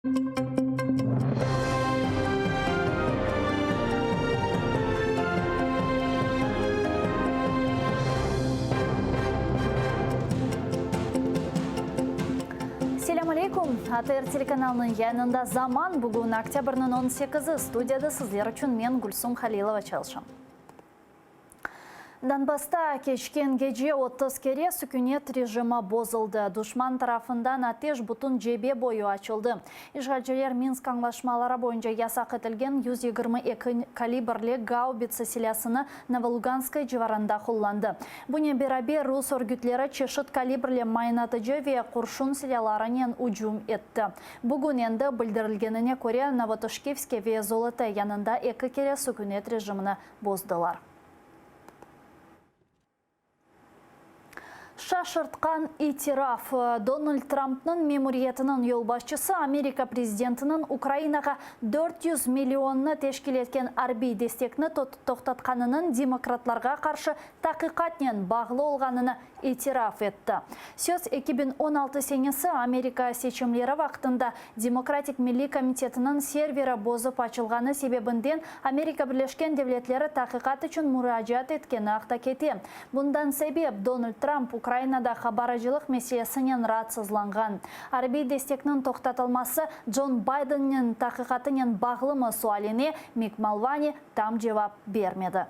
Assalamu alaikum. ATR телеканалының yanında zaman bugün октябрьнің 18-і студияда sizler үшін мен Gülsum Халилова çalışам. Донбасста кешкен геже 30 кере сүкүнет режимі бозылды. Душман тарафынан атеш бұтын жебе бойы açıldı. İşgalciler Minsk anlaşmaları boyunca yasak etilgen 122 kaliberli гаубица силасыны Новолуганскай civarında kullandı. Buna beraber Rus örgütleri çeşit kaliberli maynatıcı ve kurşun silalarının ucum etti. Bugün endi bildirilgenine göre Novotoshkivske ve Zolota yanında 2 kere sükunet rejimini bozdular. Şaşırtkan itiraf. Donald Trump'nın memuriyetinin yolbaşçısı Amerika prezidentinin Ukrayna'ga 400 milyonunu teşkil etken harbiy destekni to'xtatganının demokratlarga qarşı taqiqatnen bağlı olganını itiraf etti. Söz 2016 senesi Amerika seçimleri vaqtında Demokratik Milli Komitetinin serveri bozup açılgаны sebebinden Amerika Birleşken Devletleri taqiqat için müracaat etkeni aqtaketi. Bundan sebep Donald Trump Ukrayna'da xabaracılık meselesinin rahatsızlangan. Harbiy desteknin to'xtatılması John Biden'nin taqiqatının bağlı mı sualine Mick Mulvaney tam cevap vermedi.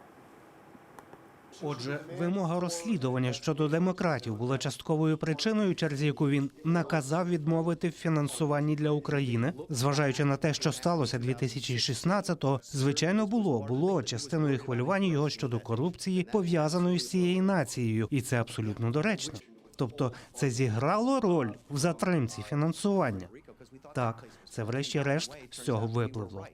Отже, вимога розслідування щодо демократів була частковою причиною, через яку він наказав відмовити в фінансуванні для України. Зважаючи на те, що сталося 2016-го, звичайно, було частиною хвилювання його щодо корупції, пов'язаної з цією нацією. І це абсолютно доречно. Тобто це зіграло роль в затримці фінансування. Так, це врешті-решт з цього випливло.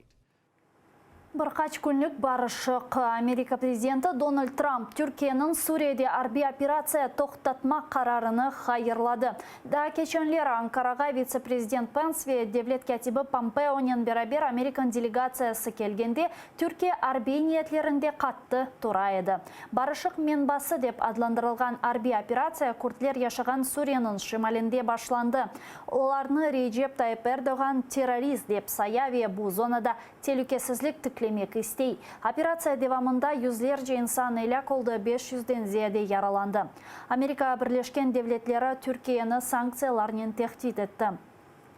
Birkaç günlük barışık. Amerika prezidenti Donald Trump Türkiye'nin Suriye'de harbiy operatsiya to'xtatmak kararını hayırladı. Daha geçenler Ankara'ga vice-prezident Pence ve devlet katibi Pompeo'nun beraber Amerikan delegatsiyasi kelgende Türkiye harbiy niyetlerinde qatты tura edi. Barışık menbası deb adlandırılgan harbiy operatsiya Kürtler yaşagan Suriye'nin şimalinde başlandı. Olarını Recep Tayyip Erdoğan terörist deb saya ve bu zonada tehlikesizlik tıklemek istey. Operatsiya devamında yüzlerce insan helak oldu, 500'den ziyade yaralandı. Amerika Birleşken Devletleri Türkiye'ni sanksiyalarla tehdit etti.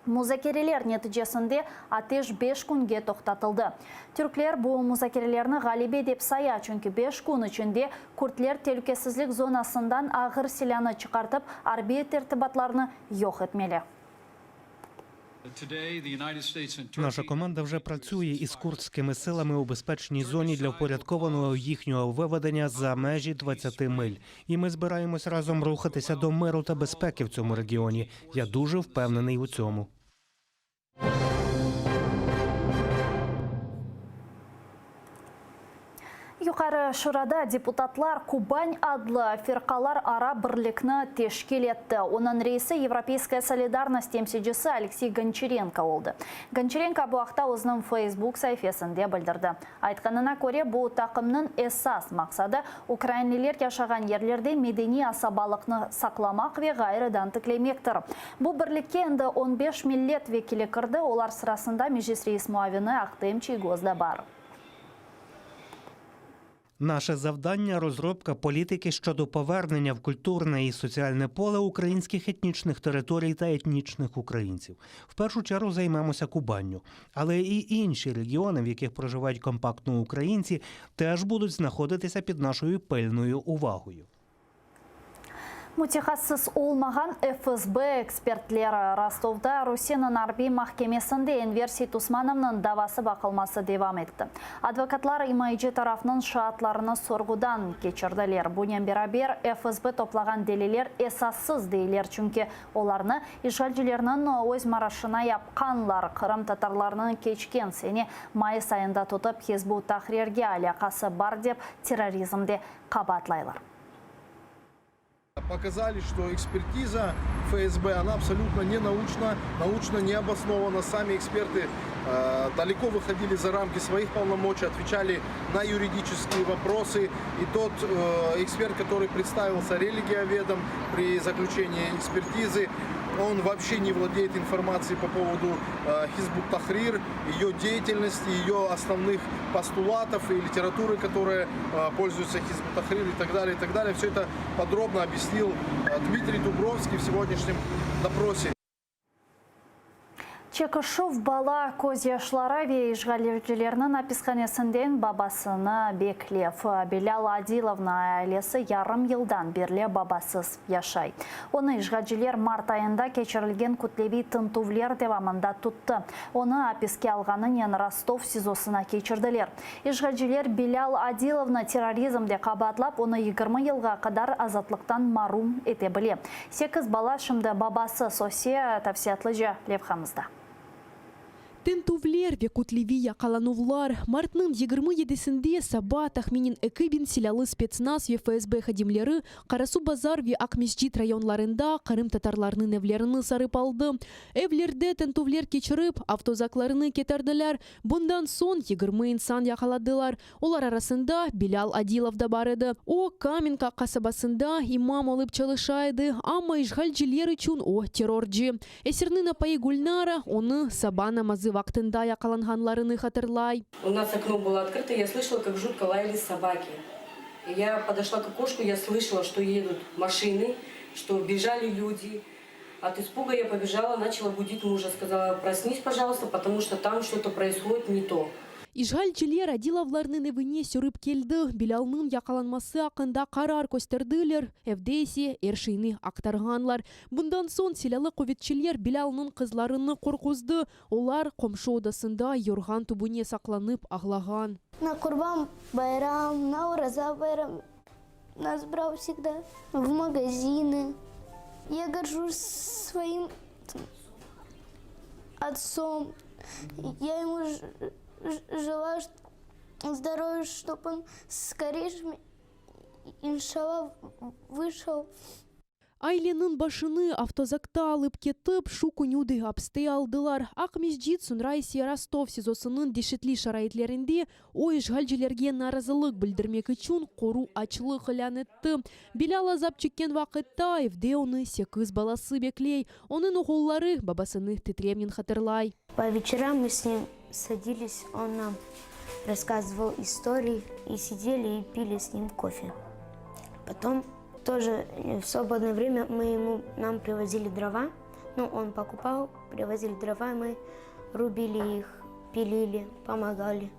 Muzakereler neticesinde ateş 5 günge to'xtatıldı. Türkler bu muzakerelerini galibe deb saya, çünkü 5 gün içinde Kürtler tehlikesizlik zonasından ağır silahını çıkartıp harbiy tertibatlarını yok etmeli. Наша команда вже працює із курдськими силами у безпечній зоні для впорядкованого їхнього виведення за межі 20 миль. І ми збираємось разом рухатися до миру та безпеки в цьому регіоні. Я дуже впевнений у цьому. Yuqarı Şurada deputatlar Kubань adlı firqalar ara birlikni teşkil etti. Onun reisi Европейская Solidarность temsilcisi Alexey Goncharenko oldu. Goncharenko bu haqda o'zining Facebook sayfasida bildirdi. Aytganına göre bu taqımның esas maqsadi Ukraynalılar yaşagan yerlerde medeni asabalıqni saqlamaq ve gayridan tiklemektir. Bu birlikka endi 15 milletvekili kirdi. Ular sırasında Meclis reis muavini Aqtem Chiygozda bar. Наше завдання – розробка політики щодо повернення в культурне і соціальне поле українських етнічних територій та етнічних українців. В першу чергу займемося Кубанню. Але і інші регіони, в яких проживають компактно українці, теж будуть знаходитися під нашою пильною увагою. Mutaxassis olmagan FSB ekspertleri Rostovda Rusiyanın harbiy mahkemesinde Enver Seyit-Usmanovның davası bakılması devam etti. Advokatlar İMIJ tarafının şahatlarını sorgudan geçirdiler. Bunun beraber FSB toplagan deliller esassız deyler, çünkü onlarını işgalcilerinin öz maraşına yapkanlar. Kırım tatarlarının keçken seni Mayıs ayında tutup Hizbut Tahrir'ge alakası bar deb terrorizmde qabatlaylar. Показали, что экспертиза ФСБ, она абсолютно не научна, научно не обоснована. Сами эксперты далеко выходили за рамки своих полномочий, отвечали на юридические вопросы. И тот эксперт, который представился религиоведом при заключении экспертизы, Он вообще не владеет информацией по поводу Хизбут Тахрир, ее деятельности, ее основных постулатов и литературы, которая пользуется Хизбут Тахрир и так далее, и так далее. Все это подробно объяснил Дмитрий Дубровский в сегодняшнем допросе. Чекышев бала көз яшлары ве ишгалерчілерінің аписханесінден бабасыны беклев. Белял Адиловна айлесі ярым елдан берле бабасыз яшай. Оны ишгалчілер март айында кечірілген күтлеви тынтувлер девамында тұтты. Оны аписке алғанын Ростов СИЗОсына кечірділер. Ишгалчілер Белял Адиловна терроризмде қабатлап, оны 20 елға қадар азатлықтан марум ете біле. 8 бала шымды бабасы Сосе тәпсиятлы жа левхамызда. Тентувлер векутлевия каланувлар. Мартның 27-сінде саба тахминин экибин силялы спецназ ве ФСБ хадимлері Қарасу базар ве Акмесджит районларында Қарым татарларының евлеріні сарып алды. Евлерде тентувлер кечіріп, автозакларыны кетерділер. Бұндан сон 20 инсан яқаладылар. Олар арасында Белял Адилов да бар еді. О Каменка қасабасында имам олып çalışайды. Ама ишгалчилер үшін о террорджи. Эсерні напайы Гульнара оны саба намазы вақтында яқаланғанларыны хатырлай. У нас окно было открыто, я слышала, как жутко лаяли собаки. И я подошла к окошку, я слышала, что едут машины, что бежали люди. От испуга я побежала, начала будить мужа. Сказала: проснись, пожалуйста, потому что там что-то происходит не то. Ишгалчилер Адиловларның evine сөріп келді. Белялның яқаланмасы ақында қарар көстерділер. Эвдейси ершейні ақтарғанлар. Бұндан сон селялы қоветчілер Белялның қызларыны қорқызды. Олар қомшы одасында yorgan түбіне сақланып ағлаған. На Курбан байрам, на Ураза байрам нас брал всегда в магазины. Я горжусь своим отцом. Я ему желаю здоровья, чтобы он скорее, иншалла, вышел. Айленың башыны автозакта алып кетіп, шу күнюді апсты алдылар. Акмесджит Сунрайси Ростов СИЗОсының дешетли шарайтлерінде ой ишгалчилерге наразылық білдірмек үшін қору ачылық ілән етті. Белял азап чеккен вақытта евде оны 8 баласы беклей. Оның оғыллары бабасыны тетремнен хатырлай. По вечерам мы с ним садились, он нам рассказывал истории и сидели и пили с ним кофе. Потом тоже в свободное время нам привозили дрова. Ну, он покупал, привозили дрова, мы рубили их, пилили, помогали.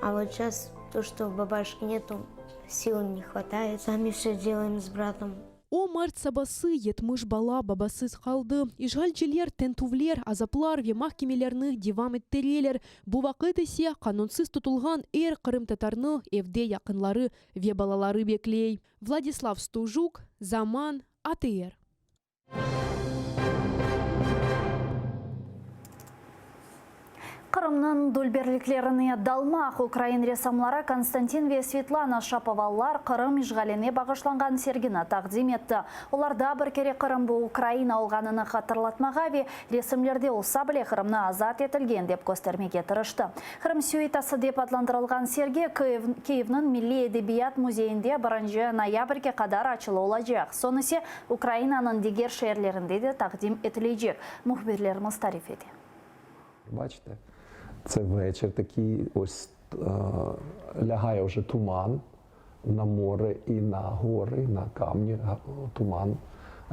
А вот сейчас то, что бабашки нету, сил не хватает. Сами все делаем с братом. О март сабасы етмыш бала бабасыз қалды. Ишгалчилер, тентувлер, азаплар ве махкемелерні девам еттерелер. Бұ вақыт есе қанунсыз тұтылған Қарым татарны евде яқынлары ве балалары беклей. Владислав Стужук, Заман, АТР. Қырымның дөлберліклеріне далмақ Украин ресамлары Константин ве Светлана Шаповаллар Қырым ишғалене бағышланған сергіні тақдим етті. Оларда бір кере Қырым бұл Украина олғаныны қатырлатмаға ве ресімлерде олса біле Қырымны азат етілген деп көстермеге тырышты. Қырым сюитасы деп атландырылған серге Киевнің Милли Эдебият музейінде 1 ноябрьге қадар ачылы олажақ. Сонысе Украинаның дегер шерлерінде де тақдим етілейжек. Мұхбірлеріміз тариф еді. Бачите? Це вечір такий, ось лягає вже туман на море і на гори, на камні туман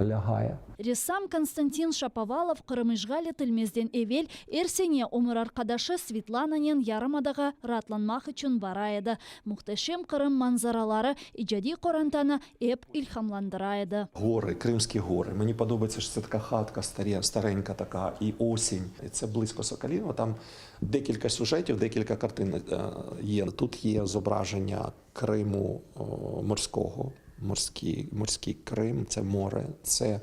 лягає. Ресам Константин Шаповалов Қырым ишғалі тілмезден евел әрсене омыр арқадашы Светлананен ярымадаға ратланмақ үшін бара еді. Мұқтешем Қырым манзаралары іжади қорантаны еп ілхамландыра еді. Гори, Кримські гори. Мені подобається, що це така хатка старенька така, і осінь. І це близько Соколіного. Там декілька сюжетів, декілька картин є. Тут є зображення Криму морського. Морський Крим, це море, це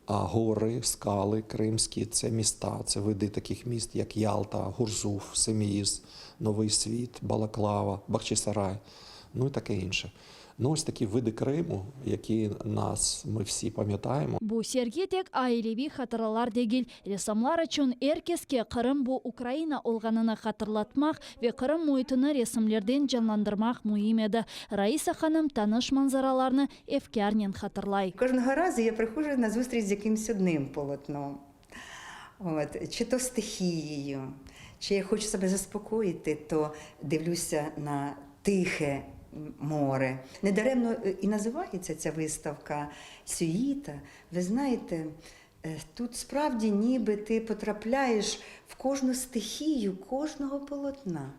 гори, скали кримські, це міста, це види таких міст, як Ялта, Гурзуф, Семіїз, Новий Світ, Балаклава, Бахчисарай, ну і таке інше. Ну, ось такі види Криму, які ми всі пам'ятаємо. Бу сергетек аилеви хатırалар дегил. Ресамлар үшін эркеске Кырым бу Украина олғанына хатırlatмақ ве Кырым муйтыны ресімлерден жанландырмақ муим еді. Раиса ханым таныш манзараларны эфкярнен хатырлай. Кожного разу я приходжу на зустріч з якимось одним полотном. Чи то стихією, чи я хочу себе заспокоїти, то дивлюся на тихе море. Недаремно і називається ця виставка «Сюїта». Ви знаєте, тут справді ніби ти потрапляєш в кожну стихію, кожного полотна.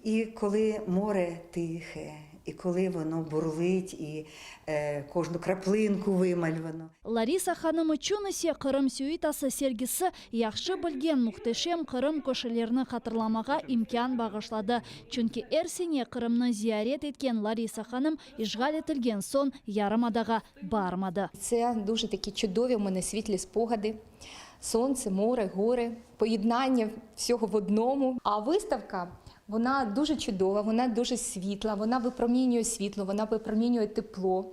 І коли море тихе, і коли воно бурлить, і кожну краплинку вимальвано. Лариса ханым үшін ісе Кырым сюитасы сергісі яқшы білген мұқтешем Кырым көшелеріні хатырламаға имкан бағышлады. Чүнки әрсене Кырымны зиярет еткен Лариса ханым ішғал етілген сон ярымадаға бармады. Це дуже такі чудові в мене світлі спогади. Сонце, море, гори, поєднання всього в одному. А виставка, вона дуже чудова, вона дуже світла, вона випромінює світло, вона випромінює тепло.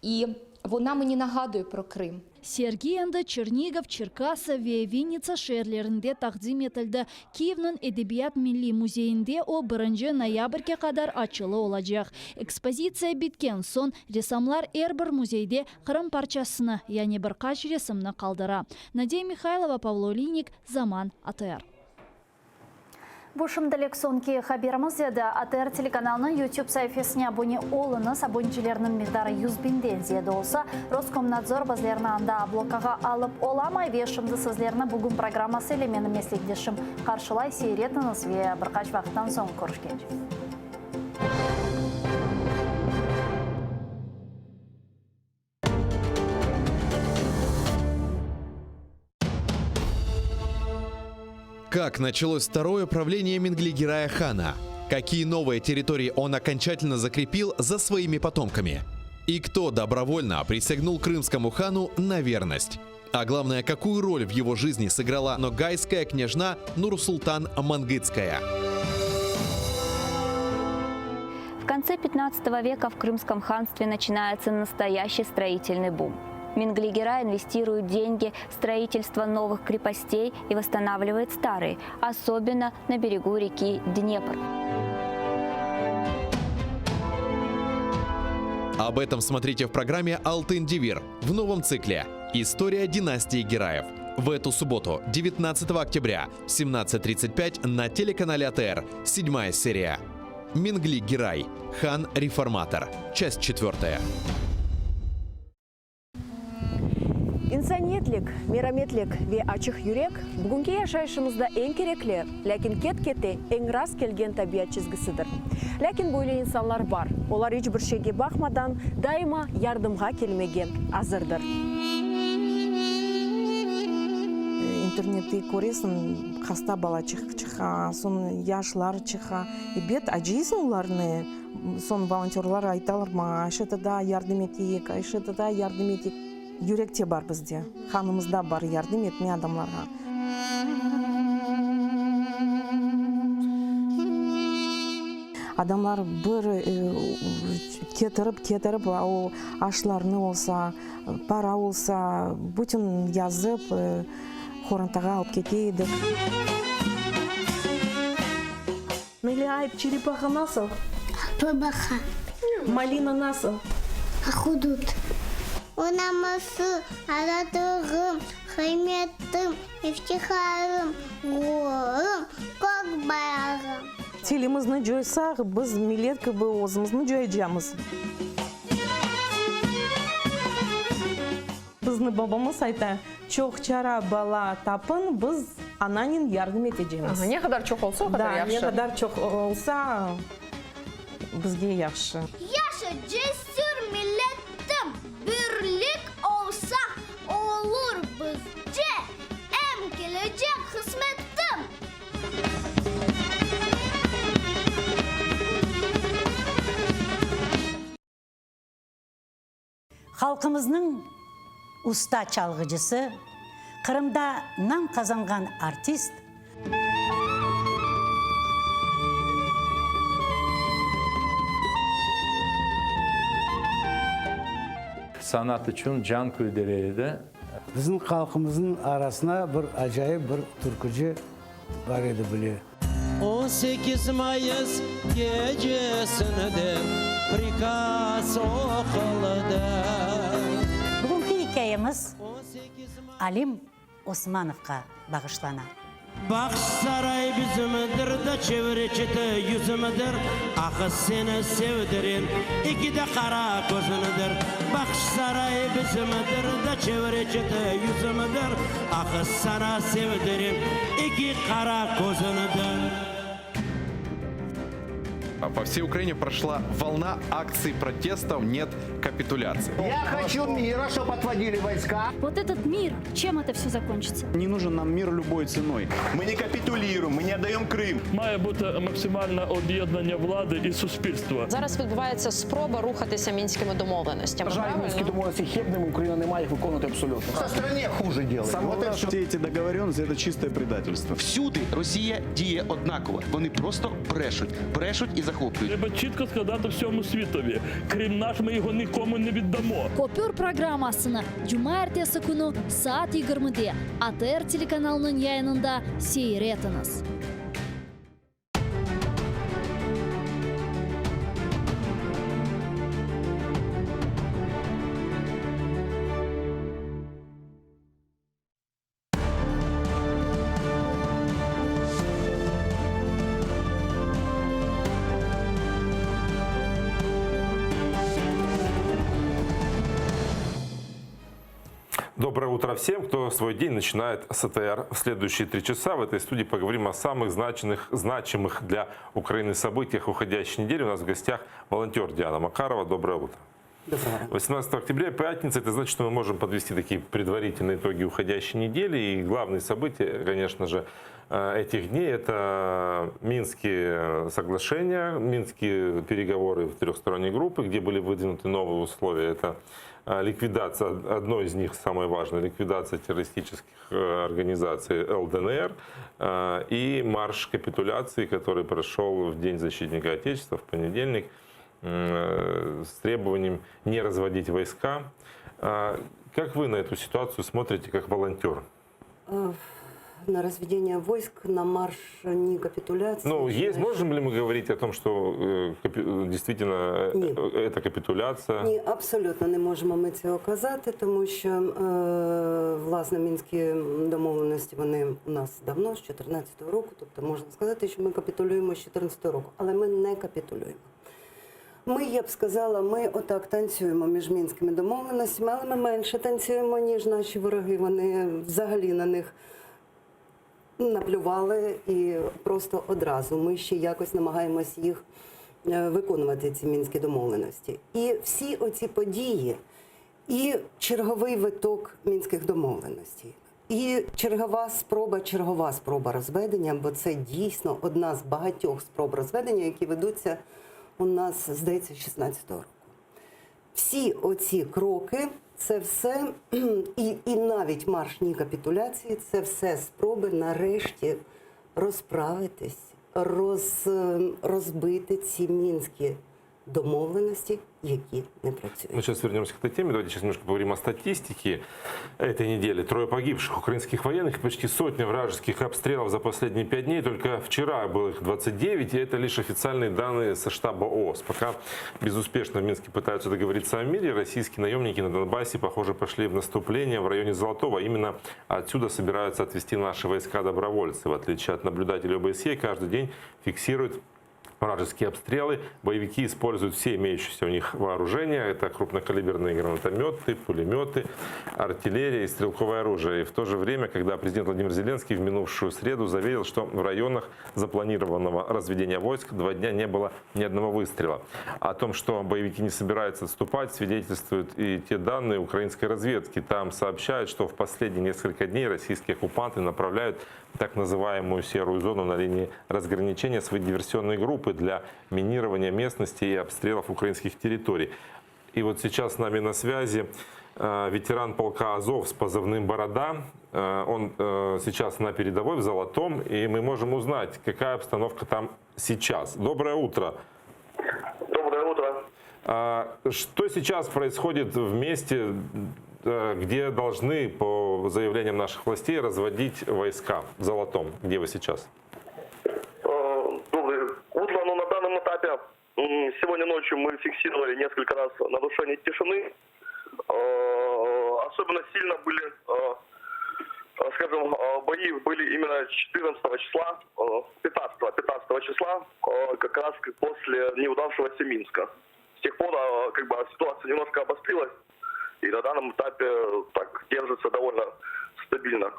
І вона мені нагадує про Крим. Сергей енді Чернигов, Черкасы ве Винница шерлерінде тақдим етілді. Киевнің Эдебият Милли музейінде о 1 ноябрьге қадар ачылы олacak. Экспозиция біткен сон ресамлар әрбір музейде Кырым парчасыны, яғни бір қач ресімні қалдыра. Надея Михайлова, Павло Линик, Заман, АТР. Бушымдылек сонки хаберіміз еді. АТР телеканалының YouTube сайфесіне абоне олыңыз, абончилерінің миқдары 100 бинден зеді олса, Роскомнадзор бізлеріні анда блокаға алып оламай вешімді сізлеріні бүгін программасы елемені меслектешім қаршылай сейретіңіз ве бірқач вақыттан соң көрішкен. Как началось второе правление Менглигерая хана? Какие новые территории он окончательно закрепил за своими потомками? И кто добровольно присягнул крымскому хану на верность? А главное, какую роль в его жизни сыграла ногайская княжна Нурсултан Мангытская? В конце 15 века в Крымском ханстве начинается настоящий строительный бум. Менглигерай инвестирует деньги в строительство новых крепостей и восстанавливает старые, особенно на берегу реки Днепр. Об этом смотрите в программе «Алтын-Девир» в новом цикле «История династии Гераев». В эту субботу, 19 октября, 17:35 на телеканале АТР, 7-я серия. Менглигерай. Хан-реформатор. Часть 4. Инсаниятлік, мераметлік ве ачық юрек бүгінгі яшайшымызда ең кереклі, ләкин кет-кетте ең рас келген табиат чизгісідір. Ләкин бойлы инсанлар бар. Олар еш бір шеге бақмадан дайыма ярдымға келмеген азырдыр. Интернетті көресін, қаста бала чыға, сон яшлар чыға. Бет ажисын оларны, сон волонтерлар айталар ма, айшыты да ярдым етейік, айшыты да ярдым етейік. Юректе бар бізде, ханымызда бар ярдым етме адамларға. Адамлар бір кетіріп, ашларны олса, пара олса, бүтін язып, хорантаға алып кетейді. Мелиайып, черепаха насыл? Бабаха. Малина насыл? Ахудут. Унамасы, аратығым, хайметтім, ефтихарым, ғорым, көк баяғым. Телемізні жойсақ, біз милеткі бұл өзімізні жойжамыз. Бізді бабамыз айта, чоқ чара бала тапын, біз ананин ярдым етежеміз. Не қадар чоқ олса, қадар яқшы. Да, не қадар чоқ олса, бізге яқшы. Яшы жесір милеттім, бірлік олса, олур бізде, әм келечек қызметтім. Халқымыздың уста çalgıcısı, Қырымда нам қазанған артист, sanat için can kuydeleydi. Bizim halkımızın arasına bir acayip bir türkücü var idi bile. 18 Mayıs gecesinde prikaz okulda. Bugünkü hikayemiz Alim Osmanov'a bağışlanan. Baksaray bizimdir de çevre çete yüzümüdür. Ah seni sevdirin iki de kara gözünüdür. Baksaray bizimdir de çevre çete yüzümüdür. Ah sana sevdirin iki kara gözünüdür. По всей Украине прошла волна акций протестов «Нет капитуляции». Я хочу мира, чтобы отводили войска. Вот этот мир, чем это все закончится? Не нужен нам мир любой ценой. Мы не капитулируем, мы не отдаем Крым. Має бути максимальне об'єднання влади і суспільства. Зараз відбувається спроба рухатися мінськими домовленостями. Мінські домовленості хибними, Україна не має їх виконувати абсолютно. Со стране хуже делает. Всі ці договоренности – це чисте предательство. Всюди Росія діє однаково. Вони просто брешуть і захоплюють. Треба чітко сказати всьому світові. Крим наш, ми його нікому не віддамо. Kopör programmasını Cuma ertesi günü saat 20'de ATR telekanalının yayınında seyretiniz. Доброе утро всем, кто свой день начинает с АТР. В следующие 3 часа в этой студии поговорим о самых значимых для Украины событиях уходящей недели. У нас в гостях волонтер Диана Макарова. Доброе утро. 18 октября, пятница, это значит, что мы можем подвести такие предварительные итоги уходящей недели. И главные события, конечно же, этих дней – это Минские соглашения, Минские переговоры в трехсторонней группе, где были выдвинуты новые условия. Это ликвидация, одно из них, самое важное, ликвидация террористических организаций ЛДНР и марш капитуляции, который прошел в День защитника Отечества, в понедельник, с требованием не разводить войска. Как вы на эту ситуацию смотрите как волонтер? На разведение войск, на марш не капитуляции. Ну, можем ли мы говорить о том, что действительно это капитуляция? Ні, абсолютно не можемо ми цього казати, тому що, власне, мінські домовленості, вони у нас давно, з 2014 року, тобто можна сказати, що ми капітулюємо з 2014 року, але ми не капітулюємо. Ми, я б сказала, ми отак танцюємо між мінськими домовленостями, але ми менше танцюємо, ніж наші вороги, вони взагалі на них наплювали і просто одразу. Ми ще якось намагаємось їх виконувати, ці мінські домовленості. І всі оці події, і черговий виток мінських домовленостей, і чергова спроба розведення, бо це дійсно одна з багатьох спроб розведення, які ведуться у нас, здається, з 16-го року. Всі оці кроки, це все, і навіть марш ні капітуляції, це все спроби нарешті розправитись, розбити ці мінські домовленности, які не працюють. Мы сейчас вернемся к этой теме. Давайте сейчас немножко поговорим о статистике этой недели. 3 погибших украинских военных, почти сотня вражеских обстрелов за последние 5 дней. Только вчера было их 29, и это лишь официальные данные со штаба ООС. Пока безуспешно в Минске пытаются договориться о мире, российские наемники на Донбассе, похоже, пошли в наступление в районе Золотого. Именно отсюда собираются отвести наши войска-добровольцы. В отличие от наблюдателей ОБСЕ, каждый день фиксируют вражеские обстрелы. Боевики используют все имеющиеся у них вооружения. Это крупнокалиберные гранатометы, пулеметы, артиллерия и стрелковое оружие. И в то же время, когда президент Владимир Зеленский в минувшую среду заверил, что в районах запланированного разведения войск 2 дня не было ни одного выстрела. О том, что боевики не собираются отступать, свидетельствуют и те данные украинской разведки. Там сообщают, что в последние несколько дней российские оккупанты направляют так называемую серую зону на линии разграничения свои диверсионные группы для минирования местности и обстрелов украинских территорий. И вот сейчас с нами на связи ветеран полка Азов с позывным «Борода». Он сейчас на передовой в Золотом, и мы можем узнать, какая обстановка там сейчас. Доброе утро. Доброе утро. Что сейчас происходит в месте, где должны, по заявлениям наших властей, разводить войска в Золотом? Где вы сейчас? Доброе утро. Но на данном этапе сегодня ночью мы фиксировали несколько раз нарушение тишины. Особенно сильно были, скажем, бои были именно 14 числа, 15 числа, как раз после неудавшегося Минска. С тех пор как бы ситуация немножко обострилась, и на данном этапе так держится довольно стабильно.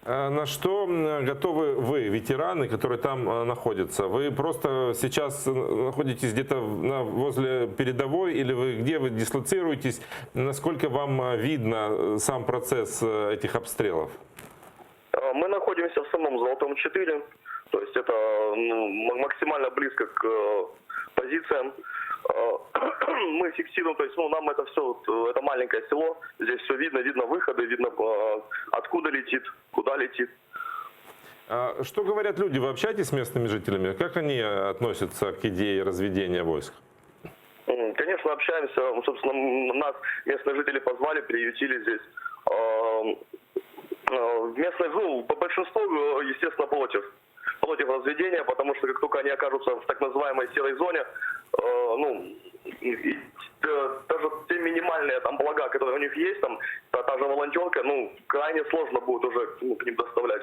На что готовы вы, ветераны, которые там находятся? Вы просто сейчас находитесь где-то возле передовой, или вы где вы дислоцируетесь? Насколько вам видно сам процесс этих обстрелов? Мы находимся в самом Золотом 4, то есть это максимально близко к позициям. Мы фиксируем, то есть нам это все, это маленькое село, здесь все видно, видно выходы, видно откуда летит, куда летит. Что говорят люди? Вы общаетесь с местными жителями? Как они относятся к идее разведения войск? Конечно, общаемся. Собственно, нас местные жители позвали, приютили здесь. Местные, большинство, естественно, против разведения, потому что как только они окажутся в так называемой серой зоне, даже те минимальные там блага, которые у них есть, там та же волонтерка, крайне сложно будет уже к ним доставлять.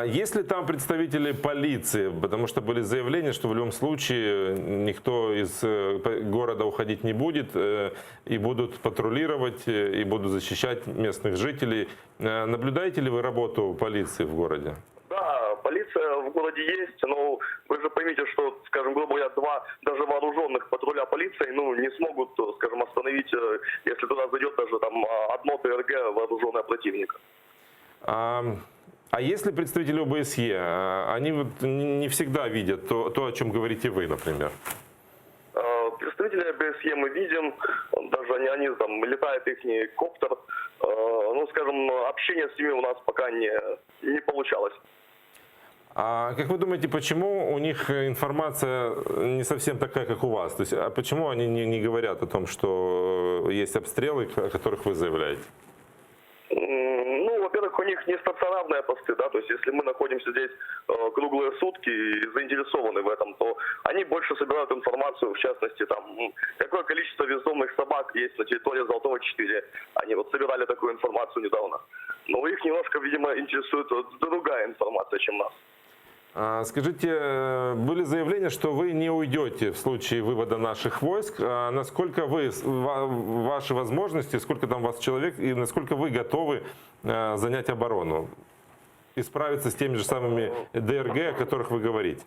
Есть ли там представители полиции? Потому что были заявления, что в любом случае никто из города уходить не будет, и будут патрулировать, и будут защищать местных жителей. Наблюдаете ли вы работу полиции в городе? Да, полиция в городе есть, но вы же поймите, что, скажем, грубо говоря, два даже вооруженных патруля полиции, не смогут, скажем, остановить, если туда зайдет даже там одно ТРГ вооруженное противника. А если представители ОБСЕ, они вот не всегда видят то, о чем говорите вы, например? Представители ОБСЕ мы видим, даже они там летает их коптер, скажем, общение с ними у нас пока не получалось. А как вы думаете, почему у них информация не совсем такая, как у вас? То есть, а почему они не говорят о том, что есть обстрелы, о которых вы заявляете? Во-первых, у них не стационарные посты, да, то есть если мы находимся здесь круглые сутки и заинтересованы в этом, то они больше собирают информацию, в частности, там, какое количество бездомных собак есть на территории Золотого 4. Они вот собирали такую информацию недавно. Но их немножко, видимо, интересует другая информация, чем нас. Скажите, были заявления, что вы не уйдете в случае вывода наших войск. Насколько ваши возможности, сколько там вас человек, и насколько вы готовы занять оборону и справиться с теми же самыми ДРГ, о которых вы говорите?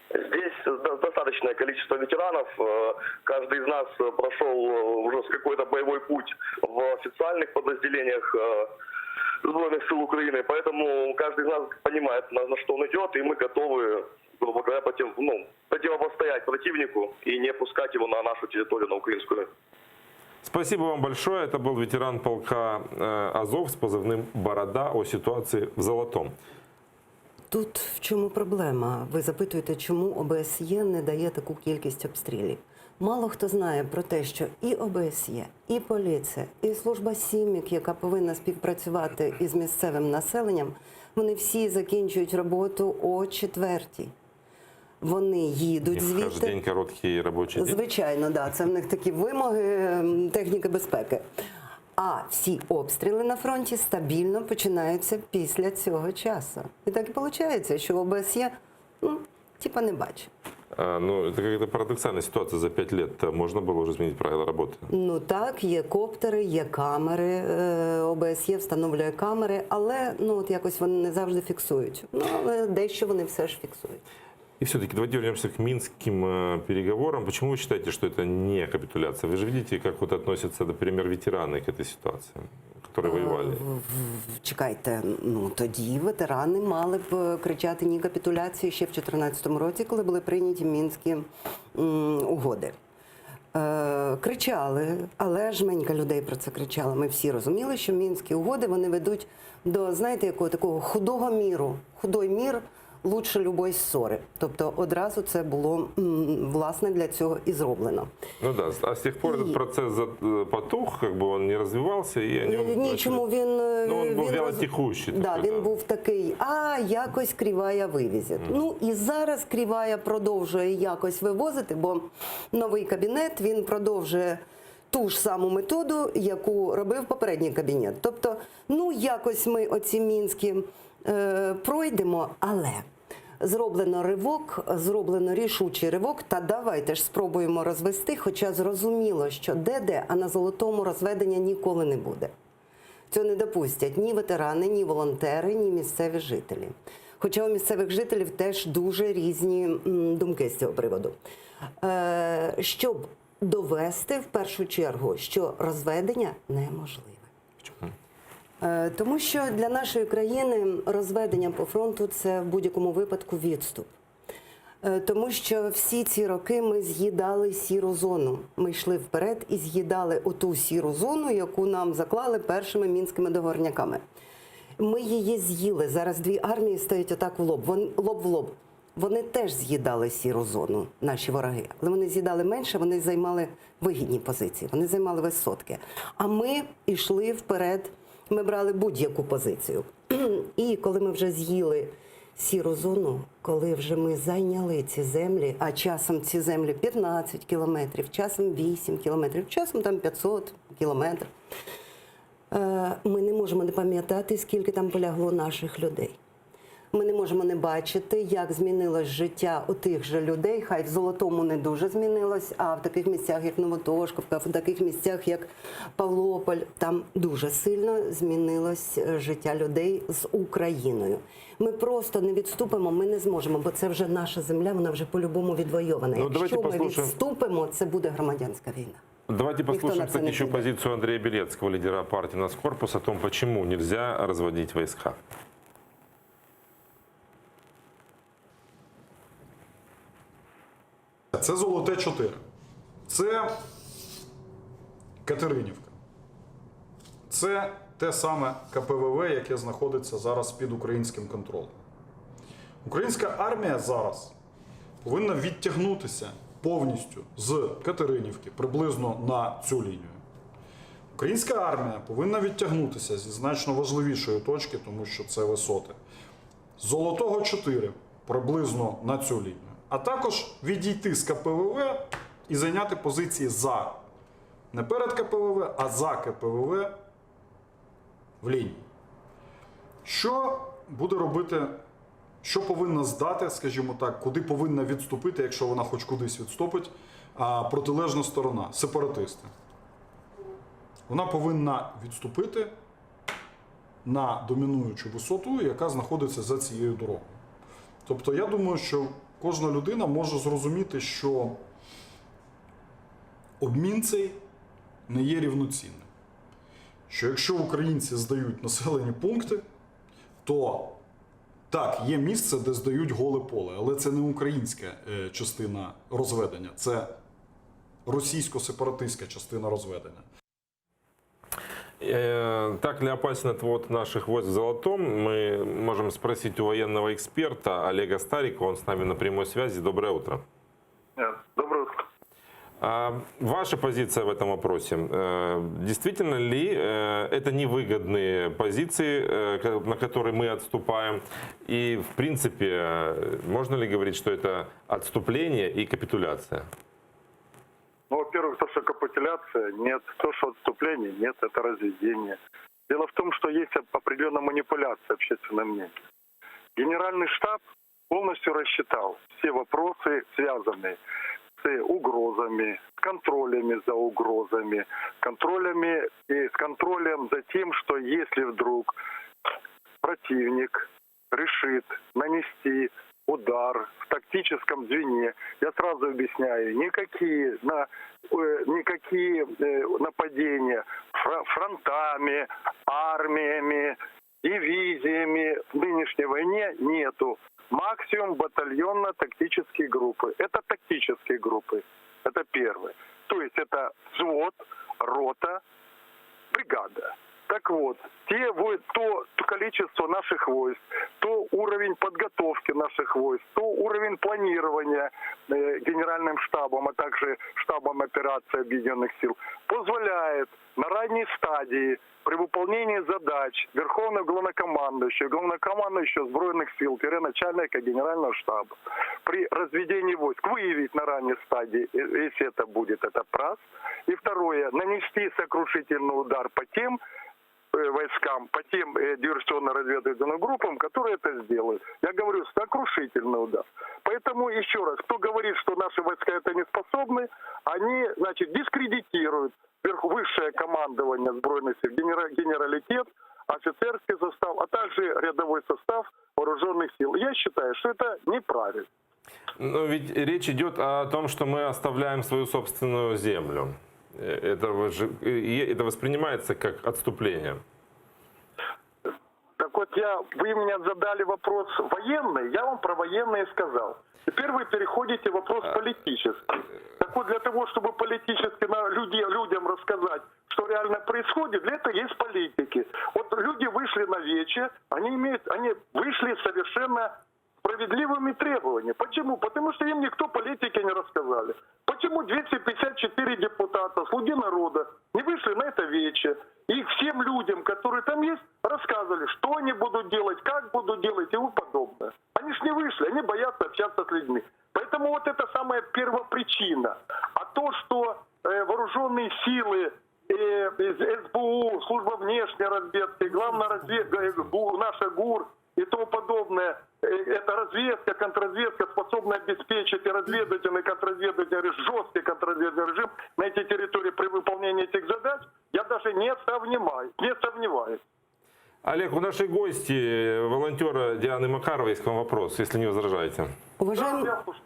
Здесь достаточное количество ветеранов. Каждый из нас прошел уже какой-то боевой путь в официальных подразделениях Сбройных сил Украины, поэтому каждый из нас понимает, на что он идет, и мы готовы, грубо говоря, противостоять противнику и не пускать его на нашу территорию, на украинскую. Спасибо вам большое. Это был ветеран полка Азов с позывным «Борода» о ситуации в Золотом. Тут в чому проблема? Ви запитуєте, чому ОБСЄ не дає таку кількість обстрілів. Мало хто знає про те, що і ОБСЄ, і поліція, і служба СІМІК, яка повинна співпрацювати із місцевим населенням, вони всі закінчують роботу о 4:00. Вони їдуть звідти. Кожен день короткий робочий день? Звичайно, да. Це в них такі вимоги техніки безпеки. А всі обстріли на фронті стабільно починаються після цього часу. І так і виходить, що ОБСЄ, не бачить. Это какая-то парадоксальная ситуация. За 5 лет можно было уже изменить правила работы? Так, є коптери, є камери, ОБСЄ встановлює камери, але якось вони не завжди фіксують. Але дещо вони все ж фіксують. И все-таки давайте вернемся к минским переговорам. Почему вы считаете, что это не капитуляция? Вы же видите, как относятся, например, ветераны к этой ситуации, которые воевали? Чекайте, тоді ветерани мали б кричати «ні капітуляції» ще в 2014 році, коли були прийняті Мінські угоди. Кричали, але жменька людей про це кричала. Ми всі розуміли, що Мінські угоди, вони ведуть до, знаєте, якого такого худого міру. Худой мір лучше любої ссори. Тобто одразу це було, власне, для цього і зроблено. Ну да, а с тех пор этот процесс потух, как бы он не развивался, и о нем... Нічому він... Ну, он був він вялотекущий. Да, такой, він був такий, якось Кривая вивезет. Ну і зараз Кривая продовжує якось вивозити, бо новий кабінет, він продовжує ту ж саму методу, яку робив попередній кабінет. Тобто, ну якось ми оці мінські пройдемо, але зроблено ривок, зроблено рішучий ривок, та давайте ж спробуємо розвести, хоча зрозуміло, що де-де, а на Золотому розведення ніколи не буде. Цього не допустять ні ветерани, ні волонтери, ні місцеві жителі. Хоча у місцевих жителів теж дуже різні думки з цього приводу. Щоб довести, в першу чергу, що розведення неможливе. Чому? Тому що для нашої країни розведення по фронту – це в будь-якому випадку відступ. Тому що всі ці роки ми з'їдали сіру зону. Ми йшли вперед і з'їдали оту сіру зону, яку нам заклали першими мінськими договорняками. Ми її з'їли. Зараз дві армії стоять отак лоб в лоб. Вони теж з'їдали сіру зону, наші вороги. Але вони з'їдали менше, вони займали вигідні позиції, вони займали висотки. А ми йшли вперед, ми брали будь-яку позицію. І коли ми вже з'їли сіру зону, коли вже ми зайняли ці землі, а часом ці землі 15 кілометрів, часом 8 кілометрів, часом там 500 кілометрів, ми не можемо не пам'ятати, скільки там полягло наших людей. Ми не можемо не бачити, як змінилось життя у тих же людей. Хай в Золотому не дуже змінилось, а в таких місцях, як Новотошківка, в таких місцях, як Павлополь, там дуже сильно змінилось життя людей з Україною. Ми просто не відступимо, ми не зможемо, бо це вже наша земля, вона вже по-любому відвоювана. Ну, якщо ми відступимо, це буде громадянська війна. Давайте послушаем, кстати, еще позицию Андрея Белецкого, лидера партии «Наскорпус», о том, почему нельзя разводить войска. Це Золоте 4. Це Катеринівка. Це те саме КПВВ, яке знаходиться зараз під українським контролем. Українська армія зараз повинна відтягнутися повністю з Катеринівки приблизно на цю лінію. Українська армія повинна відтягнутися зі значно важливішої точки, тому що це висоти. З Золотого 4 приблизно на цю лінію. А також відійти з КПВВ і зайняти позиції за. Не перед КПВВ, а за КПВВ в лінії. Що буде робити, що повинна здати, скажімо так, куди повинна відступити, якщо вона хоч кудись відступить, протилежна сторона, сепаратисти. Вона повинна відступити на домінуючу висоту, яка знаходиться за цією дорогою. Тобто, я думаю, що кожна людина може зрозуміти, що обмін цей не є рівноцінним. Що якщо українці здають населені пункти, то так, є місце, де здають голе поле, але це не українська частина розведення, це російсько-сепаратистська частина розведення. Так ли опасен отвод наших войск в Золотом? Мы можем спросить у военного эксперта Олега Старикова, он с нами на прямой связи. Доброе утро. Доброе утро. Ваша позиция в этом вопросе. Действительно ли это невыгодные позиции, на которые мы отступаем? И, в принципе, можно ли говорить, что это отступление и капитуляция? Ну, во-первых, то, что капитуляция, нет. То, что отступление, нет, это разведение. Дело в том, что есть определенная манипуляция общественным мнением. Генеральный штаб полностью рассчитал все вопросы, связанные с угрозами, с контролями за угрозами, контролями и с контролем за тем, что если вдруг противник решит нанести удар в тактическом звене, я сразу объясняю, никакие нападения фронтами, армиями, дивизиями в нынешней войне нету. Максимум батальонно-тактические группы. Это тактические группы. Это первое. То есть это взвод, рота, бригада. Так вот, то количество наших войск, то уровень подготовки наших войск, то уровень планирования Генеральным штабом, а также штабом операций Объединенных сил позволяет на ранней стадии при выполнении задач Верховного главнокомандующего Збройных сил, начальника Генерального штаба, при разведении войск выявить на ранней стадии, если это будет, это ПРАС. И второе, нанести сокрушительный удар по тем войскам, по тем диверсионно-разведывательным группам, которые это сделают. Я говорю, сокрушительный удар. Поэтому еще раз, кто говорит, что наши войска это не способны, они, значит, дискредитируют высшее командование Збройных сил, генералитет, офицерский состав, а также рядовой состав вооруженных сил. Я считаю, что это неправильно. Но ведь речь идет о том, что мы оставляем свою собственную землю. Это воспринимается как отступление. Так вот, вы мне задали вопрос военный, я вам про военные сказал. Теперь вы переходите в вопрос политический. Так вот, для того, чтобы политически людям рассказать, что реально происходит, для этого есть политики. Вот люди вышли на вече, они вышли совершенно справедливыми требованиями. Почему? Потому что им никто политики не рассказали. Почему 254 депутата, слуги народа, не вышли на это вече? И всем людям, которые там есть, рассказывали, что они будут делать, как будут делать и тому подобное. Они ж не вышли, они боятся общаться с людьми. Поэтому вот это самая первопричина. А то, что вооруженные силы, СБУ, служба внешней разведки, главная разведка, наша ГУР и тому подобное, это разведка, контрразведка способна обеспечить и разведывательный, контрразведывательный, жесткий контрразведывательный режим на этой территории при выполнении этих задач, я даже не сомневаюсь. Олег, у нашей гости, волонтера Дианы Макаровой, есть к вам вопрос, если не возражаете.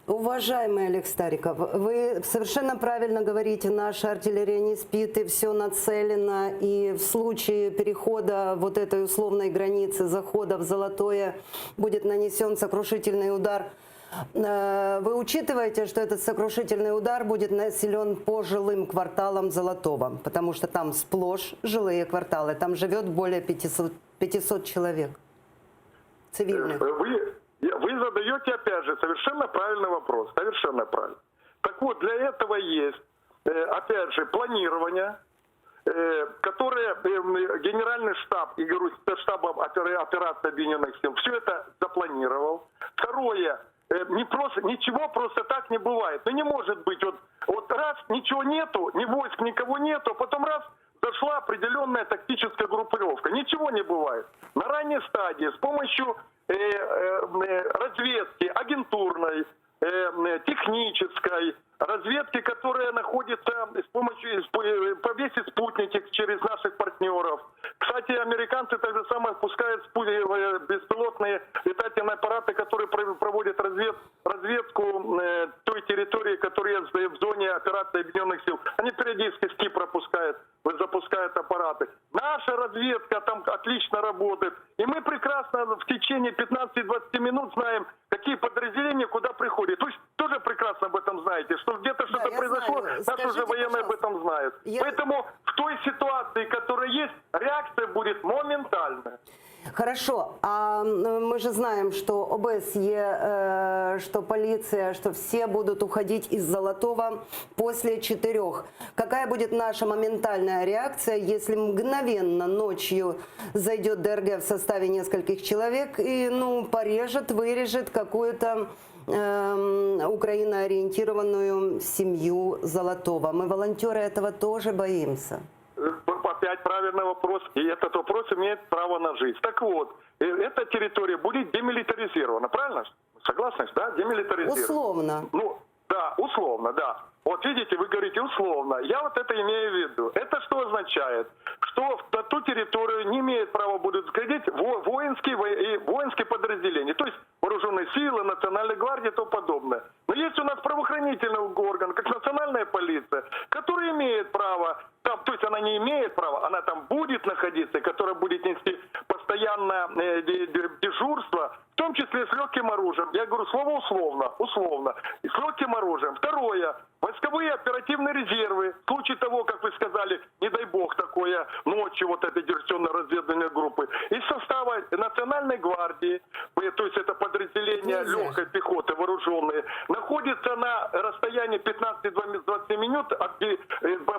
Уважаемый Олег Стариков, вы совершенно правильно говорите, наша артиллерия не спит, и все нацелено, и в случае перехода вот этой условной границы, захода в Золотое, будет нанесен сокрушительный удар. Вы учитываете, что этот сокрушительный удар будет нанесен по жилым кварталам Золотого, потому что там сплошь жилые кварталы, там живет более 500 человек цивильных. Вы задаете, опять же, совершенно правильный вопрос. Совершенно правильно. Так вот, для этого есть, опять же, планирование, которое Генеральный штаб, и говорю, штаб операции Объединенных сил, все это запланировал. Второе, ничего просто так не бывает. Ну не может быть, вот раз ничего нету, ни войск, никого нету, а потом раз зашла определенная тактическая группировка. Ничего не бывает. На ранней стадии с помощью разведки агентурной, технической, разведки, которая находится с помощью, повесить спутники через наших партнеров. Кстати, американцы так же самое пускают беспилотные летательные аппараты, которые проводят разведку той территории, которая в зоне операции Объединенных сил. Они периодически с Кипра запускают аппараты. Наша разведка там отлично работает. И мы прекрасно в течение 15-20 минут знаем, какие подразделения куда приходят. Вы тоже прекрасно об этом знаете, что где-то что-то произошло, наши уже военные об этом знают. Поэтому в той ситуации, которая есть, реакция будет моментальная. Хорошо, а мы же знаем, что ОБСЕ, что полиция, что все будут уходить из Золотого после 4. Какая будет наша моментальная реакция, если мгновенно ночью зайдет ДРГ в составе нескольких человек и порежет, вырежет какую-то украиноориентированную семью Золотого? Мы, волонтеры, этого тоже боимся. Опять правильный вопрос. И этот вопрос имеет право на жизнь. Так вот, эта территория будет демилитаризирована, правильно? Согласны, да? Демилитаризирована. Условно. Да, условно, да. Вот видите, вы говорите условно. Я вот это имею в виду. Это что означает? Что на ту территорию не имеет права будут заходить воинские подразделения. То есть вооруженные силы, Национальная гвардия и тому подобное. Но есть у нас правоохранительный орган, как Национальная полиция, которая имеет право, то есть она не имеет права, она там будет находиться, которая будет нести постоянное дежурство, в том числе с легким оружием. Я говорю слово условно. И с легким оружием. Второе. Войсковые оперативные резервы. В случае того, как вы сказали, не дай бог такое, ночью вот этой диверсионно-разведывательной группы. Из состава Национальной гвардии, то есть это подразделение легкой пехоты вооруженные, находится на расстоянии 15-20 минут от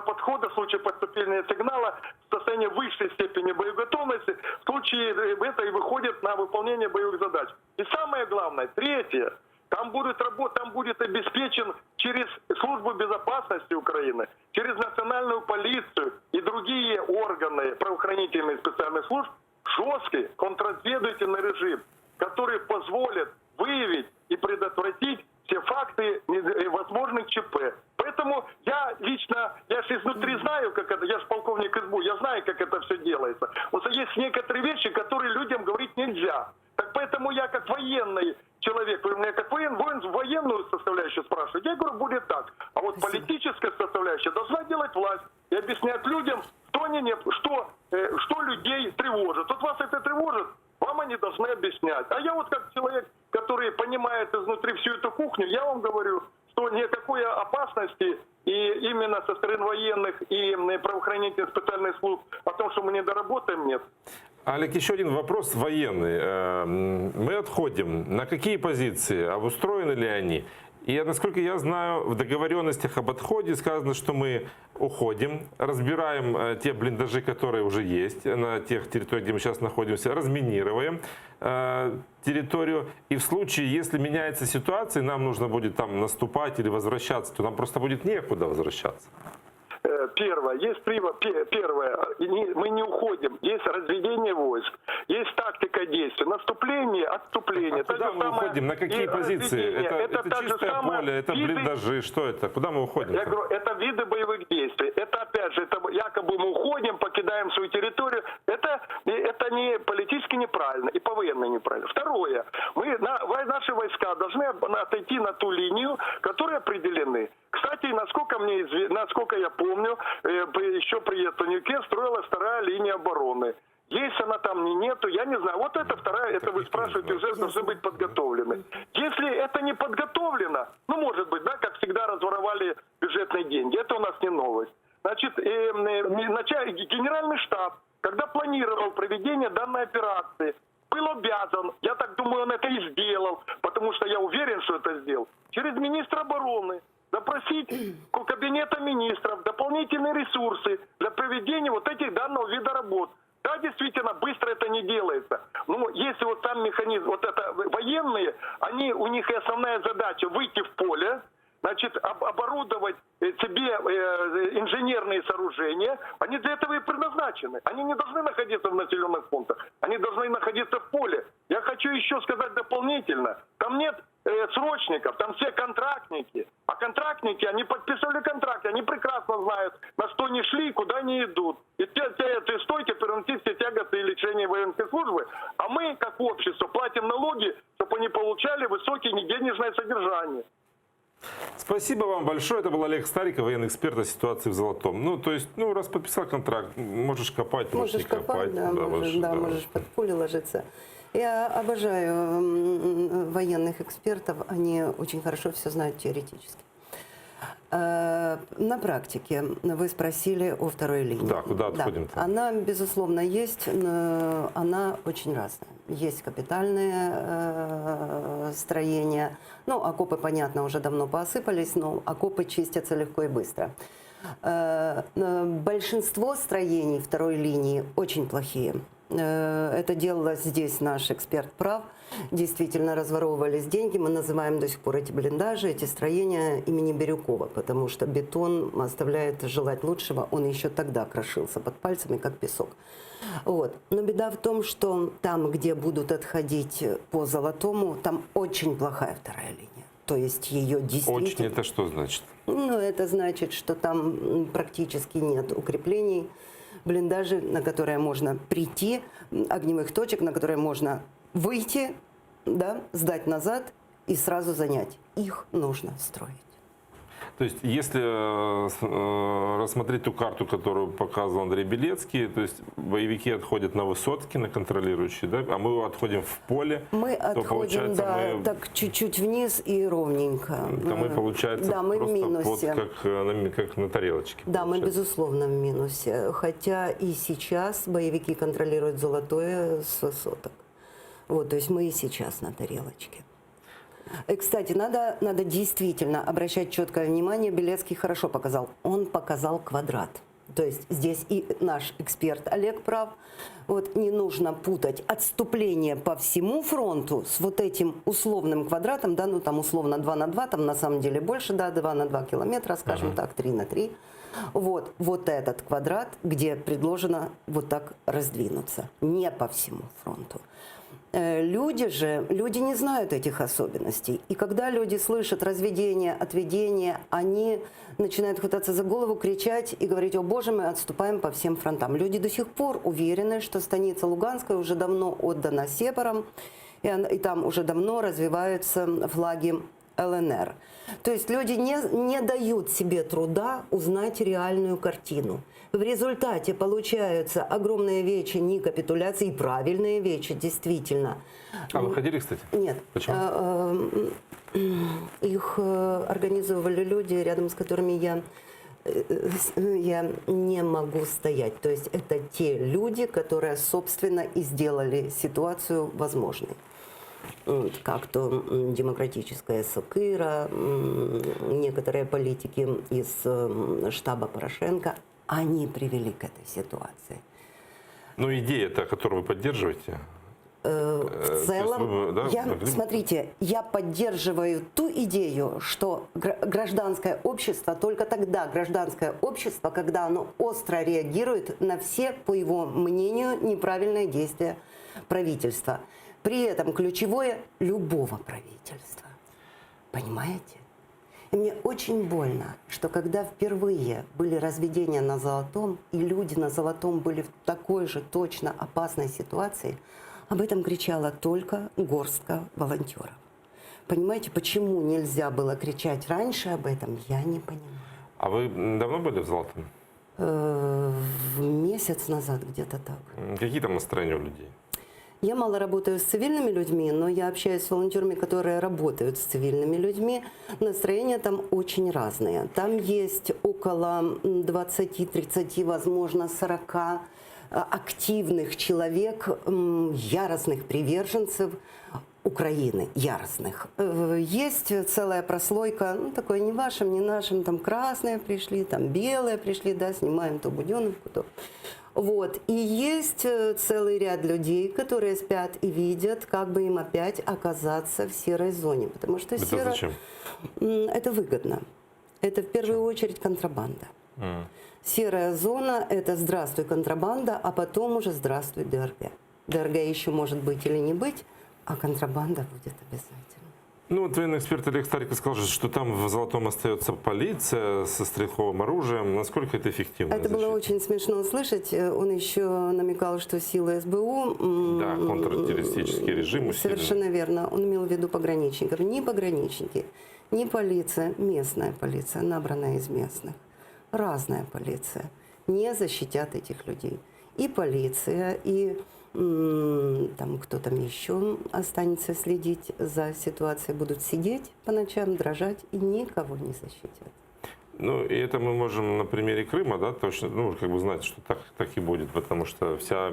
подхода в случае поступления сигнала в состоянии высшей степени боеготовности. В случае это и выходит на выполнение боевых задач. И самое главное, третье. Там будет обеспечен через службу безопасности Украины, через национальную полицию и другие органы правоохранительных специальных служб жесткий контрразведывательный режим, который позволит выявить и предотвратить все факты возможных ЧП. Поэтому я же изнутри знаю, как это, я же полковник СБУ, я знаю, как это все делается. Вот есть некоторые вещи, которые людям говорить нельзя. Так поэтому я как военный человек, вы меня как военную составляющую спрашиваете, я говорю, будет так. А вот политическая составляющая должна делать власть и объяснять людям, что людей тревожит. Вот вас это тревожит, вам они должны объяснять. А я вот как человек, который понимает изнутри всю эту кухню, я вам говорю, что никакой опасности и именно со стороны военных и правоохранительных специальных служб о том, что мы не доработаем, нет. Олег, еще один вопрос военный. Мы отходим. На какие позиции? Обустроены ли они? И, насколько я знаю, в договоренностях об отходе сказано, что мы уходим, разбираем те блиндажи, которые уже есть на тех территориях, где мы сейчас находимся, разминируем территорию. И в случае, если меняется ситуация, нам нужно будет там наступать или возвращаться, то нам просто будет некуда возвращаться. Первое, мы не уходим, есть разведение войск, есть тактика действий, наступление, отступление. А куда мы уходим, на какие позиции? Это чистое поле, это блиндажи, что это? Куда мы уходим? Я говорю, это виды боевых действий. Это опять же, это якобы мы уходим, покидаем свою территорию. Это не политически неправильно и по-военно неправильно. Второе, наши войска должны отойти на ту линию, которые определены. Кстати, насколько я помню, еще при Тонюке строилась вторая линия обороны. Есть она там, нету, я не знаю. Вот это вторая, это вы спрашиваете, уже должны быть подготовлены. Если это не подготовлено, может быть, да, как всегда разворовали бюджетные деньги, это у нас не новость. Значит, генеральный штаб, когда планировал проведение данной операции, был обязан, я так думаю, он это и сделал, потому что я уверен, что это сделал, через министра обороны запросить у кабинета министров дополнительные ресурсы для проведения вот этих данного вида работ. Да, действительно, быстро это не делается. Но если вот там механизм, вот это военные, у них и основная задача выйти в поле, значит, оборудовать себе инженерные сооружения, они для этого и предназначены. Они не должны находиться в населенных пунктах, они должны находиться в поле. Я хочу еще сказать дополнительно, там нет срочников, там все контрактники. А контрактники, они подписывали контракты, они прекрасно знают, на что они шли и куда они идут. И этой стойки переносить все тяготы и лечения военной службы. А мы, как общество, платим налоги, чтобы они получали высокие денежное содержание. Спасибо вам большое. Это был Олег Стариков, военный эксперт о ситуации в Золотом. Раз подписал контракт, можешь копать, можешь не копать. Можешь под пули ложиться. Я обожаю военных экспертов, они очень хорошо все знают теоретически. На практике вы спросили о второй линии. Да, куда отходим? Да. Она, безусловно, есть, но она очень разная. Есть капитальные строения. Окопы, понятно, уже давно посыпались, но окопы чистятся легко и быстро. Большинство строений второй линии очень плохие. Это делалось здесь, наш эксперт прав. Действительно разворовывались деньги. Мы называем до сих пор эти блиндажи, эти строения имени Бирюкова, потому что бетон оставляет желать лучшего. Он еще тогда крошился под пальцами, как песок. Но беда в том, что там, где будут отходить по Золотому, там очень плохая вторая линия. То есть ее действительно... Очень, это что значит? Это значит, что там практически нет укреплений. Блиндажи, на которые можно прийти, огневых точек, на которые можно выйти, да, сдать назад и сразу занять. Их нужно строить. То есть, если рассмотреть ту карту, которую показывал Андрей Белецкий, то есть боевики отходят на высотки, на контролирующие, да, а мы отходим в поле, Мы то отходим, получается да, мы, так чуть-чуть вниз и ровненько. то мы, получается, да, мы в просто минусе. как на тарелочке. Да, мы получается. безусловно в минусе. Хотя и сейчас боевики контролируют Золотое с высоток. Вот, то есть мы и сейчас на тарелочке. И, кстати, надо действительно обращать четкое внимание. Белецкий хорошо показал. Он показал квадрат. То есть здесь и наш эксперт Олег прав. Вот не нужно путать отступление по всему фронту с вот этим условным квадратом, да, ну там условно 2 на 2, там на самом деле больше, да, 2 на 2 километра, скажем так, 3 на 3. Вот этот квадрат, где предложено вот так раздвинуться, не по всему фронту. Люди не знают этих особенностей. И когда люди слышат разведение, отведение, они начинают хвататься за голову, кричать и говорить: о боже, мы отступаем по всем фронтам. Люди до сих пор уверены, что станица Луганская уже давно отдана сепарам, и там уже давно развиваются флаги ЛНР. То есть люди не дают себе труда узнать реальную картину. В результате получаются огромные вечи, не капитуляции, и правильные вечи, действительно. А вы ходили, кстати? Нет. Почему? Их организовывали люди, рядом с которыми я не могу стоять. То есть это те люди, которые, собственно, и сделали ситуацию возможной. Как то демократическая Сокыра, некоторые политики из штаба Порошенко, они привели к этой ситуации. Ну, идея-то, которую вы поддерживаете? В целом, смотрите, я поддерживаю ту идею, что гражданское общество, только тогда гражданское общество, когда оно остро реагирует на все, по его мнению, неправильные действия правительства. При этом ключевое любого правительства. Понимаете? И мне очень больно, что когда впервые были разведения на Золотом, и люди на Золотом были в такой же точно опасной ситуации, об этом кричала только горстка волонтеров. Понимаете, почему нельзя было кричать раньше об этом, я не понимаю. А вы давно были в Золотом? Месяц назад где-то так. Какие там настроения у людей? Я мало работаю с цивильными людьми, но я общаюсь с волонтерами, которые работают с цивильными людьми. Настроения там очень разные. Там есть около 20-30, возможно, 40 активных человек, яростных приверженцев Украины, яростных. Есть целая прослойка, ну, такой не вашим, не нашим, там красные пришли, там белые пришли, да, снимаем то буденовку, то... Вот. И есть целый ряд людей, которые спят и видят, как бы им опять оказаться в серой зоне. Потому что зачем? Это выгодно. Это в первую очередь контрабанда. Серая зона – это здравствуй контрабанда, а потом уже здравствуй ДРГ. ДРГ еще может быть или не быть, а контрабанда будет обязательно. Ну, вот военный эксперт Олег Стариков сказал, что там в Золотом остается полиция со стрелковым оружием. Насколько это эффективно? Это было очень смешно услышать. Он еще намекал, что силы СБУ... Да, контртеррористический режим. Совершенно верно. Он имел в виду пограничников. Ни пограничники, ни полиция, местная полиция, набранная из местных. Разная полиция. Не защитят этих людей. И полиция, и... там кто там еще останется следить за ситуацией, будут сидеть по ночам, дрожать и никого не защитят. Ну, и это мы можем на примере Крыма, да, точно, ну, как бы знать, что так и будет, потому что вся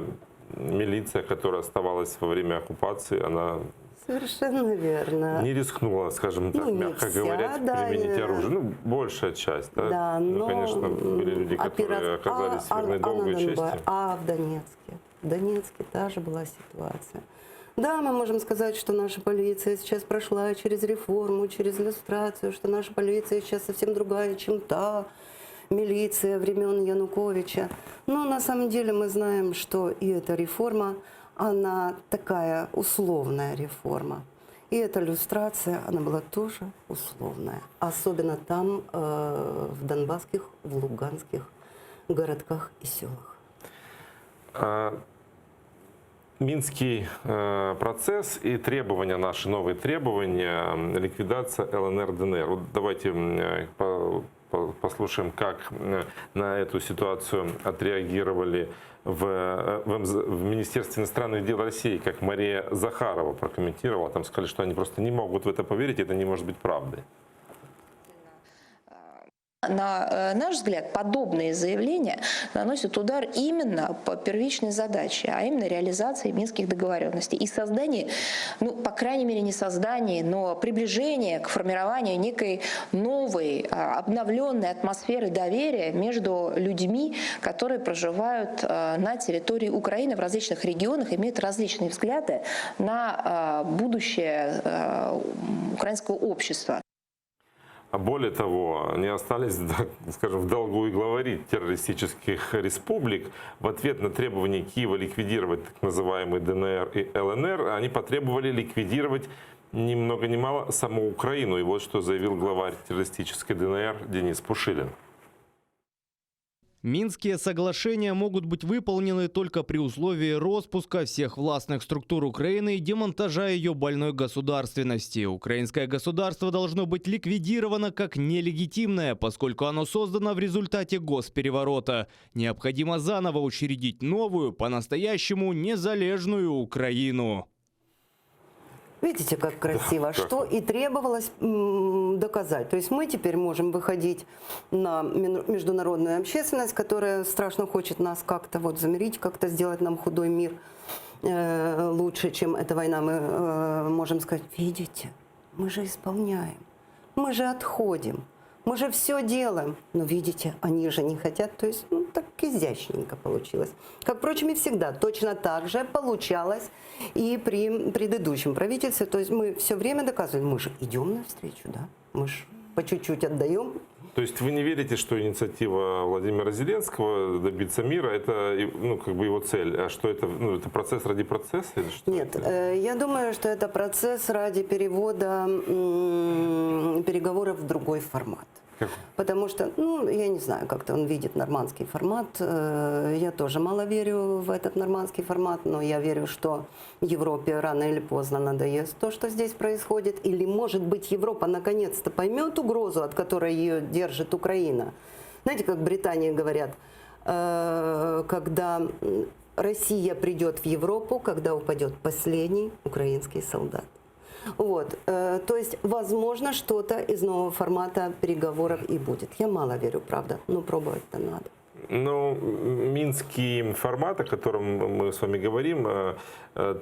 милиция, которая оставалась во время оккупации, она... Совершенно верно. Не рискнула, скажем так, мягко говоря, применить оружие. Ну, большая часть, да. Да, ну, конечно, были люди, которые оказались верны долгу и чести. А в Донецке? В Донецке та же была ситуация. Да, мы можем сказать, что наша полиция сейчас прошла через реформу, через иллюстрацию, что наша полиция сейчас совсем другая, чем та милиция времен Януковича. Но на самом деле мы знаем, что и эта реформа, она такая условная реформа. И эта иллюстрация, она была тоже условная. Особенно там, в донбасских, в луганских городках и селах. Минский процесс и требования, наши новые требования, ликвидация ЛНР, ДНР. Вот давайте послушаем, как на эту ситуацию отреагировали в Министерстве иностранных дел России, как Мария Захарова прокомментировала. Там сказали, что они просто не могут в это поверить, это не может быть правдой. На наш взгляд, подобные заявления наносят удар именно по первичной задаче, а именно реализации Минских договоренностей и создание, ну, по крайней мере, не создание, но приближение к формированию некой новой, обновленной атмосферы доверия между людьми, которые проживают на территории Украины в различных регионах, имеют различные взгляды на будущее украинского общества. Более того, не остались, скажем, в долгу и главари террористических республик. В ответ на требование Киева ликвидировать так называемые ДНР и ЛНР, они потребовали ликвидировать ни много ни мало саму Украину. И вот что заявил главарь террористической ДНР Денис Пушилин. Минские соглашения могут быть выполнены только при условии распуска всех властных структур Украины и демонтажа ее больной государственности. Украинское государство должно быть ликвидировано как нелегитимное, поскольку оно создано в результате госпереворота. Необходимо заново учредить новую, по-настоящему незалежную Украину. Видите, как красиво, что и требовалось доказать. То есть мы теперь можем выходить на международную общественность, которая страшно хочет нас как-то вот замирить, как-то сделать нам худой мир лучше, чем эта война. Мы можем сказать, видите, мы же исполняем, мы же отходим, мы же все делаем. Но видите, они же не хотят. То есть, ну, так изящненько получилось. Как, впрочем, и всегда. Точно так же получалось и при предыдущем правительстве. То есть мы все время доказываем, мы же идем навстречу, да? Мы же по чуть-чуть отдаем. То есть вы не верите, что инициатива Владимира Зеленского добиться мира – это, ну, как бы его цель, а что это, ну, это процесс ради процесса? Или что? Нет, я думаю, что это процесс ради перевода переговоров в другой формат. Потому что, ну, я не знаю, как-то он видит нормандский формат. Я тоже мало верю в этот нормандский формат, но я верю, что Европе рано или поздно надоест то, что здесь происходит. Или, может быть, Европа наконец-то поймет угрозу, от которой ее держит Украина. Знаете, как в Британии говорят, когда Россия придет в Европу, когда упадет последний украинский солдат. Вот, то есть, возможно, что-то из нового формата переговоров и будет. Я мало верю, правда, но пробовать-то надо. Ну, минский формат, о котором мы с вами говорим,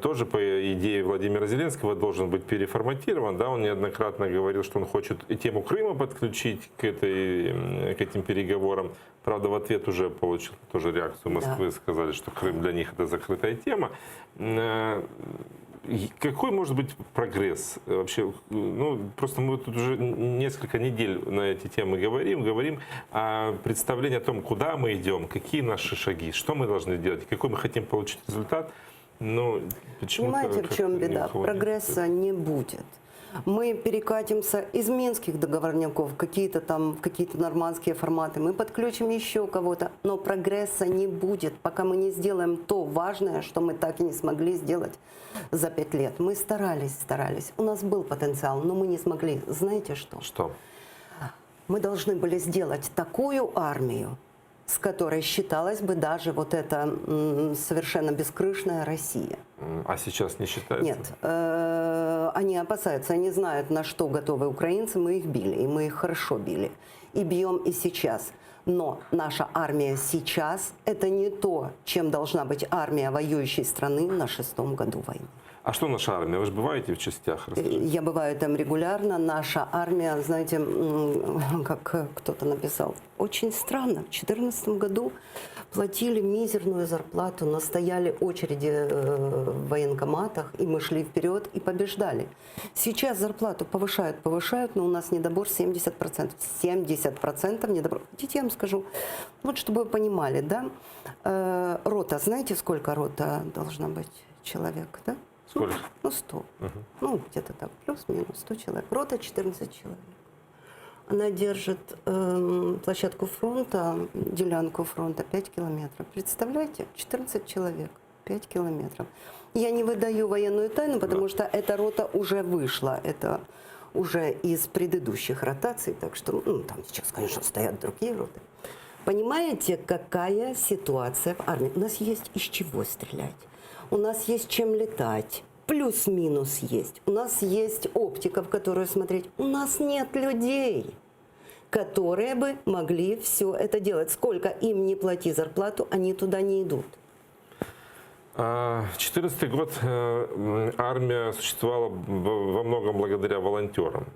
тоже по идее Владимира Зеленского должен быть переформатирован. Да? Он неоднократно говорил, что он хочет и тему Крыма подключить к этим переговорам. Правда, в ответ уже получил тоже реакцию Москвы, сказали, что Крым для них это закрытая тема. Какой может быть прогресс вообще? Ну, просто мы тут уже несколько недель на эти темы говорим о представлении о том, куда мы идем, какие наши шаги, что мы должны делать, какой мы хотим получить результат. Но понимаете, в чем беда? Прогресса не будет. Мы перекатимся из минских договорников в какие-то нормандские форматы, мы подключим еще кого-то, но прогресса не будет, пока мы не сделаем то важное, что мы так и не смогли сделать за 5 лет. Мы старались, у нас был потенциал, но мы не смогли. Знаете что? Что? Мы должны были сделать такую армию, с которой считалась бы даже вот эта совершенно бескрышная Россия. А сейчас не считается? Нет. Они опасаются, они знают, на что готовы украинцы. Мы их били, и мы их хорошо били. И бьем и сейчас. Но наша армия сейчас – это не то, чем должна быть армия воюющей страны на 6-м году войны. А что наша армия? Вы же бываете в частях? Расскажите. Я бываю там регулярно. Наша армия, знаете, как кто-то написал, очень странно. В 2014 году платили мизерную зарплату, но стояли очереди в военкоматах, и мы шли вперед и побеждали. Сейчас зарплату повышают, но у нас недобор 70%. 70% недобор. Хотите, я вам скажу, вот чтобы вы понимали, да? Рота, знаете, сколько рота должна быть человек, да? Сколько? Ну, 100. Ну, где-то так, плюс-минус 100 человек. Рота 14 человек. Она держит площадку фронта, делянку фронта 5 километров. Представляете? 14 человек. 5 километров. Я не выдаю военную тайну, потому что эта рота уже вышла. Это уже из предыдущих ротаций, так что там сейчас, конечно, стоят другие роты. Понимаете, какая ситуация в армии? У нас есть из чего стрелять, у нас есть чем летать, плюс-минус есть, у нас есть оптика, в которую смотреть, у нас нет людей, которые бы могли все это делать. Сколько им не плати зарплату, они туда не идут. 2014 год армия существовала во многом благодаря волонтерам.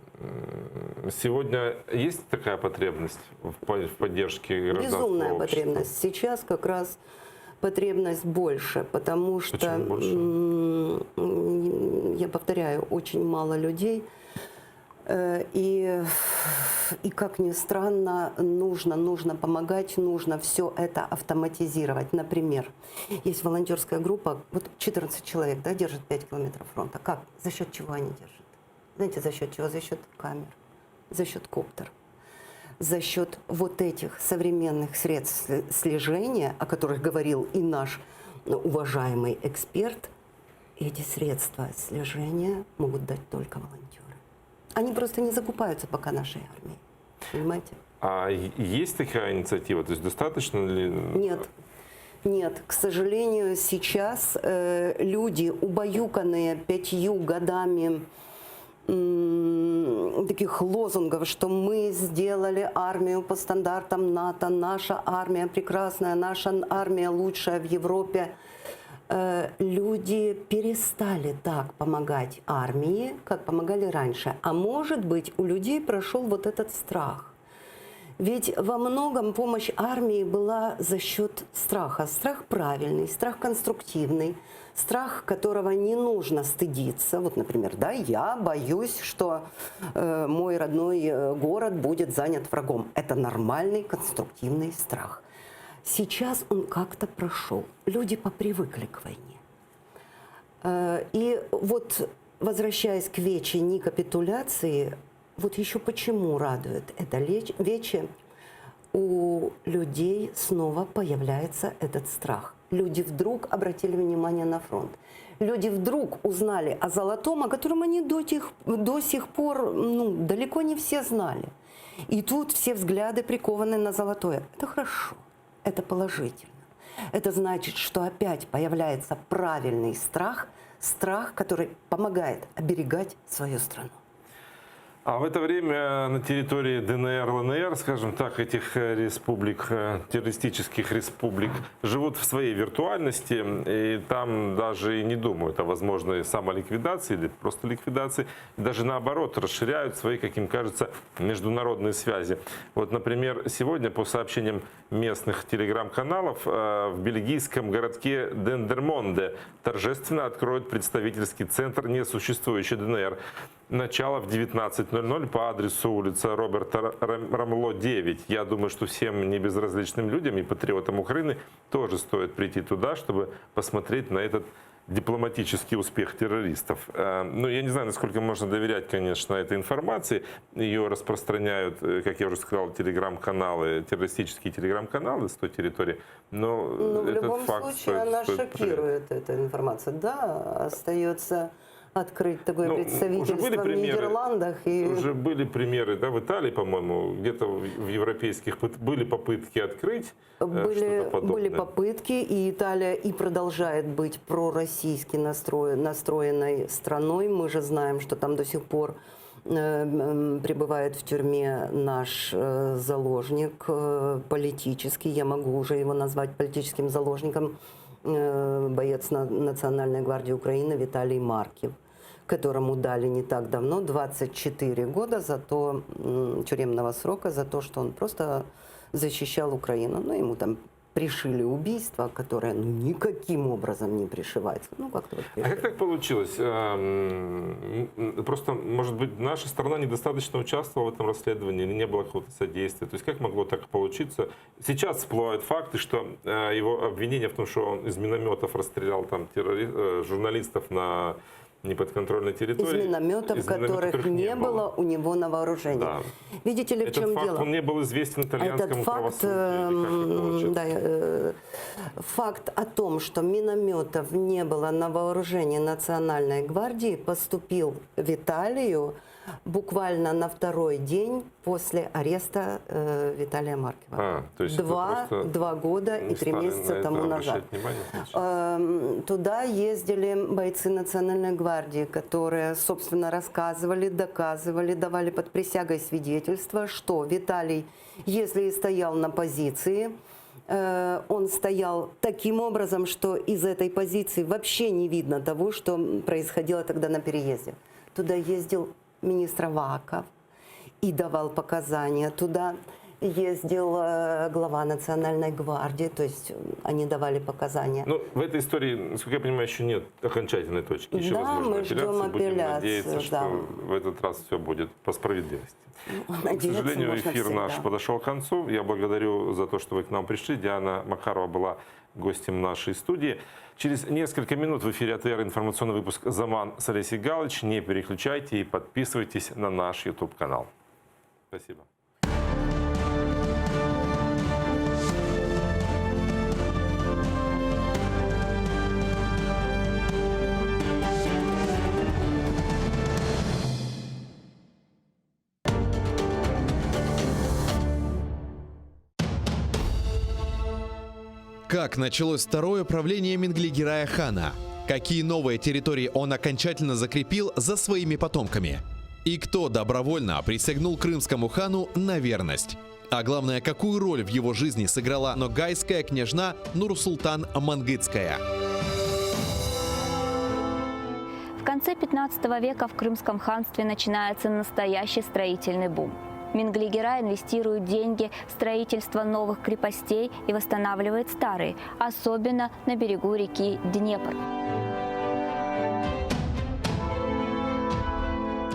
Сегодня есть такая потребность в поддержке гражданского Безумная общества? потребность. Сейчас как раз потребность больше, потому что, я повторяю, очень мало людей. И как ни странно, нужно помогать, нужно все это автоматизировать. Например, есть волонтерская группа, вот 14 человек, да, держит 5 километров фронта. Как? За счет чего они держат? Знаете, за счет чего? За счет камер, за счет коптер, за счет вот этих современных средств слежения, о которых говорил и наш уважаемый эксперт. Эти средства слежения могут дать только волонтеры. Они просто не закупаются пока нашей армией. Понимаете? А есть такая инициатива? То есть достаточно ли? Нет. К сожалению, сейчас люди, убаюканные 5 годами таких лозунгов, что мы сделали армию по стандартам НАТО, наша армия прекрасная, наша армия лучшая в Европе. Люди перестали так помогать армии, как помогали раньше. А может быть, у людей прошел вот этот страх. Ведь во многом помощь армии была за счет страха. Страх правильный, страх конструктивный, страх, которого не нужно стыдиться. Вот, например, да, я боюсь, что мой родной город будет занят врагом. Это нормальный конструктивный страх. Сейчас он как-то прошел. Люди попривыкли к войне. И вот, возвращаясь к вече не капитуляции, вот еще почему радует это вече, у людей снова появляется этот страх. Люди вдруг обратили внимание на фронт. Люди вдруг узнали о золотом, о котором они до сих пор далеко не все знали. И тут все взгляды прикованы на золотое. Это хорошо. Это положительно. Это значит, что опять появляется правильный страх, страх, который помогает оберегать свою страну. А в это время на территории ДНР, ЛНР, скажем так, этих республик, террористических республик, живут в своей виртуальности, и там даже и не думают о возможной самоликвидации или просто ликвидации, и даже наоборот расширяют свои, как им кажется, международные связи. Вот, например, сегодня по сообщениям местных телеграм-каналов в бельгийском городке Дендермонде торжественно откроют представительский центр несуществующей ДНР. Начало в 19:00 по адресу улица Роберта Рамло, 9. Я думаю, что всем небезразличным людям и патриотам Украины тоже стоит прийти туда, чтобы посмотреть на этот дипломатический успех террористов. Ну, я не знаю, насколько можно доверять, конечно, этой информации. Ее распространяют, как я уже сказал, телеграм-каналы, террористические телеграм-каналы с той территории. Но в этот любом факт случае она шокирует, эта информация. Да, остается открыть такое представительство в Нидерландах. Уже были примеры, да, в Италии, по-моему, где-то в европейских были попытки открыть что-то подобное. Были попытки, и Италия и продолжает быть пророссийски настроенной страной. Мы же знаем, что там до сих пор пребывает в тюрьме наш заложник политический, я могу уже его назвать политическим заложником, боец Национальной гвардии Украины Виталий Маркив, которому дали не так давно 24 года тюремного срока за то, что он просто защищал Украину. Ну, ему там пришили убийство, которое никаким образом не пришивается. Как-то А как так получилось? Просто, может быть, наша страна недостаточно участвовала в этом расследовании или не было какого-то содействия? То есть как могло так получиться? Сейчас всплывают факты, что его обвинение в том, что он из минометов расстрелял там журналистов на неподконтрольной территории. Из минометов, которых не было у него на вооружении. Да. Видите ли, в Этот чем факт, дело? он не был известен итальянскому Этот факт, правосудию. факт о том, что минометов не было на вооружении Национальной гвардии, поступил в Италию буквально на второй день после ареста Виталия Маркива. То есть это Два года и 3 месяца тому назад. Туда ездили бойцы Национальной гвардии, которые, собственно, рассказывали, доказывали, давали под присягой свидетельства, что Виталий, если и стоял на позиции, он стоял таким образом, что из этой позиции вообще не видно того, что происходило тогда на переезде. Туда ездил министр Аваков и давал показания. Туда ездил глава Национальной гвардии, то есть они давали показания. Ну, в этой истории, насколько я понимаю, еще нет окончательной точки. Еще Да, возможно мы ждем апелляции. Будем апелляцию, надеяться, да. что в этот раз все будет по справедливости. К сожалению, можно эфир наш всегда. подошел к концу. Я благодарю за то, что вы к нам пришли. Диана Макарова была гостем нашей студии. Через несколько минут в эфире АТР информационный выпуск «Заман» с Олесей Галыч. Не переключайте и подписывайтесь на наш YouTube-канал. Спасибо. Как началось второе правление Менглигерая хана? Какие новые территории он окончательно закрепил за своими потомками? И кто добровольно присягнул крымскому хану на верность? А главное, какую роль в его жизни сыграла ногайская княжна Нурсултан Мангытская? В конце 15 века в Крымском ханстве начинается настоящий строительный бум. Менглигерай инвестирует деньги в строительство новых крепостей и восстанавливает старые, особенно на берегу реки Днепр.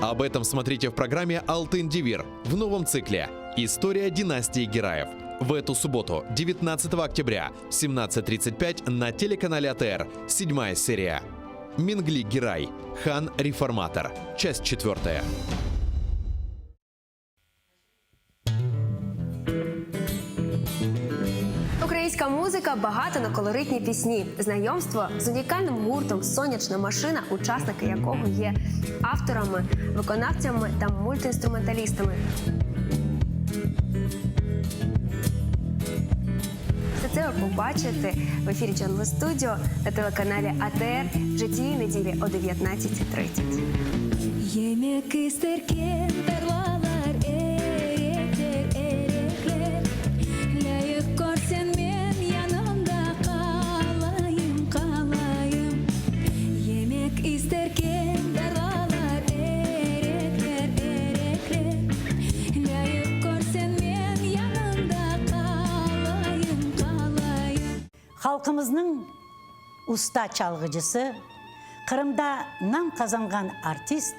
Об этом смотрите в программе «Алтын Девир» в новом цикле «История династии Гераев». В эту субботу, 19 октября, в 17:35 на телеканале АТР, 7-я серия. Менглигерай. Хан-реформатор. Часть 4. Українська музика багата на колоритні пісні. Знайомство з унікальним гуртом «Сонячна машина», учасники якого є авторами, виконавцями та мультиінструменталістами. Все це ви побачите в ефірі Джангле Студіо на телеканалі АТР вже цієї неділі о 19:30. Yemek isterken tarlalar erekler erekler. Layık görsen men yanımda kalayım kalayım. Yemek isterken tarlalar erekler erekler. Layık görsen men yanımda kalayım kalayım. Halkımızın usta çalgıcısı, Kırım'da nam kazangan artist,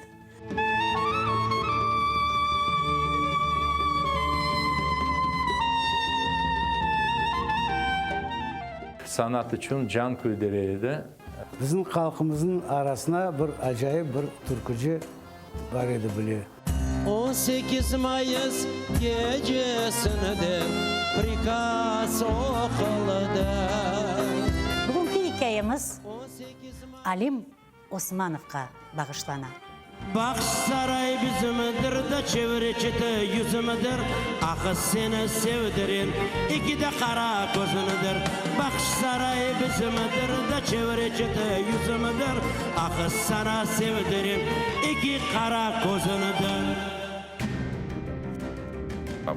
Sanat için can kuydeleydi. Біздің халқымыздың арасына бір ажайып бір түркіжі бар еді біле. 18 Mayıs gecesinde prikaz okulda. Bugünkü hikayemiz Alim Osmanov'a bağışlana. Bakış saray bizimdir de çevre çete yüzümüdür. Ah seni sevdirin iki de kara gözünüdür. Bakış saray bizimdir de çevre çete yüzümüdür. Ah sana sevdirin iki kara gözünüdür.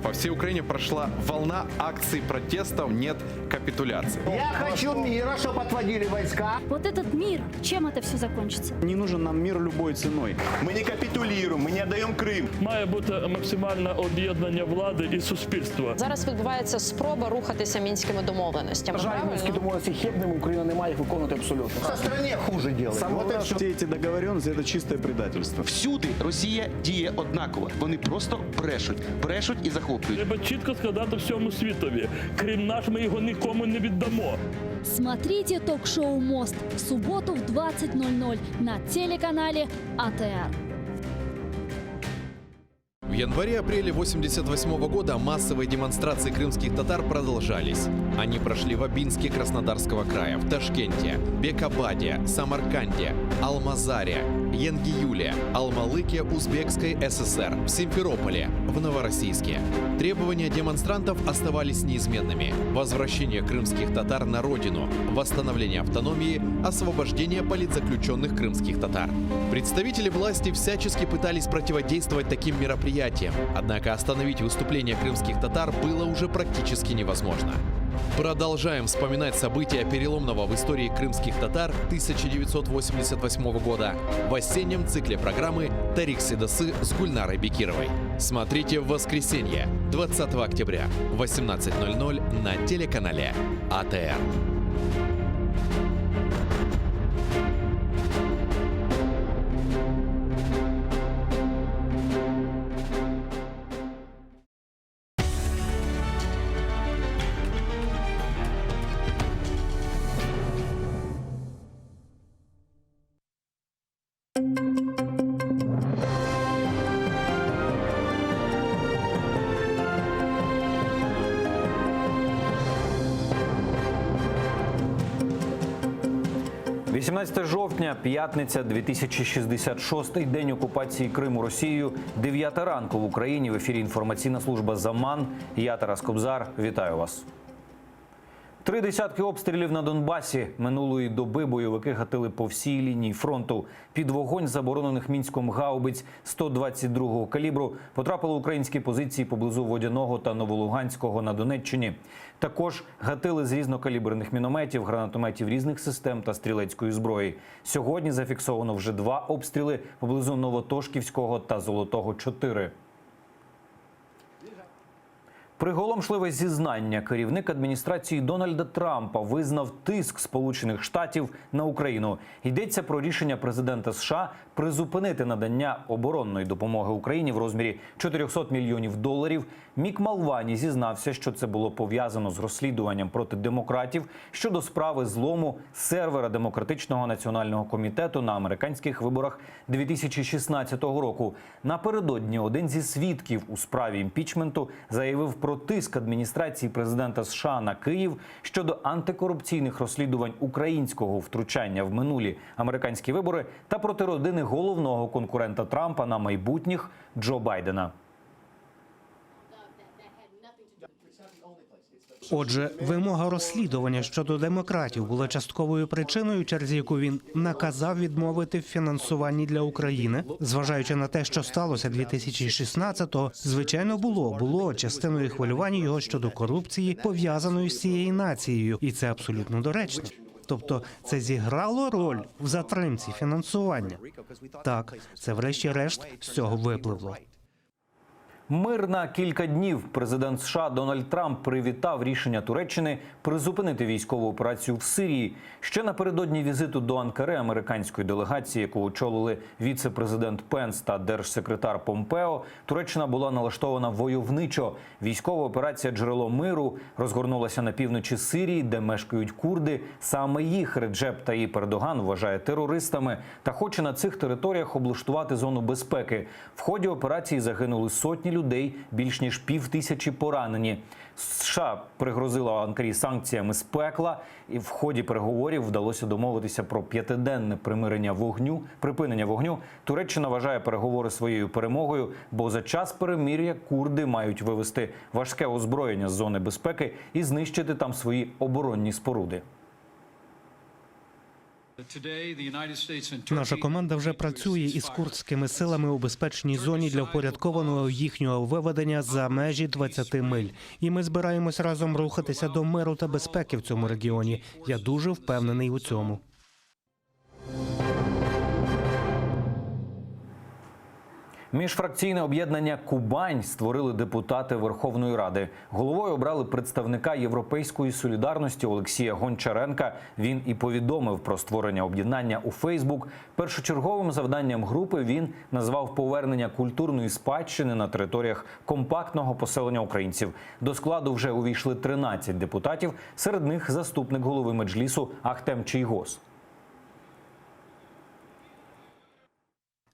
По всей Украине прошла волна акций протестов «Нет капитуляции». Я хочу мира, чтобы отводили войска. Вот этот мир, чем это все закончится? Не нужен нам мир любой ценой. Мы не капитулируем, мы не отдаем Крым. Має бути максимальне об'єднання влади і суспільства. Зараз відбувається спроба рухатися мінськими домовленостями. Жаль, мінські домовленості хибними, Україна не має їх виконувати абсолютно. Все стране хуже делает. Все эти договоренности – это чистое предательство. Всюди Росія діє однаково. Вони просто брешуть і захоплюють. Треба чітко сказати всьому світові. Крим наш, ми його нікому не віддамо. Смотрите ток-шоу «Мост» в субботу в 20:00 на телеканале АТР. В январе-апреле 1988 года массовые демонстрации крымских татар продолжались. Они прошли в Абинске Краснодарского края, в Ташкенте, Бекабаде, Самарканде, Алмазаре, Янгиюле, Алмалыке Узбекской ССР, в Симферополе, в Новороссийске. Требования демонстрантов оставались неизменными. Возвращение крымских татар на родину, восстановление автономии, освобождение политзаключенных крымских татар. Представители власти всячески пытались противодействовать таким мероприятиям, однако остановить выступление крымских татар было уже практически невозможно. Продолжаем вспоминать события переломного в истории крымских татар 1988 года в осеннем цикле программы «Тарих Седасы» с Гульнарой Бекировой. Смотрите в воскресенье, 20 октября, в 18:00 на телеканале АТР. – 18 жовтня, п'ятниця, 2066-й день окупації Криму Росією, 9 ранку в Україні. В ефірі інформаційна служба «Заман». Я Тарас Кобзар. Вітаю вас. 3 десятки обстрілів на Донбасі. Минулої доби бойовики гатили по всій лінії фронту. Під вогонь заборонених Мінськом гаубиць 122-го калібру потрапили українські позиції поблизу Водяного та Новолуганського на Донеччині. Також гатили з різнокаліберних мінометів, гранатометів різних систем та стрілецької зброї. Сьогодні зафіксовано вже 2 обстріли поблизу Новотошківського та Золотого-4. Приголомшливе зізнання. Керівник адміністрації Дональда Трампа визнав тиск Сполучених Штатів на Україну. Йдеться про рішення президента США призупинити надання оборонної допомоги Україні в розмірі $400 мільйонів. Мік Малвані зізнався, що це було пов'язано з розслідуванням проти демократів щодо справи злому сервера Демократичного національного комітету на американських виборах 2016 року. Напередодні один зі свідків у справі імпічменту заявив про тиск адміністрації президента США на Київ щодо антикорупційних розслідувань українського втручання в минулі американські вибори та проти родини головного конкурента Трампа на майбутніх Джо Байдена. Отже, вимога розслідування щодо демократів була частковою причиною, через яку він наказав відмовити в фінансуванні для України. Зважаючи на те, що сталося 2016-го, звичайно, було частиною хвилювання його щодо корупції, пов'язаної з цією нацією. І це абсолютно доречно. Тобто це зіграло роль в затримці фінансування. Так, це врешті-решт з цього випливло. Мир на кілька днів. Президент США Дональд Трамп привітав рішення Туреччини призупинити військову операцію в Сирії. Ще напередодні візиту до Анкари американської делегації, яку очолили віце-президент Пенс та держсекретар Помпео, Туреччина була налаштована войовничо. Військова операція «Джерело миру» розгорнулася на півночі Сирії, де мешкають курди. Саме їх Реджеп Таїп Ердоган вважає терористами та хоче на цих територіях облаштувати зону безпеки. В ході операції загинули сотні людей, більш ніж 5000 поранені. США пригрозила Анкарі санкціями з пекла, і в ході переговорів вдалося домовитися про 5-денне припинення вогню. Туреччина вважає переговори своєю перемогою, бо за час перемир'я курди мають вивести важке озброєння з зони безпеки і знищити там свої оборонні споруди. Наша команда вже працює із курдськими силами у безпечній зоні для впорядкованого їхнього виведення за межі 20 миль. І ми збираємось разом рухатися до миру та безпеки в цьому регіоні. Я дуже впевнений у цьому. Міжфракційне об'єднання «Кубань» створили депутати Верховної Ради. Головою обрали представника «Європейської солідарності» Олексія Гончаренка. Він і повідомив про створення об'єднання у Фейсбук. Першочерговим завданням групи він назвав повернення культурної спадщини на територіях компактного поселення українців. До складу вже увійшли 13 депутатів, серед них заступник голови Меджлісу Ахтем Чийгоз.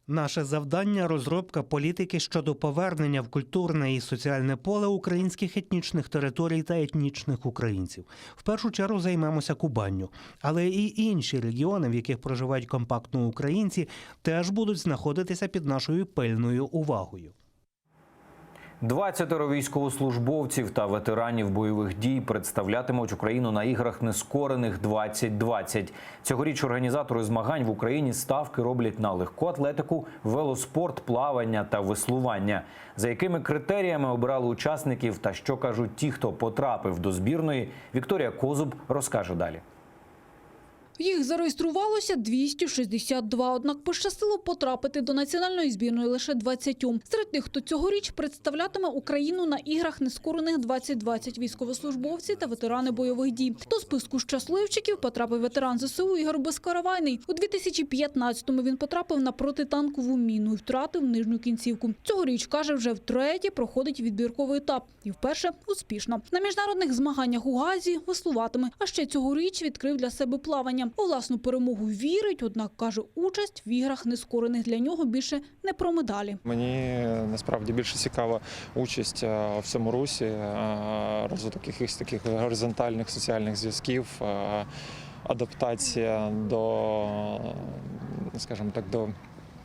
Наше завдання – розробка політики щодо повернення в культурне і соціальне поле українських етнічних територій та етнічних українців. В першу чергу займемося Кубанню. Але і інші регіони, в яких проживають компактно українці, теж будуть знаходитися під нашою пильною увагою. 20 військовослужбовців та ветеранів бойових дій представлятимуть Україну на іграх нескорених 2020. Цьогоріч організатори змагань в Україні ставки роблять на легку атлетику, велоспорт, плавання та веслування. За якими критеріями обирали учасників та що кажуть ті, хто потрапив до збірної, Вікторія Козуб розкаже далі. Їх зареєструвалося 262, однак пощастило потрапити до національної збірної лише 20. Серед тих, хто цьогоріч представлятиме Україну на іграх нескорених 2020 військовослужбовці та ветерани бойових дій. До списку щасливчиків потрапив ветеран ЗСУ Ігор Безкаравайний. У 2015-му він потрапив на протитанкову міну і втратив нижню кінцівку. Цьогоріч, каже, вже втретє проходить відбірковий етап. І вперше успішно. На міжнародних змаганнях у Гаазі веслуватиме, а ще цьогоріч відкрив для себе плавання. У власну перемогу вірить, однак, каже, участь в іграх нескорених для нього більше не про медалі. Мені насправді більше цікава участь в цьому русі, розвиток якихось таких горизонтальних соціальних зв'язків, адаптація до, скажімо так, до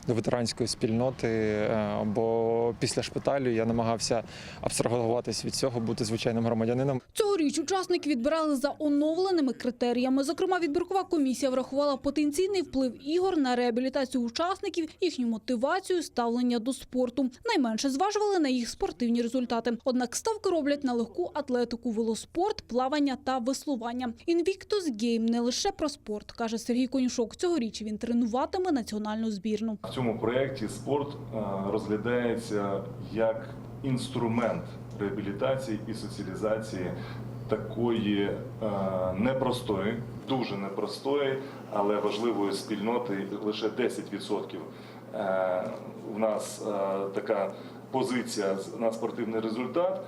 ветеранської спільноти, бо після шпиталю я намагався абстрагуватись від цього, бути звичайним громадянином. Цьогоріч учасники відбирали за оновленими критеріями. Зокрема, відбіркова комісія врахувала потенційний вплив ігор на реабілітацію учасників, їхню мотивацію, ставлення до спорту. Найменше зважували на їх спортивні результати. Однак ставки роблять на легку атлетику, велоспорт, плавання та веслування. Invictus Game не лише про спорт, каже Сергій Конюшок. Цьогоріч він тренуватиме національну збірну. В цьому проєкті спорт розглядається як інструмент реабілітації і соціалізації такої непростої, дуже непростої, але важливої спільноти. Лише 10% в нас така позиція на спортивний результат.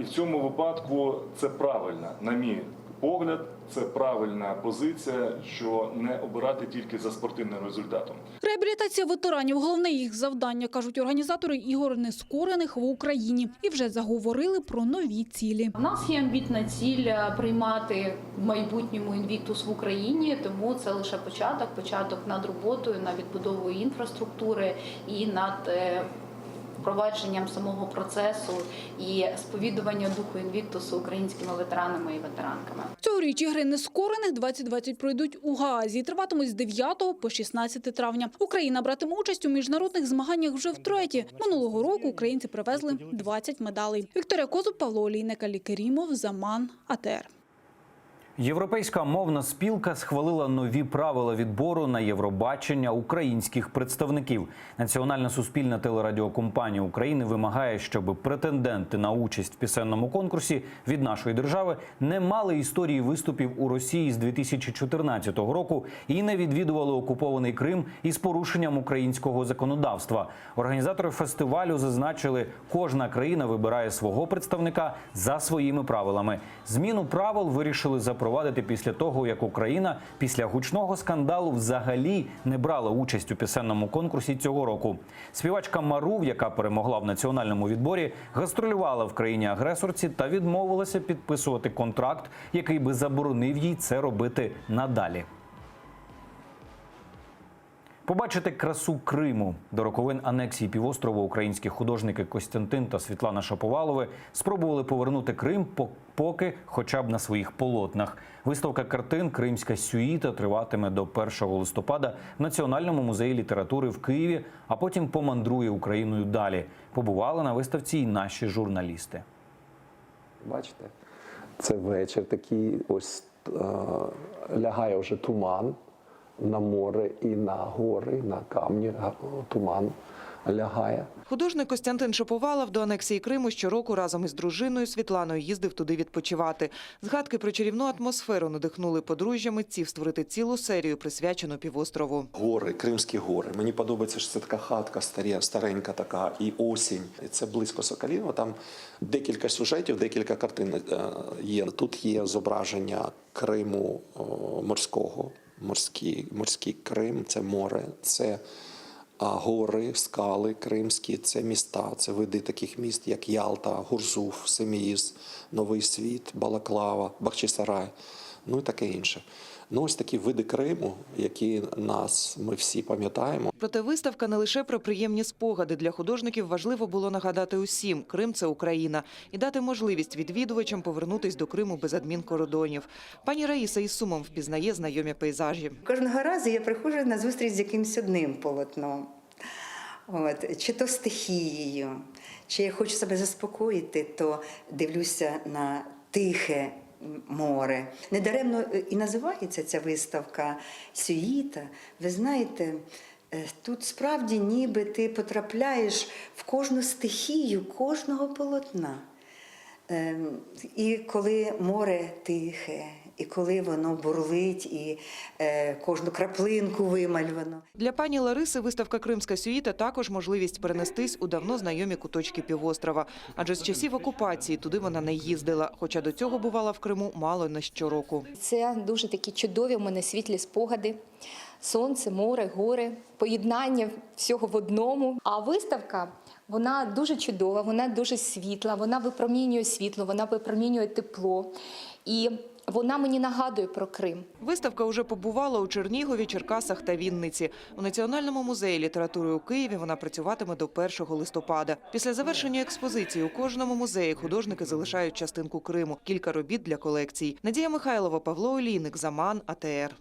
І в цьому випадку це правильно, на мій погляд, це правильна позиція, що не обирати тільки за спортивним результатом. Реабілітація ветеранів – головне їх завдання, кажуть організатори ігор нескорених в Україні. І вже заговорили про нові цілі. У нас є амбітна ціль приймати в майбутньому Invictus в Україні, тому це лише початок над роботою, над відбудовою інфраструктури і над впровадженням самого процесу і сповідування духу Invictus українськими ветеранами і ветеранками. Цьогоріч ігри нескорених 2020 пройдуть у Гаазі і триватимуть з 9 по 16 травня. Україна братиме участь у міжнародних змаганнях вже втретє. Минулого року українці привезли 20 медалей. Вікторія Козуб, Павло Олійник, Алі Керімов, Заман, АТР. Європейська мовна спілка схвалила нові правила відбору на Євробачення українських представників. Національна суспільна телерадіокомпанія України вимагає, щоб претенденти на участь в пісенному конкурсі від нашої держави не мали історії виступів у Росії з 2014 року і не відвідували окупований Крим із порушенням українського законодавства. Організатори фестивалю зазначили, кожна країна вибирає свого представника за своїми правилами. Зміну правил вирішили запровадити після того, як Україна після гучного скандалу взагалі не брала участь у пісенному конкурсі цього року. Співачка Марув, яка перемогла в національному відборі, гастролювала в країні-агресорці та відмовилася підписувати контракт, який би заборонив їй це робити надалі. Побачити красу Криму. До роковин анексії півострова українські художники Костянтин та Світлана Шаповалови спробували повернути Крим поки хоча б на своїх полотнах. Виставка картин «Кримська сюїта» триватиме до 1 листопада в Національному музеї літератури в Києві, а потім помандрує Україною далі. Побували на виставці і наші журналісти. Бачите, це вечір такий, ось лягає вже туман на море і на гори, на камні, туман лягає. Художник Костянтин Шаповалов до анексії Криму щороку разом із дружиною Світланою їздив туди відпочивати. Згадки про чарівну атмосферу надихнули подружжя митців створити цілу серію, присвячену півострову. Гори, Кримські гори. Мені подобається, що це така хатка старенька така, і осінь. І це близько Соколіного. Там декілька сюжетів, декілька картин є. Тут є зображення Криму морського. Морський Крим – це море, це гори, скали кримські, це міста, це види таких міст, як Ялта, Гурзуф, Семіїз, Новий Світ, Балаклава, Бахчисарай, ну і таке інше. Ну, ось такі види Криму, які ми всі пам'ятаємо. Проте виставка не лише про приємні спогади. Для художників важливо було нагадати усім – Крим – це Україна. І дати можливість відвідувачам повернутись до Криму без адмінкордонів. Пані Раїса із сумом впізнає знайомі пейзажі. Кожного разу я приходжу на зустріч з якимось одним полотном. Чи то стихією, чи я хочу себе заспокоїти, то дивлюся на тихе море. Недаремно і називається ця виставка «Сюїта». Ви знаєте, тут справді ніби ти потрапляєш в кожну стихію кожного полотна. І коли море тихе, і коли воно бурлить, і кожну краплинку вимальвано. Для пані Лариси виставка «Кримська сюїта» також можливість перенестись у давно знайомі куточки півострова. Адже з часів окупації туди вона не їздила, хоча до цього бувала в Криму мало не щороку. Це дуже такі чудові в мене світлі спогади. Сонце, море, гори, поєднання всього в одному. А виставка, вона дуже чудова, вона дуже світла, вона випромінює світло, вона випромінює тепло. І вона мені нагадує про Крим. Виставка вже побувала у Чернігові, Черкасах та Вінниці. У Національному музеї літератури у Києві вона працюватиме до 1 листопада. Після завершення експозиції у кожному музеї художники залишають частинку Криму, кілька робіт для колекцій. Надія Михайлова, Павло Олійник, Заман, АТР.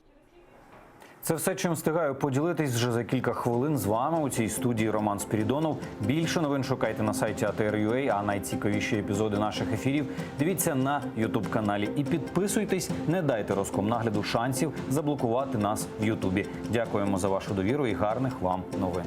Це все, чим встигаю поділитись вже за кілька хвилин з вами. У цій студії Роман Спірідонов. Більше новин шукайте на сайті ATR.ua, а найцікавіші епізоди наших ефірів дивіться на YouTube-каналі. І підписуйтесь, не дайте Роскомнагляду шансів заблокувати нас в Ютубі. Дякуємо за вашу довіру і гарних вам новин.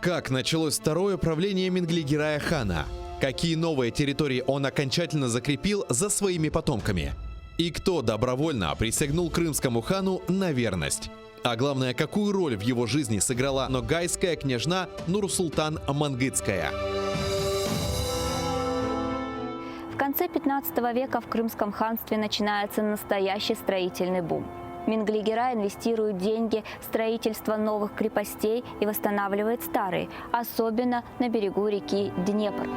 Как началось второе правление Менглигерая хана? Какие новые территории он окончательно закрепил за своими потомками? И кто добровольно присягнул крымскому хану на верность? А главное, какую роль в его жизни сыграла ногайская княжна Нурсултан Мангытская? В конце 15 века в Крымском ханстве начинается настоящий строительный бум. Менглигерай инвестирует деньги в строительство новых крепостей и восстанавливает старые, особенно на берегу реки Днепр.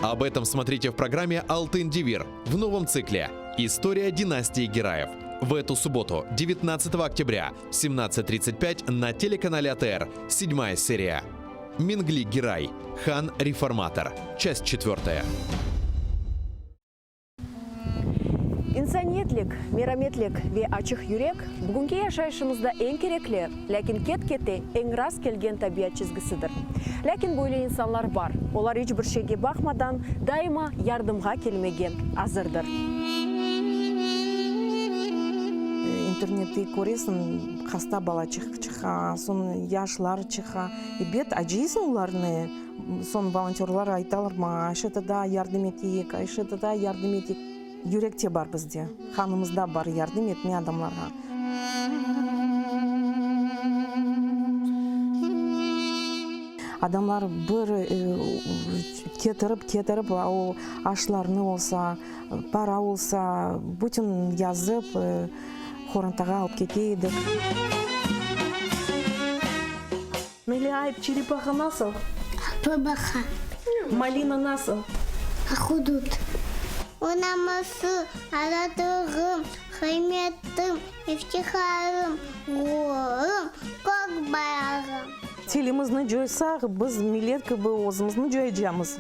Об этом смотрите в программе «Алтын Девир» в новом цикле «История династии Гераев». В эту субботу, 19 октября, в 17:35 на телеканале АТР. 7-я серия. Менглигерай. Хан-реформатор. Часть 4. Инсаниятлик, мейраметлик ве ачык йөрәк бүгенге яшәешебездә эң кирәкле, ләкин кет-кете эң раз келген табиат чизгеседер. Ләкин бойлы инсанлар бар. Олар һич бер шәйгә бакмадан даима ярдәмгә килмәгән, азырдыр. Интернетте көресің, хаста бала чыха, сон яшлар чыха. И бет аҗыйсың уларны. Сон волонтерлар айталар ма, шетада ярдәм итик, шетада ярдәм итик. Йөрәкте бар бездә. Ханымызда бар ярдәм итмә адамларга. Адамлар бер кетереп, ау ашларны булса, пара булса, бүтән язып, хорантага алып кетейдек. Мелиайт черепаха насыл? Бабаха. Малина насыл? Ахудут. Унамасы, арадығым, хайметтім, ифтихарым, ғорым, көк баяғым. Телімізні жойсақ, біз милеткі бұл өзімізні жойджамыз.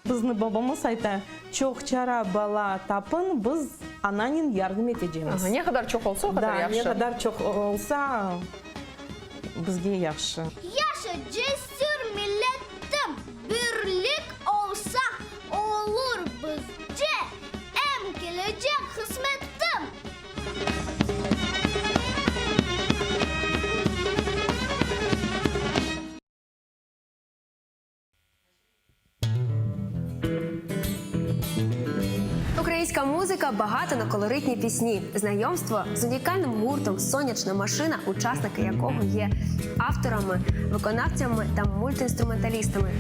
Бізді бабамыз айта, чоқ чара бала тапын, біз ананин ярдым етежеміз. Не қадар чоқ олса, қадар яқшы. Не қадар чоқ олса, бізге яхшы. Яша жесір миллеттім, бірлік олсақ, олур бізге, әм келечек қызметтім. Українська музика багата на колоритні пісні. Знайомство з унікальним гуртом «Сонячна машина», учасники якого є авторами, виконавцями та мультиінструменталістами.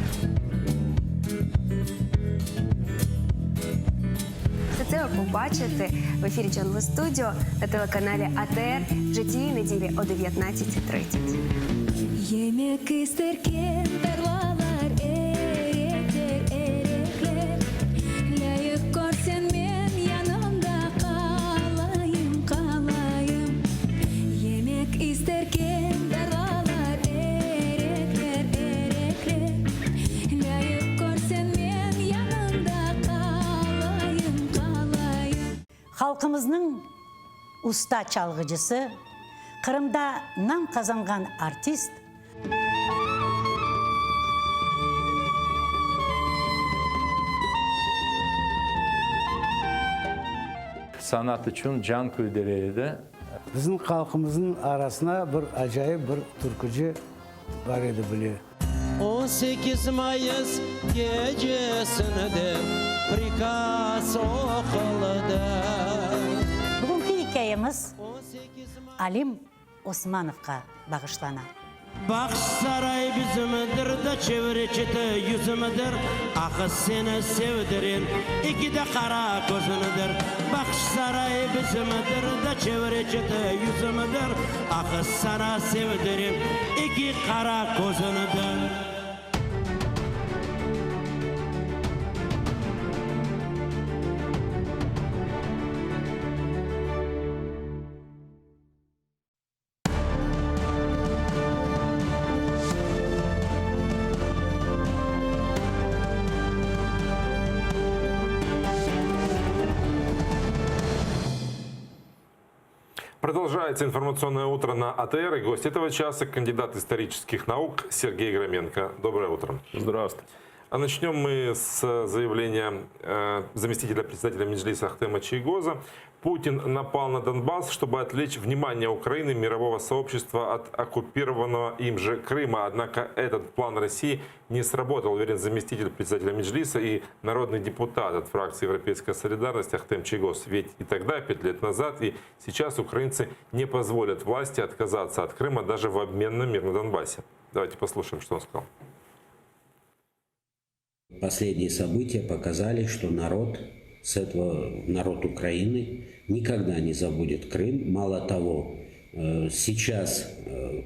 Все це ви побачите в ефірі Джанглу Студіо на телеканалі АТР вже цієї неділі о 19:30. Yemek isterken tarlalar erekler erekler. Layık görsen men yanımda kalayım kalayım. Yemek isterken tarlalar erekler erekler. Layık görsen men yanımda kalayım kalayım. Халқымыздың usta çalgıcısı, Kırım'da nam kazangan artist, Sanat için can küldüreydi. Bizim halkımızın arasına bir acayip bir türkücü var idi biliyor. 18 Mayıs gecesinde prikaz okulda. bugünkü hikayemiz Alim Osmanov'a bağışlanan. Bakış saray bizimdir de çevre çete yüzümüdür. Akı seni sevdirin iki de kara gözünüdür. Bakış saray bizimdir de çevre çete yüzümüdür. Akı sana sevdirin iki kara gözünüdür. Продолжается информационное утро на АТР. И гость этого часа – кандидат исторических наук Сергей Громенко. Доброе утро. Здравствуйте. А начнем мы с заявления заместителя председателя Меджлиса Ахтема Чийгоза. Путин напал на Донбасс, чтобы отвлечь внимание Украины, мирового сообщества от оккупированного им же Крыма. Однако этот план России не сработал, уверен заместитель председателя Меджлиса и народный депутат от фракции Европейская солидарность Ахтем Чийгоз. Ведь и тогда, 5 лет назад, и сейчас украинцы не позволят власти отказаться от Крыма даже в обмен на мир на Донбассе. Давайте послушаем, что он сказал. Последние события показали, что народ Украины никогда не забудет Крым. Мало того, сейчас,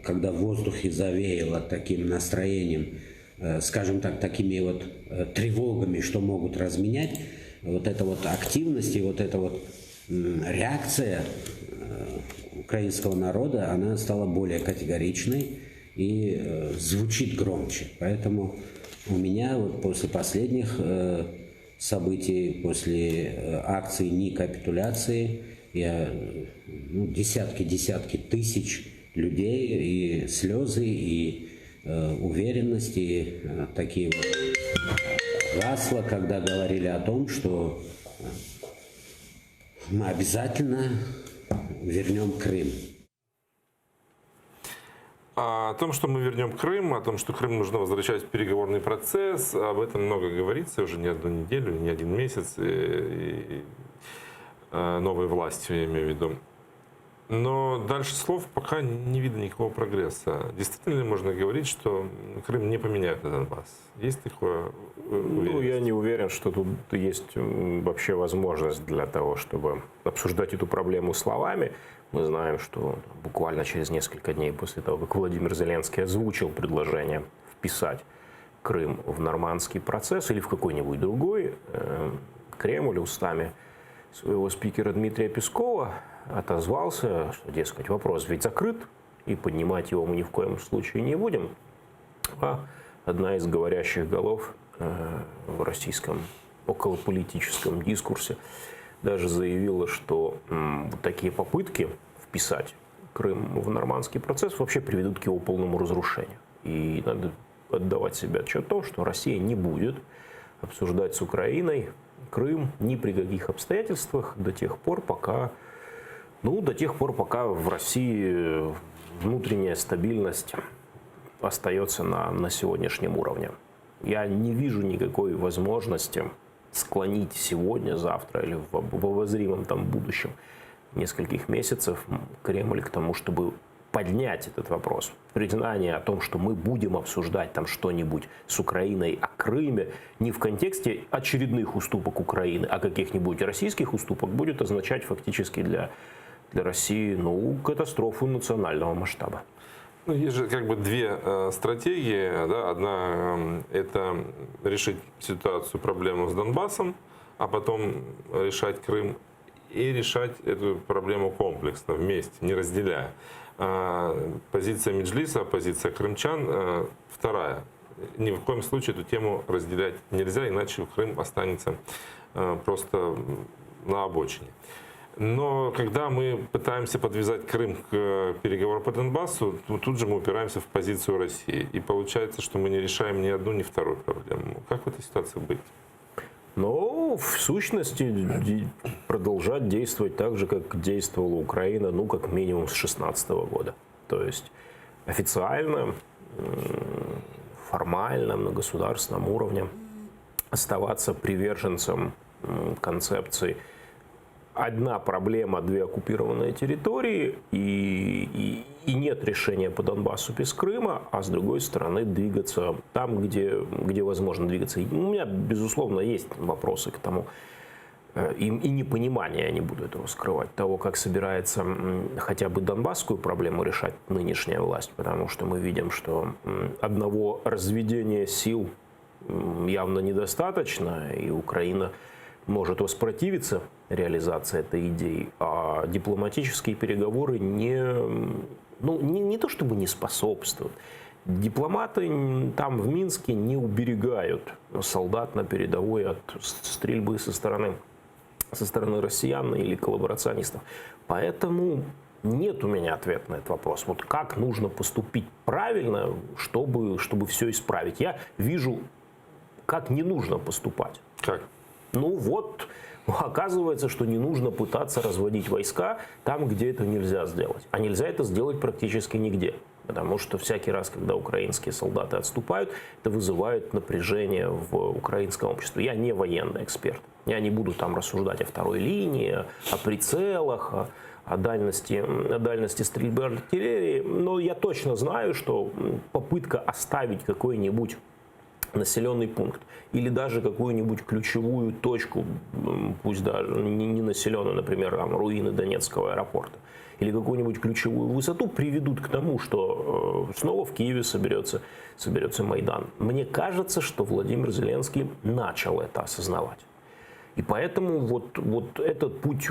когда в воздухе завеяло таким настроением, скажем так, такими вот тревогами, что могут разменять, вот эта вот активность и вот эта вот реакция украинского народа, она стала более категоричной и звучит громче. Поэтому у меня вот после последних событий, после акции НИ капитуляции, я десятки тысяч людей, и слезы, и уверенность, и такие вот гасла, когда говорили о том, что мы обязательно вернем Крым. О том, что мы вернем Крым, о том, что Крым нужно возвращать в переговорный процесс, об этом много говорится уже не одну неделю, не один месяц, новой властью, я имею в виду. Но дальше слов пока не видно никакого прогресса. Действительно ли можно говорить, что Крым не поменяет на Донбасс? Есть такое? Ну, я не уверен, что тут есть вообще возможность для того, чтобы обсуждать эту проблему словами. Мы знаем, что буквально через несколько дней после того, как Владимир Зеленский озвучил предложение вписать Крым в нормандский процесс или в какой-нибудь другой, Кремль устами своего спикера Дмитрия Пескова отозвался, что, дескать, вопрос ведь закрыт, и поднимать его мы ни в коем случае не будем. А одна из говорящих голов в российском околополитическом дискурсе даже заявила, что такие попытки вписать Крым в нормандский процесс, вообще приведут к его полному разрушению. И надо отдавать себе отчет в том, что Россия не будет обсуждать с Украиной Крым ни при каких обстоятельствах до тех пор, пока в России внутренняя стабильность остается на сегодняшнем уровне. Я не вижу никакой возможности склонить сегодня, завтра или в обозримом там будущем нескольких месяцев Кремль к тому, чтобы поднять этот вопрос. Признание о том, что мы будем обсуждать там что-нибудь с Украиной о Крыме, не в контексте очередных уступок Украины, а каких-нибудь российских уступок, будет означать фактически для России катастрофу национального масштаба. Есть же как бы две стратегии. Да? Одна – это решить ситуацию, проблему с Донбассом, а потом решать Крым и решать эту проблему комплексно, вместе, не разделяя. Позиция Меджлиса, позиция крымчан вторая. Ни в коем случае эту тему разделять нельзя, иначе Крым останется просто на обочине. Но когда мы пытаемся подвязать Крым к переговорам по Донбассу, тут же мы упираемся в позицию России. И получается, что мы не решаем ни одну, ни вторую проблему. Как в этой ситуации быть? Но в сущности продолжать действовать так же, как действовала Украина, как минимум с 2016 года. То есть официально, формально, на государственном уровне оставаться приверженцем концепции одна проблема, две оккупированные территории, и нет решения по Донбассу без Крыма, а с другой стороны двигаться там, где возможно двигаться. У меня, безусловно, есть вопросы к тому, и непонимание, я не буду этого скрывать, того, как собирается хотя бы донбасскую проблему решать нынешняя власть, потому что мы видим, что одного разведения сил явно недостаточно, и Украина может воспротивиться реализации этой идеи, а дипломатические переговоры не то чтобы не способствуют. Дипломаты там в Минске не уберегают солдат на передовой от стрельбы со стороны россиян или коллаборационистов. Поэтому нет у меня ответа на этот вопрос. Вот как нужно поступить правильно, чтобы все исправить. Я вижу, как не нужно поступать. Как? Оказывается, что не нужно пытаться разводить войска там, где это нельзя сделать. А нельзя это сделать практически нигде. Потому что всякий раз, когда украинские солдаты отступают, это вызывает напряжение в украинском обществе. Я не военный эксперт. Я не буду там рассуждать о второй линии, о прицелах, о дальности стрельбы артиллерии. Но я точно знаю, что попытка оставить какой-нибудь населенный пункт или даже какую-нибудь ключевую точку, пусть даже не населенную, например, руины Донецкого аэропорта, или какую-нибудь ключевую высоту, приведут к тому, что снова в Киеве соберется Майдан. Мне кажется, что Владимир Зеленский начал это осознавать. И поэтому вот этот путь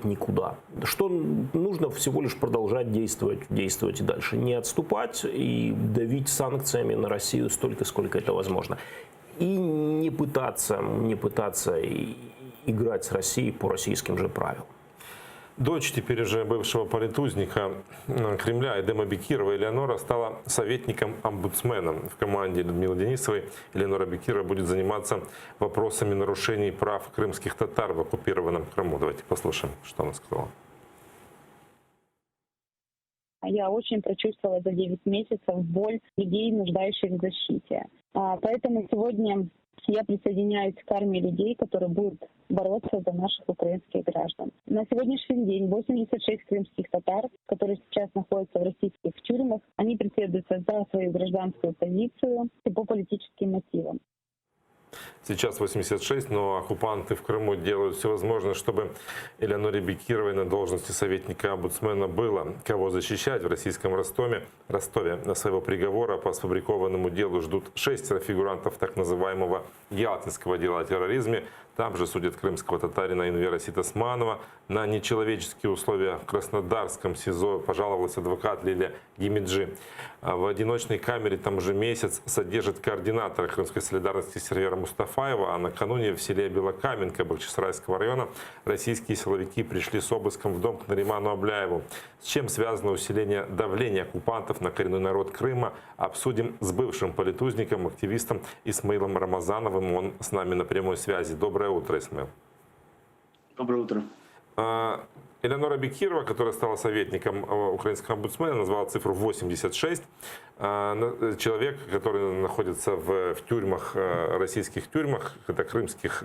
никуда. Что нужно всего лишь продолжать действовать и дальше. Не отступать и давить санкциями на Россию столько, сколько это возможно. И не пытаться играть с Россией по российским же правилам. Дочь теперь уже бывшего политузника Кремля Эдема Бекирова Элеонора стала советником-омбудсменом в команде Людмилы Денисовой. Элеонора Бекирова будет заниматься вопросами нарушений прав крымских татар в оккупированном Крыму. Давайте послушаем, что она сказала. Я очень прочувствовала за 9 месяцев боль людей, нуждающих в защите. Поэтому сегодня я присоединяюсь к армии людей, которые будут бороться за наших украинских граждан. На сегодняшний день 86 крымских татар, которые сейчас находятся в российских тюрьмах, они преследуются за свою гражданскую позицию и по политическим мотивам. Сейчас 86, но оккупанты в Крыму делают все возможное, чтобы Элеоноре Бекировой на должности советника-омбудсмена было кого защищать. В российском Ростове своего приговора по сфабрикованному делу ждут 6 фигурантов так называемого Ялтинского дела о терроризме. Там же судят крымского татарина Инвера Ситосманова. На нечеловеческие условия в Краснодарском СИЗО пожаловалась адвокат Лилия Гимиджи. В одиночной камере там уже месяц содержит координатора крымской солидарности Сервера Мустафаева. А накануне в селе Белокаменка Бахчисарайского района российские силовики пришли с обыском в дом к Нариману Абляеву. С чем связано усиление давления оккупантов на коренной народ Крыма, обсудим с бывшим политузником, активистом Исмаилом Рамазановым. Он с нами на прямой связи. Доброе утро, Исмаил. Доброе утро. Элеонора Бекирова, которая стала советником украинского омбудсмена, назвала цифру 86. Человек, который находится в тюрьмах, российских тюрьмах, это крымских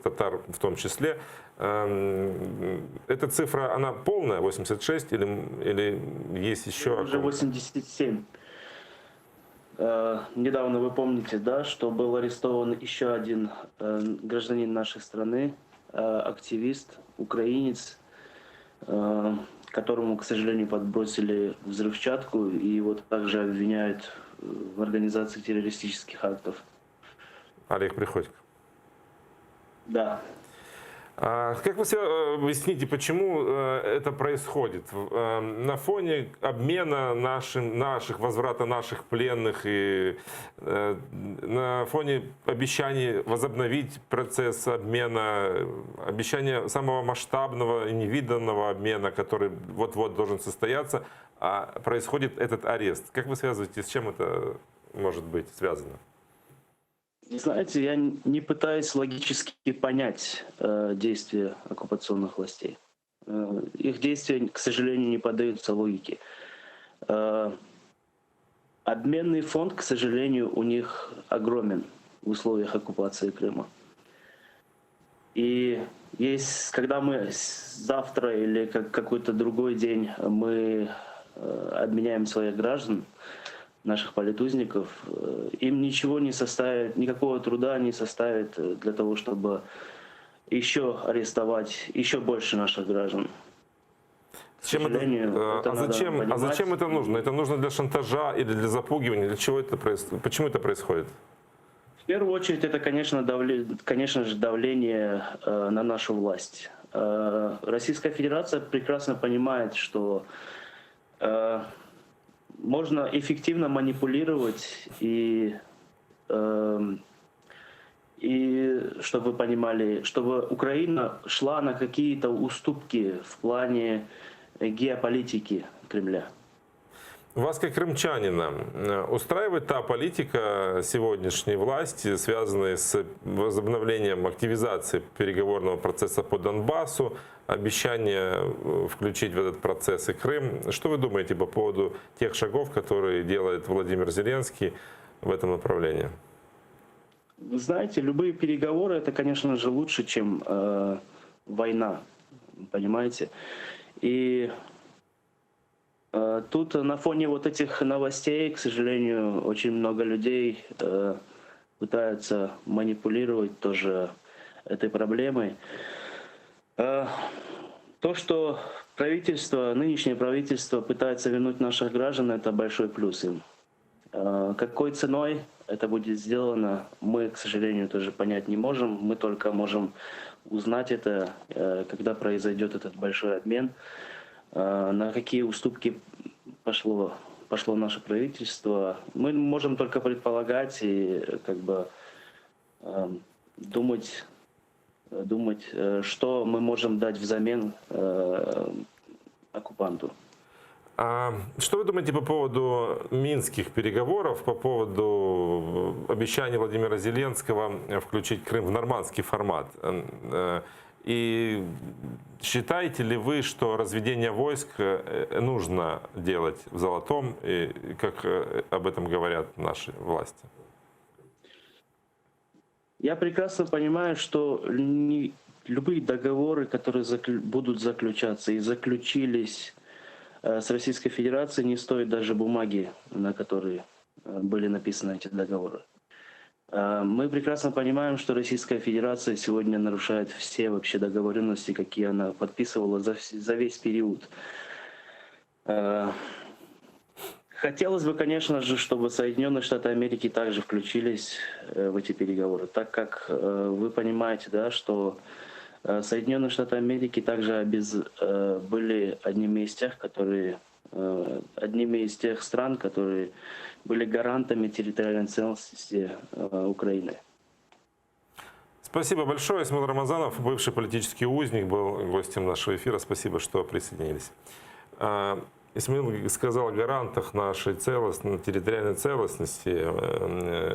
татар в том числе. Эта цифра, она полная, 86, или есть еще? Уже 87. Недавно, вы помните, да, что был арестован еще один гражданин нашей страны, активист, украинец, которому, к сожалению, подбросили взрывчатку и его также обвиняют в организации террористических актов. Олег Приходько. Да. Как вы себе объясните, почему это происходит? На фоне обмена наших, возврата наших пленных и на фоне обещаний возобновить процесс обмена, обещания самого масштабного и невиданного обмена, который вот-вот должен состояться, происходит этот арест. Как вы связываете, с чем это может быть связано? Знаете, я не пытаюсь логически понять действия оккупационных властей. Их действия, к сожалению, не поддаются логике. Обменный фонд, к сожалению, у них огромен в условиях оккупации Крыма. И когда мы завтра или какой-то другой день мы обменяем своих граждан, наших политузников, им ничего не составит, никакого труда не составит для того, чтобы еще арестовать еще больше наших граждан. Зачем это нужно? Это нужно для шантажа или для запугивания? Для чего это происходит? Почему это происходит? В первую очередь, это, конечно же, давление на нашу власть. Российская Федерация прекрасно понимает, что можно эффективно манипулировать и чтобы вы понимали, чтобы Украина шла на какие-то уступки в плане геополитики Кремля. Вас, как крымчанина, устраивает та политика сегодняшней власти, связанная с возобновлением активизации переговорного процесса по Донбассу, обещание включить в этот процесс и Крым? Что вы думаете по поводу тех шагов, которые делает Владимир Зеленский в этом направлении? Вы знаете, любые переговоры, это, конечно же, лучше, чем война, понимаете? И тут на фоне вот этих новостей, к сожалению, очень много людей пытаются манипулировать тоже этой проблемой. То, что нынешнее правительство пытается вернуть наших граждан, это большой плюс им. Какой ценой это будет сделано, мы, к сожалению, тоже понять не можем. Мы только можем узнать это, когда произойдет этот большой обмен. На какие уступки пошло наше правительство. Мы можем только предполагать и думать, что мы можем дать взамен оккупанту. Что вы думаете по поводу минских переговоров, по поводу обещаний Владимира Зеленского включить Крым в нормандский формат? И считаете ли вы, что разведение войск нужно делать в Золотом, и как об этом говорят наши власти? Я прекрасно понимаю, что любые договоры, которые будут заключаться и заключились с Российской Федерацией, не стоят даже бумаги, на которой были написаны эти договоры. Мы прекрасно понимаем, что Российская Федерация сегодня нарушает все вообще договоренности, какие она подписывала за весь период. Хотелось бы, конечно же, чтобы Соединенные Штаты Америки также включились в эти переговоры, так как вы понимаете, да, что Соединенные Штаты Америки также были одними из тех стран, которые были гарантами территориальной целостности Украины. Спасибо большое. Исмаил Рамазанов, бывший политический узник, был гостем нашего эфира. Спасибо, что присоединились. Исмаил сказал о гарантах нашей территориальной целостности.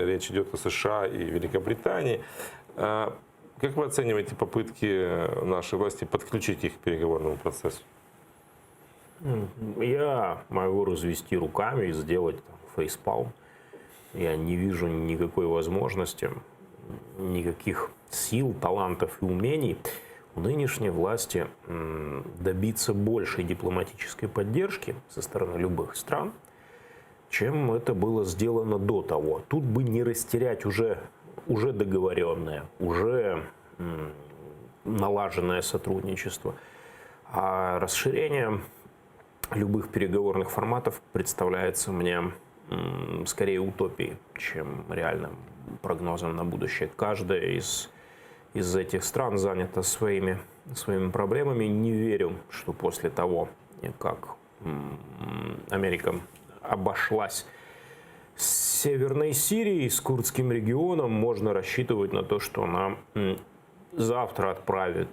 Речь идет о США и Великобритании. Как вы оцениваете попытки нашей власти подключить их к переговорному процессу? Я могу развести руками и сделать фейспалм. Я не вижу никакой возможности, никаких сил, талантов и умений у нынешней власти добиться большей дипломатической поддержки со стороны любых стран, чем это было сделано до того. Тут бы не растерять уже договоренное, уже налаженное сотрудничество. А расширение любых переговорных форматов представляется мне скорее утопией, чем реальным прогнозом на будущее. Каждая из этих стран занята своими проблемами. Не верю, что после того, как Америка обошлась с Северной Сирией, с курдским регионом, можно рассчитывать на то, что она завтра отправит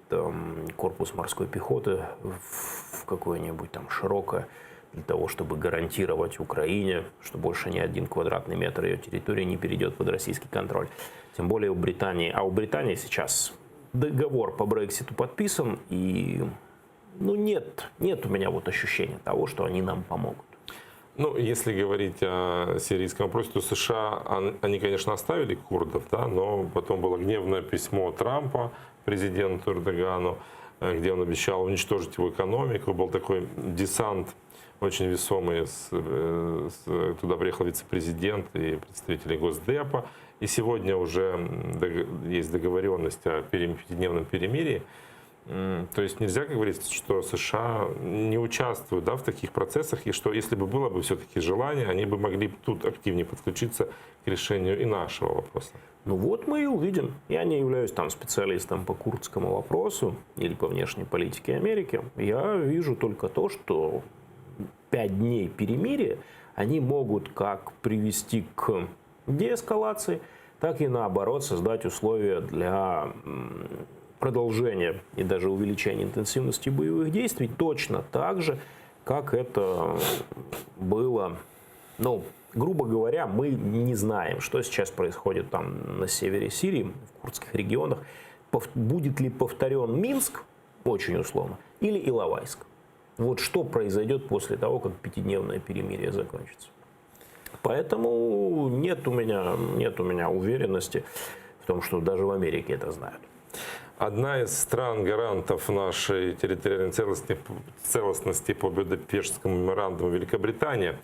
корпус морской пехоты в какое-нибудь там широкое, для того, чтобы гарантировать Украине, что больше ни один квадратный метр ее территории не перейдет под российский контроль. Тем более у Британии. А у Британии сейчас договор по Брекситу подписан, и нет у меня вот ощущения того, что они нам помогут. Ну, если говорить о сирийском вопросе, то США, они, конечно, оставили курдов, да, но потом было гневное письмо Трампа президенту Эрдогану, где он обещал уничтожить его экономику. Был такой десант очень весомый. Туда приехал вице-президент и представители Госдепа. И сегодня уже есть договоренность о пятидневном перемирии. То есть нельзя говорить, что США не участвуют, да, в таких процессах, и что если бы было бы все-таки желание, они бы могли тут активнее подключиться к решению и нашего вопроса. Ну вот мы и увидим. Я не являюсь там специалистом по курдскому вопросу или по внешней политике Америки. Я вижу только то, что 5 дней перемирия, они могут как привести к деэскалации, так и наоборот создать условия для продолжения и даже увеличения интенсивности боевых действий точно так же, как это было, грубо говоря, мы не знаем, что сейчас происходит там на севере Сирии, в курдских регионах. Будет ли повторен Минск, очень условно, или Иловайск. Вот что произойдет после того, как 5-дневное перемирие закончится. Поэтому нет у меня уверенности в том, что даже в Америке это знают. Одна из стран-гарантов нашей территориальной целостности по Будапештскому меморандуму, Великобритания,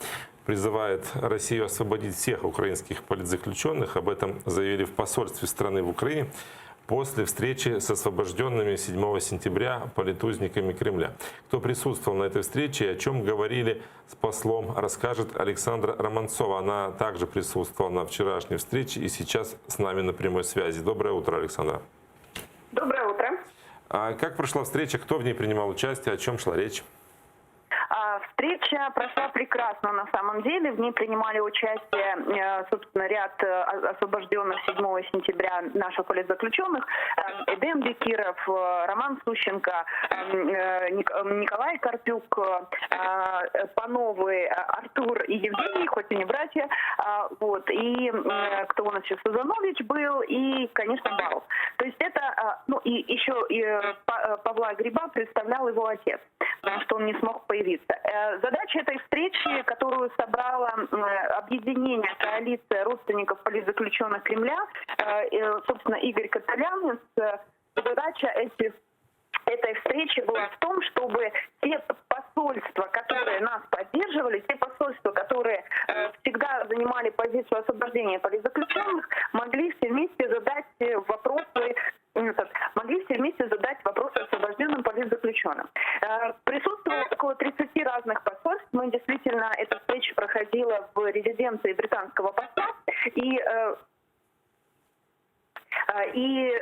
призывает Россию освободить всех украинских политзаключенных. Об этом заявили в посольстве страны в Украине после встречи с освобожденными 7 сентября политузниками Кремля. Кто присутствовал на этой встрече и о чем говорили с послом, расскажет Александра Романцова. Она также присутствовала на вчерашней встрече и сейчас с нами на прямой связи. Доброе утро, Александра. Доброе утро. А как прошла встреча? Кто в ней принимал участие? О чем шла речь? Встреча прошла прекрасно на самом деле. В ней принимали участие, собственно, ряд освобожденных 7 сентября наших политзаключенных. Эдем Бекиров, Роман Сущенко, Николай Карпюк, Пановы, Артур и Евгений, хоть и не братья. Вот. И кто у нас еще? Сузанович был и, конечно, Баров. То есть это, и еще Павла Гриба представлял его отец, потому что он не смог появиться. Задача этой встречи, которую собрала объединение, коалиция родственников политзаключенных Кремля, собственно, Игорь Каталянец, задача этой встречи была в том, чтобы те посольства, которые нас поддерживали, те посольства, которые всегда занимали позицию освобождения политзаключенных, могли все вместе задать вопросы освобожденным политзаключенным. Присутствовало около 30 разных посольств. Мы действительно действительно эта встреча проходила в резиденции британского посла, и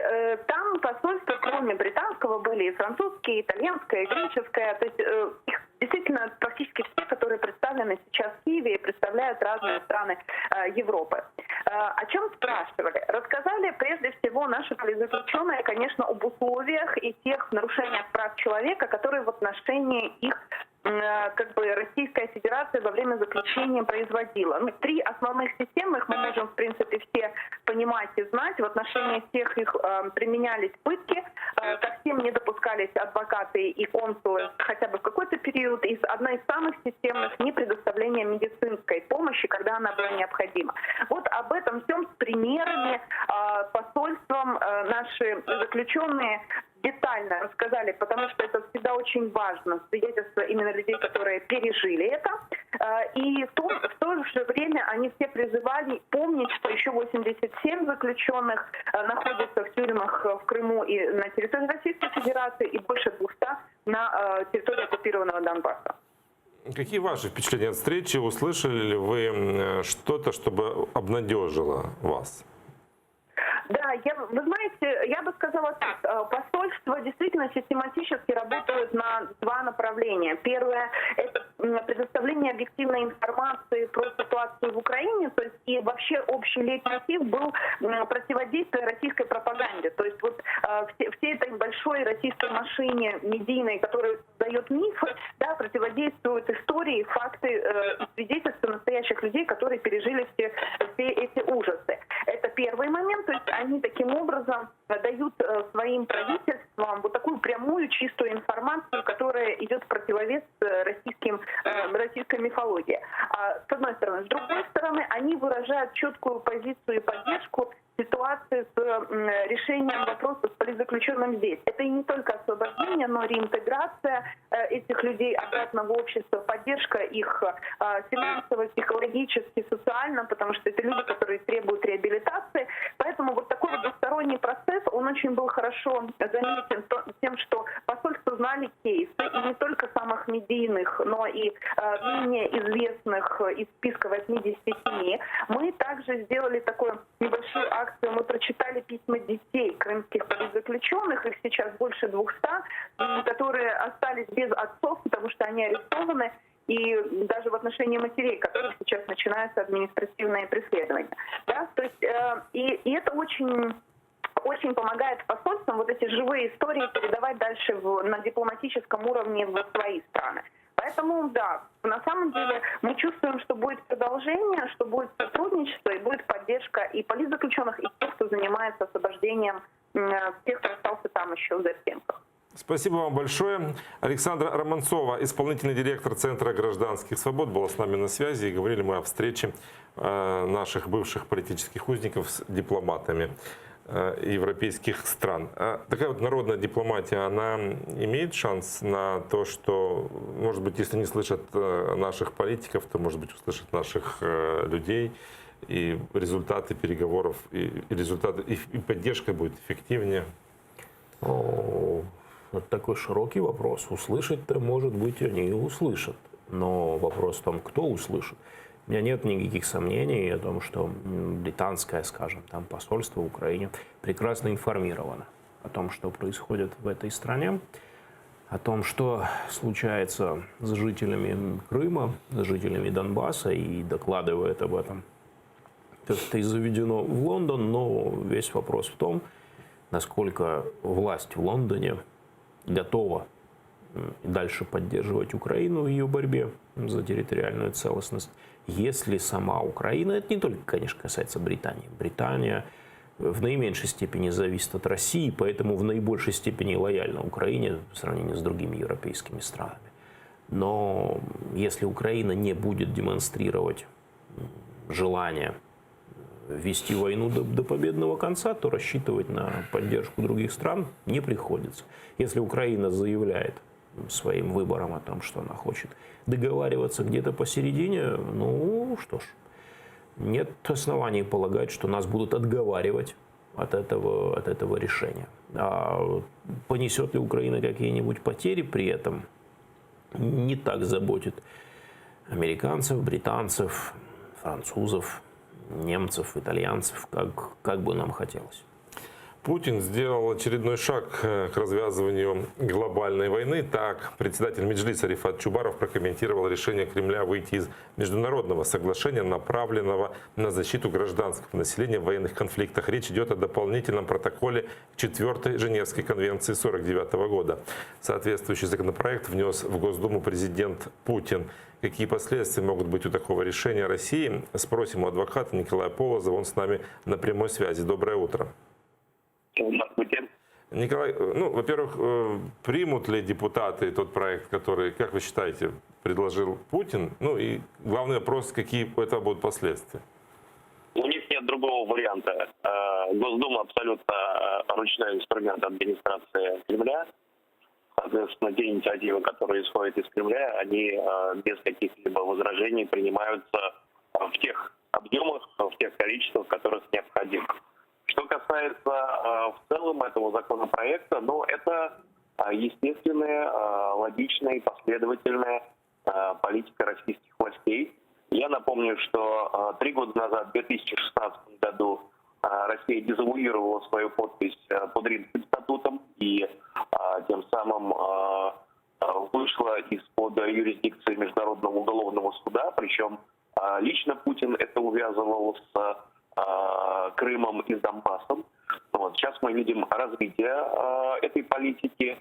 там посольства, кроме британского, были и французские, и итальянское, и греческое. То есть их действительно практически все, которые представлены сейчас в Киеве и представляют разные страны Европы. О чем спрашивали? Рассказали прежде всего наши политзаключенные, конечно, об условиях и тех нарушениях прав человека, которые в отношении их Российская Федерация во время заключения производила. 3 основных системы, их мы можем, в принципе, все понимать и знать. В отношении всех их применялись пытки, ко всем не допускались адвокаты и консулы хотя бы в какой-то период. И одна из самых системных — не предоставление медицинской помощи, когда она была необходима. Вот об этом всем с примерами посольством наши заключенные детально рассказали, потому что это всегда очень важно, свидетельство именно людей, которые пережили это. И в то же время они все призывали помнить, что еще 87 заключенных находятся в тюрьмах в Крыму и на территории Российской Федерации, и больше 200 на территории оккупированного Донбасса. Какие ваши впечатления от встречи? Услышали ли вы что-то, чтобы обнадежило вас? Да, вы знаете, я бы сказала так. Посольства действительно систематически работают на 2 направления. Первое – это предоставление объективной информации про ситуацию в Украине, то есть и вообще общий лейтмотив был противодействие российской пропаганде. То есть вот всей этой большой российской машине медийной, которая создает мифы, да, противодействуют истории, факты, свидетельства настоящих людей, которые пережили все эти ужасы. Это первый момент, то есть они таким образом дают своим правительствам вот такую прямую, чистую информацию, которая идет в противовес российской мифологии. С одной стороны. С другой стороны, они выражают четкую позицию и поддержку ситуации с решением вопроса с политзаключенным здесь. Это и не только освобождение, но и реинтеграция этих людей обратно в общество, поддержка их финансово, психологически, социально, потому что это люди, которые требуют реабилитации. Поэтому вот такой вот двусторонний процесс, он очень был хорошо заметен тем, что посольство знали кейсы, и не только самых медийных, но и менее известных из списка 87. Мы также сделали такую небольшую акцию. Мы прочитали письма детей крымских политзаключенных, их сейчас больше 200, которые остались без отцов, потому что они арестованы, и даже в отношении матерей, которых сейчас начинаются административные преследования. Да? То есть, и это очень помогает посольствам вот эти живые истории передавать дальше на дипломатическом уровне в свои страны. Поэтому, да, на самом деле мы чувствуем, что будет продолжение, что будет сотрудничество и будет поддержка и политзаключенных, и тех, кто занимается освобождением тех, кто остался там еще в застенках. Спасибо вам большое. Александра Романцова, исполнительный директор Центра гражданских свобод, была с нами на связи. И говорили мы о встрече наших бывших политических узников с дипломатами европейских стран. Такая вот народная дипломатия, она имеет шанс на то, что, может быть, если не слышат наших политиков, то, может быть, услышат наших людей, и результаты переговоров, и поддержка будет эффективнее? Это такой широкий вопрос. Услышать-то, может быть, они и услышат. Но вопрос в том, кто услышит. У меня нет никаких сомнений о том, что британское, скажем, там посольство в Украине прекрасно информировано о том, что происходит в этой стране, о том, что случается с жителями Крыма, с жителями Донбасса, и докладывает об этом. Это и заведено в Лондон, но весь вопрос в том, насколько власть в Лондоне готова дальше поддерживать Украину в ее борьбе за территориальную целостность. Если сама Украина, это не только, конечно, касается Британии. Британия в наименьшей степени зависит от России, поэтому в наибольшей степени лояльна Украине в сравнении с другими европейскими странами. Но если Украина не будет демонстрировать желание вести войну до победного конца, то рассчитывать на поддержку других стран не приходится. Если Украина заявляет своим выбором о том, что она хочет договариваться где-то посередине, ну что ж, нет оснований полагать, что нас будут отговаривать от этого решения. А понесет ли Украина какие-нибудь потери при этом, не так заботит американцев, британцев, французов, немцев, итальянцев, как бы нам хотелось. Путин сделал очередной шаг к развязыванию глобальной войны. Так, председатель Меджлиса Рифат Чубаров прокомментировал решение Кремля выйти из международного соглашения, направленного на защиту гражданского населения в военных конфликтах. Речь идет о дополнительном протоколе к 4-й Женевской конвенции 1949 года. Соответствующий законопроект внес в Госдуму президент Путин. Какие последствия могут быть у такого решения России? Спросим у адвоката Николая Полозова. Он с нами на прямой связи. Доброе утро. Николай, ну, во-первых, примут ли депутаты тот проект, который, как вы считаете, предложил Путин? Ну и главный вопрос, какие этого будут последствия? У них нет другого варианта. Госдума абсолютно ручной инструмент администрации Кремля. Соответственно, те инициативы, которые исходят из Кремля, они без каких-либо возражений принимаются в тех объемах, в тех количествах, которых необходимо. Что касается в целом этого законопроекта, ну, это естественная, логичная и последовательная политика российских властей. Я напомню, что 3 года назад, в 2016 году, Россия дезавуировала свою подпись под Римским статутом и тем самым вышла из-под юрисдикции Международного уголовного суда. Причем лично Путин это увязывал с Крымом и с Донбассом. Вот. Сейчас мы видим развитие этой политики.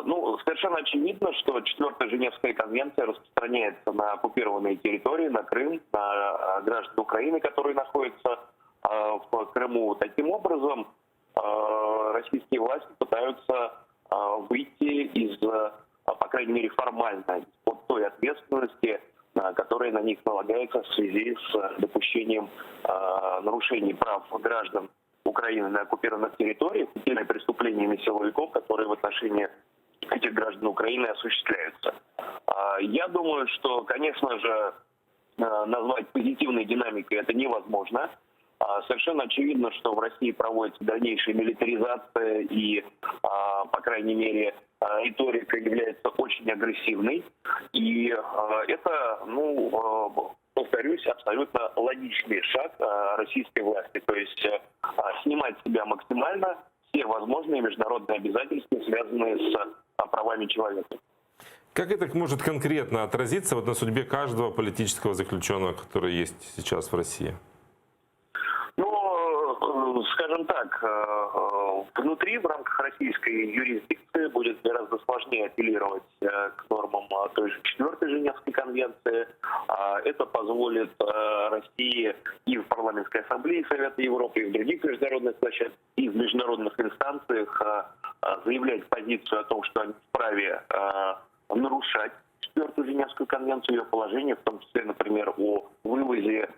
Ну, совершенно очевидно, что 4-я Женевская конвенция распространяется на оккупированные территории, на Крым, на граждан Украины, которые находятся в Крыму. Таким образом, российские власти пытаются выйти из, по крайней мере, формально, из-под той ответственности, которая на них налагается в связи с допущением нарушений прав граждан Украины на оккупированных территориях и преступлениями силовиков, которые в отношении этих граждан Украины осуществляются. Я думаю, что, конечно же, назвать позитивной динамикой это невозможно. Совершенно очевидно, что в России проводится дальнейшая милитаризация и, по крайней мере, риторика является очень агрессивной. И это, ну, повторюсь, абсолютно логичный шаг российской власти. То есть снимать с себя максимально все возможные международные обязательства, связанные с правами человека. Как это может конкретно отразиться вот на судьбе каждого политического заключенного, который есть сейчас в России? Ну, скажем так, внутри, в рамках российской юрисдикции будет гораздо сложнее апеллировать к нормам той же 4-й Женевской конвенции. Это позволит России и в парламентской ассамблее Совета Европы, и в других международных площадках, и в международных инстанциях заявлять позицию о том, что они вправе нарушать 4-ю Женевскую конвенцию, ее положение, в том числе, например, о вывозе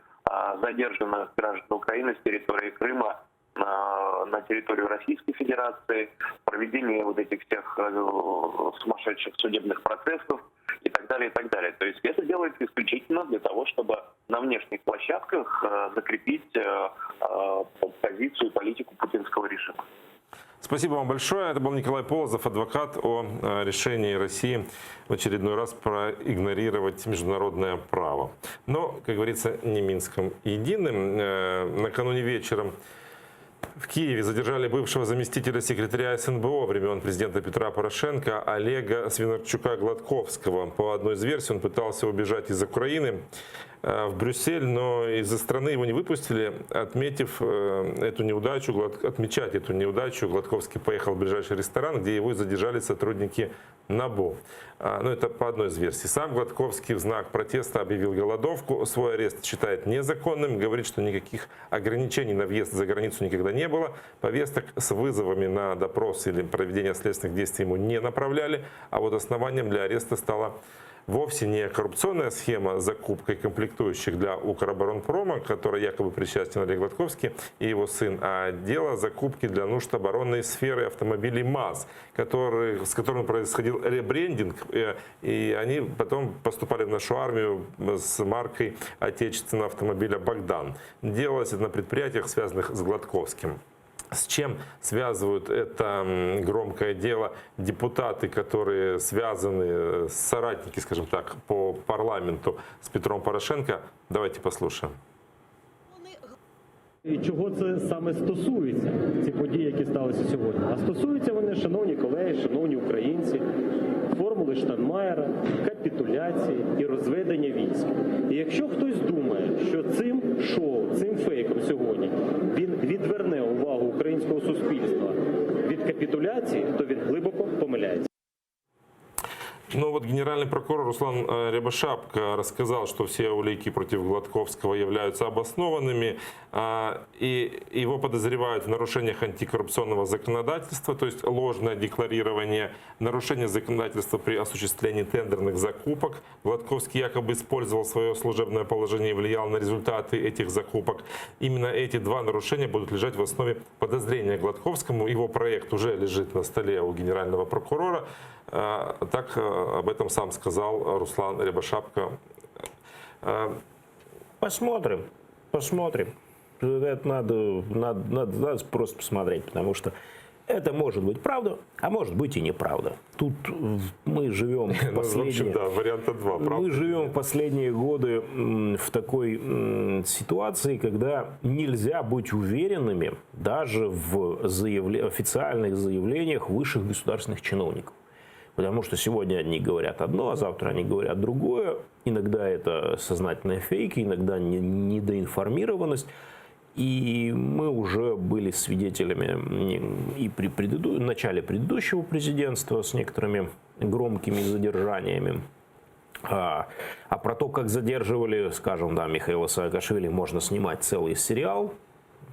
задержанных граждан Украины с территории Крыма на территорию Российской Федерации, проведение вот этих всех сумасшедших судебных процессов и так далее, и так далее. То есть это делается исключительно для того, чтобы на внешних площадках закрепить позицию и политику путинского режима. Спасибо вам большое. Это был Николай Полозов, адвокат, о решении России в очередной раз проигнорировать международное право. Но, как говорится, не Минском единым. Накануне вечером в Киеве задержали бывшего заместителя секретаря СНБО времен президента Петра Порошенко Олега Свинарчука-Гладковского. По одной из версий, он пытался убежать из Украины в Брюссель, но из-за страны его не выпустили. Отмечать эту неудачу, Гладковский поехал в ближайший ресторан, где его задержали сотрудники НАБУ. Но это по одной из версий. Сам Гладковский в знак протеста объявил голодовку. Свой арест считает незаконным. Говорит, что никаких ограничений на въезд за границу никогда не было. Повесток с вызовами на допрос или проведение следственных действий ему не направляли. А вот основанием для ареста стала вовсе не коррупционная схема с закупкой комплектующих для Укроборонпрома, которой якобы причастен Олег Гладковский и его сын, а дело закупки для нужд оборонной сферы автомобилей МАЗ, с которыми происходил ребрендинг, и они потом поступали в нашу армию с маркой отечественного автомобиля «Богдан». Делалось это на предприятиях, связанных с Гладковским. С чем связывают это громкое дело депутаты, которые связаны, соратники, скажем так, по парламенту с Петром Порошенко? Давайте послушаем. І чого це саме стосується, ці події, які сталися сьогодні? А стосуються вони, шановні колеги, шановні українці, формули Штайнмаєра, капітуляції і розведення військ. І якщо хтось думає, що цим шоу, цим фейком сьогодні він відверне увагу українського суспільства від капітуляції, то він глибоко помиляється. Ну вот генеральный прокурор Руслан Рябошапка рассказал, что все улики против Гладковского являются обоснованными, и его подозревают в нарушениях антикоррупционного законодательства, то есть ложное декларирование, нарушение законодательства при осуществлении тендерных закупок. Гладковский якобы использовал свое служебное положение и влиял на результаты этих закупок. Именно эти два нарушения будут лежать в основе подозрения Гладковскому. Его проект уже лежит на столе у генерального прокурора. Так об этом сам сказал Руслан Рябошапка. Посмотрим. Это надо просто посмотреть, потому что это может быть правда, а может быть и неправда. Тут мы живем мы живем в последние годы в такой ситуации, когда нельзя быть уверенными даже в официальных заявлениях высших государственных чиновников. Потому что сегодня одни говорят одно, а завтра они говорят другое. Иногда это сознательные фейки, иногда недоинформированность. И мы уже были свидетелями и при начале предыдущего президентства с некоторыми громкими задержаниями. А про то, как задерживали, скажем, Михаила Саакашвили, можно снимать целый сериал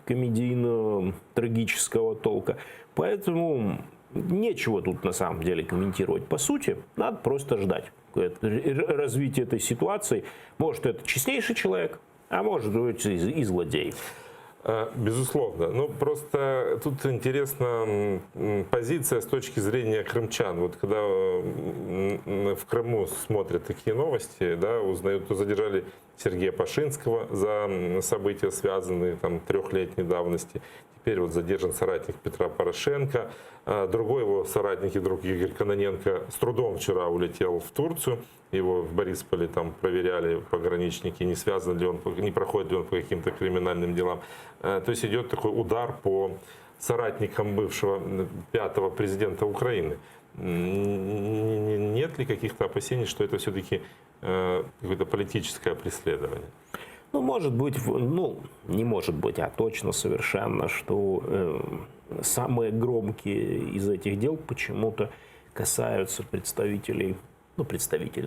комедийно-трагического толка. Поэтому нечего тут на самом деле комментировать. По сути, надо просто ждать развития этой ситуации. Может, это честнейший человек, а может быть и злодей. Безусловно. Ну, просто тут интересна позиция с точки зрения крымчан. Вот когда в Крыму смотрят такие новости, да, узнают, что задержали Сергея Пашинского за события, связанные там 3-летней давности. Теперь вот задержан соратник Петра Порошенко. Другой его соратник и друг Игорь Кононенко с трудом вчера улетел в Турцию. Его в Борисполе там проверяли пограничники, не связан ли он, не проходит ли он по каким-то криминальным делам. То есть идет такой удар по соратникам бывшего 5-го президента Украины. Нет ли каких-то опасений, что это все-таки какое-то политическое преследование? Ну, может быть, не может быть, а точно совершенно, что самые громкие из этих дел почему-то касаются представителей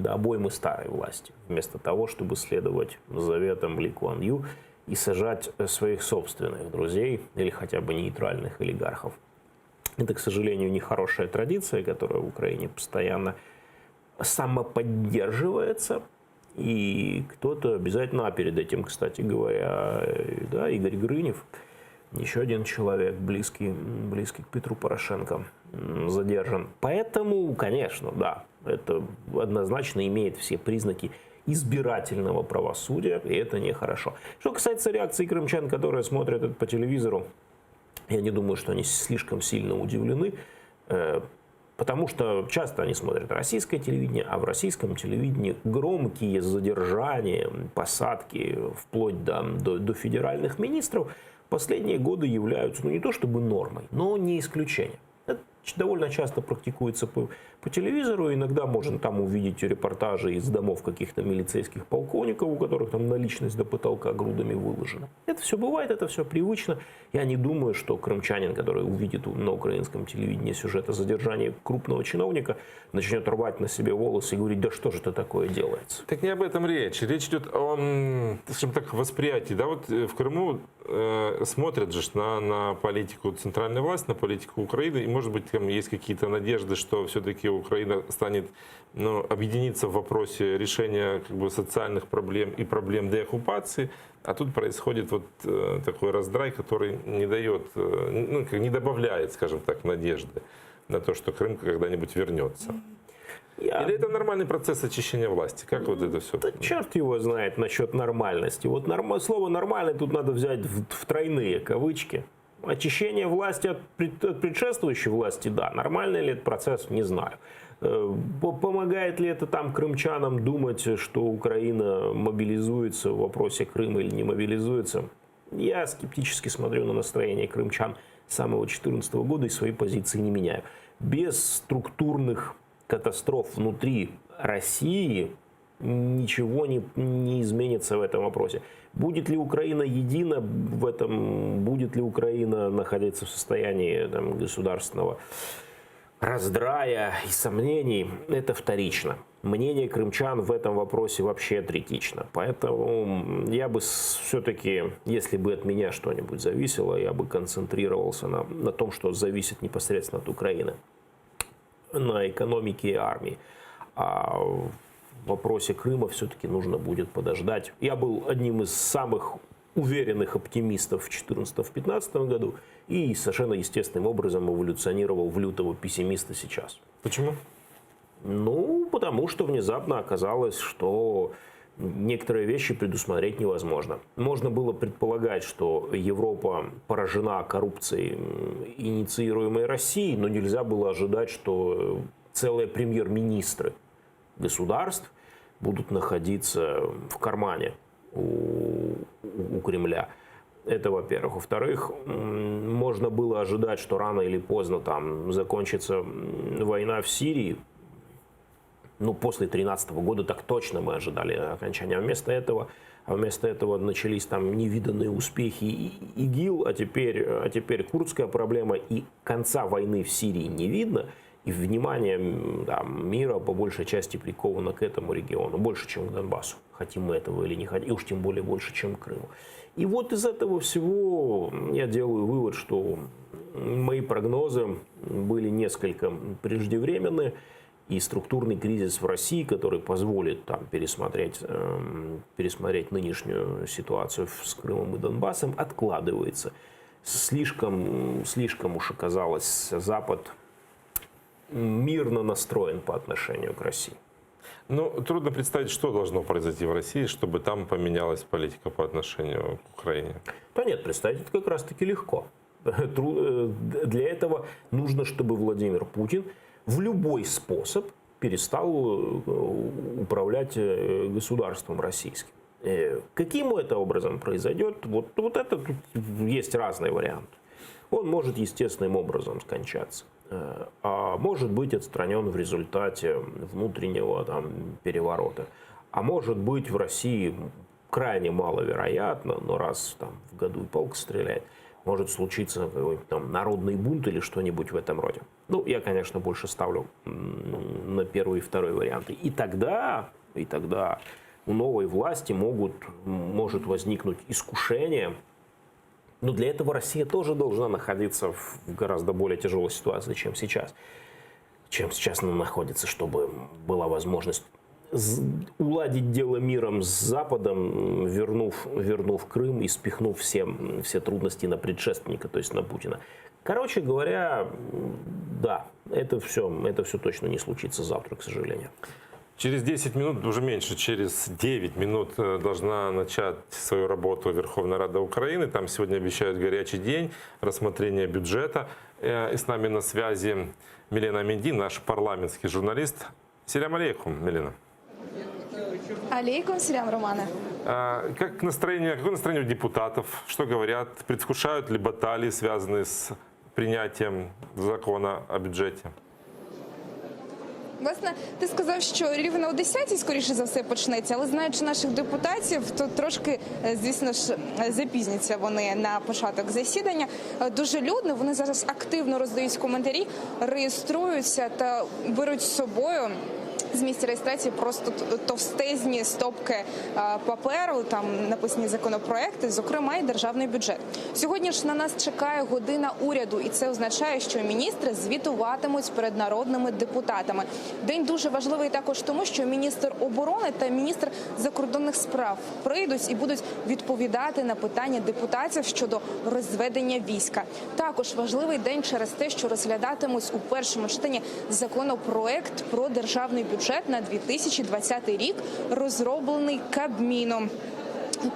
обоймы старой власти, вместо того, чтобы следовать заветам Ли Куан Ю и сажать своих собственных друзей или хотя бы нейтральных олигархов. Это, к сожалению, нехорошая традиция, которая в Украине постоянно самоподдерживается. И кто-то обязательно, перед этим, кстати говоря, да, Игорь Грынев, еще один человек, близкий к Петру Порошенко, задержан. Поэтому, конечно, да, это однозначно имеет все признаки избирательного правосудия, и это нехорошо. Что касается реакции крымчан, которые смотрят это по телевизору, я не думаю, что они слишком сильно удивлены, потому что часто они смотрят российское телевидение, а в российском телевидении громкие задержания, посадки, вплоть до федеральных министров, последние годы являются, не то чтобы нормой, но не исключением. Это довольно часто практикуется по телевизору. Иногда можно там увидеть репортажи из домов каких-то милицейских полковников, у которых там наличность до потолка грудами выложена. Это все бывает, это все привычно. Я не думаю, что крымчанин, который увидит на украинском телевидении сюжет о задержании крупного чиновника, начнет рвать на себе волосы и говорить: да что же это такое делается? Так не об этом речь. Речь идет о, скажем так, восприятии. Да, вот в Крыму смотрят же на политику центральной власти, на политику Украины, и, может быть, там есть какие-то надежды, что все-таки Украина станет объединиться в вопросе решения социальных проблем и проблем деоккупации. А тут происходит вот такой раздрай, который не дает, не добавляет, скажем так, надежды на то, что Крым когда-нибудь вернется. Или это нормальный процесс очищения власти? Как вот это все? Да черт его знает насчет нормальности. Вот слово «нормальный» тут надо взять в тройные кавычки. Очищение власти от предшествующей власти, да. Нормальный ли это процесс, не знаю. Помогает ли это там крымчанам думать, что Украина мобилизуется в вопросе Крыма или не мобилизуется? Я скептически смотрю на настроение крымчан с самого 2014 года и свои позиции не меняю. Без структурных катастроф внутри России ничего не изменится в этом вопросе. Будет ли Украина едина в этом, будет ли Украина находиться в состоянии там, государственного раздрая и сомнений, это вторично. Мнение крымчан в этом вопросе вообще третично. Поэтому я бы все-таки, если бы от меня что-нибудь зависело, я бы концентрировался на том, что зависит непосредственно от Украины, на экономике и армии. А в вопросе Крыма все-таки нужно будет подождать. Я был одним из самых уверенных оптимистов в 2014-2015 году и совершенно естественным образом эволюционировал в лютого пессимиста сейчас. Почему? Ну, потому что внезапно оказалось, что некоторые вещи предусмотреть невозможно. Можно было предполагать, что Европа поражена коррупцией, инициируемой Россией, но нельзя было ожидать, что целые премьер-министры государств будут находиться в кармане у Кремля. Это, во-первых. Во-вторых, можно было ожидать, что рано или поздно там закончится война в Сирии. Ну, после 2013 года так точно мы ожидали окончания. А вместо этого начались там невиданные успехи ИГИЛ, а теперь курдская проблема, и конца войны в Сирии не видно. И внимание мира по большей части приковано к этому региону, больше, чем к Донбассу. Хотим мы этого или не хотим, и уж тем более больше, чем к Крыму. И вот из этого всего я делаю вывод, что мои прогнозы были несколько преждевременны, и структурный кризис в России, который позволит там пересмотреть нынешнюю ситуацию с Крымом и Донбассом, откладывается. Слишком уж оказалось Запад мирно настроен по отношению к России. Ну, трудно представить, что должно произойти в России, чтобы там поменялась политика по отношению к Украине. Да нет, представить это как раз-таки легко. Для этого нужно, чтобы Владимир Путин в любой способ перестал управлять государством российским. Каким это образом произойдет? Вот это тут есть разные варианты. Он может естественным образом скончаться, а может быть отстранен в результате внутреннего переворота. А может быть в России крайне маловероятно, но раз в году и полк стреляет, может случиться какой-то народный бунт или что-нибудь в этом роде. Ну, я, конечно, больше ставлю на первый и второй варианты. И тогда у новой власти может возникнуть искушение. Но для этого Россия тоже должна находиться в гораздо более тяжелой ситуации, чем сейчас. Она находится, чтобы была возможность уладить дело миром с Западом, вернув Крым и спихнув все трудности на предшественника, то есть на Путина. Короче говоря, да, это все точно не случится завтра, к сожалению. Через 10 минут, уже меньше, через 9 минут должна начать свою работу Верховная Рада Украины. Там сегодня обещают горячий день рассмотрения бюджета. И с нами на связи Милена Аминдин, наш парламентский журналист. Селям алейкум, Милена. Алейкум, селям, Романа. Какое настроение у депутатов? Что говорят? Предвкушают ли баталии, связанные с принятием закона о бюджеті? Власне, ти сказав, що рівно о 10-й, скоріше за все, почнеться, але знаючи наших депутатів, то трошки, звісно ж, запізняться вони на початок засідання. Дуже людно, вони зараз активно роздають коментарі, реєструються та беруть з собою з місця реєстрації просто товстезні стопки паперу, там написані законопроекти, зокрема і державний бюджет. Сьогодні ж на нас чекає година уряду, і це означає, що міністри звітуватимуть перед народними депутатами. День дуже важливий також тому, що міністр оборони та міністр закордонних справ прийдуть і будуть відповідати на питання депутатів щодо розведення війська. Також важливий день через те, що розглядатимуть у першому читанні законопроект про державний бюджет на 2020 рік, розроблений Кабміном.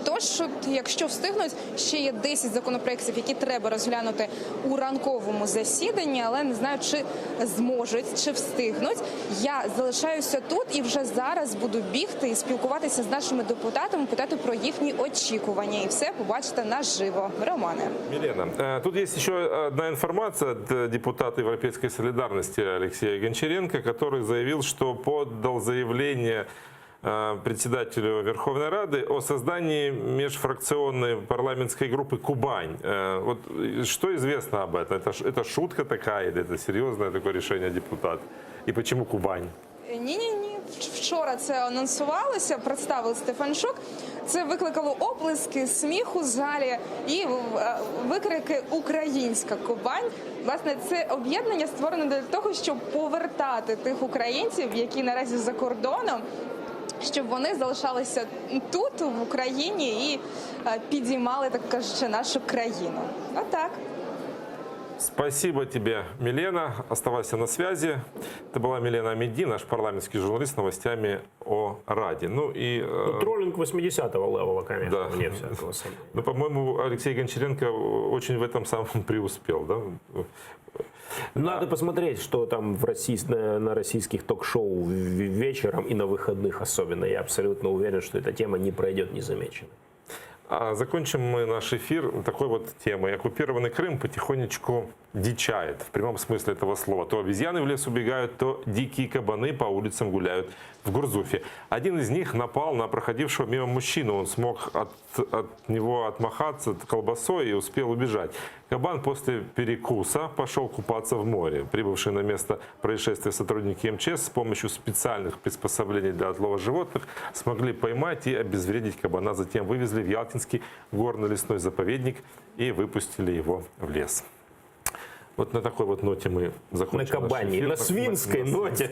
Тож, якщо встигнуть, ще є 10 законопроєктів, які треба розглянути у ранковому засіданні, але не знаю, чи зможуть, чи встигнуть. Я залишаюся тут і вже зараз буду бігти і спілкуватися з нашими депутатами, питати про їхні очікування. І все побачите наживо. Романе. Милена, тут есть еще одна информация от депутата Европейской солидарности Алексея Гончаренко, который заявил, что подал заявление председателю Верховной Рады о создании межфракционной парламентской группы «Кубань». Вот что известно об этом? Это шутка такая или это серьезное такое решение депутата? И почему Кубань? Ні. Вчора це анонсувалося, представив Стефанчук. Це викликало оплески, сміх у залі і викрики «Українська Кубань». Власне, це об'єднання створено для того, щоб повертати тих українців, які наразі за кордоном, щоб вони залишалися тут, в Україні, і підіймали, так кажучи, нашу країну. Отак. Спасибо тебе, Милена. Оставайся на связи. Это была Милена Амеди, наш парламентский журналист с новостями о Раде. Троллинг 80-го левела, конечно, да. вне всякого сомнения. Ну, по-моему, Алексей Гончаренко очень в этом самом преуспел, да? Надо посмотреть, что там на российских ток-шоу вечером и на выходных особенно. Я абсолютно уверен, что эта тема не пройдет незамеченной. А закончим мы наш эфир такой вот темой. Оккупированный Крым потихонечку дичает, в прямом смысле этого слова. То обезьяны в лес убегают, то дикие кабаны по улицам гуляют в Гурзуфе. Один из них напал на проходившего мимо мужчину. Он смог от него отмахаться колбасой и успел убежать. Кабан после перекуса пошел купаться в море. Прибывшие на место происшествия сотрудники МЧС с помощью специальных приспособлений для отлова животных смогли поймать и обезвредить кабана. Затем вывезли в Ялтинский горно-лесной заповедник и выпустили его в лес. Вот на такой вот ноте мы закончим. На кабане, на свинской ноте.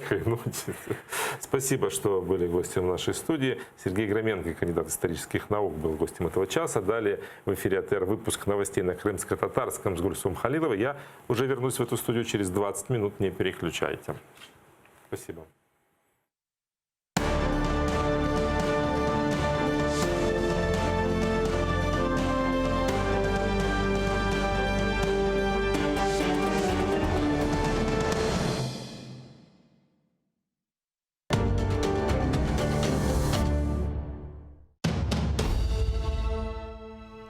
Спасибо, что были гостем нашей студии. Сергей Громенко, кандидат исторических наук, был гостем этого часа. Далее в эфире АТР выпуск новостей на крымско-татарском с Гульсум Халиловой. Я уже вернусь в эту студию через 20 минут. Не переключайте. Спасибо.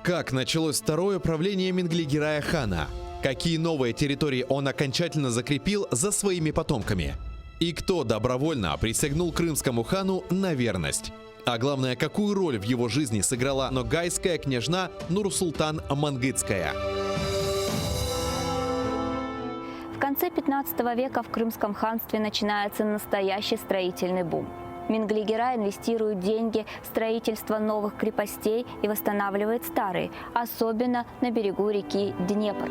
Как началось второе правление Менглигерая хана? Какие новые территории он окончательно закрепил за своими потомками? И кто добровольно присягнул крымскому хану на верность? А главное, какую роль в его жизни сыграла ногайская княжна Нурсултан Мангытская? В конце 15 века в Крымском ханстве начинается настоящий строительный бум. Менглигерай инвестирует деньги в строительство новых крепостей и восстанавливает старые, особенно на берегу реки Днепр.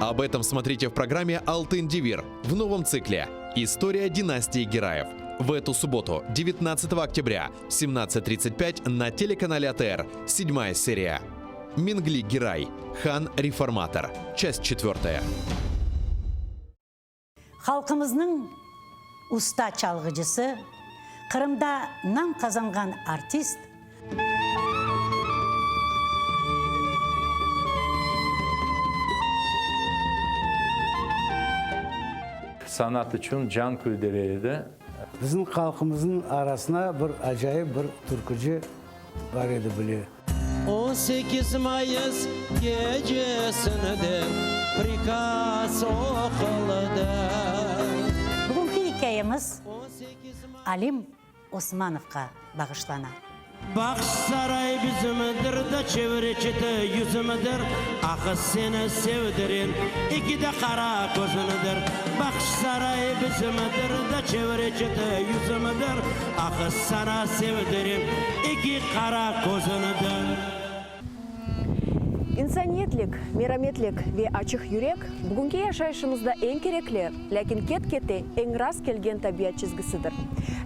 Об этом смотрите в программе «Алтын Девир» в новом цикле «История династии Гераев». В эту субботу, 19 октября, 17:35 на телеканале АТР, 7-я серия. Менглигерай, хан-реформатор, часть 4. Халқымыздың уста çalgıcısı, Kırım'da nam kazangan artist, Sanat için can küldüreydi. Bizim halkımızın arasına bir acayip bir türkücü var idi biliyor. 18 Mayıs gecesinde prikaz okuldu. Bugünkü hikayemiz Alim Osmanov'a bağışlana. Bakış saray bizimdir de çevreci yüzümüdür. Akı seni sevdirin iki de kara gözünüdür. Bakış saray bizimdir de çevreci yüzümüdür. Akı sana sevdirin iki kara gözünüdür. Инсаниетлік, мераметлік ве ачық юрек бүгінгі яшайшымызда ең кереклі, ләкин кет-кете ең раз келген табиат чизгісідір.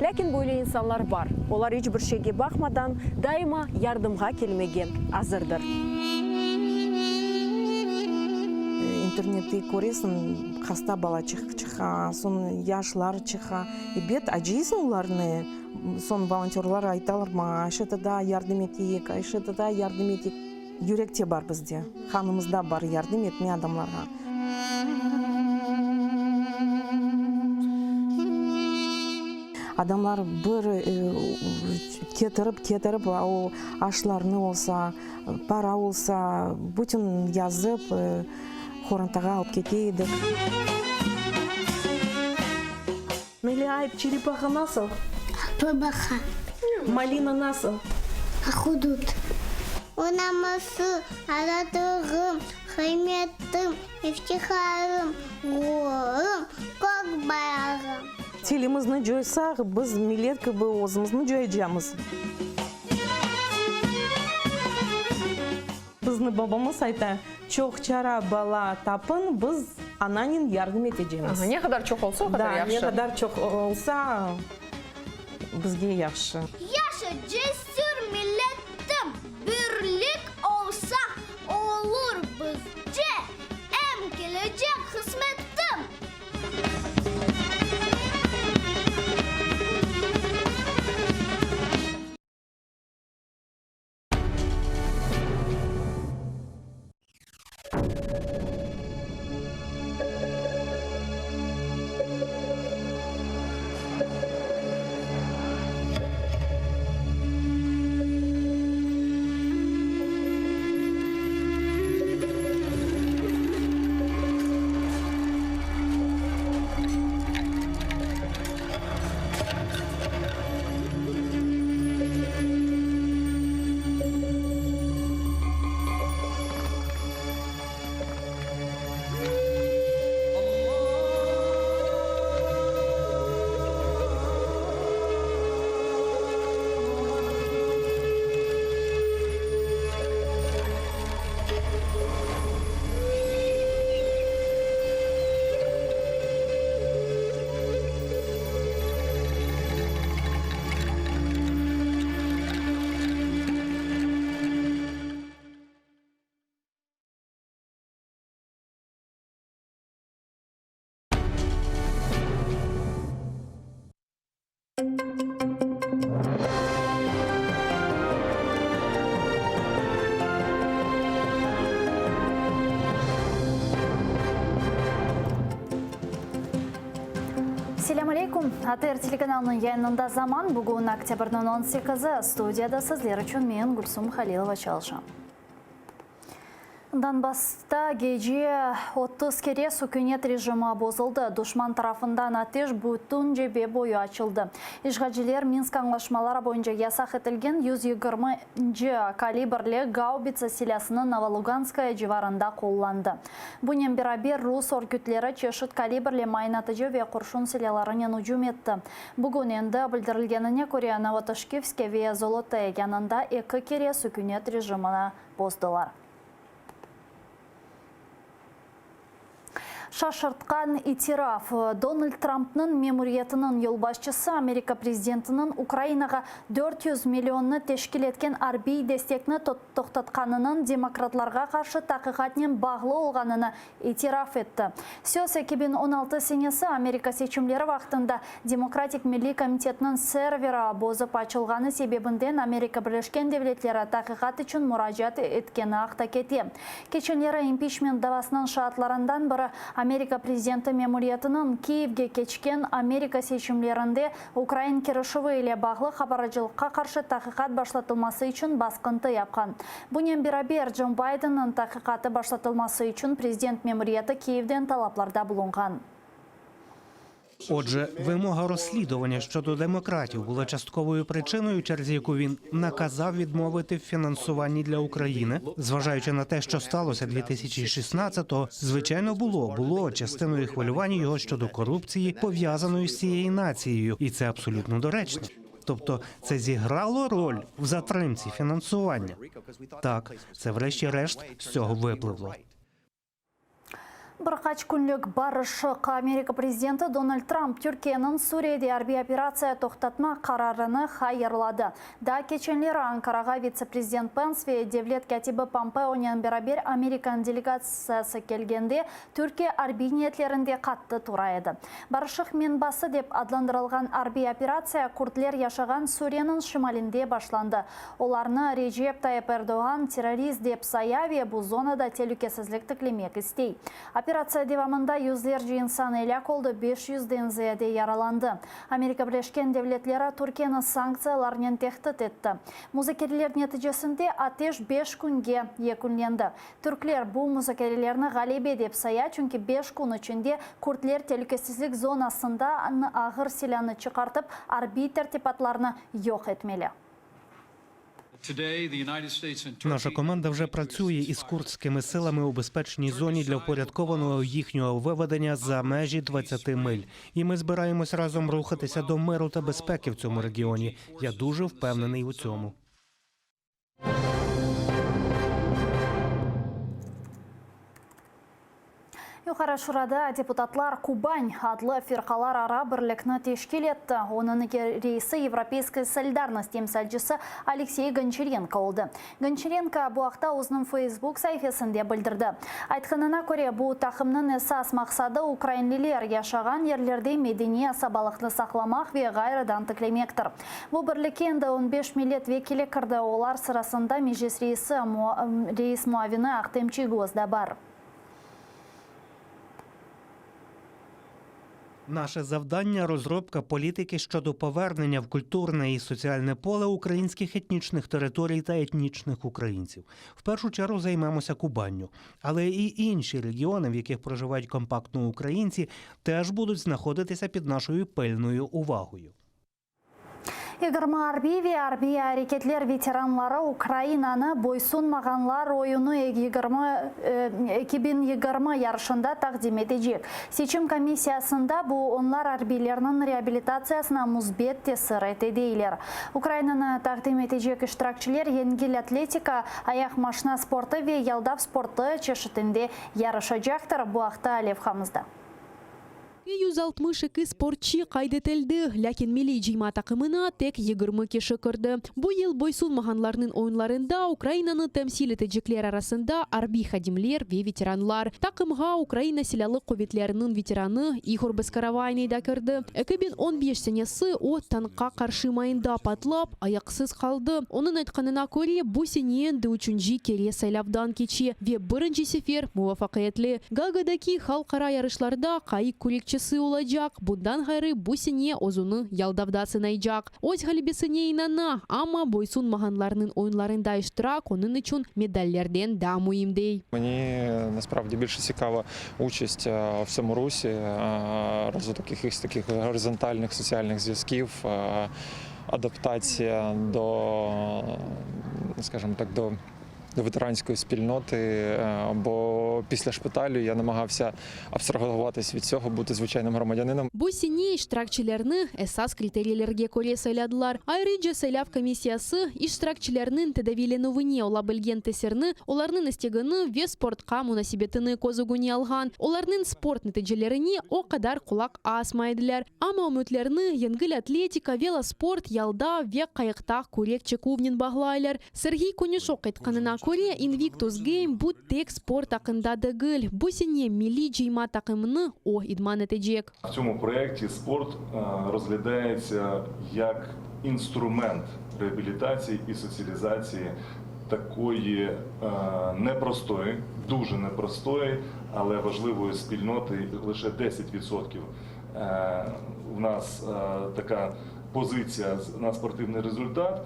Ләкин бойлы инсанлар бар. Олар еш бір шеге бақмадан дайыма ярдымға келмеген азырдыр. интернетте көресің, хаста бала чыха, сон яшлар чыха. И бет ажисың уларны, сон волонтерлар айталар ма, айшетада ярдым етейік, айшетада ярдым етейік. Юректе бар бізде, ханымызда бар ярдым етме адамларға. Адамлар бір кетіріп, ашларны олса, пара олса, бүтін язып, хорантаға алып кетейдік. Мелиайып, черепаха насыл? Бабаха. Малина насыл? Ахудут. Онамасы, аратығым, хайметтім, ифтихарым, ғорым, көк баяғым. Телімізні жойсақ, біз милеткі бұл өзімізні жойжамыз. Бізді бабамыз айта, чоқ чара бала тапын, біз ананин ярдым етежеміз. Не қадар чоқ олса, қадар яқшы. Не қадар чоқ олса, бізге яқшы. Яшы жесір милеттім, бірлік олса, олыр бізге, әм кележек қызметтім. Ассаламу алейкум. АТР телеканалының yayınında zaman bugün октябрьдің 18-і студияда сіздер үшін мен Гүлсім Халилова чалышам. Донбасста геже 30 кере сүкінет режимі бозылды. Душман тарафындан атеш бүтін жебе бойы açılды. Ишғажилер Минск аңлашмалары бойынша ясақ етілген 120 калибрлі гаубица силасының Новолуганская жеварында қолланды. Бұнен бірабер рус өркетлері чешіт калибрлі майнатыжы ве құршын силаларынан ұжым етті. Бүгін енді білдірілгеніне көре Новотошкевске ве Золотая янында 2 кере сүкінет режиміне боздылар. Шашыртқан итираф. Дональд Трамптың мемуриетінің елбасшысы Америка президентінің Украинаға 400 миллионны тешкіл еткен арби дестекні тоқтатқанының демократларға қаршы тақиқатнен бағлы олғаныны итираф етті. Сөз 2016 сенесі Америка сечімлері вақтында Демократик Милли комитетінің сервері бозып açылғаны себебінден Америка Бірлескен Девлетлері тақиқат үшін мұражат еткені ақта кете. Кеченлері импичмент давасының шартларынан бірі Америка президенті мемуриетінің Киевге кечкен Америка сечімлерінде Украин керішіві еле бағлы хабарачылыққа қаршы тақиқат башлатылмасы үшін басқынты япқан. Бұнен бірабер Джон Байденның тақиқаты башлатылмасы үшін президент мемуриеті Киевден талапларда булынған. Отже, вимога розслідування щодо демократів була частковою причиною, через яку він наказав відмовити в фінансуванні для України. Зважаючи на те, що сталося 2016-го, звичайно, було частиною хвилювання його щодо корупції, пов'язаної з цією нацією. І це абсолютно доречно. Тобто це зіграло роль в затримці фінансування. Так, це врешті-решт з цього випливло. Бірқач күнлік барышық Америка президенті Дональд Трамп Түркияның Сүрияде арби операция тоқтатма қарарыны хайырлады. Да кеченлері Анкараға вице-президент Пенс ве Девлет катибі Помпеомен берабер Американ делегациясы келгенде Түркия арби ниетлерінде қатты турайды. Барышық мен басы деп адландырылған арби операция күрдлер яшаған Сүрияның шымалінде башланды. Оларны Режеп Тайып Эрдоған террорист деп саяве бұл зонада телюкесізлік тіклемек істей. Операция девамында yüzlerce insan elak oldu, 500'den ziyade yaralandı. Amerika Birleşken Devletleri Türkiye'nin sanksiyalarının tehdit etti. Müzakereler neticesinde ateş 5 günge yekunlendi. Türkler bu müzakerelerini galip edip saya çünkü 5 gün içinde Kürtler tehlikesizlik zonasında ağır silahını çıkartıp arbi tertipatlarını yok etmeli. Наша команда вже працює із курдськими силами у безпечній зоні для впорядкованого їхнього виведення за межі 20 миль. І ми збираємось разом рухатися до миру та безпеки в цьому регіоні. Я дуже впевнений у цьому. Юқары Шурада депутатлар Кубань адлы фирқалар ара бірлікні тешкел етті. Оның рейсі Европейской солидарность темсәлжісі Алексей Гончаренко олды. Гончаренко бұл ақта өзінің Facebook сайфесінде білдірді. Айтқанына көре бұл тақымның esas мақсады украинлілер яшаған ерлерде медени асабалықты сақламақ ве ғайрыдан тіклемектір. Бұл бірлікке енді 15 миллет векелі кірді. Олар сырасында межес рейс муавины Ахтем Чийгозда бар. Наше завдання – розробка політики щодо повернення в культурне і соціальне поле українських етнічних територій та етнічних українців. В першу чергу займемося Кубанню. Але і інші регіони, в яких проживають компактно українці, теж будуть знаходитися під нашою пильною увагою. Егерма арби әрекетлер ветеранлары Украинаны бойсунмағанлар ойыны 2020 ярышында тақдим етежек. Сечім комиссиясында бұл онлар арбилерінің реабилитациясына мұзбет тесір етедейлер. Украинаны тақдим етежек іштіракчылер енгел атлетика, аяқ машина спорты ве ялдав спорты чешітінде ярышаджақтыр бұақта Алев Хамызда. 162 спортчы кайдетелди, ләкин милли жыйма такымына тек 20 киши кирди. Бу ел бойсунмаганларнын оюнларында Украинаны темсил этежеклер арасында арби хадимлер ве ветеранлар. Такымга Украина силялык кубетлеринин ветераны Игорь Бескаравайный да кирди. 2015 сенеси о танкка каршы майында патлап, аяксыз калды. Онун айтканына көрө, бу сене энди 3-нчы кере сайлавдан кечи ве 1-нчы сефер мувафакыятлы. Гагадаки халкара ярышларда кайык күлекчи olacak. Bundan gayrı bu sene ozunu ялдавда сынайжак. Оз галибесіне инана, ama бойсунмаганларнын oyunlarında iştirak onun için медальлерден да муїмдей. Мені насправді більше цікава участь в цьому русі, розвиток якихось таких горизонтальних соціальних зв'язків, адаптація до, скажімо так, до ветеранської спільноти, бо після шпиталю я намагався абстрагуватись від цього, бути звичайним громадянином. Bu sene iştirakçılarını esas kriteriyalarga ko'ra sayladılar. Ayrıca saylav komissiyasi iştirakçılarının tedavilenuvine ola bilgen tesirni, ularning istigini ve sportqa munosabatini ko'zguga olgan. Ularning sport natijalarini o qadar quloq asmaydilar. Ama umidlarini yengil atletika, velosport, yalda ve qayiqda ko'rak chekuvnin bag'laylar. Sergey Konishok aytganina Korea Invictus Game bu tek sport hakkında değil. Bu sene milli jıyma takımını o idman edecek. В цьому проєкті спорт розглядається як інструмент реабілітації і соціалізації такої непростої, дуже непростої, але важливої спільноти. Лише 10% у нас така позиція на спортивний результат.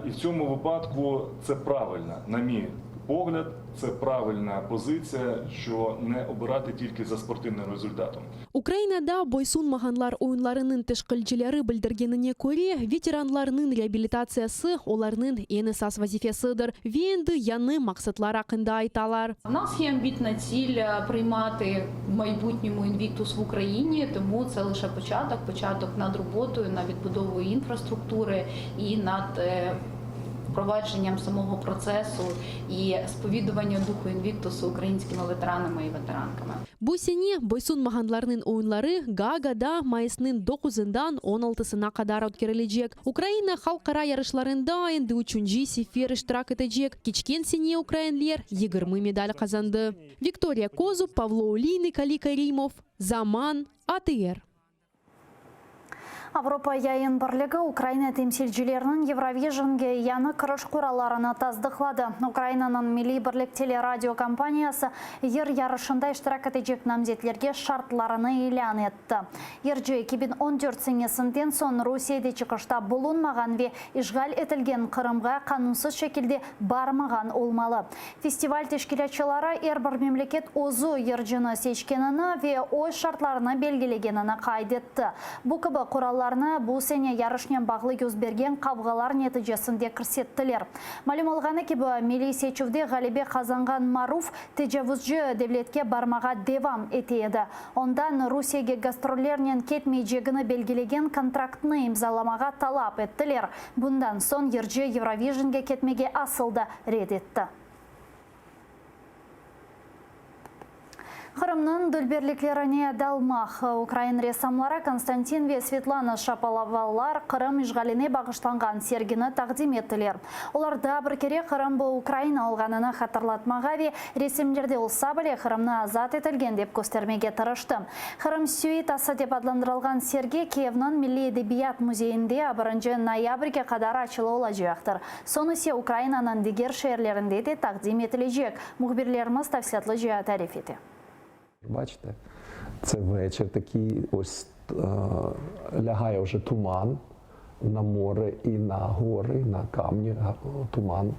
І в цьому випадку це правильно, на мій погляд, це правильна позиція, що не обирати тільки за спортивним результатом. Украинада бойсунмаганлар oyunlarının teşkilçileri bildirgenine göre veteranlarının реабилитациясы оларның en esas вазифесидир. Венді яны мақсатлар hakkında айталар. У нас є амбітна ціль приймати в майбутньому Invictus в Україні, тому це лише початок над роботою, над відбудовою інфраструктури і над впровадженням самого процесу і сповідуванням духу інвіктусу українськими ветеранами і ветеранками. Бу сене Бойсун маханларнын оюнлары Гаагада майысынын 9-дан 16-сына кадар өткөрүлөжөк. Украина халкара ярышларында энди 3-нчы сефер иштирак этежек. Кечкен сене украинлер 20 медаль казанды. Виктория Козуб, Павло Улейник, Али Каримов. Заман, АТР. Авропа яйын бірлігі Украина темсилчилерінің Евровижнге яны кырыш куралларына таздықлады. Украинаның Милли бірлік телерадиокомпаниясы ер ярышында иштирак этежек намзетлерге шартларыны элян етті. Ерже 2014 сенесінден сон Русияда чықышта болунмаған ве ишғал етілген Қырымға қанунсыз шекілде бармаған олмалы. Фестиваль тешкилятчылары әрбір мемлекет озу ержіні сечкеніні ве ой шартларыны белгілегеніні қайдетті. Бұқыбы құралларына бұл сене ярышнен бағлы көзберген қавғалар нәтижесінде кірсеттілер. Малым олғаны кебі милли сечуде ғалибе қазанған Маруф тежавузжы девлетке бармаға девам етеді. Ондан Русияге гастролернен кетмей жегіні белгілеген контрактыны имзаламаға талап еттілер. Бұндан сон ерже Евровижнге кетмеге асылды ред етті. Қырымның дүлберліклеріне далмақ. Украин ресамлары Константин ве Светлана Шапалавалар Қырым ишғаліне бағыштанған сергіні тақдим еттілер. Оларда бір кере Қырым бұл Украина олғаныны қатырлатмаға ве ресімдерде олса біле Қырымны азат етілген деп көстермеге тырышты. Қырым сюитасы деп адландырылған серге Киевнің Милли Эдебият музейінде 1 ноябрге қадар ачылы олажақтыр. Сонысе Украинаның дегер шерлерінде де тақдим етілежек. Мұхбірлеріміз тавсиятлы жия тариф еті. Бачите, це вечір такий, ось лягає вже туман на море і на гори, на камні туман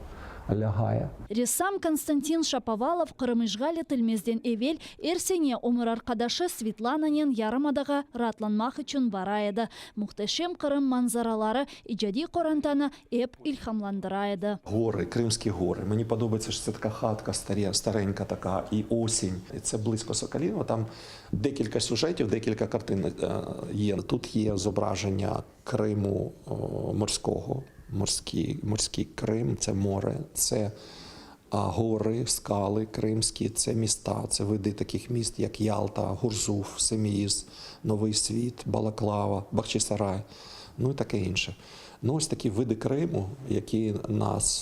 лягає. Ресам Константин Шаповалов Қырым ишғал етілмезден евел әрсене омыр арқадашы Светлананен ярымадаға ратланмақ үшін бара еді. Мұқтешем Қырым манзаралары іжади қорантаны еп ілхамландыра еді. Гори, Кримські гори. Мені подобається, що це така хатка старенька така, і осінь. І це близько Соколіного. Там декілька сюжетів, декілька картин є. Тут є зображення Криму морського. Морський Крим, це море, це гори, скали кримські, це міста, це види таких міст, як Ялта, Гурзуф, Семіїз, Новий Світ, Балаклава, Бахчисарай, ну і таке інше. Ну, ось такі види Криму, які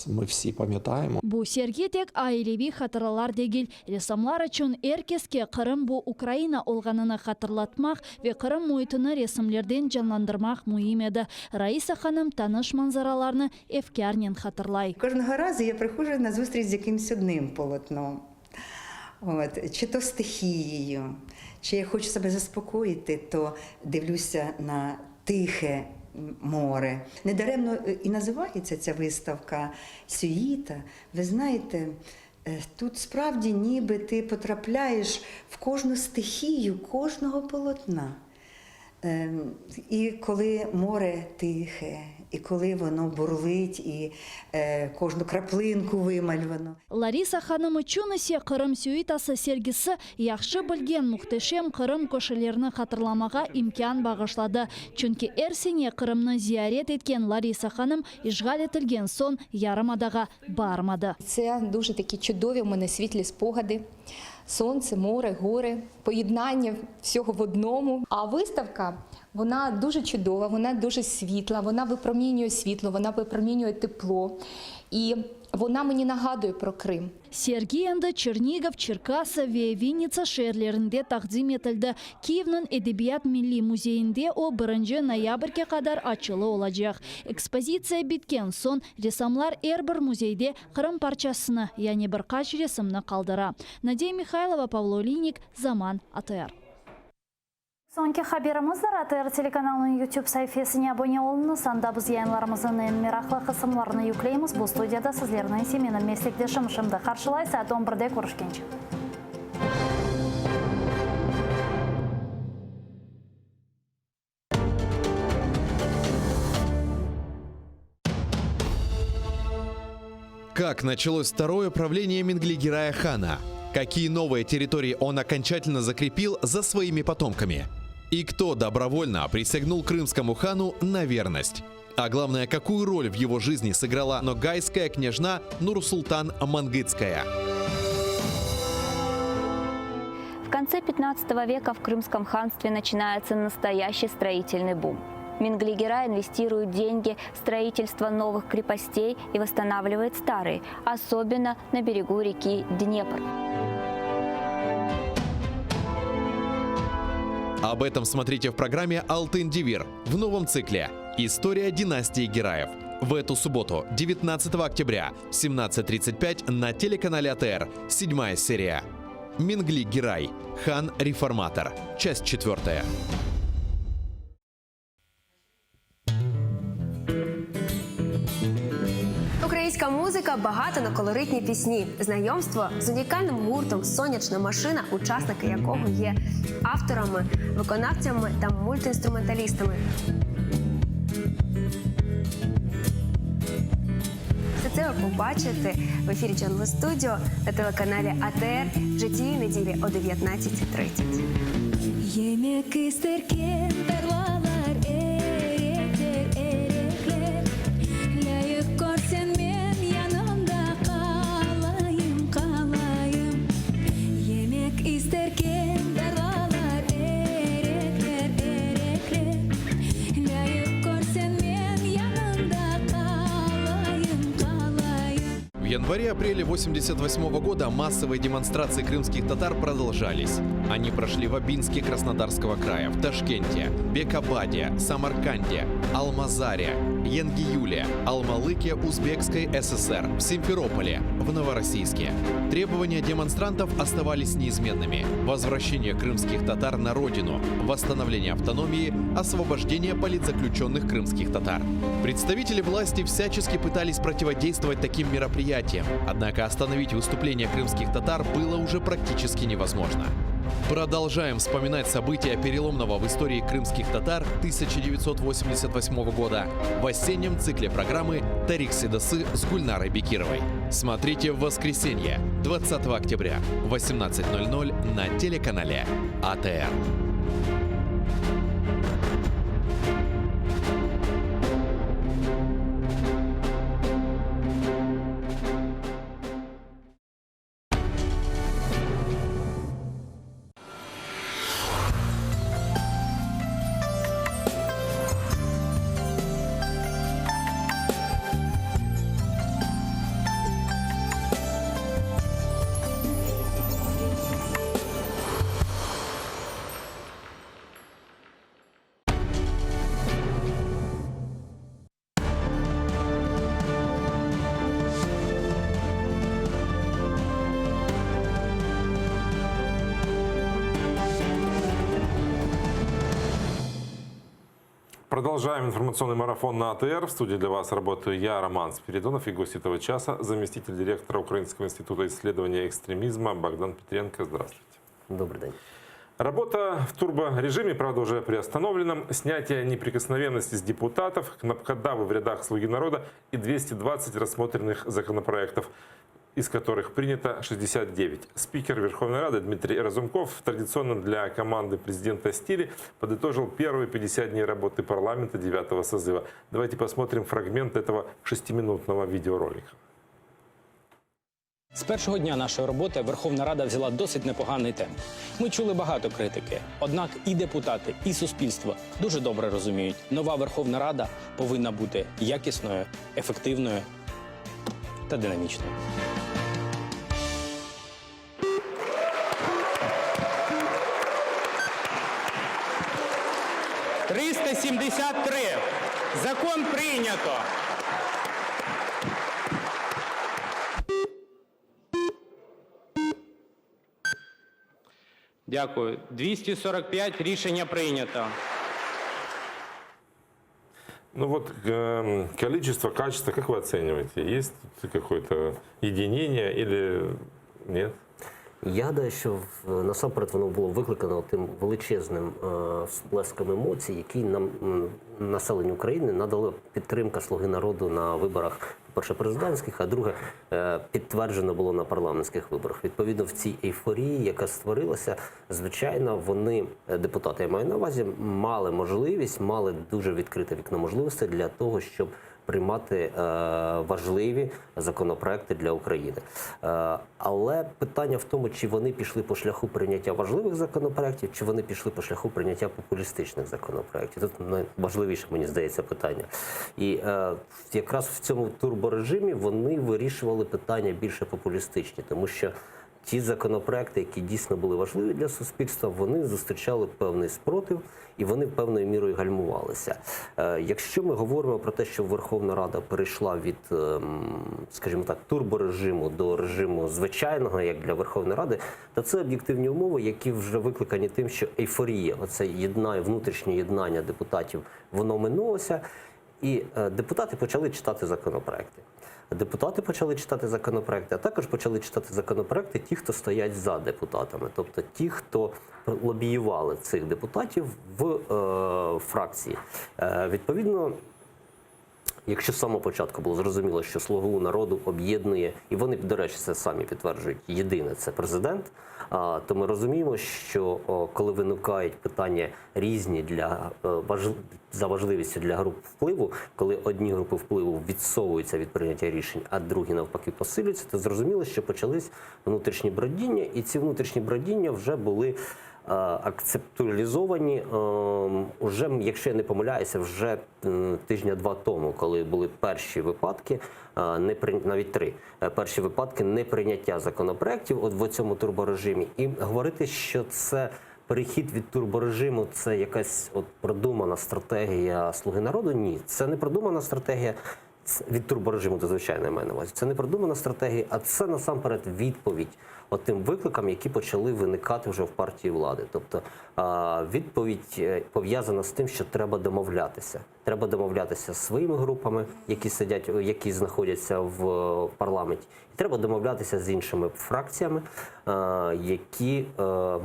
ми всі пам'ятаємо. Бу серге тек айреби хатыралар дегел. Ресамлар үшін әркеске Қырым бу Украина олғанына хатырлатмақ ве Қырым мойытыны ресімлерден жанландырмақ мұйым еді. Раиса ханым таныш манзараларны ефкярнен хатырлай. Кожного разу я приходжу на зустріч з якимось одним полотном. Чи то стихією, чи я хочу себе заспокоїти, то дивлюся на тихе море. Недаремно і називається ця виставка «Сюїта». Ви знаєте, тут справді ніби ти потрапляєш в кожну стихію кожного полотна. І коли море тихе, і коли воно бурлить, і кожну краплинку вимальвано. Лариса ханым үшін ісе Қырым сюитасы сергісі яқшы білген мұқтешем Қырым көшелеріні қатырламаға имкан бағышлады. Чүнкі әрсене Қырымны зиярет еткен Лариса ханым ишғал етілген сон ярымадаға бармады. Це дуже такі чудові в мене світлі спогади. Сонце, море, гори, поєднання всього в одному. А виставка, вона дуже чудова, вона дуже світла, вона випромінює світло, вона випромінює тепло. І вона мені нагадує про Крим. Сергей енді Чернигов, Черкасы ве Винница шерлерінде тақдим етілді. Киевнің Эдебият Милли музейінде о 1 ноябрге қадар ачылы олажақ. Экспозиция біткен сон ресамлар әрбір музейде Қырым парчасыны, яғни бір қач ресімні қалдыра. Надея Михайлова, Павло Улейник, Заман, АТР. Сонки хаберімізді АТР телеканалының YouTube сайфесіне абоне олыңыз. Анда біз яйынларымыздың мерақлы қысымларыны yüklейміз. Бұл студияда сіздерінің семенім меслектешім шымды қаршылай сәт 11-де көрішкенше. Как началось второе правление Минглигерая хана? Какие новые территории он окончательно закрепил за своими потомками? И кто добровольно присягнул крымскому хану на верность? А главное, какую роль в его жизни сыграла ногайская княжна Нурсултан Мангытская. В конце 15 века в Крымском ханстве начинается настоящий строительный бум. Минглигера инвестирует деньги в строительство новых крепостей и восстанавливает старые, особенно на берегу реки Днепр. Об этом смотрите в программе «Алтын Девир» в новом цикле «История династии Гераев». В эту субботу, 19 октября, в 17:35 на телеканале АТР, 7-я серия. Мингли Герай, хан-реформатор. Часть 4. Українська музика багата на колоритні пісні. Знайомство з унікальним гуртом «Сонячна машина», учасники якого є авторами, виконавцями та мультиінструменталістами. Все це ви побачите в ефірі Джанго Студіо на телеканалі АТР вже цієї неділі о 19:30. Yemek isterken tarlalar erekler Layık görsen men yanımda kalayım Yemek isterken tarlalar erekler Layık görsen men yanımda kalayım В январе-апреле 1988 года массовые демонстрации крымских татар продолжались. Они прошли в Абинске Краснодарского края, в Ташкенте, Бекабаде, Самарканде, Алмазаре, Янгиюле, Алмалыке Узбекской ССР, в Симферополе, в Новороссийске. Требования демонстрантов оставались неизменными. Возвращение крымских татар на родину, восстановление автономии, освобождение политзаключенных крымских татар. Представители власти всячески пытались противодействовать таким мероприятиям, однако остановить выступление крымских татар было уже практически невозможно. Продолжаем вспоминать события переломного в истории крымских татар 1988 года в осеннем цикле программы «Тарих Седасы» с Гульнарой Бекировой. Смотрите в воскресенье, 20 октября, в 18:00 на телеканале АТР. Продолжаем информационный марафон на АТР. В студии для вас работаю я, Роман Спиридонов, и гость этого часа – заместитель директора Украинского института исследования экстремизма Богдан Петренко. Здравствуйте. Добрый день. Работа в турборежиме, правда, уже приостановлена. Снятие неприкосновенности с депутатов, кнопкодавы в рядах «Слуги народа» и 220 рассмотренных законопроектов, из которых принято 69. Спикер Верховной Рады Дмитрий Разумков в традиционном для команды президента стиле подытожил первые 50 дней работы парламента 9-го созыва. Давайте посмотрим фрагмент этого 6-минутного видеоролика. З першого дня нашої роботи Верховна Рада взяла досить непоганий темп. Ми чули багато критики. Однак і депутати, і суспільство дуже добре розуміють, нова Верховна Рада повинна бути якісною, ефективною та динамічною. Закон прийнято. Дякую. 245 рішення прийнято. Ну вот количество, качество, как вы оцениваете? Есть тут какое-то единение или нет? Я гадаю, що насамперед воно було викликано тим величезним сплеском емоцій, які нам, населенню України, надала підтримка «Слуги народу» на виборах перше президентських, а друге підтверджено було на парламентських виборах. Відповідно, в цій ейфорії, яка створилася, звичайно, вони, депутати, я маю на увазі, мали можливість, мали дуже відкрите вікно можливостей для того, щоб приймати важливі законопроекти для України. Але питання в тому, чи вони пішли по шляху прийняття важливих законопроектів, чи вони пішли по шляху прийняття популістичних законопроектів. Тут найважливіше, мені здається, питання. І якраз в цьому турборежимі вони вирішували питання більше популістичні, тому що ті законопроекти, які дійсно були важливі для суспільства, вони зустрічали певний спротив і вони певною мірою гальмувалися. Якщо ми говоримо про те, що Верховна Рада перейшла від, скажімо так, турборежиму до режиму звичайного, як для Верховної Ради, то це об'єктивні умови, які вже викликані тим, що ейфорія, оце внутрішнє єднання депутатів, воно минулося, і депутати почали читати законопроекти. Депутати почали читати законопроекти, а також почали читати законопроекти ті, хто стоять за депутатами, тобто ті, хто лобіювали цих депутатів в фракції. Відповідно, якщо з самого початку було зрозуміло, що «Слугу народу» об'єднує, і вони, до речі, це самі підтверджують, єдине – це президент, то ми розуміємо, що коли виникають питання різні за важливістю для груп впливу, коли одні групи впливу відсовуються від прийняття рішень, а другі навпаки посилюються, то зрозуміло, що почались внутрішні бродіння, і ці внутрішні бродіння вже були акцептуалізовані вже, якщо я не помиляюся, вже тижня-два тому, коли були перші випадки, навіть 3, перші випадки неприйняття законопроєктів в цьому турборежимі. І говорити, що це перехід від турборежиму, це якась продумана стратегія «Слуги народу», ні. Це не продумана стратегія від турборежиму до звичайної, маю на увазі. Це не продумана стратегія, а це насамперед відповідь тим викликам, які почали виникати вже в партії влади. Тобто відповідь пов'язана з тим, що треба домовлятися. Треба домовлятися з своїми групами, які знаходяться в парламенті. І треба домовлятися з іншими фракціями, які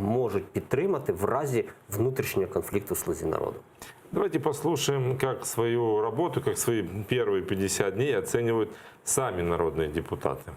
можуть підтримати в разі внутрішнього конфлікту «Слузі народу». Давайте послушаем, как свою работу, как свои первые 50 дней оценивают сами народные депутаты.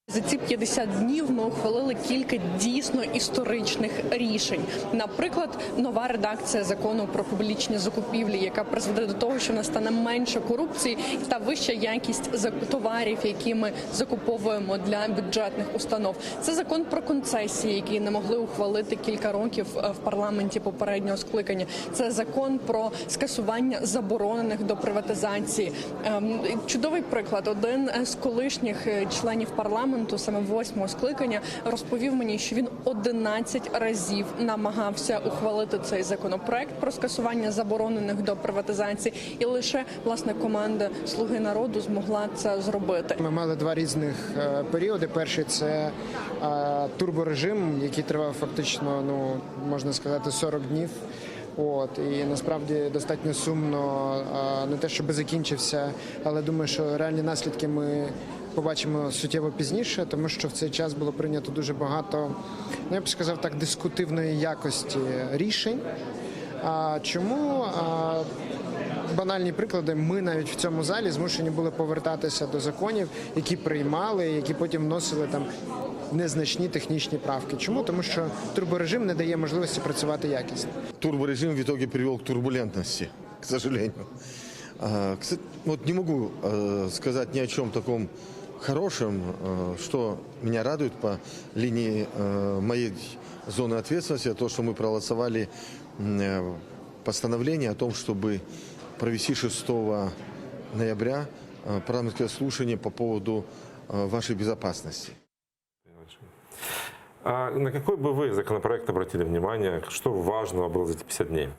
За ці 50 днів ми ухвалили кілька дійсно історичних рішень. Наприклад, нова редакція закону про публічні закупівлі, яка призведе до того, що настане менше корупції та вища якість товарів, які ми закуповуємо для бюджетних установ. Це закон про концесії, який не могли ухвалити кілька років в парламенті попереднього скликання. Це закон про скасування заборонених до приватизації. Чудовий приклад. Один з колишніх членів парламенту, саме 8-го скликання, розповів мені, що він 11 разів намагався ухвалити цей законопроект про скасування заборонених до приватизації, і лише, власне, команда «Слуги народу» змогла це зробити. Ми мали два різних періоди. Перший – це турборежим, який тривав фактично, можна сказати, 40 днів. І насправді достатньо сумно, не те, щоб закінчився, але думаю, що реальні наслідки ми побачимо суттєво пізніше, тому що в цей час було прийнято дуже багато, я б сказав так, дискутивної якості рішень. Чому? Банальні приклади. Ми навіть в цьому залі змушені були повертатися до законів, які приймали, які потім вносили там незначні технічні правки. Чому? Тому що турборежим не дає можливості працювати якісно. Турборежим в итоге привел к турбулентности, к сожалению. Не могу сказать ни о чем таком хорошем, что меня радует по линии моей зоны ответственности, то, что мы проголосовали постановление о том, чтобы провести 6 ноября парламентское слушание по поводу вашей безопасности. А на какой бы вы законопроект обратили внимание? Что важного было за эти 50 дней?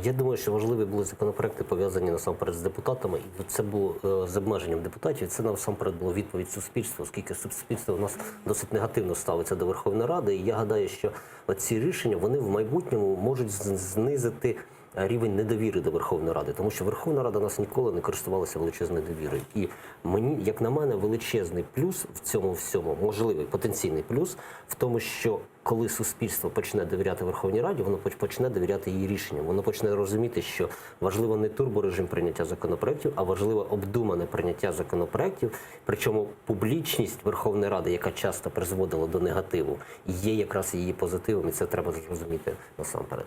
Я думаю, що важливі були законопроекти, пов'язані насамперед з депутатами. І це було з обмеженням депутатів. Це насамперед було відповідь суспільству, оскільки суспільство у нас досить негативно ставиться до Верховної Ради. І я гадаю, що ці рішення, вони в майбутньому можуть знизити рівень недовіри до Верховної Ради, тому що Верховна Рада нас ніколи не користувалася величезною довірою. І мені, як на мене, величезний плюс в цьому всьому, можливий потенційний плюс в тому, що коли суспільство почне довіряти Верховній Раді, воно почне довіряти її рішенням. Воно почне розуміти, що важливо не турборежим прийняття законопроєктів, а важливо обдумане прийняття законопроєктів. Причому публічність Верховної Ради, яка часто призводила до негативу, є якраз її позитивом, і це треба зрозуміти насамперед.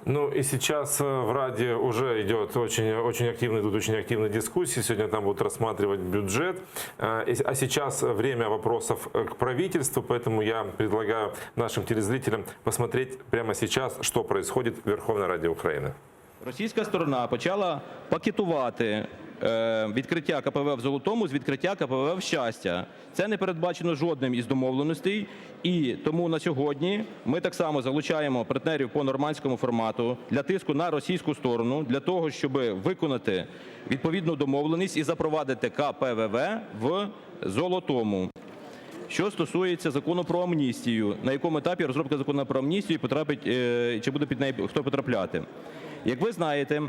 Ну и сейчас в Раде уже идет очень активные дискуссии. Сегодня там будут рассматривать бюджет. А сейчас время вопросов к правительству, поэтому я предлагаю нашим телезрителям посмотреть прямо сейчас, что происходит в Верховной Раде України. Російська сторона почала пакетувати відкриття КПВВ в Золотому з відкриття КПВВ в Щастя. Це не передбачено жодним із домовленостей, і тому на сьогодні ми так само залучаємо партнерів по нормандському формату для тиску на російську сторону, для того, щоб виконати відповідну домовленість і запровадити КПВВ в Золотому. Що стосується закону про амністію, на якому етапі розробка закону про амністію потрапить, чи буде під неї хто потрапляти. Як ви знаєте,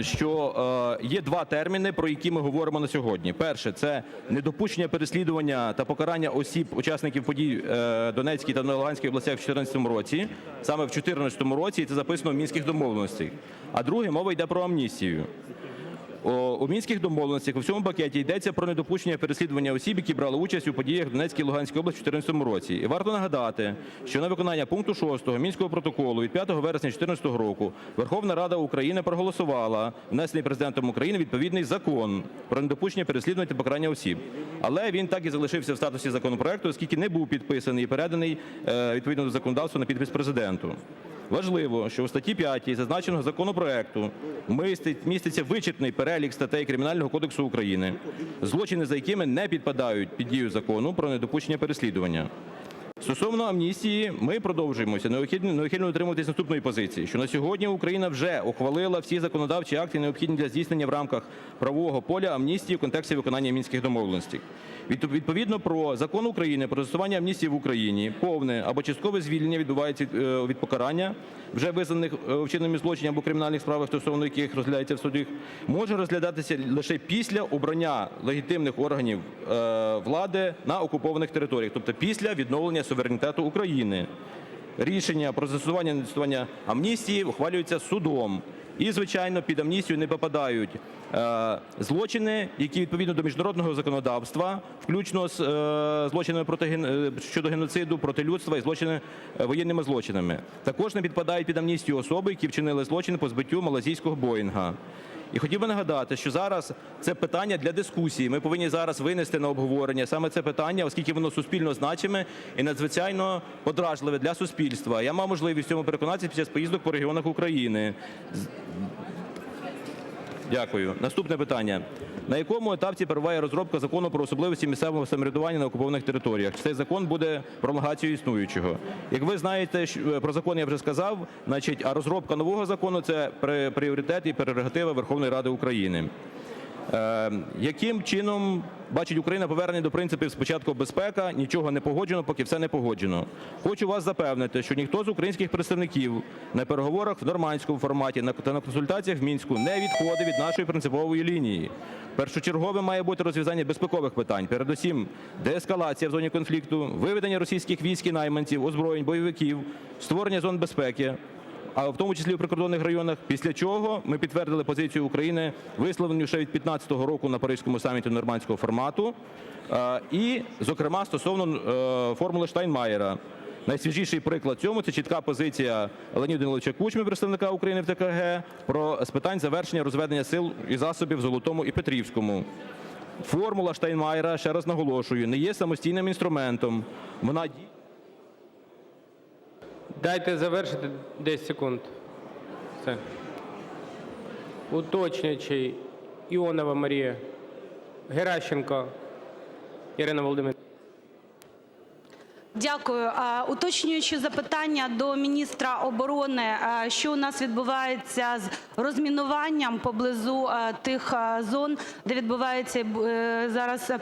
що є два терміни, про які ми говоримо на сьогодні. Перше – це недопущення переслідування та покарання осіб, учасників подій в Донецькій та Луганській областях в 2014 році. Саме в 2014 році, і це записано в Мінських домовленостях. А друге – мова йде про амністію. У Мінських домовленостях у всьому пакеті йдеться про недопущення переслідування осіб, які брали участь у подіях в Донецькій і Луганській області в 2014 році. І варто нагадати, що на виконання пункту 6 Мінського протоколу від 5 вересня 2014 року Верховна Рада України проголосувала внесений Президентом України відповідний закон про недопущення переслідування та покарання осіб. Але він так і залишився в статусі законопроекту, оскільки не був підписаний і переданий відповідно до законодавства на підпис Президенту. Важливо, що у статті 5 зазначеного законопроекту міститься вичерпний перелік статей Кримінального кодексу України, злочини за якими не підпадають під дію закону про недопущення переслідування. Стосовно амністії, ми продовжуємося неухильно дотримуватись наступної позиції, що на сьогодні Україна вже ухвалила всі законодавчі акти, необхідні для здійснення в рамках правового поля амністії в контексті виконання Мінських домовленостей. Відповідно про Закон України про застосування амністії в Україні, повне або часткове звільнення відбувається від покарання, вже визнаних вчиненими злочинами або кримінальних справах, стосовно яких розглядається в судах, може розглядатися лише після обрання легітимних органів влади на окупованих територіях, тобто після відновлення суверенітету України. Рішення про застосування незастосування амністії ухвалюється судом. І, звичайно, під амністію не попадають злочини, які відповідно до міжнародного законодавства, включно з злочинами щодо геноциду, проти людства і воєнними злочинами. Також не підпадають під амністію особи, які вчинили злочин по збиттю малайзійського Боїнга. І хотів би нагадати, що зараз це питання для дискусії. Ми повинні зараз винести на обговорення саме це питання, оскільки воно суспільно значиме і надзвичайно подражливе для суспільства. Я мав можливість в цьому переконатися під час поїздок по регіонах України. Дякую. Наступне питання. На якому етапі перебуває розробка закону про особливості місцевого самоврядування на окупованих територіях? Чи цей закон буде пролонгацією існуючого? Як ви знаєте, про закон я вже сказав, а розробка нового закону – це пріоритет і прерогатива Верховної Ради України. Яким чином бачить Україна повернення до принципів спочатку безпека, нічого не погоджено, поки все не погоджено? Хочу вас запевнити, що ніхто з українських представників на переговорах в нормандському форматі та на консультаціях в Мінську не відходить від нашої принципової лінії. Першочергове має бути розв'язання безпекових питань, передусім деескалація в зоні конфлікту, виведення російських військ і найманців, озброєнь, бойовиків, створення зон безпеки, а в тому числі в прикордонних районах, після чого ми підтвердили позицію України, висловлену ще від 2015 року на Паризькому саміті нормандського формату, і, зокрема, стосовно формули Штайнмаєра. Найсвіжіший приклад цьому – це чітка позиція Леоніда Даниловича Кучми, представника України в ТКГ, з питань завершення розведення сил і засобів в Золотому і Петрівському. Формула Штайнмаєра, ще раз наголошую, не є самостійним інструментом. Вона Дайте завершити 10 секунд. Все. Уточнюючий. Іонова Марія. Геращенко Ірина Володимирівна. Дякую. Уточнюючи запитання до міністра оборони, що у нас відбувається з розмінуванням поблизу тих зон, де відбувається зараз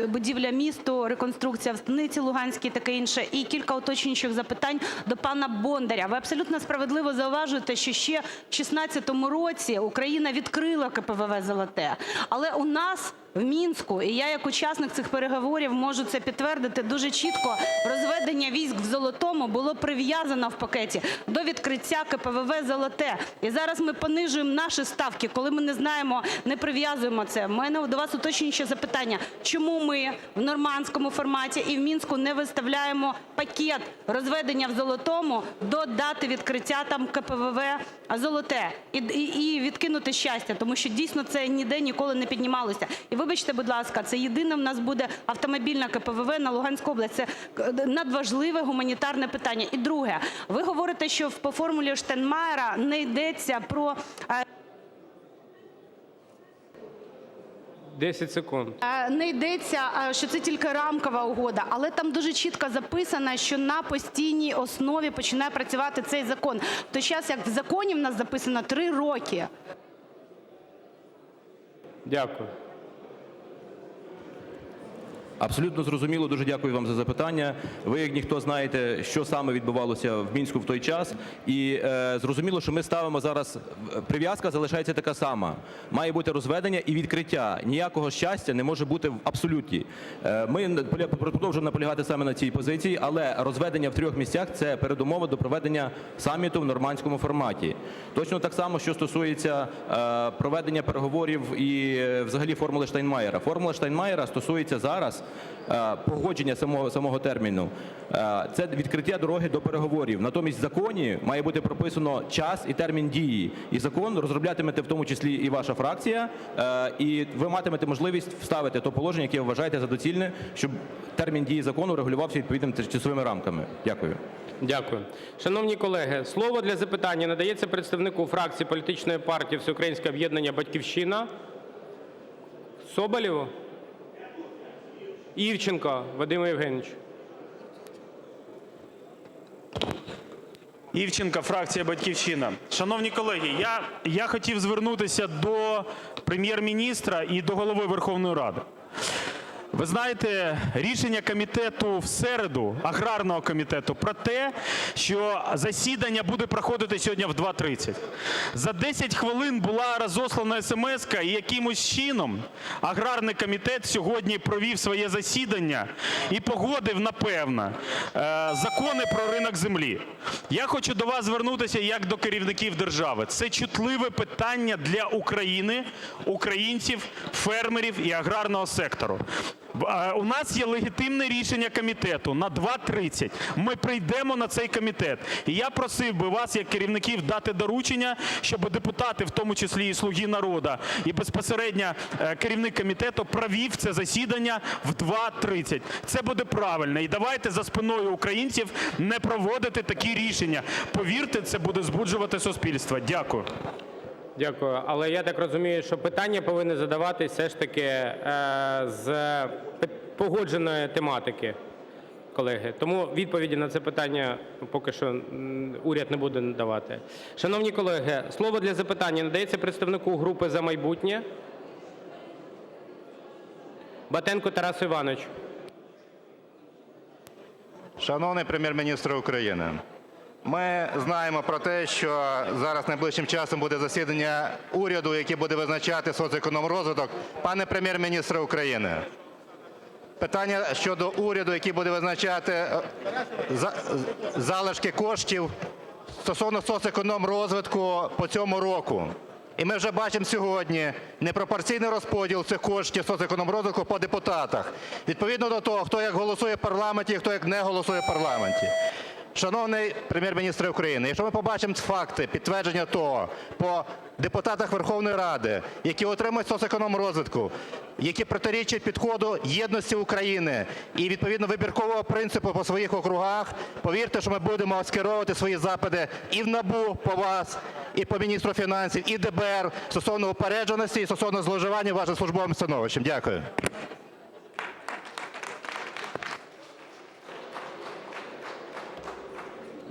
будівля місту, реконструкція в Станиці Луганській, таке інше. І кілька уточнюючих запитань до пана Бондаря. Ви абсолютно справедливо зауважуєте, що ще в 2016 році Україна відкрила КПВВ «Золоте». Але у нас в Мінську, і я як учасник цих переговорів можу це підтвердити, дуже чітко розведення військ в Золотому було прив'язано в пакеті до відкриття КПВВ «Золоте». І зараз ми понижуємо наші ставки, коли ми не знаємо, не прив'язуємо це. У мене до вас уточнююче запитання. Чому ми в нормандському форматі і в Мінську не виставляємо пакет розведення в Золотому до дати відкриття там КПВВ «Золоте» і відкинути щастя, тому що дійсно це ніде ніколи не піднімалося. І вибачте, будь ласка, це єдине в нас буде автомобільне КПВВ на Луганську область. Це надважливе гуманітарне питання. І друге. Ви говорите, що по формулі Штайнмаєра не йдеться про... 10 секунд. Не йдеться, що це тільки рамкова угода, але там дуже чітко записано, що на постійній основі починає працювати цей закон. В той час, як в законі в нас записано 3 роки. Дякую. Абсолютно зрозуміло. Дуже дякую вам за запитання. Ви, як ніхто, знаєте, що саме відбувалося в Мінську в той час. І зрозуміло, що ми ставимо зараз, прив'язка залишається така сама. Має бути розведення і відкриття. Ніякого щастя не може бути в абсолюті. Ми продовжуємо наполягати саме на цій позиції, але розведення в 3 місцях – це передумова до проведення саміту в нормандському форматі. Точно так само, що стосується проведення переговорів і взагалі формули Штайнмаєра. Формула Штайнмаєра стосується зараз погодження самого терміну. Це відкриття дороги до переговорів. Натомість в законі має бути прописано час і термін дії. І закон розроблятимете в тому числі і ваша фракція, і ви матимете можливість вставити то положення, яке ви вважаєте за доцільне, щоб термін дії закону регулювався відповідними часовими рамками. Дякую. Дякую. Шановні колеги, слово для запитання надається представнику фракції політичної партії Всеукраїнське об'єднання «Батьківщина» Соболєву. Івченко Вадим Євгенович. Івченко, фракція «Батьківщина». Шановні колеги, я хотів звернутися до Прем'єр-міністра і до Голови Верховної Ради. Ви знаєте, рішення комітету в середу, аграрного комітету, про те, що засідання буде проходити сьогодні в 2:30. За 10 хвилин була розослана смс-ка, і якимось чином аграрний комітет сьогодні провів своє засідання і погодив, напевно, закони про ринок землі. Я хочу до вас звернутися як до керівників держави. Це чутливе питання для України, українців, фермерів і аграрного сектору. У нас є легітимне рішення комітету на 2:30. Ми прийдемо на цей комітет. І я просив би вас, як керівників, дати доручення, щоб депутати, в тому числі і "Слуги народу", і безпосередньо керівник комітету провів це засідання в 2:30. Це буде правильно. І давайте за спиною українців не проводити такі рішення. Повірте, це буде збуджувати суспільство. Дякую. Дякую. Але я так розумію, що питання повинні задаватись все ж таки з погодженої тематики, колеги. Тому відповіді на це питання поки що уряд не буде надавати. Шановні колеги, слово для запитання надається представнику групи «За майбутнє» Батенку Тарасу Івановичу. Шановний Прем'єр-міністр України, ми знаємо про те, що зараз найближчим часом буде засідання уряду, яке буде визначати соцекономрозвиток. Пане Прем'єр-міністре України, питання щодо уряду, який буде визначати залишки коштів стосовно соцекономрозвитку по цьому року. І ми вже бачимо сьогодні непропорційний розподіл цих коштів соцекономрозвитку по депутатах. Відповідно до того, хто як голосує в парламенті і хто як не голосує в парламенті. Шановний Прем'єр-міністр України, якщо ми побачимо факти підтвердження того по депутатах Верховної Ради, які отримують соцекономрозвитку, які протирічать підходу єдності України і відповідно вибіркового принципу по своїх округах, повірте, що ми будемо скеровувати свої запити і в НАБУ по вас, і по міністру фінансів, і ДБР стосовно упередженості і стосовно зловживання вашим службовим становищем. Дякую.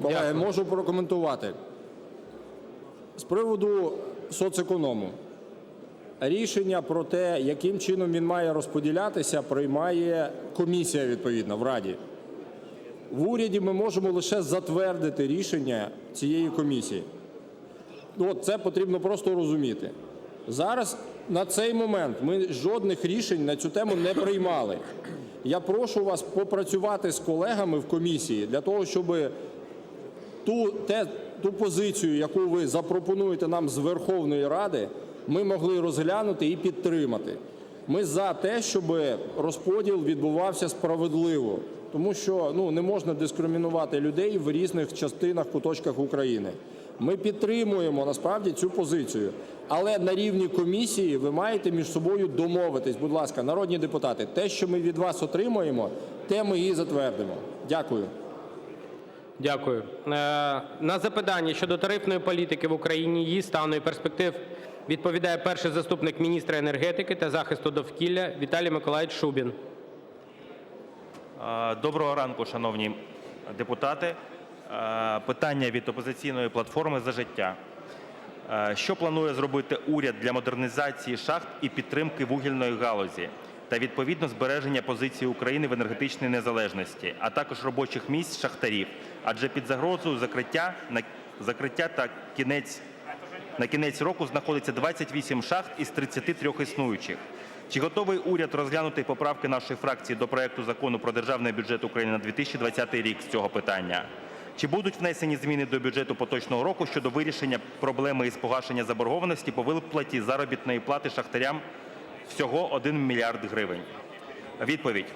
Колеги, можу прокоментувати. З приводу соцеконому. Рішення про те, яким чином він має розподілятися, приймає комісія відповідна в Раді. В уряді ми можемо лише затвердити рішення цієї комісії. Це потрібно просто розуміти. Зараз на цей момент ми жодних рішень на цю тему не приймали. Я прошу вас попрацювати з колегами в комісії для того, щоб ту позицію, яку ви запропонуєте нам з Верховної Ради, ми могли розглянути і підтримати. Ми за те, щоб розподіл відбувався справедливо, тому що не можна дискримінувати людей в різних частинах, куточках України. Ми підтримуємо насправді цю позицію, але на рівні комісії ви маєте між собою домовитись. Будь ласка, народні депутати, те, що ми від вас отримаємо, те ми і затвердимо. Дякую. Дякую. На запитання щодо тарифної політики в Україні, її стану і перспектив відповідає перший заступник міністра енергетики та захисту довкілля Віталій Миколайович Шубін. Доброго ранку, шановні депутати. Питання від опозиційної платформи «За життя». Що планує зробити уряд для модернізації шахт і підтримки вугільної галузі та відповідно збереження позиції України в енергетичній незалежності, а також робочих місць шахтарів? Адже під загрозою закриття та на кінець року знаходиться 28 шахт із 33 існуючих. Чи готовий уряд розглянути поправки нашої фракції до проекту закону про Державний бюджет України на 2020 рік з цього питання? Чи будуть внесені зміни до бюджету поточного року щодо вирішення проблеми із погашення заборгованості по виплаті заробітної плати шахтарям всього 1 мільярд гривень? Відповідь.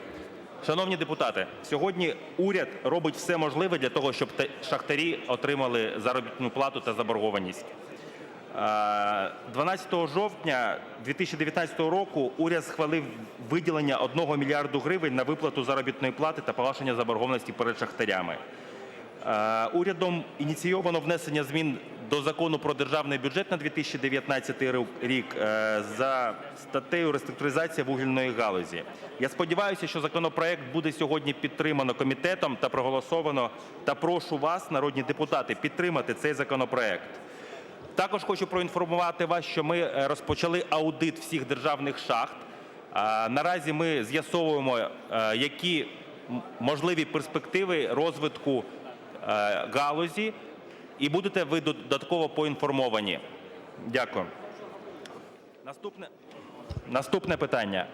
Шановні депутати, сьогодні уряд робить все можливе для того, щоб шахтарі отримали заробітну плату та заборгованість. 12 жовтня 2019 року уряд схвалив виділення 1 мільярду гривень на виплату заробітної плати та погашення заборгованості перед шахтарями. Урядом ініційовано внесення змін до Закону про Державний бюджет на 2019 рік за статтею «Реструктуризація вугільної галузі». Я сподіваюся, що законопроект буде сьогодні підтримано комітетом та проголосовано, та прошу вас, народні депутати, підтримати цей законопроект. Також хочу проінформувати вас, що ми розпочали аудит всіх державних шахт. Наразі ми з'ясовуємо, які можливі перспективи розвитку галузі, і будете ви додатково поінформовані. Дякую. Наступне питання.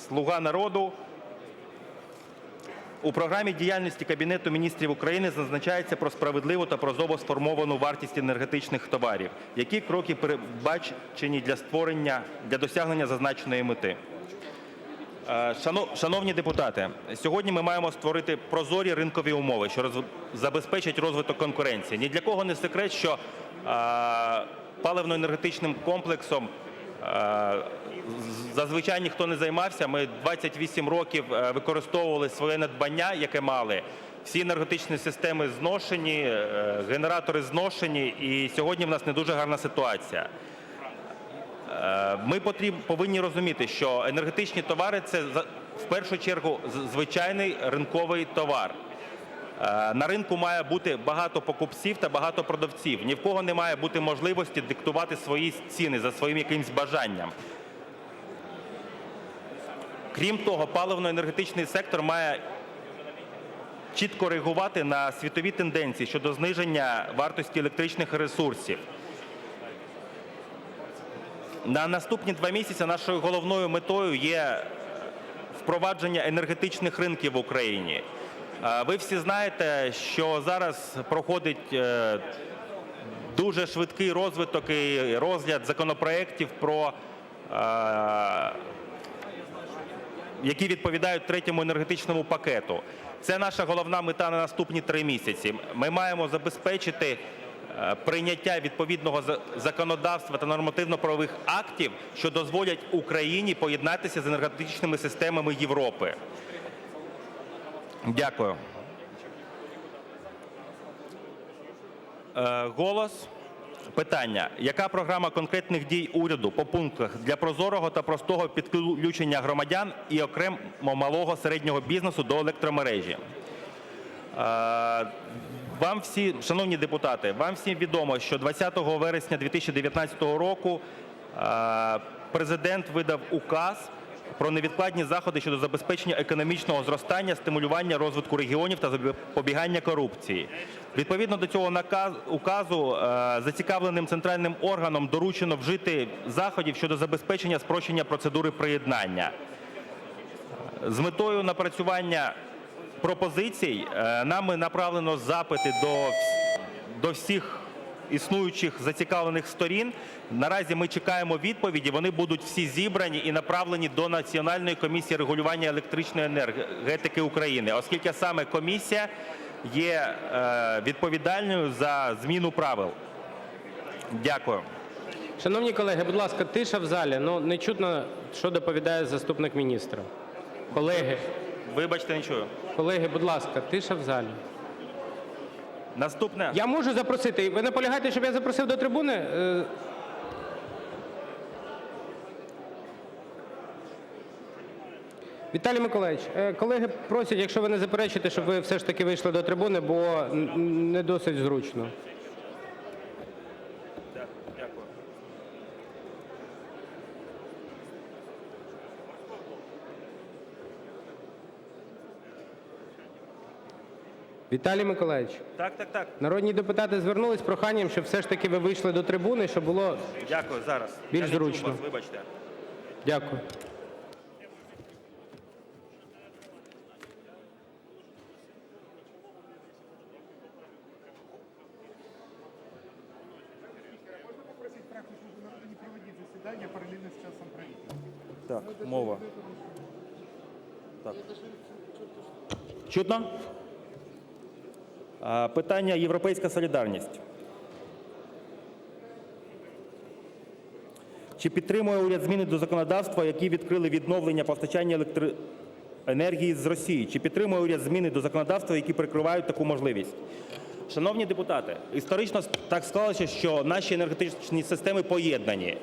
«Слуга народу». У програмі діяльності Кабінету міністрів України зазначається про справедливу та прозоро сформовану вартість енергетичних товарів. Які кроки передбачені для досягнення зазначеної мети? Шановні депутати, сьогодні ми маємо створити прозорі ринкові умови, що забезпечать розвиток конкуренції. Ні для кого не секрет, що паливно-енергетичним комплексом зазвичай ніхто не займався. Ми 28 років використовували своє надбання, яке мали. Всі енергетичні системи зношені, генератори зношені, і сьогодні в нас не дуже гарна ситуація. Ми повинні розуміти, що енергетичні товари – це в першу чергу звичайний ринковий товар. На ринку має бути багато покупців та багато продавців. Ні в кого не має бути можливості диктувати свої ціни за своїм якимось бажанням. Крім того, паливно-енергетичний сектор має чітко реагувати на світові тенденції щодо зниження вартості електричних ресурсів. На наступні 2 місяці нашою головною метою є впровадження енергетичних ринків в Україні. Ви всі знаєте, що зараз проходить дуже швидкий розвиток і розгляд законопроєктів, які відповідають третьому енергетичному пакету. Це наша головна мета на наступні 3 місяці. Ми маємо забезпечити прийняття відповідного законодавства та нормативно-правових актів, що дозволять Україні поєднатися з енергетичними системами Європи. Дякую. «Голос». Питання. Яка програма конкретних дій уряду по пунктах для прозорого та простого підключення громадян і окремо малого середнього бізнесу до електромережі? Вам всі, шановні депутати, вам всім відомо, що 20 вересня 2019 року президент видав указ про невідкладні заходи щодо забезпечення економічного зростання, стимулювання розвитку регіонів та запобігання корупції. Відповідно до цього указу зацікавленим центральним органам доручено вжити заходів щодо забезпечення спрощення процедури приєднання. З метою напрацювання пропозицій нами направлено запити до всіх існуючих зацікавлених сторін. Наразі ми чекаємо відповіді, вони будуть всі зібрані і направлені до Національної комісії регулювання електричної енергетики України, оскільки саме комісія є відповідальною за зміну правил. Дякую. Шановні колеги, будь ласка, тиша в залі. Ну, не чутно, що доповідає заступник міністра. Колеги. Вибачте, не чую. Колеги, будь ласка, тиша в залі. Наступне. Я можу запросити. Ви наполягаєте, щоб я запросив до трибуни? Віталій Миколаївич, колеги просять, якщо ви не заперечуєте, щоб ви все ж таки вийшли до трибуни, бо не досить зручно. Дякую. Віталій Миколаївич. Так. Народні депутати звернулись з проханням, щоб все ж таки ви вийшли до трибуни, щоб було Дякую, зараз. більш Я не чув зручно. вас, вибачте. Дякую. Так, мова. Так. Чутно? Питання «Європейська солідарність». Чи підтримує уряд зміни до законодавства, які відкрили відновлення постачання електроенергії з Росії? Чи підтримує уряд зміни до законодавства, які прикривають таку можливість? Шановні депутати, історично так склалося, що наші енергетичні системи поєднані.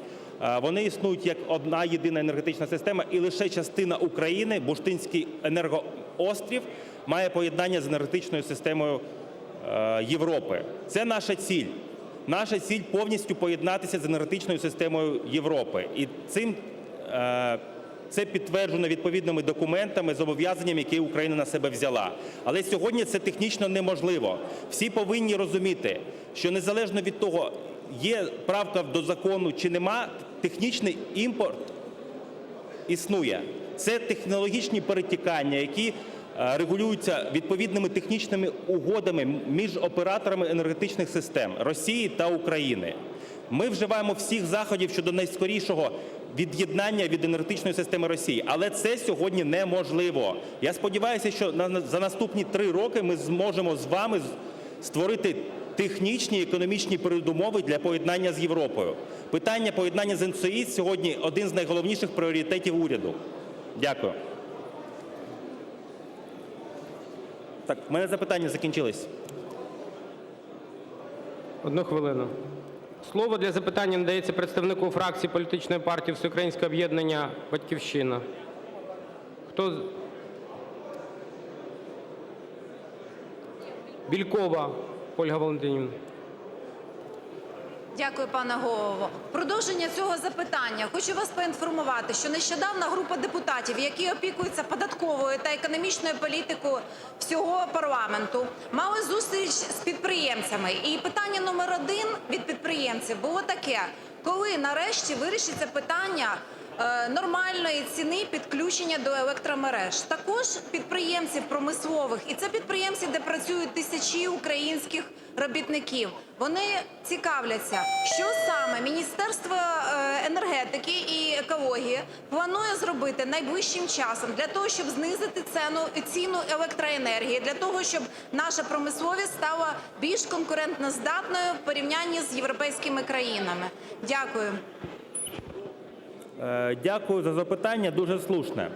Вони існують як одна єдина енергетична система, і лише частина України, Бурштинський енергоострів, має поєднання з енергетичною системою Європи. Це наша ціль. Наша ціль – повністю поєднатися з енергетичною системою Європи. І це підтверджено відповідними документами, зобов'язаннями, які Україна на себе взяла. Але сьогодні це технічно неможливо. Всі повинні розуміти, що незалежно від того, є правка до закону чи нема, технічний імпорт існує. Це технологічні перетікання, які регулюються відповідними технічними угодами між операторами енергетичних систем Росії та України. Ми вживаємо всіх заходів щодо найскорішого від'єднання від енергетичної системи Росії, але це сьогодні неможливо. Я сподіваюся, що за наступні 3 роки ми зможемо з вами створити технічні і економічні передумови для поєднання з Європою. Питання поєднання з НСОІ сьогодні один з найголовніших пріоритетів уряду. Дякую. Так, в мене запитання закінчились. 1 хвилину. Слово для запитання надається представнику фракції політичної партії Всеукраїнське об'єднання «Батьківщина». Хто? Бєлькова Ольга Валентинівна. Дякую, пане голово. Продовження цього запитання. Хочу вас поінформувати, що нещодавно група депутатів, які опікуються податковою та економічною політикою всього парламенту, мали зустріч з підприємцями. І питання номер 1 від підприємців було таке: коли нарешті вирішиться питання нормальної ціни підключення до електромереж. Також підприємців промислових, і це підприємці, де працюють тисячі українських робітників, вони цікавляться, що саме Міністерство енергетики і екології планує зробити найближчим часом для того, щоб знизити ціну електроенергії, для того, щоб наша промисловість стала більш конкурентоздатною в порівнянні з європейськими країнами. Дякую. Дякую за запитання, дуже слушне.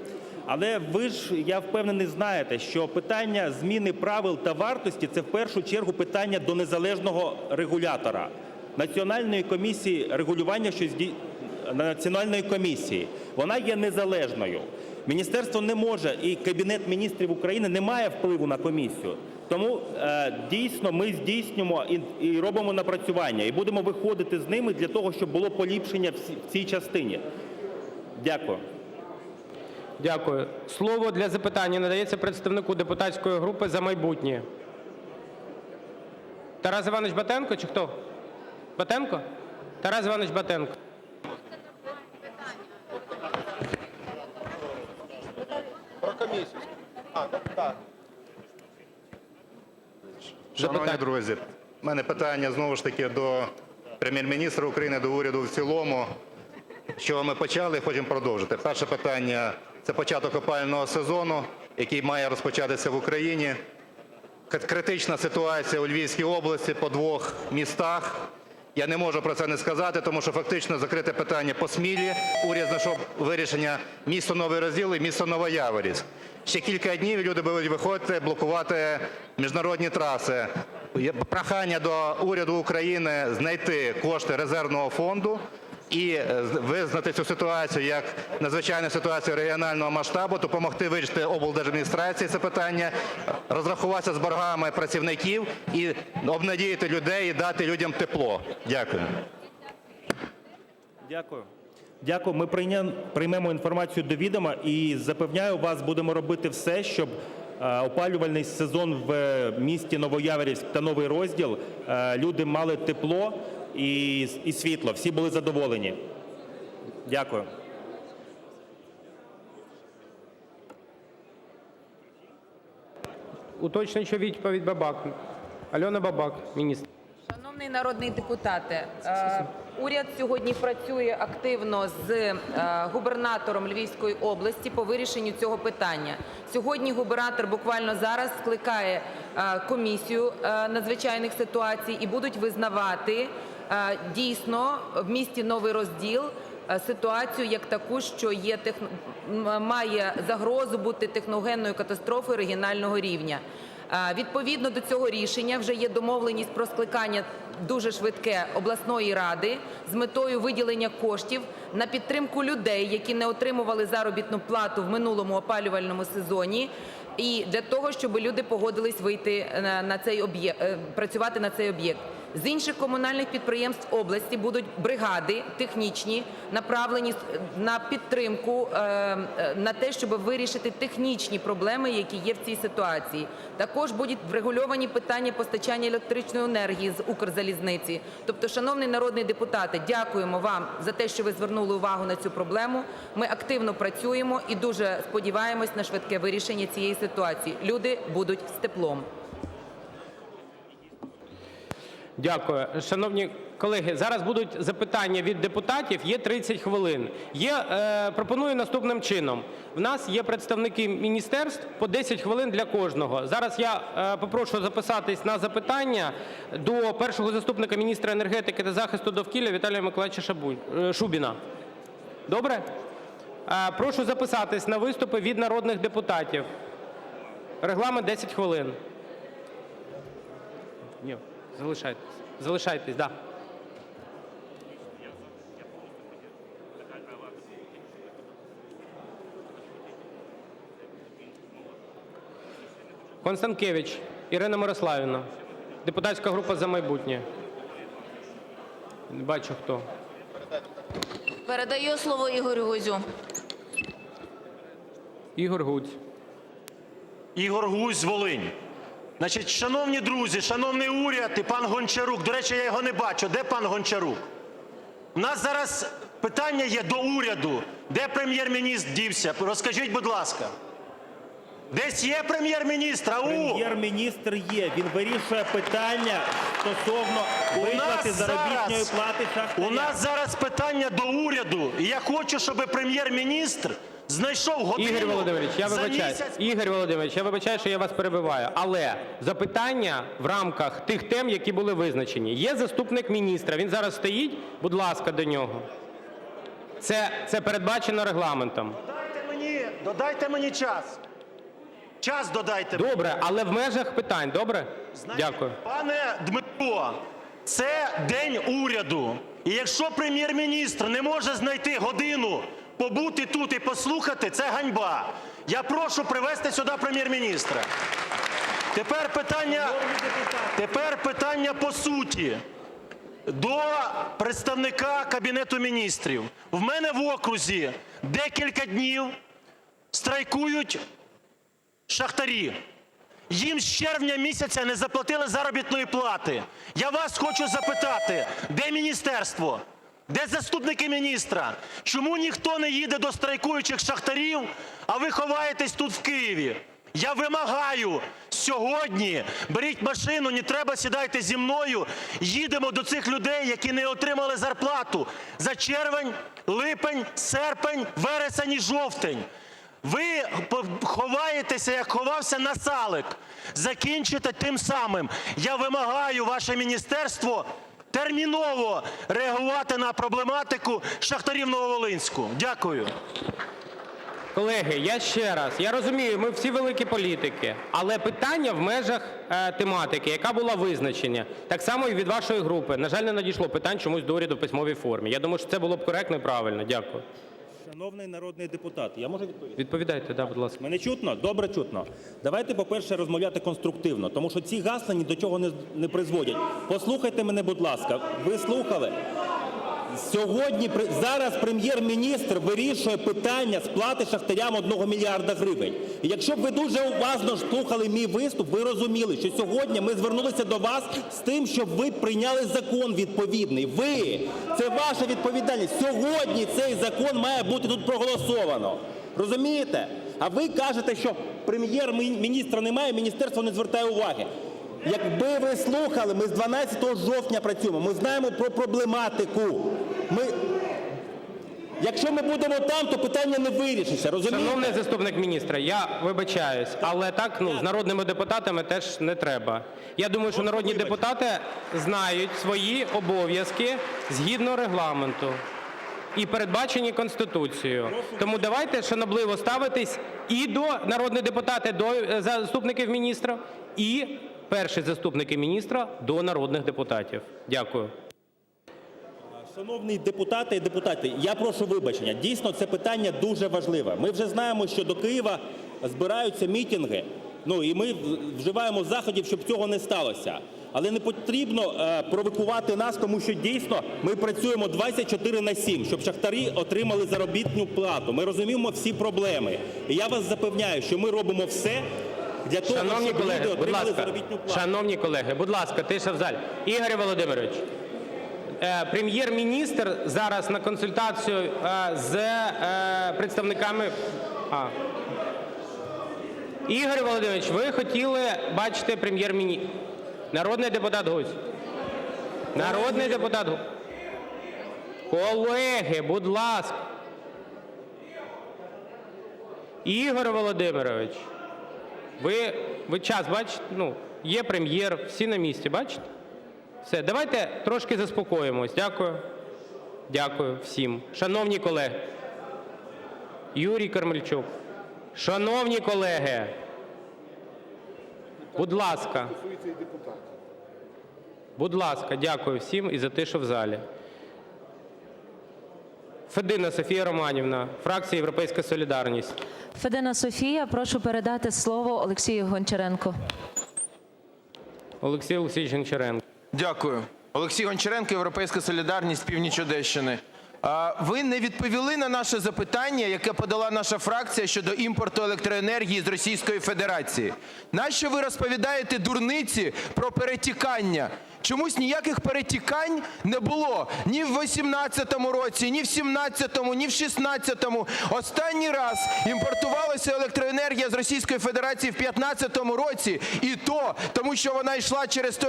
Але ви ж, я впевнений, знаєте, що питання зміни правил та вартості – це в першу чергу питання до незалежного регулятора – Національної комісії регулювання, Національної комісії. Вона є незалежною. Міністерство не може і Кабінет міністрів України не має впливу на комісію. Тому дійсно ми здійснюємо і робимо напрацювання, і будемо виходити з ними для того, щоб було поліпшення в цій частині. Дякую. Дякую. Слово для запитання надається представнику депутатської групи «За майбутнє». Тарас Іванович Батенко чи хто? Батенко? Тарас Іванович Батенко. Про комісію. Так. Шановні друзі, в мене питання знову ж таки до Прем'єр-міністра України, до уряду в цілому. Що ми почали, хочемо продовжити. Перше питання – це початок опалювального сезону, який має розпочатися в Україні. Критична ситуація у Львівській області по 2 містах. Я не можу про це не сказати, тому що фактично закрите питання по Смілі. Уряд знайшов вирішення місто Новий Розділ і місто Новояворівськ. Ще кілька днів люди будуть виходити, блокувати міжнародні траси. Прохання до уряду України знайти кошти резервного фонду і визнати цю ситуацію як надзвичайну ситуацію регіонального масштабу, допомогти вирішити облдержадміністрації це питання, розрахуватися з боргами працівників і обнадіяти людей і дати людям тепло. Дякую. Дякую. Ми приймемо інформацію до відома і запевняю вас, будемо робити все, щоб опалювальний сезон в місті Новояворівськ та Новий Розділ люди мали тепло і світло, всі були задоволені. Дякую. Уточнююча відповідь Бабак. Альона Бабак, міністр. Шановний народний депутате, уряд сьогодні працює активно з губернатором Львівської області по вирішенню цього питання. Сьогодні губернатор буквально зараз скликає комісію надзвичайних ситуацій і будуть визнавати дійсно в місті Новий Розділ ситуацію як таку, що має загрозу бути техногенною катастрофою регіонального рівня. Відповідно до цього рішення вже є домовленість про скликання дуже швидке обласної ради з метою виділення коштів на підтримку людей, які не отримували заробітну плату в минулому опалювальному сезоні, і для того, щоб люди погодились вийти на цей об'єкт, працювати на цей об'єкт. З інших комунальних підприємств області будуть бригади технічні, направлені на підтримку, на те, щоб вирішити технічні проблеми, які є в цій ситуації. Також будуть врегульовані питання постачання електричної енергії з Укрзалізниці. Тобто, шановні народні депутати, дякуємо вам за те, що ви звернули увагу на цю проблему. Ми активно працюємо і дуже сподіваємось на швидке вирішення цієї ситуації. Люди будуть з теплом. Дякую. Шановні колеги, зараз будуть запитання від депутатів, є 30 хвилин. Пропоную наступним чином. В нас є представники міністерств, по 10 хвилин для кожного. Зараз я попрошу записатись на запитання до першого заступника міністра енергетики та захисту довкілля Віталія Миколайовича Шубіна. Добре? Прошу записатись на виступи від народних депутатів. Регламент 10 хвилин. Ні. Залишайтесь, да. Констанкевич Ірина Мирославівна, депутатська група «За майбутнє». Не бачу хто. Передаю слово Ігорю Гузю. Ігор Гузь. Ігор Гузь, Волинь. Значить, шановні друзі, шановний уряд і пан Гончарук, до речі, я його не бачу, де пан Гончарук? У нас зараз питання є до уряду, де прем'єр-міністр дівся, розкажіть, будь ласка. Десь є прем'єр-міністр, Прем'єр-міністр є, він вирішує питання стосовно виплати заробітної плати шахтарям. У нас зараз питання до уряду, і я хочу, щоб прем'єр-міністр знайшов годину Ігор Володимирович, я за вибачаю. місяць. Ігор Володимирович, я вибачаю, що я вас перебиваю, але запитання в рамках тих тем, які були визначені. Є заступник міністра, він зараз стоїть, будь ласка, до нього. Це передбачено регламентом. Додайте мені час. Час додайте мені. Добре, але в межах питань, добре? Дякую. Пане Дмитро, це день уряду. І якщо прем'єр-міністр не може знайти годину побути тут і послухати, це ганьба. Я прошу привести сюди прем'єр-міністра. Тепер питання по суті. До представника Кабінету Міністрів. В мене в окрузі декілька днів страйкують шахтарі. Їм з червня місяця не заплатили заробітної плати. Я вас хочу запитати, де міністерство? Де заступники міністра? Чому ніхто не їде до страйкуючих шахтарів, а ви ховаєтесь тут в Києві? Я вимагаю сьогодні, беріть машину, не треба, сідайте зі мною, їдемо до цих людей, які не отримали зарплату за червень, липень, серпень, вересень і жовтень. Ви ховаєтеся, як ховався Насалик. Закінчите тим самим. Я вимагаю ваше міністерство терміново реагувати на проблематику шахтарів Нововолинську. Дякую. Колеги, я ще раз, я розумію, ми всі великі політики, але питання в межах тематики, яка була визначена. Так само і від вашої групи. На жаль, не надійшло питань чомусь до уряду в письмовій формі. Я думаю, що це було б коректно і правильно. Дякую. Шановний народний депутат, я можу відповісти? Відповідайте, да, будь ласка. Мене чутно? Добре чутно. Давайте, по-перше, розмовляти конструктивно, тому що ці гасла ні до чого не призводять. Послухайте мене, будь ласка. Ви слухали? Сьогодні, зараз прем'єр-міністр вирішує питання сплати шахтарям 1 мільярда гривень. І якщо б ви дуже уважно слухали мій виступ, ви розуміли, що сьогодні ми звернулися до вас з тим, щоб ви прийняли закон відповідний. Ви! Це ваша відповідальність. Сьогодні цей закон має бути тут проголосовано. Розумієте? А ви кажете, що прем'єр-міністра немає, міністерство не звертає уваги. Якби ви слухали, ми з 12 жовтня працюємо, ми знаємо про проблематику. Якщо ми будемо там, то питання не вирішиться, розумієте? Шановний заступник міністра, я вибачаюсь, але так, з народними депутатами теж не треба. Я думаю, що народні депутати знають свої обов'язки згідно регламенту і передбачені Конституцією. Тому давайте шанобливо ставитись і до народних депутатів, до заступників міністра, і перші заступники міністра до народних депутатів. Дякую. Шановні депутати і депутати, я прошу вибачення. Дійсно, це питання дуже важливе. Ми вже знаємо, що до Києва збираються мітинги, і ми вживаємо заходів, щоб цього не сталося. Але не потрібно провокувати нас, тому що дійсно ми працюємо 24/7, щоб шахтарі отримали заробітну плату. Ми розуміємо всі проблеми. І я вас запевняю, що ми робимо все для того, щоб люди отримали заробітну плату. Шановні колеги, будь ласка, тиша в залі. Ігор Володимирович, прем'єр-міністр зараз на консультацію з представниками... Ігор Володимирович, ви хотіли бачити прем'єр-міністра. Народний депутат Гузь. Народний депутат Гузь. Колеги, будь ласка. Ігор Володимирович, ви час бачите? Є прем'єр, всі на місці, бачите? Все, давайте трошки заспокоїмось. Дякую. Дякую всім. Шановні колеги. Юрій Кармельчук. Шановні колеги. Будь ласка. Будь ласка, дякую всім і за тишу в залі. Федина Софія Романівна, фракція «Європейська солідарність». Федина Софія, прошу передати слово Олексію Гончаренку. Олексій Олексійович Гончаренко. Дякую. Олексій Гончаренко, «Європейська солідарність», північ Одещини. Ви не відповіли на наше запитання, яке подала наша фракція щодо імпорту електроенергії з Російської Федерації. Нащо ви розповідаєте дурниці про перетікання? Чомусь ніяких перетікань не було ні в 18-му році, ні в 17-му, ні в 16-му. Останній раз імпортувалася електроенергія з Російської Федерації в 15-му році, і то тому, що вона йшла через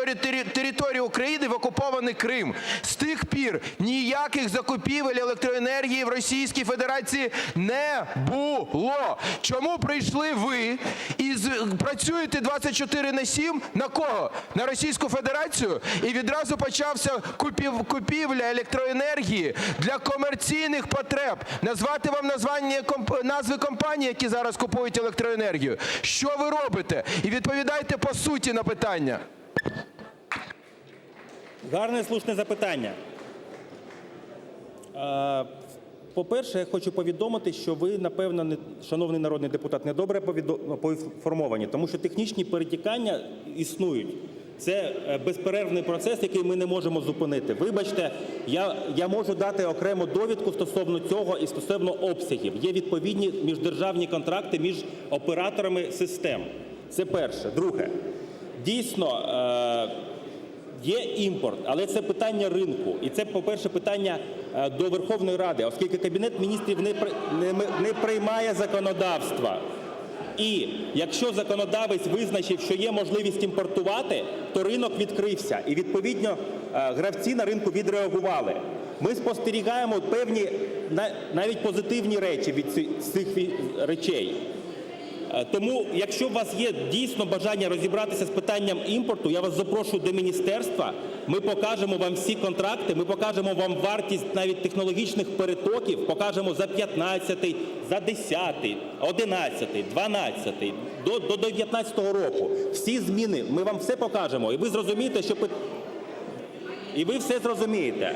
територію України в окупований Крим. З тих пір ніяких закупівель електроенергії в Російській Федерації не було. Чому прийшли ви і працюєте 24/7 на кого? На Російську Федерацію? І відразу почався купівля електроенергії для комерційних потреб. Назвати вам назви компаній, які зараз купують електроенергію? Що ви робите? І відповідайте по суті на питання. Гарне, слушне запитання. По-перше, я хочу повідомити, що ви, напевно, шановний народний депутат, недобре поінформовані, тому що технічні перетікання існують. Це безперервний процес, який ми не можемо зупинити. Вибачте, я можу дати окрему довідку стосовно цього і стосовно обсягів. Є відповідні міждержавні контракти між операторами систем. Це перше. Друге. Дійсно, є імпорт, але це питання ринку. І це, по-перше, питання до Верховної Ради, оскільки Кабінет міністрів не приймає законодавства. І якщо законодавець визначив, що є можливість імпортувати, то ринок відкрився. І, відповідно, гравці на ринку відреагували. Ми спостерігаємо певні навіть позитивні речі від цих речей. Тому, якщо у вас є дійсно бажання розібратися з питанням імпорту, я вас запрошую до міністерства, ми покажемо вам всі контракти, ми покажемо вам вартість навіть технологічних перетоків, покажемо за 15-й, за 10-й, 11-й, 12-й, до 19-го року. Всі зміни, ми вам все покажемо, і ви зрозумієте, що... І ви все зрозумієте.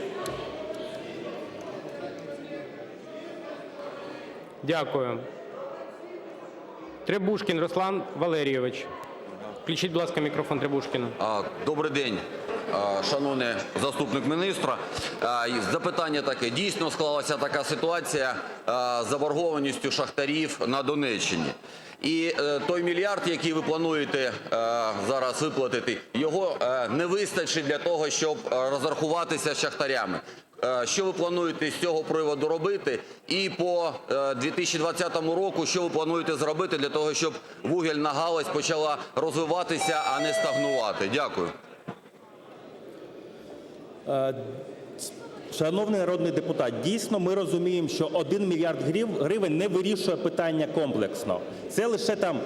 Дякую. Требушкін Руслан Валерійович. Включіть, будь ласка, мікрофон Требушкіну. Добрий день, шановний заступник міністра. Запитання таке. Дійсно склалася така ситуація з заборгованістю шахтарів на Донеччині. І той мільярд, який ви плануєте зараз виплатити, його не вистачить для того, щоб розрахуватися з шахтарями. Що ви плануєте з цього приводу робити? І по 2020 року, що ви плануєте зробити для того, щоб вугільна галузь почала розвиватися, а не стагнувати? Дякую. Шановний народний депутат, дійсно ми розуміємо, що 1 мільярд гривень не вирішує питання комплексно. Це лише там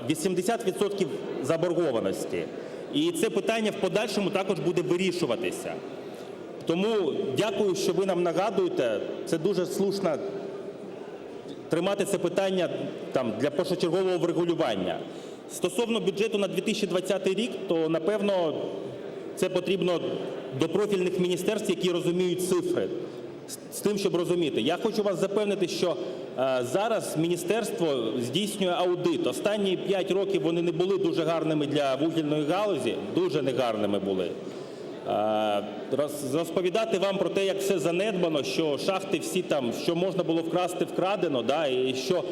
80% заборгованості. І це питання в подальшому також буде вирішуватися. Тому дякую, що ви нам нагадуєте. Це дуже слушно тримати це питання для першочергового врегулювання. Стосовно бюджету на 2020 рік, то, напевно, це потрібно до профільних міністерств, які розуміють цифри, з тим, щоб розуміти. Я хочу вас запевнити, що зараз міністерство здійснює аудит. Останні 5 років вони не були дуже гарними для вугільної галузі, дуже негарними були. Розповідати вам про те, як все занедбано, що шахти всі там, що можна було вкрасти, вкрадено, і що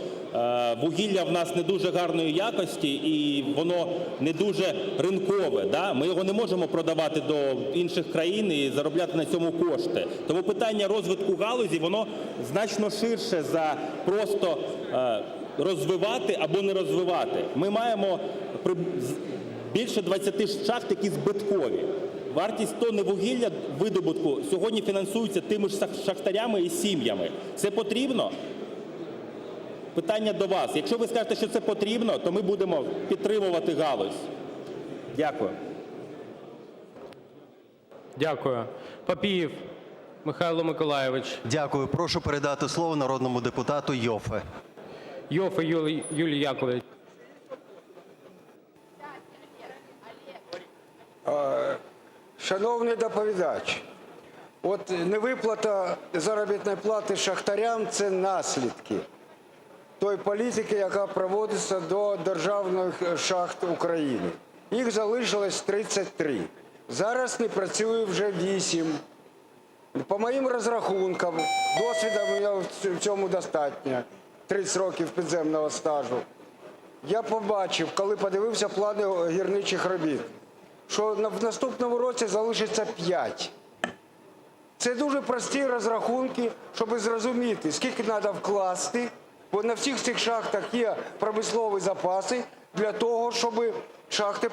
вугілля в нас не дуже гарної якості і воно не дуже ринкове. Ми його не можемо продавати до інших країн і заробляти на цьому кошти. Тому питання розвитку галузі, воно значно ширше за просто розвивати або не розвивати. Ми маємо більше 20 шахт, які збиткові. Вартість тонни вугілля видобутку сьогодні фінансується тими ж шахтарями і сім'ями. Це потрібно? Питання до вас. Якщо ви скажете, що це потрібно, то ми будемо підтримувати галузь. Дякую. Дякую. Папієв Михайло Миколайович. Дякую. Прошу передати слово народному депутату Йоффе. Йоффе Юлій Яковлевич. Шановний доповідач, от невиплата заробітної плати шахтарям – це наслідки тої політики, яка проводиться до державних шахт України. Їх залишилось 33. Зараз не працює вже 8. По моїм розрахункам, досвіду у мене в цьому достатньо, 30 років підземного стажу, я побачив, коли подивився плани гірничих робіт, що в наступному році залишиться 5. Це дуже прості розрахунки, щоб зрозуміти, скільки треба вкласти, бо на всіх цих шахтах є промислові запаси для того, щоб шахти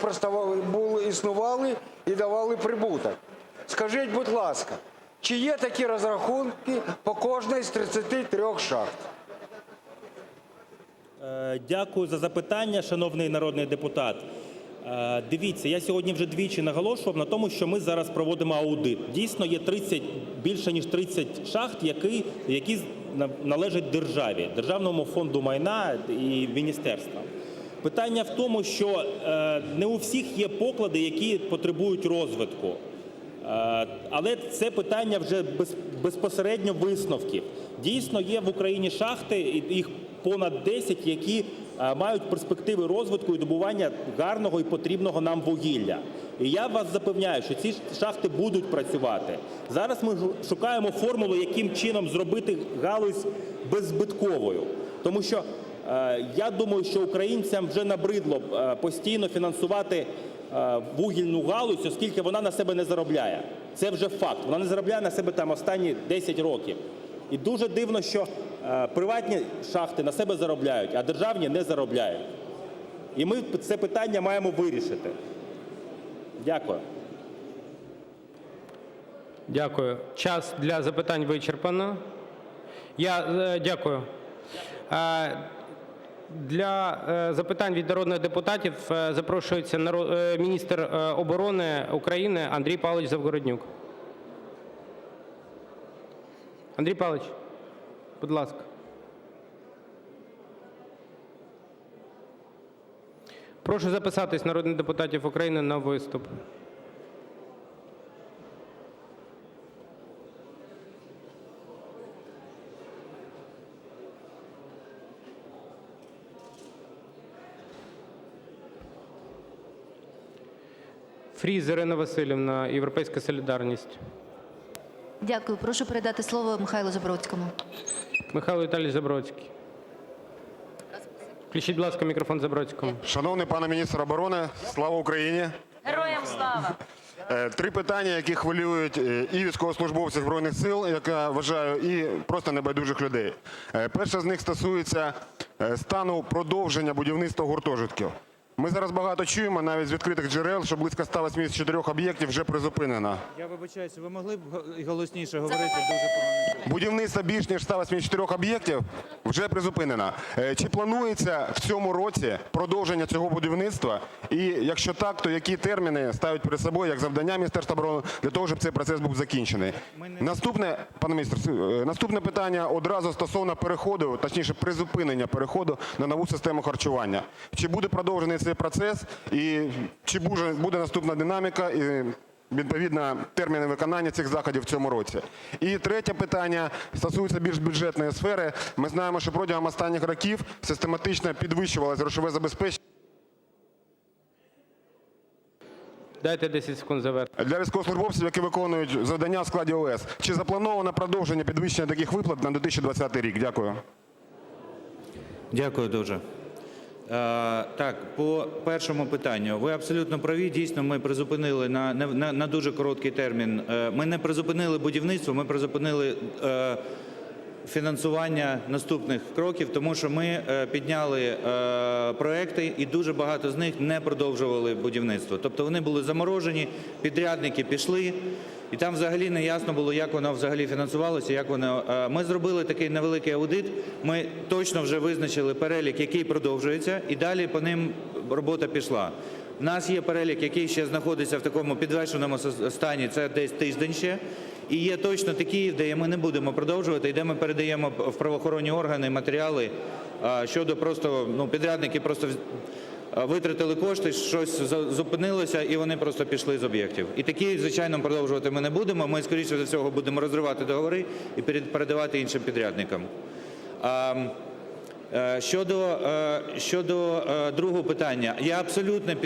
існували і давали прибуток. Скажіть, будь ласка, чи є такі розрахунки по кожній з 33 шахт? Дякую за запитання, шановний народний депутат. Дивіться, я сьогодні вже двічі наголошував на тому, що ми зараз проводимо аудит. Дійсно, є більше ніж 30 шахт, які належать державі, Державному фонду майна і міністерствам. Питання в тому, що не у всіх є поклади, які потребують розвитку. Але це питання вже безпосередньо висновків. Дійсно, є в Україні шахти, їх понад 10, які мають перспективи розвитку і добування гарного і потрібного нам вугілля. І я вас запевняю, що ці шахти будуть працювати. Зараз ми шукаємо формулу, яким чином зробити галузь беззбитковою. Тому що я думаю, що українцям вже набридло постійно фінансувати вугільну галузь, оскільки вона на себе не заробляє. Це вже факт. Вона не заробляє на себе там останні 10 років. І дуже дивно, що приватні шахти на себе заробляють, а державні не заробляють. І ми це питання маємо вирішити. Дякую. Дякую. Час для запитань вичерпано. Дякую. Для запитань від народних депутатів запрошується міністр оборони України Андрій Павлович Завгороднюк. Андрій Павлович, будь ласка. Прошу записатись народних депутатів України на виступ. Фріз Ірина Василівна, Європейська солідарність. Дякую. Прошу передати слово Михайлу Забродському. Михайло Віталійович Забродський. Включіть, будь ласка, мікрофон Забродському. Шановний пане міністр оборони, слава Україні! Героям слава! 3 питання, які хвилюють і військовослужбовців Збройних сил, як я вважаю, і просто небайдужих людей. Перше з них стосується стану продовження будівництва гуртожитків. Ми зараз багато чуємо, навіть з відкритих джерел, що близько 184 об'єктів вже призупинено. Я вибачаюся, ви могли б голосніше говорити? Дуже погано. Будівництво більш ніж 184 об'єктів вже призупинено. Чи планується в цьому році продовження цього будівництва? І якщо так, то які терміни ставить перед собою як завдання Міністерства оборони для того, щоб цей процес був закінчений? Наступне, пане міністр, наступне питання одразу стосовно переходу, точніше призупинення переходу на нову систему харчування. Чи буде продовжений цей процес і чи буде наступна динаміка і відповідно терміни виконання цих заходів в цьому році? І третє питання стосується більш бюджетної сфери. Ми знаємо, що протягом останніх років систематично підвищувалося грошове забезпечення Дайте 10 секунд завершити. для військовослужбовців, які виконують завдання в складі ОС. Чи заплановано продовження підвищення таких виплат на 2020 рік? Дякую. Дякую дуже. Так, по першому питанню. Ви абсолютно праві. Дійсно, ми призупинили на дуже короткий термін. Ми не призупинили будівництво, ми призупинили фінансування наступних кроків, тому що ми підняли проекти і дуже багато з них не продовжували будівництво. Тобто вони були заморожені, підрядники пішли, і там взагалі не ясно було, як воно взагалі фінансувалося, як воно. Ми зробили такий невеликий аудит, ми точно вже визначили перелік, який продовжується, і далі по ним робота пішла. У нас є перелік, який ще знаходиться в такому підвішеному стані, це десь тиждень ще. І є точно такі, де ми не будемо продовжувати, і де ми передаємо в правоохоронні органи матеріали щодо просто, підрядники просто витратили кошти, щось зупинилося, і вони просто пішли з об'єктів. І такі, звичайно, продовжувати ми не будемо. Ми, скоріше за всього, будемо розривати договори і передавати іншим підрядникам. Щодо другого питання. Я абсолютно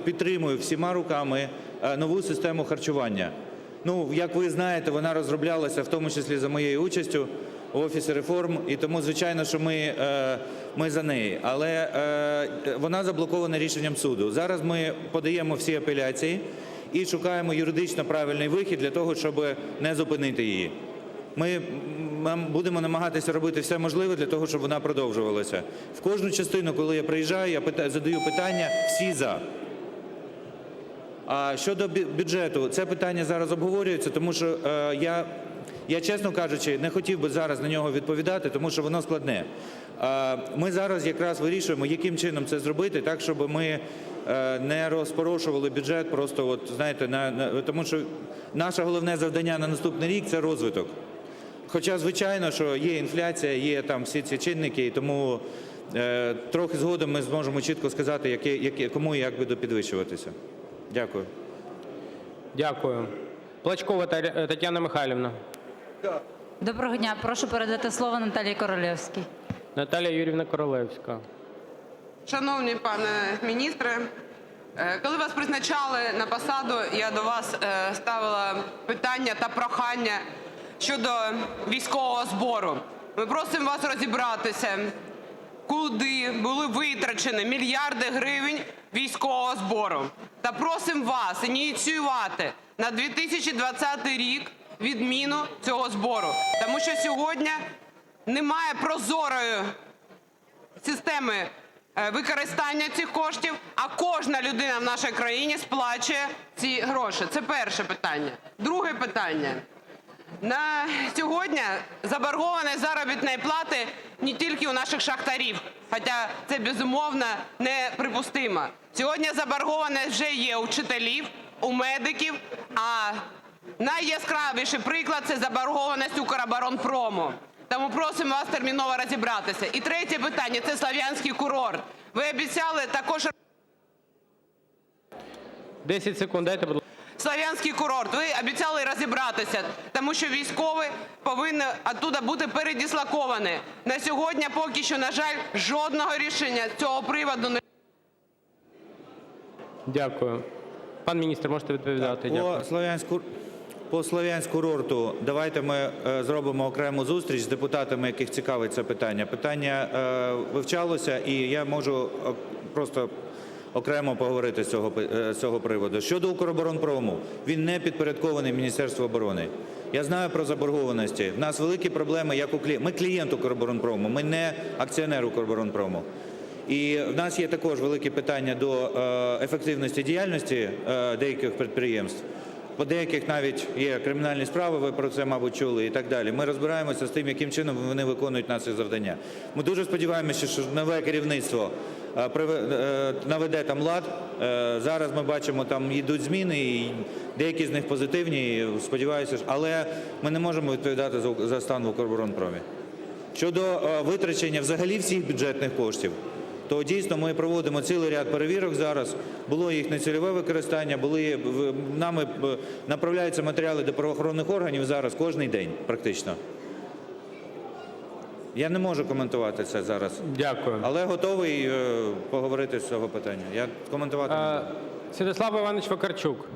підтримую всіма руками нову систему харчування. Як ви знаєте, вона розроблялася в тому числі за моєю участю в Офісі реформ, і тому, звичайно, що ми за неї. Але вона заблокована рішенням суду. Зараз ми подаємо всі апеляції і шукаємо юридично правильний вихід для того, щоб не зупинити її. Ми будемо намагатися робити все можливе для того, щоб вона продовжувалася. В кожну частину, коли я приїжджаю, я задаю питання, всі за. А щодо бюджету, це питання зараз обговорюється, тому що я, чесно кажучи, не хотів би зараз на нього відповідати, тому що воно складне. Ми зараз якраз вирішуємо, яким чином це зробити, так, щоб ми не розпорошували бюджет просто, тому що наше головне завдання на наступний рік – це розвиток. Хоча, звичайно, що є інфляція, є там всі ці чинники, і тому трохи згодом ми зможемо чітко сказати, кому і як буде підвищуватися. Дякую. Дякую. Плачкова Тетяна Михайлівна. Доброго дня. Прошу передати слово Наталії Королевській. Наталія Юріївна Королевська. Шановні пане міністре, коли вас призначали на посаду, я до вас ставила питання та прохання щодо військового збору. Ми просимо вас розібратися, куди були витрачені мільярди гривень військового збору. Та просимо вас ініціювати на 2020 рік відміну цього збору. Тому що сьогодні немає прозорої системи використання цих коштів, а кожна людина в нашій країні сплачує ці гроші. Це перше питання. Друге питання. На сьогодні заборгованість заробітної плати не тільки у наших шахтарів, хоча це, безумовно, неприпустимо. Сьогодні заборгованість вже є у вчителів, у медиків, а найяскравіший приклад – це заборгованість Укроборонпрому. Тому просимо вас терміново розібратися. І третє питання – це Слов'янський курорт. Ви обіцяли також... 10 секунд, дайте, будь ласка. Слов'янський курорт. Ви обіцяли розібратися, тому що військові повинні оттуда бути передислоковані. На сьогодні поки що, на жаль, жодного рішення з цього приводу не... Дякую. Пан міністр, можете відповідати. Дякую. По Слов'янську курорту давайте ми зробимо окрему зустріч з депутатами, яких цікавить це питання. Питання вивчалося, і я можу просто окремо поговорити з цього приводу. Щодо Укроборонпрому, він не підпорядкований Міністерству оборони. Я знаю про заборгованості. В нас великі проблеми, як ми клієнт Укроборонпрому, ми не акціонер Укроборонпрому. І в нас є також великі питання до ефективності діяльності деяких підприємств. По деяких навіть є кримінальні справи, ви про це, мабуть, чули і так далі. Ми розбираємося з тим, яким чином вони виконують наші завдання. Ми дуже сподіваємося, що нове керівництво наведе там лад. Зараз ми бачимо, там йдуть зміни, і деякі з них позитивні, сподіваюся, але ми не можемо відповідати за стан в Укроборонпромі. Щодо витрачення взагалі всіх бюджетних коштів, то дійсно ми проводимо цілий ряд перевірок зараз. Було їх нецільове використання, нами направляються матеріали до правоохоронних органів зараз кожен день практично. Я не можу коментувати це зараз. Дякую. Але готовий поговорити з цього питання. Я коментувати не буду. Святослав Іванович Вакарчук.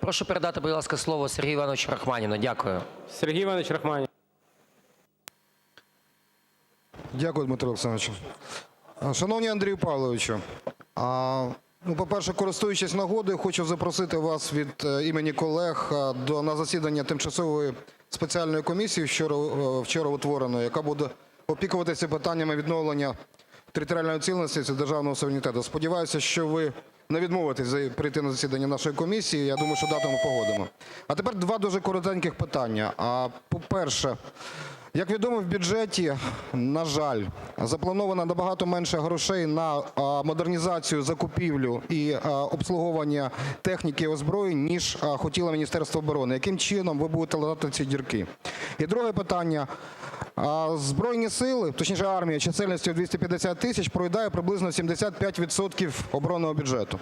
Прошу передати, будь ласка, слово Сергію Івановичу Рахманіну. Дякую. Сергій Іванович Рахманін. Дякую, Дмитро Олександрович. Шановний Андрію Павловичу, по-перше, користуючись нагодою, хочу запросити вас від імені колег на засідання тимчасової спеціальної комісії, вчора утвореної, яка буде опікуватися питаннями відновлення територіальної цілісності та державного суверенітету. Сподіваюся, що ви не відмовитесь прийти на засідання нашої комісії. Я думаю, що дату ми погодимо. А тепер два дуже коротеньких питання. По-перше, як відомо, в бюджеті, на жаль, заплановано набагато менше грошей на модернізацію, закупівлю і обслуговування техніки і озброєнь, ніж хотіло Міністерство оборони. Яким чином ви будете латати ці дірки? І друге питання. Збройні сили, точніше армія, чисельністю 250 тисяч проїдає приблизно 75% оборонного бюджету.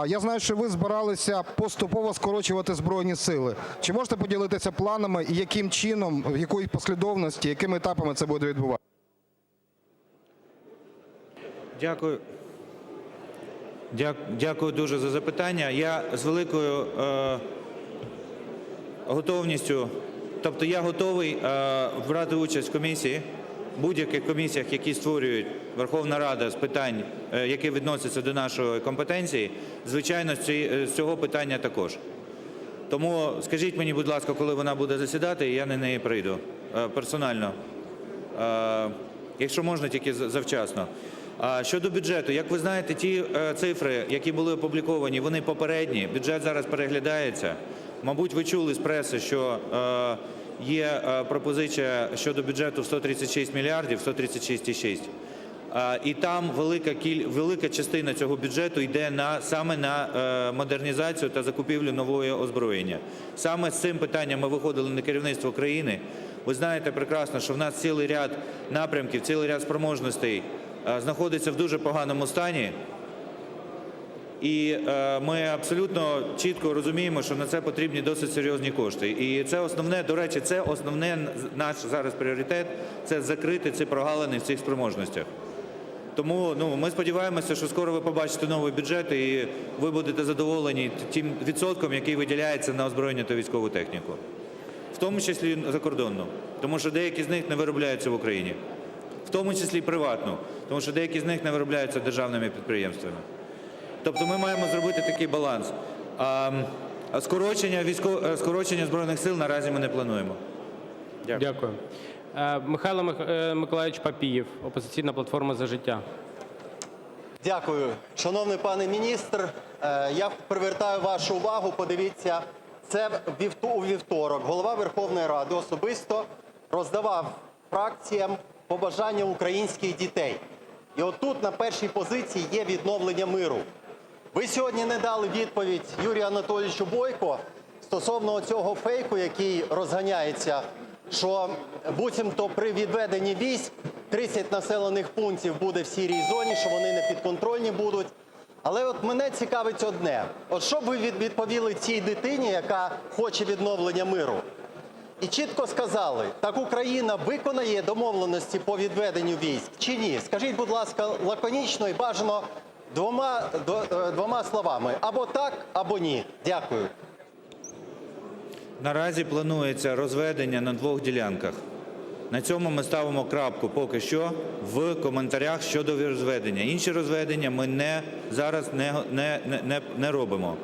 Я знаю, що ви збиралися поступово скорочувати Збройні сили. Чи можете поділитися планами і яким чином, в якій послідовності, якими етапами це буде відбуватися? Дякую. Дякую дуже за запитання. Я з великою готовністю, тобто я готовий брати участь в комісії, будь-яких комісіях, які створюють Верховна Рада з питань, які відносяться до нашої компетенції, звичайно, з цього питання також. Тому скажіть мені, будь ласка, коли вона буде засідати, і я на неї прийду персонально. Якщо можна, тільки завчасно. Щодо бюджету, як ви знаєте, ті цифри, які були опубліковані, вони попередні, бюджет зараз переглядається. Мабуть, ви чули з преси, що є пропозиція щодо бюджету в 136 мільярдів, 136,6. І там велика частина цього бюджету йде саме на модернізацію та закупівлю нового озброєння. Саме з цим питанням ми виходили на керівництво країни. Ви знаєте прекрасно, що в нас цілий ряд напрямків, цілий ряд спроможностей знаходиться в дуже поганому стані. І ми абсолютно чітко розуміємо, що на це потрібні досить серйозні кошти. І це основне, до речі, це основне наш зараз пріоритет – це закрити ці прогалини в цих спроможностях. Тому ми сподіваємося, що скоро ви побачите новий бюджет і ви будете задоволені тим відсотком, який виділяється на озброєння та військову техніку. В тому числі закордонну, тому що деякі з них не виробляються в Україні. В тому числі приватну, тому що деякі з них не виробляються державними підприємствами. Тобто ми маємо зробити такий баланс. А скорочення Збройних сил наразі ми не плануємо. Дякую. Михайло Миколайович Папієв, "Опозиційна платформа – За життя". Дякую. Шановний пане міністр, я привертаю вашу увагу, подивіться, це у вівторок Голова Верховної Ради особисто роздавав фракціям побажання українських дітей. І отут на першій позиції є відновлення миру. Ви сьогодні не дали відповідь Юрію Анатолійовичу Бойку стосовно цього фейку, який розганяється, що буцімто при відведенні військ 30 населених пунктів буде в сірій зоні, що вони не підконтрольні будуть. Але от мене цікавить одне. От що б ви відповіли цій дитині, яка хоче відновлення миру? І чітко сказали, так Україна виконає домовленості по відведенню військ чи ні? Скажіть, будь ласка, лаконічно і бажано двома словами. Або так, або ні. Дякую. Наразі планується розведення на 2 ділянках. На цьому ми ставимо крапку поки що в коментарях щодо розведення. Інші розведення ми зараз не робимо.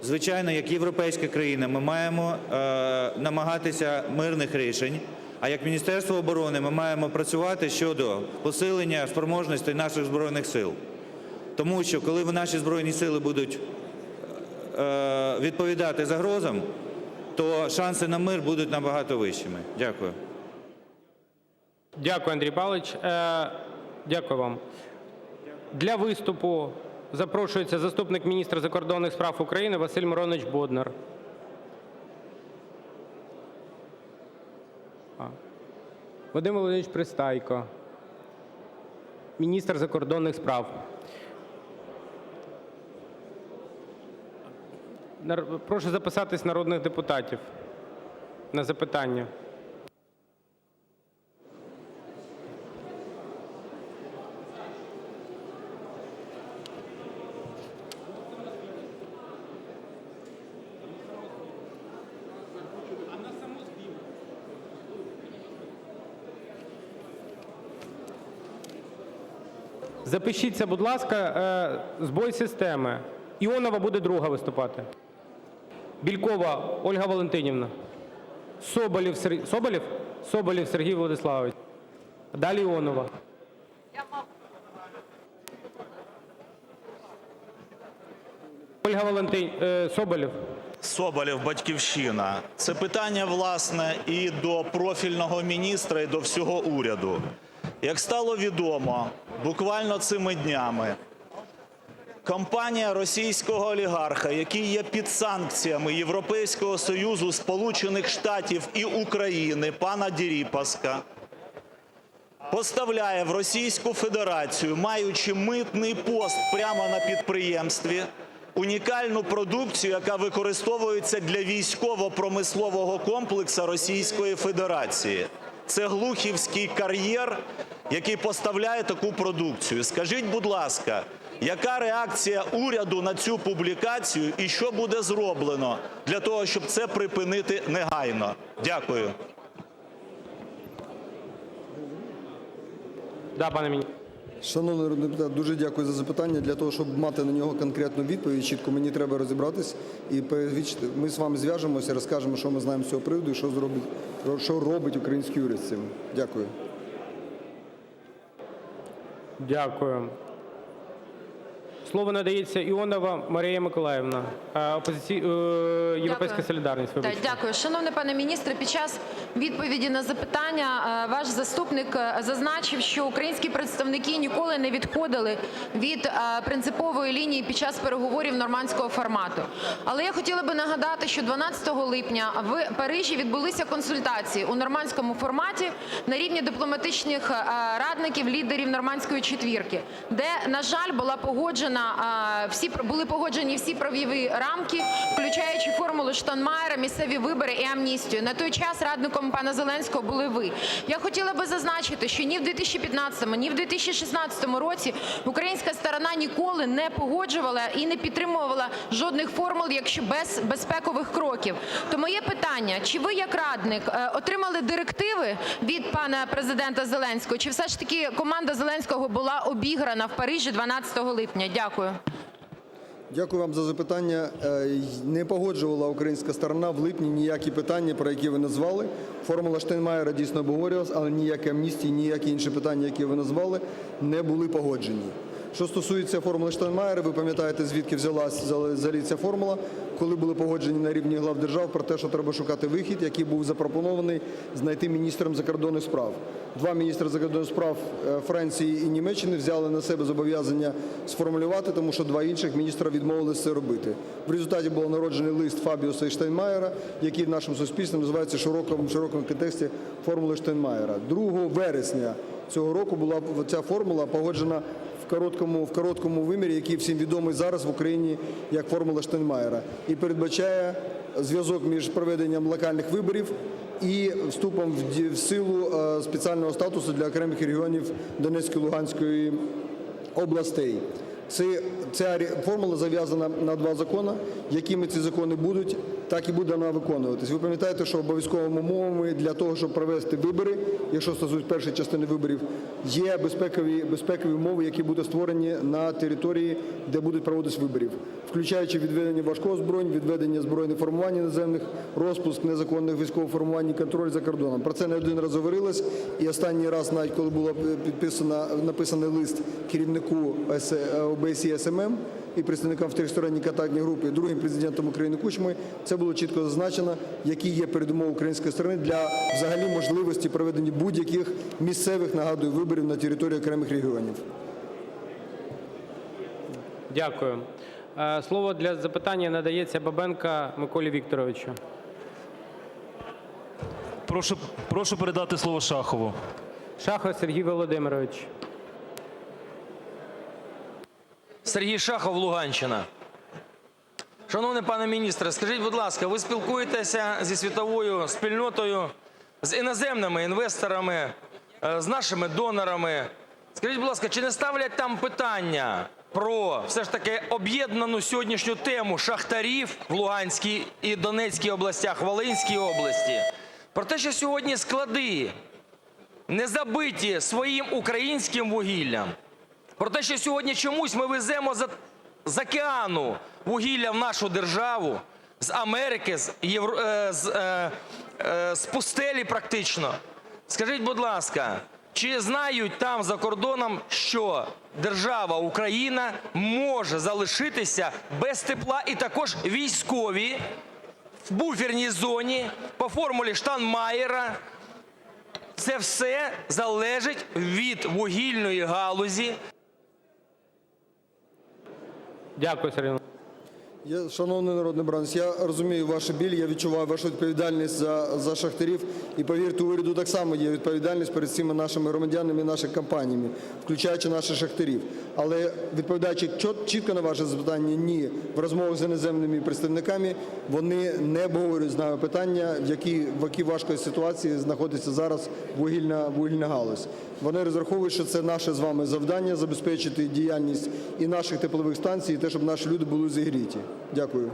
Звичайно, як європейська країна, ми маємо намагатися мирних рішень, а як Міністерство оборони ми маємо працювати щодо посилення спроможностей наших Збройних сил. Тому що коли наші Збройні сили будуть відповідати загрозам, то шанси на мир будуть набагато вищими. Дякую. Дякую, Андрій Павлович. Дякую вам. Для виступу запрошується заступник міністра закордонних справ України Василь Миронович Боднар. Вадим Володимирович Пристайко, міністр закордонних справ. Прошу записатись народних депутатів на запитання. Запишіться, будь ласка, збой системи. Іонова буде друга виступати. Бількова Ольга Валентинівна. Соболєв Сергій Владиславович. Далі Іонова. Соболєв, "Батьківщина". Це питання, власне, і до профільного міністра, і до всього уряду. Як стало відомо, буквально цими днями компанія російського олігарха, який є під санкціями Європейського Союзу, Сполучених Штатів і України, пана Дерипаски, поставляє в Російську Федерацію, маючи митний пост прямо на підприємстві, унікальну продукцію, яка використовується для військово-промислового комплексу Російської Федерації. Це Глухівський кар'єр, який поставляє таку продукцію. Скажіть, будь ласка, яка реакція уряду на цю публікацію і що буде зроблено для того, щоб це припинити негайно? Дякую. Шановний народний депутат, дуже дякую за запитання. Для того, щоб мати на нього конкретну відповідь, чітко мені треба розібратись. І ми з вами зв'яжемося, розкажемо, що ми знаємо з цього приводу і що робить український уряд з цим. Дякую. Дякую. Слово надається Іонова Марія Миколаївна, Європейська солідарність. Дякую. Шановний пане міністре, під час відповіді на запитання ваш заступник зазначив, що українські представники ніколи не відходили від принципової лінії під час переговорів нормандського формату. Але я хотіла би нагадати, що 12 липня в Парижі відбулися консультації у нормандському форматі на рівні дипломатичних радників, лідерів нормандської четвірки, де, на жаль, були погоджені всі правові рамки, включаючи формулу Штайнмаєра, місцеві вибори і амністію. На той час радником пана Зеленського були ви. Я хотіла би зазначити, що ні в 2015, ні в 2016 році українська сторона ніколи не погоджувала і не підтримувала жодних формул, якщо без безпекових кроків. То моє питання, чи ви як радник отримали директиви від пана президента Зеленського, чи все ж таки команда Зеленського була обіграна в Парижі 12 липня? Дякую. Дякую вам за запитання. Не погоджувала українська сторона в липні ніякі питання, про які ви назвали. Формула Штайнмаєра дійсно обговорювалася, але ніякі амністії, ніякі інші питання, які ви назвали, не були погоджені. Що стосується формули Штайнмаєра, ви пам'ятаєте, звідки взагалі ця формула, коли були погоджені на рівні глав держав про те, що треба шукати вихід, який був запропонований знайти міністром закордонних справ. Два міністри закордонних справ Франції і Німеччини взяли на себе зобов'язання сформулювати, тому що два інших міністра відмовилися це робити. В результаті був народжений лист Фабіуса і Штайнмаєра, який в нашому суспільстві називається в широкому контексті формулою Штайнмаєра. 2 вересня цього року була ця формула погоджена в короткому вимірі, який всім відомий зараз в Україні як формула Штайнмаєра, і передбачає зв'язок між проведенням локальних виборів і вступом в силу спеціального статусу для окремих регіонів Донецької і Луганської областей. Ця формула зав'язана на 2 закони. Якими ці закони будуть, так і буде вона виконуватись. Ви пам'ятаєте, що обов'язковими умовами для того, щоб провести вибори, якщо стосується першої частини виборів, є безпекові умови, які будуть створені на території, де будуть проводитись виборів, включаючи відведення важкого озброєння, відведення збройних формувань іноземних, розпуск незаконних військових формувань і контроль за кордоном. Про це не один раз говорилось, і останній раз, навіть коли було написаний лист керівнику ОБСЄ СММ і представникам в тристоронній контактній групі, другим президентом України Кучмою, це було чітко зазначено, які є передумови української сторони для взагалі можливості проведення будь-яких місцевих, нагадую, виборів на території окремих регіонів. Дякую. Слово для запитання надається Бабенка Миколі Вікторовичу. Прошу передати слово Шахову. Шахов Сергій Володимирович. Сергій Шахов, Луганщина. Шановний пане міністре, скажіть, будь ласка, ви спілкуєтеся зі світовою спільнотою, з іноземними інвесторами, з нашими донорами. Скажіть, будь ласка, чи не ставлять там питання про все ж таки об'єднану сьогоднішню тему шахтарів в Луганській і Донецькій областях, Волинській області? Про те, що сьогодні склади не забиті своїм українським вугіллям. Про те, що сьогодні чомусь ми веземо з океану вугілля в нашу державу, з Америки, з пустелі практично. Скажіть, будь ласка, чи знають там за кордоном, що держава Україна може залишитися без тепла і також військові в буферній зоні по формулі Штайнмаєра? Це все залежить від вугільної галузі. Дякую, Сергій. Шановний народний обранець, я розумію вашу біль, я відчуваю вашу відповідальність за шахтарів. І повірте, у уряду так само є відповідальність перед всіма нашими громадянами і нашими компаніями, включаючи наших шахтарів. Але відповідаючи чітко на ваше запитання, ні, в розмовах з іноземними представниками вони не обговорюють з нами питання, в якій важкій ситуації знаходиться зараз вугільна галузь. Вони розраховують, що це наше з вами завдання – забезпечити діяльність і наших теплових станцій, і те, щоб наші люди були зігріті. Дякую.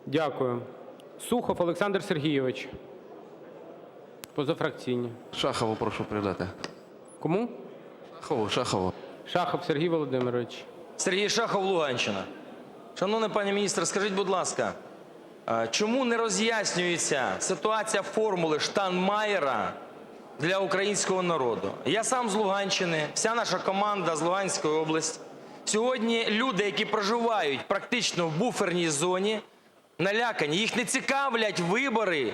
Дякую. Сухов Олександр Сергійович. Позафракційні. Шахову прошу передати. Кому? Шахову. Шахов Сергій Володимирович. Сергій Шахов, Луганщина. Шановний пане міністре, скажіть, будь ласка, чому не роз'яснюється ситуація формули Штайнмаєра для українського народу? Я сам з Луганщини, вся наша команда з Луганської області. Сьогодні люди, які проживають практично в буферній зоні, налякані. Їх не цікавлять вибори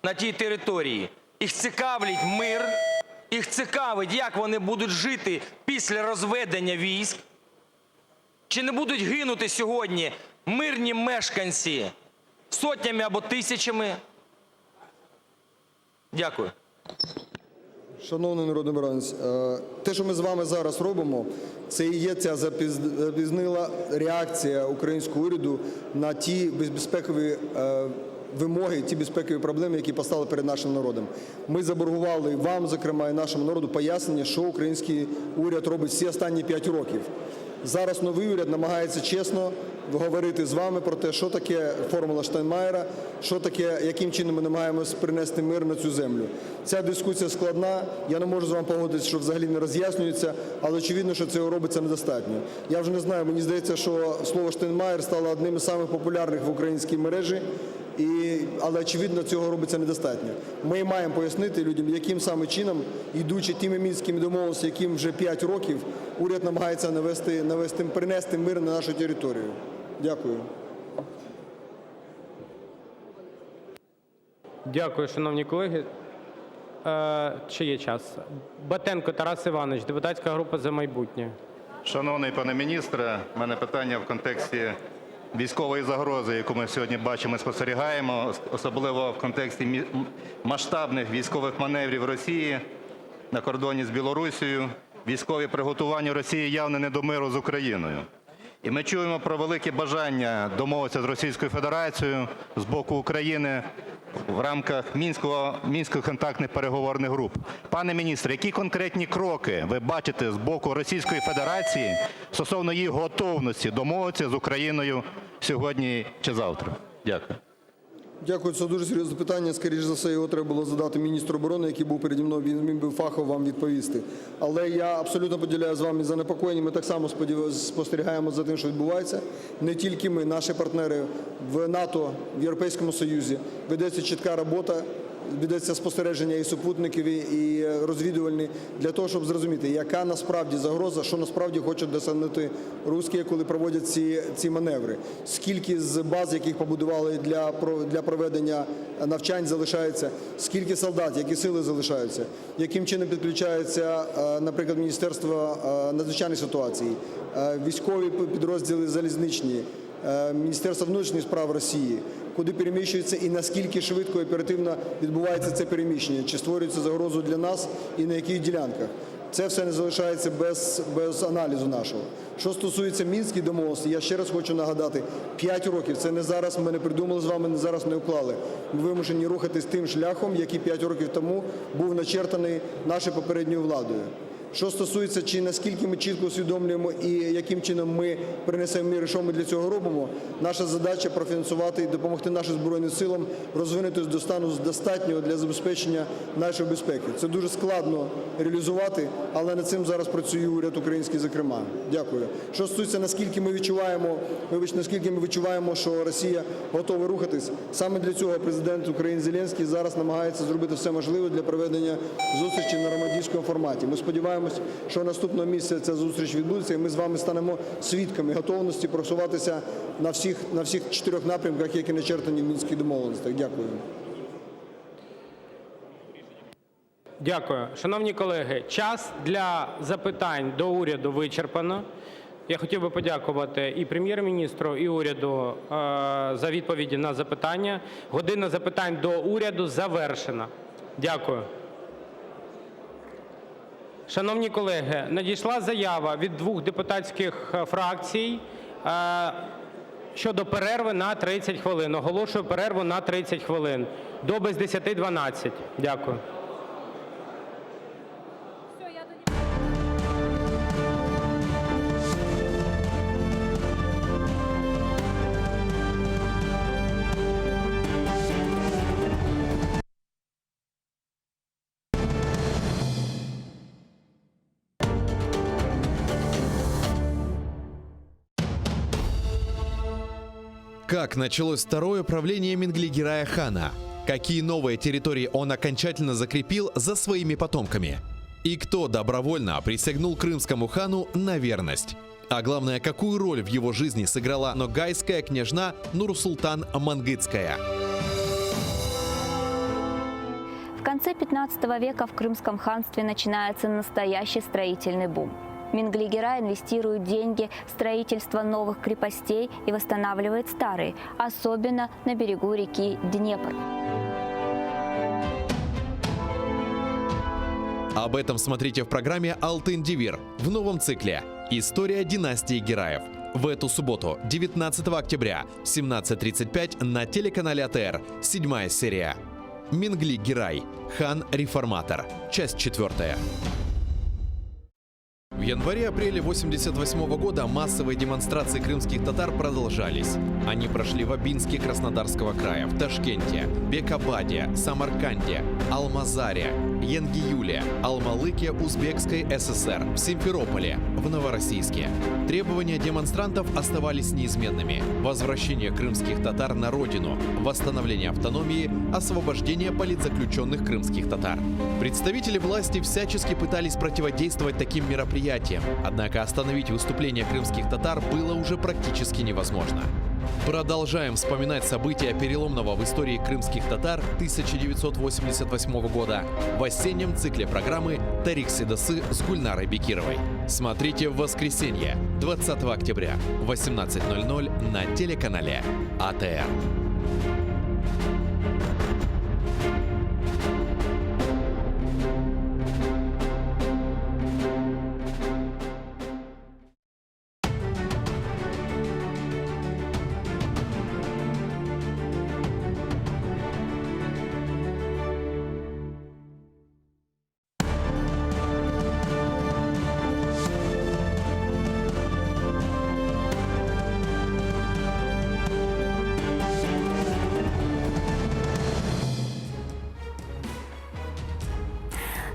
на тій території. Їх цікавить мир, їх цікавить, як вони будуть жити після розведення військ. Чи не будуть гинути сьогодні мирні мешканці сотнями або тисячами? Дякую. Шановний народний обранець, те, що ми з вами зараз робимо, це і є ця запізнила реакція українського уряду на ті безпекові вимоги, ті безпекові проблеми, які постали перед нашим народом. Ми заборгували вам, зокрема, і нашому народу пояснення, що український уряд робить всі останні 5 років. Зараз новий уряд намагається чесно говорити з вами про те, що таке формула Штайнмаєра, що таке, яким чином ми намагаємося принести мир на цю землю. Ця дискусія складна, я не можу з вами погодитися, що взагалі не роз'яснюється, але очевидно, що цього робиться недостатньо. Я вже не знаю, мені здається, що слово Штайнмаєр стало одним із самих популярних в українській мережі, але, очевидно, цього робиться недостатньо. Ми маємо пояснити людям, яким саме чином, йдучи тими мінськими домовленостями, яким вже 5 років, уряд намагається принести мир на нашу територію. Дякую. Дякую, шановні колеги. Чи є час? Батенко Тарас Іванович, депутатська група «За майбутнє». Шановний пане міністре, в мене питання в контексті військової загрози, яку ми сьогодні бачимо і спостерігаємо, особливо в контексті масштабних військових маневрів Росії на кордоні з Білорусією. Військові приготування Росії явно не до миру з Україною. І ми чуємо про велике бажання домовитися з Російською Федерацією з боку України в рамках Мінських контактних переговорних груп. Пане міністре, які конкретні кроки ви бачите з боку Російської Федерації стосовно їх готовності домовитися з Україною сьогодні чи завтра? Дякую. Дякую, це дуже серйозне питання. Скоріше за все, його треба було задати міністру оборони, який був переді мною, він міг би фахово вам відповісти. Але я абсолютно поділяю з вами занепокоєння. Ми так само спостерігаємо за тим, що відбувається. Не тільки ми, наші партнери в НАТО, в Європейському Союзі. Ведеться чітка робота, ведеться спостереження і супутників, і розвідувальні, для того, щоб зрозуміти, яка насправді загроза, що насправді хочуть досягнути русські, коли проводять ці маневри. Скільки з баз, яких побудували для проведення навчань, залишається, скільки солдат, які сили залишаються, яким чином підключається, наприклад, Міністерство надзвичайних ситуацій, військові підрозділи залізничні, Міністерство внутрішніх справ Росії, куди переміщується і наскільки швидко і оперативно відбувається це переміщення, чи створюється загрозу для нас і на яких ділянках. Це все не залишається без аналізу нашого. Що стосується Мінських домовленостей, я ще раз хочу нагадати, 5 років, це не зараз ми не придумали з вами, не зараз не уклали. Ми вимушені рухатись тим шляхом, який 5 років тому був начертаний нашою попередньою владою. Що стосується, чи наскільки ми чітко усвідомлюємо і яким чином ми принесемо мир, і що ми для цього робимо, наша задача профінансувати і допомогти нашим Збройним силам розвинутися до стану достатнього для забезпечення нашої безпеки. Це дуже складно реалізувати, але над цим зараз працює уряд український, зокрема. Дякую. Що стосується, наскільки ми відчуваємо, що Росія готова рухатись, саме для цього президент України Зеленський зараз намагається зробити все можливе для проведення зустрічі на нормандському форматі. Ми сподіваємося, що наступного місяця ця зустріч відбудеться, і ми з вами станемо свідками готовності просуватися на всіх 4 напрямках, які начертані в Мінських домовленостях. Дякую. Дякую. Шановні колеги, час для запитань до уряду вичерпано. Я хотів би подякувати і Прем'єр-міністру, і уряду за відповіді на запитання. Година запитань до уряду завершена. Дякую. Шановні колеги, надійшла заява від 2 депутатських фракцій щодо перерви на 30 хвилин. Оголошую перерву на 30 хвилин до без 10:12. Дякую. Как началось второе правление Менглигерая хана? Какие новые территории он окончательно закрепил за своими потомками? И кто добровольно присягнул крымскому хану на верность? А главное, какую роль в его жизни сыграла ногайская княжна Нурсултан Мангытская. В конце 15 века в Крымском ханстве начинается настоящий строительный бум. Мингли-Герай инвестирует деньги в строительство новых крепостей и восстанавливает старые, особенно на берегу реки Днепр. Об этом смотрите в программе «Алтын Девир» в новом цикле «История династии Гераев». В эту субботу, 19 октября, в 17:35 на телеканале АТР. 7-я серия. Мингли-Герай. Хан-реформатор. Часть 4. В январе-апреле 1988 года массовые демонстрации крымских татар продолжались. Они прошли в Абинске Краснодарского края, в Ташкенте, Бекабаде, Самарканде, Алмазаре, Янгиюле, Алмалыке Узбекской ССР, в Симферополе, в Новороссийске. Требования демонстрантов оставались неизменными. Возвращение крымских татар на родину, восстановление автономии, освобождение политзаключенных крымских татар. Представители власти всячески пытались противодействовать таким мероприятиям, однако остановить выступление крымских татар было уже практически невозможно. Продолжаем вспоминать события переломного в истории крымских татар 1988 года в осеннем цикле программы «Тарих Седасы» с Гульнарой Бекировой. Смотрите в воскресенье, 20 октября, в 18:00 на телеканале АТР.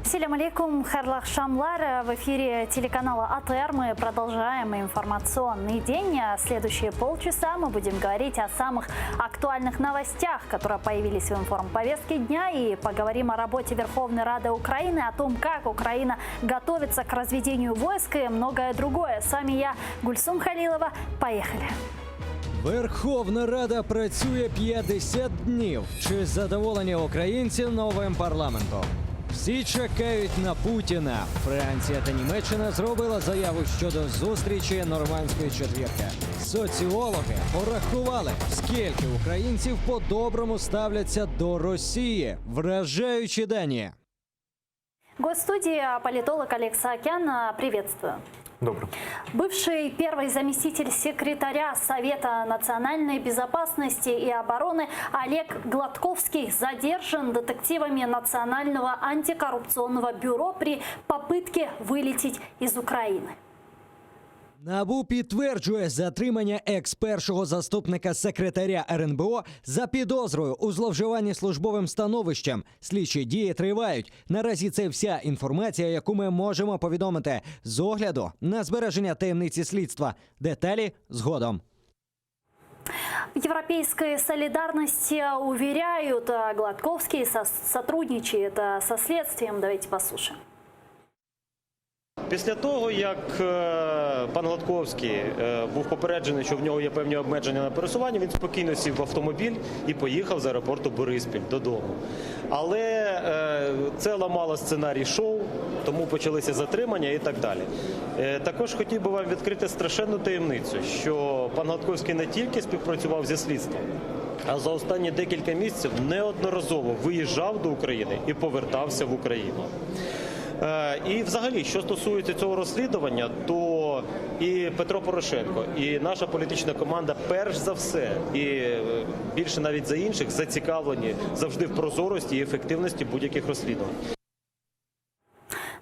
Ассаляму алейкум, хайрлах шамлар. В эфире телеканала АТР мы продолжаем информационный день. Следующие полчаса мы будем говорить о самых актуальных новостях, которые появились в информповестке дня, и поговорим о работе Верховной Рады Украины, о том, как Украина готовится к разведению войск и многое другое. С вами я, Гульсум Халилова. Поехали! Верховна Рада працює 50 днів. Чи задоволені українці новим парламентом? Всі чекають на Путіна. Франція та Німеччина зробила заяву щодо зустрічі Нормандської четвірки. Соціологи порахували, скільки українців по-доброму ставляться до Росії. Вражаючі дані. Госстудия, политолог Олег Саакян. Приветствую. Добрый. Бывший первый заместитель секретаря Совета национальной безопасности и обороны Олег Гладковский задержан детективами Национального антикоррупционного бюро при попытке вылететь из Украины. НАБУ підтверджує затримання екс-першого заступника секретаря РНБО за підозрою у зловживанні службовим становищем. Слідчі дії тривають. Наразі це вся інформація, яку ми можемо повідомити з огляду на збереження таємниці слідства. Деталі згодом. В Европейской солидарности уверяют, Гладковский сотрудничает со следствием. Давайте послушаем. Після того, як пан Гладковський був попереджений, що в нього є певні обмеження на пересування, він спокійно сів в автомобіль і поїхав з аеропорту Бориспіль додому. Але це ламало сценарій шоу, тому почалися затримання і так далі. Також хотів би вам відкрити страшенну таємницю, що пан Гладковський не тільки співпрацював зі слідством, а за останні декілька місяців неодноразово виїжджав до України і повертався в Україну. І взагалі, що стосується цього розслідування, то і Петро Порошенко, і наша політична команда перш за все, і більше навіть за інших, зацікавлені завжди в прозорості і ефективності будь-яких розслідувань.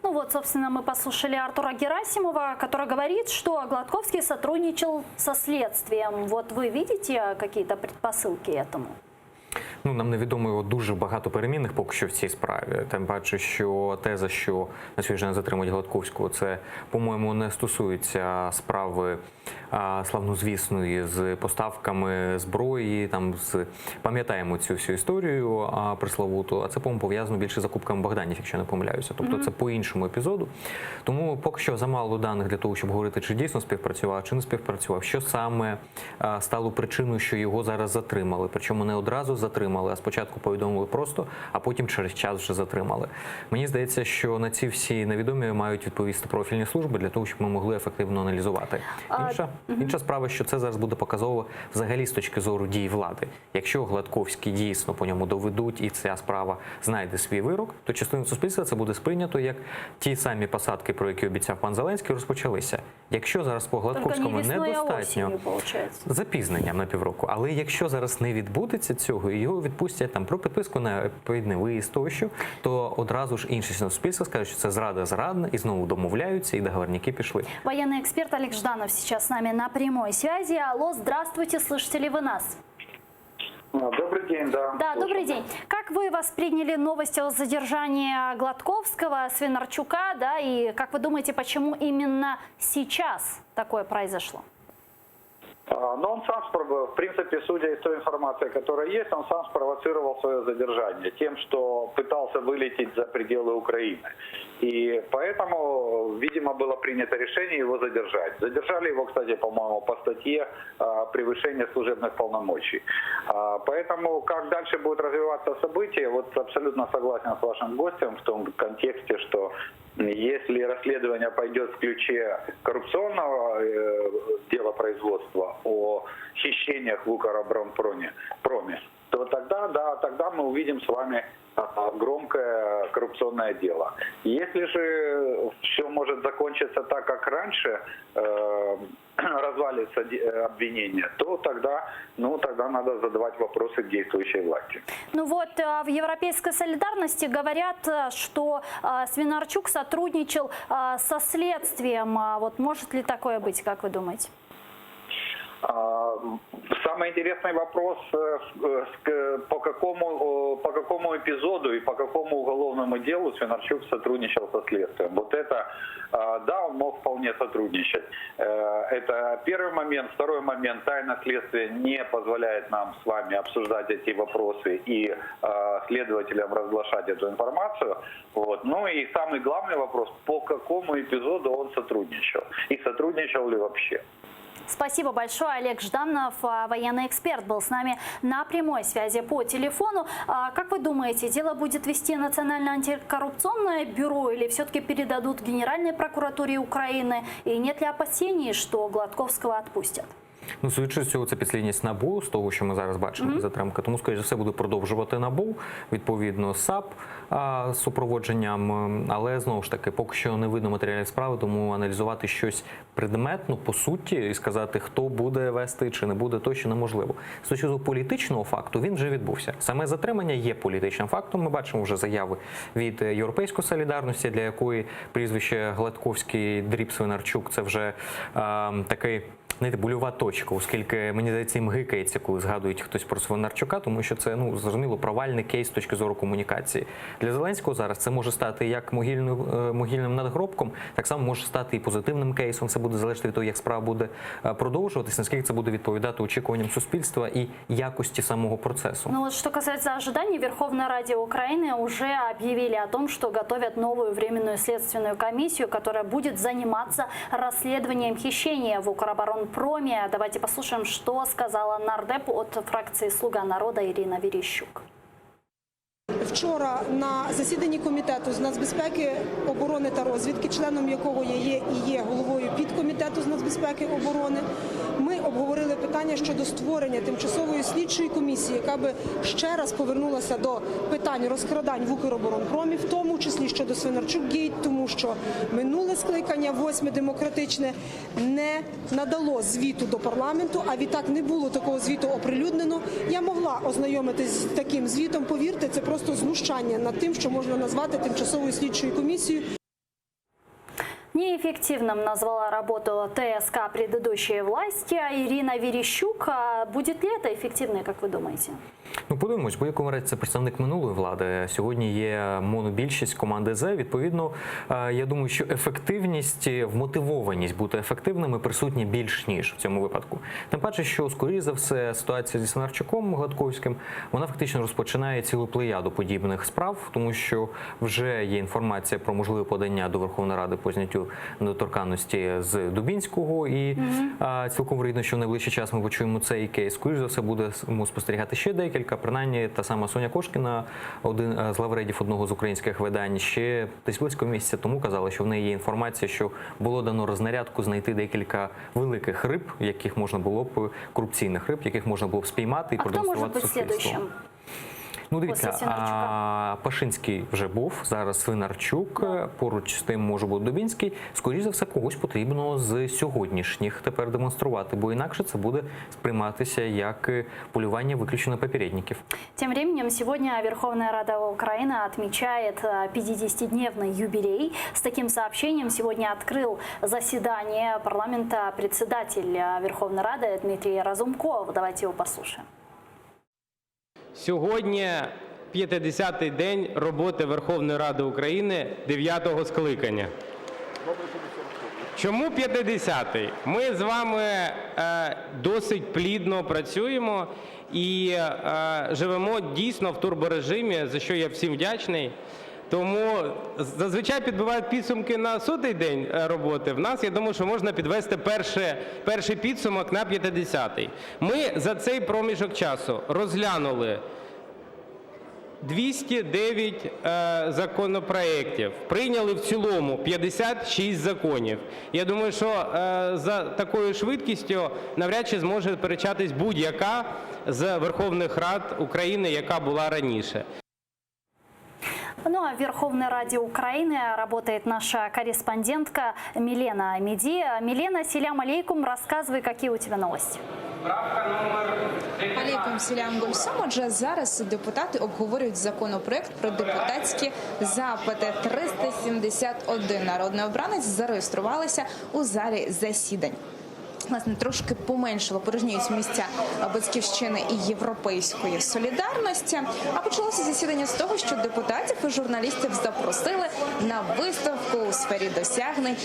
Ну вот, собственно, мы послушали Артура Герасимова, который говорит, что Гладковский сотрудничал со следствием. Вот вы видите какие-то предпосылки этому? Нам невідомо дуже багато перемінних поки що в цій справі. Тим паче, що теза, що на сьогодні не затримують Гладковського, це, по-моєму, не стосується справи славнозвісної з поставками зброї. Пам'ятаємо цю всю історію пресловуту, а це, по-моєму, пов'язано більше з закупками Богданів, якщо не помиляюся. Тобто це по іншому епізоду. Тому поки що замало даних для того, щоб говорити, чи дійсно співпрацював, чи не співпрацював, що саме стало причиною, що його зараз затримали. Причому не одразу затримали, а спочатку повідомили просто, а потім через час вже затримали. Мені здається, що на ці всі невідомі мають відповісти профільні служби для того, щоб ми могли ефективно аналізувати. Інша справа, що це зараз буде показово взагалі з точки зору дій влади. Якщо Гладковський дійсно по ньому доведуть і ця справа знайде свій вирок, то частиною суспільства це буде сприйнято як ті самі посадки, про які обіцяв пан Зеленський, розпочалися. Якщо зараз по Гладковському недостатньо, запізненням на півроку, але якщо зараз не відбудеться цього і його відпустять про підписку на відповідний виїзд тощо, то одразу ж інші суспільства скажуть, що це зрада зрадна, і знову домовляються, і договорники пішли. Военный эксперт Олег Жданов сейчас с нами на прямой связи. Алло, здравствуйте, слышите ли вы нас? Добрый день, да. Да, добрый день. Как вы восприняли новости о задержании Гладковского, Свинарчука, да, и как вы думаете, почему именно сейчас такое произошло? Но он сам, в принципе, судя из той информации, которая есть, он сам спровоцировал свое задержание тем, что пытался вылететь за пределы Украины. И поэтому, видимо, было принято решение его задержать. Задержали его, кстати, по-моему, по статье превышения служебных полномочий. Поэтому, как дальше будет развиваться событие, вот абсолютно согласен с вашим гостем в том контексте, что если расследование пойдет в ключе коррупционного делопроизводства о хищениях в Укроборонпроме, то тогда мы увидим с вами громкое коррупционное дело. Если же все может закончиться так, как раньше, развалится обвинение, то тогда надо задавать вопросы к действующей власти. В Европейской солидарности говорят, что Свинарчук сотрудничал со следствием. Может ли такое быть, как вы думаете? Самый интересный вопрос, по какому эпизоду и по какому уголовному делу Свинарчук сотрудничал со следствием. Да, он мог вполне сотрудничать. Это первый момент. Второй момент. Тайна следствия не позволяет нам с вами обсуждать эти вопросы и следователям разглашать эту информацию. И самый главный вопрос, по какому эпизоду он сотрудничал и сотрудничал ли вообще. Спасибо большое. Олег Жданов, военный эксперт, был с нами на прямой связи по телефону. Как вы думаете, дело будет вести Национальное антикоррупционное бюро или все-таки передадут Генеральной прокуратуре Украины? И нет ли опасений, что Гладковского отпустят? Судячи з цього, це підслідність НАБУ, з того, що ми зараз бачимо, затримка. Тому, скоріше за все, буде продовжувати НАБУ, відповідно, САП з супроводженням. Але, знову ж таки, поки що не видно матеріалів справи, тому аналізувати щось предметно, по суті, і сказати, хто буде вести чи не буде, точно неможливо. З точки зору політичного факту, він вже відбувся. Саме затримання є політичним фактом. Ми бачимо вже заяви від Європейської солідарності, для якої прізвище Гладковський, дріб Свинарчук – це вже такий больова точка, оскільки, мені здається, їм гикається, коли згадують хтось про Свинарчука, тому що це, зрозуміло, провальний кейс з точки зору комунікації. Для Зеленського зараз це може стати як могильним надгробком, так само може стати і позитивним кейсом. Це буде залежати від того, як справа буде продовжуватись, наскільки це буде відповідати очікуванням суспільства і якості самого процесу. Что касается ожиданий, в Верховной Раде Украины уже объявили о том, что готовят новую временную следственную комиссию, которая будет заниматься расследованием хищения в Укроборонпроме. Давайте послушаем, что сказала нардеп от фракции «Слуга народа» Ирина Верещук. Вчора на засіданні комітету з нацбезпеки, оборони та розвідки, членом якого я є головою підкомітету з нацбезпеки оборони, ми обговорили питання щодо створення тимчасової слідчої комісії, яка би ще раз повернулася до питань розкрадань в Укроборонпромі, в тому числі щодо Свинарчук-Гейт, тому що минуле скликання, 8-ме демократичне, не надало звіту до парламенту, а відтак не було такого звіту оприлюднено. Я могла ознайомитись з таким звітом, повірте, це просто знущання над тим, що можна назвати тимчасовою слідчою комісією. Неэффективным назвала работу ТСК предыдущей власти Ирина Верещук. А будет ли это эффективно, как вы думаете? Ну, подивимось, в будь-якому разі це представник минулої влади. Сьогодні є монобільшість команди «Зе». Відповідно, я думаю, що ефективність, вмотивованість бути ефективними присутні більш ніж в цьому випадку. Тим паче, що, скоріше за все, ситуація зі Свинарчуком Гладковським, вона фактично розпочинає цілу плеяду подібних справ, тому що вже є інформація про можливе подання до Верховної Ради по зняттю недоторканності з Дубінського, і цілком вірогідно, що в найближчий час ми почуємо цей кейс. Скоріше за все, будемо спостерігати ще декілька. Принаймні, та сама Соня Кошкіна, один з лавредів одного з українських видань, ще десь близько місяця тому казала, що в неї є інформація, що було дано рознарядку знайти декілька великих риб, яких можна було б, корупційних риб, яких можна було б спіймати і продемонструвати суспільству. Ну, дивіться, Пашинський вже був, зараз Свинарчук, поруч з тим може бути Дубінський. Скоріше за все, когось потрібно з сьогоднішніх тепер демонструвати, бо інакше це буде сприйматися як полювання виключно на попередників. Тем временем, сегодня Верховная Рада Украины отмечает 50-дневный юбилей. С таким сообщением сегодня открыл заседание парламента председатель Верховной Рады Дмитрий Разумков. Давайте его послушаем. Сьогодні 50-й день роботи Верховної Ради України 9-го скликання. Чому 50-й? Ми з вами досить плідно працюємо і живемо дійсно в турборежимі, за що я всім вдячний. Тому зазвичай підбивають підсумки на 100-й день роботи. В нас, я думаю, що можна підвести перший підсумок на 50-й. Ми за цей проміжок часу розглянули 209 законопроєктів, прийняли в цілому 56 законів. Я думаю, що за такою швидкістю навряд чи зможе сперечатись будь-яка з Верховних Рад України, яка була раніше. Ну а в Верховной Раде Украины работает наша корреспондентка Милена Амиди. Милена, селям алейкум, рассказывай, какие у тебя новости. Алейкум селям Гульсум. Отже, зараз депутати обговорюють законопроект про депутатські запити. 371 народний обранець зареєструвалися у залі засідань. Власне, трошки поменшало, порожніють місця Батьківщини і Європейської солідарності. А почалося засідання з того, що депутатів і журналістів запросили на виставку у сфері досягнень,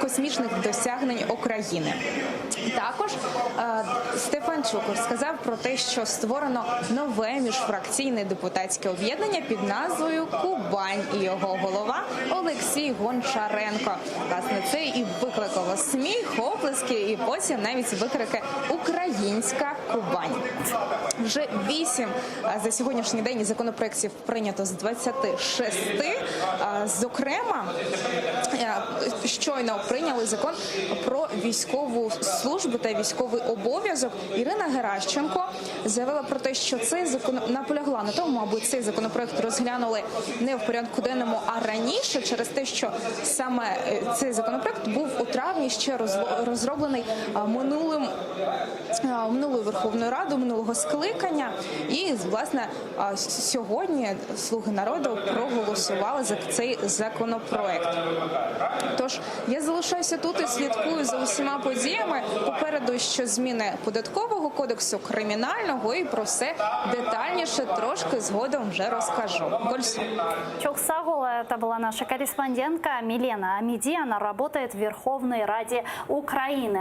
космічних досягнень України. Також Стефанчук сказав про те, що створено нове міжфракційне депутатське об'єднання під назвою «Кубань» і його голова Олексій Гончаренко. Власне, це і викликало сміх, оплески і потім навіть викрики «Українська Кубань». Вже 8 за сьогоднішній день законопроєктів прийнято з 26. Зокрема, щойно прийняли закон про військову службу та військовий обов'язок. Ірина Геращенко заявила про те, що наполягла на тому, аби цей законопроект розглянули не в порядку денному, а раніше, через те, що саме цей законопроект був у травні ще розроблений минулою Верховною Радою, минулого скликання. І, власне, сьогодні «Слуги народу» проголосували за цей законопроект. Тож, я залишаюся тут і слідкую за усіма подіями. Попереду ще зміни податкового кодексу, кримінального, і про все детальніше трошки згодом вже розкажу. Гольсу. Чохсагула, это была наша корреспондентка Милена Амиди. Она работает в Верховной Раде Украины.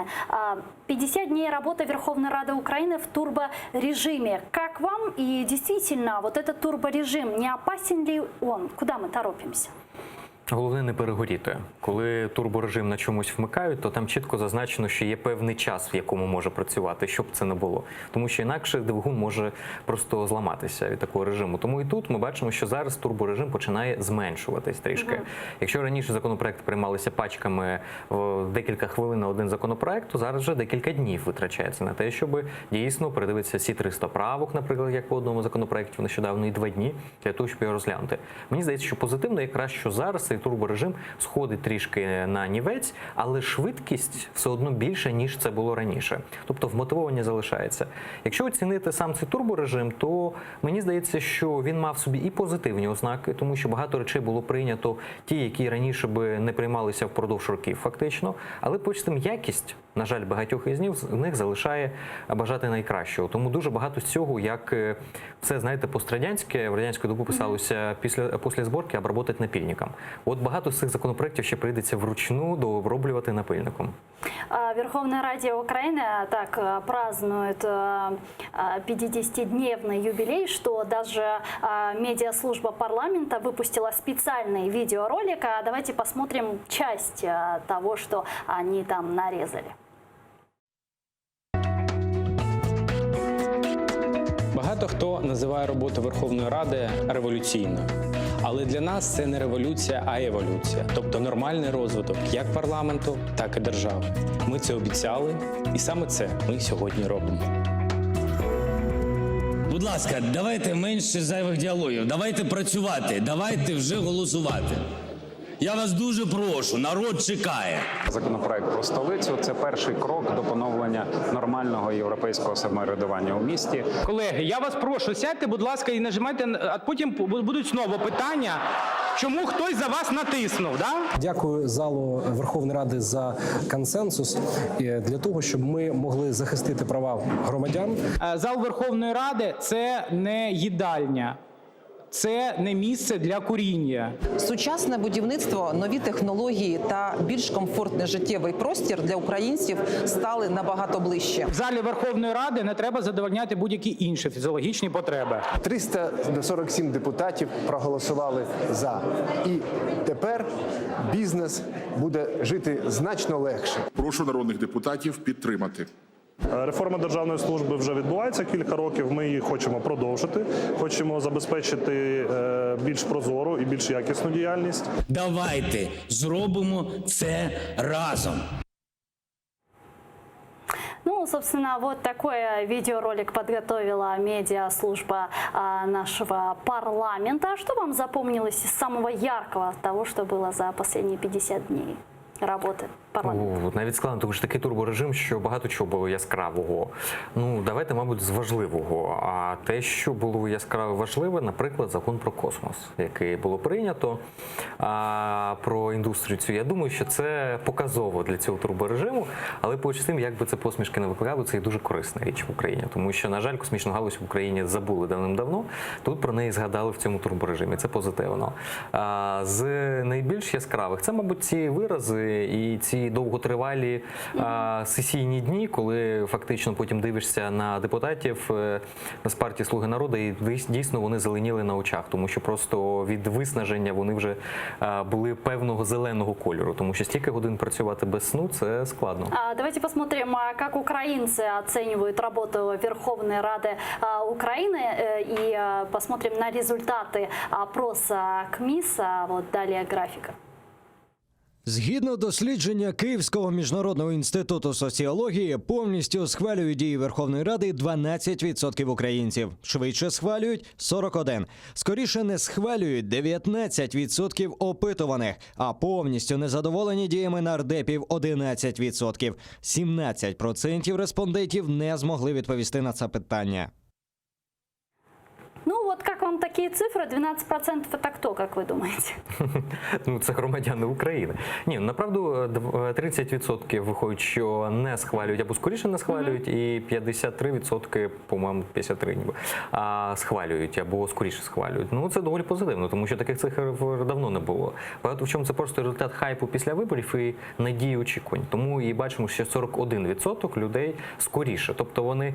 50 дней работы Верховной Рады Украины в турборежиме. Как вам? И действительно, вот этот турборежим, не опасен ли он? Куда мы торопимся? Головне не перегоріти. Коли турборежим на чомусь вмикають, то там чітко зазначено, що є певний час, в якому може працювати, щоб це не було. Тому що інакше двигун може просто зламатися від такого режиму. Тому і тут ми бачимо, що зараз турборежим починає зменшуватись трішки. Якщо раніше законопроекти приймалися пачками в декілька хвилин на один законопроект, то зараз вже декілька днів витрачається на те, щоб дійсно передивитися всі 300 правок, наприклад, як по одному законопроекті нещодавно, і 2 дні для того, щоб його розглянути. Мені здається, що позитивно якраз, що зараз цей турборежим сходить трішки на нівець, але швидкість все одно більша, ніж це було раніше. Тобто вмотивовані залишається. Якщо оцінити сам цей турборежим, то мені здається, що він мав собі і позитивні ознаки, тому що багато речей було прийнято, ті, які раніше би не приймалися впродовж років фактично, але потім якість, на жаль, багатьох із них залишає бажати найкращого. Тому дуже багато з цього, як все, знаєте, пострадянське, в радянську добу писалося після зборки обработати напильником. От багато з цих законопроєктів ще прийдеться вручну дооброблювати напильником. Верховная Раде Украины так празднует 50-дневный юбилей, что даже медиаслужба парламента выпустила специальный видеоролик. Давайте посмотрим часть того, что они там нарезали. Багато хто називає роботу Верховної Ради революційною. Але для нас це не революція, а еволюція. Тобто нормальний розвиток як парламенту, так і держави. Ми це обіцяли, і саме це ми сьогодні робимо. Будь ласка, давайте менше зайвих діалогів, давайте працювати, давайте вже голосувати. Я вас дуже прошу, народ чекає. Законопроект про столицю – це перший крок до поновлення нормального європейського самоврядування у місті. Колеги, я вас прошу, сядьте, будь ласка, і нажимайте, а потім будуть знову питання, чому хтось за вас натиснув, да? Дякую залу Верховної Ради за консенсус для того, щоб ми могли захистити права громадян. Зал Верховної Ради – це не їдальня. Це не місце для куріння. Сучасне будівництво, нові технології та більш комфортний життєвий простір для українців стали набагато ближче. В залі Верховної Ради не треба задовольняти будь-які інші фізіологічні потреби. 347 депутатів проголосували за. І тепер бізнес буде жити значно легше. Прошу народних депутатів підтримати. Реформа державної служби вже відбувається кілька років, ми її хочемо продовжити, хочемо забезпечити більш прозору і більш якісну діяльність. Давайте зробимо це разом. Ну, собственно, вот такой видеоролик подготовила медиаслужба нашего парламента. Что вам запомнилось из самого яркого того, что было за последние 50 дней работы парламенту? Навіть складно, тому що такий турборежим, що багато чого було яскравого. Ну, давайте, мабуть, з важливого. А те, що було яскраво важливе, наприклад, закон про космос, який було прийнято, про індустрію цю. Я думаю, що це показово для цього турборежиму, але поруч з тим, як би це посмішки не викликало, це і дуже корисна річ в Україні. Тому що, на жаль, космічну галузь в Україні забули давним-давно, тут про неї згадали в цьому турборежимі. Це позитивно. З найбільш яскравих, це, мабуть, ці вирази і ці довготривалі сесійні дні, коли фактично потім дивишся на депутатів з партії «Слуги народу» і дійсно вони зеленіли на очах, тому що просто від виснаження вони вже були певного зеленого кольору, тому що стільки годин працювати без сну – це складно. Давайте посмотрим, как украинцы оценивают работу Верховной Рады Украины, и посмотрим на результаты опроса КМИС. Вот далее графика. Згідно дослідження Київського міжнародного інституту соціології, повністю схвалюють дії Верховної Ради 12% українців. Швидше схвалюють – 41%. Скоріше не схвалюють – 19% опитуваних. А повністю незадоволені діями нардепів – 11%. 17% респондентів не змогли відповісти на це питання. Ну вот как вам такие цифры? 12% это кто, как вы думаете? Ну, це громадяни України. Ні, направду 30% виходить, що не схвалюють, або скоріше не схвалюють, і 53%, по-моєму, 53% ніби, схвалюють, або скоріше схвалюють. Ну, це доволі позитивно, тому що таких цифр давно не було. Багато в чому це просто результат хайпу після виборів і надії очікувань. Тому і бачимо, що 41% людей скоріше. Тобто вони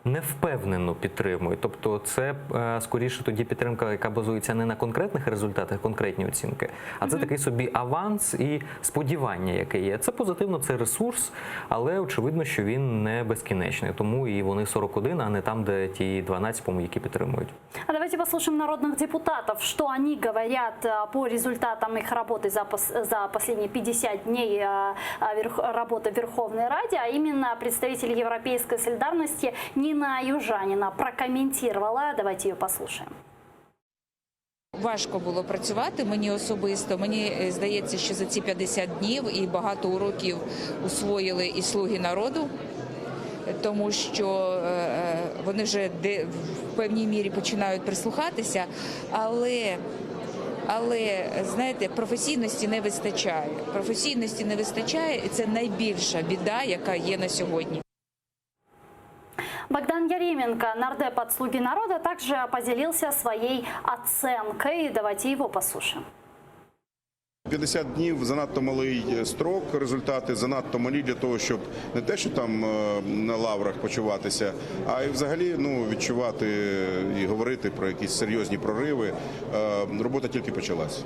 невпевнено підтримують. Тобто це скоріше тоді підтримка, яка базується не на конкретних результатах, конкретні оцінки, а це такий собі аванс і сподівання, яке є. Це позитивно, це ресурс, але очевидно, що він не безкінечний. Тому і вони 41, а не там, де ті 12, по-моєму, які підтримують. А давайте послушаем народных депутатов, что они говорят по результатам их работы за последние 50 дней работы в Верховной Раде, а именно представитель Европейской солидарности Нина Южанина прокомментировала. Давайте ее послушаем. Важко було працювати мені особисто. Мені здається, що за ці 50 днів і багато уроків усвоїли і «Слуги народу», тому що вони вже в певній мірі починають прислухатися, але, знаєте, професійності не вистачає. Професійності не вистачає, і це найбільша біда, яка є на сьогодні. Богдан Яременко, нардеп от «Слуги народа», также поделился своей оценкой. Давайте его послушаем. 50 днів – занадто малий строк, результати занадто малі для того, щоб не те, що там на лаврах почуватися, а й взагалі відчувати і говорити про якісь серйозні прориви. Робота тільки почалась.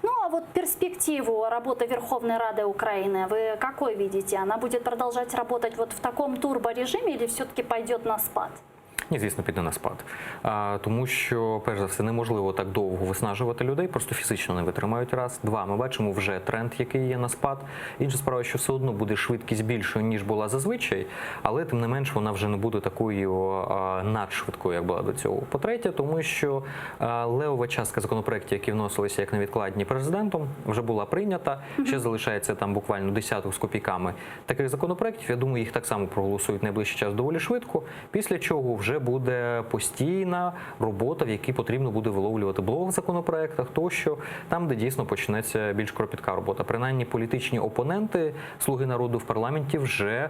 Ну а вот перспективу работы Верховной Рады Украины вы какой видите? Она будет продолжать работать вот в таком турборежиме или все-таки пойдет на спад? Ні, звісно, піде на спад. Тому що, перш за все, неможливо так довго виснажувати людей, просто фізично не витримають раз. Два, ми бачимо вже тренд, який є на спад. Інша справа, що все одно буде швидкість більшою, ніж була зазвичай, але тим не менш вона вже не буде такою надшвидкою, як була до цього. По-третє, тому що левова частка законопроєктів, які вносилися як невідкладні президентом, вже була прийнята. Ще залишається там буквально десяток з копійками таких законопроєктів. Я думаю, їх так само проголосують найближчий час доволі швидко, після чого вже буде постійна робота, в якій потрібно буде виловлювати блок в законопроектах, тощо, там, де дійсно почнеться більш кропітка робота. Принаймні, політичні опоненти «Слуги народу» в парламенті вже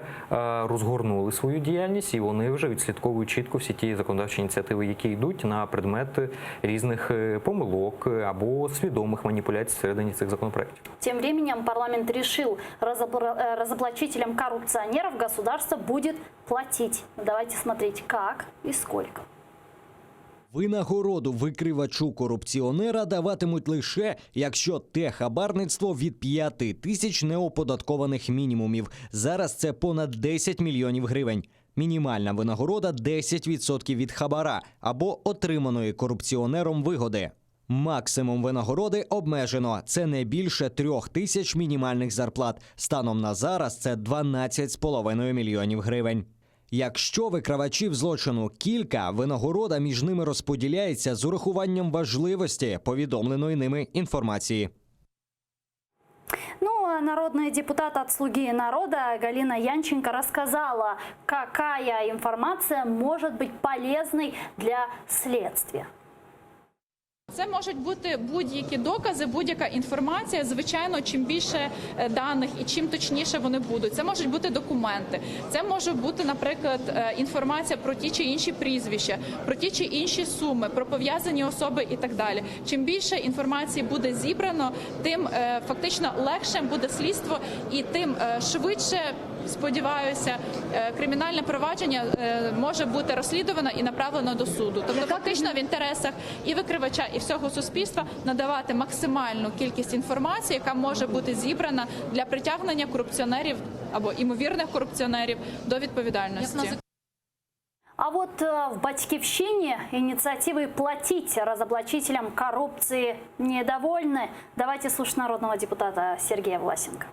розгорнули свою діяльність, і вони вже відслідковують чітко всі ті законодавчі ініціативи, які йдуть на предмет різних помилок або свідомих маніпуляцій всередині цих законопроектів. Тем временем парламент решил, разоблачителям коррупционеров государство будет платить. Давайте смотреть, как и сколько. Винагороду викривачу-корупціонера даватимуть лише, якщо те хабарництво від 5 тисяч неоподаткованих мінімумів. Зараз це понад 10 мільйонів гривень. Мінімальна винагорода – 10% від хабара або отриманої корупціонером вигоди. Максимум винагороди обмежено. Це не більше 3 тисяч мінімальних зарплат. Станом на зараз це 12,5 мільйонів гривень. Якщо викривачів злочину кілька, винагорода між ними розподіляється з урахуванням важливості повідомленої ними інформації. Ну, народный депутат от «Слуги народа» Галина Янченко рассказала, какая информация может быть полезной для следствия. Це можуть бути будь-які докази, будь-яка інформація. Звичайно, чим більше даних і чим точніше вони будуть. Це можуть бути документи, це може бути, наприклад, інформація про ті чи інші прізвища, про ті чи інші суми, про пов'язані особи і так далі. Чим більше інформації буде зібрано, тим фактично легше буде слідство і тим швидше, сподіваюся, кримінальне провадження може бути розслідувано і направлено до суду. Тобто фактично в інтересах і викривача, і всього суспільства надавати максимальну кількість інформації, яка може бути зібрана для притягнення корупціонерів або імовірних корупціонерів до відповідальності. А вот в «Батьківщине» инициативой платить разоблачителям коррупции недовольны. Давайте слушать народного депутата Сергея Власенко.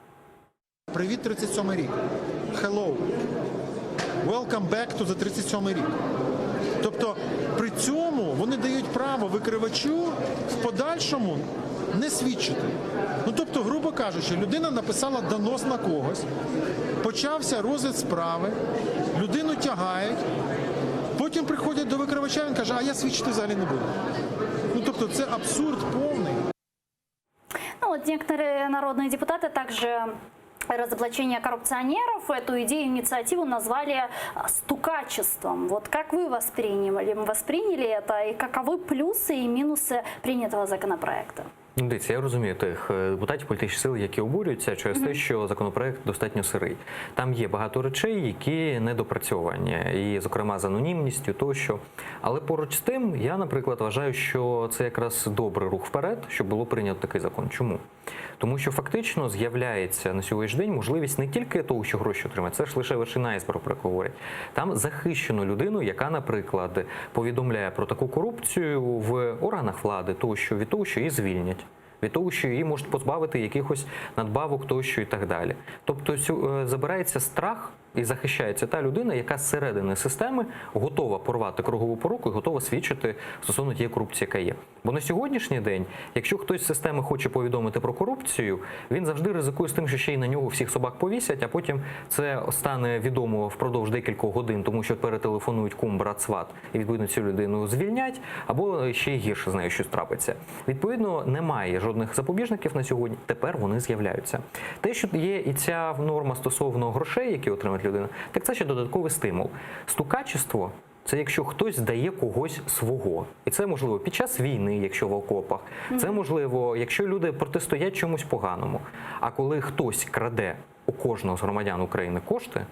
Привіт, 37-й рік. Hello. Welcome back to the 37-й рік. Тобто при цьому вони дають право викривачу в подальшому не свідчити. Ну, тобто, грубо кажучи, людина написала донос на когось, почався розгляд справи, людину тягають, потім приходять до викривача, він каже, а я свідчити взагалі не буду. Ну, тобто це абсурд повний. Ну, вот некоторые народные депутаты также разоблачение коррупционеров, эту идею, инициативу назвали стукачеством. Вот как вы восприняли это и каковы плюсы и минусы принятого законопроекта? Дивіться, я розумію тих депутатів політичних сил, які обурюються через те, що законопроект достатньо сирий. Там є багато речей, які недопрацьовані, і, зокрема, з анонімністю тощо. Але поруч з тим, я, наприклад, вважаю, що це якраз добрий рух вперед, щоб було прийнято такий закон. Чому? Тому що фактично з'являється на сьогоднішній день можливість не тільки того, що гроші отримати, це ж лише вершина айсбергу, про яку говорять. Там захищено людину, яка, наприклад, повідомляє про таку корупцію в органах влади, тощо, від того, що її звільнять, від того, що її можуть позбавити якихось надбавок тощо і так далі. Тобто забирається страх і захищається та людина, яка зсередини системи готова порвати кругову поруку і готова свідчити стосовно тієї корупції, яка є. Бо на сьогоднішній день, якщо хтось з системи хоче повідомити про корупцію, він завжди ризикує з тим, що ще й на нього всіх собак повісять, а потім це стане відомо впродовж декількох годин, тому що перетелефонують кум, брат, сват, і відповідно цю людину звільнять, або ще й гірше з нею щось трапиться. Відповідно, немає жодних запобіжників на сьогодні, тепер вони з'являються. Те, що є і ця норма стосовно грошей, які отримає людина, так це ще додатковий стимул. Стукачество – це якщо хтось здає когось свого. І це можливо під час війни, якщо в окопах. Це можливо, якщо люди протистоять чомусь поганому. А коли хтось краде у кожного з громадян України кошти,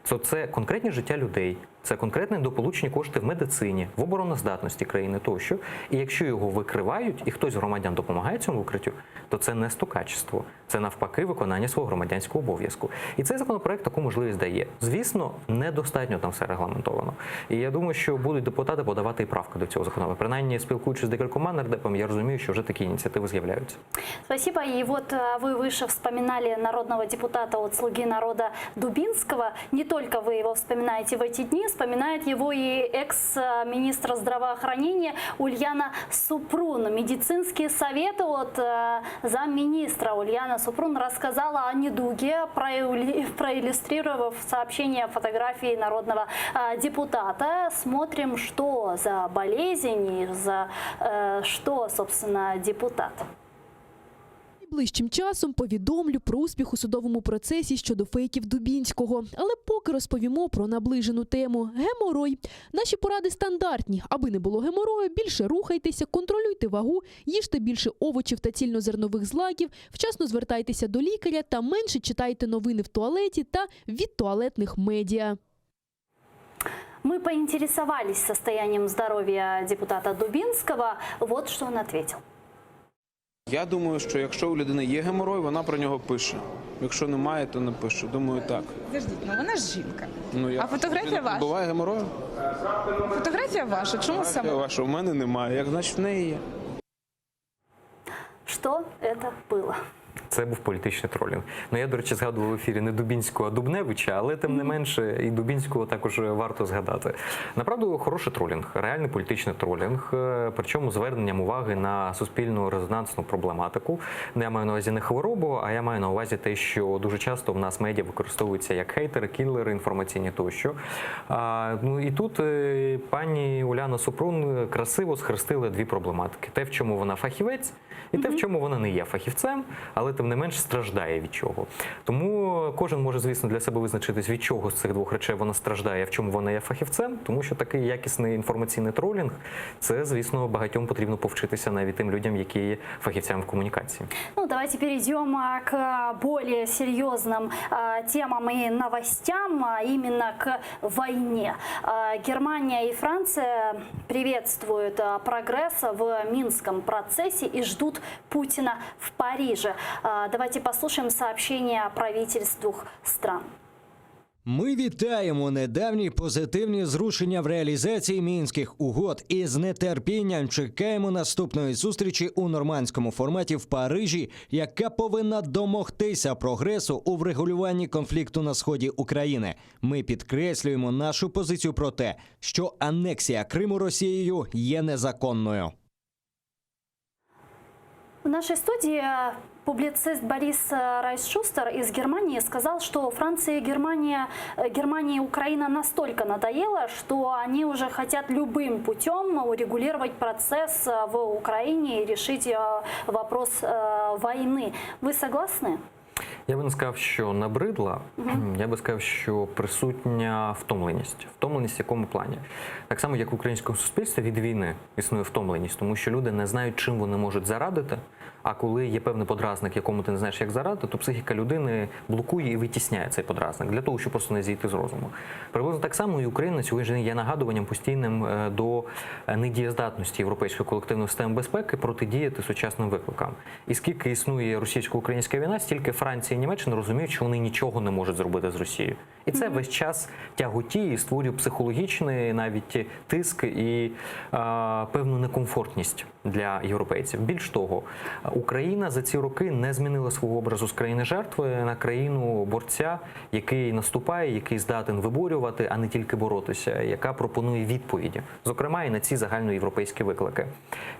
то це конкретні життя людей, це конкретні дополучені кошти в медицині, в обороноздатності країни тощо. І якщо його викривають, і хтось з громадян допомагає цьому викриттю, то це не стукачество, це навпаки виконання свого громадянського обов'язку. І цей законопроект таку можливість дає. Звісно, недостатньо там все регламентовано. І я думаю, що будуть депутати подавати і правки до цього законопроекту. Принаймні, спілкуючись з декількома нардепами, я розумію, що вже такі ініціативи з'являються. Спасибо. И вот вы выше вспоминали народного депутата от «Слуги народа» Дубинского. Не только вы его вспоминаете в эти дни, вспоминает его и экс-министр здравоохранения Ульяна Супрун. Медицинские советы от замминистра Ульяна Супрун рассказала о недуге, проиллюстрировав сообщение фотографии народного депутата. Смотрим, что за болезнь и за что, собственно, депутат. Найближчим часом повідомлю про успіх у судовому процесі щодо фейків Дубінського. Але поки розповімо про наближену тему – геморой. Наші поради стандартні. Аби не було геморою, більше рухайтеся, контролюйте вагу, їжте більше овочів та цільнозернових злаків, вчасно звертайтеся до лікаря та менше читайте новини в туалеті та від туалетних медіа. Мы поинтересовались состоянием здоровья депутата Дубинского. Вот что он ответил. Я думаю, що якщо у людини є геморой, вона про нього пише. Якщо немає, то не пише. Думаю, так. Подождіть, ну вона ж жінка. А фотографія ваша? Буває геморою? Фотографія ваша. Чому саме? Фотографія ваша. У мене немає. Як значить в неї є? Що це було? Це був політичний тролінг. Ну, я, до речі, згадував в ефірі не Дубінського, а Дубневича, але тим не менше і Дубінського також варто згадати. Направду, хороший тролінг, реальний політичний тролінг, причому зверненням уваги на суспільну резонансну проблематику. Я маю на увазі не хворобу, а я маю на увазі те, що дуже часто в нас медіа використовуються як хейтери, кілери інформаційні тощо. Ну і тут пані Уляна Супрун красиво схрестила дві проблематики. Те, в чому вона фахівець, і те, в чому вона не є фахівцем, але тим не менш страждає від чого. Тому кожен може, звісно, для себе визначитись, від чого з цих двох речей вона страждає, в чому вона є фахівцем, тому що такий якісний інформаційний тролінг, це, звісно, багатьом потрібно повчитися навіть тим людям, які є фахівцями в комунікації. Ну, давайте перейдем к более серьезным темам и новостям, именно к войне. Германия и Франция приветствуют прогресс в Минском процессе и ждут Путина в Париже. Давайте послушаем сообщения правительств двух стран. Ми вітаємо недавні позитивні зрушення в реалізації Мінських угод і з нетерпінням чекаємо наступної зустрічі у нормандському форматі в Парижі, яка повинна домогтися прогресу у врегулюванні конфлікту на сході України. Ми підкреслюємо нашу позицію про те, що анексія Криму Росією є незаконною. В нашей студии публицист Борис Райсшустер из Германии сказал, что Франция и Германии Украина настолько надоела, что они уже хотят любым путем урегулировать процесс в Украине и решить вопрос войны. Вы согласны? Я би не сказав, що набридла, я би сказав, що присутня втомленість. Втомленість в якому плані? Так само, як в українському суспільстві від війни існує втомленість, тому що люди не знають, чим вони можуть зарадити, а коли є певний подразник, якому ти не знаєш, як зарадити, то психіка людини блокує і витісняє цей подразник, для того, щоб просто не зійти з розуму. Приблизно так само і Україна сьогодні є нагадуванням постійним до недієздатності європейської колективної системи безпеки протидіяти сучасним викликам. І скільки існує російсько-українська війна, стільки Франція і Німеччина розуміють, що вони нічого не можуть зробити з Росією. І це весь час тяготіє, створює психологічний навіть тиск і певну некомфортність для європейців. Більш того, Україна за ці роки не змінила свого образу з країни-жертви на країну борця, який наступає, який здатен виборювати, а не тільки боротися, яка пропонує відповіді, зокрема і на ці загальноєвропейські виклики.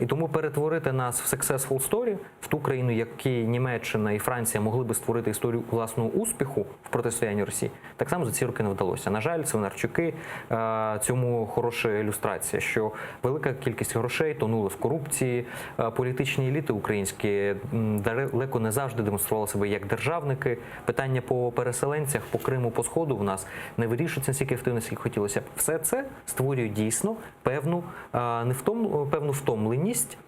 І тому перетворити нас в successful story, в ту країну, якій Німеччина і Франція могли би створити історію власного успіху в протистоянні Росії, так само за ці роки не вдалося. На жаль, Свинарчуки цьому хороша ілюстрація, що велика кількість грошей тонула в корупції, політичні еліти українські далеко не завжди демонстрували себе як державники. Питання по переселенцях, по Криму, по Сходу в нас не вирішується настільки ефективно, скільки хотілося б. Все це створює дійсно певну втомленість,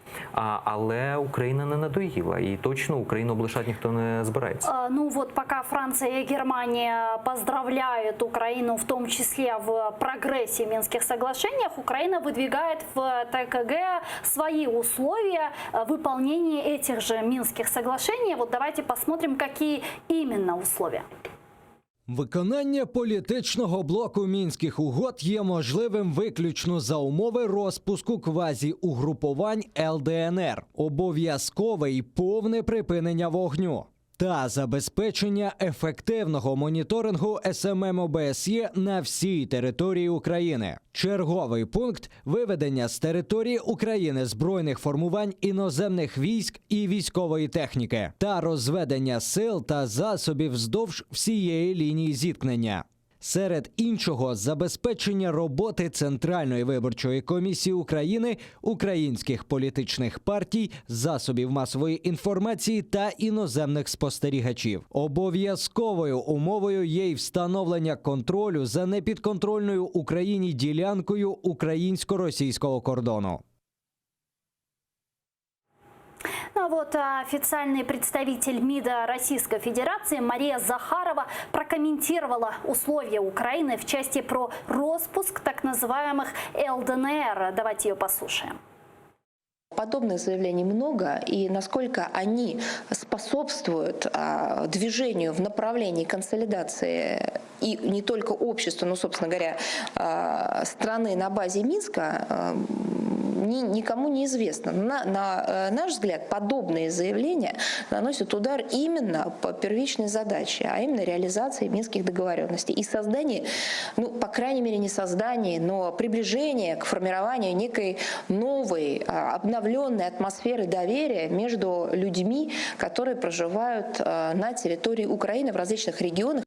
але Україна не надоїла, і точно Україну облишати ніхто не збирається. Ну вот пока Франция и Германия поздравляют Украину, в том числе в прогрессе в Минских соглашениях, Украина выдвигает в ТКГ свои условия выполнения этих же Минских соглашений. Вот давайте посмотрим, какие именно условия. Виконання політичного блоку Мінських угод є можливим виключно за умови розпуску квазі-угрупувань ЛДНР, обов'язкове і повне припинення вогню та забезпечення ефективного моніторингу СММ ОБСЄ на всій території України. Черговий пункт – виведення з території України збройних формувань іноземних військ і військової техніки та розведення сил та засобів вздовж всієї лінії зіткнення. Серед іншого, забезпечення роботи Центральної виборчої комісії України, українських політичних партій, засобів масової інформації та іноземних спостерігачів. Обов'язковою умовою є й встановлення контролю за непідконтрольною Україні ділянкою українсько-російського кордону. Ну а вот официальный представитель МИДа Российской Федерации Мария Захарова прокомментировала условия Украины в части про распуск так называемых ЛДНР. Давайте ее послушаем. Подобных заявлений много, и насколько они способствуют движению в направлении консолидации и не только общества, но, собственно говоря, страны на базе Минска, никому не известно. На наш взгляд, подобные заявления наносят удар именно по первичной задаче, а именно реализации минских договоренностей и создание, ну, по крайней мере, не создание, но приближение к формированию некой новой, обновленной атмосферы доверия между людьми, которые проживают на территории Украины в различных регионах.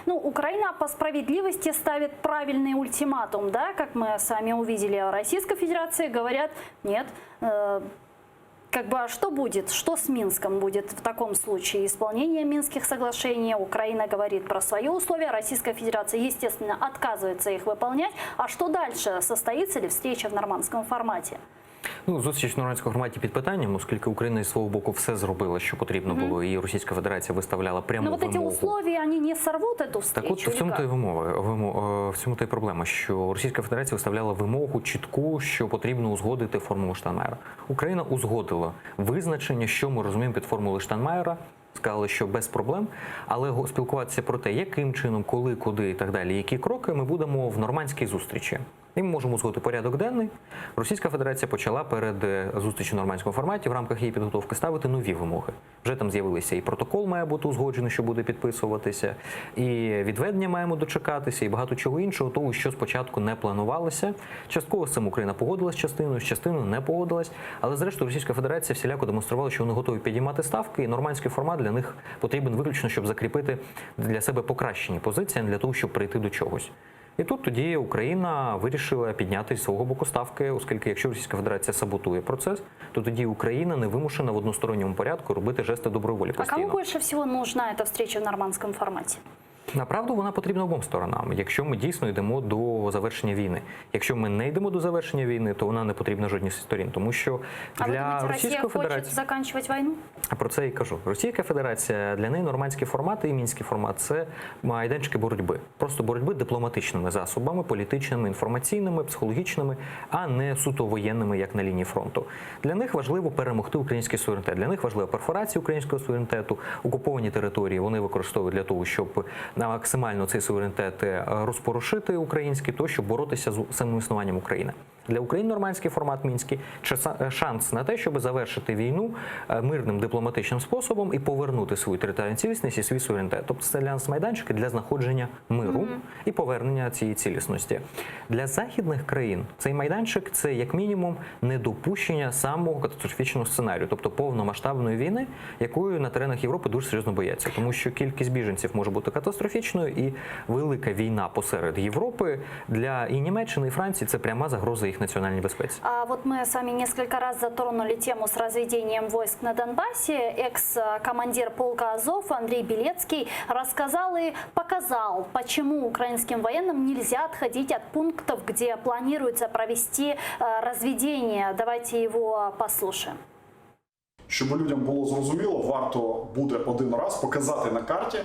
Ну, Украина по справедливости ставит правильный ультиматум, да, как мы с вами увидели. Российской Федерации говорят, нет, как бы, а что будет, что с Минском будет в таком случае? Исполнение Минских соглашений, Украина говорит про свои условия, Российская Федерация, естественно, отказывается их выполнять. А что дальше? Состоится ли встреча в нормандском формате? Ну, зустріч в нормандському форматі під питанням, оскільки Україна зі свого боку все зробила, що потрібно було, і Російська Федерація виставляла пряму вимогу. Ну, вот эти условия, они не сорвут эту встречу? Так от, в цьому то й в цьому то й проблема, що Російська Федерація виставляла вимогу чітку, що потрібно узгодити формулу Штайнмайєра. Україна узгодила визначення, що ми розуміємо під формулою Штайнмайєра, сказали, що без проблем, але спілкуватися про те, яким чином, коли, куди і так далі, які кроки, ми будемо в нормандській зустрічі. І ми можемо узгодити порядок денний. Російська Федерація почала перед зустрічю в нормандському форматі в рамках її підготовки ставити нові вимоги. Вже там з'явилися і протокол має бути узгоджений, що буде підписуватися, і відведення маємо дочекатися, і багато чого іншого, того, що спочатку не планувалося. Частково з цим Україна погодилась з частиною не погодилась, але зрештою Російська Федерація всіляко демонструвала, що вони готові підіймати ставки, і нормандський формат для них потрібен виключно, щоб закріпити для себе покращені позиції, а не для того, щоб прийти до чогось. І тут тоді Україна вирішила підняти з свого боку ставки, оскільки якщо Російська Федерація саботує процес, то тоді Україна не вимушена в односторонньому порядку робити жести доброї волі постійно. А кому більше всього нужна ця встреча в нормандському форматі? Направду вона потрібна обом сторонам, якщо ми дійсно йдемо до завершення війни. Якщо ми не йдемо до завершення війни, то вона не потрібна жодній з сторін, тому що для Російської Федерації... хоче закінчувати війну? Про це і кажу. Російська Федерація, для неї нормандський формат і мінський формат – це майданчики боротьби. Просто боротьби дипломатичними засобами, політичними, інформаційними, психологічними, а не суто воєнними, як на лінії фронту. Для них важливо перемогти український суверенітет. Для них важлива перфорація українського суверенітету, окуповані території вони використовують для того, щоб максимально цей суверенітет розпорошити український, то щоб боротися з самим існуванням України. Для України нормандський формат мінський – шанс на те, щоб завершити війну мирним дипломатичним способом і повернути свою територіальну цілісність і свій суверенітет. Тобто це для нас майданчики для знаходження миру і повернення цієї цілісності. Для західних країн цей майданчик – це як мінімум недопущення самого катастрофічного сценарію, тобто повномасштабної війни, якою на теренах Європи дуже серйозно бояться. Тому що кількість біженців може бути катастрофічною, і велика війна посеред Європи для і Німеччини, і Франції – це пряма загроза их национальной безопасности. А вот мы с вами несколько раз затронули тему с разведением войск на Донбассе. Экс-командир полка Азов Андрей Белецкий рассказал и показал, почему украинским военным нельзя отходить от пунктов, где планируется провести разведение. Давайте его послушаем. Щоб людям було зрозуміло, варто буде один раз показати на карті,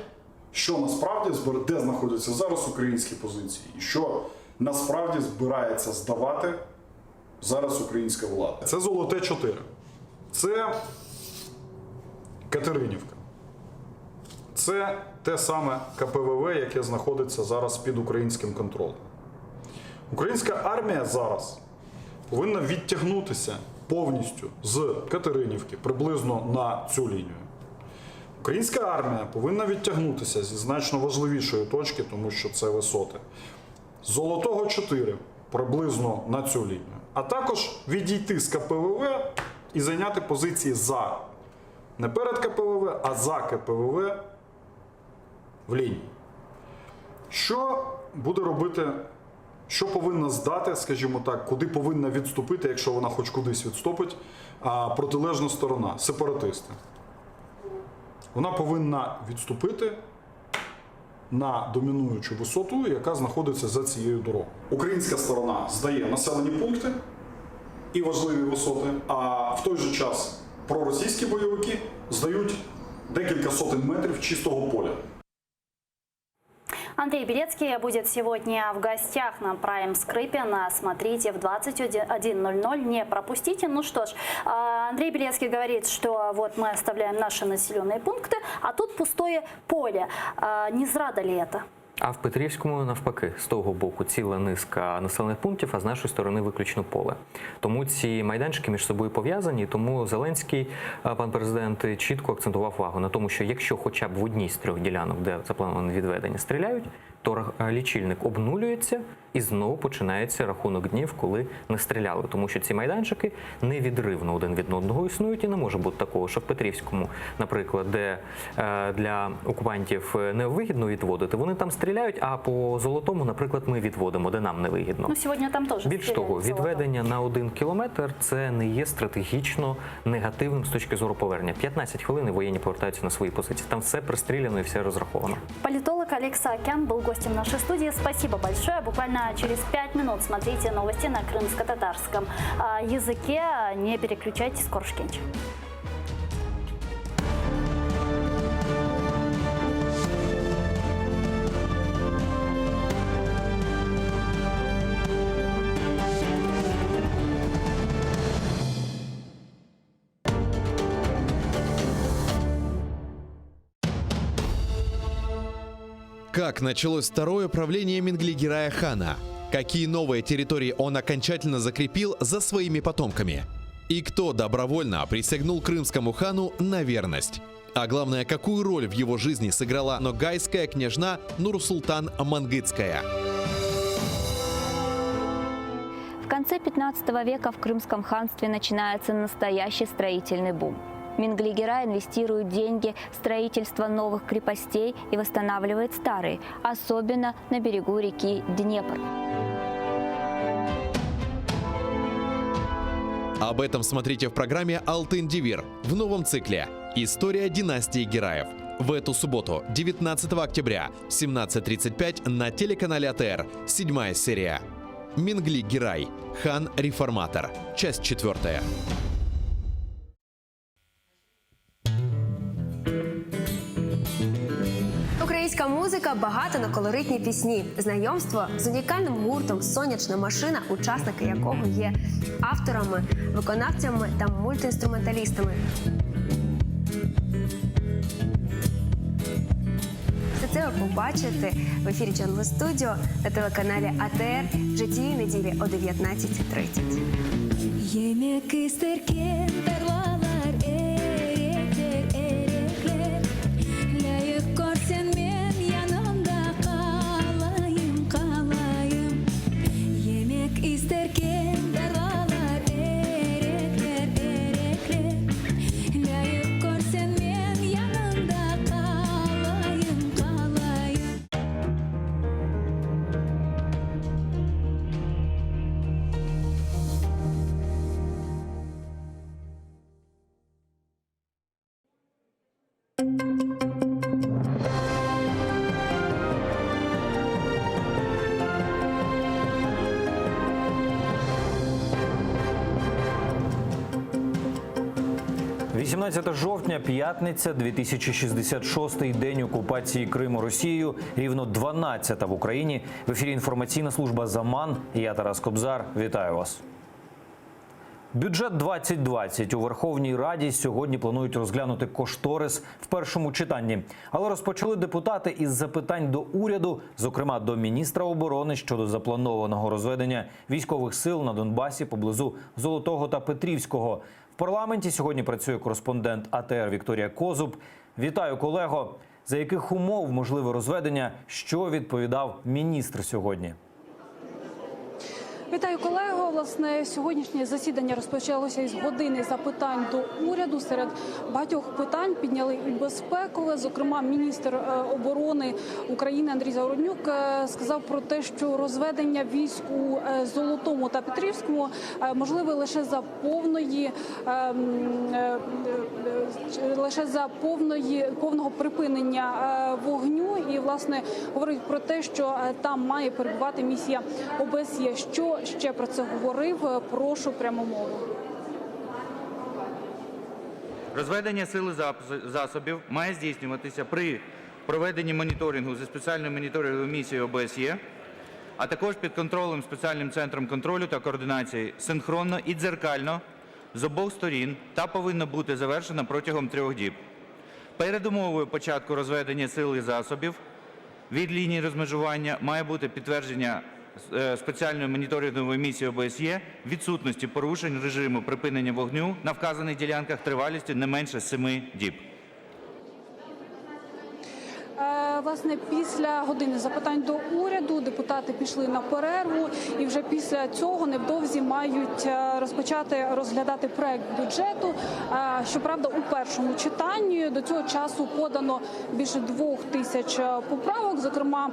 що насправді де знаходяться зараз українські позиції, і що насправді збирається здавати зараз українська влада. Це Золоте 4. Це Катеринівка. Це те саме КПВВ, яке знаходиться зараз під українським контролем. Українська армія зараз повинна відтягнутися повністю з Катеринівки приблизно на цю лінію. Українська армія повинна відтягнутися зі значно важливішої точки, тому що це висоти. Золотого 4 приблизно на цю лінію. А також відійти з КПВВ і зайняти позиції за. Не перед КПВВ, а за КПВВ в лінії. Що буде робити, що повинна здати, скажімо так, куди повинна відступити, якщо вона хоч кудись відступить, протилежна сторона, сепаратисти. Вона повинна відступити на домінуючу висоту, яка знаходиться за цією дорогою. Українська сторона здає населені пункти і важливі висоти, а в той же час проросійські бойовики здають декілька сотень метрів чистого поля. Андрей Белецкий будет сегодня в гостях на Prime Скрипин. Смотрите в 21:00, не пропустите. Ну что ж, Андрей Белецкий говорит, что вот мы оставляем наши населенные пункты, а тут пустое поле. Не зрада ли это? А в Петрівському, навпаки, з того боку ціла низка населених пунктів, а з нашої сторони виключно поле. Тому ці майданчики між собою пов'язані, тому Зеленський, пан президент, чітко акцентував увагу на тому, що якщо хоча б в одній з трьох ділянок, де заплановане відведення, стріляють, то лічильник обнулюється і знову починається рахунок днів, коли не стріляли. Тому що ці майданчики невідривно один від одного існують, і не може бути такого, що в Петрівському, наприклад, де для окупантів не вигідно відводити, вони там стріляють, а по Золотому, наприклад, ми відводимо, де нам не вигідно. Ну, сьогодні там теж більш того, відведення на 1 кілометр – це не є стратегічно негативним з точки зору повернення. 15 хвилин і воєнні повертаються на свої позиції. Там все пристріляно і все розраховано. Политолог Олег Саакян был гостем нашей студии. Спасибо большое. Буквально через 5 минут смотрите новости на крымско-татарском языке. Не переключайтесь, скоро шкенч. Как началось второе правление Менглигерая хана? Какие новые территории он окончательно закрепил за своими потомками? И кто добровольно присягнул крымскому хану на верность? А главное, какую роль в его жизни сыграла ногайская княжна Нурсултан Мангытская? В конце 15 века в Крымском ханстве начинается настоящий строительный бум. Менглигерай инвестирует деньги в строительство новых крепостей и восстанавливает старые, особенно на берегу реки Днепр. Об этом смотрите в программе «Алтын-Дивир» в новом цикле «История династии Гераев». В эту субботу, 19 октября, в 17:35 на телеканале АТР, 7-я серия. Менглигерай. Хан-реформатор. Часть 4. Українська музика багата на колоритні пісні. Знайомство з унікальним гуртом «Сонячна машина», учасники якого є авторами, виконавцями та мультиінструменталістами. Все це побачити в ефірі Jungle Studio на телеканалі АТР вже цієї неділі о 19:30. Yemek isterken tarlalar erekler erekler Layık görsen men yanımda kalayım kalayım Yemek isterken tarlalar erekler erekler Layık görsen men yanımda kalayım kalayım – 18 жовтня, п'ятниця, 2066-й день окупації Криму Росією, рівно 12-та в Україні. В ефірі інформаційна служба «Заман». Я Тарас Кобзар. Вітаю вас. Бюджет 2020 у Верховній Раді сьогодні планують розглянути кошторис в першому читанні. Але розпочали депутати із запитань до уряду, зокрема до міністра оборони щодо запланованого розведення військових сил на Донбасі поблизу Золотого та Петрівського. В парламенті сьогодні працює кореспондент АТР Вікторія Козуб. Вітаю, колего! За яких умов можливе розведення? Що відповідав міністр сьогодні? Вітаю, колего. Власне, сьогоднішнє засідання розпочалося із години запитань до уряду. Серед багатьох питань підняли і безпекове. Зокрема, міністр оборони України Андрій Загороднюк сказав про те, що розведення військ у Золотому та Петрівському можливе лише за повного припинення вогню. І, власне, говорить про те, що там має перебувати місія ОБСЄ. Що ще про це говорив? Прошу пряму мову. Розведення сил і засобів має здійснюватися при проведенні моніторингу зі спеціальною моніторинговою місією ОБСЄ, а також під контролем спеціальним центром контролю та координації синхронно і дзеркально з обох сторін та повинно бути завершено протягом 3 діб. Передумовою початку розведення сил і засобів від лінії розмежування має бути підтвердження спеціальної моніторингової місії ОБСЄ відсутності порушень режиму припинення вогню на вказаних ділянках тривалістю не менше 7 діб. Власне, після години запитань до уряду депутати пішли на перерву і вже після цього невдовзі мають розпочати розглядати проект бюджету. Щоправда, у першому читанні до цього часу подано більше 2000 поправок. Зокрема,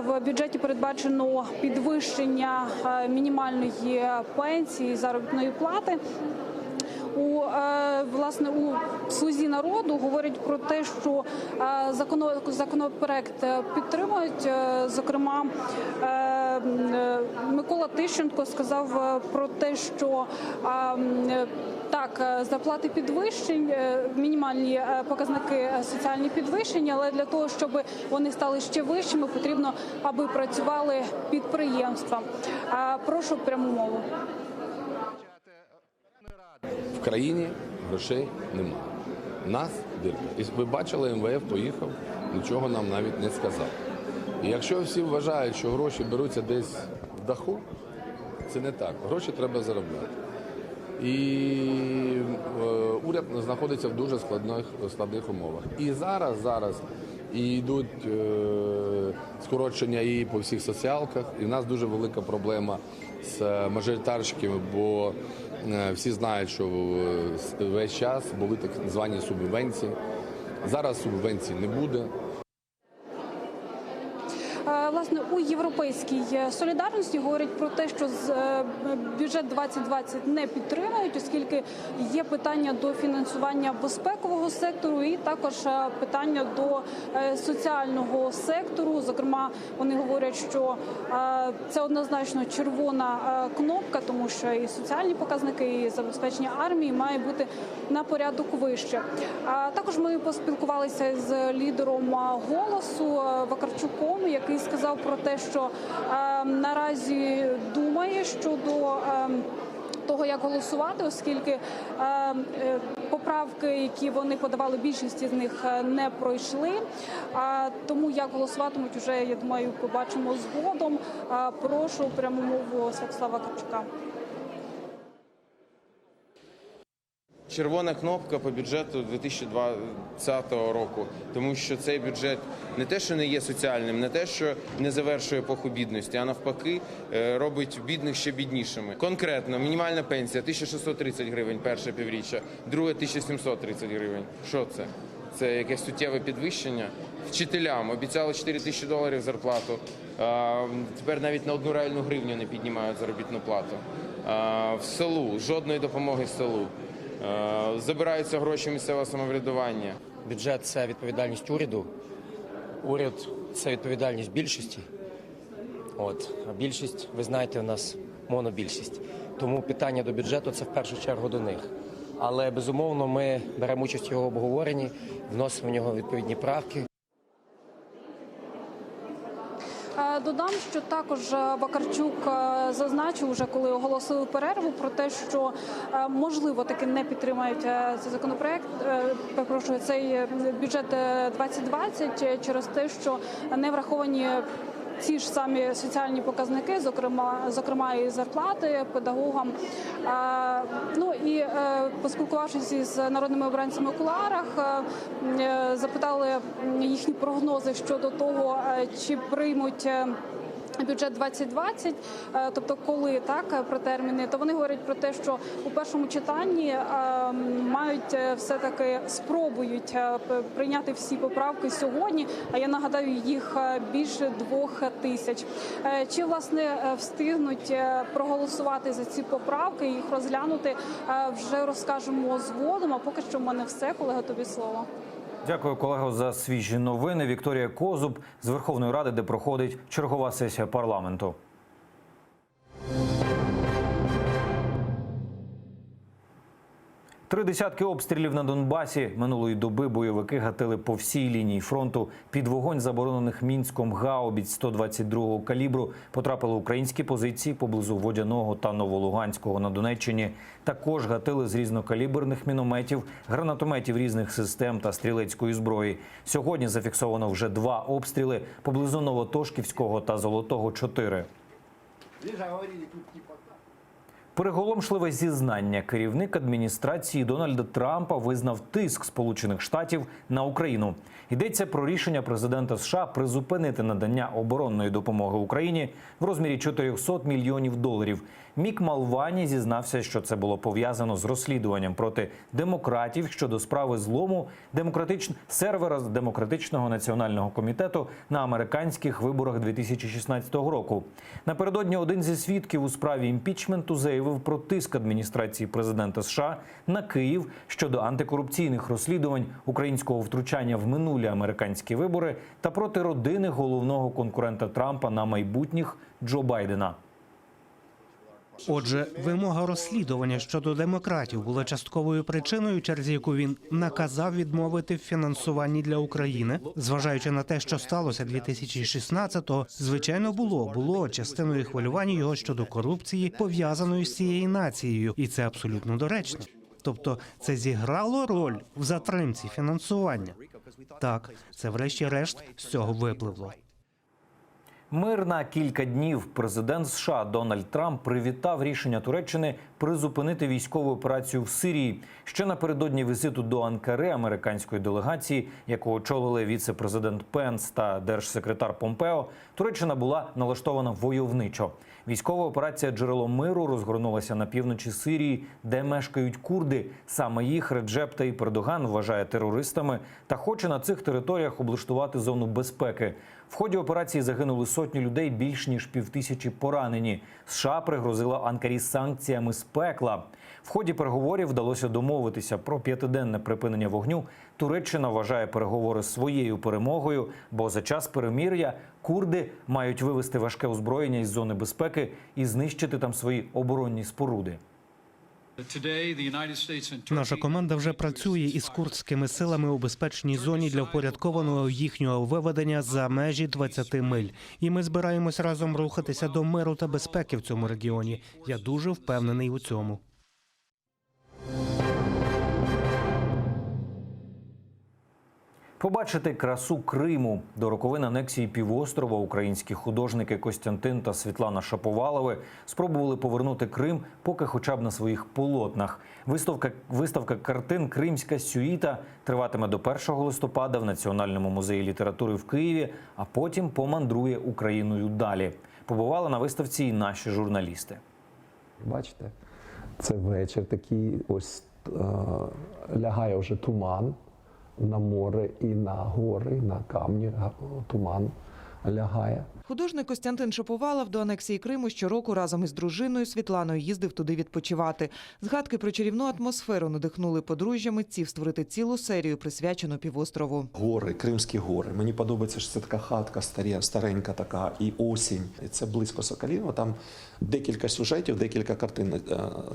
в бюджеті передбачено підвищення мінімальної пенсії, заробітної плати. Власне, у «Слузі народу» говорять про те, що законопроект підтримують. Зокрема, Микола Тищенко сказав про те, що так, зарплати підвищень, мінімальні показники соціальні підвищення, але для того, щоб вони стали ще вищими, потрібно, аби працювали підприємства. Прошу пряму мову. В країні грошей немає. Нас дирка. І ви бачили, МВФ поїхав, нічого нам навіть не сказав. І якщо всі вважають, що гроші беруться десь в даху, це не так. Гроші треба заробляти. І уряд знаходиться в дуже складних умовах. І зараз і йдуть скорочення і по всіх соціалках. І в нас дуже велика проблема з мажоритарщиками, бо всі знають, що весь час були так звані субвенції. Зараз субвенцій не буде. Власне, у «Європейській солідарності» говорять про те, що бюджет 2020 не підтримують, оскільки є питання до фінансування безпекового сектору і також питання до соціального сектору. Зокрема, вони говорять, що це однозначно червона кнопка, тому що і соціальні показники, і забезпечення армії має бути на порядок вище. Також ми поспілкувалися з лідером «Голосу» Вакарчуком, який сказав про те, що наразі думає щодо того, як голосувати, оскільки поправки, які вони подавали, більшість з них не пройшли. Тому як голосуватимуть, вже, я думаю, побачимо згодом. Прошу пряму мову Святослава Карчука. Червона кнопка по бюджету 2020 року, тому що цей бюджет не те, що не є соціальним, не те, що не завершує епоху бідності, а навпаки робить бідних ще біднішими. Конкретно, мінімальна пенсія 1630 гривень перше півріччя, друге 1730 гривень. Що це? Це якесь суттєве підвищення. Вчителям обіцяли $4000 зарплату, тепер навіть на 1 реальну гривню не піднімають заробітну плату. В селу жодної допомоги селу. Забираються гроші місцевого самоврядування. Бюджет – це відповідальність уряду. Уряд – це відповідальність більшості. А більшість, ви знаєте, у нас монобільшість. Тому питання до бюджету – це в першу чергу до них. Але, безумовно, ми беремо участь в його обговоренні, вносимо в нього відповідні правки. Додам, що також Вакарчук зазначив, вже коли оголосили перерву, про те, що можливо таки не підтримають цей законопроект, перепрошую, цей бюджет 2020 через те, що не враховані ці ж самі соціальні показники, зокрема і зарплати педагогам. І поспілкувавшись із народними обранцями у кулуарах, запитали їхні прогнози щодо того, чи приймуть бюджет 2020, тобто коли про терміни, то вони говорять про те, що у першому читанні мають все-таки спробують прийняти всі поправки сьогодні, а я нагадаю, їх більше 2000. Чи, власне, встигнуть проголосувати за ці поправки і їх розглянути, вже розкажемо згодом, а поки що в мене все. Колеги, тобі слово. Дякую, колего, за свіжі новини. Вікторія Козуб з Верховної Ради, де проходить чергова сесія парламенту. Три десятки обстрілів на Донбасі. Минулої доби бойовики гатили по всій лінії фронту. Під вогонь заборонених Мінськом гаубіць 122-го калібру потрапили українські позиції поблизу Водяного та Новолуганського на Донеччині. Також гатили з різнокаліберних мінометів, гранатометів різних систем та стрілецької зброї. Сьогодні зафіксовано вже 2 обстріли поблизу Новотошківського та Золотого 4. Приголомшливе зізнання. Керівник адміністрації Дональда Трампа визнав тиск Сполучених Штатів на Україну. Йдеться про рішення президента США призупинити надання оборонної допомоги Україні в розмірі $400 мільйонів. Мік Малвані зізнався, що це було пов'язано з розслідуванням проти демократів щодо справи злому сервера Демократичного національного комітету на американських виборах 2016 року. Напередодні один зі свідків у справі імпічменту заявив про тиск адміністрації президента США на Київ щодо антикорупційних розслідувань українського втручання в минулі американські вибори та проти родини головного конкурента Трампа на майбутніх Джо Байдена. Отже, вимога розслідування щодо демократів була частковою причиною, через яку він наказав відмовити в фінансуванні для України. Зважаючи на те, що сталося 2016-го, звичайно, було частиною хвилювання його щодо корупції, пов'язаної з цією нацією, і це абсолютно доречно. Тобто це зіграло роль в затримці фінансування. Так, це врешті-решт з цього випливло. Мир на кілька днів. Президент США Дональд Трамп привітав рішення Туреччини призупинити військову операцію в Сирії. Ще напередодні візиту до Анкари американської делегації, яку очолили віце-президент Пенс та держсекретар Помпео, Туреччина була налаштована войовничо. Військова операція «Джерело миру» розгорнулася на півночі Сирії, де мешкають курди. Саме їх Реджеп Таїп Ердоган вважає терористами та хоче на цих територіях облаштувати зону безпеки. В ході операції загинули сотні людей, більш ніж 5000 поранені. США пригрозила Анкарі санкціями з пекла. В ході переговорів вдалося домовитися про 5-денне припинення вогню. Туреччина вважає переговори своєю перемогою, бо за час перемир'я курди мають вивести важке озброєння із зони безпеки і знищити там свої оборонні споруди. Наша команда вже працює із курдськими силами у безпечній зоні для впорядкованого їхнього виведення за межі 20 миль. І ми збираємось разом рухатися до миру та безпеки в цьому регіоні. Я дуже впевнений у цьому. Побачити красу Криму. До роковин анексії півострова українські художники Костянтин та Світлана Шаповалови спробували повернути Крим поки хоча б на своїх полотнах. Виставка картин «Кримська сюїта» триватиме до 1 листопада в Національному музеї літератури в Києві, а потім помандрує Україною далі. Побували на виставці і наші журналісти. Бачите, це вечір такий, ось лягає вже туман на море і на гори, на камні туман лягає. Художник Костянтин Шаповалов до анексії Криму щороку разом із дружиною Світланою їздив туди відпочивати. Згадки про чарівну атмосферу надихнули подружжя митців створити цілу серію, присвячену півострову. Гори, Кримські гори. Мені подобається, що це така хатка старенька така, і осінь. І це близько Соколіного. Там декілька сюжетів, декілька картин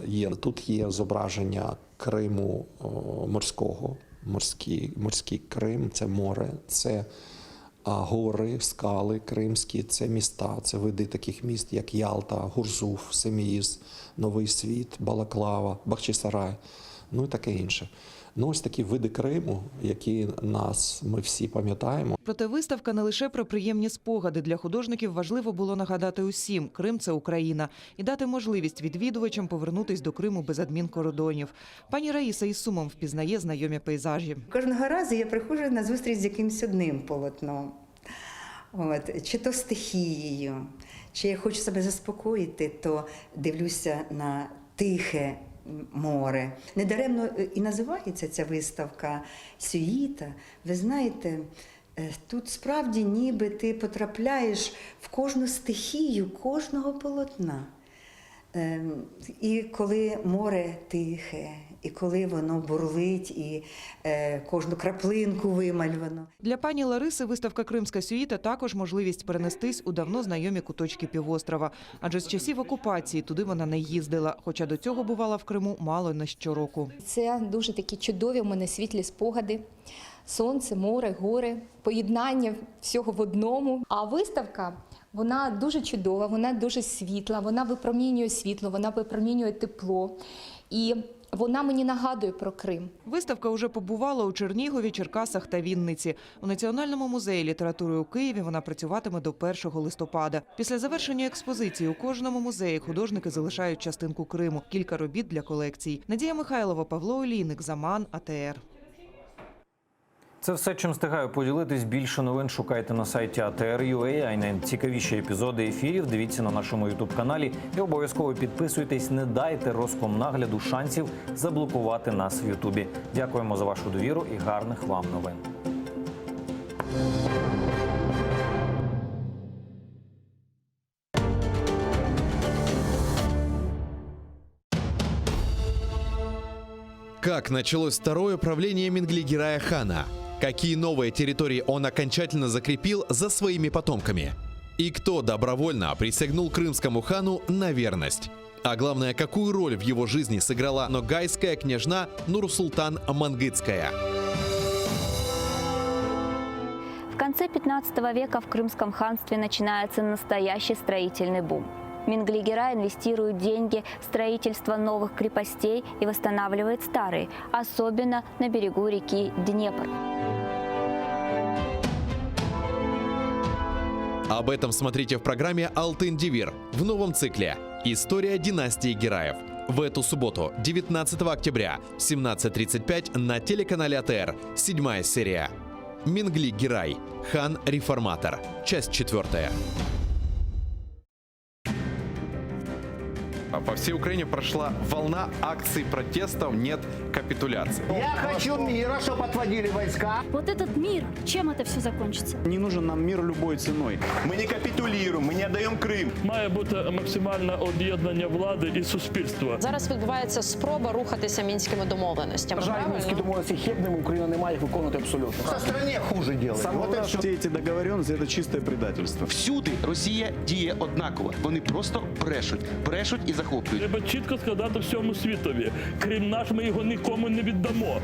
є. Тут є зображення Криму морського. Морський Крим, це море, це гори, скали кримські, це міста, це види таких міст, як Ялта, Гурзуф, Семіїз, Новий Світ, Балаклава, Бахчисарай, ну і таке інше. Ну, ось такі види Криму, які ми всі пам'ятаємо. Проте виставка не лише про приємні спогади. Для художників важливо було нагадати усім – Крим – це Україна. І дати можливість відвідувачам повернутись до Криму без адмінкордонів. Пані Раїса із сумом впізнає знайомі пейзажі. Кожного разу я приходжу на зустріч з якимось одним полотном. Чи то стихією, чи я хочу себе заспокоїти, то дивлюся на тихе море. Недаремно і називається ця виставка «Сюїта». Ви знаєте, тут справді ніби ти потрапляєш в кожну стихію кожного полотна. І коли море тихе, і коли воно бурлить, і кожну краплинку вимальвано. Для пані Лариси виставка «Кримська сюїта» також можливість перенестись у давно знайомі куточки півострова. Адже з часів окупації туди вона не їздила, хоча до цього бувала в Криму мало не щороку. Це дуже такі чудові в мене світлі спогади. Сонце, море, гори, поєднання всього в одному. А виставка, вона дуже чудова, вона дуже світла, вона випромінює світло, вона випромінює тепло. І вона мені нагадує про Крим. Виставка вже побувала у Чернігові, Черкасах та Вінниці. У Національному музеї літератури у Києві вона працюватиме до 1 листопада. Після завершення експозиції у кожному музеї художники залишають частинку Криму, кілька робіт для колекцій. Надія Михайлова, Павло Олійник, Заман, АТР. Це все, чим встигаю поділитись. Більше новин шукайте на сайті ATR.ua, а й найцікавіші епізоди ефірів дивіться на нашому ютуб-каналі. І обов'язково підписуйтесь, не дайте Роскомнагляду шансів заблокувати нас в Ютубі. Дякуємо за вашу довіру і гарних вам новин. Как началось второе правление Менглигерая хана? Какие новые территории он окончательно закрепил за своими потомками? И кто добровольно присягнул крымскому хану на верность? А главное, какую роль в его жизни сыграла ногайская княжна Нурсултан Мангытская? В конце 15 века в Крымском ханстве начинается настоящий строительный бум. Менглигерай инвестирует деньги в строительство новых крепостей и восстанавливает старые, особенно на берегу реки Днепр. Об этом смотрите в программе «Алтын Девир» в новом цикле «История династии Гераев». В эту субботу, 19 октября, в 17:35 на телеканале АТР. 7-я серия. Менглигерай. Хан-реформатор. Часть 4. По всей Украине прошла волна акций протестов «Нет капитуляции». Я хочу мира, чтобы отводили войска. Вот этот мир, чем это все закончится? Не нужен нам мир любой ценой. Мы не капитулируем, мы не отдаем Крым. Має бути максимальне об'єднання влади і суспільства. Зараз відбувається спроба рухатися мінськими домовленостями. Жаль, мінські домовленості хибними, Україна не має їх виконувати абсолютно. В стране хуже делает. Всі ці договоренності – це чисте предательство. Всюди Росія діє однаково. Вони просто брешуть і захоплюють. Треба чітко сказати всьому світові. Крим наш, ми його нікому не віддамо.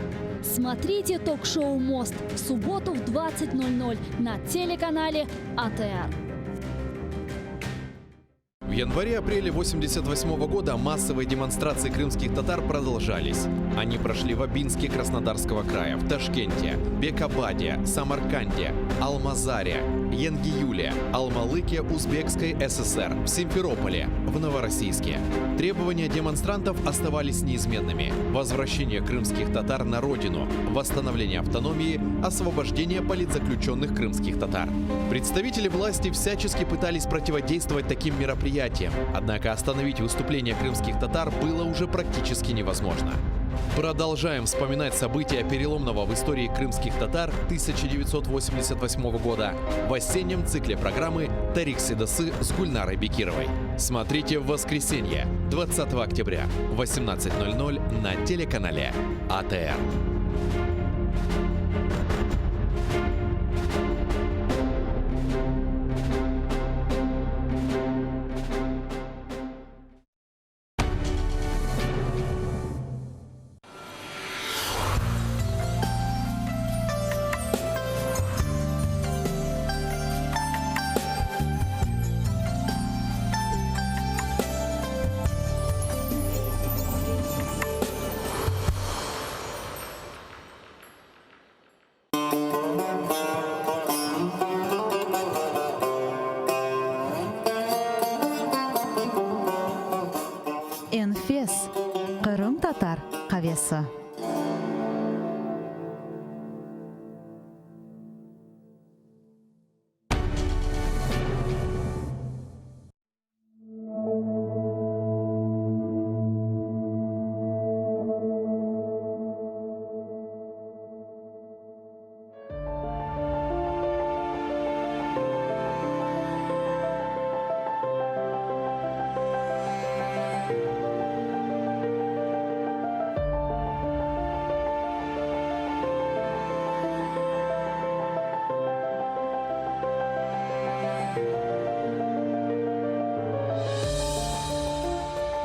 Смотрите ток-шоу «Мост» в субботу в 20:00 на телеканале АТР. В январе-апреле 1988 года массовые демонстрации крымских татар продолжались. Они прошли в Абинске Краснодарского края, в Ташкенте, Бекабаде, Самарканде, Алмазаре, Янгиюле, Алмалыке Узбекской ССР, в Симферополе, в Новороссийске. Требования демонстрантов оставались неизменными. Возвращение крымских татар на родину, восстановление автономии, освобождение политзаключенных крымских татар. Представители власти всячески пытались противодействовать таким мероприятиям, однако остановить выступление крымских татар было уже практически невозможно. Продолжаем вспоминать события переломного в истории крымских татар 1988 года в осеннем цикле программы «Тарих Седосы» с Гульнарой Бекировой. Смотрите в воскресенье, 20 октября, в 18:00 на телеканале АТР. Enfes, Kırım Tatar kahvesi.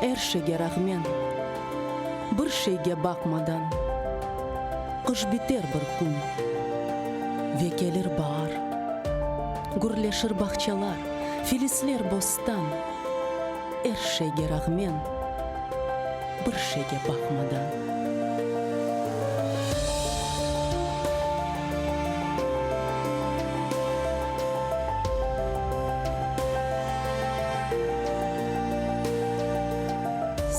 Her şeye rağmen, bir şeye bakmadan, kış biter bir gün ve gelir bahar. Gürleşir bahçeler, filizler bostan. Her şeye rağmen, bir şeye bakmadan.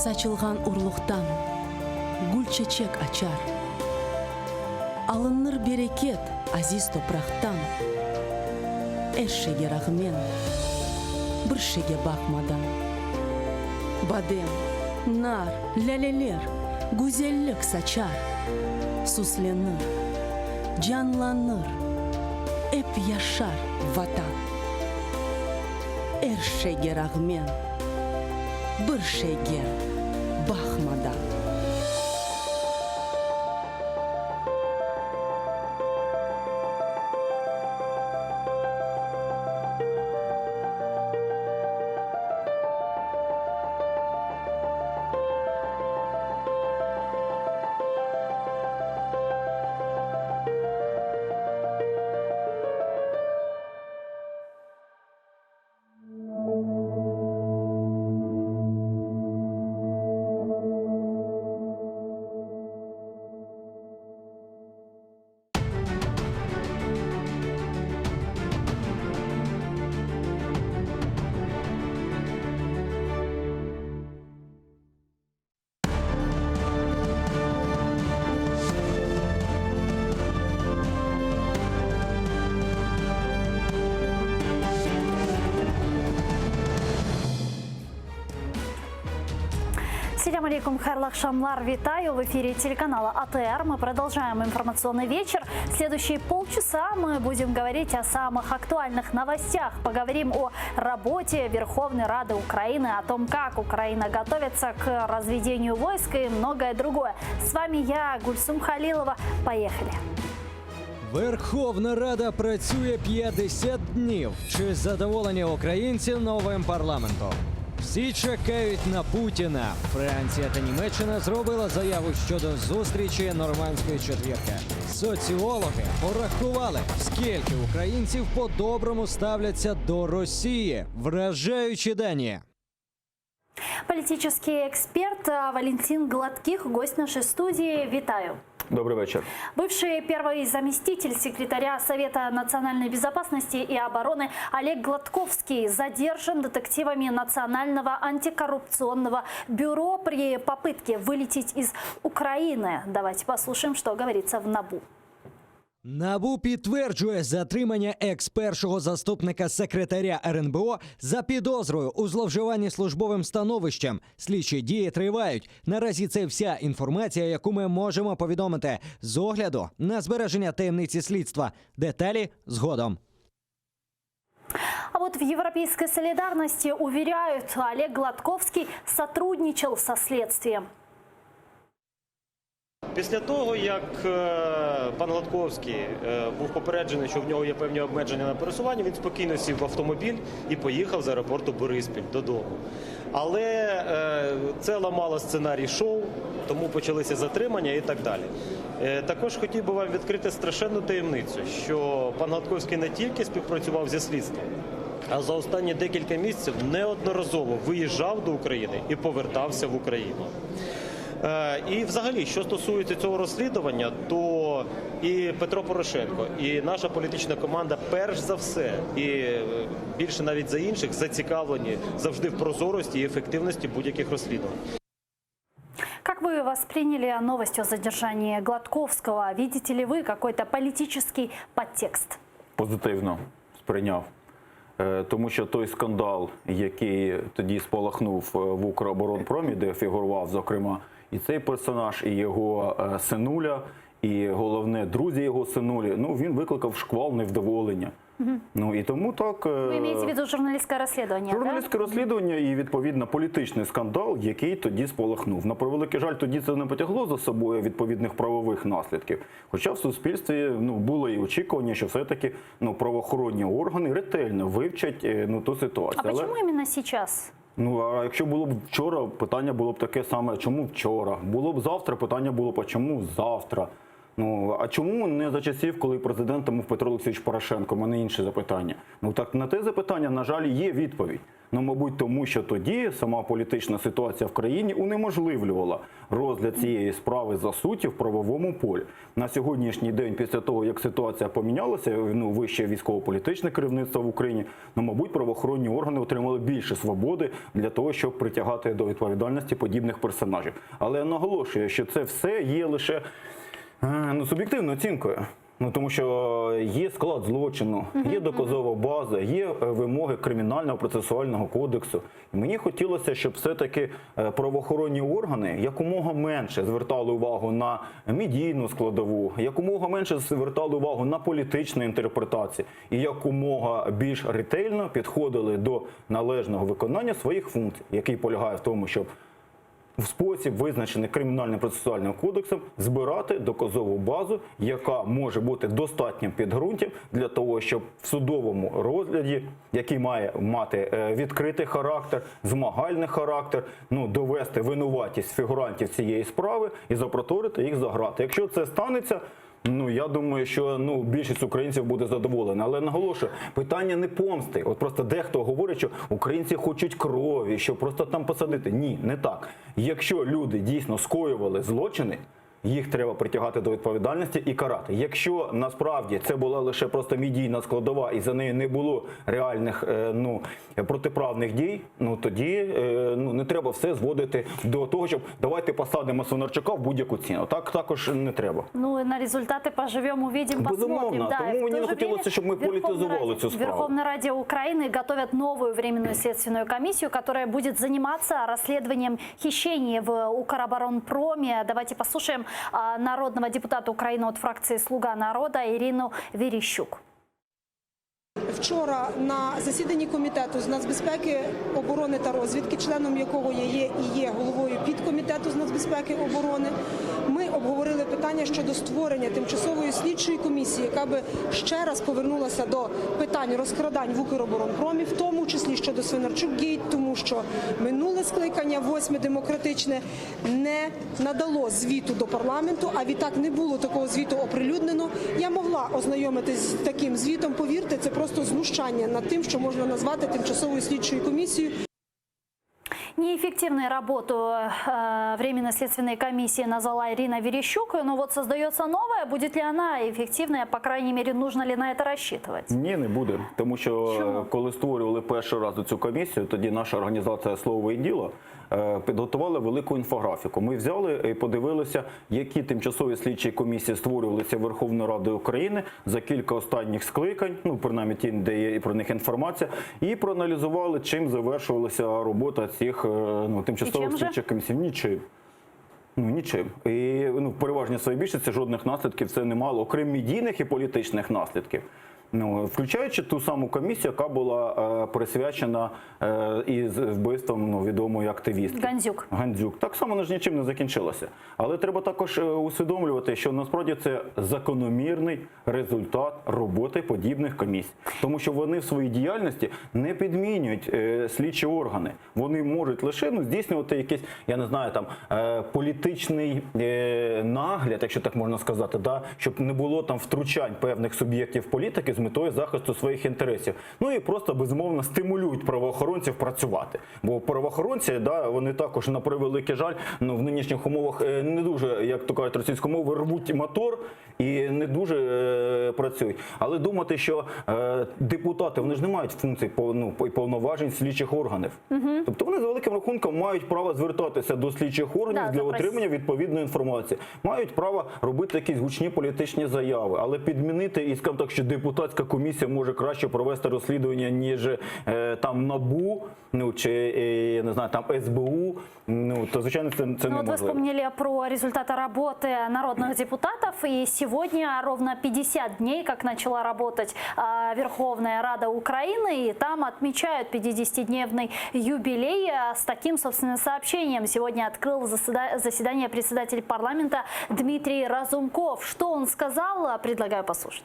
Saçılgan urluktan gül çiçek açar. Alınır bereket aziz topraktan. Her şeye rağmen bir şeye bakmadan. Badem, nar, laleler güzellik saçar. Süslenir, canlanır, hep yaşar vatan. Her şeye rağmen bir şeye bakmadan. Ассаляму алейкум, хайрлах шамлар, витаю в эфире телеканала АТР. Мы продолжаем информационный вечер. Следующие полчаса мы будем говорить о самых актуальных новостях. Поговорим о работе Верховной Рады Украины, о том, как Украина готовится к разведению войск и многое другое. С вами я, Гульсум Халилова. Поехали. Верховна Рада працює 50 днів. Чи задоволені українці новим парламентом? Всі чекають на Путіна. Франція та Німеччина зробила заяву щодо зустрічі нормандської четвірки. Соціологи порахували, скільки українців по-доброму ставляться до Росії. Вражаючі дані. Политический эксперт Валентин Гладких, гость нашей студии. Витаю. Добрый вечер. Бывший первый заместитель секретаря Совета национальной безопасности и обороны Олег Гладковский задержан детективами Национального антикоррупционного бюро при попытке вылететь из Украины. Давайте послушаем, что говорится в НАБУ. НАБУ підтверджує затримання екс-першого заступника секретаря РНБО за підозрою у зловживанні службовим становищем. Слідчі дії тривають. Наразі це вся інформація, яку ми можемо повідомити з огляду на збереження таємниці слідства. Деталі згодом. А вот в Европейской солидарности уверяют, Олег Гладковский сотрудничал со следствием. Після того, як пан Гладковський був попереджений, що в нього є певні обмеження на пересування, він спокійно сів в автомобіль і поїхав з аеропорту Бориспіль додому. Але це ламало сценарій шоу, тому почалися затримання і так далі. Також хотів би вам відкрити страшенну таємницю, що пан Гладковський не тільки співпрацював зі слідством, а за останні декілька місяців неодноразово виїжджав до України і повертався в Україну. І взагалі, що стосується цього розслідування, то і Петро Порошенко, і наша політична команда перш за все, і більше навіть за інших, зацікавлені завжди в прозорості і ефективності будь-яких розслідувань. Как вы восприняли новость о задержании Гладковского? Видите ли вы какой-то политический подтекст? Позитивно сприйняв. Тому що той скандал, який тоді спалахнув в Укроборонпромі, де фігурував, зокрема, і цей персонаж, і його синуля, і головне, друзі його синулі, він викликав шквал невдоволення. І тому так... Ви маєте в виду журналістське розслідування, Журналістське розслідування і, відповідно, політичний скандал, який тоді спалахнув. На превеликий жаль, тоді це не потягло за собою відповідних правових наслідків. Хоча в суспільстві було і очікування, що все-таки правоохоронні органи ретельно вивчать ту ситуацію. А чому іменно зараз? А якщо було б вчора, питання було б таке саме, чому вчора? Було б завтра, питання було б, а чому завтра? А чому не за часів, коли президентом був Петро Олексійович Порошенко? У мене інше запитання. Так на те запитання, на жаль, є відповідь. Мабуть, тому що тоді сама політична ситуація в країні унеможливлювала розгляд цієї справи за суттю в правовому полі. На сьогоднішній день, після того, як ситуація помінялася, вище військово-політичне керівництво в Україні, мабуть, правоохоронні органи отримали більше свободи для того, щоб притягати до відповідальності подібних персонажів. Але я наголошую, що це все є лише суб'єктивною оцінкою. Тому що є склад злочину, є доказова база, є вимоги Кримінального процесуального кодексу. І мені хотілося, щоб все-таки правоохоронні органи якомога менше звертали увагу на медійну складову, якомога менше звертали увагу на політичну інтерпретацію і якомога більш ретельно підходили до належного виконання своїх функцій, який полягає в тому, щоб в спосіб, визначений Кримінальним процесуальним кодексом, збирати доказову базу, яка може бути достатнім підґрунтям для того, щоб в судовому розгляді, який має мати відкритий характер, змагальний характер, довести винуватість фігурантів цієї справи і запроторити їх за грати. Якщо це станеться, я думаю, що більшість українців буде задоволена. Але наголошую, питання не помсти. От просто дехто говорить, що українці хочуть крові, що просто там посадити. Ні, не так. Якщо люди дійсно скоювали злочини, їх треба притягати до відповідальності і карати. Якщо насправді це була лише просто медійна складова і за нею не було реальних протиправних дій, тоді не треба все зводити до того, щоб давайте посадимо Свинарчука в будь-яку ціну. Так також не треба. На результати поживемо, увидим, посмотрим. Безумовно, тому мені не хотілося, щоб ми політизували цю справу. В Верховной Раде Украины готовят новую временную следственную комиссию, которая будет заниматься расследованием хищений в Укроборонпроме. Давайте послушаем народного депутата Украины от фракции «Слуга народа» Ирину Верещук. Вчора на засіданні Комітету з нацбезпеки, оборони та розвідки, членом якого я є і є головою підкомітету з нацбезпеки оборони, ми обговорили питання щодо створення тимчасової слідчої комісії, яка би ще раз повернулася до питань розкрадань в Укроборонпромі, в тому числі щодо Свинарчук-Гейт, тому що минуле скликання, 8-ме демократичне, не надало звіту до парламенту, а відтак не було такого звіту оприлюднено. Я могла ознайомитись з таким звітом, повірте, це просто знущання над тим, що можна назвати тимчасовою слідчою комісією. Неэффективной работу Временной следственной комиссии назвала Ирина Верещук. Но вот создается новая. Будет ли она эффективная? По крайней мере, нужно ли на это рассчитывать? Ні, не буде. Тому що Чому? коли створювали перший раз цю комісію, тоді наша організація «Слово і діло» підготувала велику інфографіку. Ми взяли і подивилися, які тимчасові слідчі комісії створювалися Верховною Радою України за кілька останніх скликань, ну, принаймні ті, де є про них інформація, і проаналізували, чим завершувалася робота цих тимчасових слідчих комісій. Нічим. Нічим. І в переважній своїй більшості жодних наслідків це не мало, окрім медійних і політичних наслідків. Включаючи ту саму комісію, яка була присвячена із вбивством відомої активістки. Гандзюк. Так само вона ж нічим не закінчилася. Але треба також усвідомлювати, що насправді це закономірний результат роботи подібних комісій. Тому що вони в своїй діяльності не підмінюють слідчі органи. Вони можуть лише здійснювати якийсь, я не знаю, там політичний нагляд, якщо так можна сказати, щоб не було там втручань певних суб'єктів політики з метою захисту своїх інтересів. Ну і просто, безумовно, стимулюють правоохоронців працювати. Бо правоохоронці, вони також, на превеликий жаль, в нинішніх умовах не дуже, як то кажуть російською мовою, рвуть мотор і не дуже працюють. Але думати, що депутати, вони ж не мають функцій і повноважень слідчих органів. Тобто вони за великим рахунком мають право звертатися до слідчих органів для отримання відповідної інформації. Мають право робити якісь гучні політичні заяви, але підмінити і, скажімо так, що депутатська комісія може краще провести розслідування, ніж там НАБУ, чи, я не знаю, там СБУ, то, звичайно, це неможливо. Вот вы вспомнили про результаты работы народных депутатов, и сегодня ровно 50 дней, как начала работать Верховная Рада Украины, и там отмечают 50-дневный юбилей. С таким, собственно, сообщением сегодня открыл заседание председатель парламента Дмитрий Разумков. Что он сказал, предлагаю послушать.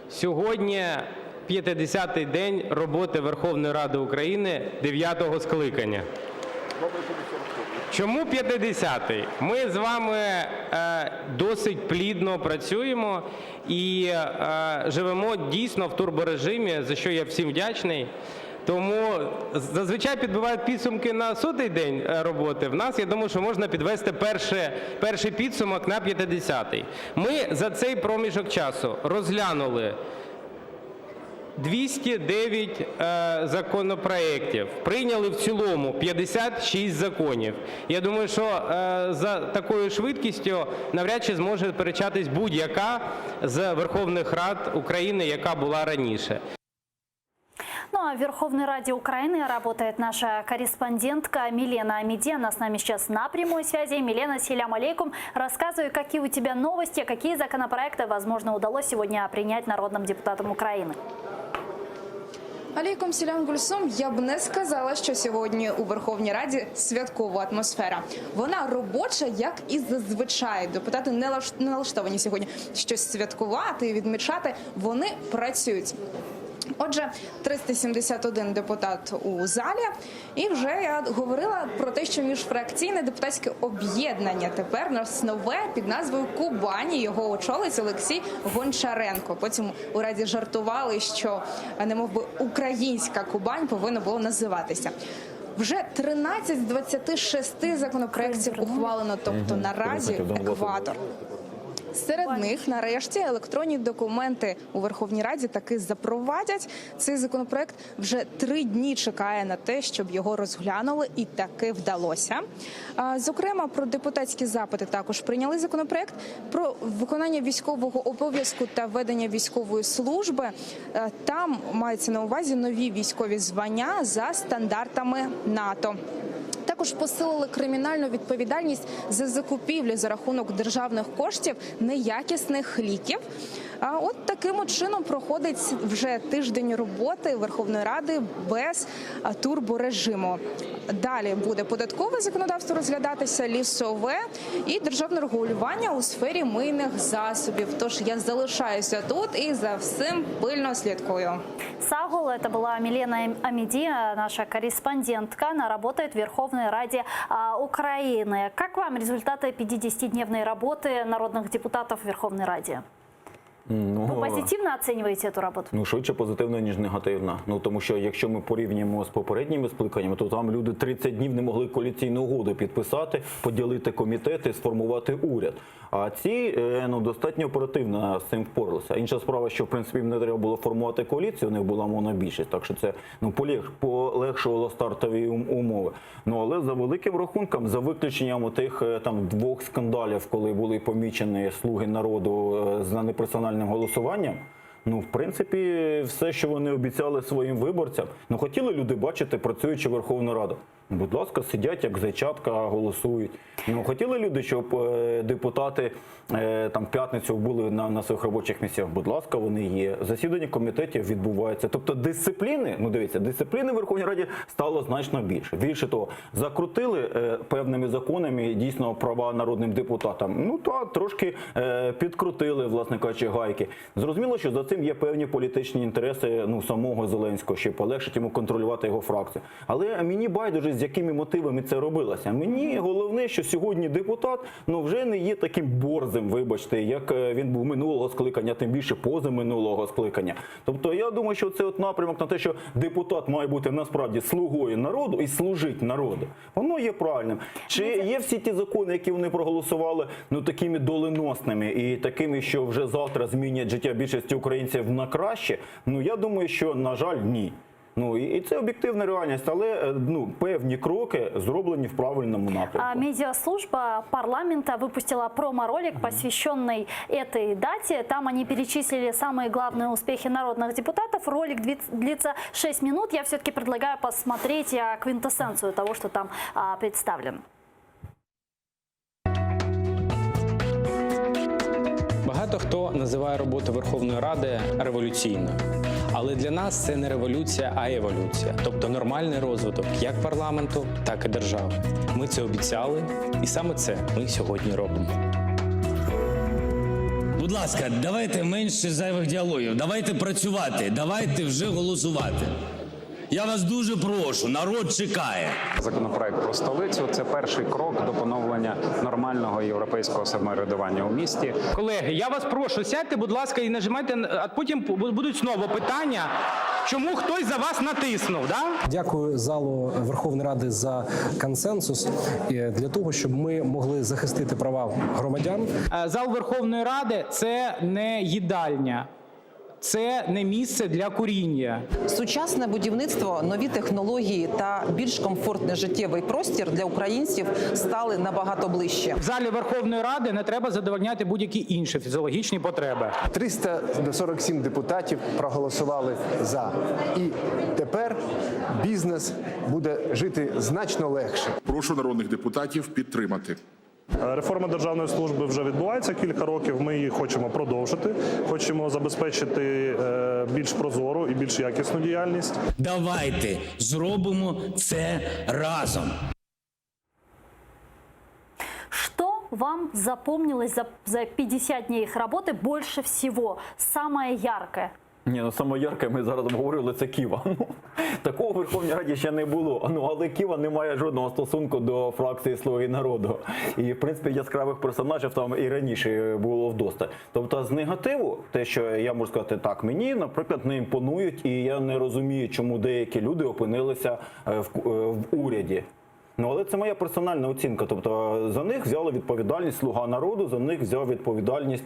Сьогодні 50-й день роботи Верховної Ради України 9-го скликання. Чому 50-й? Ми з вами досить плідно працюємо і живемо дійсно в турборежимі, за що я всім вдячний. Тому зазвичай підбивають підсумки на 100-й день роботи. В нас, я думаю, що можна підвести перший підсумок на 50-й. Ми за цей проміжок часу розглянули 209 законопроєктів, прийняли в цілому 56 законів. Я думаю, що за такою швидкістю навряд чи зможе перечатись будь-яка з Верховних Рад України, яка була раніше. Ну а в Верховной Раде Украины работает наша корреспондентка Милена Амиди. Она с нами сейчас на прямой связи. Милена, селям алейкум. Рассказывай, какие у тебя новости, какие законопроекты, возможно, удалось сегодня принять народным депутатам Украины. Алейкум селям Гульсум. Я б не сказала, що сьогодні у Верховній Раді святкова атмосфера. Вона робоча, як і зазвичай. Депутати не налаштовані сьогодні щось святкувати і відмічати. Вони працюють. Отже, 371 депутат у залі. І вже я говорила про те, що міжфракційне депутатське об'єднання тепер у нас нове під назвою Кубані. Його очолить Олексій Гончаренко. Потім у Раді жартували, що немов би українська Кубань повинна було називатися. Вже 13 з 26 законопроєктів ухвалено, тобто наразі екватор. Серед них, нарешті, електронні документи у Верховній Раді таки запровадять. Цей законопроект вже 3 дні чекає на те, щоб його розглянули, і таки вдалося. Зокрема, про депутатські запити також прийняли законопроект про виконання військового обов'язку та ведення військової служби. Там маються на увазі нові військові звання за стандартами НАТО. Також посилили кримінальну відповідальність за закупівлю за рахунок державних коштів неякісних ліків. А от таким чином проходить вже тиждень роботи Верховної Ради без турборежиму. Далі буде податкове законодавство розглядатися, лісове і державне регулювання у сфері мийних засобів. Тож я залишаюся тут і за всім пильно слідкую. Сагул, это была Милена Амиди, наша корреспондентка. Она работает в Верховной Раде Украины. Как вам результаты 50-дневной работы народных депутатов в Верховной Раде? Вы позитивно оцениваете эту работу? Ну, швидше позитивна, ніж негативна. Ну, тому що якщо ми порівнюємо з попередніми скликаннями, то там люди 30 днів не могли коаліційну угоду підписати, поділити комітети, сформувати уряд. А ці достатньо оперативно з цим впоралися. Інша справа, що в принципі їм не треба було формувати коаліцію, у них була монобільшість, так що це полегшувало стартові умови. Ну, але за великим рахунком, за виключенням тих там 2 скандалів, коли були помічені «Слуги народу» за неперсональним голосуванням, ну, в принципі, все, що вони обіцяли своїм виборцям, ну, хотіли люди бачити працюючу Верховну Раду. Будь ласка, сидять як зайчатка, голосують. Ну, хотіли люди, щоб депутати там в п'ятницю були на своїх робочих місцях? Будь ласка, вони є. Засідання комітетів відбувається. Тобто дисципліни, ну дивіться, дисципліни в Верховній Раді стало значно більше. Більше того, закрутили певними законами дійсно права народним депутатам. Ну, то трошки підкрутили, власне кажучи, гайки. Зрозуміло, що за цим є певні політичні інтереси, ну, самого Зеленського, щоб полегшити йому контролювати його фракцію. Але мені байдуже, з якими мотивами це робилося. Мені головне, що сьогодні депутат, ну, вже не є таким борзим, вибачте, як він був минулого скликання, тим більше позаминулого скликання. Тобто я думаю, що це от напрямок на те, що депутат має бути насправді слугою народу і служить народу. Воно є правильним. Чи є всі ті закони, які вони проголосували, ну, такими доленосними і такими, що вже завтра змінять життя більшості українців на краще? Ну, я думаю, що, на жаль, ні. Ну, і це об'єктивна реальність, але ну, певні кроки зроблені в правильному напрямку. Медиаслужба парламента выпустила промо-ролик, посвященный этой дате. Там они перечислили самые главные успехи народных депутатов. Ролик длится 6 минут. Я все-таки предлагаю посмотреть квинтэссенцию того, что там представлено. Багато хто називає роботу Верховної Ради революційною. Але для нас це не революція, а еволюція. Тобто нормальний розвиток як парламенту, так і держави. Ми це обіцяли, і саме це ми сьогодні робимо. Будь ласка, давайте менше зайвих діалогів, давайте працювати, давайте вже голосувати. Я вас дуже прошу, народ чекає. Законопроект про столицю – це перший крок до поновлення нормального європейського самоврядування у місті. Колеги, я вас прошу, сядьте, будь ласка, і нажимайте, а потім будуть знову питання, чому хтось за вас натиснув, да? Дякую залу Верховної Ради за консенсус для того, щоб ми могли захистити права громадян. Зал Верховної Ради – це не їдальня. Це не місце для куріння. Сучасне будівництво, нові технології та більш комфортний життєвий простір для українців стали набагато ближче. В залі Верховної Ради не треба задовольняти будь-які інші фізіологічні потреби. 347 депутатів проголосували за. І тепер бізнес буде жити значно легше. Прошу народних депутатів підтримати. Реформа державної служби вже відбувається кілька років, ми її хочемо продовжити, хочемо забезпечити більш прозору і більш якісну діяльність. Давайте зробимо це разом. Что вам запомнилось за 50 дней их работы больше всего? Самое яркое? Ні, ну саме ярке, ми зараз обговорили, це Ківа. Ну, такого в Верховній Раді ще не було. Ну, але Ківа не має жодного стосунку до фракції «Слуги народу». І, в принципі, яскравих персонажів там і раніше було вдосталь. Тобто з негативу, те, що я можу сказати так, мені, наприклад, не імпонують, і я не розумію, чому деякі люди опинилися в уряді. Ну, але це моя персональна оцінка. Тобто за них взяла відповідальність «Слуга народу», за них взяв відповідальність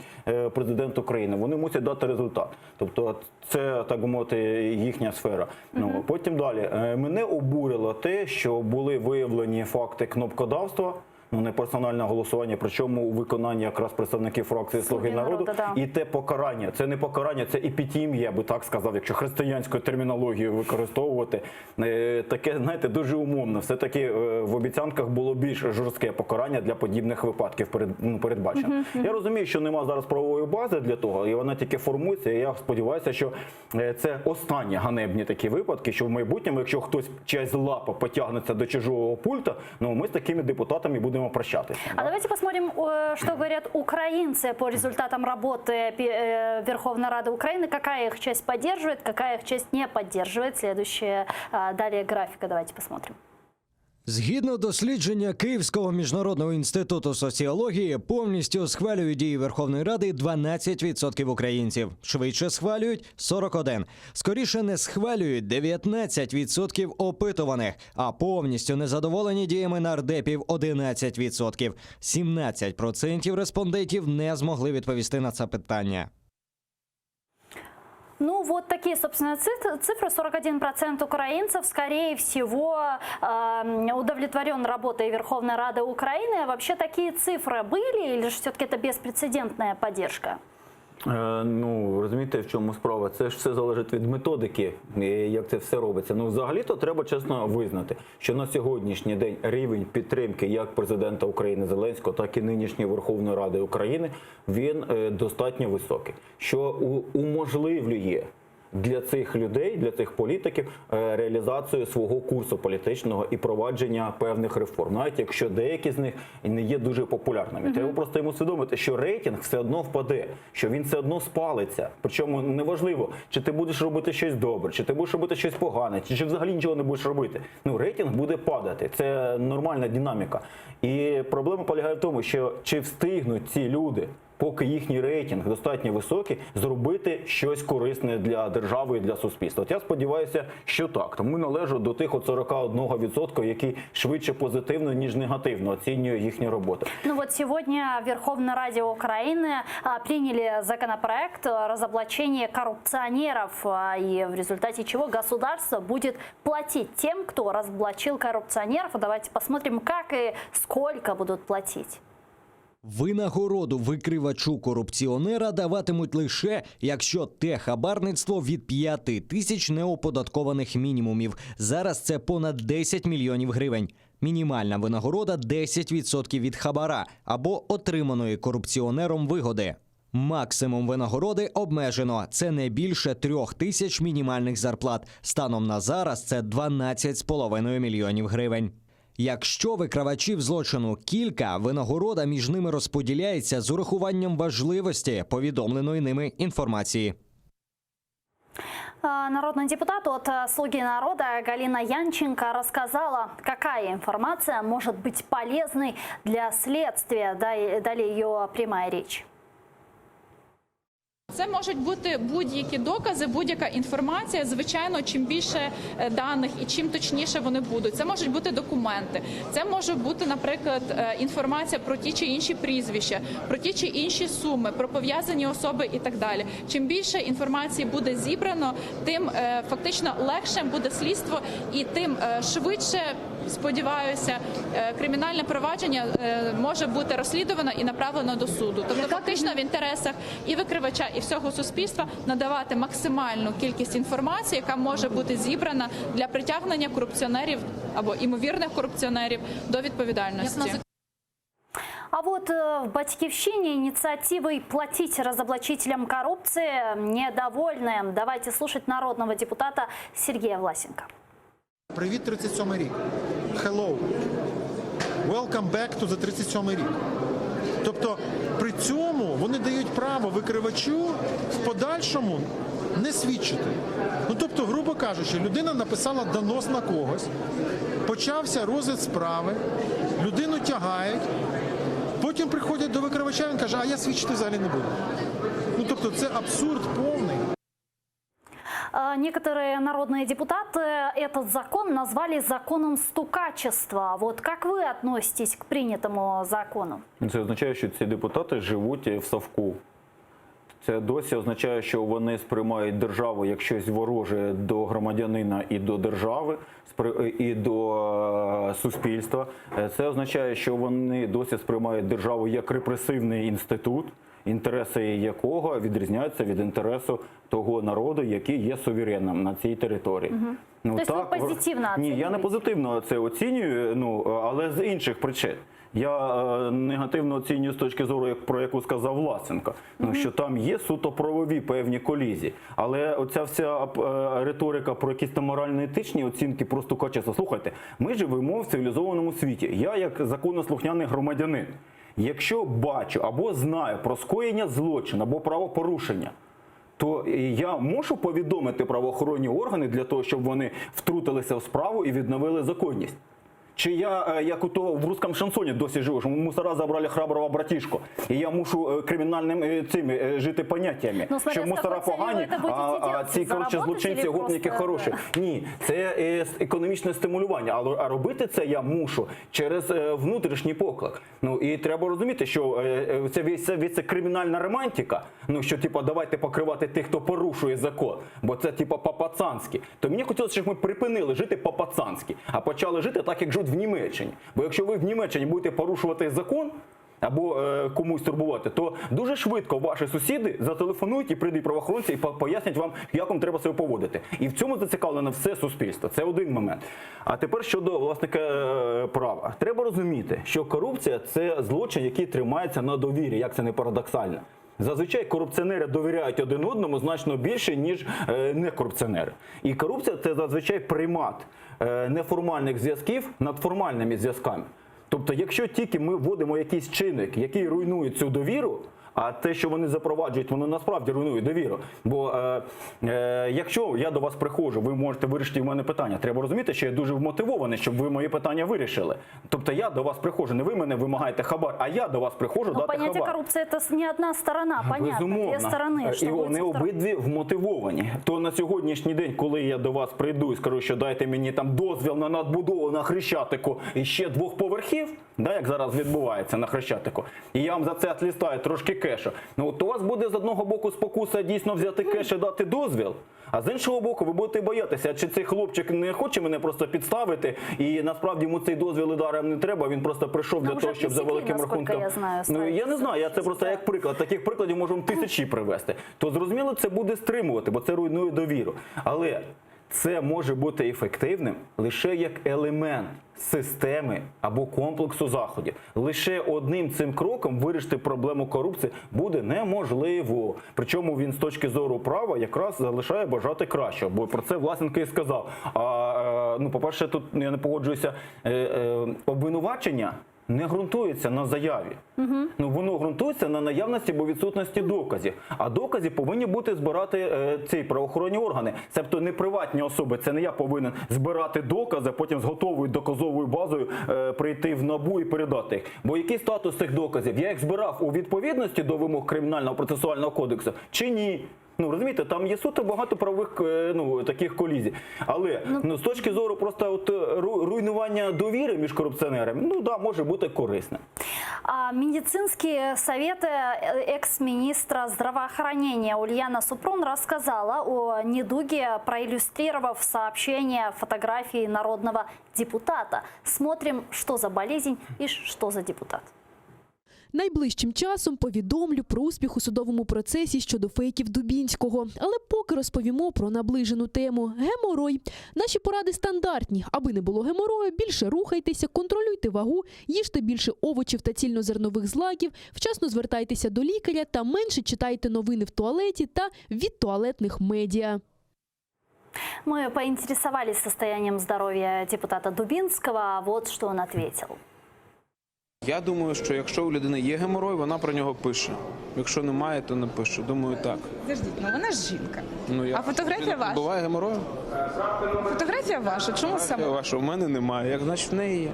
президент України. Вони мусять дати результат. Тобто це, так би мовити, їхня сфера. Ну, потім далі. Мене обурило те, що були виявлені факти кнопкодавства, ну, не персональне голосування, причому у виконанні якраз представників фракції «Слуги народу». І те покарання, це не покарання, це епітімія, я би так сказав, якщо християнську термінологію використовувати. Таке, знаєте, дуже умовно. Все-таки в обіцянках було більш жорстке покарання для подібних випадків передбачено. Я розумію, що нема зараз правової бази для того, і вона тільки формується, і я сподіваюся, що це останні ганебні такі випадки, що в майбутньому, якщо хтось чиясь лапа потягнеться до чужого пульта, ну, ми з такими депутатами будемо прощаться. А давайте посмотрим, что говорят украинцы по результатам работы Верховной Рады Украины. Какая их часть поддерживает, какая их часть не поддерживает. Следующая далее графика. Давайте посмотрим. Згідно дослідження Київського міжнародного інституту соціології, повністю схвалюють дії Верховної Ради 12% українців. Швидше схвалюють 41%. Скоріше не схвалюють 19% опитуваних, а повністю незадоволені діями нардепів 11%. 17% респондентів не змогли відповісти на це питання. Ну, вот такие, собственно, цифры. 41% украинцев, скорее всего, удовлетворен работой Верховной Рады Украины. Вообще такие цифры были или же все-таки это беспрецедентная поддержка? Ну, розумієте, в чому справа? Це ж все залежить від методики, як це все робиться. Ну, взагалі-то треба чесно визнати, що на сьогоднішній день рівень підтримки як президента України Зеленського, так і нинішньої Верховної Ради України, він достатньо високий. Що уможливлює для цих людей, для цих політиків реалізацію свого курсу політичного і провадження певних реформ, навіть якщо деякі з них не є дуже популярними. Треба просто йому усвідомити, що рейтинг все одно впаде, що він все одно спалиться. Причому неважливо, чи ти будеш робити щось добре, чи ти будеш робити щось погане, чи взагалі нічого не будеш робити. Ну, рейтинг буде падати. Це нормальна динаміка. І проблема полягає в тому, що чи встигнуть ці люди, поки їхній рейтинг достатньо високий, зробити щось корисне для держави і для суспільства. От я сподіваюся, що так. Тому належу до тих от 41%, які швидше позитивно, ніж негативно оцінює їхню роботу. Ну вот сегодня в Верховной Раде Украины приняли законопроект о разоблачении коррупционеров, и в результате чего государство будет платить тем, кто разоблачил коррупционеров. Давайте посмотрим, как и сколько будут платить. Винагороду викривачу-корупціонера даватимуть лише, якщо те хабарництво від 5 тисяч неоподаткованих мінімумів. Зараз це понад 10 мільйонів гривень. Мінімальна винагорода – 10% від хабара або отриманої корупціонером вигоди. Максимум винагороди обмежено – це не більше 3 тисяч мінімальних зарплат. Станом на зараз це 12,5 мільйонів гривень. Якщо викривачів злочину кілька, винагорода між ними розподіляється з урахуванням важливості повідомленої ними інформації. Народный депутат от «Слуги народа» Галина Янченко рассказала, какая информация может быть полезной для следствия. Далее ее прямая речь. Це можуть бути будь-які докази, будь-яка інформація. Звичайно, чим більше даних і чим точніше вони будуть. Це можуть бути документи, це може бути, наприклад, інформація про ті чи інші прізвища, про ті чи інші суми, про пов'язані особи і так далі. Чим більше інформації буде зібрано, тим фактично легше буде слідство і тим швидше, сподіваюся, кримінальне провадження може бути розслідувано і направлено до суду. Тобто фактично в інтересах і викривача, і всього суспільства надавати максимальну кількість інформації, яка може бути зібрана для притягнення корупціонерів або імовірних корупціонерів до відповідальності. А вот в «Батьківщине» инициативой платить разоблачителям коррупции недовольны. Давайте слушать народного депутата Сергея Власенко. Привіт, 37-й рік. Hello. Welcome back to the 37-й рік. Тобто при цьому вони дають право викривачу в подальшому не свідчити. Ну, тобто, грубо кажучи, людина написала донос на когось, почався розгляд справи, людину тягають, потім приходять до викривача, він каже, а я свідчити взагалі не буду. Ну, тобто це абсурд повний. Некоторые народные депутаты этот закон назвали законом стукачества. Вот как вы относитесь к принятому закону? Це означає, що ці депутати живуть в совку. Це досі означає, що вони сприймають державу як щось вороже до громадянина і до держави, і до суспільства. Це означає, що вони досі сприймають державу як репресивний інститут, інтереси якого відрізняються від інтересу того народу, який є суверенним на цій території. Ну, тобто ви позитивно оцінюєте? Ні, я не позитивно це оцінюю, але з інших причин. Я негативно оцінюю з точки зору, про яку сказав Власенко, що там є суто правові певні колізії. Але оця вся риторика про якісь там морально-етичні оцінки про стукачество. Слухайте, ми живемо в цивілізованому світі. Я як законослухняний громадянин, якщо бачу або знаю про скоєння злочину або правопорушення, то я можу повідомити правоохоронні органи для того, щоб вони втрутилися в справу і відновили законність. Чи я, як у того в русском шансоні досі живу, що мусора забрали храброго братішку, і я мушу кримінальним цими жити поняттями, Ну, смотря що з мусора якою погані, цілею це будете а делать? ці, коротше, Заработать злочинці, или гопніки просто- хороші. Ні, це економічне стимулювання, а робити це я мушу через внутрішній поклик. Ну, і треба розуміти, що це вся кримінальна романтика, ну, що, типу, давайте покривати тих, хто порушує закон, бо це, типу, по-пацанськи. То мені хотілося, щоб ми припинили жити по-пацанськи, а почали жити так, як живуть в Німеччині. Бо якщо ви в Німеччині будете порушувати закон, або комусь турбувати, то дуже швидко ваші сусіди зателефонують і прийдуть правоохоронці і пояснять вам, як вам треба себе поводити. І в цьому зацікавлено все суспільство. Це один момент. А тепер щодо власника права. Треба розуміти, що корупція – це злочин, який тримається на довірі, як це не парадоксально. Зазвичай корупціонери довіряють один одному значно більше, ніж некорупціонери. І корупція – це зазвичай примат неформальних зв'язків над формальними зв'язками. Тобто, якщо тільки ми вводимо якийсь чинник, який руйнує цю довіру, а те, що вони запроваджують, воно насправді руйнує довіру. Бо якщо я до вас приходжу, ви можете вирішити в мене питання. Треба розуміти, що я дуже вмотивований, щоб ви мої питання вирішили. Тобто я до вас приходжу, не ви мене вимагаєте хабар, а я до вас приходжу дати хабар. Понятие коррупции – это не одна сторона, понятно, две стороны. І вони обидві вмотивовані. То на сьогоднішній день, коли я до вас прийду і скажу, що дайте мені там дозвіл на надбудову на Хрещатику і ще 2 поверхів, да, як зараз відбувається на Хрещатику, і я вам за це відлістаю трошки кешу, ну то у вас буде з одного боку спокуса дійсно взяти кеш і дати дозвіл, а з іншого боку ви будете боятися, чи цей хлопчик не хоче мене просто підставити, і насправді йому цей дозвіл і даром не треба, він просто прийшов для того, щоб за великим рахунком. Ну я не знаю, я це просто як приклад, таких прикладів можемо тисячі привести. То зрозуміло, це буде стримувати, бо це руйнує довіру. Але це може бути ефективним лише як елемент системи або комплексу заходів. Лише одним цим кроком вирішити проблему корупції буде неможливо. Причому він з точки зору права якраз залишає бажати кращого, бо про це Власенко і сказав. Ну, по-перше, тут я не погоджуюся, обвинувачення не ґрунтується на заяві. Ну, воно ґрунтується на наявності або відсутності доказів. А докази повинні бути збирати ці правоохоронні органи. Тобто не приватні особи, це не я повинен збирати докази, а потім з готовою доказовою базою прийти в НАБУ і передати їх. Бо який статус цих доказів? Я їх збирав у відповідності до вимог Кримінального процесуального кодексу чи ні? Ну, розумієте, там є суто багато правових таких колізій. Але з точки зору просто руйнування довіри між корупціонерами, ну да, може бути корисним. Медицинские советы экс-министра здравоохранения Ульяна Супрун рассказала о недуге, проиллюстрировав сообщение фотографии народного депутата. Смотрим, что за болезнь и что за депутат. Найближчим часом повідомлю про успіх у судовому процесі щодо фейків Дубінського. Але поки розповімо про наближену тему – геморой. Наші поради стандартні. Аби не було геморою, більше рухайтеся, контролюйте вагу, їжте більше овочів та цільнозернових злаків, вчасно звертайтеся до лікаря та менше читайте новини в туалеті та від туалетних медіа. Мы поинтересовались состоянием здоровья депутата Дубинского. Вот что он ответил. Я думаю, що якщо у людини є геморой, вона про нього пише. Якщо немає, то не пише. Думаю, так. Подождіть, ну вона ж жінка. Ну, а фотографія ваша? Буває геморою? Фотографія ваша, чому саме? Ваша, у мене немає, як значить в неї є.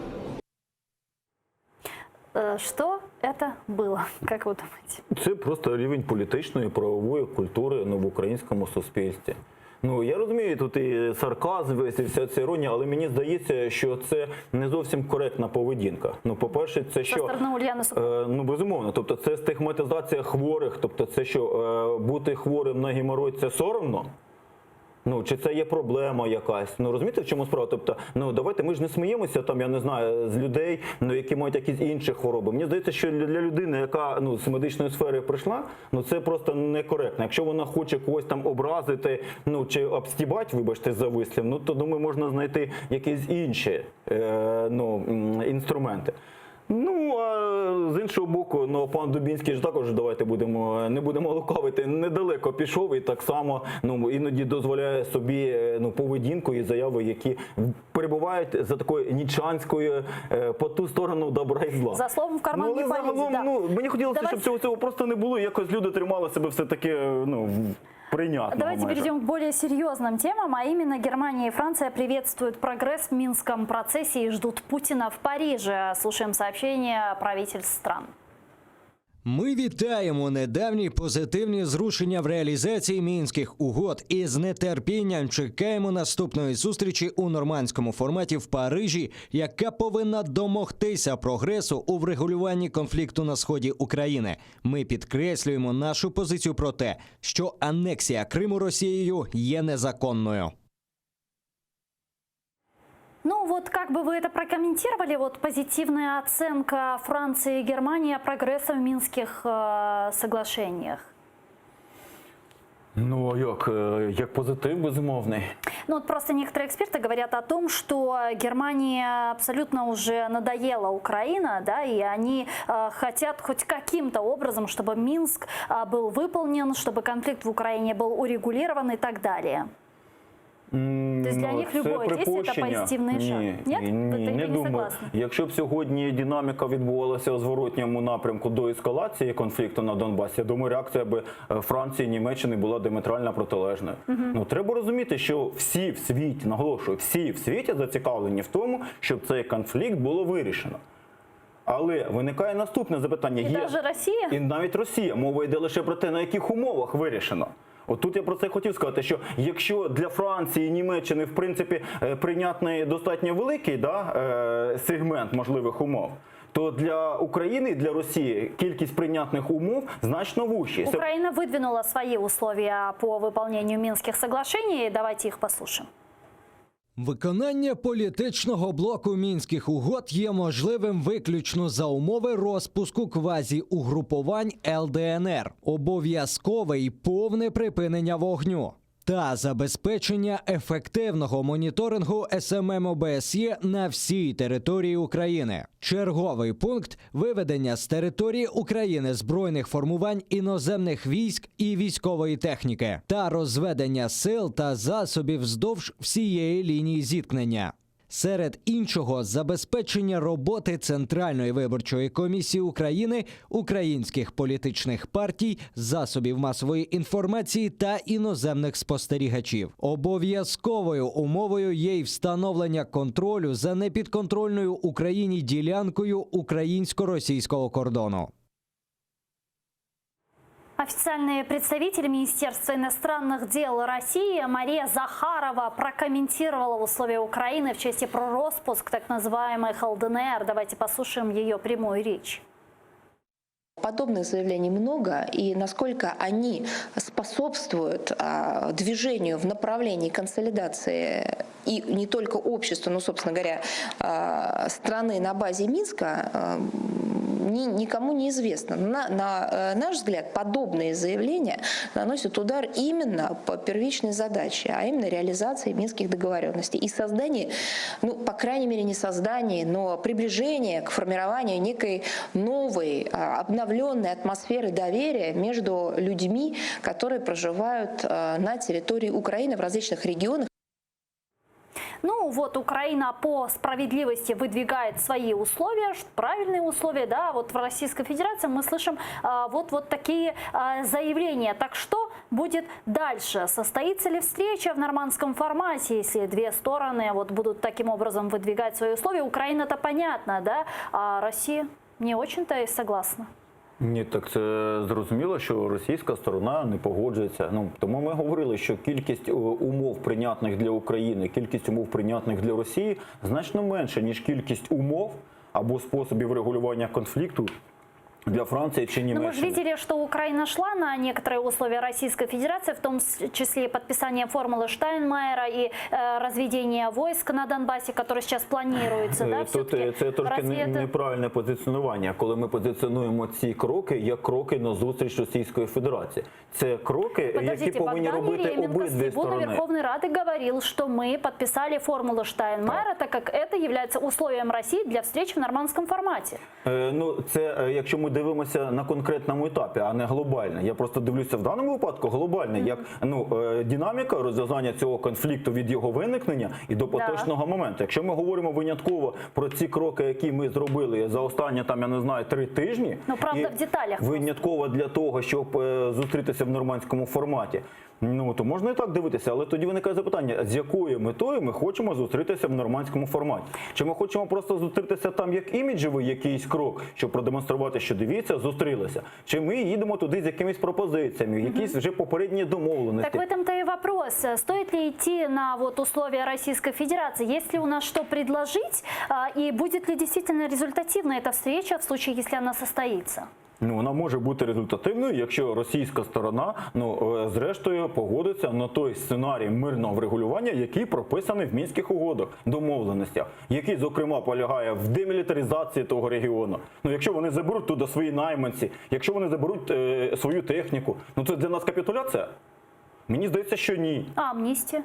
Что это было, как вы думаете? Це просто рівень політичної, правової культури в українському суспільстві. Ну, я розумію, тут і сарказм, весь, і вся ця іронія, але мені здається, що це не зовсім коректна поведінка. Ну, по-перше, це що... Ну, безумовно. Тобто, це стигматизація хворих, тобто, це що, бути хворим на геморой – це соромно? Ну, чи це є проблема якась? Ну, розумієте, в чому справа? Тобто, ну, давайте, ми ж не сміємося, там, я не знаю, з людей, ну, які мають якісь інші хвороби. Мені здається, що для людини, яка, ну, з медичної сфери прийшла, ну, це просто некоректно. Якщо вона хоче когось там образити, ну, чи обстібати, вибачте за вислів, ну, то, думаю, можна знайти якісь інші, інструменти. Ну, а з іншого боку, ну, пан Дубінський ж також, давайте не будемо лукавити, недалеко пішов і так само, ну, іноді дозволяє собі, ну, поведінку і заяви, які перебувають за такою нічанською по ту сторону добра і зла. За словом в карман не полезет, да. Ну, мені хотілося, щоб цього просто не було, якось люди тримали себе все-таки, ну, прийнятного. Давайте межах. перейдем к более серьезным темам, а именно Германия и Франция приветствуют прогресс в Минском процессе и ждут Путина в Париже. Слушаем сообщения правительств стран. Ми вітаємо недавні позитивні зрушення в реалізації мінських угод і з нетерпінням чекаємо наступної зустрічі у нормандському форматі в Парижі, яка повинна домогтися прогресу у врегулюванні конфлікту на сході України. Ми підкреслюємо нашу позицію про те, що анексія Криму Росією є незаконною. Ну вот как бы вы это прокомментировали, вот позитивная оценка Франции и Германии прогресса в Минских соглашениях? Ну, як позитив, безумовний. Ну вот просто некоторые эксперты говорят о том, что Германии абсолютно уже надоела Украина, да, и они хотят хоть каким-то образом, чтобы Минск был выполнен, чтобы конфликт в Украине был урегулирован и так далее. То есть для них любое действие – это позитивний шаг? Ні, не думаю. Якщо б сьогодні динаміка відбувалася у зворотньому напрямку до ескалації конфлікту на Донбасі, я думаю, реакція би Франції і Німеччини була діаметрально протилежною. Ну, треба розуміти, що всі в світі, наголошую, всі в світі зацікавлені в тому, щоб цей конфлікт було вирішено. Але виникає наступне запитання. І навіть Росія? І навіть Росія. Мова йде лише про те, на яких умовах вирішено. От тут я про це хотів сказати, що якщо для Франції і Німеччини, в принципі, прийнятний достатньо великий сегмент можливих умов, то для України і для Росії кількість прийнятних умов значно вущі. Украина выдвинула свои условия по выполнению Минских соглашений. Давайте их послушаем. Виконання політичного блоку Мінських угод є можливим виключно за умови розпуску квазі-угрупувань ЛДНР, обов'язкове і повне припинення вогню та забезпечення ефективного моніторингу СММ ОБСЄ на всій території України. Черговий пункт – виведення з території України збройних формувань іноземних військ і військової техніки та розведення сил та засобів вздовж всієї лінії зіткнення. Серед іншого, забезпечення роботи Центральної виборчої комісії України, українських політичних партій, засобів масової інформації та іноземних спостерігачів. Обов'язковою умовою є й встановлення контролю за непідконтрольною Україні ділянкою українсько-російського кордону. Официальный представитель Министерства иностранных дел России Мария Захарова прокомментировала условия Украины в части про распуск так называемых ЛДНР. Давайте послушаем ее прямую речь. Подобных заявлений много, и насколько они способствуют движению в направлении консолидации и не только общества, но, собственно говоря, страны на базе Минска, никому не известно. На наш взгляд, подобные заявления наносят удар именно по первичной задаче, а именно реализации минских договоренностей и создание, ну, по крайней мере, не создание, но приближение к формированию некой новой, обновленной атмосферы доверия между людьми, которые проживают на территории Украины в различных регионах. Ну вот Украина по справедливости выдвигает свои условия, правильные условия, да, вот в Российской Федерации мы слышим вот такие заявления. Так что будет дальше? Состоится ли встреча в нормандском формате, если две стороны вот будут таким образом выдвигать свои условия? Украина-то понятно, да, а Россия не очень-то и согласна. Ні, так це зрозуміло, що російська сторона не погоджується. Ну, тому ми говорили, що кількість умов прийнятних для України, кількість умов прийнятних для Росії значно менша, ніж кількість умов або способів регулювання конфликту для Франции чи Немеччины. Но мы же видели, что Украина шла на некоторые условия Российской Федерации, в том числе подписание формулы Штайнмайера и разведение войск на Донбассе, которое сейчас планируется. Да, тут це трошки неправильне позиціонування, коли ми позиціонуємо ці кроки як кроки на зустріч Російської Федерації. Це кроки, які повинні робити обидві сторони. Верховной Рады говорил, что мы подписали формулу Штайнмайера, так как это является условием России для встречи в нормандском формате. Ну, це якщо ми дивимося на конкретному етапі, а не глобально. Я просто дивлюся в даному випадку глобально, як динаміка розв'язання цього конфлікту від його виникнення і до поточного моменту. Якщо ми говоримо винятково про ці кроки, які ми зробили за останні, там, я не знаю, 3 тижні, правда, в деталях. Винятково для того, щоб зустрітися в нормандському форматі, Ну, то можна і так дивитися, але тоді виникає запитання, з якою метою ми хочемо зустрітися в нормандському форматі? Чи ми хочемо просто зустрітися там як іміджевий якийсь крок, щоб продемонструвати, що дивіться, зустрілися? Чи ми їдемо туди з якимись пропозиціями, якісь вже попередні домовленості? Так в этом-то и вопрос. Стоит ли идти на вот условия Российской Федерации? Есть ли у нас что предложить? И будет ли действительно результативна эта встреча в случае, если она состоится? Ну, вона може бути результативною, якщо російська сторона, зрештою, погодиться на той сценарій мирного врегулювання, який прописаний в Мінських угодах, домовленостях, який, зокрема, полягає в демілітаризації того регіону. Ну, якщо вони заберуть туди свої найманці, якщо вони заберуть свою техніку, ну, це для нас капітуляція? Мені здається, що ні. А амністія?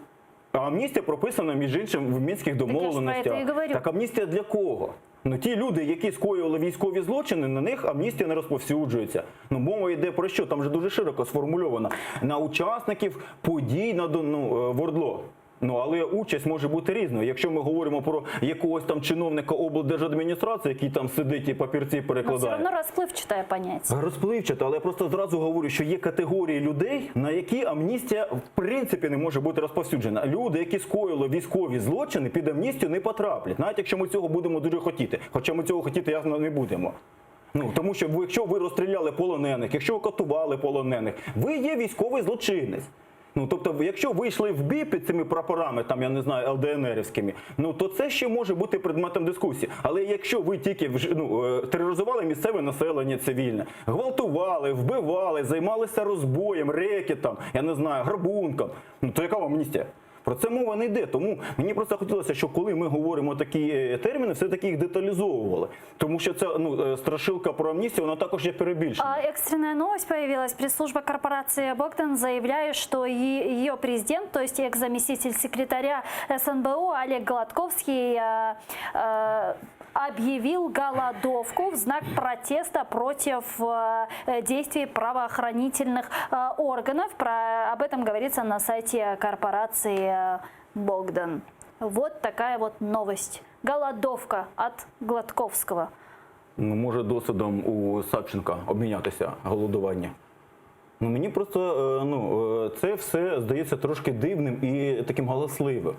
А амністія прописана, між іншим, в Мінських домовленостях. Так амністія для кого? Ну, ті люди, які скоювали військові злочини, на них амністія не розповсюджується. Ну, мова йде про що? Там вже дуже широко сформульовано. На учасників подій в ОРДЛО. Ну, але участь може бути різною. Якщо ми говоримо про якогось там чиновника облдержадміністрації, який там сидить і папірці перекладає. Но все одно розпливчате поняття. Розпливчате, але я просто зразу говорю, що є категорії людей, на які амністія в принципі не може бути розповсюджена. Люди, які скоїли військові злочини, під амністію не потраплять, навіть якщо ми цього будемо дуже хотіти. Хоча ми цього хотіти, ясно, не будемо. Ну, тому що якщо ви розстріляли полонених, якщо ви катували полонених, ви є військовий злочинець. Ну, тобто, якщо ви йшли в бій під цими прапорами, там, я не знаю, ЛДНРівськими, ну, то це ще може бути предметом дискусії. Але якщо ви тільки тероризували місцеве населення цивільне, гвалтували, вбивали, займалися розбоєм, рекетом, я не знаю, грабунком, ну, то яка вам амністія? Про це мова не йде. Тому мені просто хотілося, що коли ми говоримо такі терміни, все-таки їх деталізовували. Тому що ця страшилка про амністію, вона також є перебільшена. Экстренная новость появилась. Пресс-служба корпорации Богдан заявляет, что ее президент, то есть экс-заместитель секретаря СНБО Олег Гладковский объявил голодовку в знак протеста против действий правоохранительных органов. Об этом говорится на сайте корпорации Богдан. Вот такая вот новость. Голодовка от Гладковского. Ну, може досвідом у Савченка обмінятися голодування. Ну, мені просто це все здається трошки дивним і таким галасливим.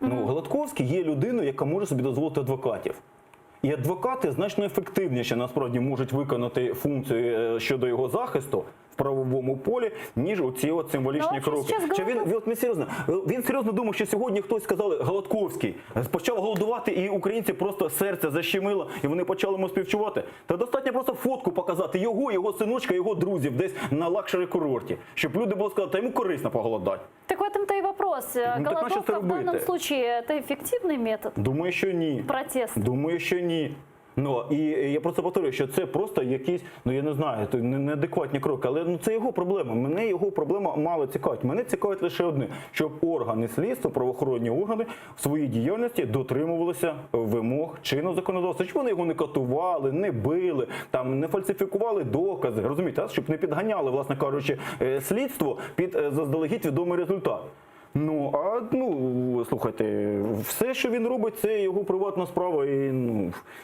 Ну, Гладковський є людиною, яка може собі дозволити адвокатів. І адвокати значно ефективніше насправді можуть виконати функцію щодо його захисту в правовому полі, ніж оці от символічні кроки. Він серйозно думав, що сьогодні хтось сказав, Гладковський почав голодувати, і українці просто серце защемило, і вони почали йому співчувати. Та достатньо просто фотку показати його синочка, його друзів десь на лакшері-курорті, щоб люди були сказати, та йому корисно поголодати. Так в этом-то и вопрос. Голодовка в данном случае – это эффективный метод? Думаю, що ні. Протест? Думаю, що ні. Ну, і я просто повторюю, що це просто якісь, ну я не знаю, неадекватні кроки, але це його проблема. Мене його проблема мало цікавить. Мене цікавить лише одне, щоб органи слідства, правоохоронні органи в своїй діяльності дотримувалися вимог чинного законодавства. Щоб вони його не катували, не били, там, не фальсифікували докази, розумієте, щоб не підганяли, власне кажучи, слідство під заздалегідь відомий результат. Слухайте, все, що він робить, це його приватна справа.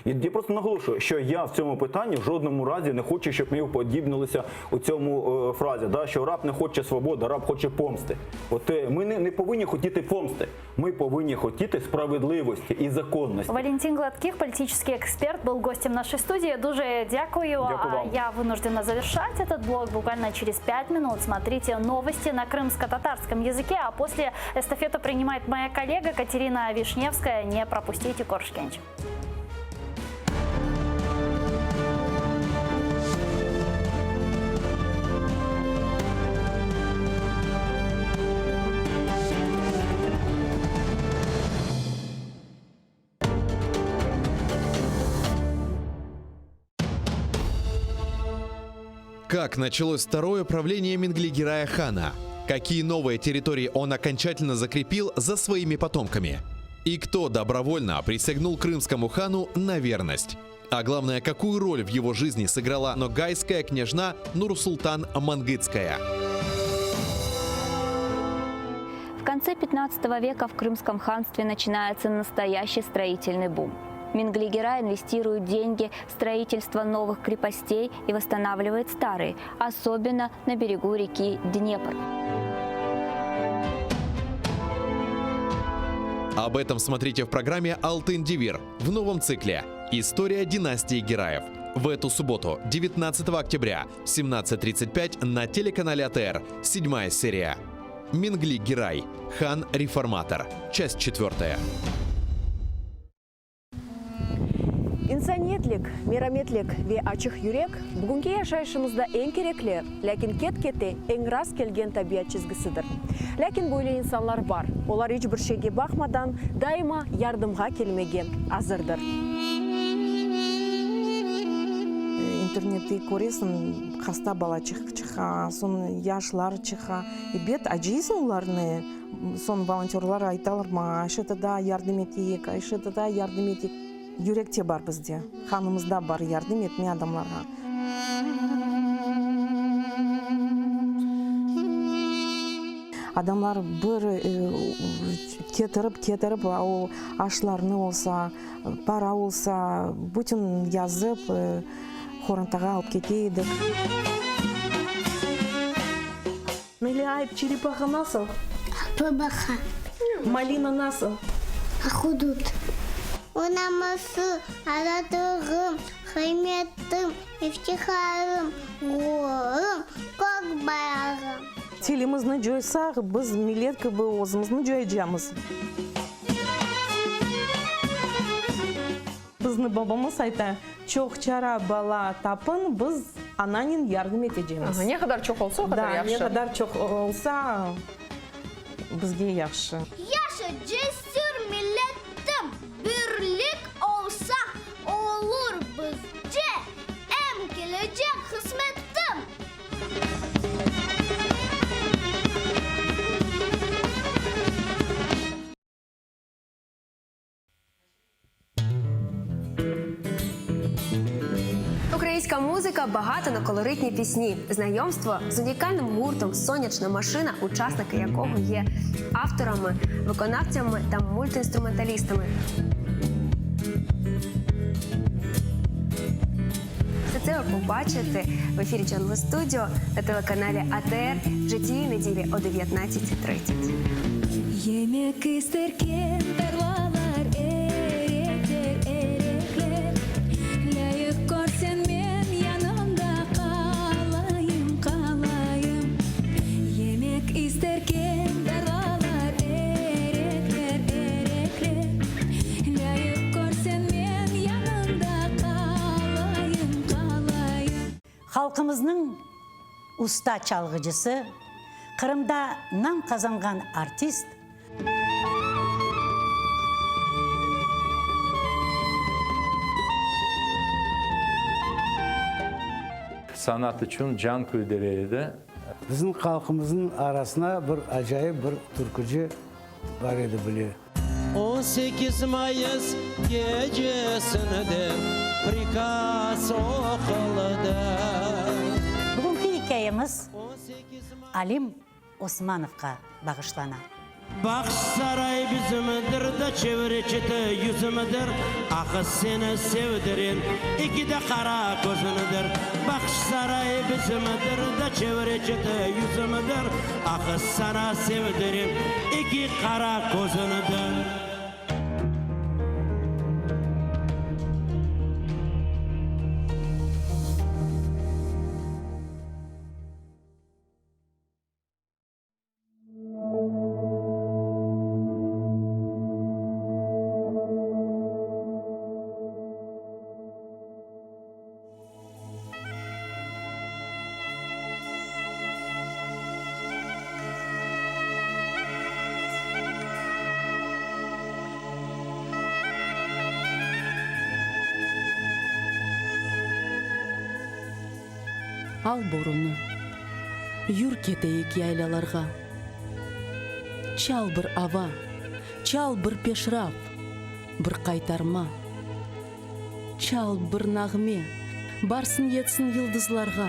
Я просто наголошую, що я в цьому питанні в жодному разі не хочу, щоб ми уподібнилися у цьому фразі, що раб не хоче свободи, раб хоче помсти. Ми не повинні хотіти помсти, ми повинні хотіти справедливості і законності. Валентин Гладких, политический эксперт, был гостем нашей студии. Дуже дякую. Я вынуждена завершать этот блог буквально через 5 минут. Смотрите новости на крымско-татарском языке, а после эстафету принимает моя коллега Катерина Вишневская. Не пропустите, Коршкенч. Как началось второе правление Менглигерая хана? Какие новые территории он окончательно закрепил за своими потомками? И кто добровольно присягнул крымскому хану на верность? А главное, какую роль в его жизни сыграла ногайская княжна Нурсултан Мангытская? В конце 15 века в Крымском ханстве начинается настоящий строительный бум. Менглигерай инвестирует деньги в строительство новых крепостей и восстанавливает старые, особенно на берегу реки Днепр. Об этом смотрите в программе «Алтын Девир» в новом цикле «История династии Гираев». В эту субботу, 19 октября, в 17:35 на телеканале АТР, 7-я серия. Мингли Гирай, хан реформатор, часть 4. Инсаниятлік, мераметлік ве ачық юрек бүгінгі яшайшымызда ең кереклі, ләкин кет-кете ең рас келген табиат чизгісідір. Ләкин бойлы инсанлар бар. Олар еш бір шеге бақмадан дайыма ярдымға келмеген азырдыр. Интернетте көресің, қаста бала чыға, сон яшлар чыға. И бет ажейсің оларны, сон волонтерлар айталар ма, айшытыда ярдым етейік, айшытыда ярдым етейік. Юректе бар бізде, ханымызда бар ярдым етме адамларға. Адамлар бір кетіріп, ол ашларны олса, пара олса, бүтін язып, хорантаға алып кетейдік. Мелиайып, черепаха насыл? Бабаха. Малина насыл? Ахудут. Унамасы, аратығым, хайметтім, ифтихарым, ғорым, көк баяғым. Телімізні жойсақ, біз милеткі бұл өзімізні жойжамыз. Бізді бабамыз айта, чоқ чара бала тапын, біз ананин ярдым етежеміз. Не қадар чоқ олса, о қадар яқшы. Да, не қадар чоқ олса, бізге яқшы. Яшы жесір милеттім, бірлік олса, олыр бізде, әм келечек қызметтім. Українська музика багата на колоритні пісні. Знайомство з унікальним гуртом «Сонячна машина», учасники якого є авторами, виконавцями та мультиінструменталістами. Все це ви побачите в ефірі Jungle Studio на телеканалі АТР вже цієї неділі о 19:30. Yemek isterken tarlalar erekler Layık görsen men yanımda kalayım Yemek isterken tarlalar erekler Layık görsen men yanımda kalayım Халқымыздың usta çalgıcısı, Kırım'da nam kazangan artist, Sanat için can küldüreydi. Bizim halkımızın arasına bir acayip bir türkücü var idi biliyor. 18 Mayıs gecesinde prikaz okulda. Bugünkü hikayemiz Alim Osmanov'a bağışlanan. Bakış saray bizimdir de çevre çete yüzümüdür. Akı seni sevdirin iki de kara gözünüdür. Bakış saray bizimdir de çevre çete yüzümüdür. Akı sana sevdirin iki kara gözünüdür. Al borunu, yür keteyik yaylalarga. Çal bir ava, çal bir peşraf, bir kaytarma. Çal bir nağme, barsın yetsin yıldızlarga.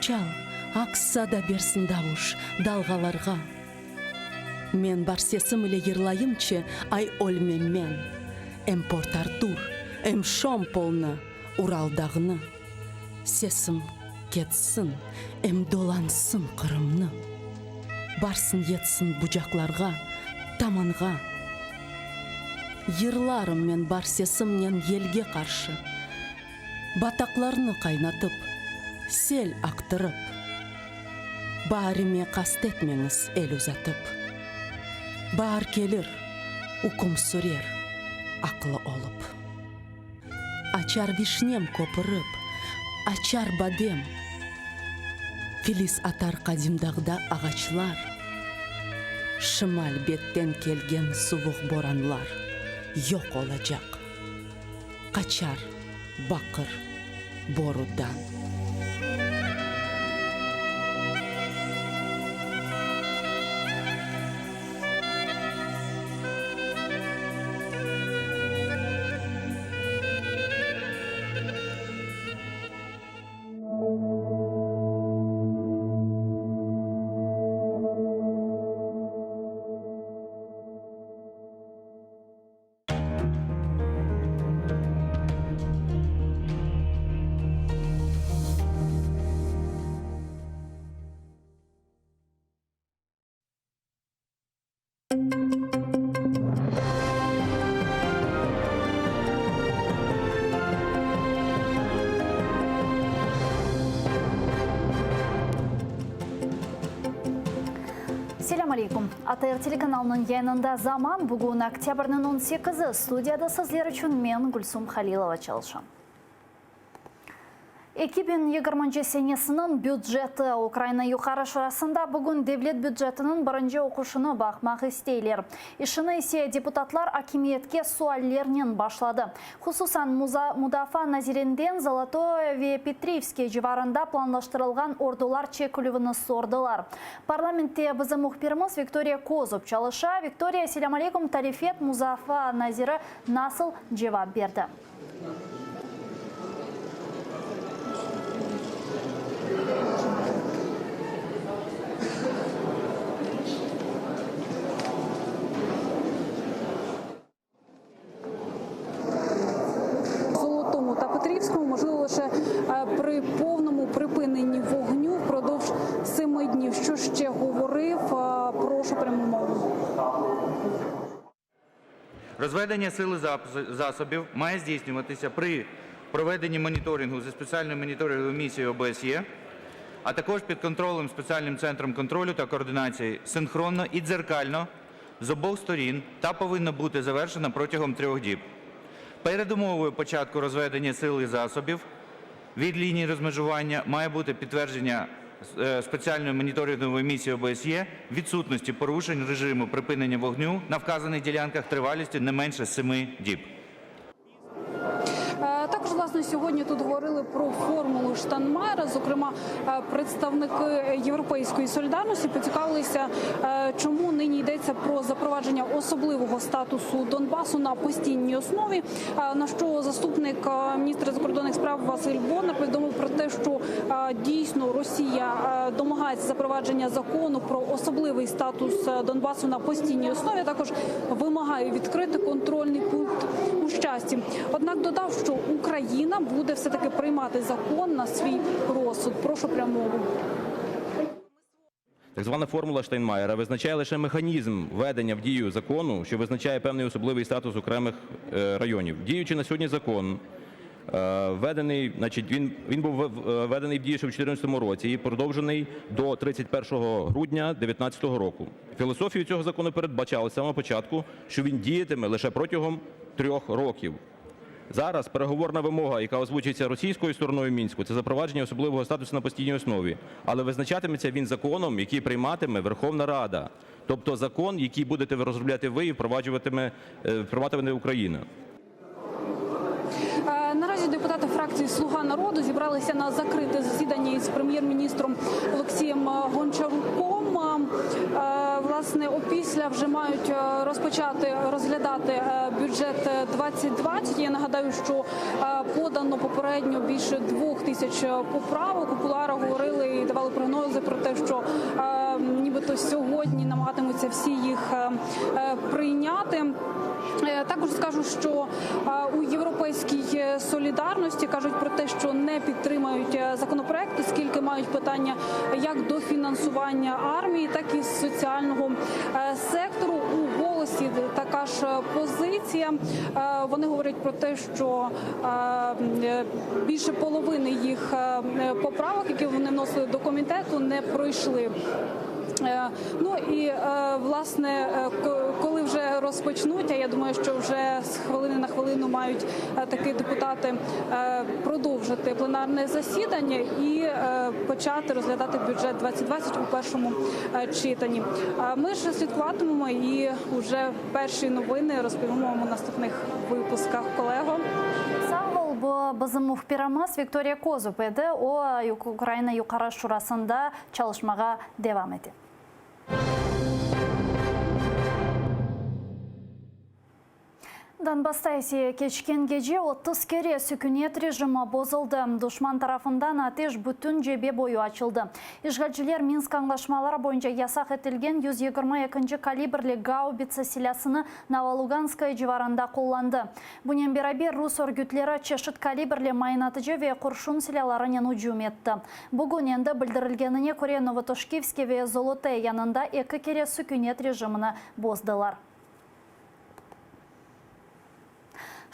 Çal, aksa da bersin davuş dalgalarga. Men бар sesim ile yırlayımçı ay olmem men. Em Port Artur, em Şompolna, Ural dağını. Sesim ketsin, em dolansın Kırımны. Барсын етсін бұжақларға, таманға, Йырларым мен бар сесімнен елге қаршы. Батақларны қайнатып, сел ақтырып. Барыме қастетмеңіз ел ұзатып. Бар келір, ұқым сүрер, ақылы олып. Ачар вишнем көпіріп, ачар бадем. Филис атар қадимдағда ағачлар. Шымал беттен келген суық боранлар. Yok olacak. Kaçar, bakır, borudan. Селям алейкум. АТР телеканалының янында заман бүгін октябрьнің 18-і. Студияда сізлер үшін мен Гүлсум Халилова çalışам. 2020 сенесінің бюджеті Украина юқары шырасында бүгін девлет бюджетінің бірінші оқушыны бақмақ істейлер. Ишіні есе депутатлар акимиетке суаллернен башлады. Хусусан Мудафа Назиренден Золотое Петривский живарында планлаштырылған ордулар чекулівіні сордылар. Парламентте бізім мұхбиріміз Виктория Козуб çalışа. Виктория, селям алейкум, тарифет Музафа Назирі насыл жевап берді. Золотому та Петрівському можливо лише при повному припиненні вогню впродовж 7 днів. Що ще говорив? Прошу пряму мову. Розведення сил і засобів має здійснюватися при проведенні моніторингу зі спеціальною моніторинговою місією ОБСЄ, а також під контролем спеціальним центром контролю та координації синхронно і дзеркально з обох сторін та повинно бути завершено протягом 3 діб. Передумовою початку розведення сил і засобів від лінії розмежування має бути підтвердження спеціальної моніторингової місії ОБСЄ відсутності порушень режиму припинення вогню на вказаних ділянках тривалістю не менше 7 діб. Також, власне, сьогодні тут говорили про формулу Штайнмайєра. Зокрема, представники Європейської солідарності поцікавилися, чому нині йдеться про запровадження особливого статусу Донбасу на постійній основі. На що заступник міністра закордонних справ Василь Бондар повідомив про те, що дійсно Росія домагається запровадження закону про особливий статус Донбасу на постійній основі. Також вимагає відкрити контрольний пункт у Щасті. Однак додав, що Україна буде все-таки приймати закон на свій розсуд. Прошу прямову. Так звана формула Штайнмайєра визначає лише механізм введення в дію закону, що визначає певний особливий статус окремих районів. Діючи на сьогодні закон, він був введений в дію ще в 2014 році і продовжений до 31 грудня 2019 року. Філософією цього закону передбачалося з самого початку, що він діятиме лише протягом 3 років. Зараз переговорна вимога, яка озвучується російською стороною Мінську, це запровадження особливого статусу на постійній основі. Але визначатиметься він законом, який прийматиме Верховна Рада. Тобто закон, який будете розробляти ви і впроваджуватиме Україна. Наразі депутати фракції «Слуга народу» зібралися на закрите засідання із прем'єр-міністром Олексієм Гончаруком. Власне, опісля вже мають розпочати розглядати бюджет 2020. Я нагадаю, що подано попередньо більше 2000 поправок. У кулуарах говорили і давали прогнози про те, що нібито сьогодні намагатимуться всі їх прийняти. Також скажу, що у Європейській солідарності кажуть про те, що не підтримають законопроект, оскільки мають питання як до фінансування армії, так і соціального сектору. У голосі така така ж позиція. Вони говорять про те, що більше половини їх поправок, які вони вносили до комітету, не пройшли. Ну і власне, коли вже розпочнуть, а я думаю, що вже з хвилини на хвилину мають такі депутати продовжити пленарне засідання і почати розглядати бюджет 2020 у першому читанні. Ми ж слідкуватимемо і вже перші новини розповімо вам у наступних випусках. Колего. Бізімух пирамыз Виктория Козупеди о Украина Юқара Шурасында çalışmaға devam etdi. Донбасста кечкен геже 30 кере сүкүнет режимі бозылды. Душман тарафынан атеш бүтін жебе бойы açılды. Işgalчилер Минск аңлашмалары бойынша ясақ етілген 122 калибрлі гаубица силясыны Новолуганская жеварында қолланды. Бұнен берабер рус өргітлері чешіт калибрлі майнатыжы ве құршун силяларын ұжым етті. Бүгін енді білдірілгеніне көре Новотошкивский ве Золотая янында 2 кере сүкүнет режиміні боздылар.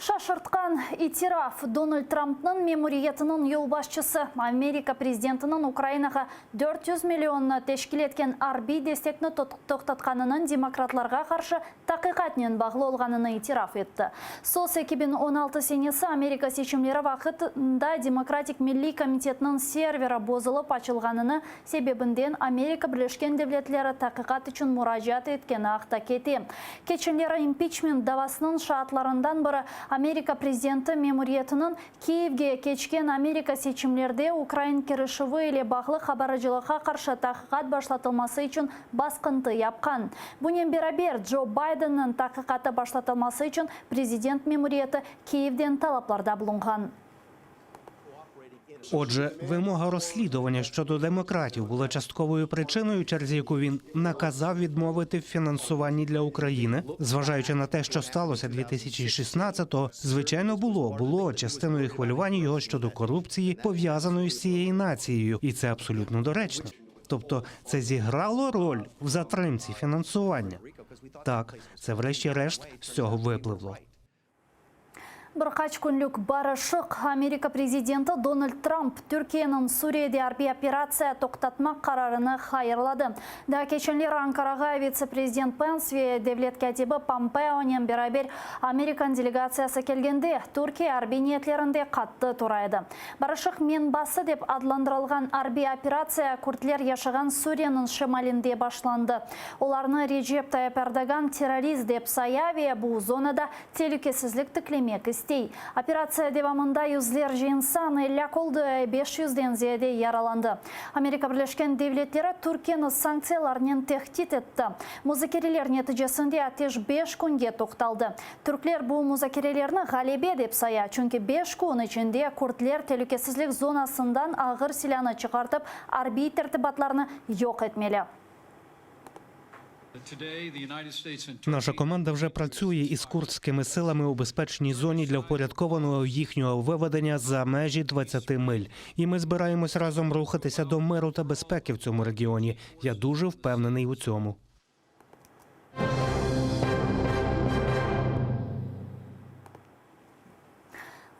Шашыртқан итираф Дональд Трамптың мемориетінің елбасшысы Америка президентінің Украинаға 400 миллионны тешкил еткен арби дестекні тоқтатқанының демократларға қаршы тақиқатнен бағлы олғаныны итираф етті. СОС 2016 сенесі Америка сечімлері вақытында Демократик Милли комитетінің сервері бозылып açылғаныны себебінден Америка Бірлескен Девлетлері тақиқат үшін мұражат еткені ақта кете. Кечінлері импичмент давасының шартларынан бірі Америка президенті мемориетінің Киевге кечкен Америка сечімлерде Украин керішіві еле бағлы хабарыжылыға қаршы тақиқат башлатылмасы үшін басқынты япқан. Бұнен берабер Джо Байденнің тақиқаты башлатылмасы үшін президент мемориеті Киевден талапларда булынған. Отже, вимога розслідування щодо демократів була частковою причиною, через яку він наказав відмовити в фінансуванні для України. Зважаючи на те, що сталося 2016-го, звичайно, було частиною хвилювання його щодо корупції, пов'язаної з цією нацією. І це абсолютно доречно. Тобто це зіграло роль в затримці фінансування. Так, це врешті-решт з цього випливло. Бірқач күнлік барышық Америка президенті Дональд Трамп Түркияның Сүрияде арби операция тоқтатмақ қарарыны хайырлады. Да кеченлер Анкараға вице-президент Пенс ве девлет катибі Помпеонен берабер Американ делегациясы келгенде Түркия арби ниетлерінде қатты турайды. Барышық мен басы деп адландырылған арби операция күртлер яшыған Сүрияның шымалінде башланды. Оларны Реджеп Тайып Эрдоган террорист деп саяве бұл зонада телекесізлік тіклемек істей. Операция девамында юзлер жиынсан әлі қолды 500-ден зияде яраланды. Америка Бірлескен Девлеттері Түркияны санкцияларынан тәхтит етті. Музакерелер нәтижесінде атеш 5 күнге тоқталды. Түрклер бұл музакерелерні ғалебе деп сая, чүнкі 5 күн ішінде күртлер телекесізлік зонасындан ағыр силяны шығартып, арби тәртібатларны жоқ етмелі. Наша команда вже працює із курдськими силами у безпечній зоні для впорядкованого їхнього виведення за межі 20 миль. І ми збираємось разом рухатися до миру та безпеки в цьому регіоні. Я дуже впевнений у цьому.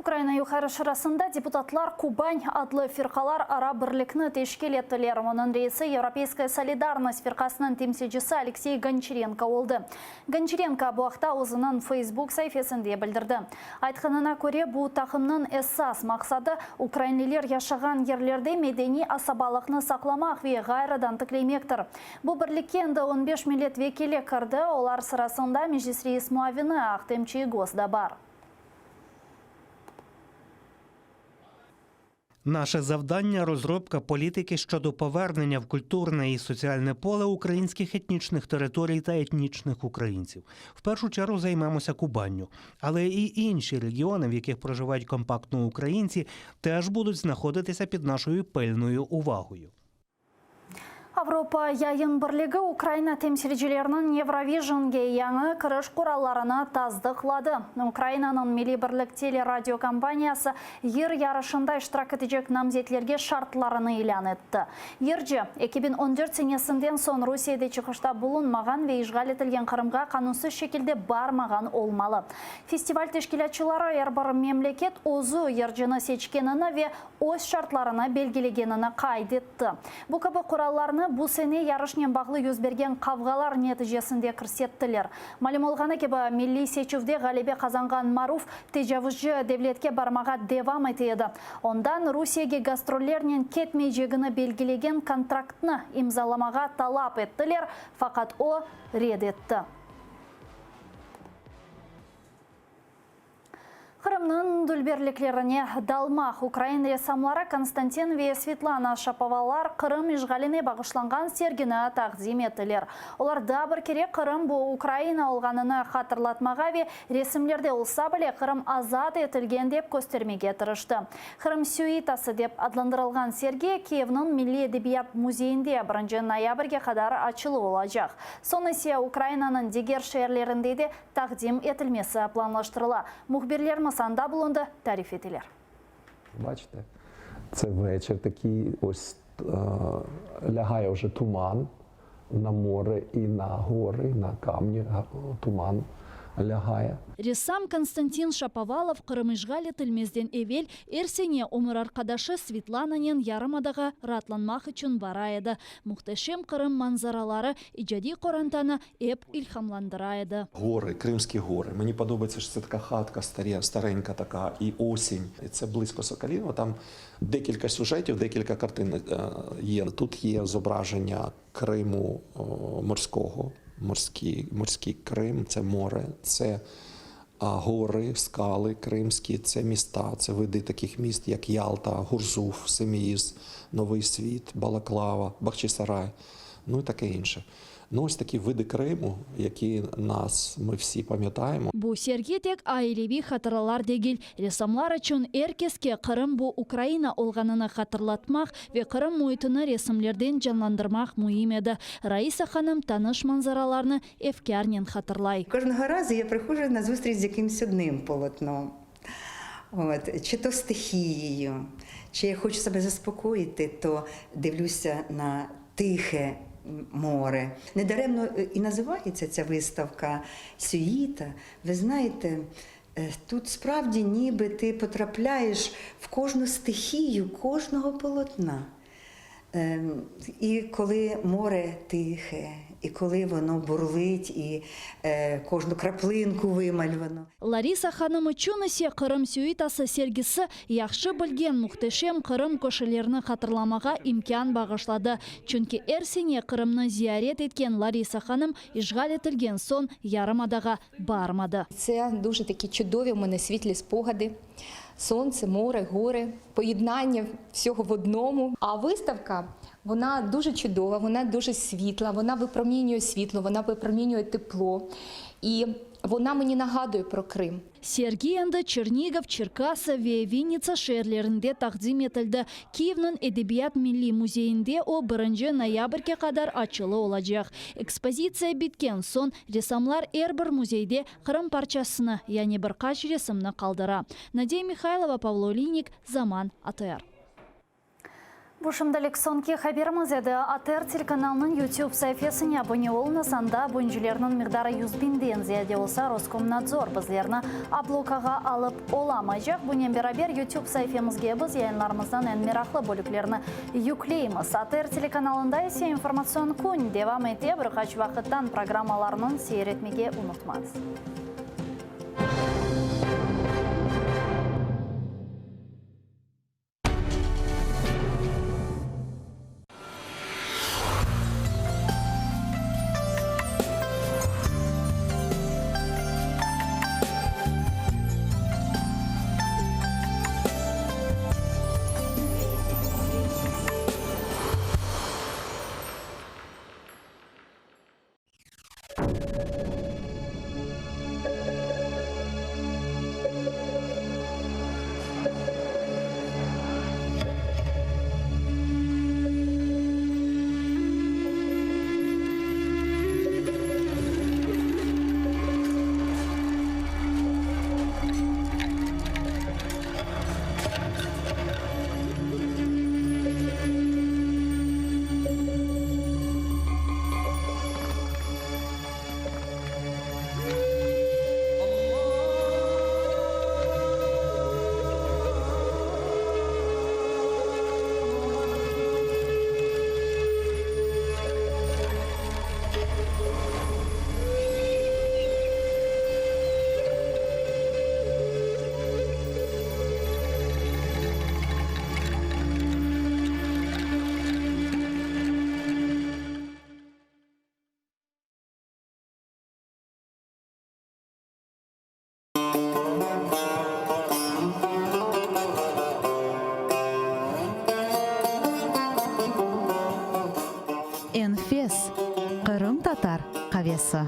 Украина юқары шырасында депутатлар Кубань адлы фирқалар ара бірлікні тешкел еттілер. Оның рейсі Европейская солидарность фирқасының темсілжісі Алексей Гончаренко олды. Гончаренко бұақта өзінің Facebook сайфесінде білдірді. Айтқанына көре бұл тақымның эссас мақсады украинелер яшаған ерлерде медени асабалықны сақламақ ве ғайрадан тіклемектір. Бұл бірлікке енді 15 миллет векелі кірді, олар сырасында Межлис рейс муавины Ахтемчи Госда бар. Наше завдання – розробка політики щодо повернення в культурне і соціальне поле українських етнічних територій та етнічних українців. В першу чергу займемося Кубанню. Але і інші регіони, в яких проживають компактно українці, теж будуть знаходитися під нашою пильною увагою. Авропа яйын бірлігі Украина темсилчилерінің Евровижнге яңы кіріш құралларына таздықлады. Украинаның Милли бірлік телерадиокомпаниясы ер ярышында иштирак етecek намзетлерге шартларыны илан етті. Ерже 2014 сенесінден сон Русияда чықышта bulunмаған ве ишғал етілген Қырымға қанунсыз шекілде бармаған олмалы. Фестиваль тешкилатчылары әрбір мемлекет озу ержені сечкеніні ве өз шартларына белгілегеніні қайдетті. Бұл кабы құралларны бұл сене ярышнен бағлы өзберген қавғалар нәтижесінде кірсеттілер. Малым олғаны кебі милли сечівде ғалебе қазанған Маруф тежавызжы девлетке бармаға девам етеді. Ондан Русияге гастроллернен кетмей жегіні белгілеген контрактны имзаламаға талап еттілер, фақат о ред етті. Қырымның дүлберліклеріне далмақ Украин ресамлары Константин ве Светлана Шаповалар Қырым ишғаліне бағышланған сергіні тақдим етілер. Олар дабір керек Қырым бұл Украина олғаныны қатырлатмаға ве ресімлерде олса біле Қырым азат етілген деп көстермеге тырышты. Қырым сюитасы деп адландырылған серге Киевнің Милли Эдебият музейінде 1 ноябрге қадар ачылы олажақ. Сонысы Украинаның дегер шерлерінде де тақдим етілмесі планлаштырыла. Мұхберлер санда булунды тариф етілер. Бачите, це вечір такий, ось лягає вже туман на море і на гори, на камні туман лягає. Ресам Константин Шаповалов Қырым ишғал етілмезден евел әрсене умыр арқадашы Светлананен ярымадаға ратланмақ үшін бара еді. Мұқташем Қырым манзаралары іжади қорантаны еп ілхамландыра еді. Гори, Кримські гори. Мені подобається, що це така хатка старенька така, і осінь. І це близько Соколіного. Там декілька сюжетів, декілька картин є. Тут є зображення Криму морського. Морський Крим, це море, це гори, скали кримські, це міста, це види таких міст, як Ялта, Гурзуф, Семіїз, Новий Світ, Балаклава, Бахчисарай, ну і таке інше. Ну, ось такі види Криму, які ми всі пам'ятаємо. Бу сергетек айлеви хатыралар дегел. Ресамлар үшін әркеске Қырым бу Украина олғанына хатырлатмақ ве Қырым мұйтыны ресімлерден жанландырмақ мұйым еді. Раиса ханым таныш манзараларны ефкярнен хатырлай. Кожного разу я приходжу на зустріч з якимсь одним полотном. Чи то стихією, чи я хочу себе заспокоїти, то дивлюся на тихе море. Недаремно і називається ця виставка «Сюїта». Ви знаєте, тут справді ніби ти потрапляєш в кожну стихію, кожного полотна. І коли море тихе, і коли воно бурлить, і кожну краплинку вимальвано. Лариса ханым үшін ісе Қырым сюитасы сергісі яқшы білген мұқтешем Қырым көшелеріні қатырламаға имкан бағышлады. Чүнки әрсене Қырымны зиярет еткен Лариса ханым ишғал етілген сон ярымадаға бармады. Це дуже такі чудові в мене світлі спогади. Сонце, море, гори, поєднання всього в одному. А виставка, вона дуже чудова, вона дуже світла, вона випромінює світло, вона випромінює тепло. І вона мені нагадує про Крим. Сергей енді Чернигов, Черкасы ве Винница шерлерінде тақдим етілді. Киевнің Эдебият Милли музейінде о 1 ноябрге қадар ачылы олажақ. Экспозиция біткен сон ресамлар әрбір музейде Қырым парчасыны, яғни бір қаш ресімні қалдыра. Надея Михайлова, Павло Линик, Заман, АТР. Бушымдалек сонки хаберіміз еді. АТР телеканалының YouTube сайфесіне абоне олыны санда бойынжылерінің мигдары 100 бинден зияде олса Роскомнадзор бізлеріні аблокаға алып оламайжақ. Бұнен берабер YouTube сайфемізге біз яйынларымыздан ән мерақлы бөліклеріні юклейміз. АТР телеканалында есе информацион күн девам ете бір қач вақыттан программаларының сейретмеге ұмытмаңыз. болса.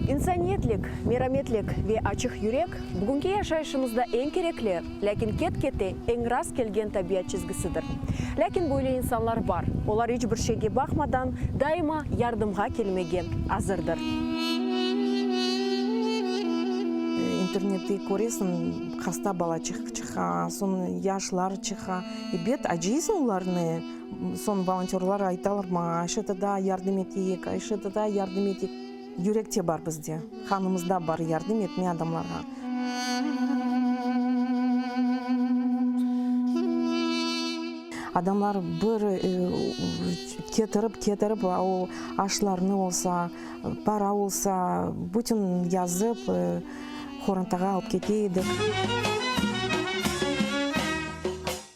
Инсаниятлик, мераметлик ве ачык юрек бүгүнкү жашайышыбызда эң керекле, ләкин кет-кете эң раз келген табият чизгисидир. Ләкин бойлы инсанлар бар. Олар эч бир шейге бакмадан дайыма ярдымга келмеге азырдыр. Интернетте көресің, хаста бала чыха, сон яшлар чыха. И бет ажисын уларны, сон волонтерлар айталар ма, айшетада ярдым етейік, айшетада ярдым етейік. Юректе бар бізде, ханымызда бар ярдым етме адамларға. Адамлар бір кетіріп, ол ашларны олса, пара олса, бүтін язып, хорантаға алып кетейді.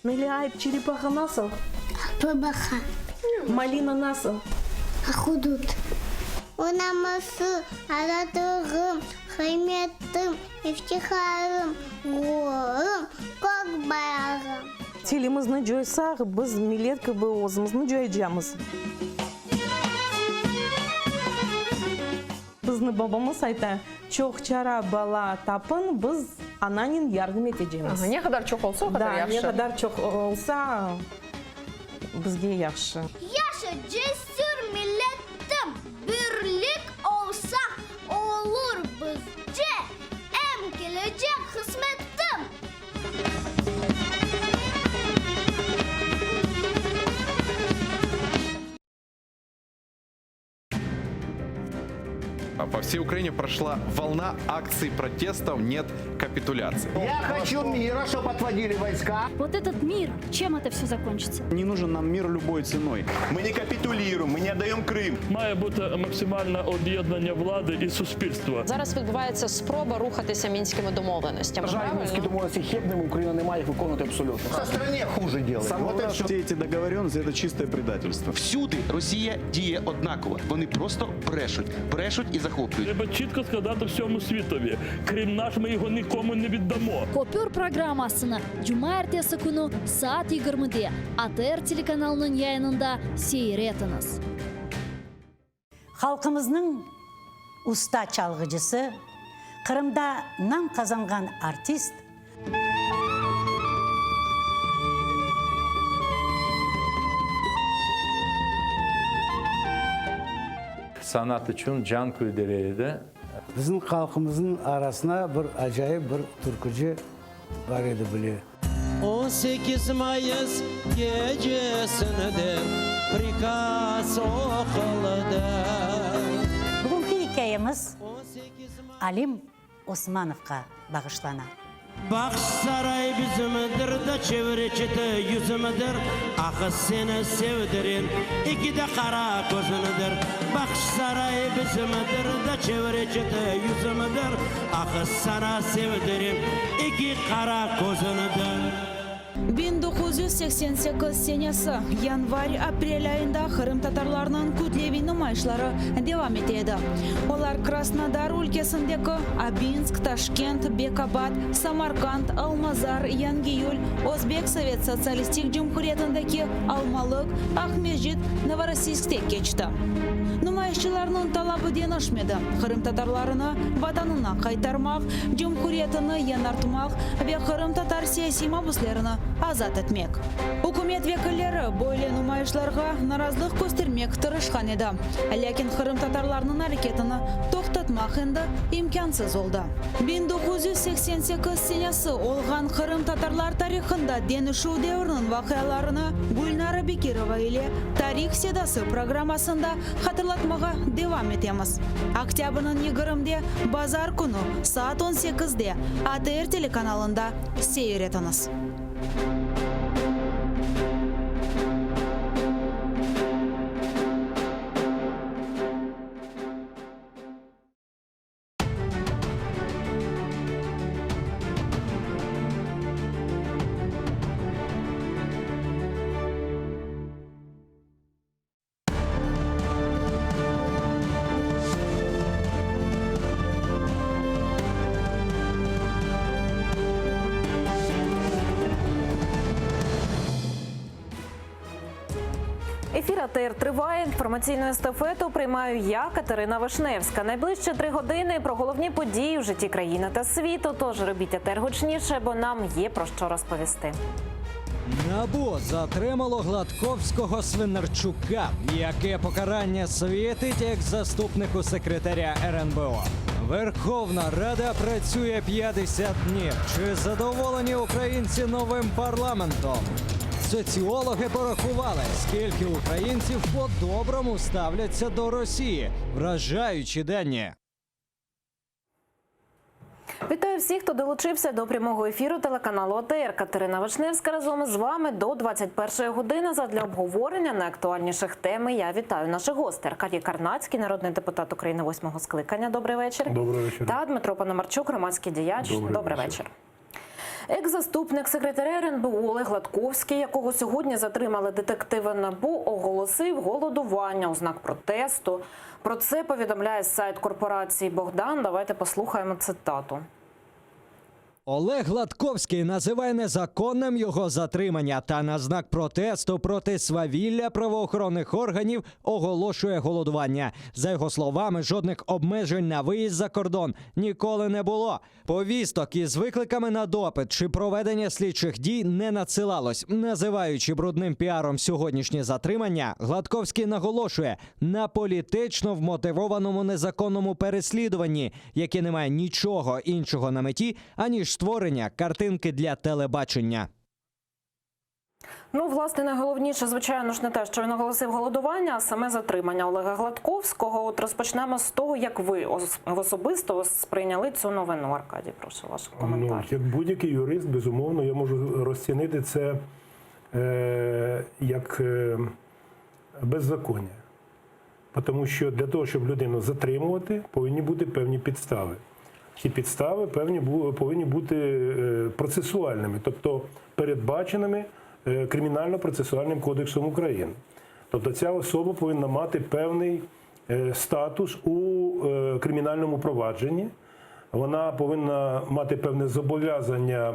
Мелиайт, черепаха насыл? Бабаха. Малина насыл? Ахудут. Унамасы, аратығым, хайметтім, ефтихарым, ғорым, көк баяғым. Телімізні жойсақ, біз милеткі бұл өзімізні жойжамыз. Бізді бабамыз айта, чоқ чара бала тапын, біз ананин ярдым етежеміз. Не қадар чоқ олса, қадар яқшы. Да, не қадар чоқ олса, бізге яқшы. Яшы жесір милеттім, бірлік олса, олыр бізде, әм келечек қызметтім. По всей Украине прошла волна акций протестов «Нет капитуляции». Я хочу мира, чтобы отводили войска. Вот этот мир, чем это все закончится? Не нужен нам мир любой ценой. Мы не капитулируем, мы не отдаем Крым. Має бути максимальне об'єднання влади і суспільства. Зараз відбувається спроба рухатися мінськими домовленостями. Мінські домовленості хибними, Україна не має їх виконувати абсолютно. Со стране хуже делает. Всі ці договоренности – це чисте предательство. Всюди Росія діє однаково. Вони просто брешуть і захоплюють. Треба чітко сказати всьому світові. Крим наш, ми його нікому не віддамо. Kopyor programmasını Cuma ertesi günü saat 20'de ATR telekanalının yayınında seyretiniz. Halkımızın usta çalgıcısı, Kırım'da nam kazangan artist, Sanat için can kuydereydi. Біздің халқымыздың арасына бір ажайып бір түркіжі бар еді біле. 18 Mayıs gecesinde prikaz okulda. Бүгінгі hikayemiz Alim Osmanovқа bağışlana. Bak saray bizimdir de çevre çete yüzümüdür. Ah seni sevdirin iki de kara gözünüdür. Bak saray bizimdir de çevre çete yüzümüdür. Ah sana sevdirin iki kara gözünüdür. 1988 senesi yanvar-aprel ayında Kırım Tatarlarının kütlevi nümayişleri devam etedi. Onlar Krasnodar ülkesindeki Abinsk, Taşkent, Bekabad, Samarkand, Almazar, Yangiyul, Özbek Sovet Sosyalistik Cumhuriyetindeki Almalık, Ahmedjit, Novorossiysk'te geçti. Nümayişçilerinin talabı denişmedi. Kırım Tatarlarını vatanına kaytarmak, Cumhuriyetini yanartmak ve Kırım Tatar siyasi mahpuslarını azat etmek. Hükümet vekilleri böyle nümayişlerge narazılık göstermek tırışkan edi. Lakin Kırım Tatarlarının hareketini toxtatmak endi imkansız oldu. 1988 senesi olgan Kırım Tatarlar tarixinde denişu devrinin vakıyalarını Gulnara Bekirova ile Tarih Sedası programmasında hatırlatmağa devam etemiz. Oktyabr'ın 20'de Bazar günü saat 18'de ATR telekanalında seyretiniz. Ефір АТР триває. Інформаційну естафету приймаю я, Катерина Вишневська. Найближчі 3 години про головні події в житті країни та світу. Тож робіть АТР гучніше, бо нам є про що розповісти. НАБУ затримало Гладковського Свинарчука. Яке покарання світить екс-заступнику секретаря РНБО? Верховна Рада працює 50 днів. Чи задоволені українці новим парламентом? Соціологи порахували, скільки українців по-доброму ставляться до Росії. Вражаючі дані. Вітаю всіх, хто долучився до прямого ефіру телеканалу АТР. Катерина Вишневська разом із вами до 21-ї години задля обговорення найактуальніших тем. Я вітаю наших гостей. Аркадій Карнацький, народний депутат України 8-го скликання. Добрий вечір. Добрий вечір. Та Дмитро Пономарчук, громадський діяч. Добрий вечір. Екс-заступник секретаря РНБО Олег Гладковський, якого сьогодні затримали детективи НАБУ, оголосив голодування у знак протесту. Про це повідомляє сайт корпорації «Богдан». Давайте послухаємо цитату. Олег Гладковський називає незаконним його затримання та на знак протесту проти свавілля правоохоронних органів оголошує голодування. За його словами, жодних обмежень на виїзд за кордон ніколи не було. Повісток із викликами на допит чи проведення слідчих дій не надсилалось. Називаючи брудним піаром сьогоднішнє затримання, Гладковський наголошує на політично вмотивованому незаконному переслідуванні, яке не має нічого іншого на меті, аніж створення картинки для телебачення. Ну, власне, найголовніше, звичайно ж, не те, що він оголосив голодування, а саме затримання Олега Гладковського. От розпочнемо з того, як ви особисто сприйняли цю новину. Аркадій, прошу, ваш коментар. Як будь-який юрист, безумовно, я можу розцінити це як беззаконня. Тому що для того, щоб людину затримувати, повинні бути певні підстави. Ці підстави повинні бути процесуальними, тобто передбаченими Кримінально-процесуальним кодексом України. Тобто ця особа повинна мати певний статус у кримінальному провадженні, вона повинна мати певне зобов'язання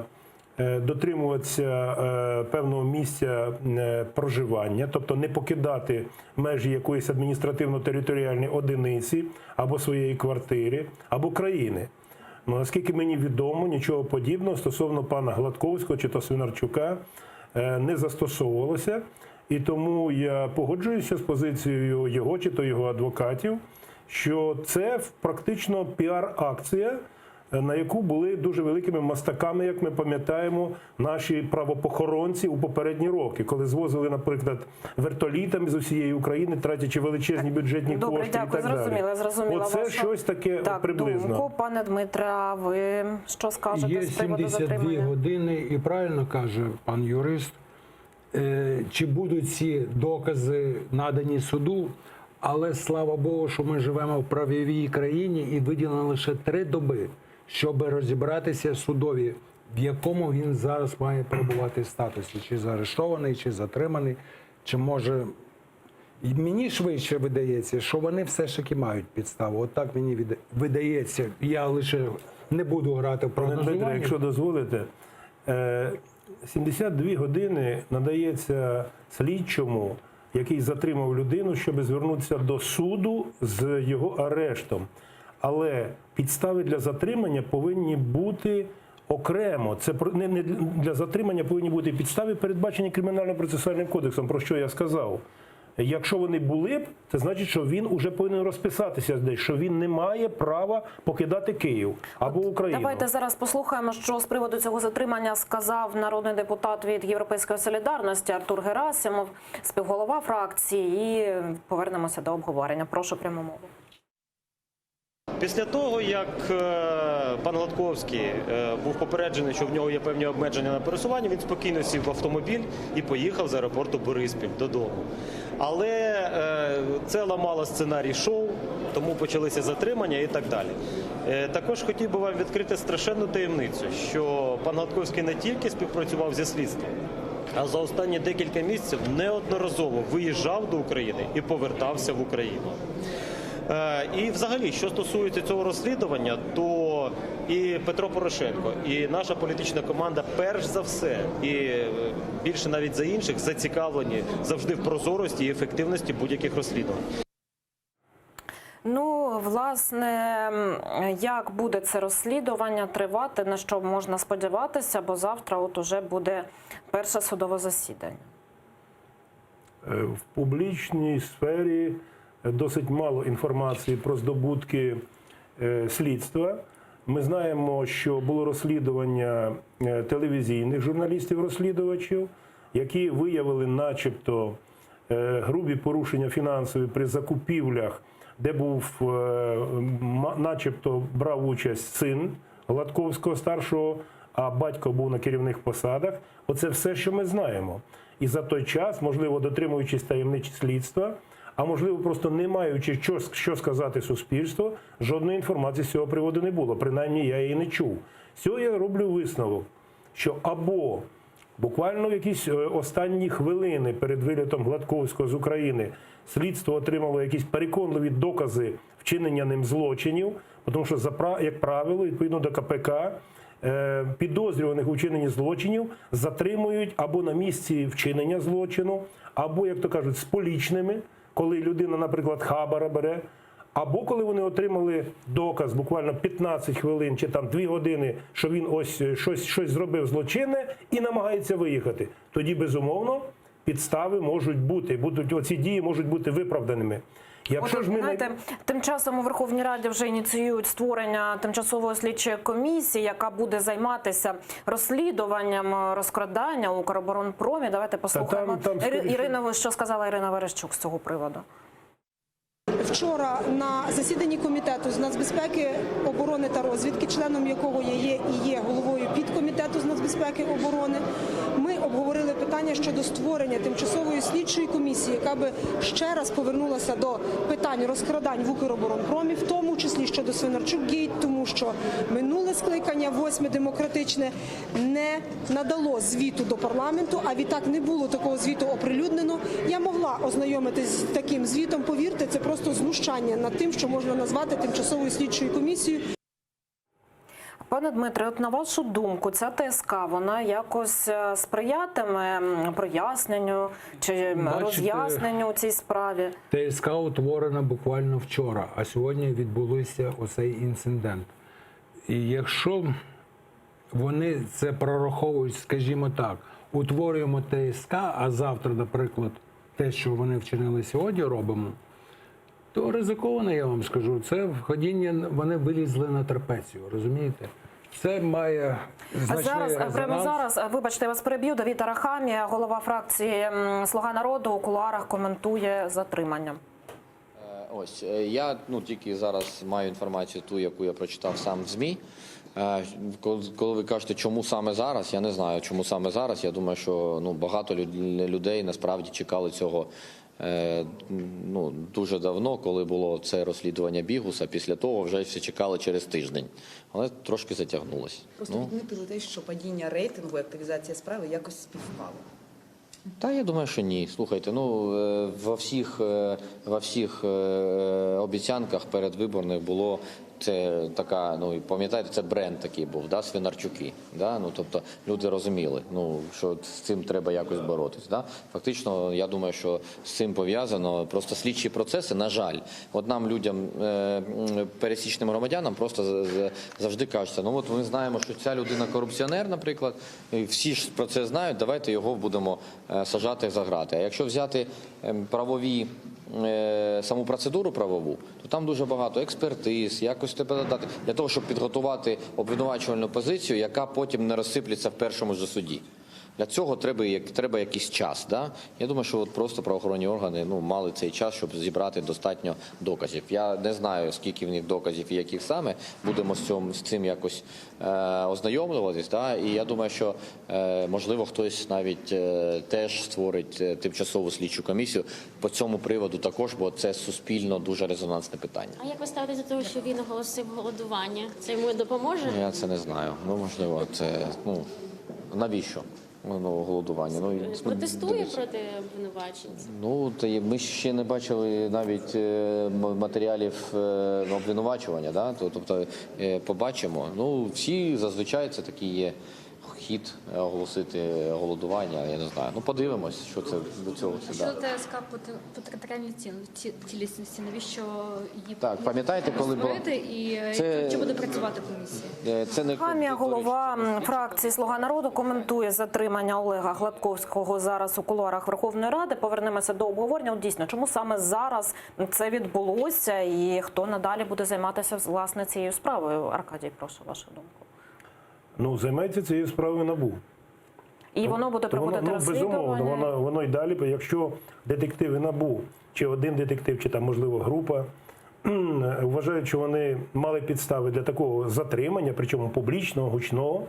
дотримуватися певного місця проживання, тобто не покидати межі якоїсь адміністративно-територіальної одиниці або своєї квартири, або країни. Ну, наскільки мені відомо, нічого подібного стосовно пана Гладковського чи то Свинарчука не застосовувалося. І тому я погоджуюся з позицією його чи то його адвокатів, що це практично піар-акція, на яку були дуже великими мастаками, як ми пам'ятаємо, наші правопохоронці у попередні роки, коли звозили, наприклад, вертолітами з усієї України, тратячи величезні бюджетні кошти і так далі. Зрозуміла. Оце щось таке приблизно. Думку, пане Дмитре, а ви що скажете з приводу затримання? Є 72 години, і правильно каже пан юрист, чи будуть ці докази надані суду, але слава Богу, що ми живемо в правовій країні і виділено лише 3 доби, щоб розібратися судові, в якому він зараз має перебувати статусі, чи заарештований, чи затриманий, чи може... І мені швидше видається, що вони все ж таки мають підставу. От так мені видається. Я лише не буду грати в прогнозування. Дмитро, якщо дозволите, 72 години надається слідчому, який затримав людину, щоб звернутися до суду з його арештом. Але підстави для затримання повинні бути окремо. Це не для затримання повинні бути підстави, передбачені Кримінально-процесуальним кодексом, про що я сказав. Якщо вони були б, це значить, що він уже повинен розписатися десь, що він не має права покидати Київ або Україну. Давайте зараз послухаємо, що з приводу цього затримання сказав народний депутат від Європейської солідарності Артур Герасимов, співголова фракції, і повернемося до обговорення. Прошу пряму мову. Після того, як пан Гладковський був попереджений, що в нього є певні обмеження на пересування, він спокійно сів в автомобіль і поїхав з аеропорту Бориспіль додому. Але це ламало сценарій шоу, тому почалися затримання і так далі. Також хотів би вам відкрити страшенну таємницю, що пан Гладковський не тільки співпрацював зі слідством, а за останні декілька місяців неодноразово виїжджав до України і повертався в Україну. І взагалі, що стосується цього розслідування, то і Петро Порошенко, і наша політична команда перш за все, і більше навіть за інших, зацікавлені завжди в прозорості і ефективності будь-яких розслідувань. Ну, власне, як буде це розслідування тривати, на що можна сподіватися, бо завтра от уже буде перше судове засідання? В публічній сфері досить мало інформації про здобутки слідства. Ми знаємо, що було розслідування телевізійних журналістів-розслідувачів, які виявили начебто грубі порушення фінансові при закупівлях, де був, начебто, брав участь син Гладковського старшого, а батько був на керівних посадах. Оце все, що ми знаємо. І за той час, можливо, дотримуючись таємниці слідства, а можливо, просто не маючи що сказати суспільству, жодної інформації з цього приводу не було. Принаймні, я її не чув. З цього я роблю висновок, що або буквально в якісь останні хвилини перед вилітом Гладковського з України слідство отримало якісь переконливі докази вчинення ним злочинів, тому що, як правило, відповідно до КПК, підозрюваних у вчиненні злочинів затримують або на місці вчинення злочину, або, як то кажуть, з полічними, коли людина, наприклад, хабара бере, або коли вони отримали доказ буквально 15 хвилин чи там 2 години, що він ось щось зробив злочинне і намагається виїхати. Тоді, безумовно, підстави можуть бути, оці дії можуть бути виправданими. Якщо ж ми тим часом у Верховній Раді вже ініціюють створення тимчасової слідчої комісії, яка буде займатися розслідуванням розкрадання у Укроборонпромі. Давайте послухаємо Ірину, що сказала Ірина Верещук з цього приводу. Вчора на засіданні комітету з нацбезпеки, оборони та розвідки, членом якого я є і є головою підкомітету з нацбезпеки оборони, ми обговорили питання щодо створення тимчасової слідчої комісії, яка би ще раз повернулася до питань розкрадань в Укроборонпромі, в тому числі щодо Свинарчук-Гейт, тому що минуле скликання, 8-ме демократичне, не надало звіту до парламенту, а відтак не було такого звіту оприлюднено. Я могла ознайомитись з таким звітом, повірте, це просто знущання над тим, що можна назвати тимчасовою слідчою комісією. Пане Дмитре, от на вашу думку, ця ТСК, вона якось сприятиме проясненню чи роз'ясненню у цій справі? ТСК утворена буквально вчора, а сьогодні відбувся оцей інцидент. І якщо вони це прораховують, скажімо так, утворюємо ТСК, а завтра, наприклад, те, що вони вчинили сьогодні, робимо, то ризиковано, я вам скажу. Це ходіння, вони вилізли на трапецію, розумієте? Це має значний резонанс. Прямо зараз, вибачте, я вас переб'ю, Давид Арахамія, голова фракції «Слуга народу», у кулуарах коментує затримання. Ось, я тільки зараз маю інформацію ту, яку я прочитав сам в ЗМІ. Коли ви кажете, чому саме зараз, я не знаю, чому саме зараз. Я думаю, що багато людей насправді чекали цього дуже давно, коли було це розслідування Бігуса. Після того вже всі чекали через тиждень. Але трошки затягнулося. Просто відмітили те, що падіння рейтингу і активізація справи якось співпало. Та я думаю, що ні. Слухайте, во всіх обіцянках передвиборних було це така, пам'ятаєте, це бренд такий був, да, Свинарчуки, да, тобто люди розуміли, що з цим треба якось боротись, да. Фактично, я думаю, що з цим пов'язано просто слідчі процеси, на жаль, от нам, людям, пересічним громадянам, просто завжди кажеться, ми знаємо, що ця людина корупціонер, наприклад, і всі ж про це знають, давайте його будемо саджати за грати. А якщо взяти саму процедуру правову, то там дуже багато експертиз, якось треба додати, для того, щоб підготувати обвинувачувальну позицію, яка потім не розсиплеться в першому ж суді. Для цього треба якийсь час. Да? Я думаю, що просто правоохоронні органи мали цей час, щоб зібрати достатньо доказів. Я не знаю, скільки в них доказів і яких саме. Будемо з цим якось ознайомлюватись. Да? І я думаю, що, можливо, хтось навіть теж створить тимчасову слідчу комісію по цьому приводу також, бо це суспільно дуже резонансне питання. А як ви ставитеся до того, що він оголосив голодування? Це йому допоможе? Я це не знаю. Можливо, це... Навіщо? Голодування. Протестує проти обвинувачень? Ми ще не бачили навіть матеріалів обвинувачування, да? Тобто побачимо. Всі зазвичай це такі є підхід оголосити голодування, я не знаю. Ну, подивимось, що це до цього це Щодо далі. ТСК по територіальній цілісності, навіщо її Так, пам'ятаєте, коли було... створити і Це- чи буде працювати комісія? Це не Хамія, голова фракції «Слуга народу», коментує затримання Олега Гладковського зараз у кулуарах Верховної Ради. Повернемося до обговорення. От дійсно, чому саме зараз це відбулося і хто надалі буде займатися власне цією справою? Аркадій, прошу вашу думку. Ну, займається цією справою НАБУ. І воно буде проводити розслідування? Безумовно, воно й далі. Якщо детективи НАБУ, чи один детектив, чи там, можливо, група, вважають, що вони мали підстави для такого затримання, причому публічного, гучного,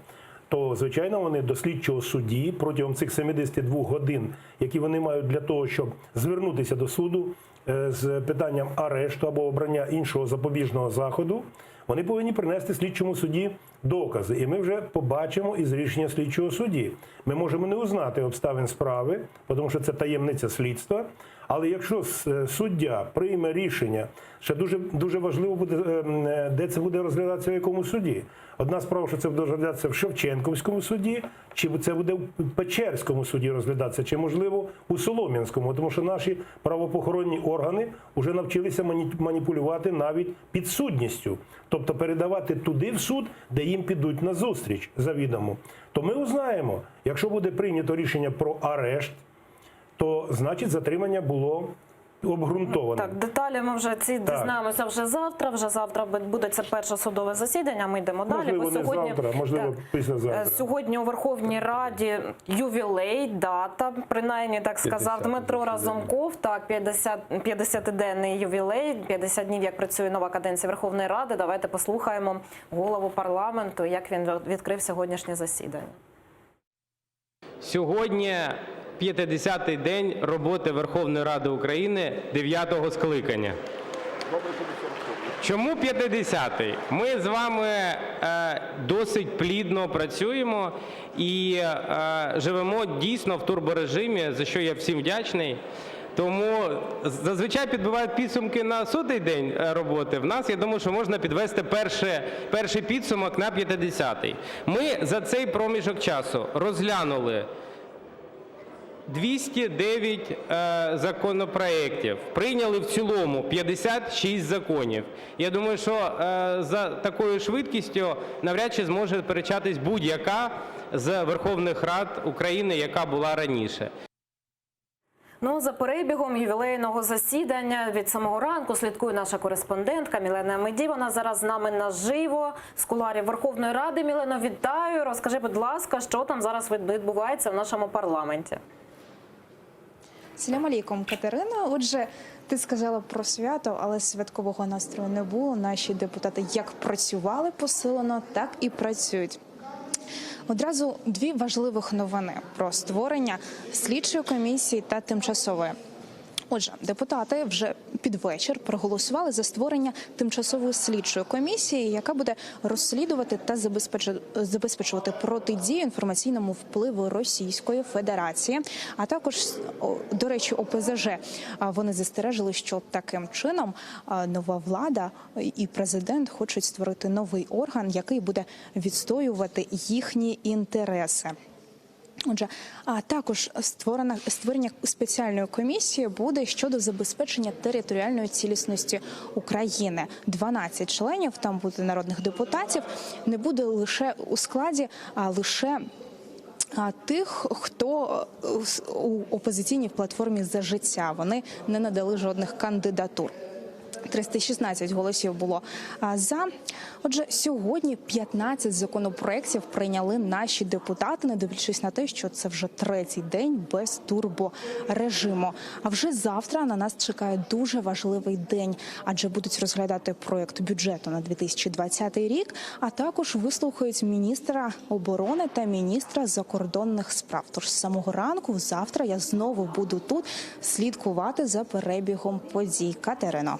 то, звичайно, вони до слідчого судді протягом цих 72 годин, які вони мають для того, щоб звернутися до суду з питанням арешту або обрання іншого запобіжного заходу, вони повинні принести слідчому судді докази. І ми вже побачимо із рішення слідчого судді. Ми можемо не узнати обставин справи, тому що це таємниця слідства. Але якщо суддя прийме рішення, ще дуже важливо буде, де це буде розглядатися, в якому суді. Одна справа, що це буде розглядатися в Шевченківському суді, чи це буде в Печерському суді розглядатися, чи, можливо, у Солом'янському. Тому що наші правоохоронні органи вже навчилися маніпулювати навіть підсудністю. Тобто передавати туди в суд, де їм підуть на зустріч завідомо. То ми узнаємо, якщо буде прийнято рішення про арешт, то, значить, затримання було обґрунтоване. Так, деталі ми вже дізнаємося вже завтра. Вже завтра буде це перше судове засідання, ми йдемо далі. Можливо, не завтра, можливо, післязавтра. Сьогодні у Верховній Раді ювілей, дата, принаймні так сказав Дмитро Разумков. Так, 50-денний ювілей, 50 днів, як працює нова каденція Верховної Ради. Давайте послухаємо голову парламенту, як він відкрив сьогоднішнє засідання. Сьогодні 50-й день роботи Верховної Ради України 9-го скликання. Чому 50-й? Ми з вами досить плідно працюємо і живемо дійсно в турборежимі, за що я всім вдячний. Тому зазвичай підбивають підсумки на 100-й день роботи. В нас, я думаю, що можна підвести перший підсумок на 50-й. Ми за цей проміжок часу розглянули 209 законопроєктів, прийняли в цілому 56 законів. Я думаю, що за такою швидкістю навряд чи зможе сперечатись будь-яка з Верховних Рад України, яка була раніше. Ну, за перебігом ювілейного засідання від самого ранку слідкує наша кореспондентка Мілена Меді. Вона зараз з нами наживо з кулуарів Верховної Ради. Мілено, вітаю. Розкажи, будь ласка, що там зараз відбувається в нашому парламенті? Салям алейкум, Катерина. Отже, ти сказала про свято, але святкового настрою не було. Наші депутати як працювали посилено, так і працюють. Одразу дві важливих новини про створення слідчої комісії та тимчасової. Отже, депутати вже під вечір проголосували за створення тимчасової слідчої комісії, яка буде розслідувати та забезпечувати протидію інформаційному впливу Російської Федерації. А також, до речі, ОПЗЖ, вони застережили, що таким чином нова влада і президент хочуть створити новий орган, який буде відстоювати їхні інтереси. Отже, а також створення спеціальної комісії буде щодо забезпечення територіальної цілісності України. 12 членів, там буде народних депутатів, не буде лише у складі, а лише тих, хто у опозиційній платформі «За життя». Вони не надали жодних кандидатур. 316 голосів було за. Отже, сьогодні 15 законопроєктів прийняли наші депутати, не дивлячись на те, що це вже третій день без турборежиму. А вже завтра на нас чекає дуже важливий день, адже будуть розглядати проєкт бюджету на 2020 рік, а також вислухають міністра оборони та міністра закордонних справ. Тож з самого ранку, завтра, я знову буду тут слідкувати за перебігом подій. Катерино.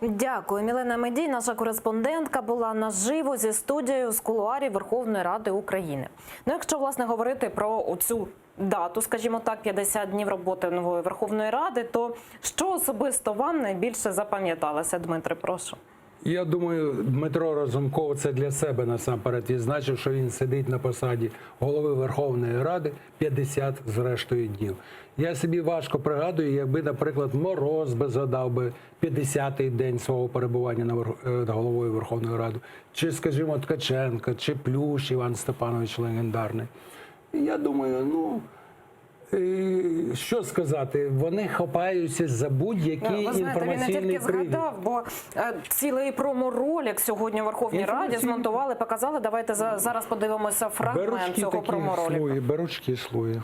Дякую. Мілена Медій, наша кореспондентка, була наживо зі студією з кулуарів Верховної Ради України. Ну, якщо, власне, говорити про цю дату, скажімо так, 50 днів роботи нової Верховної Ради, то що особисто вам найбільше запам'яталося, Дмитре, прошу? Я думаю, Дмитро Разумков це для себе насамперед відзначив, що він сидить на посаді голови Верховної Ради 50 зрештою днів. Я собі важко пригадую, якби, наприклад, Мороз би згадав би 50-й день свого перебування над головою Верховної Ради, чи, скажімо, Ткаченко, чи Плющ Іван Степанович легендарний. Я думаю, що сказати, вони хапаються за будь-який інформаційний він не тільки привід. згадав, бо цілий промо-ролик сьогодні в Верховній Раді змонтували, показали. Давайте зараз подивимося фрагмент цього промо-ролику. Беручки слуї.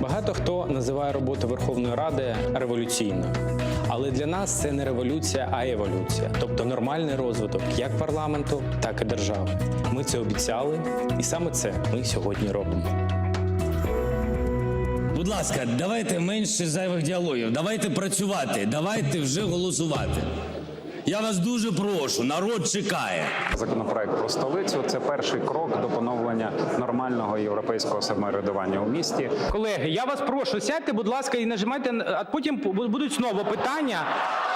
Багато хто називає роботу Верховної Ради революційною. Але для нас це не революція, а еволюція. Тобто нормальний розвиток як парламенту, так і держави. Ми це обіцяли, і саме це ми сьогодні робимо. Будь ласка, давайте менше зайвих діалогів, давайте працювати, давайте вже голосувати. Я вас дуже прошу, народ чекає. Законопроект про столицю – це перший крок до поновлення нормального європейського самоврядування у місті. Колеги, я вас прошу, сядьте, будь ласка, і нажимайте, а потім будуть знову питання,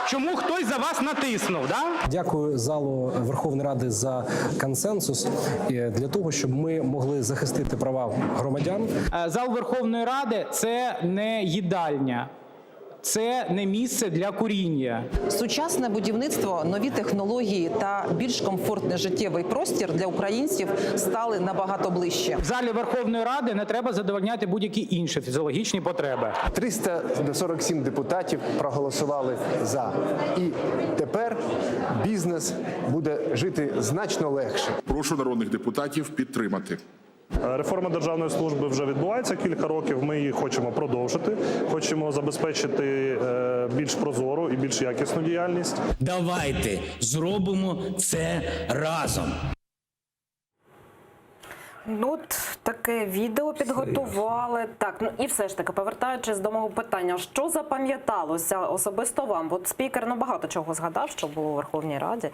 чому хтось за вас натиснув. Да? Дякую залу Верховної Ради за консенсус для того, щоб ми могли захистити права громадян. Зал Верховної Ради – це не їдальня. Це не місце для куріння. Сучасне будівництво, нові технології та більш комфортний життєвий простір для українців стали набагато ближче. В залі Верховної Ради не треба задовольняти будь-які інші фізіологічні потреби. 347 депутатів проголосували за. І тепер бізнес буде жити значно легше. Прошу народних депутатів підтримати. Реформа державної служби вже відбувається кілька років. Ми її хочемо продовжити. Хочемо забезпечити більш прозору і більш якісну діяльність. Давайте зробимо це разом. От таке відео підготували. Так, і все ж таки, повертаючись до мого питання, що запам'яталося особисто вам? От спікер багато чого згадав, що було у Верховній Раді.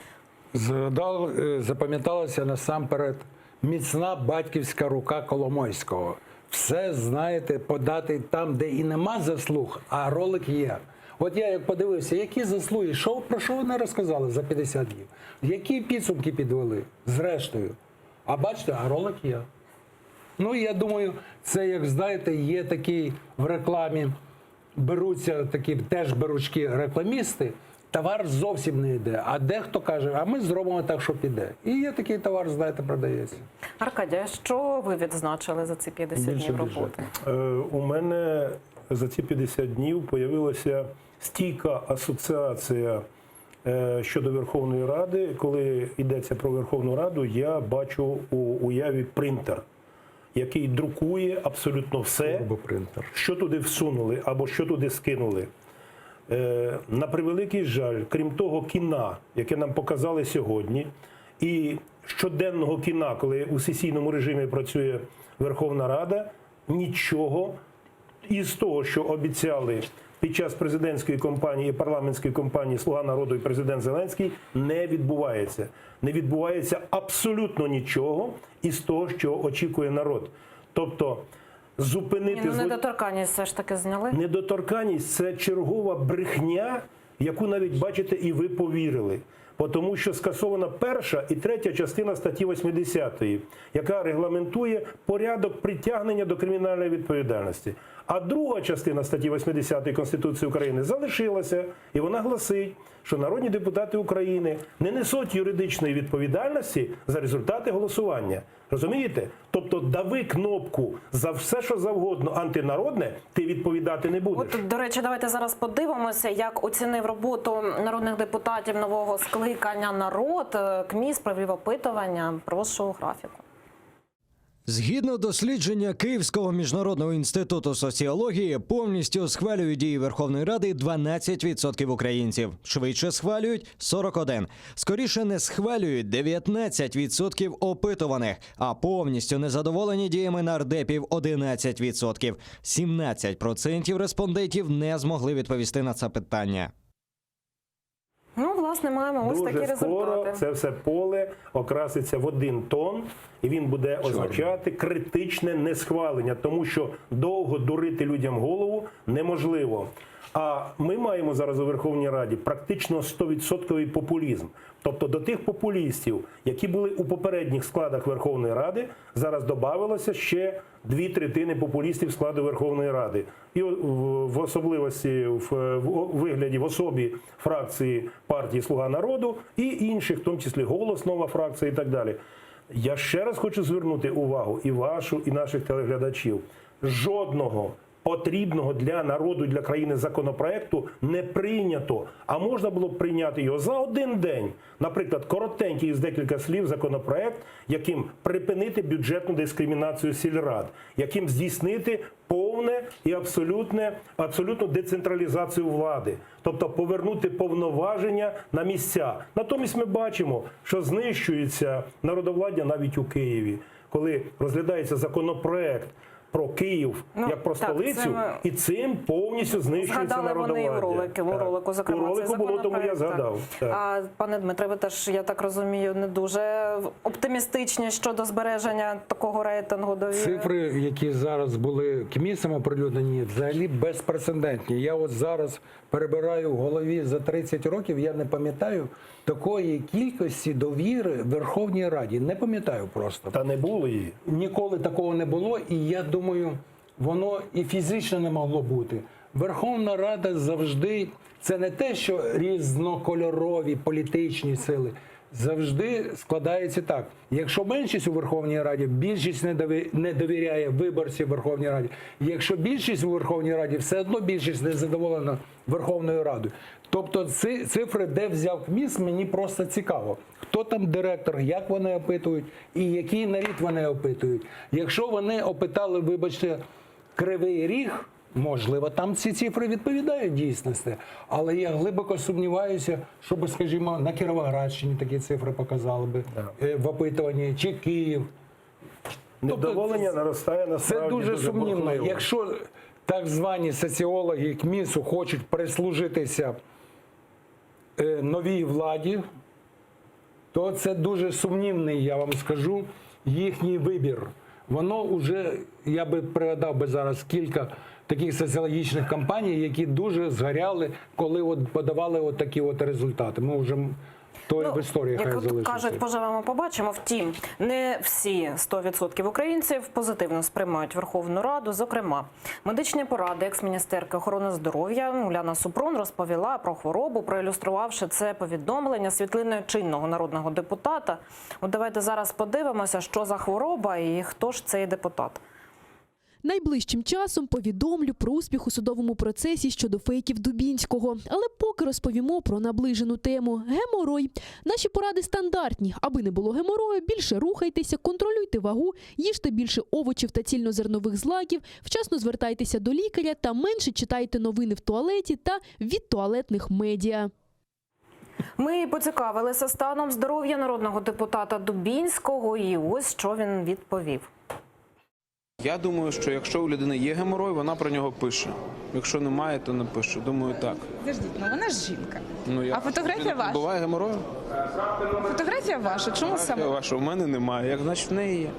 Запам'яталося насамперед міцна батьківська рука Коломойського. Все, знаєте, подати там, де і нема заслуг, а ролик є. От я як подивився, які заслуги, про що вони розказали за 50 днів? Які підсумки підвели? Зрештою. А бачите, а ролик є. Я думаю, це, як знаєте, є такий в рекламі, беруться такі теж беручки рекламісти, товар зовсім не йде, а дехто каже, а ми зробимо так, що піде. І є такий товар, знаєте, продається. Аркадій, що ви відзначили за ці 50 днів роботи? У мене за ці 50 днів появилася стійка асоціація щодо Верховної Ради. Коли йдеться про Верховну Раду, я бачу у уяві принтер, який друкує абсолютно все, що туди всунули або що туди скинули. На превеликий жаль, крім того кіна, яке нам показали сьогодні, і щоденного кіна, коли у сесійному режимі працює Верховна Рада, нічого із того, що обіцяли під час президентської кампанії і парламентської кампанії «Слуга народу» і президент Зеленський, не відбувається. Не відбувається абсолютно нічого із того, що очікує народ. Тобто зупинити... Недоторканність все ж таки зняли? Недоторканність – це чергова брехня, яку навіть, бачите, і ви повірили. Тому що скасована перша і третя частина статті 80, яка регламентує порядок притягнення до кримінальної відповідальності. А друга частина статті 80 Конституції України залишилася, і вона гласить, що народні депутати України не несуть юридичної відповідальності за результати голосування. Розумієте? Тобто дави кнопку за все, що завгодно антинародне, ти відповідати не будеш. От, до речі, давайте зараз подивимося, як оцінив роботу народних депутатів нового скликання народ. КМІС провів опитування. Прошу графіку. Згідно дослідження Київського міжнародного інституту соціології, повністю схвалюють дії Верховної Ради 12% українців. Швидше схвалюють – 41%. Скоріше не схвалюють – 19% опитуваних. А повністю незадоволені діями нардепів – 11%. 17% респондентів не змогли відповісти на це питання. Ну, власне, маємо ось такі Дуже скоро результати. це все поле окраситься в один тон, і він буде означати критичне несхвалення, тому що довго дурити людям голову неможливо. А ми маємо зараз у Верховній Раді практично 100% популізм. Тобто до тих популістів, які були у попередніх складах Верховної Ради, зараз додавалося ще 2/3 популістів складу Верховної Ради. І в особливості, в вигляді, в особі фракції партії «Слуга народу» і інших, в тому числі «Голос», нова фракція і так далі. Я ще раз хочу звернути увагу і вашу, і наших телеглядачів. Жодного потрібного для народу, для країни законопроекту не прийнято. А можна було б прийняти його за один день. Наприклад, коротенький з декілька слів законопроект, яким припинити бюджетну дискримінацію сільрад, яким здійснити повне і абсолютну децентралізацію влади. Тобто повернути повноваження на місця. Натомість ми бачимо, що знищується народовладдя навіть у Києві. Коли розглядається законопроект про Київ як про столицю, і цим повністю знищується народовладдя. Згадали вони у ролику, зокрема, у ролику було, тому я згадав. А, пане Дмитре, ви теж, я так розумію, не дуже оптимістичні щодо збереження такого рейтингу довіри? Цифри, які зараз були КМІСом оприлюднені, взагалі безпрецедентні. Я от зараз перебираю в голові за 30 років, я не пам'ятаю такої кількості довіри в Верховній Раді. Не пам'ятаю просто. Та не було її. Ніколи такого не було, і я думаю, воно і фізично не могло бути. Верховна Рада завжди, це не те, що різнокольорові політичні сили, завжди складається так. Якщо меншість у Верховній Раді, більшість не довіряє виборців Верховній Раді. Якщо більшість у Верховній Раді, все одно більшість не задоволена Верховною Радою. Тобто ці цифри, де взяв КМІС, мені просто цікаво. Хто там директор, як вони опитують і який нарід вони опитують. Якщо вони опитали, вибачте, Кривий Ріг, можливо, там ці цифри відповідають дійсності. Але я глибоко сумніваюся, щоб, скажімо, на Кіровоградщині такі цифри показали би в опитуванні, чи Київ. Невдоволення наростає насправді. Це дуже сумнівно. бурхливо. Якщо так звані соціологи КМІСу хочуть прислужитися новій владі, то це дуже сумнівний, я вам скажу, їхній вибір. Воно вже, я би пригадав би зараз кілька таких соціологічних кампаній, які дуже згоряли, коли от подавали от такі от результати. Ми вже то в історії хай залишиться. Кажуть, поживемо, побачимо. Втім, не всі 100% українців позитивно сприймають Верховну Раду. Зокрема, медичні поради екс-міністерки охорони здоров'я Уляна Супрун розповіла про хворобу, проілюструвавши це повідомлення світлиною чинного народного депутата. От давайте зараз подивимося, що за хвороба і хто ж цей депутат. Найближчим часом повідомлю про успіх у судовому процесі щодо фейків Дубінського. Але поки розповімо про наближену тему – геморой. Наші поради стандартні. Аби не було геморою, більше рухайтеся, контролюйте вагу, їжте більше овочів та цільнозернових злаків, вчасно звертайтеся до лікаря та менше читайте новини в туалеті та від туалетних медіа. Ми поцікавилися станом здоров'я народного депутата Дубінського, і ось що він відповів. Я думаю, що якщо у людини є геморой, вона про нього пише. Якщо немає, то не пише. Думаю, так. Подождіть, ну вона ж жінка. А фотографія ваша? Буває геморою? Фотографія ваша? Чому саме? Ваша у мене немає. Як значить в неї є?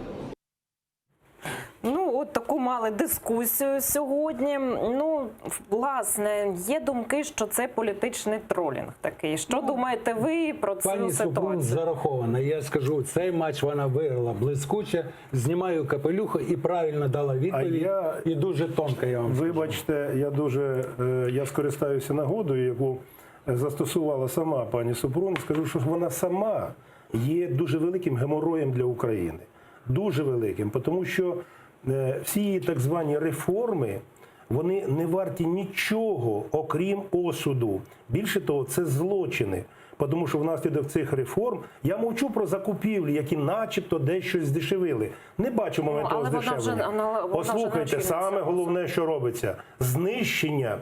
Ну, от таку мали дискусію сьогодні. Ну, власне, є думки, що це політичний тролінг такий. Що думаєте ви про цю Пані Супрун ситуацію? зарахована. Я скажу, цей матч вона виграла блискуче, знімаю капелюху і правильно дала відповідь. І дуже тонко, я вам скажу. Вибачте, я скористаюся нагодою, яку застосувала сама пані Супрун. Скажу, що вона сама є дуже великим геморроєм для України. Дуже великим, тому що всі її так звані реформи, вони не варті нічого, окрім осуду. Більше того, це злочини. Тому що внаслідок цих реформ, я мовчу про закупівлі, які начебто дещо здешевили. Не бачу моменту здешевлення. Послухайте, саме головне, що робиться – знищення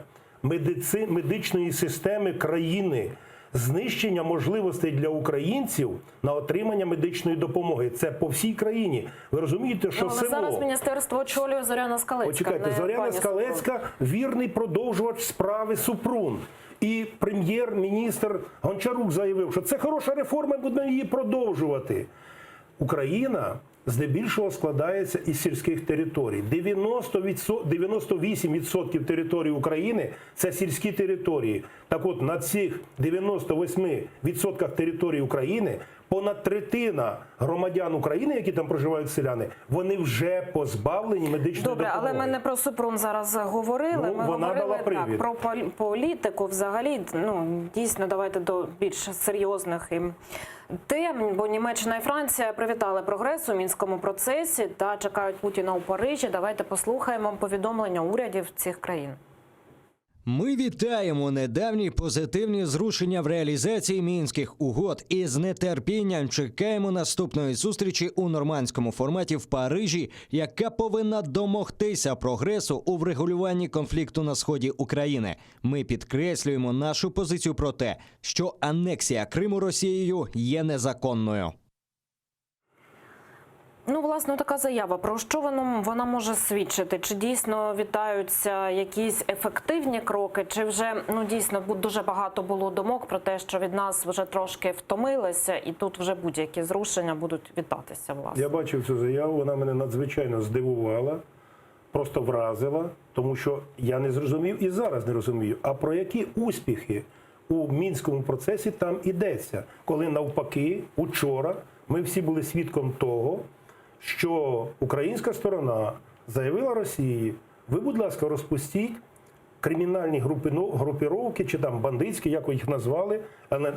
медичної системи країни, знищення можливостей для українців на отримання медичної допомоги. Це по всій країні. Ви розумієте, що село... Зараз міністерство очолює Зоряна Скалецька. Почекайте, Зоряна Скалецька – вірний продовжувач справи Супрун. І прем'єр-міністр Гончарук заявив, що це хороша реформа, будемо її продовжувати. Україна здебільшого складається із сільських територій. 98% території України – це сільські території. Так от, на цих 98% території України понад третина громадян України, які там проживають селяни, вони вже позбавлені медичної допомоги. Добре, але ми не про Супрун зараз говорили. Ми говорили так, про політику взагалі. Дійсно, давайте до більш серйозних тем, бо Німеччина і Франція привітали прогрес у мінському процесі та чекають Путіна у Парижі. Давайте послухаємо повідомлення урядів цих країн. Ми вітаємо недавні позитивні зрушення в реалізації Мінських угод і з нетерпінням чекаємо наступної зустрічі у нормандському форматі в Парижі, яка повинна домогтися прогресу у врегулюванні конфлікту на сході України. Ми підкреслюємо нашу позицію про те, що анексія Криму Росією є незаконною. Власне, така заява. Про що вона може свідчити? Чи дійсно вітаються якісь ефективні кроки? Чи вже, дійсно, дуже багато було думок про те, що від нас вже трошки втомилися, і тут вже будь-які зрушення будуть вітатися, власне? Я бачив цю заяву, вона мене надзвичайно здивувала, просто вразила, тому що я не зрозумів і зараз не розумію, а про які успіхи у Мінському процесі там йдеться, коли навпаки, учора ми всі були свідком того, що українська сторона заявила Росії: ви, будь ласка, розпустіть кримінальні групіровки, чи там бандитські, як ви їх назвали,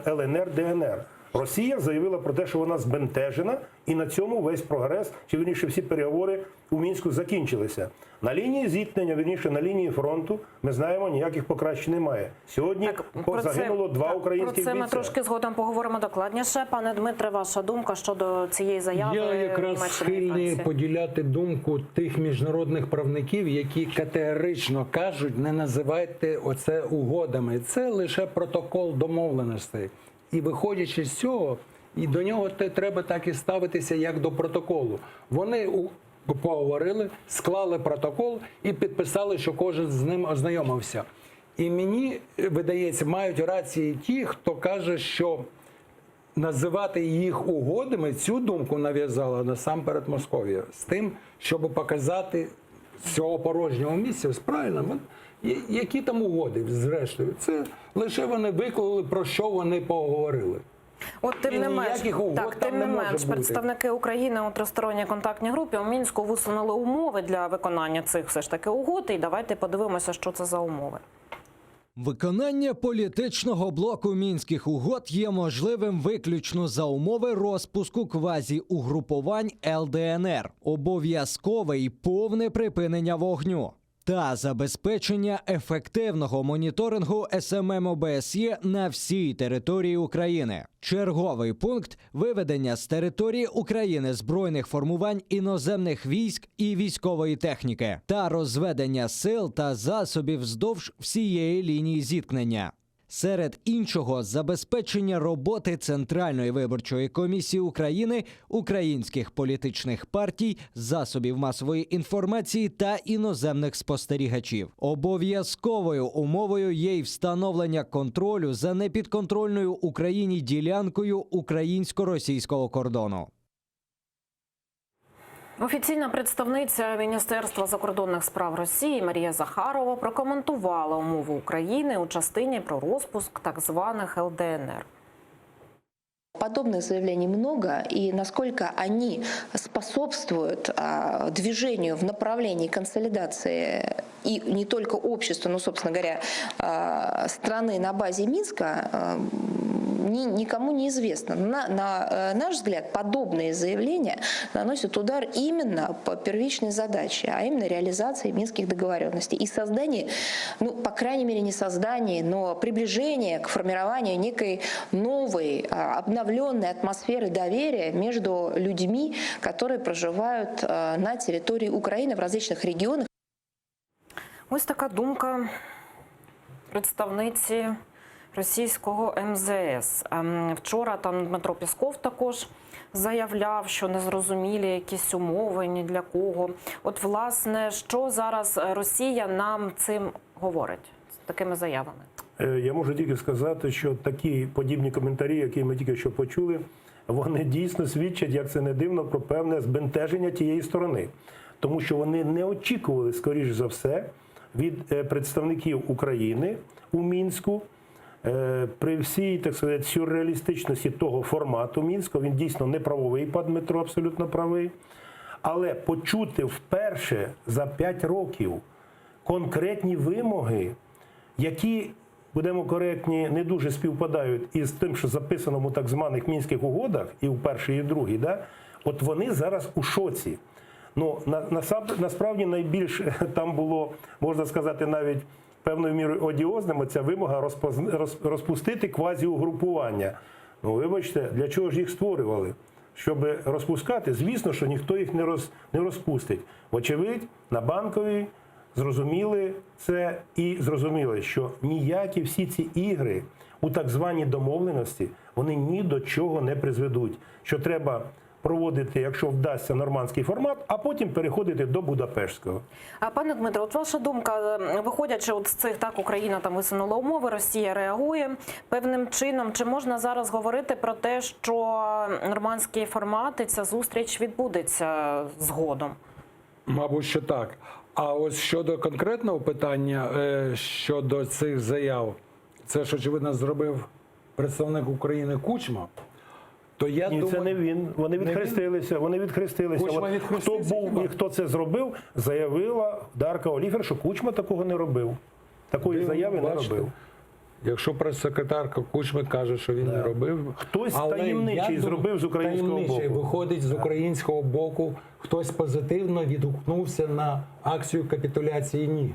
ЛНР, ДНР. Росія заявила про те, що вона збентежена, і на цьому весь прогрес, чи вірніше всі переговори у Мінську закінчилися. На лінії зіткнення, вірніше на лінії фронту, ми знаємо, ніяких покращень немає. Сьогодні загинуло два українських бійця. Про це ми трошки згодом поговоримо докладніше. Пане Дмитре, ваша думка щодо цієї заяви Німеччини і Франції? Я якраз схильний поділяти думку тих міжнародних правників, які категорично кажуть, не називайте оце угодами. Це лише протокол домовленостей. І виходячи з цього, і до нього треба так і ставитися, як до протоколу. Вони поговорили, склали протокол і підписали, що кожен з ним ознайомився. І мені видається, мають рації ті, хто каже, що називати їх угодами, цю думку нав'язала насамперед Московія. З тим, щоб показати з цього порожнього місця, правильно, які там угоди, зрештою. Це лише вони виклали, про що вони поговорили. Тим не менш, представники України у тристоронній контактній групі у Мінську висунули умови для виконання цих все ж таки угод. І давайте подивимося, що це за умови. Виконання політичного блоку Мінських угод є можливим виключно за умови розпуску квазіугрупувань ЛДНР, обов'язкове і повне припинення вогню та забезпечення ефективного моніторингу СММ ОБСЄ на всій території України. Черговий пункт – виведення з території України збройних формувань іноземних військ і військової техніки та розведення сил та засобів вздовж всієї лінії зіткнення. Серед іншого, забезпечення роботи Центральної виборчої комісії України, українських політичних партій, засобів масової інформації та іноземних спостерігачів. Обов'язковою умовою є й встановлення контролю за непідконтрольною Україні ділянкою українсько-російського кордону. Офіційна представниця Міністерства закордонних справ Росії Марія Захарова прокоментувала умови України у частині про розпуск так званих ЛДНР. Подобных заявлений много, и насколько они способствуют движению в направлении консолидации и не только общества, но, собственно говоря, страны на базе Минска, никому не известно. На наш взгляд, подобные заявления наносят удар именно по первичной задаче, а именно реализации минских договоренностей и создание, по крайней мере не создание, но приближение к формированию некой новой, обновленной атмосферы доверия между людьми, которые проживают на территории Украины в различных регионах. Ось така думка представниці російського МЗС. Вчора там Дмитро Пєсков також заявляв, що незрозумілі якісь умови ні для кого. Власне, що зараз Росія нам цим говорить, з такими заявами? Я можу тільки сказати, що такі подібні коментарі, які ми тільки що почули, вони дійсно свідчать, як це не дивно, про певне збентеження тієї сторони. Тому що вони не очікували, скоріш за все, від представників України у Мінську, при всій, так сказати, сюрреалістичності того формату Мінського, він дійсно не правовий, пан Дмитро абсолютно правий, але почути вперше за 5 років конкретні вимоги, які, будемо коректні, не дуже співпадають із тим, що записано у так званих Мінських угодах, і в першій, і в другій, да? От вони зараз у шоці. Ну, насправді найбільш там було, можна сказати, навіть певною мірою одіозним ця вимога розпустити квазіугрупування. Ну, вибачте, для чого ж їх створювали? Щоб розпускати, звісно, що ніхто їх не розпустить. Вочевидь, на Банковій зрозуміли це і зрозуміли, що ніякі всі ці ігри у так званій домовленості, вони ні до чого не призведуть. Що треба проводити, якщо вдасться, нормандський формат, а потім переходити до Будапештського. А пане Дмитро, от ваша думка, виходячи от з цих, так, Україна там висунула умови, Росія реагує певним чином, чи можна зараз говорити про те, що нормандський формат і ця зустріч відбудеться згодом? Мабуть, що так. А ось щодо конкретного питання, щодо цих заяв, це ж, очевидно, зробив представник України Кучма, то я Ні, думаю... це не він. Вони відхрестилися. Кучма Хто був і хто це зробив, заявила Дарка Оліфер, що Кучма такого не робив. Такої заяви не робив. Якщо прес-секретарка Кучми каже, що він не робив, хтось таємничий зробив з українського боку. Виходить з українського боку, хтось позитивно відгукнувся на акцію капітуляції «Ні».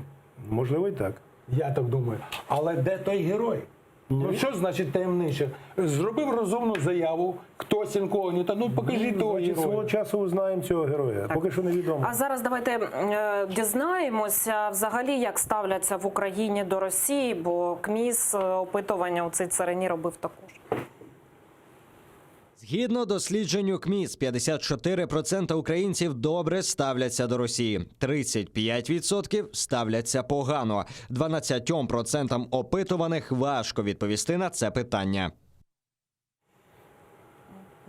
Можливо, і так. Я так думаю. Але де той герой? Ну що значить таємниче? Зробив розумну заяву, хтось інкогніто, ну покажіть того героя. Свого часу узнаємо цього героя, поки що невідомо. А зараз давайте дізнаємося взагалі, як ставляться в Україні до Росії, бо КМІС опитування у цій царині робив також. Згідно дослідженню КМІС, 54% українців добре ставляться до Росії, 35% ставляться погано, 12% опитуваних важко відповісти на це питання.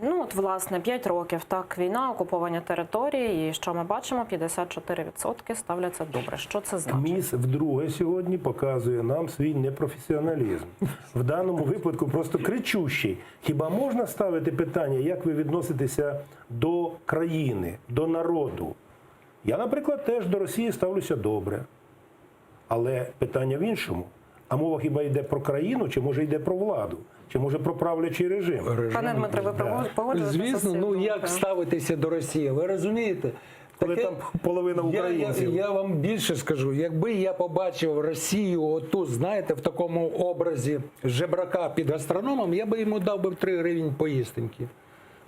Ну, от, власне, 5 років, так, війна, окуповані території, і що ми бачимо, 54% ставляться добре. Що це значить? КМІС вдруге сьогодні показує нам свій непрофесіоналізм. В даному випадку просто кричущий. Хіба можна ставити питання, як ви відноситеся до країни, до народу? Я, наприклад, теж до Росії ставлюся добре. Але питання в іншому. А мова хіба йде про країну, чи може йде про владу? Чи може про правлячий режим? Пане Дмитре, ви погоджуєтеся? Звісно, ну як ставитися до Росії? Ви розумієте? Коли там половина українців. Я вам більше скажу. Якби я побачив Росію оту, знаєте, в такому образі жебрака під гастрономом, я би йому дав би 3 гривень поїстеньки.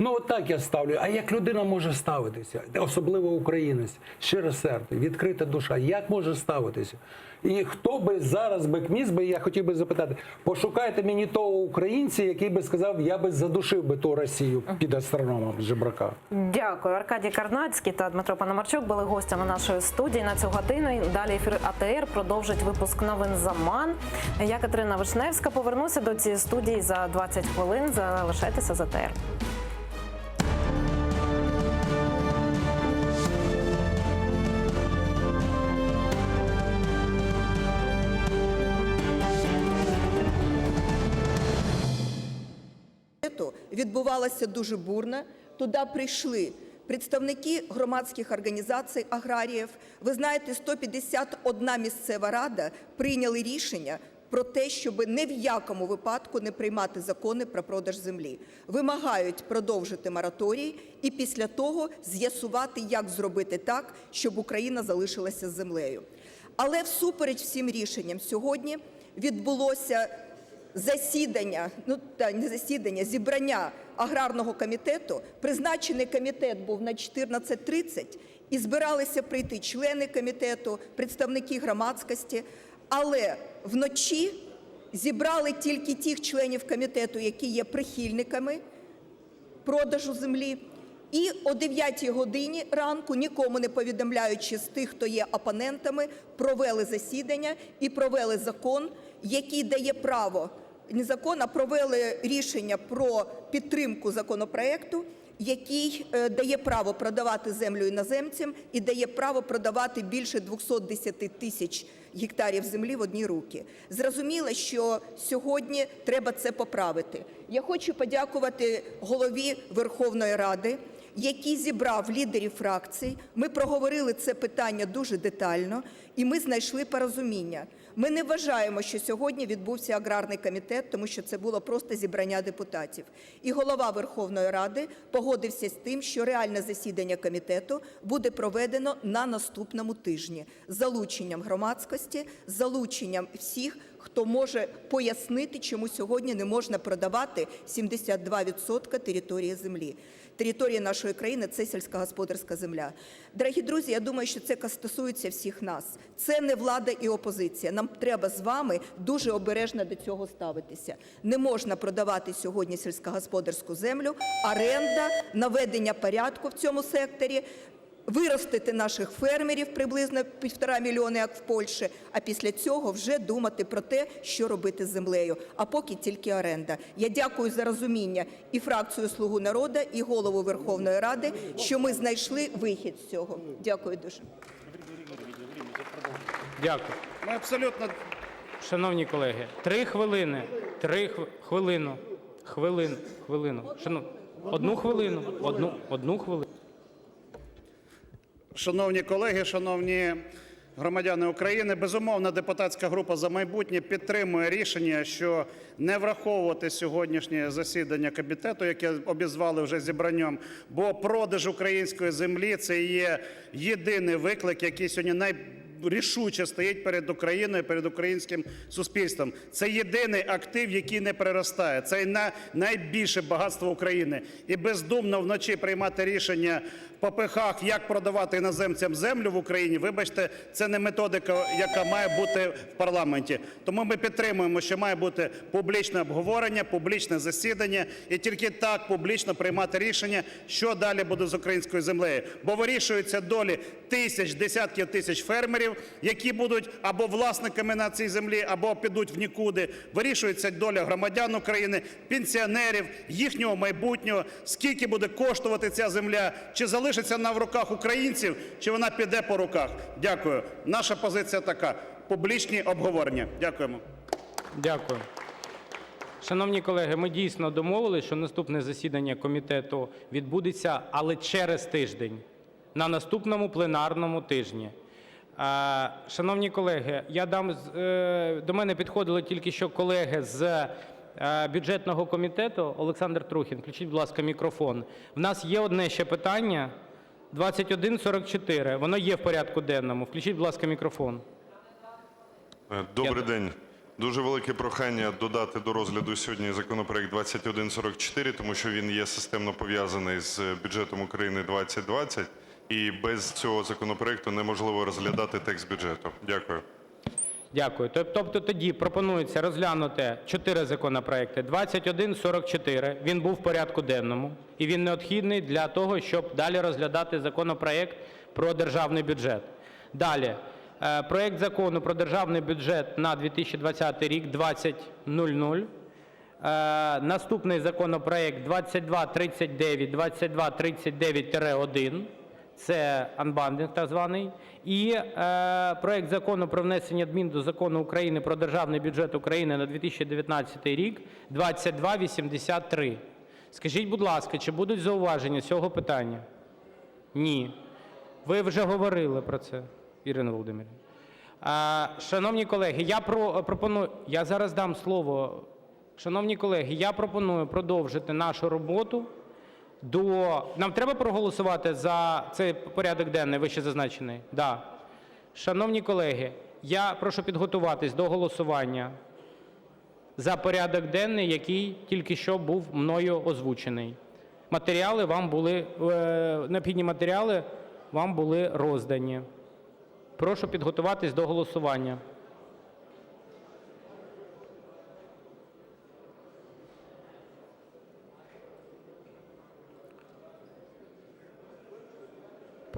Ну, отак я ставлю. А як людина може ставитися? Особливо українець. Щире серце, відкрита душа. Як може ставитися? І хто би зараз би КМІС, я хотів би запитати, пошукайте мені того українця, який би сказав, я би задушив би ту Росію під астрономом жебрака. Дякую. Аркадій Карнацький та Дмитро Пономарчук були гостями нашої студії на цю годину. Далі ефір АТР продовжить випуск новин «Заман». Я Катерина Вишневська. Повернуся до цієї студії за 20 хвилин. Залишайтеся з АТР. Відбувалася дуже бурно. Туди прийшли представники громадських організацій аграріїв. Ви знаєте, 151 місцева рада прийняли рішення про те, щоб ні в якому випадку не приймати закони про продаж землі. Вимагають продовжити мораторій і після того з'ясувати, як зробити так, щоб Україна залишилася з землею. Але всупереч всім рішенням сьогодні відбулося зібрання аграрного комітету. Призначений комітет був на 14:30 і збиралися прийти члени комітету, представники громадськості, але вночі зібрали тільки тих членів комітету, які є прихильниками продажу землі, І о 9 годині ранку, нікому не повідомляючи з тих, хто є опонентами, провели засідання і провели закон, який дає право, не закон, а провели рішення про підтримку законопроекту, який дає право продавати землю іноземцям і дає право продавати більше 210 тисяч гектарів землі в одні руки. Зрозуміло, що сьогодні треба це поправити. Я хочу подякувати голові Верховної Ради, який зібрав лідерів фракцій. Ми проговорили це питання дуже детально, і ми знайшли порозуміння. Ми не вважаємо, що сьогодні відбувся аграрний комітет, тому що це було просто зібрання депутатів. І голова Верховної Ради погодився з тим, що реальне засідання комітету буде проведено на наступному тижні з залученням громадськості, з залученням всіх, хто може пояснити, чому сьогодні не можна продавати 72% території землі. Територія нашої країни – це сільськогосподарська земля. Дорогі друзі, я думаю, що це стосується всіх нас. Це не влада і опозиція. Нам треба з вами дуже обережно до цього ставитися. Не можна продавати сьогодні сільськогосподарську землю, оренда, наведення порядку в цьому секторі, виростити наших фермерів приблизно 1,5 мільйона, як в Польщі, а після цього вже думати про те, що робити з землею. А поки тільки оренда. Я дякую за розуміння і фракцію «Слугу народу», і голову Верховної Ради, що ми знайшли вихід з цього. Дякую дуже. Дякую. Ми абсолютно... Шановні колеги, 3 хвилини. Хвилину. Одну хвилину. Шановні колеги, шановні громадяни України, безумовно, депутатська група «За майбутнє» підтримує рішення, що не враховувати сьогоднішнє засідання комітету, яке обізвали вже зібранням, бо продаж української землі – це є єдиний виклик, який сьогодні рішуче стоїть перед Україною, перед українським суспільством. Це єдиний актив, який не приростає. Це найбільше багатство України. І бездумно вночі приймати рішення в попихах, як продавати іноземцям землю в Україні, вибачте, це не методика, яка має бути в парламенті. Тому ми підтримуємо, що має бути публічне обговорення, публічне засідання і тільки так публічно приймати рішення, що далі буде з українською землею. Бо вирішуються долі десятків тисяч фермерів, які будуть або власниками на цій землі, або підуть в нікуди. Вирішується доля громадян України, пенсіонерів, їхнього майбутнього, скільки буде коштувати ця земля, чи залишиться вона в руках українців, чи вона піде по руках. Дякую. Наша позиція така. Публічні обговорення. Дякуємо. Дякую. Шановні колеги, ми дійсно домовились, що наступне засідання комітету відбудеться, але через тиждень, на наступному пленарному тижні. Шановні колеги, до мене підходили тільки що колеги з бюджетного комітету. Олександр Трухін, включіть, будь ласка, мікрофон. В нас є одне ще питання, 2144, воно є в порядку денному. Включіть, будь ласка, мікрофон. Добрий день. Дуже велике прохання додати до розгляду сьогодні законопроект 2144, тому що він є системно пов'язаний з бюджетом України 2020. І без цього законопроекту неможливо розглядати текст бюджету. Дякую. Дякую. Тобто тоді пропонується розглянути 4 законопроекти. 2144, він був в порядку денному, і він необхідний для того, щоб далі розглядати законопроект про державний бюджет. Далі. Проект Закону про державний бюджет на 2020 рік 2000. Наступний законопроект 2239, 2239-1. Це анбандлінг так званий. І проект Закону про внесення змін до Закону України "Про Державний бюджет України на 2019 рік" 2283. Скажіть, будь ласка, чи будуть зауваження з цього питання? Ні. Ви вже говорили про це, Ірина Володимирівна. Шановні колеги, я зараз дам слово. Шановні колеги, я пропоную продовжити нашу роботу Нам треба проголосувати за цей порядок денний, вище зазначений? Да. Шановні колеги, я прошу підготуватись до голосування за порядок денний, який тільки що був мною озвучений. Необхідні матеріали вам були роздані. Прошу підготуватись до голосування.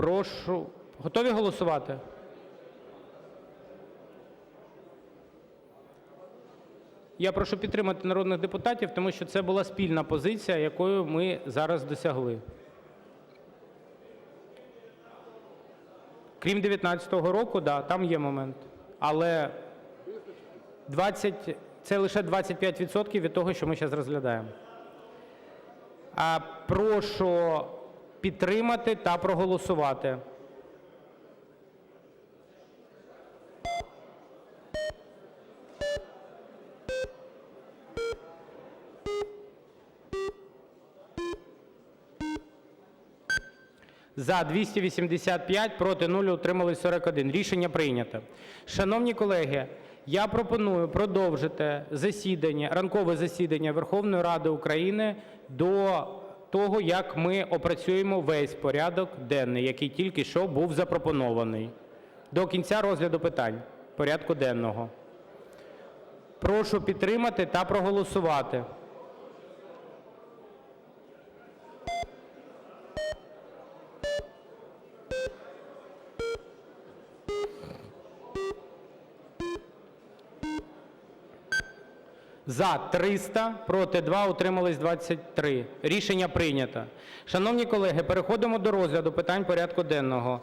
Прошу. Готові голосувати? Я прошу підтримати народних депутатів, тому що це була спільна позиція, якою ми зараз досягли. Крім 19-го року, да, там є момент. Але це лише 25% від того, що ми зараз розглядаємо. Прошу підтримати та проголосувати. За – 285, проти – 0, утримались 41. Рішення прийнято. Шановні колеги, я пропоную продовжити ранкове засідання Верховної Ради України до того, як ми опрацюємо весь порядок денний, який тільки що був запропонований, до кінця розгляду питань порядку денного. Прошу підтримати та проголосувати. За – 300, проти – 2, утримались 23. Рішення прийнято. Шановні колеги, переходимо до розгляду питань порядку денного.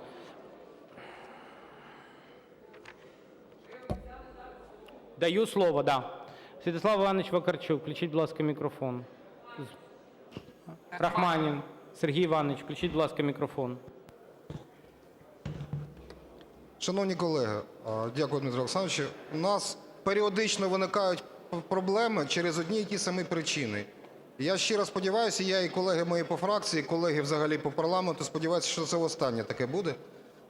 Даю слово, да. Святослав Іванович Вакарчук, включіть, будь ласка, мікрофон. Рахманін Сергій Іванович, включіть, будь ласка, мікрофон. Шановні колеги, дякую, Дмитро Олександрович. У нас періодично виникають проблеми через одні і ті самі причини. Я щиро сподіваюся, я і колеги мої по фракції, колеги взагалі по парламенту, сподіваюся, що це востаннє таке буде.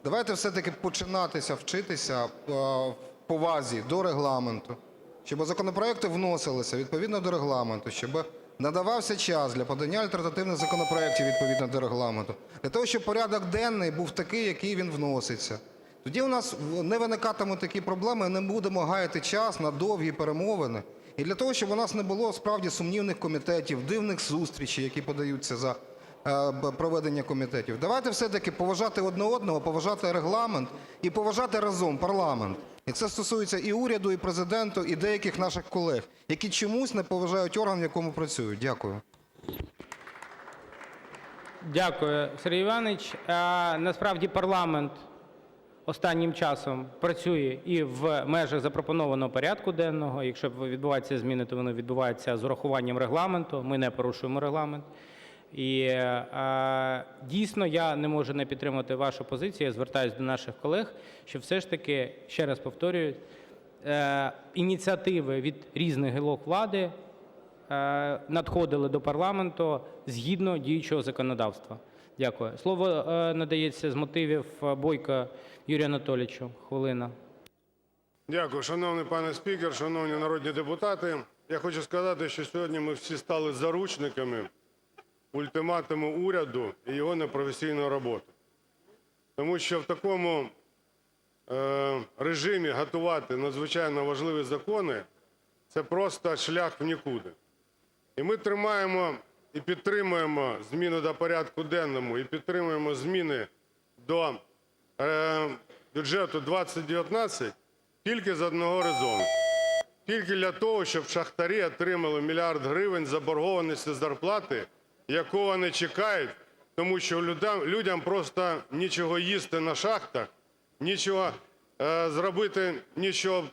Давайте все-таки починатися вчитися в повазі до Регламенту, щоб законопроекти вносилися відповідно до Регламенту, щоб надавався час для подання альтернативних законопроектів відповідно до Регламенту, для того, щоб порядок денний був такий, який він вноситься. Тоді у нас не виникатимуть такі проблеми, не будемо гаяти час на довгі перемовини. І для того, щоб у нас не було справді сумнівних комітетів, дивних зустрічей, які подаються за проведення комітетів. Давайте все-таки поважати одне одного, поважати Регламент і поважати разом парламент. І це стосується і уряду, і Президента, і деяких наших колег, які чомусь не поважають орган, в якому працюють. Дякую. Дякую, Сергій Іванович. Насправді парламент останнім часом працює і в межах запропонованого порядку денного. Якщо відбуваються зміни, то вони відбуваються з урахуванням Регламенту. Ми не порушуємо Регламент. І дійсно я не можу не підтримати вашу позицію. Я звертаюся до наших колег, що все ж таки, ще раз повторюю, ініціативи від різних гілок влади надходили до парламенту згідно діючого законодавства. Дякую. Слово надається з мотивів Бойко Юрію Анатолійовичу. Хвилина. Дякую. Шановний пане спікер, шановні народні депутати. Я хочу сказати, що сьогодні ми всі стали заручниками ультиматуму уряду і його непрофесійної роботи. Тому що в такому режимі готувати надзвичайно важливі закони – це просто шлях в нікуди. І ми тримаємо і підтримуємо зміни до порядку денному, і підтримуємо зміни до бюджету 2019 тільки з одного резону. Тільки для того, щоб шахтарі отримали 1 мільярд гривень заборгованості зарплати, яку вони чекають, тому що людям просто нічого їсти на шахтах, нічого зробити, нічого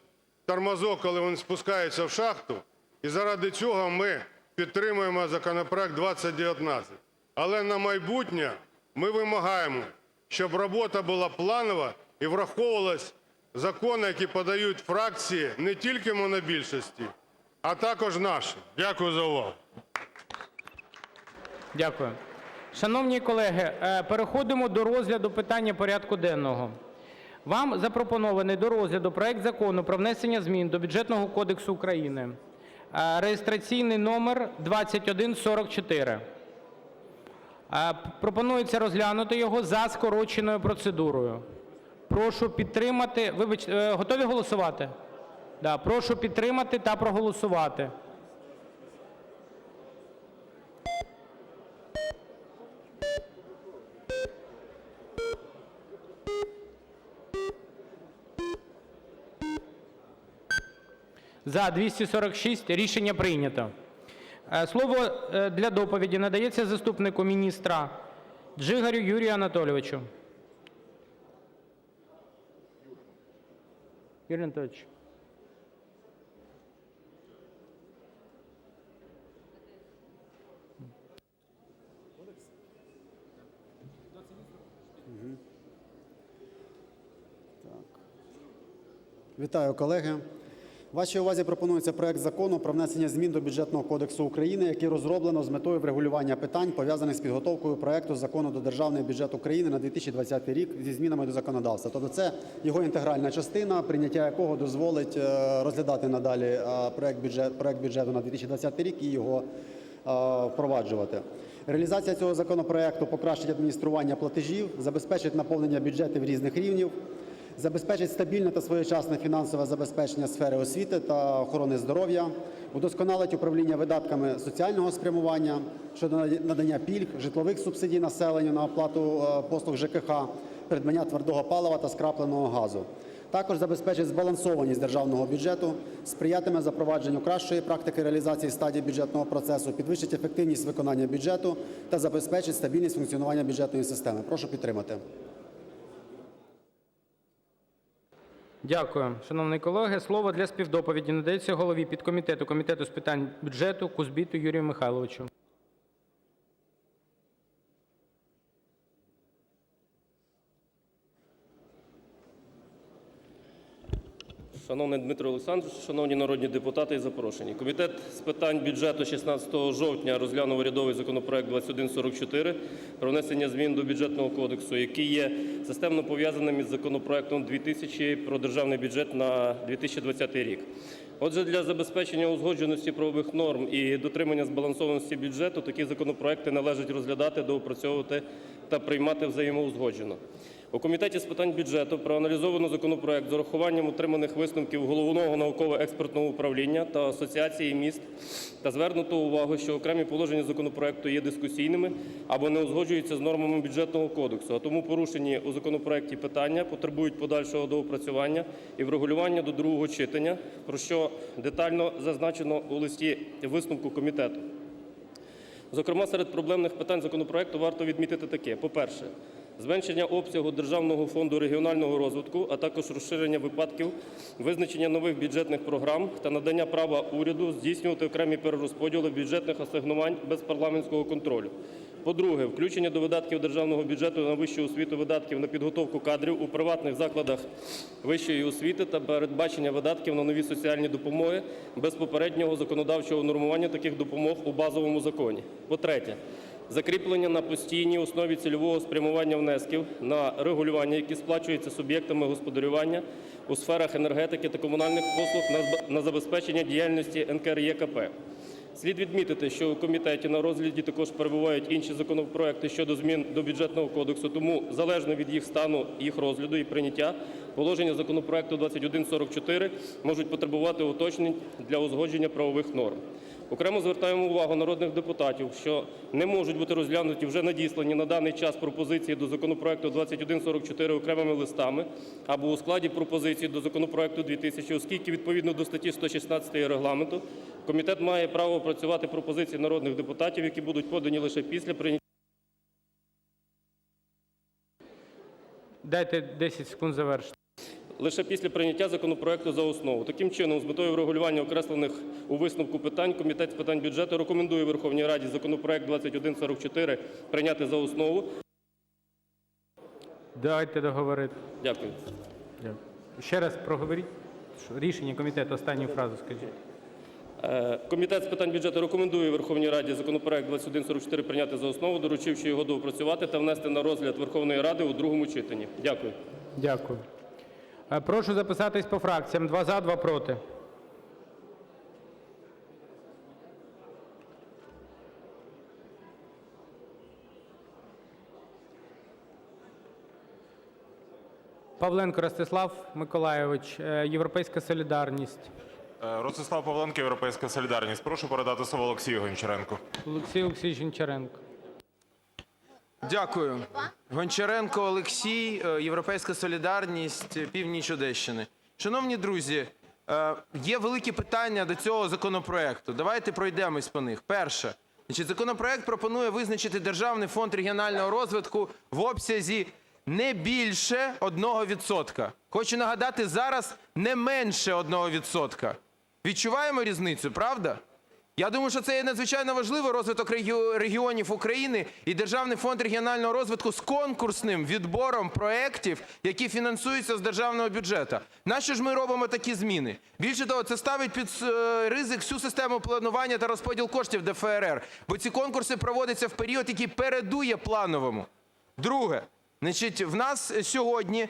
тормозок, коли вони спускаються в шахту. І заради цього ми підтримуємо законопроект 2019. Але на майбутнє ми вимагаємо, щоб робота була планова і враховувались закони, які подають фракції не тільки монобільшості, а також наші. Дякую за увагу. Дякую. Шановні колеги, переходимо до розгляду питання порядку денного. Вам запропонований до розгляду проект Закону про внесення змін до Бюджетного кодексу України, реєстраційний номер 2144. Пропонується розглянути його за скороченою процедурою. Прошу підтримати. Готові голосувати? Да. Прошу підтримати та проголосувати. За-246 Рішення прийнято. Слово для доповіді надається заступнику міністра Джигарю Юрію Анатолійовичу. Юрій Анатолійович. Вітаю, колеги. Вашій увазі пропонується проект Закону про внесення змін до Бюджетного кодексу України, який розроблено з метою врегулювання питань, пов'язаних з підготовкою проекту Закону до Державного бюджету України на 2020 рік зі змінами до законодавства. Тобто це його інтегральна частина, прийняття якого дозволить розглядати надалі проект бюджету на 2020 рік і його впроваджувати. Реалізація цього законопроекту покращить адміністрування платежів, забезпечить наповнення бюджетів різних рівнів, забезпечить стабільне та своєчасне фінансове забезпечення сфери освіти та охорони здоров'я, удосконалить управління видатками соціального спрямування щодо надання пільг, житлових субсидій населенню на оплату послуг ЖКХ, придбання твердого палива та скрапленого газу. Також забезпечить збалансованість державного бюджету, сприятиме запровадженню кращої практики реалізації стадій бюджетного процесу, підвищить ефективність виконання бюджету та забезпечить стабільність функціонування бюджетної системи. Прошу підтримати. Дякую, шановні колеги. Слово для співдоповіді надається голові підкомітету Комітету з питань бюджету Кузбиту Юрію Михайловичу. Шановний Дмитро Олександрович, шановні народні депутати і запрошені. Комітет з питань бюджету 16 жовтня розглянув урядовий законопроект 2144 про внесення змін до Бюджетного кодексу, який є системно пов'язаним із законопроектом 2000 про державний бюджет на 2020 рік. Отже, для забезпечення узгодженості правових норм і дотримання збалансованості бюджету такі законопроекти належить розглядати, доопрацьовувати та приймати взаємоузгоджено. У Комітеті з питань бюджету проаналізовано законопроект з урахуванням отриманих висновків Головного науково-експертного управління та Асоціації міст та звернуто увагу, що окремі положення законопроекту є дискусійними або не узгоджуються з нормами Бюджетного кодексу, а тому порушені у законопроекті питання потребують подальшого доопрацювання і врегулювання до другого читання, про що детально зазначено у листі висновку комітету. Зокрема, серед проблемних питань законопроекту варто відмітити таке. По-перше, зменшення обсягу Державного фонду регіонального розвитку, а також розширення випадків визначення нових бюджетних програм та надання права уряду здійснювати окремі перерозподіли бюджетних асигнувань без парламентського контролю. По-друге, включення до видатків державного бюджету на вищу освіту видатків на підготовку кадрів у приватних закладах вищої освіти та передбачення видатків на нові соціальні допомоги без попереднього законодавчого нормування таких допомог у базовому законі. По-третє, закріплення на постійній основі цільового спрямування внесків на регулювання, які сплачуються суб'єктами господарювання у сферах енергетики та комунальних послуг на забезпечення діяльності НКРЕКП. Слід відмітити, що у комітеті на розгляді також перебувають інші законопроекти щодо змін до Бюджетного кодексу, тому залежно від їх стану, їх розгляду і прийняття, положення законопроекту 2144 можуть потребувати уточнень для узгодження правових норм. Окремо звертаємо увагу народних депутатів, що не можуть бути розглянуті вже надіслані на даний час пропозиції до законопроекту 2144 окремими листами або у складі пропозицій до законопроекту 2000, оскільки відповідно до статті 116 Регламенту комітет має право опрацювати пропозиції народних депутатів, які будуть подані лише після прийняття. Дайте 10 секунд завершити. Лише після прийняття законопроекту за основу. Таким чином, з метою врегулювання окреслених у висновку питань, Комітет з питань бюджету рекомендує Верховній Раді законопроект 2144 прийняти за основу. Дайте договорити. Дякую. Ще раз проговоріть. Рішення комітету, останню фразу скажіть. Комітет з питань бюджету рекомендує Верховній Раді законопроект 2144 прийняти за основу, доручивши його доопрацювати та внести на розгляд Верховної Ради у другому читанні. Дякую. Дякую. Прошу записатись по фракціям. 2 – за, 2 – проти. Павленко Ростислав Миколайович, Європейська солідарність. Ростислав Павленко, Європейська солідарність. Прошу передати слово Олексію Гончаренку. Олексій Олексійович Гончаренко. Дякую. Гончаренко Олексій, Європейська солідарність, північ Одещини. Шановні друзі, Є великі питання до цього законопроекту. Давайте пройдемось по них. Перше. Законопроект пропонує визначити Державний фонд регіонального розвитку в обсязі не більше 1%. Хочу нагадати, зараз не менше 1%. Відчуваємо різницю, правда? Я думаю, що це є надзвичайно важливо, розвиток регіонів України і Державний фонд регіонального розвитку з конкурсним відбором проєктів, які фінансуються з державного бюджету. Нащо ж ми робимо такі зміни? Більше того, це ставить під ризик всю систему планування та розподіл коштів ДФРР, бо ці конкурси проводяться в період, який передує плановому. Друге. В нас сьогодні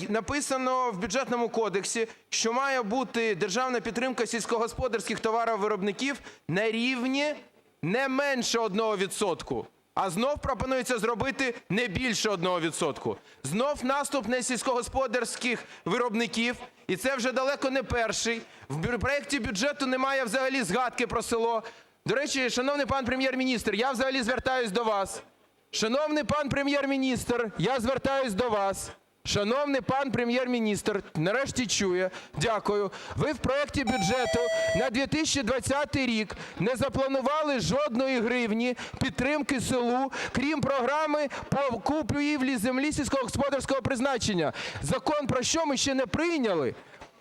написано в Бюджетному кодексі, що має бути державна підтримка сільськогосподарських товаровиробників на рівні не менше 1%. А знов пропонується зробити не більше 1%. Знов наступ на сільськогосподарських виробників, і це вже далеко не перший. В проєкті бюджету немає взагалі згадки про село. До речі, шановний пан Прем'єр-міністр, я взагалі звертаюсь до вас. Шановний пан Прем'єр-міністр, я звертаюсь до вас. Шановний пан Прем'єр-міністр, нарешті чує, дякую. Ви в проєкті бюджету на 2020 рік не запланували жодної гривні підтримки селу, крім програми по купівлі землі сільськогосподарського призначення. Закон про що ми ще не прийняли?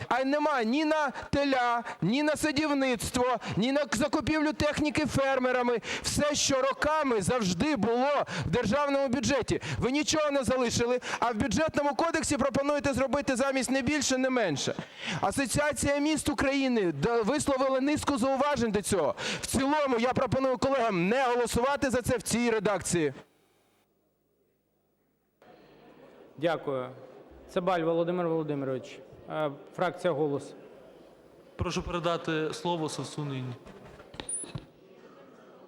А нема ні на теля, ні на садівництво, ні на закупівлю техніки фермерами. Все, що роками завжди було в державному бюджеті. Ви нічого не залишили, а в Бюджетному кодексі пропонуєте зробити замість не більше, не менше. Асоціація міст України висловила низку зауважень до цього. В цілому я пропоную колегам не голосувати за це в цій редакції. Дякую. Цабаль Володимир Володимирович. Фракція «Голос». Прошу передати слово Совсун Інні.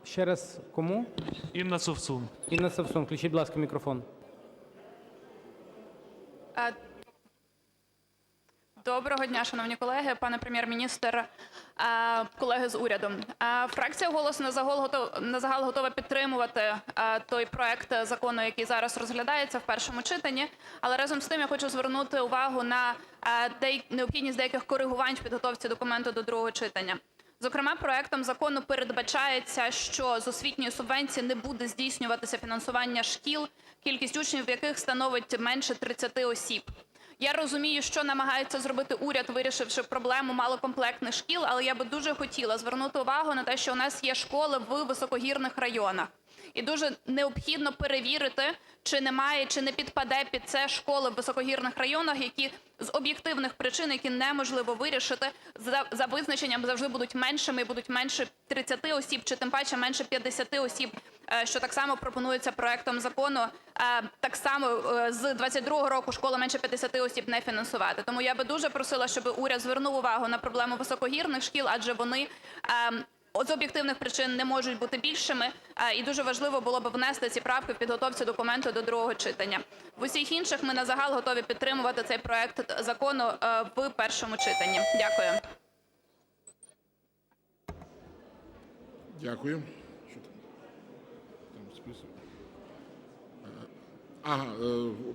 Ще раз кому? Інна Совсун. Інна Совсун, включіть, будь ласка, мікрофон. Доброго дня, шановні колеги, пане Прем'єр-міністр, колеги з уряду. Фракція «Голос» на загал готова підтримувати той проект закону, який зараз розглядається в першому читанні, але разом з тим я хочу звернути увагу на необхідність деяких коригувань в підготовці документу до другого читання. Зокрема, проектом закону передбачається, що з освітньої субвенції не буде здійснюватися фінансування шкіл, кількість учнів в яких становить менше 30 осіб. Я розумію, що намагається зробити уряд, вирішивши проблему малокомплектних шкіл, але я би дуже хотіла звернути увагу на те, що у нас є школи в високогірних районах. І дуже необхідно перевірити, чи немає, чи не підпаде під це школи в високогірних районах, які з об'єктивних причин, які неможливо вирішити, за визначенням завжди будуть меншими, і будуть менше 30 осіб, чи тим паче менше 50 осіб, що так само пропонується проектом закону, так само з 22-го року школи менше 50 осіб не фінансувати. Тому я би дуже просила, щоб уряд звернув увагу на проблему високогірних шкіл, адже вони з об'єктивних причин не можуть бути більшими, і дуже важливо було б внести ці правки в підготовці документу до другого читання. В усіх інших ми на загал готові підтримувати цей проект закону в першому читанні. Дякую. Дякую.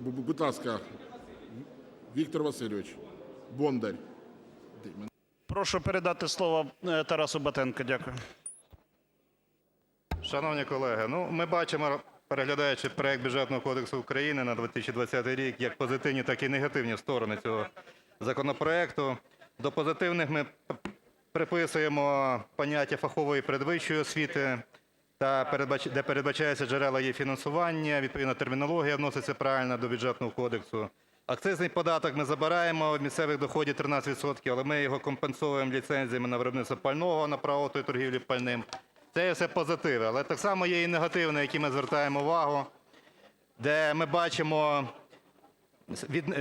Будь ласка, Віктор Васильович Бондар. Прошу передати слово Тарасу Батенку. Дякую. Шановні колеги, ми бачимо, переглядаючи проект Бюджетного кодексу України на 2020 рік, як позитивні, так і негативні сторони цього законопроекту. До позитивних ми приписуємо поняття фахової передвищої освіти, де передбачаються джерела її фінансування, відповідна термінологія вноситься правильно до Бюджетного кодексу. Акцизний податок ми забираємо, від місцевих доходів 13%, але ми його компенсуємо ліцензіями на виробництво пального, на право тої торгівлі пальним. Це є все позитиви. Але так само є і негативні, на які ми звертаємо увагу, де ми бачимо,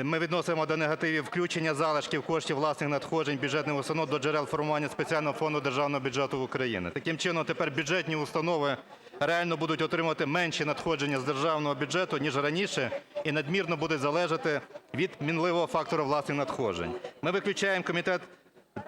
ми відносимо до негативів включення залишків коштів власних надходжень бюджетних установ до джерел формування спеціального фонду державного бюджету України. Таким чином, тепер бюджетні установи реально будуть отримувати менші надходження з державного бюджету, ніж раніше, і надмірно будуть залежати від мінливого фактору власних надходжень. Ми виключаємо комітет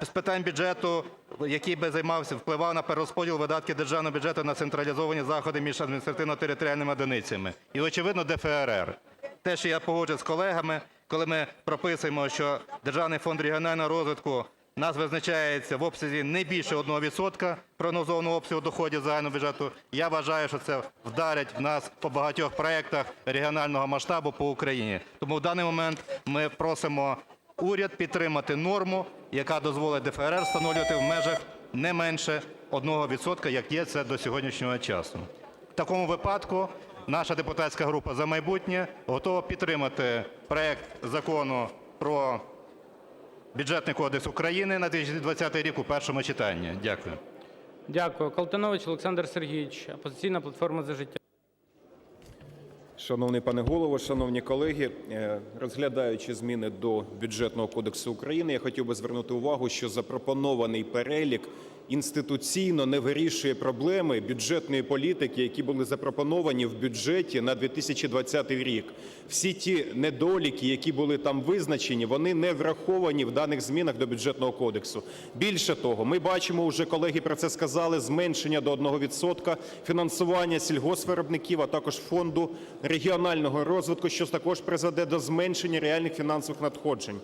з питань бюджету, який би займався, впливав на перерозподіл видатків державного бюджету на централізовані заходи між адміністративно-територіальними одиницями. І, очевидно, ДФРР. Те, що я погоджуюсь з колегами, коли ми прописуємо, що Державний фонд регіонального розвитку у нас визначається в обсязі не більше 1% прогнозованого обсягу доходів загального бюджету. Я вважаю, що це вдарить в нас по багатьох проєктах регіонального масштабу по Україні. Тому в даний момент ми просимо уряд підтримати норму, яка дозволить ДФРР встановлювати в межах не менше 1%, як є це до сьогоднішнього часу. В такому випадку наша депутатська група «За майбутнє» готова підтримати проект Закону про Бюджетний кодекс України на 2020 рік у першому читанні. Дякую. Дякую. Колтунович Олександр Сергійович, "Опозиційна платформа – За життя". Шановний пане Голово, шановні колеги, розглядаючи зміни до Бюджетного кодексу України, я хотів би звернути увагу, що запропонований перелік інституційно не вирішує проблеми бюджетної політики, які були запропоновані в бюджеті на 2020 рік. Всі ті недоліки, які були там визначені, вони не враховані в даних змінах до Бюджетного кодексу. Більше того, ми бачимо, вже колеги про це сказали, зменшення до 1% фінансування сільгоспвиробників, а також Фонду регіонального розвитку, що також призведе до зменшення реальних фінансових надходжень.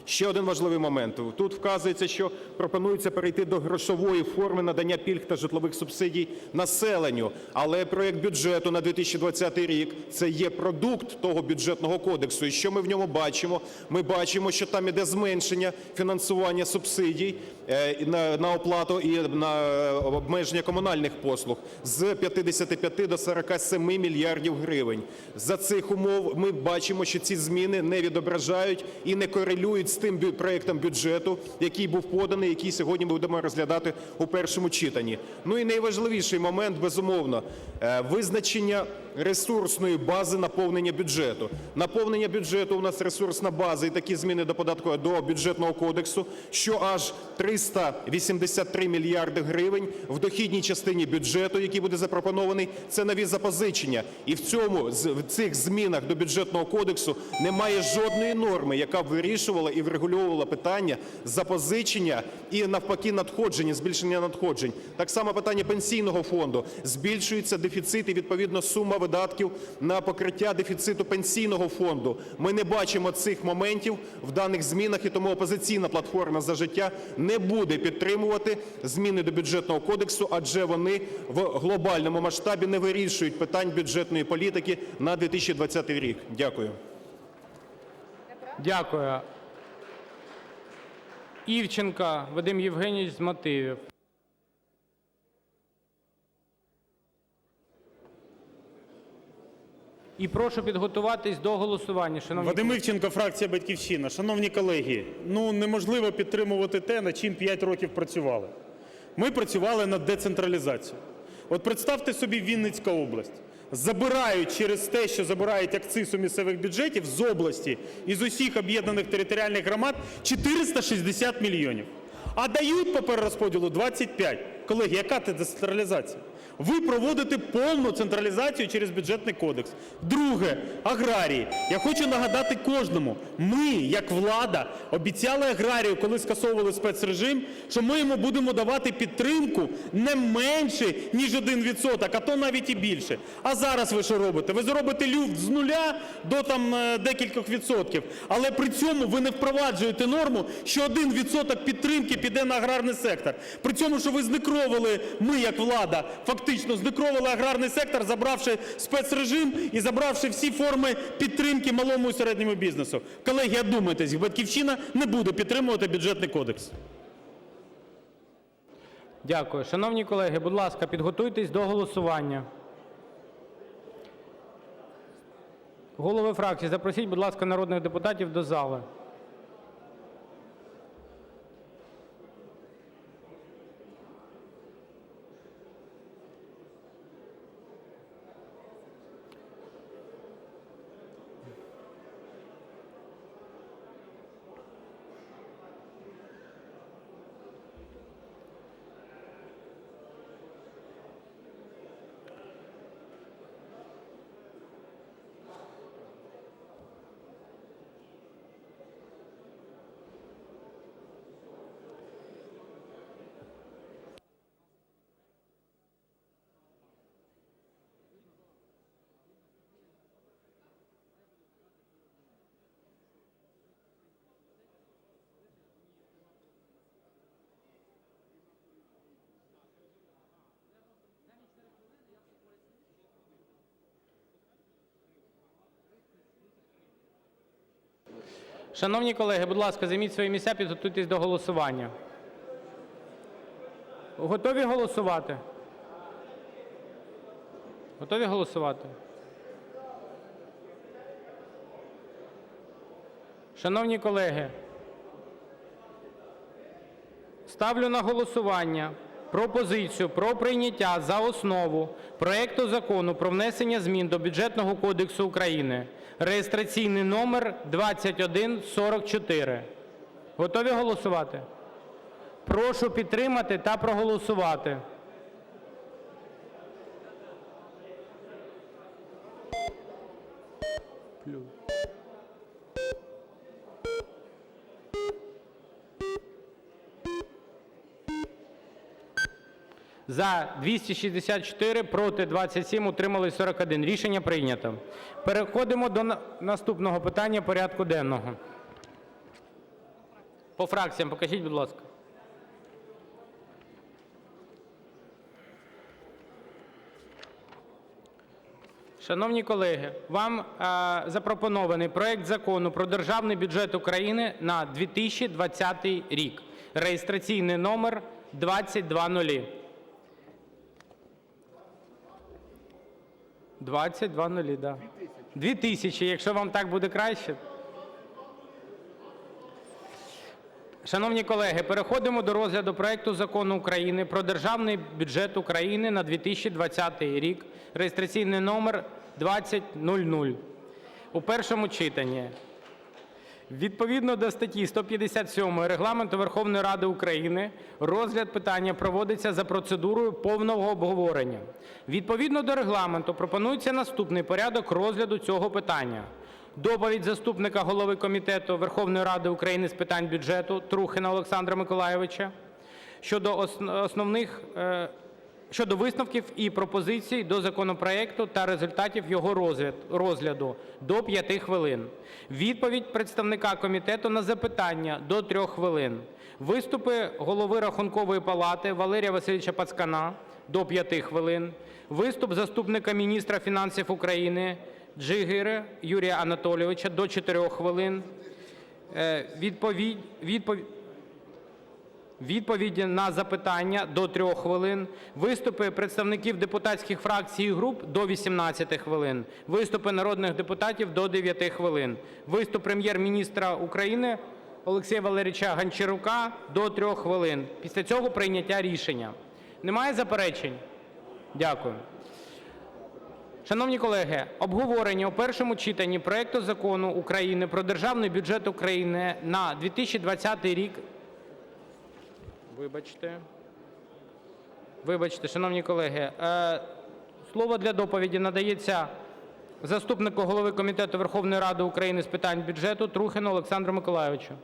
Ще один важливий момент. Тут вказується, що пропонується перейти до грошової форми надання пільг та житлових субсидій населенню. Але проект бюджету на 2020 рік – це є продукт того Бюджетного кодексу. І що ми в ньому бачимо? Ми бачимо, що там іде зменшення фінансування субсидій на оплату і на обмеження комунальних послуг з 55 до 47 мільярдів гривень. За цих умов ми бачимо, що ці зміни не відображають і не корелюють з тим проектом бюджету, який був поданий, який сьогодні ми будемо розглядати у першому читанні. Ну і найважливіший момент, безумовно, визначення ресурсної бази наповнення бюджету. Наповнення бюджету у нас ресурсна база і такі зміни до Бюджетного кодексу, що аж 383 мільярди гривень в дохідній частині бюджету, який буде запропонований, це нові запозичення. І в цих змінах до Бюджетного кодексу немає жодної норми, яка б вирішувала і врегульовувала питання запозичення і навпаки надходження, збільшення надходжень. Так само питання Пенсійного фонду. Збільшується дефіцит і відповідно сума видатків на покриття дефіциту Пенсійного фонду. Ми не бачимо цих моментів в даних змінах, і тому "Опозиційна платформа – За життя" не буде підтримувати зміни до Бюджетного кодексу, адже вони в глобальному масштабі не вирішують питань бюджетної політики на 2020 рік. Дякую. Дякую. Івченко Вадим Євгенійович з мотивів. І прошу підготуватись до голосування. Вадим Івченко, фракція "Батьківщина". Шановні колеги, неможливо підтримувати те, над чим 5 років працювали. Ми працювали над децентралізацією. От представте собі, Вінницька область. Забирають через те, що забирають акциз у місцевих бюджетів з області і з усіх об'єднаних територіальних громад 460 мільйонів. А дають по перерозподілу 25. Колеги, яка це децентралізація? Ви проводите повну централізацію через Бюджетний кодекс. Друге, аграрії. Я хочу нагадати кожному, ми, як влада, обіцяли аграрію, коли скасовували спецрежим, що ми йому будемо давати підтримку не менше, ніж 1%, а то навіть і більше. А зараз ви що робите? Ви зробите люфт з 0 до декількох відсотків, але при цьому ви не впроваджуєте норму, що 1% підтримки піде на аграрний сектор. При цьому, що ви знекровили, ми, як влада, фактично знекровили аграрний сектор, забравши спецрежим і забравши всі форми підтримки малому і середньому бізнесу. Колеги, одумайтесь, "Батьківщина" не буде підтримувати Бюджетний кодекс. Дякую. Шановні колеги, будь ласка, підготуйтесь до голосування. Голови фракцій, запросіть, будь ласка, народних депутатів до зали. Шановні колеги, будь ласка, займіть свої місця, підготуйтесь до голосування. Готові голосувати? Готові голосувати? Шановні колеги, ставлю на голосування пропозицію про прийняття за основу проекту Закону про внесення змін до Бюджетного кодексу України (реєстраційний номер 2144). Готові голосувати? Прошу підтримати та проголосувати. За – 264, проти – 27, утримались – 41. Рішення прийнято. Переходимо до наступного питання порядку денного. По фракціям покажіть, будь ласка. Шановні колеги, вам запропонований проект Закону про Державний бюджет України на 2020 рік (реєстраційний номер 2000). 2000, да. 2000, якщо вам так буде краще. Шановні колеги, переходимо до розгляду проекту Закону України про Державний бюджет України на 2020 рік (реєстраційний номер 2000) у першому читанні. Відповідно до статті 157 Регламенту Верховної Ради України розгляд питання проводиться за процедурою повного обговорення. Відповідно до Регламенту пропонується наступний порядок розгляду цього питання. Доповідь заступника голови Комітету Верховної Ради України з питань бюджету Трухіна Олександра Миколайовича щодо висновків і пропозицій до законопроекту та результатів його розгляду – до 5 хвилин. Відповідь представника комітету на запитання – до 3 хвилин. Виступи голови Рахункової палати Валерія Васильовича Пацкана – до 5 хвилин. Виступ заступника міністра фінансів України Джигири Юрія Анатолійовича – до 4 хвилин. Відповіді на запитання – до 3 хвилин. Виступи представників депутатських фракцій і груп – до 18 хвилин. Виступи народних депутатів – до 9 хвилин. Виступ Прем'єр-міністра України Олексія Валерійовича Гончарука – до 3 хвилин. Після цього прийняття рішення. Немає заперечень? Дякую. Шановні колеги, обговорення у першому читанні проекту Закону України про Державний бюджет України на 2020 рік. Вибачте, шановні колеги. Слово для доповіді надається заступнику голови Комітету Верховної Ради України з питань бюджету Трухіну Олександру Миколайовичу.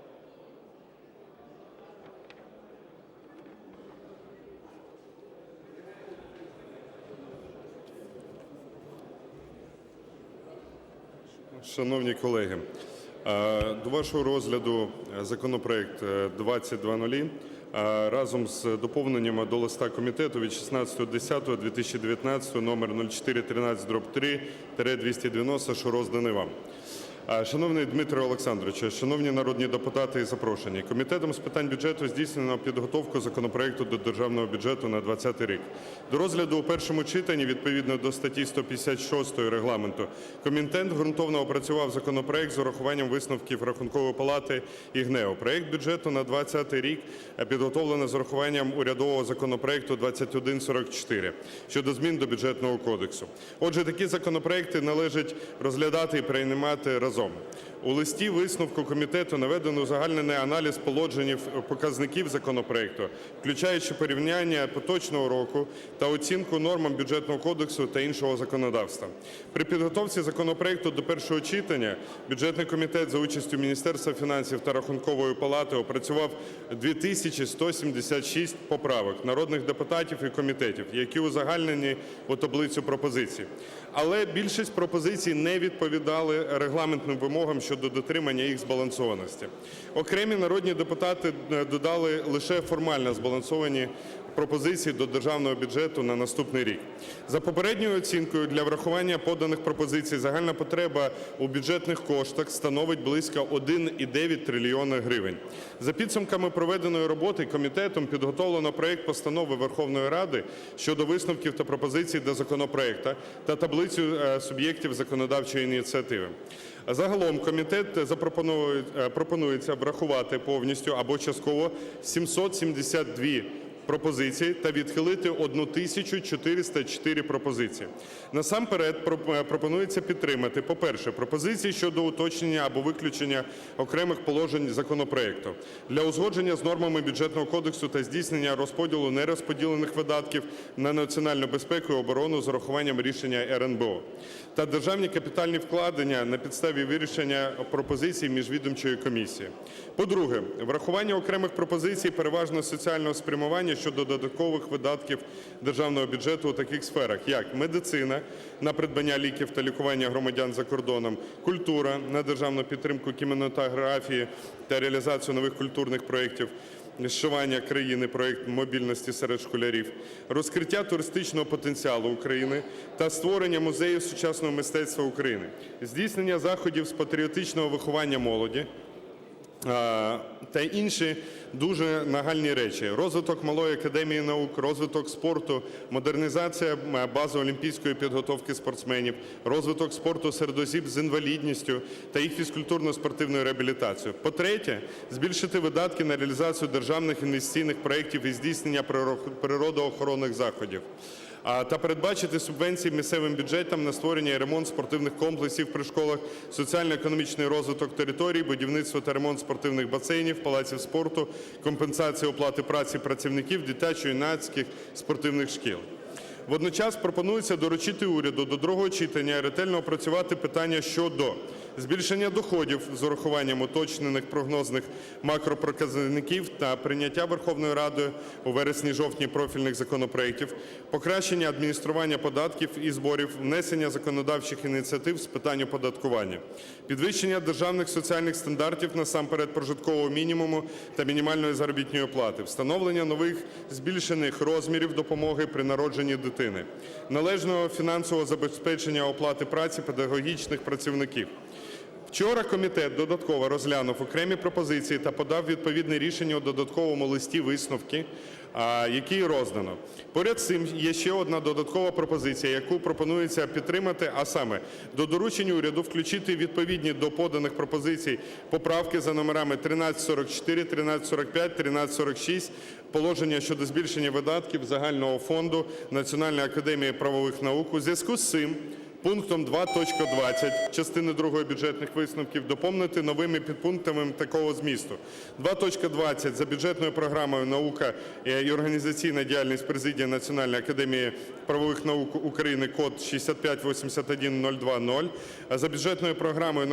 Шановні колеги, до вашого розгляду законопроект 2000 разом з доповненнями до листа комітету від 16.10.2019 номер 0413/3-290, що розданий вам. Шановний Дмитре Олександровичу, шановні народні депутати і запрошені, Комітетом з питань бюджету здійснено підготовку законопроекту до Державного бюджету на 2020 рік. До розгляду у першому читанні, відповідно до статті 156 Регламенту, комітет ґрунтовно опрацював законопроект з урахуванням висновків Рахункової палати і ГНЕУ. Проект бюджету на 2020 рік підготовлено з урахуванням урядового законопроекту 2144 щодо змін до Бюджетного кодексу. Отже, такі законопроекти належить розглядати і приймати разом. У листі висновку комітету наведено узагальнений аналіз положень показників законопроекту, включаючи порівняння поточного року та оцінку нормам Бюджетного кодексу та іншого законодавства. При підготовці законопроекту до першого читання бюджетний комітет за участю Міністерства фінансів та Рахункової палати опрацював 2176 поправок народних депутатів і комітетів, які узагальнені у таблицю пропозицій. Але більшість пропозицій не відповідали регламентним вимогам щодо дотримання їх збалансованості. Окремі народні депутати додали лише формально збалансовані пропозиції до державного бюджету на наступний рік. За попередньою оцінкою, для врахування поданих пропозицій загальна потреба у бюджетних коштах становить близько 1,9 трильйона гривень. За підсумками проведеної роботи комітетом підготовлено проект постанови Верховної Ради щодо висновків та пропозицій до законопроекту та таблицю суб'єктів законодавчої ініціативи. Загалом комітет пропонується врахувати повністю або частково 772 пропозиції та відхилити 1404 пропозиції. Насамперед пропонується підтримати, по-перше, пропозиції щодо уточнення або виключення окремих положень законопроекту для узгодження з нормами Бюджетного кодексу та здійснення розподілу нерозподілених видатків на національну безпеку і оборону з урахуванням рішення РНБО та державні капітальні вкладення на підставі вирішення пропозицій міжвідомчої комісії. По-друге, врахування окремих пропозицій переважно соціального спрямування щодо додаткових видатків державного бюджету у таких сферах, як медицина на придбання ліків та лікування громадян за кордоном, культура на державну підтримку кінематографії та реалізацію нових культурних проєктів, зшивання країни, проєкт мобільності серед школярів, розкриття туристичного потенціалу України та створення музею сучасного мистецтва України, здійснення заходів з патріотичного виховання молоді, та інші дуже нагальні речі. Розвиток Малої академії наук, розвиток спорту, модернізація бази олімпійської підготовки спортсменів, розвиток спорту серед осіб з інвалідністю та їх фізкультурно-спортивною реабілітацією. По-третє, збільшити видатки на реалізацію державних інвестиційних проєктів і здійснення природоохоронних заходів. Та передбачити субвенції місцевим бюджетам на створення і ремонт спортивних комплексів при школах, соціально-економічний розвиток територій, будівництво та ремонт спортивних басейнів, палаців спорту, компенсація оплати праці працівників дитячо-юнацьких спортивних шкіл. Водночас пропонується доручити уряду до другого читання ретельно опрацювати питання щодо збільшення доходів з урахуванням уточнених прогнозних макропоказників та прийняття Верховною Радою у вересні-жовтні профільних законопроєктів, покращення адміністрування податків і зборів, внесення законодавчих ініціатив з питань оподаткування, підвищення державних соціальних стандартів, насамперед прожиткового мінімуму та мінімальної заробітної плати, встановлення нових збільшених розмірів допомоги при народженні дитини, належного фінансового забезпечення оплати праці педагогічних працівників. Вчора комітет додатково розглянув окремі пропозиції та подав відповідне рішення у додатковому листі висновки, який роздано. Поряд з цим є ще одна додаткова пропозиція, яку пропонується підтримати, а саме до доручень уряду включити відповідні до поданих пропозицій поправки за номерами 1344, 1345, 1346, положення щодо збільшення видатків загального фонду Національної академії правових наук. У зв'язку з цим пунктом 2.20 частини 2 бюджетних висновків доповнити новими підпунктами такого змісту. 2.20 за бюджетною програмою «Наука і організаційна діяльність президії Національної академії правових наук України» код 6581020, за бюджетною програмою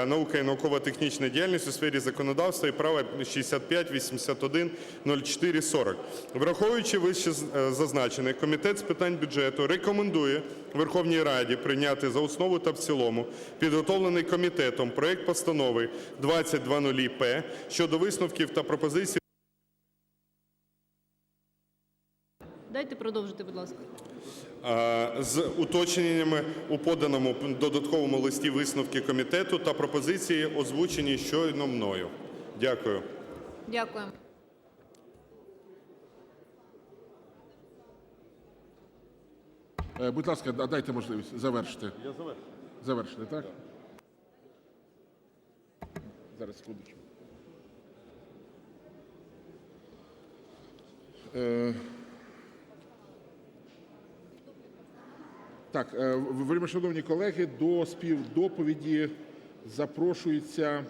«Наука і науково-технічна діяльність у сфері законодавства і права» 65810440. Враховуючи вище зазначене, Комітет з питань бюджету рекомендує Верховній Раді прийняти за основу та в цілому підготовлений комітетом проект постанови 2000-П щодо висновків та пропозицій. Дайте продовжити, будь ласка. З уточненнями у поданому додатковому листі висновки комітету та пропозиції, озвучені щойно мною. Дякую. Дякую. Будь ласка, дайте можливість завершити. Я завершив. Завершити, так? Зараз, секундочку. Так, вельмишановні колеги, до співдоповіді запрошується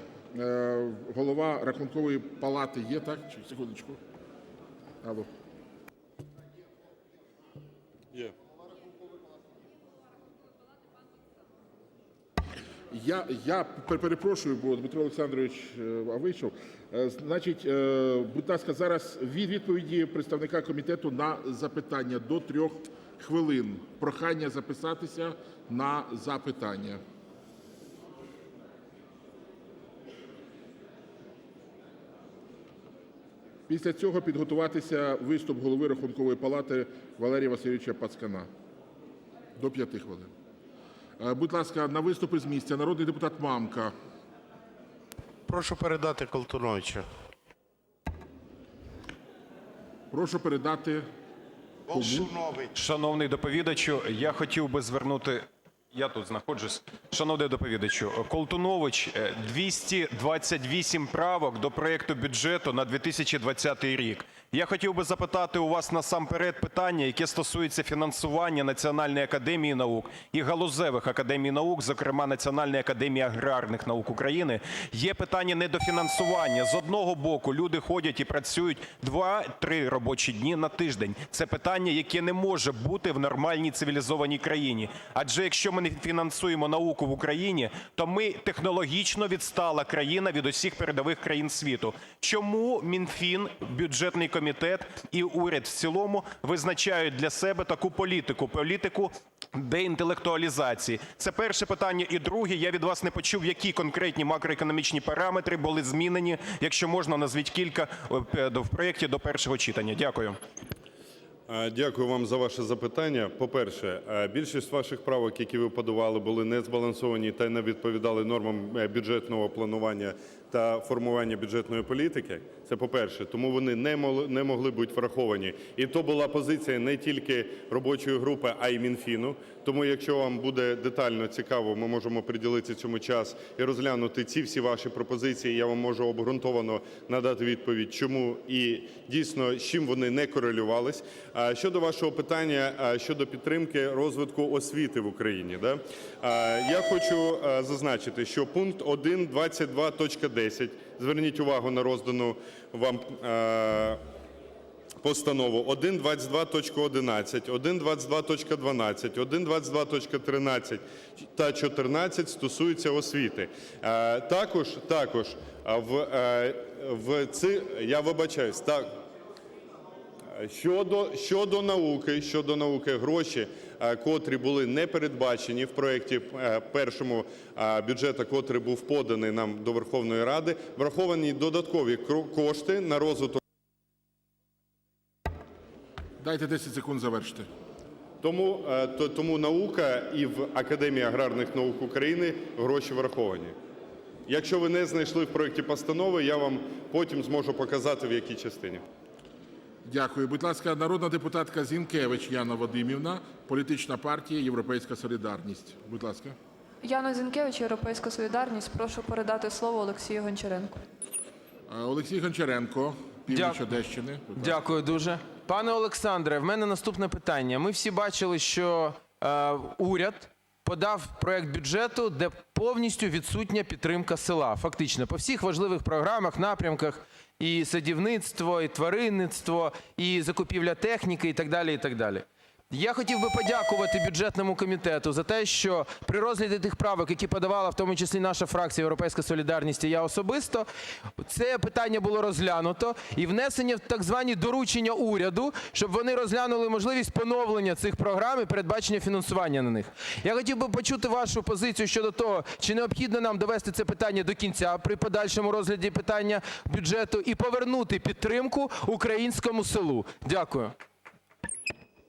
голова Рахункової палати. Є, так? Секундочку. Алло. Є. Я перепрошую, бо Дмитро Олександрович вийшов. Значить, будь ласка, зараз відповіді представника комітету на запитання до 3 хвилин. Прохання записатися на запитання. Після цього підготуватися виступ голови Рахункової палати Валерія Васильовича Пацкана – до 5 хвилин. Будь ласка, на виступи з місця народний депутат Мамка. Прошу передати Колтуновичу. Прошу передати кому? Шановний доповідачу, я хотів би звернути... Я тут знаходжусь. Шановний доповідачу, Колтунович, 228 правок до проекту бюджету на 2020 рік. Я хотів би запитати у вас насамперед питання, яке стосується фінансування Національної академії наук і галузевих академій наук, зокрема Національної академії аграрних наук України. Є питання недофінансування. З одного боку, люди ходять і працюють 2-3 робочі дні на тиждень. Це питання, яке не може бути в нормальній цивілізованій країні. Адже якщо ми не фінансуємо науку в Україні, то ми технологічно відстала країна від усіх передових країн світу. Чому Мінфін, бюджетний комітет і уряд в цілому визначають для себе таку політику деінтелектуалізації? Це перше питання. І друге, я від вас не почув, які конкретні макроекономічні параметри були змінені, якщо можна, назвіть кілька в проєкті до першого читання. Дякую. Дякую вам за ваше запитання. По-перше, більшість ваших правок, які ви подавали, були не збалансовані та не відповідали нормам бюджетного планування та формування бюджетної політики. Це по-перше. Тому вони не могли бути враховані. І то була позиція не тільки робочої групи, а й Мінфіну. Тому, якщо вам буде детально цікаво, ми можемо приділити цьому час і розглянути ці всі ваші пропозиції. Я вам можу обґрунтовано надати відповідь, чому і дійсно з чим вони не корелювались. Щодо вашого питання щодо підтримки розвитку освіти в Україні. Я хочу зазначити, що пункт 1.22.10, зверніть увагу на роздану вам постанову, 1.22.11, 1.22.12, 1.22.13 та 14 стосуються освіти. Також я вибачаюсь, щодо науки, гроші, котрі були не передбачені в проекті першому бюджету, котрий був поданий нам до Верховної Ради, враховані додаткові кошти на розвиток. Дайте 10 секунд завершити. Тому наука і в Академії аграрних наук України гроші враховані. Якщо ви не знайшли в проекті постанови, я вам потім зможу показати, в якій частині. Дякую. Будь ласка, народна депутатка Зінкевич Яна Вадимівна, політична партія «Європейська солідарність». Будь ласка. Яна Зінкевич, «Європейська солідарність». Прошу передати слово Олексію Гончаренку. Олексій Гончаренко, північ Одещини. Дякую дуже. Пане Олександре, в мене наступне питання. Ми всі бачили, що уряд подав проект бюджету, де повністю відсутня підтримка села. Фактично, по всіх важливих програмах, напрямках: і садівництво, і тваринництво, і закупівля техніки, і так далі, і так далі. Я хотів би подякувати бюджетному комітету за те, що при розгляді тих правок, які подавала в тому числі наша фракція «Європейська солідарність» і я особисто, це питання було розглянуто і внесення в так звані доручення уряду, щоб вони розглянули можливість поновлення цих програм і передбачення фінансування на них. Я хотів би почути вашу позицію щодо того, чи необхідно нам довести це питання до кінця при подальшому розгляді питання бюджету і повернути підтримку українському селу. Дякую.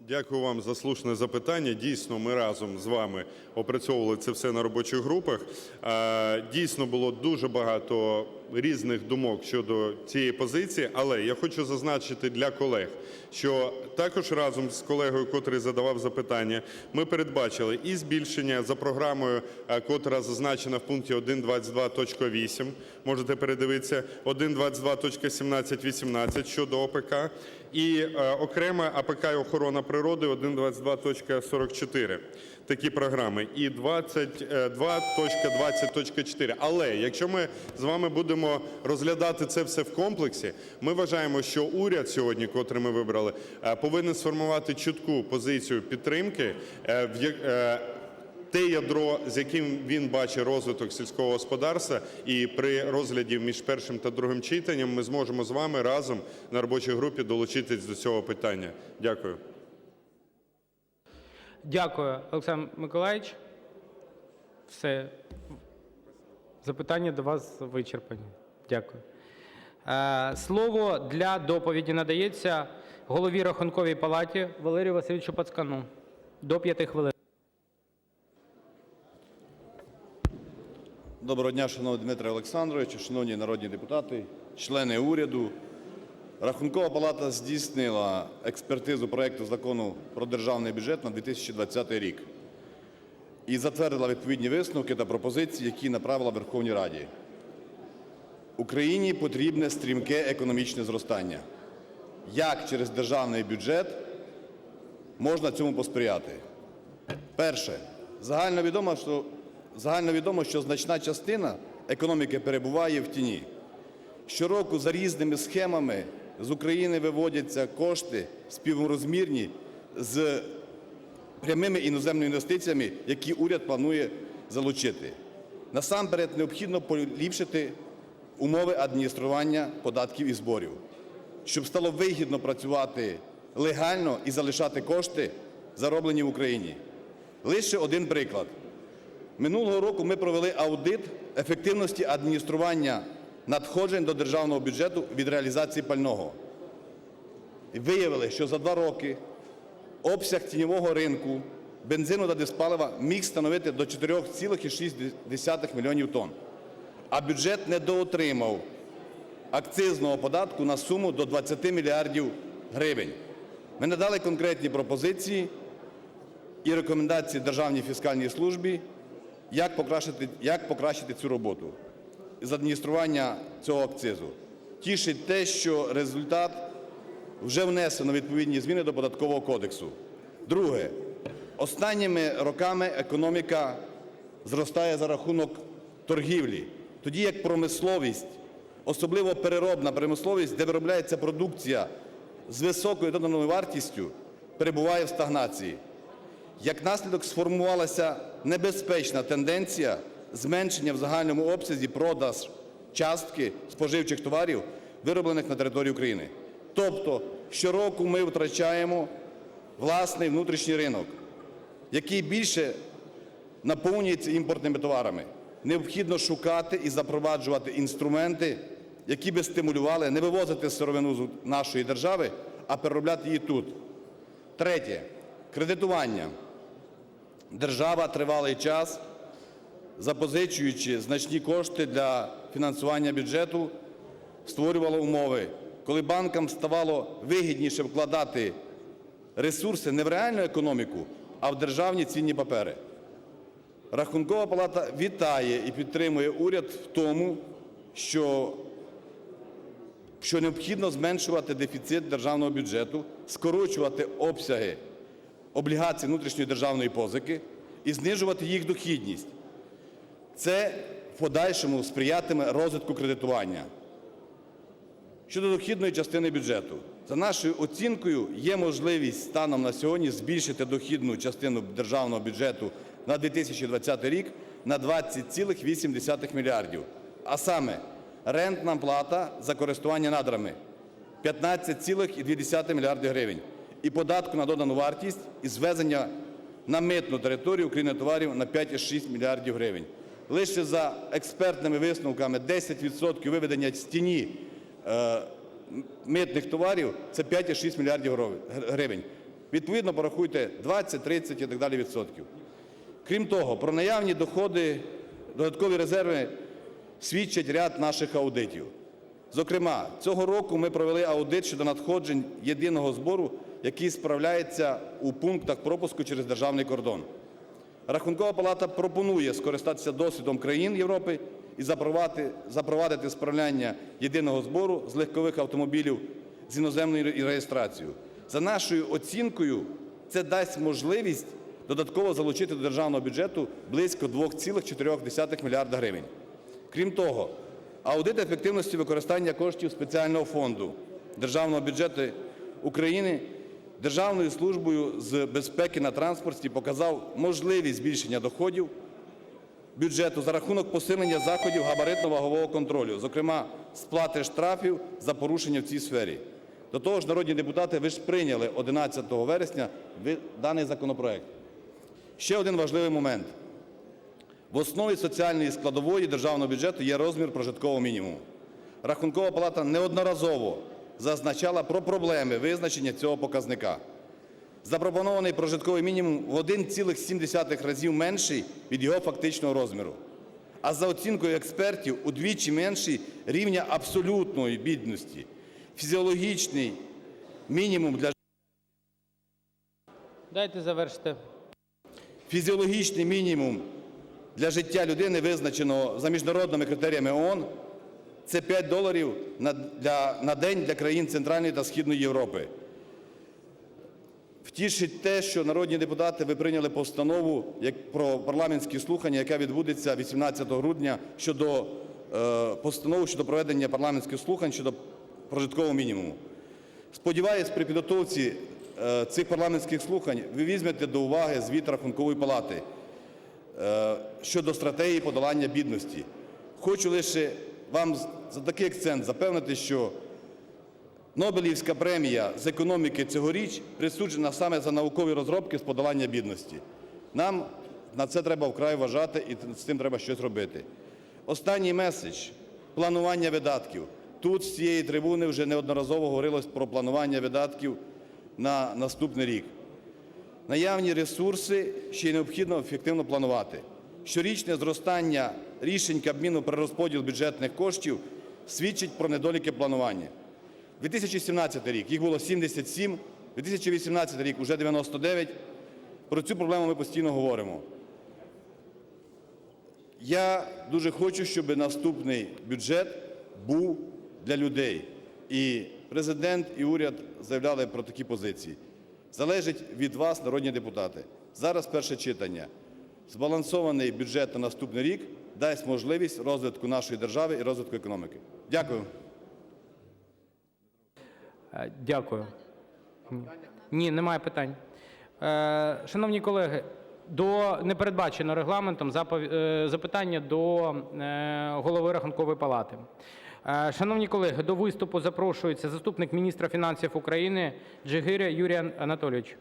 Дякую вам за слушне запитання. Дійсно, ми разом з вами опрацьовували це все на робочих групах. Дійсно, було дуже багато різних думок щодо цієї позиції, але я хочу зазначити для колег, що також разом з колегою, котрий задавав запитання, ми передбачили і збільшення за програмою, котра зазначена в пункті 1.22.8, можете передивитися, 1.22.17.18 щодо ОПК, і окрема АПК і охорона природи 1.22.44. Такі програми, і 22.20.4. Але якщо ми з вами будемо розглядати це все в комплексі, ми вважаємо, що уряд сьогодні, котрий ми вибрали, повинен сформувати чітку позицію підтримки, те ядро, з яким він бачить розвиток сільського господарства, і при розгляді між першим та другим читанням ми зможемо з вами разом на робочій групі долучитись до цього питання. Дякую. Дякую, Олександр Миколайович. Все. Запитання до вас вичерпані. Дякую. Слово для доповіді надається голові Рахункової палати Валерію Васильовичу Пацкану. До 5 хвилин. Доброго дня, шановний Дмитре Олександровичу, шановні народні депутати, члени уряду. Рахункова палата здійснила експертизу проекту Закону про державний бюджет на 2020 рік і затвердила відповідні висновки та пропозиції, які направила Верховній Раді. Україні потрібне стрімке економічне зростання. Як через державний бюджет можна цьому посприяти? Перше. Загальновідомо, що значна частина економіки перебуває в тіні. Щороку за різними схемами з України виводяться кошти співрозмірні з прямими іноземними інвестиціями, які уряд планує залучити. Насамперед необхідно поліпшити умови адміністрування податків і зборів, щоб стало вигідно працювати легально і залишати кошти, зароблені в Україні. Лише один приклад. Минулого року ми провели аудит ефективності адміністрування надходжень до державного бюджету від реалізації пального. І виявили, що за 2 роки обсяг тіньового ринку бензину та дизпалива міг становити до 4,6 мільйонів тонн, а бюджет недоотримав акцизного податку на суму до 20 мільярдів гривень. Ми надали конкретні пропозиції і рекомендації Державній фіскальній службі, як покращити цю роботу з адміністрування цього акцизу. Тішить те, що результат вже внесено відповідні зміни до Податкового кодексу. Друге. Останніми роками економіка зростає за рахунок торгівлі, тоді як промисловість, особливо переробна промисловість, де виробляється продукція з високою доданою вартістю, перебуває в стагнації. Як наслідок сформувалася небезпечна тенденція зменшення в загальному обсязі продаж частки споживчих товарів, вироблених на території України. Тобто щороку ми втрачаємо власний внутрішній ринок, який більше наповнюється імпортними товарами. Необхідно шукати і запроваджувати інструменти, які би стимулювали не вивозити сировину з нашої держави, а переробляти її тут. Третє. Кредитування. Держава тривалий час, запозичуючи значні кошти для фінансування бюджету, створювала умови, коли банкам ставало вигідніше вкладати ресурси не в реальну економіку, а в державні цінні папери. Рахункова палата вітає і підтримує уряд в тому, що необхідно зменшувати дефіцит державного бюджету, скорочувати обсяги облігацій внутрішньої державної позики і знижувати їх дохідність. Це в подальшому сприятиме розвитку кредитування. Щодо дохідної частини бюджету. За нашою оцінкою, є можливість станом на сьогодні збільшити дохідну частину державного бюджету на 2020 рік на 20,8 мільярдів. А саме, рентна плата за користування надрами – 15,2 мільярди гривень. І податку на додану вартість із ввезення на митну територію України товарів на 5,6 мільярдів гривень. Лише за експертними висновками 10% виведення з тіні митних товарів – це 5,6 мільярдів гривень. Відповідно, порахуйте 20, 30 і так далі відсотків. Крім того, про наявні доходи, додаткові резерви свідчать ряд наших аудитів. Зокрема, цього року ми провели аудит щодо надходжень єдиного збору, який справляється у пунктах пропуску через державний кордон. Рахункова палата пропонує скористатися досвідом країн Європи і запровадити справляння єдиного збору з легкових автомобілів з іноземною реєстрацією. За нашою оцінкою, це дасть можливість додатково залучити до державного бюджету близько 2,4 мільярда гривень. Крім того, аудит ефективності використання коштів спеціального фонду Державного бюджету України Державною службою з безпеки на транспорті показав можливість збільшення доходів бюджету за рахунок посилення заходів габаритно-вагового контролю, зокрема сплати штрафів за порушення в цій сфері. До того ж, народні депутати, ви ж прийняли 11 вересня даний законопроект. Ще один важливий момент. В основі соціальної складової державного бюджету є розмір прожиткового мінімуму. Рахункова палата неодноразово зазначала про проблеми визначення цього показника. Запропонований прожитковий мінімум в 1,7 разів менший від його фактичного розміру. А за оцінкою експертів – удвічі менший рівня абсолютної бідності. Фізіологічний мінімум для Дайте завершити. Фізіологічний мінімум для життя людини, визначеного за міжнародними критеріями ООН, це $5 на день для країн Центральної та Східної Європи. Втішить те, що народні депутати, ви прийняли постанову про парламентські слухання, яка відбудеться 18 грудня, постанову щодо проведення парламентських слухань щодо прожиткового мінімуму. Сподіваюсь, при підготовці цих парламентських слухань ви візьмете до уваги звіт Рахункової палати щодо стратегії подолання бідності. Хочу лише вам за такий акцент запевнити, що Нобелівська премія з економіки цьогоріч присуджена саме за наукові розробки з подолання бідності. Нам на це треба вкрай вважати і з цим треба щось робити. Останній меседж – планування видатків. Тут з цієї трибуни вже неодноразово говорилось про планування видатків на наступний рік. Наявні ресурси ще й необхідно ефективно планувати. Щорічне зростання рішень Кабміну про розподіл бюджетних коштів свідчить про недоліки планування. 2017 рік їх було 77, 2018 рік уже 99. Про цю проблему ми постійно говоримо. Я дуже хочу, щоб наступний бюджет був для людей. І Президент, і уряд заявляли про такі позиції. Залежить від вас, народні депутати. Зараз перше читання. Збалансований бюджет на наступний рік дасть можливість розвитку нашої держави і розвитку економіки. Дякую. Дякую. Ні, немає питань. Шановні колеги, не передбачено регламентом запитання до Голови Рахункової палати. Шановні колеги, до виступу запрошується заступник міністра фінансів України Джигир Юрій Анатолійович.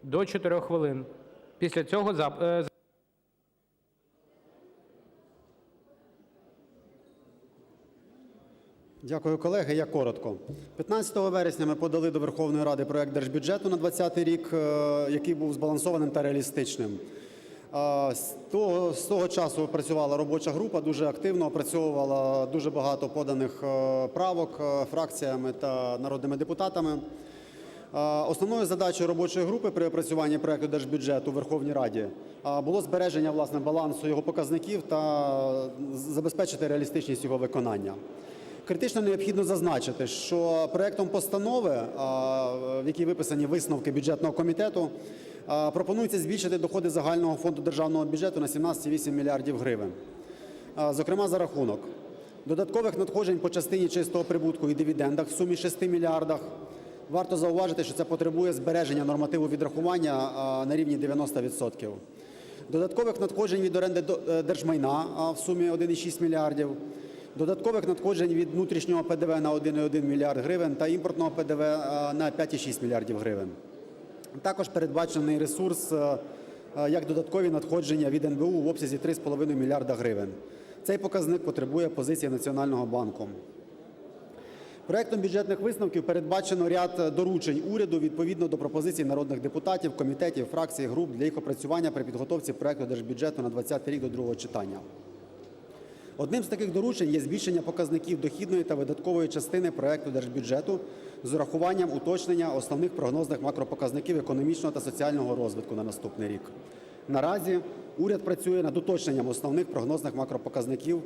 До 4 хвилин. Після цього Дякую, колеги. Я коротко. 15 вересня ми подали до Верховної Ради проект Держбюджету на 2020 рік, який був збалансованим та реалістичним. З того часу працювала робоча група, дуже активно опрацьовувала дуже багато поданих правок фракціями та народними депутатами. Основною задачею робочої групи при опрацюванні проекту Держбюджету у Верховній Раді було збереження, власне, балансу його показників та забезпечити реалістичність його виконання. Критично необхідно зазначити, що проектом постанови, в якій виписані висновки бюджетного комітету, пропонується збільшити доходи загального фонду державного бюджету на 17,8 мільярдів гривень. Зокрема, за рахунок додаткових надходжень по частині чистого прибутку і дивідендах в сумі 6 мільярдах. Варто зауважити, що це потребує збереження нормативу відрахування на рівні 90%. Додаткових надходжень від оренди держмайна в сумі 1,6 мільярдів. Додаткових надходжень від внутрішнього ПДВ на 1,1 мільярд гривень та імпортного ПДВ на 5,6 мільярдів гривень. Також передбачений ресурс як додаткові надходження від НБУ в обсязі 3,5 мільярда гривень. Цей показник потребує позиції Національного банку. Проектом бюджетних висновків передбачено ряд доручень уряду відповідно до пропозицій народних депутатів, комітетів, фракцій, груп для їх опрацювання при підготовці проекту Держбюджету на 2020 рік до другого читання. Одним з таких доручень є збільшення показників дохідної та видаткової частини проекту Держбюджету з урахуванням уточнення основних прогнозних макропоказників економічного та соціального розвитку на наступний рік. Наразі уряд працює над уточненням основних прогнозних макропоказників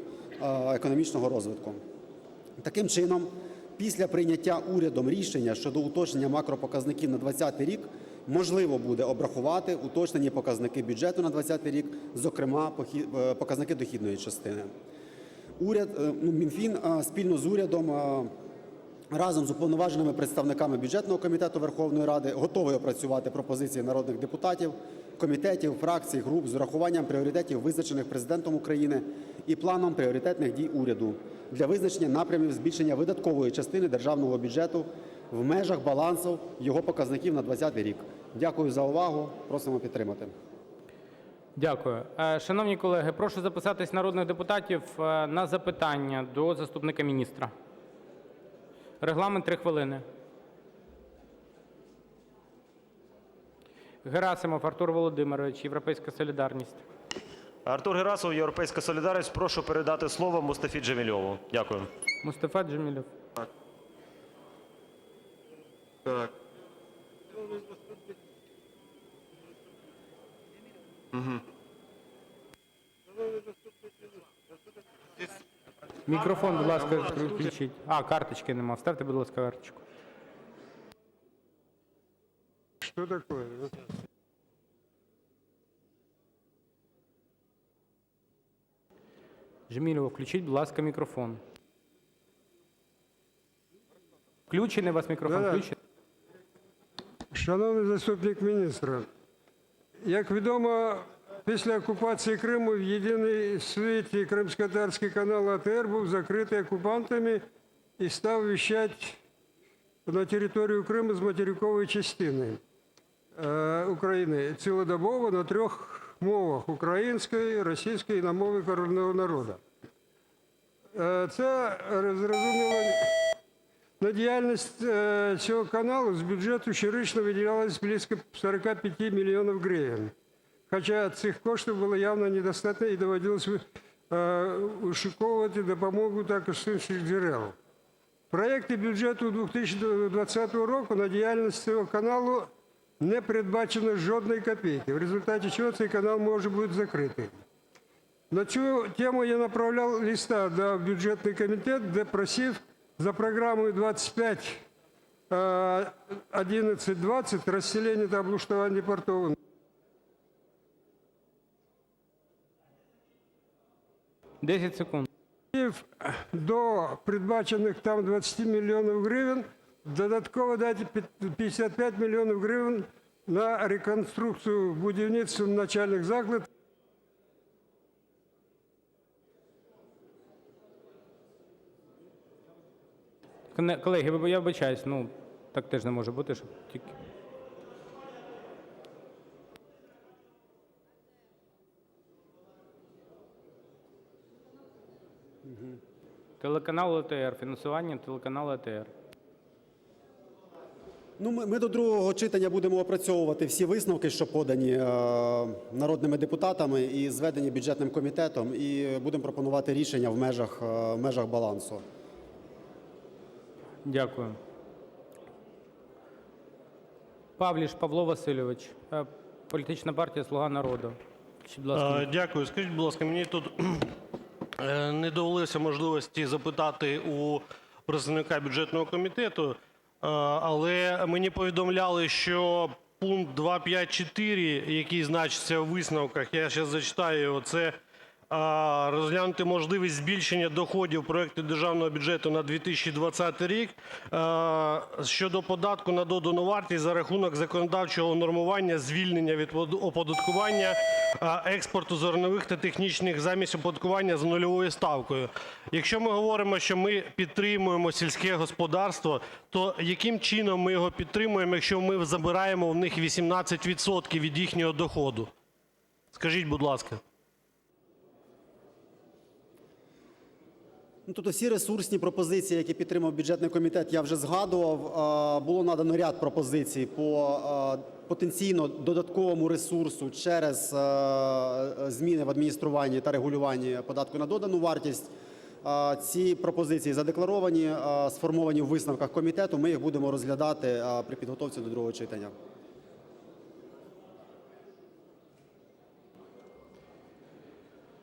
економічного розвитку. Таким чином, після прийняття урядом рішення щодо уточнення макропоказників на 2020 рік можливо буде обрахувати уточнені показники бюджету на 2020 рік, зокрема показники дохідної частини. Мінфін спільно з урядом разом з уповноваженими представниками бюджетного комітету Верховної Ради готовий опрацювати пропозиції народних депутатів, комітетів, фракцій, груп з урахуванням пріоритетів, визначених Президентом України, і планом пріоритетних дій уряду для визначення напрямів збільшення видаткової частини державного бюджету в межах балансу його показників на 2020 рік. Дякую за увагу. Просимо підтримати. Дякую. Шановні колеги, прошу записатись народних депутатів на запитання до заступника міністра. Регламент 3 хвилини. Герасимов Артур Володимирович, "Європейська солідарність". Артур Герасимов, "Європейська солідарність". Прошу передати слово Мустафі Джемілєву. Дякую. Мустафа Джемілєв. Так. Мікрофон, будь ласка, включіть. Карточки нема. Вставте, будь ласка, карточку. Что такое? Джемілєву, включіть, будь ласка, мікрофон. Включений у вас мікрофон? Да-да. Включений? Шановний заступник міністра, як відомо, після окупації Криму в єдиний світі кримськотатарський канал АТР був закритий окупантами і став віщати на територію Криму з материкової частини України цілодобово на 3 мовах – української, російської і на мові корінного народу. Це зрозуміло. На діяльність цього каналу з бюджету щорічно виділялось близько 45 мільйонів гривень. Хоча цих коштів було явно недостатньо і доводилось вишуковувати допомогу також з інших джерел. В проєкті бюджету 2020 року на діяльність цього каналу не передбачено жодної копійки, в результаті чого цей канал може бути закритий. На цю тему я направляв листа до бюджетний комітет, де просив за програмою 25.11.20 розселення та облаштування портового. До передбачених там 20 мільйонів гривень додатково дати 55 мільйонів гривень на реконструкцію будівництва навчальних закладів. Колеги, я вибачаюсь, так теж не може бути, щоб тільки... Телеканал АТR, фінансування телеканалу АТR. Ми до другого читання будемо опрацьовувати всі висновки, що подані народними депутатами і зведені бюджетним комітетом, і будемо пропонувати рішення в межах балансу. Дякую. Павліш Павло Васильович, політична партія "Слуга народу". Дякую. Скажіть, будь ласка, мені тут не довелося можливості запитати у представника бюджетного комітету, але мені повідомляли, що пункт 2.5.4, який значиться у висновках, я зараз зачитаю його, це розглянути можливість збільшення доходів проекту державного бюджету на 2020 рік щодо податку на додану вартість за рахунок законодавчого нормування, звільнення від оподаткування експорту зернових та технічних замість оподаткування за нульовою ставкою. Якщо ми говоримо, що ми підтримуємо сільське господарство, то яким чином ми його підтримуємо, якщо ми забираємо в них 18% від їхнього доходу? Скажіть, будь ласка. Тобто всі ресурсні пропозиції, які підтримав бюджетний комітет, я вже згадував. Було надано ряд пропозицій по потенційно додатковому ресурсу через зміни в адмініструванні та регулюванні податку на додану вартість. Ці пропозиції задекларовані, сформовані в висновках комітету. Ми їх будемо розглядати при підготовці до другого читання.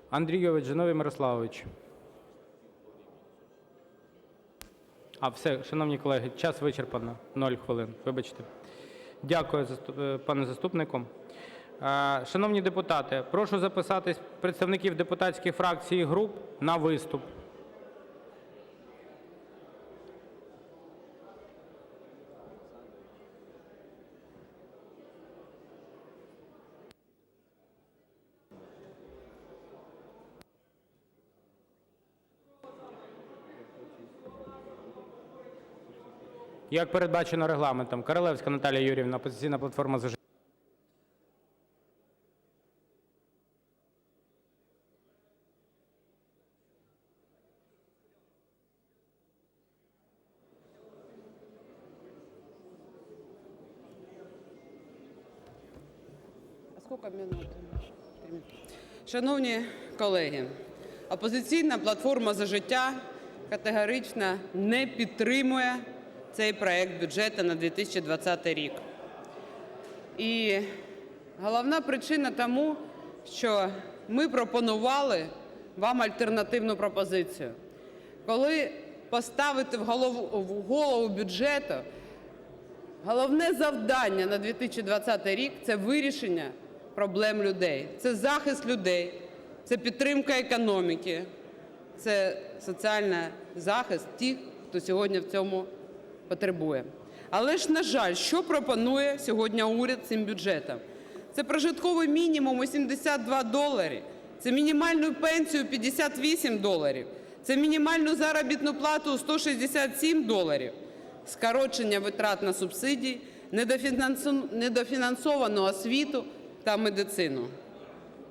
Андрійович Зиновій Мирославович. Все, шановні колеги, час вичерпано. 0 хвилин, вибачте. Дякую, пане заступнику. Шановні депутати, прошу записатись представників депутатських фракцій і груп на виступ. Як передбачено регламентом. Королевська Наталія Юріївна, "Опозиційна платформа – За життя". Шановні колеги, "Опозиційна платформа – За життя" категорично не підтримує цей проект бюджету на 2020 рік. І головна причина тому, що ми пропонували вам альтернативну пропозицію. Коли поставити в голову бюджету, головне завдання на 2020 рік – це вирішення проблем людей, це захист людей, це підтримка економіки, це соціальний захист тих, хто сьогодні в цьому потребує. Але ж, на жаль, що пропонує сьогодні уряд цим бюджетом? Це прожитковий мінімум у $72, це мінімальну пенсію $58, це мінімальну заробітну плату у $167, скорочення витрат на субсидії, недофінансовану освіту та медицину.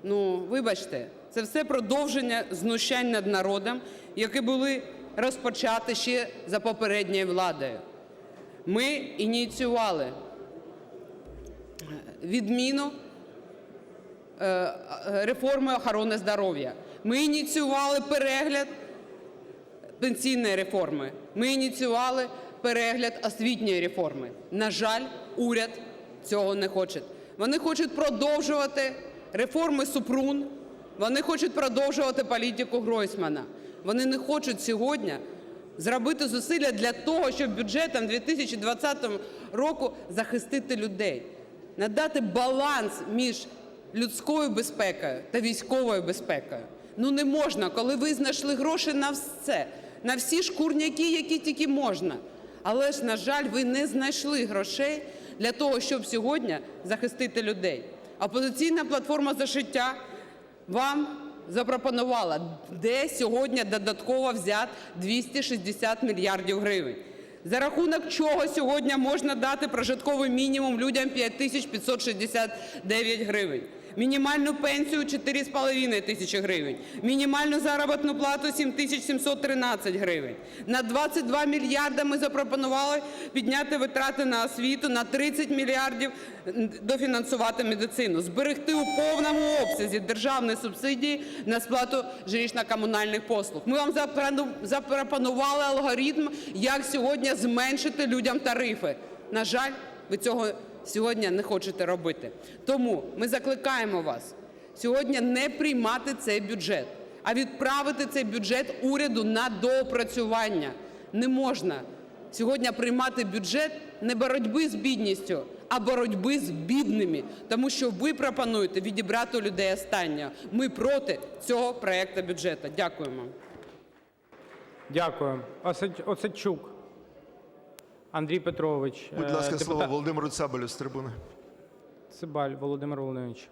Ну, вибачте, це все продовження знущань над народом, які були розпочаті ще за попередньою владою. Ми ініціювали відміну реформи охорони здоров'я. Ми ініціювали перегляд пенсійної реформи. Ми ініціювали перегляд освітньої реформи. На жаль, уряд цього не хоче. Вони хочуть продовжувати реформи Супрун, вони хочуть продовжувати політику Гройсмана. Вони не хочуть сьогодні зробити зусилля для того, щоб бюджетом 2020 року захистити людей, надати баланс між людською безпекою та військовою безпекою. Ну не можна, коли ви знайшли гроші на все, на всі шкурняки, які тільки можна. Але ж, на жаль, ви не знайшли грошей для того, щоб сьогодні захистити людей. "Опозиційна платформа – За життя" вам запропонувала, де сьогодні додатково взяти 260 мільярдів гривень. За рахунок чого сьогодні можна дати прожитковий мінімум людям 5569 гривень, мінімальну пенсію 4,5 тисячі гривень, мінімальну заробітну плату 7713 гривень. На 22 мільярди ми запропонували підняти витрати на освіту, на 30 мільярдів дофінансувати медицину, зберегти у повному обсязі державні субсидії на сплату жилищно-комунальних послуг. Ми вам запропонували алгоритм, як сьогодні зменшити людям тарифи. На жаль, ви цього сьогодні не хочете робити. Тому ми закликаємо вас сьогодні не приймати цей бюджет, а відправити цей бюджет уряду на доопрацювання. Не можна сьогодні приймати бюджет не боротьби з бідністю, а боротьби з бідними, тому що ви пропонуєте відібрати у людей останнє. Ми проти цього проекту бюджету. Дякуємо. Дякую. Осадчук Андрій Петрович. Будь ласка, слово Володимиру Цабалю з трибуни. Цибаль Володимир Володимирович.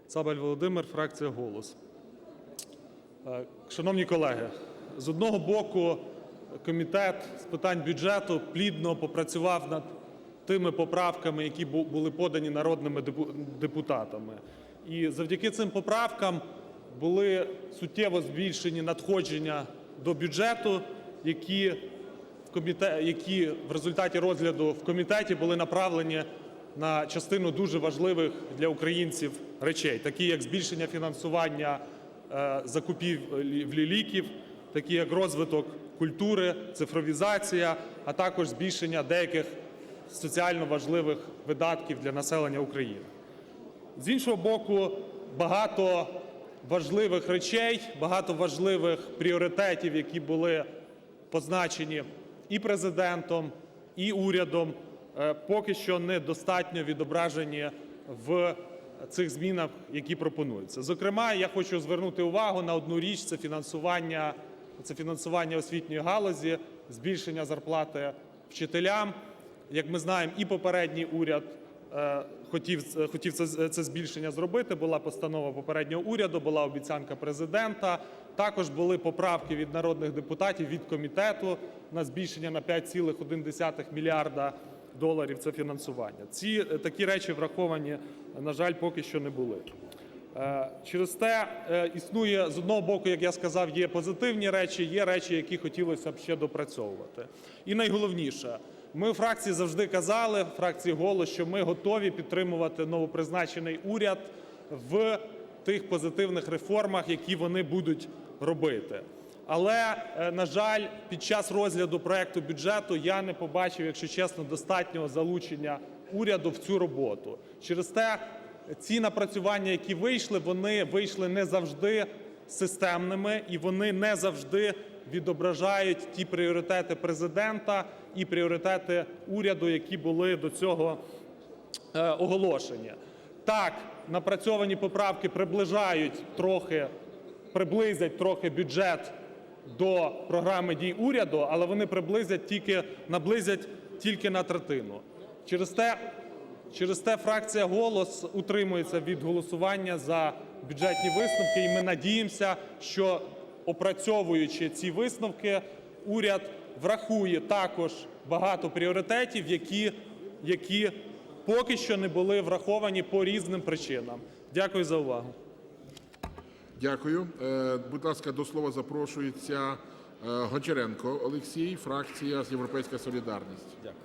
Цабаль Володимир, фракція "Голос". Шановні колеги, з одного боку, Комітет з питань бюджету плідно попрацював над тими поправками, які були подані народними депутатами. І завдяки цим поправкам були суттєво збільшені надходження до бюджету, які в результаті розгляду в комітеті були направлені на частину дуже важливих для українців речей, такі як збільшення фінансування закупівлі ліків, такі як розвиток культури, цифровізація, а також збільшення деяких соціально важливих видатків для населення України. З іншого боку, багато важливих речей, багато важливих пріоритетів, які були позначені і Президентом, і урядом, поки що недостатньо відображені в цих змінах, які пропонуються. Зокрема, я хочу звернути увагу на одну річ – це фінансування освітньої галузі, збільшення зарплати вчителям. Як ми знаємо, і попередній уряд хотів це збільшення зробити, була постанова попереднього уряду, була обіцянка Президента. Також були поправки від народних депутатів, від комітету на збільшення на $5,1 мільярда це фінансування. Такі речі враховані, на жаль, поки що не були. Через те існує, з одного боку, як я сказав, є позитивні речі, є речі, які хотілося б ще допрацьовувати. І найголовніше, Ми у фракції завжди казали, фракції «Голос», що ми готові підтримувати новопризначений уряд в тих позитивних реформах, які вони будуть робити. Але, на жаль, під час розгляду проекту бюджету я не побачив, якщо чесно, достатнього залучення уряду в цю роботу. Через те ці напрацювання, які вийшли, вони вийшли не завжди системними і вони не завжди відображають ті пріоритети Президента і пріоритети уряду, які були до цього оголошені. Так, напрацьовані поправки приблизять трохи бюджет до програми дій уряду, але вони наблизять тільки на третину. Через те фракція «Голос» утримується від голосування за бюджетні висновки, і ми надіємося, що, опрацьовуючи ці висновки, уряд врахує також багато пріоритетів, які поки що не були враховані по різним причинам. Дякую за увагу. Дякую. Будь ласка, до слова запрошується Гончаренко Олексій, фракція «Європейська солідарність». Дякую.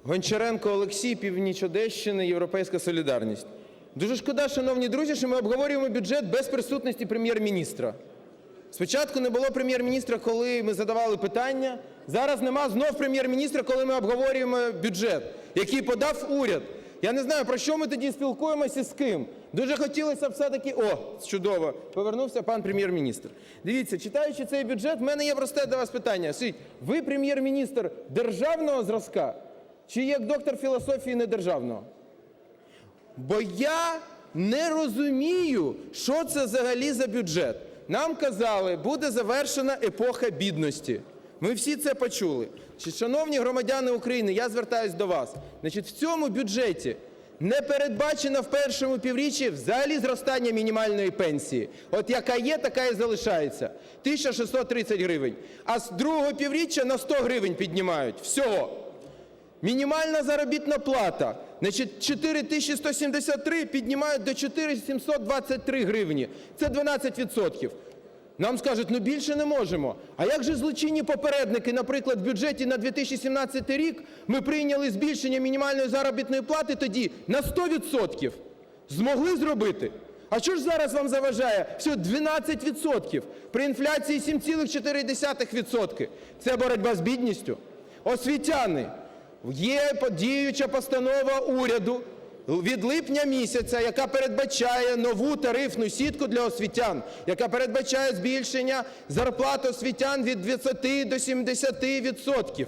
Гончаренко Олексій, північ Одещини, «Європейська солідарність». Дуже шкода, шановні друзі, що ми обговорюємо бюджет без присутності Прем'єр-міністра. Спочатку не було Прем'єр-міністра, коли ми задавали питання. Зараз нема знов Прем'єр-міністра, коли ми обговорюємо бюджет, який подав уряд. Я не знаю, про що ми тоді спілкуємося і з ким. Дуже хотілося б все-таки... О, чудово, повернувся пан Прем'єр-міністр. Дивіться, читаючи цей бюджет, в мене є просте до вас питання. Скажіть, ви Прем'єр-міністр державного зразка чи як доктор філософії недержавного? Бо я не розумію, що це взагалі за бюджет. Нам казали, буде завершена епоха бідності. Ми всі це почули. Шановні громадяни України, я звертаюсь до вас. В цьому бюджеті не передбачено в першому півріччі взагалі зростання мінімальної пенсії. От яка є, така і залишається. 1630 гривень. А з другого півріччя на 100 гривень піднімають. Всього. Мінімальна заробітна плата. 4173 піднімають до 4723 гривні. Це 12%. Нам скажуть, ну більше не можемо. А як же злочинні попередники? Наприклад, в бюджеті на 2017 рік ми прийняли збільшення мінімальної заробітної плати тоді на 100%. Змогли зробити? А що ж зараз вам заважає? Всього 12%. При інфляції 7,4%. Це боротьба з бідністю? Освітяни. Є діюча постанова уряду від липня місяця, яка передбачає нову тарифну сітку для освітян, яка передбачає збільшення зарплат освітян від 20 до 70%.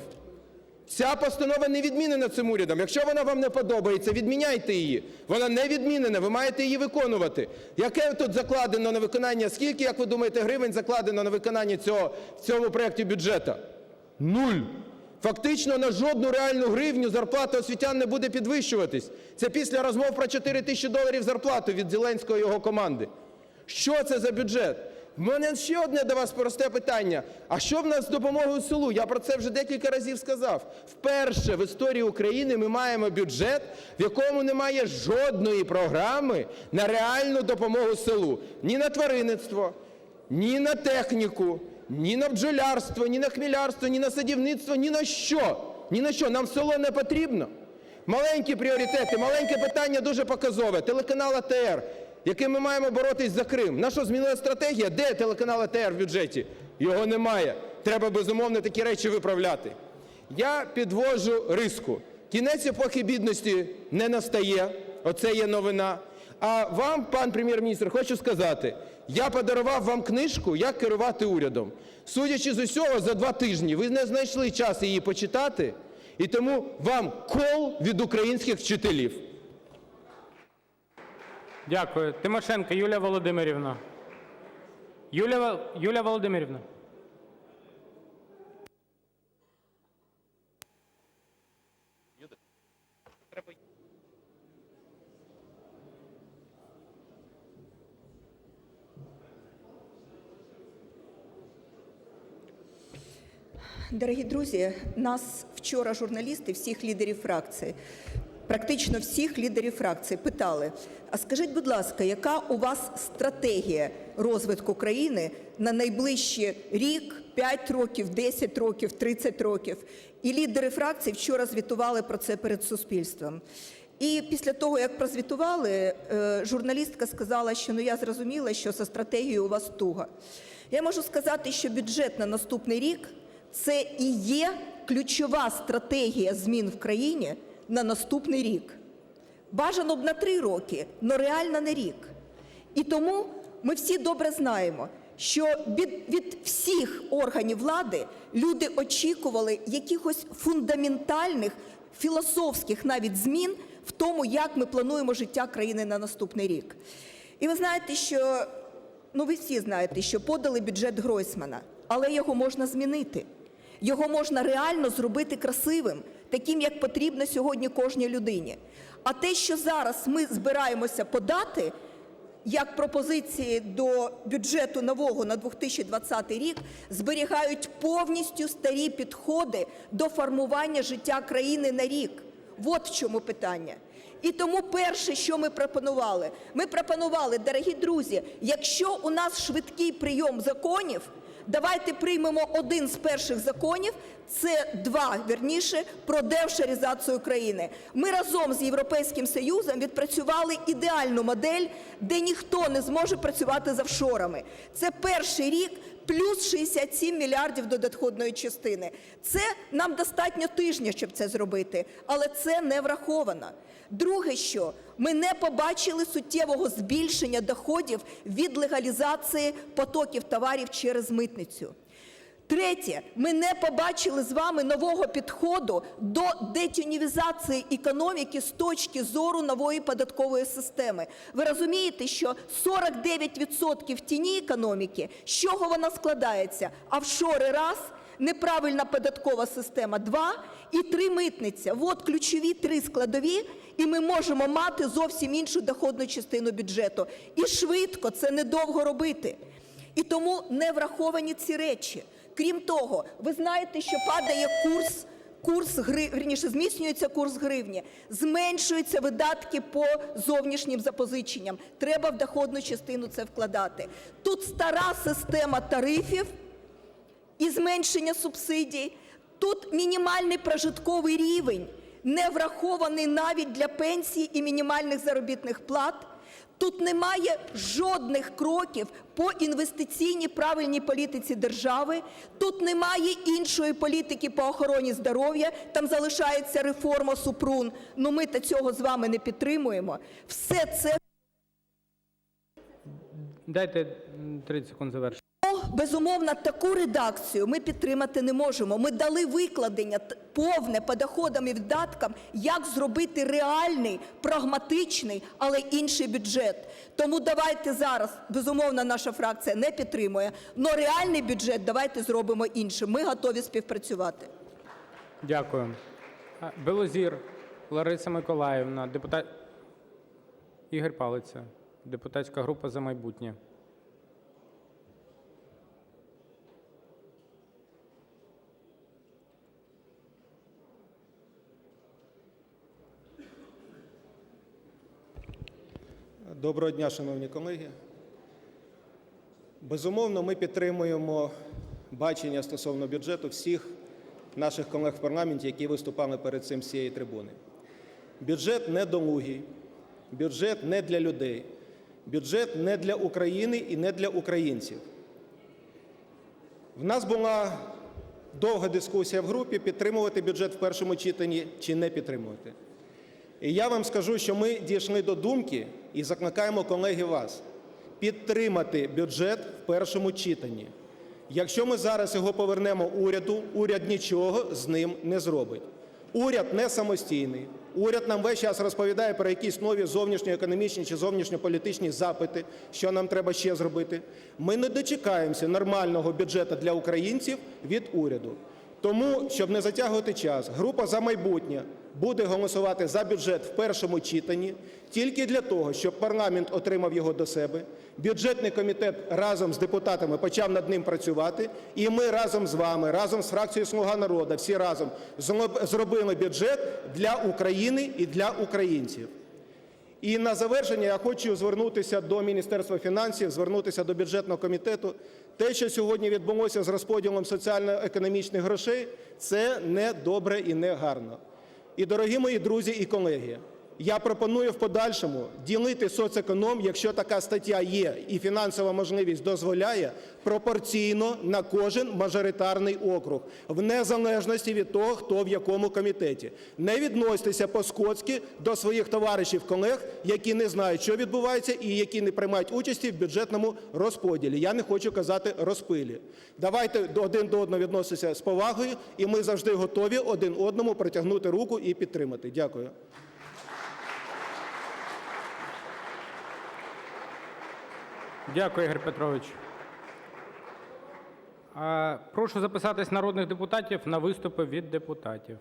Ця постанова не відмінена цим урядом. Якщо вона вам не подобається, відміняйте її. Вона не відмінена, ви маєте її виконувати. Яке тут закладено на виконання, скільки, як ви думаєте, гривень закладено на виконання в цьому проєкті бюджету? 0. Фактично на жодну реальну гривню зарплата освітян не буде підвищуватись. Це після розмов про $4000 зарплату від Зеленського і його команди. Що це за бюджет? В мене ще одне до вас просте питання. А що в нас з допомогою селу? Я про це вже декілька разів сказав. Вперше в історії України ми маємо бюджет, в якому немає жодної програми на реальну допомогу селу. Ні на тваринництво, ні на техніку, ні на бджолярство, ні на хмелярство, ні на садівництво, ні на що. Ні на що. Нам село не потрібно. Маленькі пріоритети, маленьке питання дуже показове. Телеканал АТR, яким ми маємо боротись за Крим. На що, змінила стратегія? Де телеканал АТR в бюджеті? Його немає. Треба, безумовно, такі речі виправляти. Я підводжу риску. Кінець епохи бідності не настає. Оце є новина. А вам, пан Прем'єр-міністр, хочу сказати, я подарував вам книжку «Як керувати урядом». Судячи з усього, за 2 тижні ви не знайшли час її почитати, і тому вам кол від українських вчителів. Дякую. Тимошенко Юлія Володимирівна. Юлія Володимирівна. Дорогі друзі, нас вчора журналісти, всіх лідерів фракцій, практично всіх лідерів фракцій, питали, а скажіть, будь ласка, яка у вас стратегія розвитку країни на найближчі рік, 5 років, 10 років, 30 років? І лідери фракцій вчора звітували про це перед суспільством. І після того, як прозвітували, журналістка сказала, що я зрозуміла, що за стратегією у вас туго. Я можу сказати, що бюджет на наступний рік – це і є ключова стратегія змін в країні на наступний рік. Бажано б на 3 роки, але реально не рік. І тому ми всі добре знаємо, що від всіх органів влади люди очікували якихось фундаментальних, філософських навіть змін в тому, як ми плануємо життя країни на наступний рік. І ви знаєте, що, ви всі знаєте, що подали бюджет Гройсмана, але його можна змінити. Його можна реально зробити красивим, таким, як потрібно сьогодні кожній людині. А те, що зараз ми збираємося подати, як пропозиції до бюджету нового на 2020 рік, зберігають повністю старі підходи до формування життя країни на рік. От в чому питання. І тому перше, що ми пропонували, дорогі друзі, якщо у нас швидкий прийом законів, давайте приймемо один з перших законів, це 2, вірніше, про деофшоризацію країни. Ми разом з Європейським Союзом відпрацювали ідеальну модель, де ніхто не зможе працювати з офшорами. Це перший рік плюс 67 мільярдів додаткової частини. Це нам достатньо тижня, щоб це зробити, але це не враховано. Друге, що ми не побачили суттєвого збільшення доходів від легалізації потоків товарів через митницю. Третє, ми не побачили з вами нового підходу до детюнізації економіки з точки зору нової податкової системи. Ви розумієте, що 49% в тіні економіки, з чого вона складається? Офшори – раз, неправильна податкова система – 2 і 3 митниця. От ключові 3 складові, і ми можемо мати зовсім іншу доходну частину бюджету. І швидко, це недовго робити. І тому не враховані ці речі. Крім того, ви знаєте, що падає зміцнюється курс гривні, зменшуються видатки по зовнішнім запозиченням. Треба в доходну частину це вкладати. Тут стара система тарифів і зменшення субсидій. Тут мінімальний прожитковий рівень, не врахований навіть для пенсій і мінімальних заробітних плат. Тут немає жодних кроків по інвестиційній правильній політиці держави. Тут немає іншої політики по охороні здоров'я. Там залишається реформа Супрун. Ну ми-то цього з вами не підтримуємо. Все це... Дайте 30 секунд завершити. Безумовно, таку редакцію ми підтримати не можемо. Ми дали викладення повне по доходам і видаткам, як зробити реальний, прагматичний, але інший бюджет. Тому давайте зараз, безумовно, наша фракція не підтримує, але реальний бюджет давайте зробимо іншим. Ми готові співпрацювати. Дякую. Білозір Лариса Миколаївна, Ігор Палиця, депутатська група «За майбутнє». Доброго дня, шановні колеги. Безумовно, ми підтримуємо бачення стосовно бюджету всіх наших колег в парламенті, які виступали перед цим з цієї трибуни. Бюджет недолугий, бюджет не для людей, бюджет не для України і не для українців. В нас була довга дискусія в групі, підтримувати бюджет в першому читанні чи не підтримувати. І я вам скажу, що ми дійшли до думки і закликаємо, колеги, вас підтримати бюджет в першому читанні. Якщо ми зараз його повернемо уряду, уряд нічого з ним не зробить. Уряд не самостійний, уряд нам весь час розповідає про якісь нові зовнішньоекономічні чи зовнішньополітичні запити, що нам треба ще зробити. Ми не дочекаємося нормального бюджету для українців від уряду. Тому, щоб не затягувати час, група «За майбутнє» буде голосувати за бюджет в першому читанні тільки для того, щоб парламент отримав його до себе, бюджетний комітет разом з депутатами почав над ним працювати, і ми разом з вами, разом з фракцією "Слуга народу", всі разом зробили бюджет для України і для українців. І на завершення я хочу звернутися до Міністерства фінансів, звернутися до бюджетного комітету. Те, що сьогодні відбулося з розподілом соціально-економічних грошей, це не добре і не гарно. І, дорогі мої друзі і колеги, я пропоную в подальшому ділити соцеконом, якщо така стаття є і фінансова можливість дозволяє, пропорційно на кожен мажоритарний округ, в незалежності від того, хто в якому комітеті. Не відносьтеся по-скотськи до своїх товаришів-колег, які не знають, що відбувається, і які не приймають участі в бюджетному розподілі. Я не хочу казати розпилі. Давайте один до одного відноситися з повагою, і ми завжди готові один одному протягнути руку і підтримати. Дякую. Дякую, Ігор Петрович. Прошу записатись народних депутатів на виступи від депутатів.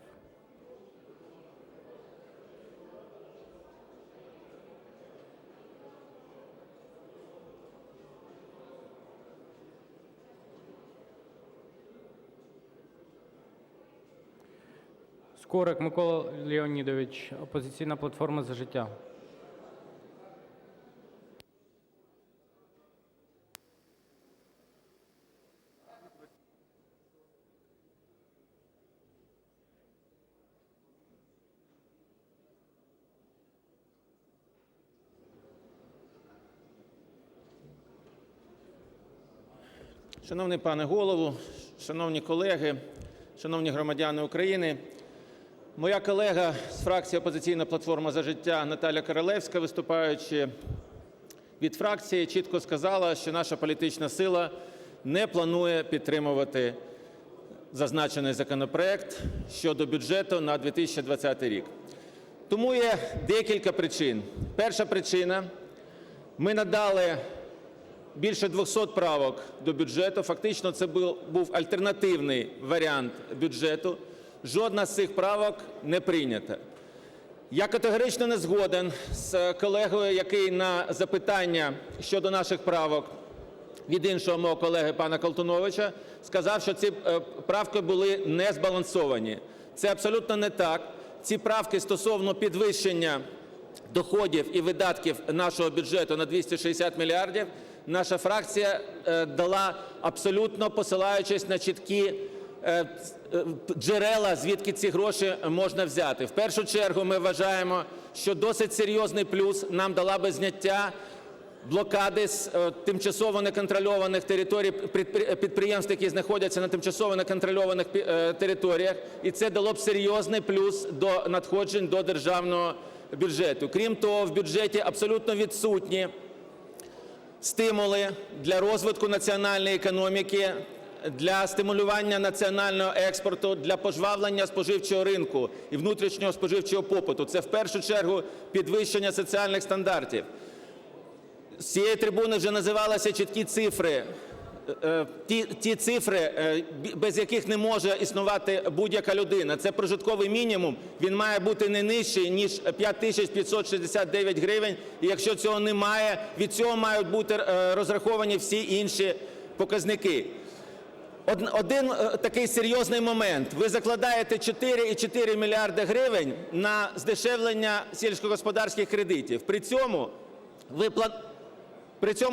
Скорик Микола Леонідович, "Опозиційна платформа – За життя". Шановний пане Голово, шановні колеги, шановні громадяни України! Моя колега з фракції "Опозиційна платформа – За життя" Наталія Королевська, виступаючи від фракції, чітко сказала, що наша політична сила не планує підтримувати зазначений законопроект щодо бюджету на 2020 рік. Тому є декілька причин. Перша причина – ми надали більше 200 правок до бюджету. Фактично це був альтернативний варіант бюджету. Жодна з цих правок не прийнята. Я категорично не згоден з колегою, який на запитання щодо наших правок від іншого мого колеги пана Колтуновича сказав, що ці правки були не збалансовані. Це абсолютно не так. Ці правки стосовно підвищення доходів і видатків нашого бюджету на 260 мільярдів наша фракція дала абсолютно посилаючись на чіткі джерела, звідки ці гроші можна взяти. В першу чергу ми вважаємо, що досить серйозний плюс нам дала би зняття блокади з тимчасово неконтрольованих територій підприємств, які знаходяться на тимчасово неконтрольованих територіях, і це дало б серйозний плюс до надходжень до державного бюджету. Крім того, в бюджеті абсолютно відсутні стимули для розвитку національної економіки, для стимулювання національного експорту, для пожвавлення споживчого ринку і внутрішнього споживчого попиту. Це в першу чергу підвищення соціальних стандартів. З цієї трибуни вже називалися чіткі цифри. Ті цифри, без яких не може існувати будь-яка людина. Це прожитковий мінімум, він має бути не нижчий, ніж 5569 гривень. І якщо цього немає, від цього мають бути розраховані всі інші показники. Один такий серйозний момент. Ви закладаєте 4,4 мільярди гривень на здешевлення сільськогосподарських кредитів. При цьому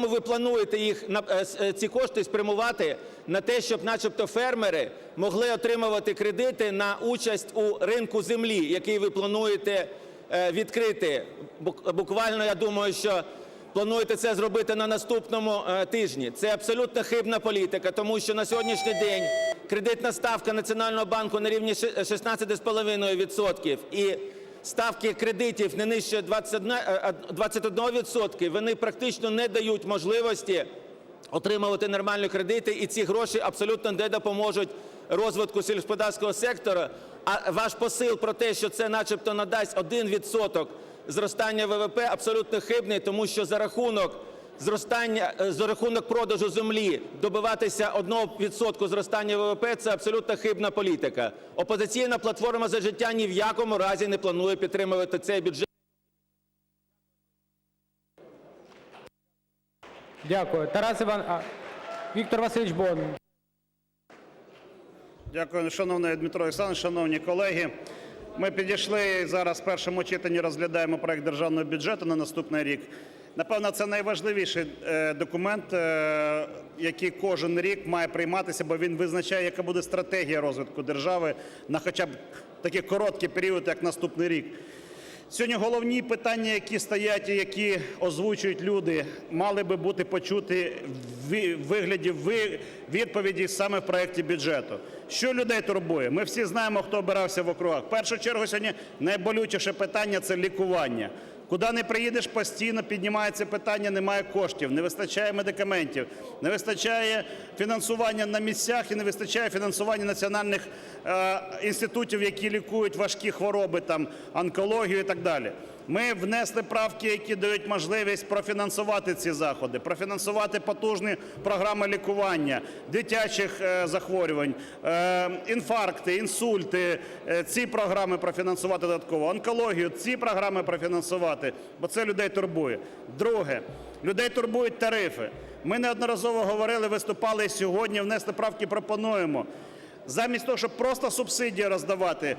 ви плануєте ці кошти спрямувати на те, щоб начебто фермери могли отримувати кредити на участь у ринку землі, який ви плануєте відкрити. Буквально, я думаю, що плануєте це зробити на наступному тижні. Це абсолютно хибна політика, тому що на сьогоднішній день кредитна ставка Національного банку на рівні 16,5% і ставки кредитів не нижче 21%, вони практично не дають можливості отримувати нормальні кредити, і ці гроші абсолютно не допоможуть розвитку сільськогосподарського сектору. А ваш посил про те, що це начебто надасть 1% зростання ВВП, абсолютно хибний, тому що за рахунок зростання за рахунок продажу землі добиватися 1% зростання ВВП – це абсолютно хибна політика. "Опозиційна платформа – За життя" ні в якому разі не планує підтримувати цей бюджет. Дякую. Віктор Васильович Бон. Дякую, шановний Дмитро Олександрович, шановні колеги. Ми підійшли зараз в першому читанні, розглядаємо проект державного бюджету на наступний рік. Напевно, це найважливіший документ, який кожен рік має прийматися, бо він визначає, яка буде стратегія розвитку держави на хоча б такий короткий період, як наступний рік. Сьогодні головні питання, які стоять і які озвучують люди, мали би бути почуті в вигляді відповіді саме в проекті бюджету. Що людей турбує? Ми всі знаємо, хто обирався в округах. В першу чергу сьогодні найболючіше питання – це лікування. Куди не приїдеш, постійно піднімається питання: немає коштів, не вистачає медикаментів, не вистачає фінансування на місцях і не вистачає фінансування національних інститутів, які лікують важкі хвороби, там, онкологію і так далі. Ми внесли правки, які дають можливість профінансувати ці заходи, профінансувати потужні програми лікування дитячих захворювань, інфаркти, інсульти, ці програми профінансувати додатково, онкологію, ці програми профінансувати, бо це людей турбує. Друге. Людей турбують тарифи. Ми неодноразово говорили, виступали і сьогодні, внесли правки, пропонуємо. Замість того, щоб просто субсидії роздавати,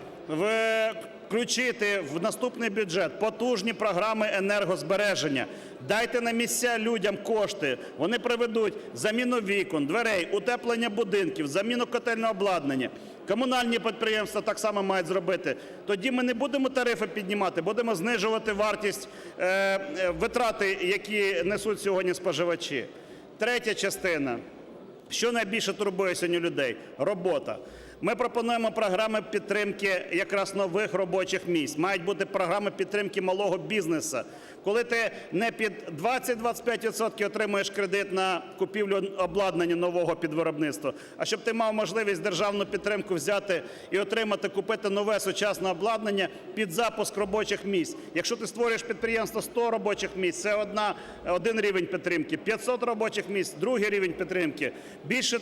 включити в наступний бюджет потужні програми енергозбереження. Дайте на місця людям кошти. Вони приведуть заміну вікон, дверей, утеплення будинків, заміну котельного обладнання. Комунальні підприємства так само мають зробити. Тоді ми не будемо тарифи піднімати, будемо знижувати вартість, витрати, які несуть сьогодні споживачі. Третя частина. Що найбільше турбує сьогодні людей? Робота. Ми пропонуємо програми підтримки якраз нових робочих місць. Мають бути програми підтримки малого бізнесу. Коли ти не під 20-25% отримуєш кредит на купівлю обладнання нового під виробництво, а щоб ти мав можливість державну підтримку взяти і отримати, купити нове сучасне обладнання під запуск робочих місць. Якщо ти створюєш підприємство 100 робочих місць, це один рівень підтримки. 500 робочих місць – другий рівень підтримки. Більше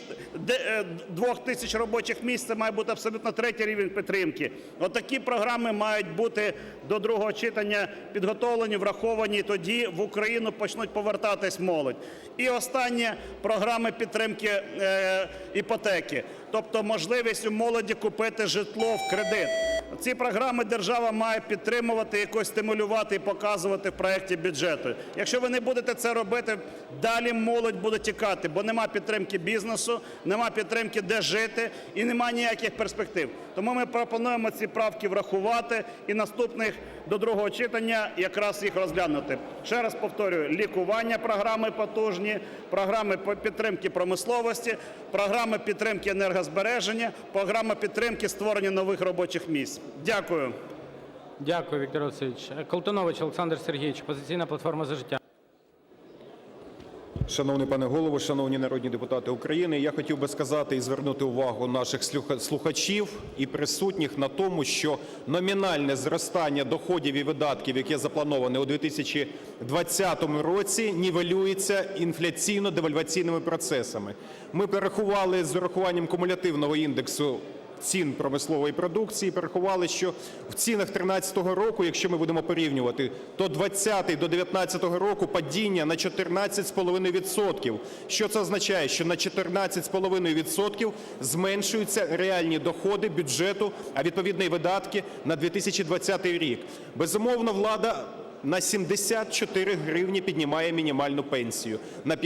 2000 робочих місць – це має бути абсолютно третій рівень підтримки. Отакі програми мають бути до другого читання підготовлені, враховані, тоді в Україну почнуть повертатись молодь. І останнє – програми підтримки іпотеки, тобто можливість у молоді купити житло в кредит. Ці програми держава має підтримувати, якось стимулювати і показувати в проекті бюджету. Якщо ви не будете це робити, далі молодь буде тікати, бо нема підтримки бізнесу, нема підтримки, де жити і нема ніяких перспектив. Тому ми пропонуємо ці правки врахувати і наступних до другого читання якраз їх розглянути. Ще раз повторюю, лікування програми потужні, програми підтримки промисловості, програми підтримки енергозбереження, програма підтримки створення нових робочих місць. Дякую. Дякую, Віктор Васильович. Колтунович Олександр Сергійович, "Опозиційна платформа – За життя". Шановний пане Голово, шановні народні депутати України, я хотів би сказати і звернути увагу наших слухачів і присутніх на тому, що номінальне зростання доходів і видатків, яке заплановане у 2020 році, нівелюється інфляційно-девальваційними процесами. Ми порахували з урахуванням кумулятивного індексу цін промислової продукції, порахували, що в цінах 2013 року, якщо ми будемо порівнювати, то 2020 до 2019 року падіння на 14,5%. Що це означає? Що на 14,5% зменшуються реальні доходи бюджету, а відповідно і видатки на 2020 рік. Безумовно, влада на 74 гривні піднімає мінімальну пенсію, на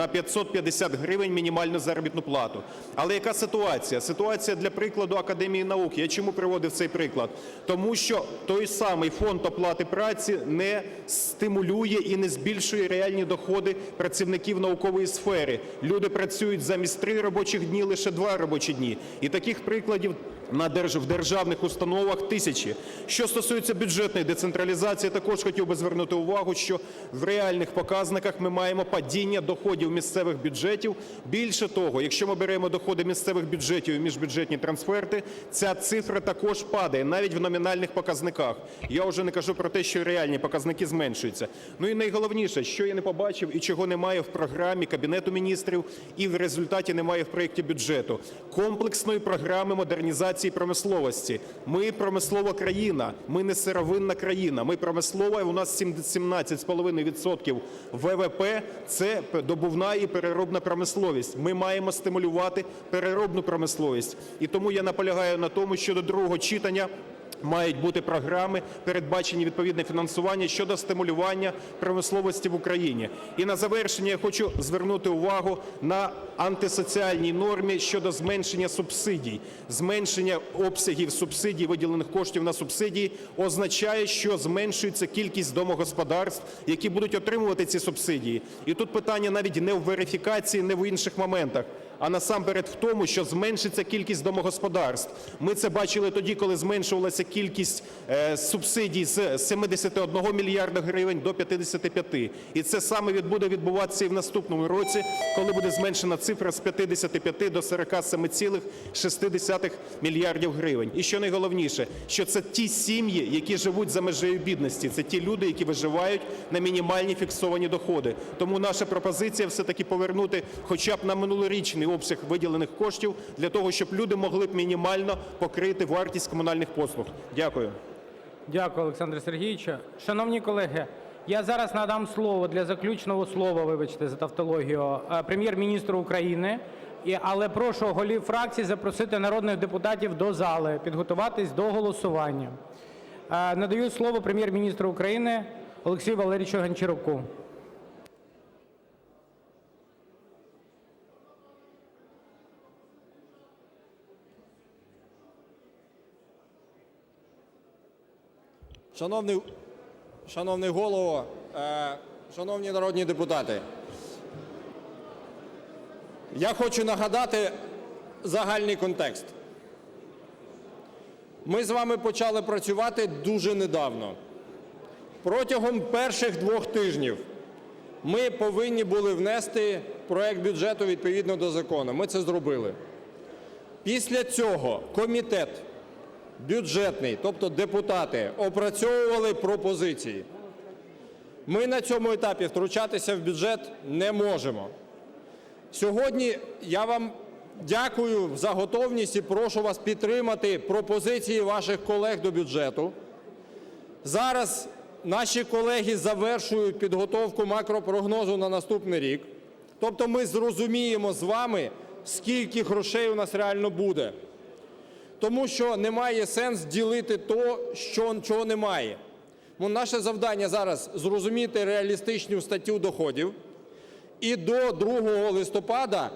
550 гривень мінімальну заробітну плату. Але яка ситуація? Ситуація, для прикладу, Академії наук. Я чому приводив цей приклад? Тому що той самий фонд оплати праці не стимулює і не збільшує реальні доходи працівників наукової сфери. Люди працюють замість 3 робочих дні лише 2 робочі дні. І таких прикладів в державних установах тисячі. Що стосується бюджетної децентралізації, також хотів би звернути увагу, що в реальних показниках ми маємо падіння доходів місцевих бюджетів. Більше того, якщо ми беремо доходи місцевих бюджетів і міжбюджетні трансферти, ця цифра також падає, навіть в номінальних показниках. Я вже не кажу про те, що реальні показники зменшуються. Ну і найголовніше, що я не побачив і чого немає в програмі Кабінету міністрів і в результаті немає в проєкті бюджету. Комплексної програми модернізації промисловості. Ми промислова країна, ми не сировинна країна, ми промислова, і у нас 17,5% ВВП – це добувна і переробна промисловість. Ми маємо стимулювати переробну промисловість. І тому я наполягаю на тому, що до другого читання мають бути програми, передбачені відповідне фінансування щодо стимулювання промисловості в Україні. І на завершення я хочу звернути увагу на антисоціальній нормі щодо зменшення субсидій. Зменшення обсягів субсидій, виділених коштів на субсидії, означає, що зменшується кількість домогосподарств, які будуть отримувати ці субсидії. І тут питання навіть не в верифікації, не в інших моментах, а насамперед в тому, що зменшиться кількість домогосподарств. Ми це бачили тоді, коли зменшувалася кількість субсидій з 71 мільярда гривень до 55. І це саме буде відбуватися і в наступному році, коли буде зменшена цифра з 55 до 47,6 мільярдів гривень. І що найголовніше, що це ті сім'ї, які живуть за межею бідності, це ті люди, які виживають на мінімальні фіксовані доходи. Тому наша пропозиція все-таки повернути хоча б на минулорічний обсяг виділених коштів для того, щоб люди могли б мінімально покрити вартість комунальних послуг. Дякую. Дякую, Олександре Сергійовичу. Шановні колеги, я зараз надам слово для заключного слова, вибачте за тавтологію, Прем'єр-міністру України, але прошу голів фракцій запросити народних депутатів до зали, підготуватись до голосування. Надаю слово Прем'єр-міністру України Олексію Валерійовичу Гончаруку. Шановний Голово, шановні народні депутати, я хочу нагадати загальний контекст. Ми з вами почали працювати дуже недавно. Протягом перших 2 тижнів ми повинні були внести проект бюджету відповідно до закону. Ми це зробили. Після цього комітет бюджетний, тобто депутати, опрацьовували пропозиції. Ми на цьому етапі втручатися в бюджет не можемо. Сьогодні я вам дякую за готовність і прошу вас підтримати пропозиції ваших колег до бюджету. Зараз наші колеги завершують підготовку макропрогнозу на наступний рік. Тобто ми зрозуміємо з вами, скільки грошей у нас реально буде. Тому що немає сенсу ділити те, чого немає. Наше завдання зараз – зрозуміти реалістичну статтю доходів і до 2 листопада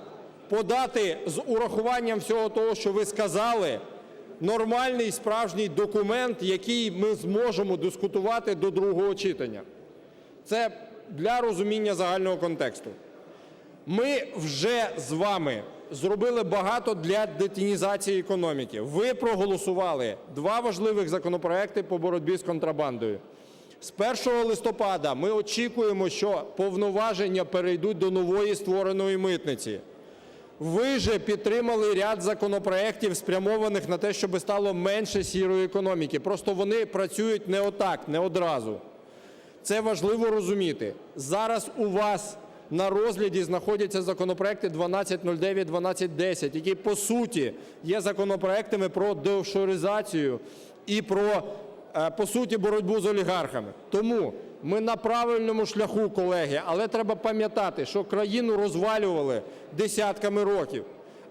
подати з урахуванням всього того, що ви сказали, нормальний справжній документ, який ми зможемо дискутувати до другого читання. Це для розуміння загального контексту. Ми вже з вами зробили багато для детінізації економіки. Ви проголосували 2 важливих законопроекти по боротьбі з контрабандою. З 1 листопада ми очікуємо, що повноваження перейдуть до нової створеної митниці. Ви же підтримали ряд законопроєктів, спрямованих на те, щоб стало менше сірої економіки. Просто вони працюють не отак, не одразу. Це важливо розуміти. Зараз у вас на розгляді знаходяться законопроекти 1209, 1210, які по суті є законопроектами про деофшоризацію і про, по суті, боротьбу з олігархами. Тому ми на правильному шляху, колеги, але треба пам'ятати, що країну розвалювали десятками років,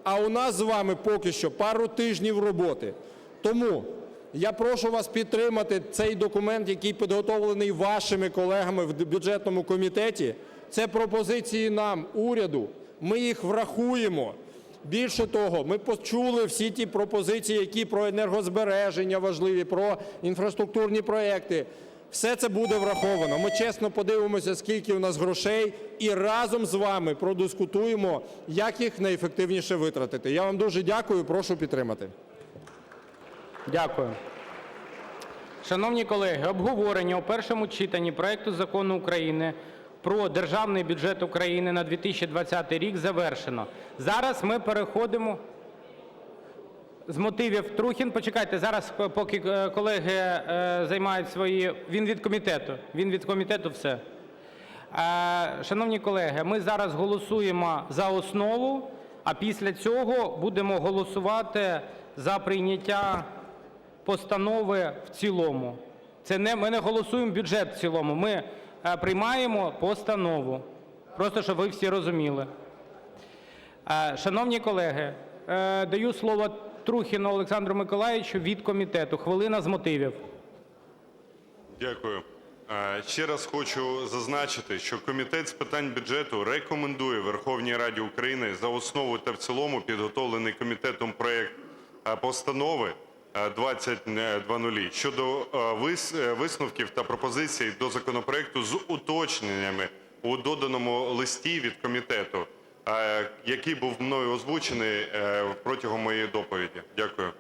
а у нас з вами поки що пару тижнів роботи. Тому я прошу вас підтримати цей документ, який підготовлений вашими колегами в бюджетному комітеті. Це пропозиції нам, уряду, ми їх врахуємо. Більше того, ми почули всі ті пропозиції, які про енергозбереження важливі, про інфраструктурні проекти. Все це буде враховано. Ми чесно подивимося, скільки у нас грошей, і разом з вами продискутуємо, як їх найефективніше витратити. Я вам дуже дякую, прошу підтримати. Дякую. Шановні колеги, обговорення у першому читанні проекту Закону України про Державний бюджет України на 2020 рік завершено. Зараз ми переходимо... З мотивів Трухін. Почекайте, зараз, поки колеги займають свої... Він від комітету, все. Шановні колеги, ми зараз голосуємо за основу, а після цього будемо голосувати за прийняття постанови в цілому. Ми не голосуємо бюджет в цілому, ми приймаємо постанову. Просто, щоб ви всі розуміли. Шановні колеги, даю слово Трухіну Олександру Миколайовичу від комітету. Хвилина з мотивів. Дякую. Ще раз хочу зазначити, що Комітет з питань бюджету рекомендує Верховній Раді України за основу та в цілому підготовлений комітетом проект постанови 2020 щодо висновків та пропозицій до законопроекту з уточненнями у доданому листі від комітету, який був мною озвучений протягом моєї доповіді. Дякую.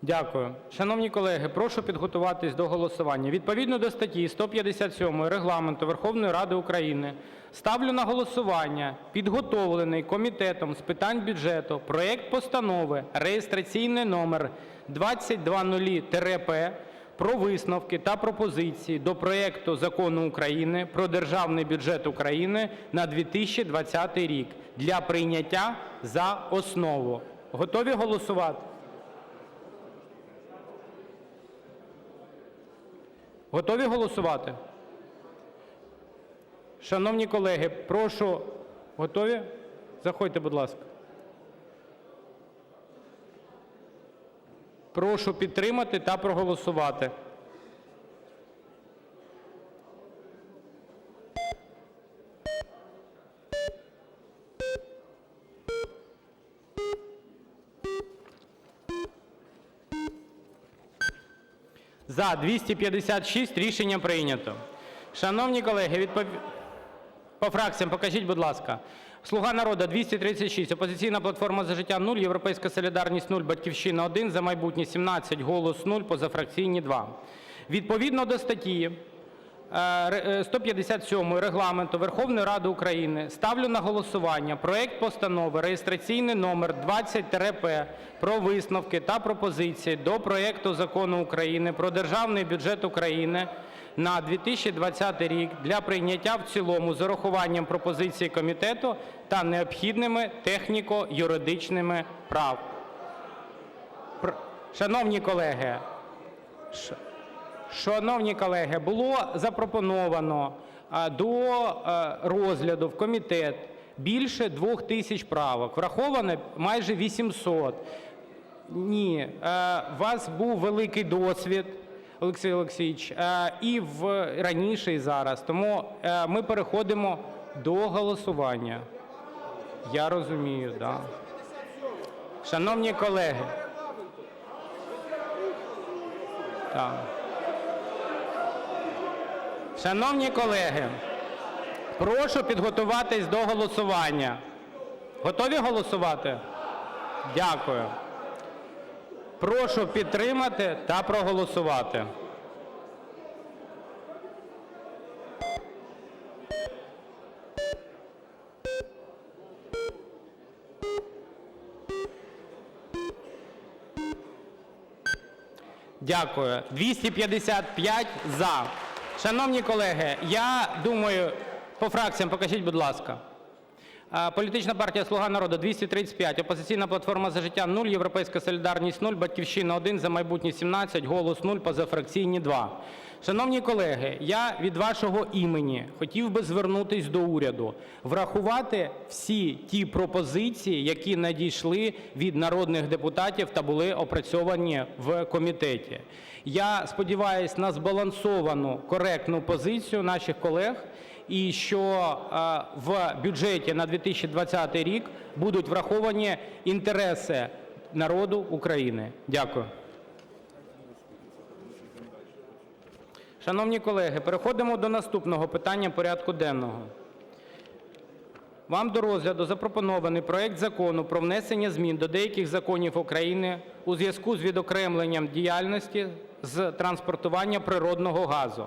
Дякую. Шановні колеги, прошу підготуватись до голосування. Відповідно до статті 157 Регламенту Верховної Ради України ставлю на голосування підготовлений Комітетом з питань бюджету проект Постанови реєстраційний номер 2000-П про висновки та пропозиції до проекту Закону України про Державний бюджет України на 2020 рік для прийняття за основу. Готові голосувати? Готові голосувати? Шановні колеги, прошу... Готові? Заходьте, будь ласка. Прошу підтримати та проголосувати. За – 256. Рішення прийнято. Шановні колеги, по фракціям покажіть, будь ласка. "Слуга народу" – 236, "Опозиційна платформа – За життя" – 0, "Європейська солідарність" – 0, "Батьківщина" – 1, "За майбутнє" – 17, "Голос" – 0, позафракційні – 2. Відповідно до статті 157 Регламенту Верховної Ради України ставлю на голосування проект Постанови реєстраційний номер 2000-П про висновки та пропозиції до проекту Закону України про Державний бюджет України на 2020 рік для прийняття в цілому з урахуванням пропозицій комітету та необхідними техніко-юридичними правками. Шановні колеги, було запропоновано до розгляду в комітет більше 2000 правок. Враховано майже 800. Ні, у вас був великий досвід, Олексій Олексійович, і раніше, і зараз. Тому ми переходимо до голосування. Я розумію, так. Шановні колеги. Так. Шановні колеги, прошу підготуватись до голосування. Готові голосувати? Дякую. Прошу підтримати та проголосувати. Дякую. 255 – за. Шановні колеги, я думаю, по фракціям покажіть, будь ласка. Політична партія "Слуга народу" – 235, "Опозиційна платформа – За життя" – 0, "Європейська солідарність" – 0, "Батьківщина" – 1, "За майбутнє" – 17, "Голос" – 0, позафракційні – 2. Шановні колеги, я від вашого імені хотів би звернутись до уряду, врахувати всі ті пропозиції, які надійшли від народних депутатів та були опрацьовані в комітеті. Я сподіваюсь на збалансовану, коректну позицію наших колег, і що в бюджеті на 2020 рік будуть враховані інтереси народу України. Дякую. Шановні колеги, переходимо до наступного питання порядку денного. Вам до розгляду запропонований проект Закону про внесення змін до деяких законів України у зв'язку з відокремленням діяльності з транспортування природного газу.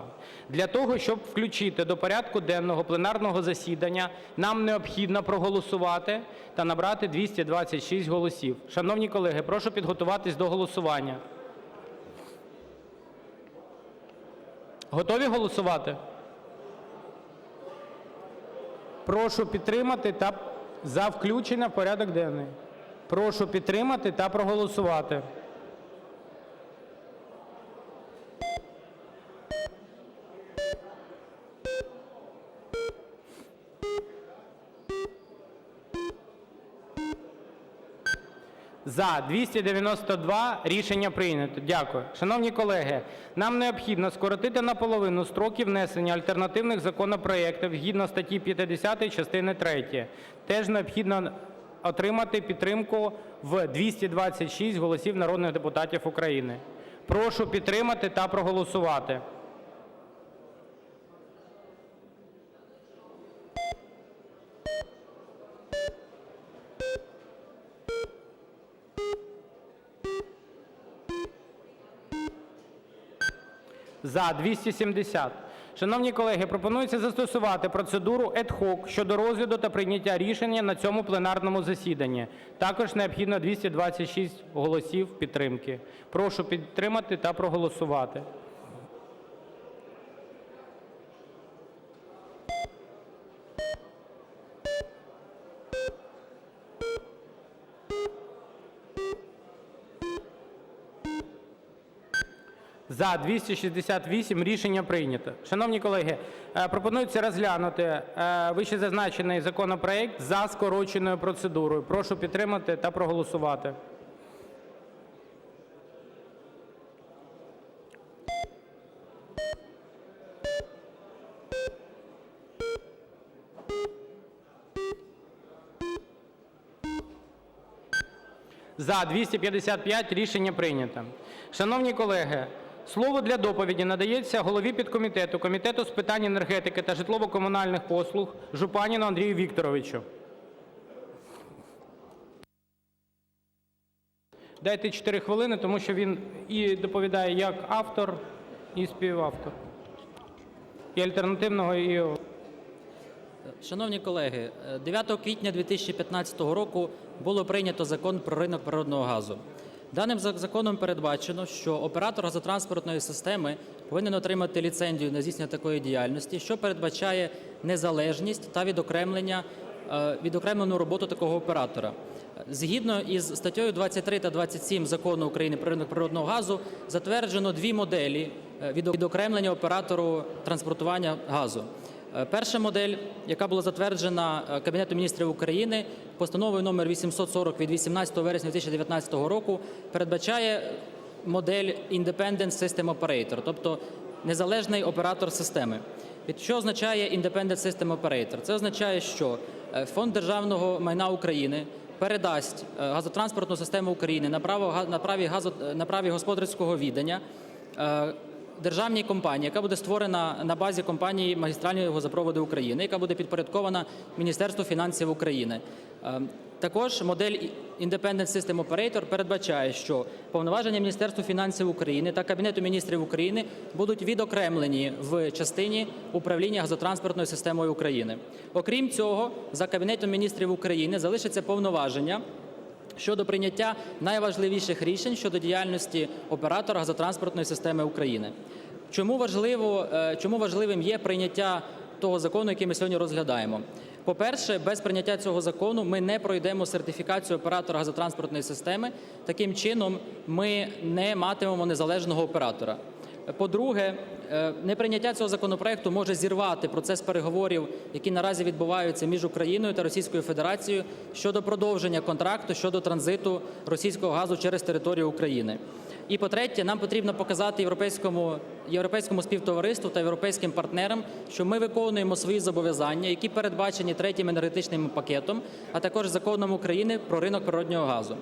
Для того, щоб включити до порядку денного пленарного засідання, нам необхідно проголосувати та набрати 226 голосів. Шановні колеги, прошу підготуватись до голосування. Готові голосувати? Прошу підтримати та за включення в порядок денний. Прошу підтримати та проголосувати. За – 292. Рішення прийнято. Дякую. Шановні колеги, нам необхідно скоротити наполовину строки внесення альтернативних законопроектів згідно статті 50 частини 3. Теж необхідно отримати підтримку в 226 голосів народних депутатів України. Прошу підтримати та проголосувати. За – 270. Шановні колеги, пропонується застосувати процедуру ad hoc щодо розгляду та прийняття рішення на цьому пленарному засіданні. Також необхідно 226 голосів підтримки. Прошу підтримати та проголосувати. За – 268. Рішення прийнято. Шановні колеги, пропонується розглянути вищезазначений законопроект за скороченою процедурою. Прошу підтримати та проголосувати. За – 255. Рішення прийнято. Шановні колеги, слово для доповіді надається голові підкомітету Комітету з питань енергетики та житлово-комунальних послуг Жупанину Андрію Вікторовичу. Дайте 4 хвилини, тому що він і доповідає як автор, і співавтор. І альтернативного, і... Шановні колеги, 9 квітня 2015 року було прийнято Закон про ринок природного газу. Даним законом передбачено, що оператор газотранспортної системи повинен отримати ліцензію на здійснення такої діяльності, що передбачає незалежність та відокремлену роботу такого оператора. Згідно із статтею 23 та 27 Закону України про ринок природного газу затверджено дві моделі відокремлення оператору транспортування газу. Перша модель, яка була затверджена Кабінетом Міністрів України постановою номер 840 від 18 вересня 2019 року, передбачає модель Independent System Operator, тобто незалежний оператор системи. Що означає Independent System Operator? Це означає, що Фонд державного майна України передасть газотранспортну систему України на праві господарського відання державній компанії, яка буде створена на базі компанії «Магістральні газопроводи України», яка буде підпорядкована Міністерству фінансів України. Також модель Independent System Operator передбачає, що повноваження Міністерства фінансів України та Кабінету Міністрів України будуть відокремлені в частині управління газотранспортною системою України. Окрім цього, за Кабінетом Міністрів України залишаться повноваження щодо прийняття найважливіших рішень щодо діяльності оператора газотранспортної системи України. Чому важливим є прийняття того закону, який ми сьогодні розглядаємо? По-перше, без прийняття цього закону ми не пройдемо сертифікацію оператора газотранспортної системи. Таким чином, ми не матимемо незалежного оператора. По-друге, неприйняття цього законопроекту може зірвати процес переговорів, які наразі відбуваються між Україною та Російською Федерацією щодо продовження контракту щодо транзиту російського газу через територію України. І по-третє, нам потрібно показати європейському співтовариству та європейським партнерам, що ми виконуємо свої зобов'язання, які передбачені третім енергетичним пакетом, а також Законом України про ринок природного газу.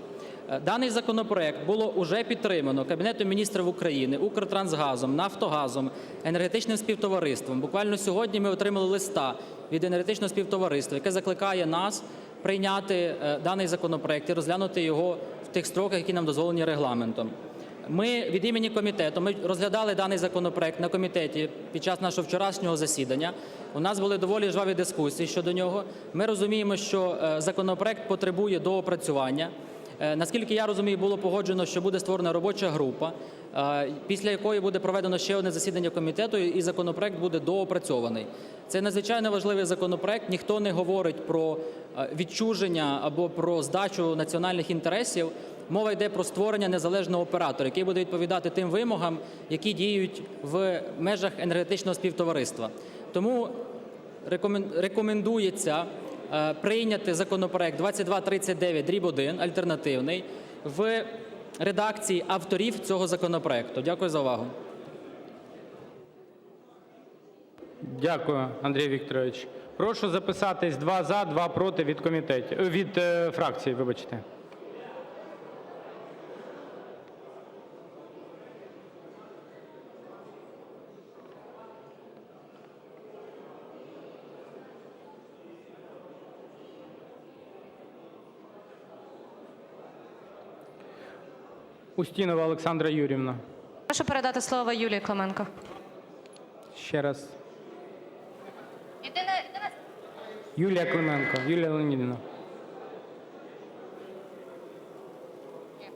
Даний законопроект було уже підтримано Кабінетом Міністрів України, Укртрансгазом, Нафтогазом, енергетичним співтовариством. Буквально сьогодні ми отримали листа від енергетичного співтовариства, яке закликає нас прийняти даний законопроект і розглянути його в тих строках, які нам дозволені регламентом. Ми від імені комітету, ми розглядали даний законопроект на комітеті під час нашого вчорашнього засідання. У нас були доволі жваві дискусії щодо нього. Ми розуміємо, що законопроект потребує доопрацювання. Наскільки я розумію, було погоджено, що буде створена робоча група, після якої буде проведено ще одне засідання комітету, і законопроект буде доопрацьований. Це надзвичайно важливий законопроект. Ніхто не говорить про відчуження або про здачу національних інтересів. Мова йде про створення незалежного оператора, який буде відповідати тим вимогам, які діють в межах енергетичного співтовариства. Тому рекомендується прийняти законопроект 2239-1 альтернативний в редакції авторів цього законопроекту. Дякую за увагу. Дякую, Андрій Вікторович. Прошу записатись 2 – за, 2 – проти від фракції, вибачте. Устінова Олександра Юріївна. Прошу передати слово Юлії Клименко. Ще раз. Юлія Клименко. Юлія Леонідівна.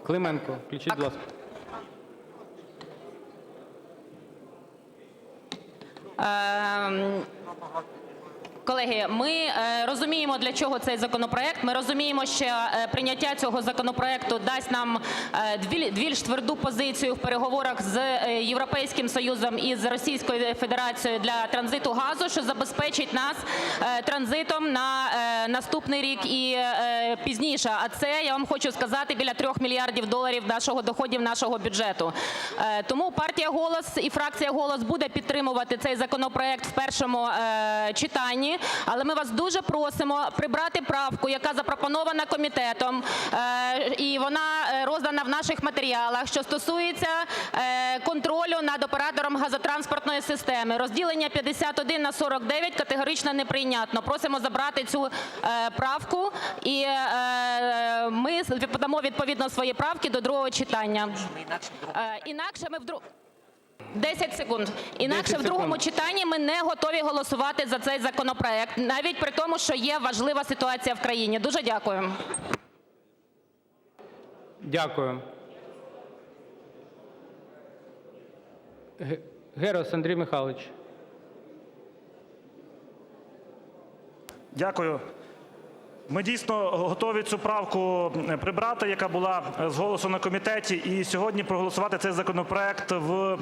Клименко. Включіть, будь ласка. Колеги, ми розуміємо, для чого цей законопроект. Ми розуміємо, що прийняття цього законопроекту дасть нам більш тверду позицію в переговорах з Європейським Союзом і з Російською Федерацією для транзиту газу, що забезпечить нас транзитом на наступний рік і пізніше. А це, я вам хочу сказати, біля $3 мільярдів доходів нашого бюджету. Тому партія «Голос» і фракція «Голос» буде підтримувати цей законопроект в першому читанні. Але ми вас дуже просимо прибрати правку, яка запропонована комітетом, і вона роздана в наших матеріалах, що стосується контролю над оператором газотранспортної системи. Розділення 51 на 49 категорично неприйнятно. Просимо забрати цю правку, і ми подамо відповідно свої правки до другого читання. Інакше ми 10 секунд. Інакше в другому читанні ми не готові голосувати за цей законопроект, навіть при тому, що є важлива ситуація в країні. Дуже дякую. Дякую. Герус Андрій Михайлович. Дякую. Ми дійсно готові цю правку прибрати, яка була з голосу на комітеті, і сьогодні проголосувати цей законопроект в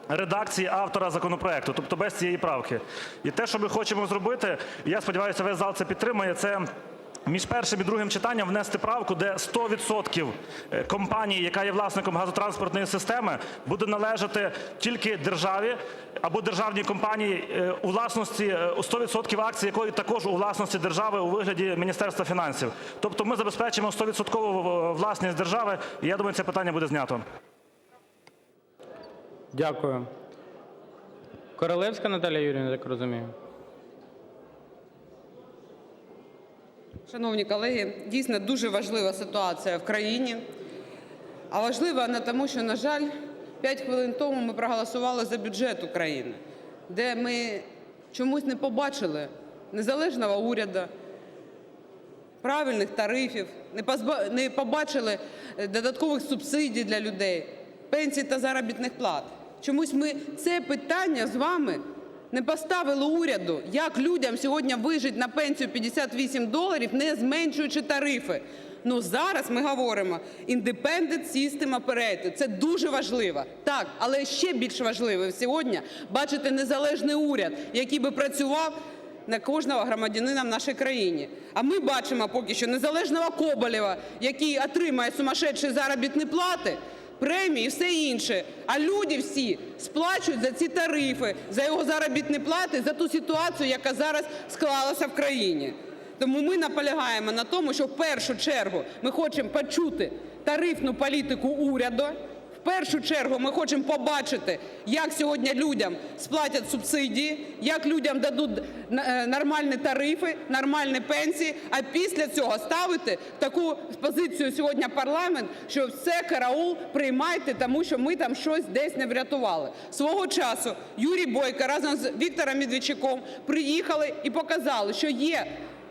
редакції автора законопроекту, тобто без цієї правки. І те, що ми хочемо зробити, я сподіваюся, весь зал це підтримає, це між першим і другим читанням внести правку, де 100% компанії, яка є власником газотранспортної системи, буде належати тільки державі або державній компанії, у власності 100% акцій якої також у власності держави у вигляді Міністерства фінансів. Тобто ми забезпечимо 100% власність держави, і я думаю, це питання буде знято. Дякую. Королевська Наталія Юріївна, я так розумію. Шановні колеги, дійсно дуже важлива ситуація в країні. А важлива не тому, що, на жаль, 5 хвилин тому ми проголосували за бюджет України, де ми чомусь не побачили незалежного уряду, правильних тарифів, не побачили додаткових субсидій для людей, пенсій та заробітних плат. Чомусь ми це питання з вами не поставили уряду, як людям сьогодні вижити на пенсію $58, не зменшуючи тарифи. Ну зараз ми говоримо Independent System Operator. Це дуже важливо. Так, але ще більш важливо сьогодні бачити незалежний уряд, який би працював на кожного громадянина в нашій країні. А ми бачимо поки що незалежного Коболєва, який отримує сумасшедші заробітні плати, премії і все інше. А люди всі сплачують за ці тарифи, за його заробітні плати, за ту ситуацію, яка зараз склалася в країні. Тому ми наполягаємо на тому, що в першу чергу ми хочемо почути тарифну політику уряду, в першу чергу ми хочемо побачити, як сьогодні людям сплатять субсидії, як людям дадуть нормальні тарифи, нормальні пенсії, а після цього ставити таку позицію сьогодні парламент, що все, караул, приймайте, тому що ми там щось десь не врятували. Свого часу Юрій Бойко разом з Віктором Медведчуком приїхали і показали, що є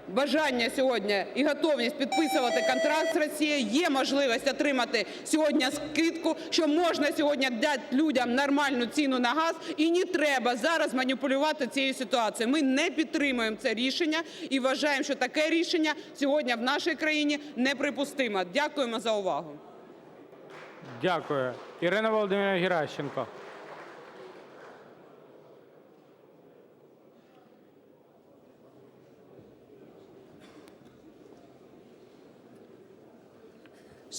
бажання сьогодні і готовність підписувати контракт з Росією, є можливість отримати сьогодні скидку, що можна сьогодні дати людям нормальну ціну на газ, і не треба зараз маніпулювати цією ситуацією. Ми не підтримуємо це рішення і вважаємо, що таке рішення сьогодні в нашій країні неприпустимо. Дякуємо за увагу. Дякую. Ірина Володимирівна Геращенко.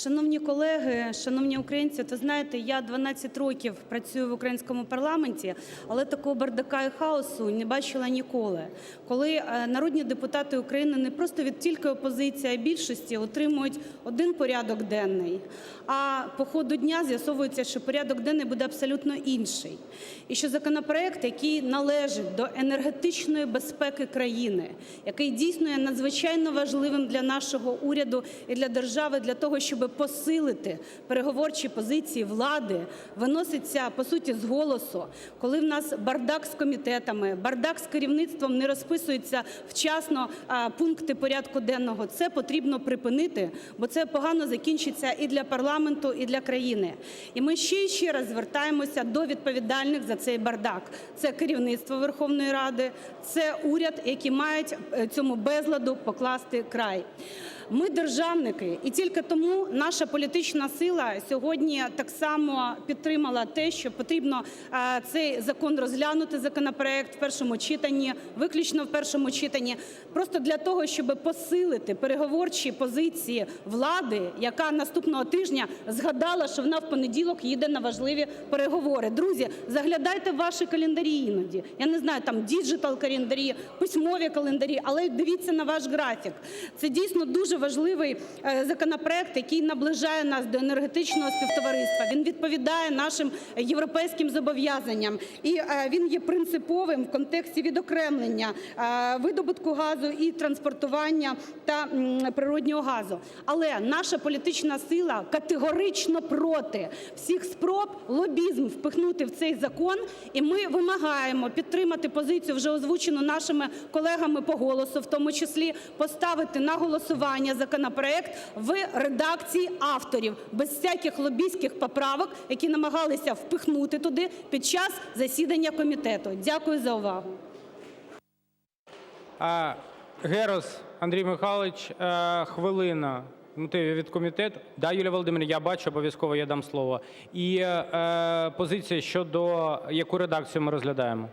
Шановні колеги, шановні українці, то знаєте, я 12 років працюю в українському парламенті, але такого бардака і хаосу не бачила ніколи. Коли народні депутати України не просто від тільки опозиції, а більшості отримують один порядок денний, а по ходу дня з'ясовується, що порядок денний буде абсолютно інший. І що законопроект, який належить до енергетичної безпеки країни, який дійсно є надзвичайно важливим для нашого уряду і для держави, для того, щоб посилити переговорчі позиції влади, виноситься, по суті, з голосу, коли в нас бардак з комітетами, бардак з керівництвом, не розписуються вчасно пункти порядку денного. Це потрібно припинити, бо це погано закінчиться і для парламенту, і для країни. І ми ще і ще раз звертаємося до відповідальних за цей бардак. Це керівництво Верховної Ради, це уряд, які мають цьому безладу покласти край. Ми державники, і тільки тому наша політична сила сьогодні так само підтримала те, що потрібно цей закон розглянути, законопроект в першому читанні, виключно в першому читанні, просто для того, щоб посилити переговорчі позиції влади, яка наступного тижня згадала, що вона в понеділок їде на важливі переговори. Друзі, заглядайте в ваші календарі іноді. Я не знаю, там діджитал-календарі, письмові календарі, але дивіться на ваш графік. Це дійсно дуже важливий законопроект, який наближає нас до енергетичного співтовариства. Він відповідає нашим європейським зобов'язанням. І він є принциповим в контексті відокремлення видобутку газу і транспортування та природнього газу. Але наша політична сила категорично проти всіх спроб лобізм впихнути в цей закон. І ми вимагаємо підтримати позицію, вже озвучену нашими колегами по "Голосу", в тому числі поставити на голосування законопроект в редакції авторів, без всяких лобістських поправок, які намагалися впихнути туди під час засідання комітету. Дякую за увагу. Герус Андрій Михайлович, хвилина. Мотиви від комітету. Да, Юлія Володимирівна, я бачу, обов'язково я дам слово. І позиція щодо, яку редакцію ми розглядаємо.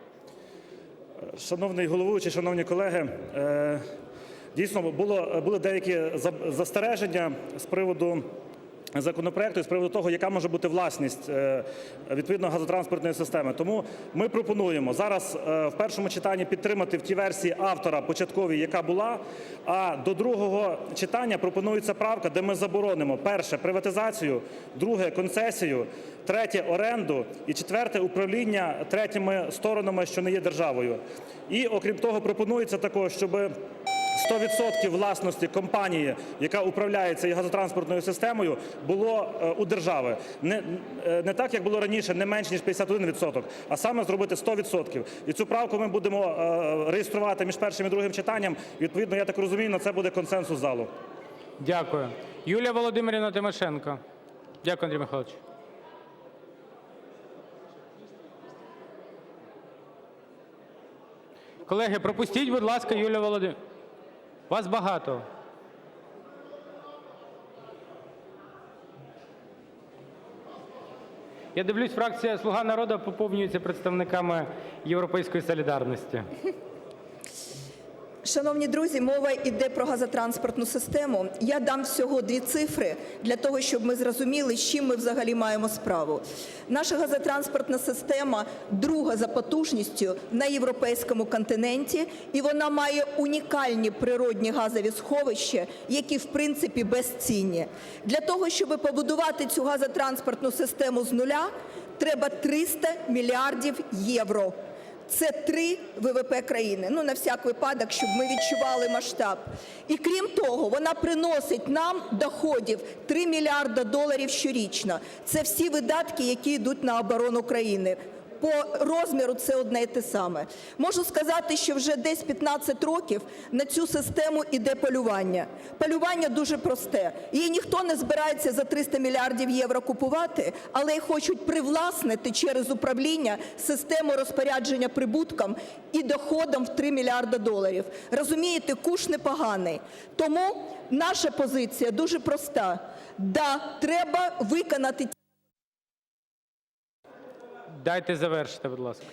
Шановний головуючий, шановні колеги, дійсно були деякі застереження з приводу законопроекту і з приводу того, яка може бути власність відповідно газотранспортної системи. Тому ми пропонуємо зараз в першому читанні підтримати в тій версії автора початковій, яка була, а до другого читання пропонується правка, де ми заборонимо: перше – приватизацію, друге – концесію, третє – оренду і четверте – управління третіми сторонами, що не є державою. І, окрім того, пропонується також, щоб 100% власності компанії, яка управляє цією газотранспортною системою, було у держави. Не так, як було раніше, не менше, ніж 51%, а саме зробити 100%. І цю правку ми будемо реєструвати між першим і другим читанням. Відповідно, я так розумію, на це буде консенсус залу. Дякую. Юлія Володимирівна Тимошенко. Дякую, Андрій Михайлович. Колеги, пропустіть, будь ласка, Юлію Володимирівну. Вас багато. Я дивлюсь, фракція "Слуга народу" поповнюється представниками "Європейської солідарності". Шановні друзі, мова йде про газотранспортну систему. Я дам всього 2 цифри для того, щоб ми зрозуміли, з чим ми взагалі маємо справу. Наша газотранспортна система друга за потужністю на європейському континенті, і вона має унікальні природні газові сховища, які в принципі безцінні. Для того, щоб побудувати цю газотранспортну систему з нуля, треба 300 мільярдів євро. Це 3 ВВП країни. Ну, на всяк випадок, щоб ми відчували масштаб. І крім того, вона приносить нам доходів 3 мільярда доларів щорічно. Це всі видатки, які йдуть на оборону країни. По розміру це одне і те саме. Можу сказати, що вже десь 15 років на цю систему йде полювання. Полювання дуже просте. Її ніхто не збирається за 300 мільярдів євро купувати, але й хочуть привласнити через управління систему розпорядження прибутком і доходом в 3 мільярда доларів. Розумієте, куш непоганий. Тому наша позиція дуже проста. Да, треба виконати Дайте завершити, будь ласка.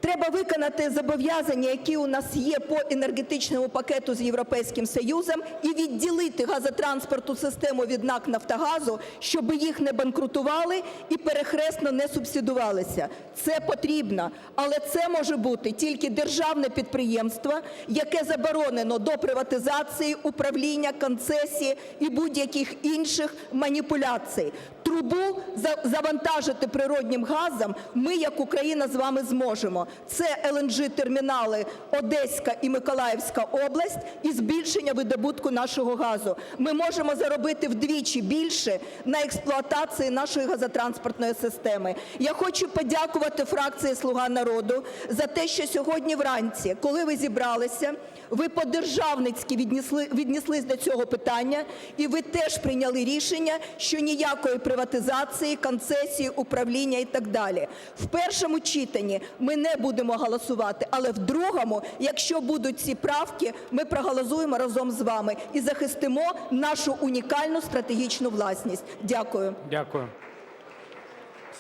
Треба виконати зобов'язання, які у нас є по енергетичному пакету з Європейським Союзом, і відділити газотранспортну систему від НАК «Нафтогазу», щоб їх не банкрутували і перехресно не субсидувалися. Це потрібно, але це може бути тільки державне підприємство, яке заборонено до приватизації, управління, концесії і будь-яких інших маніпуляцій. Трубу завантажити природним газом ми, як Україна, з вами зможемо. Це ЛНЖ-термінали Одеська і Миколаївська область і збільшення видобутку нашого газу. Ми можемо заробити вдвічі більше на експлуатації нашої газотранспортної системи. Я хочу подякувати фракції «Слуга народу» за те, що сьогодні вранці, коли ви зібралися, ви по-державницьки віднеслись до цього питання, і ви теж прийняли рішення, що ніякої приватизації, концесії, управління і так далі. В першому читанні ми не будемо голосувати, але в другому, якщо будуть ці правки, ми проголосуємо разом з вами і захистимо нашу унікальну стратегічну власність. Дякую. Дякую.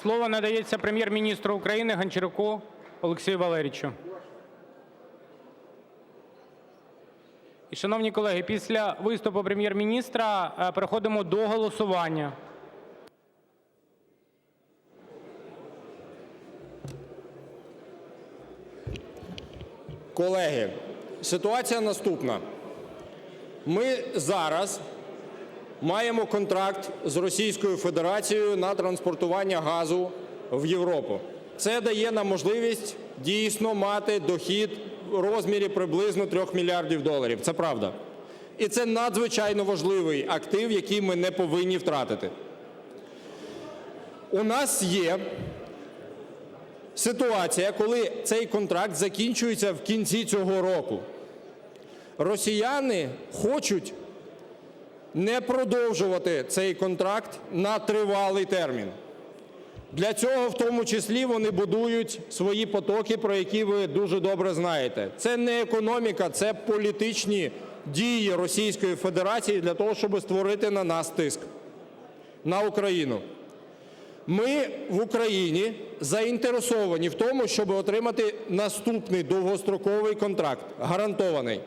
Слово надається прем'єр-міністру України Гончаруку Олексію Валерійовичу. І, шановні колеги, після виступу прем'єр-міністра переходимо до голосування. Колеги, ситуація наступна. Ми зараз маємо контракт з Російською Федерацією на транспортування газу в Європу. Це дає нам можливість дійсно мати дохід в розмірі приблизно 3 мільярдів доларів. Це правда. І це надзвичайно важливий актив, який ми не повинні втратити. У нас є ситуація, коли цей контракт закінчується в кінці цього року. Росіяни хочуть не продовжувати цей контракт на тривалий термін. Для цього в тому числі вони будують свої потоки, про які ви дуже добре знаєте. Це не економіка, це політичні дії Російської Федерації для того, щоб створити на нас тиск, на Україну. Ми в Україні заінтересовані в тому, щоб отримати наступний довгостроковий контракт, гарантований.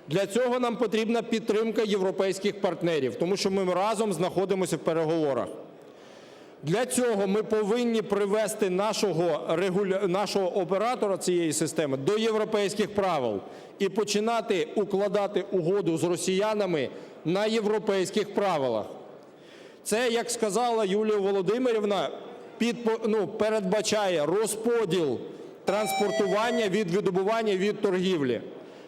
Для цього нам потрібна підтримка європейських партнерів, тому що ми разом знаходимося в переговорах. Для цього ми повинні привести нашого оператора цієї системи до європейських правил і починати укладати угоду з росіянами на європейських правилах. Це, як сказала Юлія Володимирівна, передбачає розподіл транспортування від видобування, від торгівлі.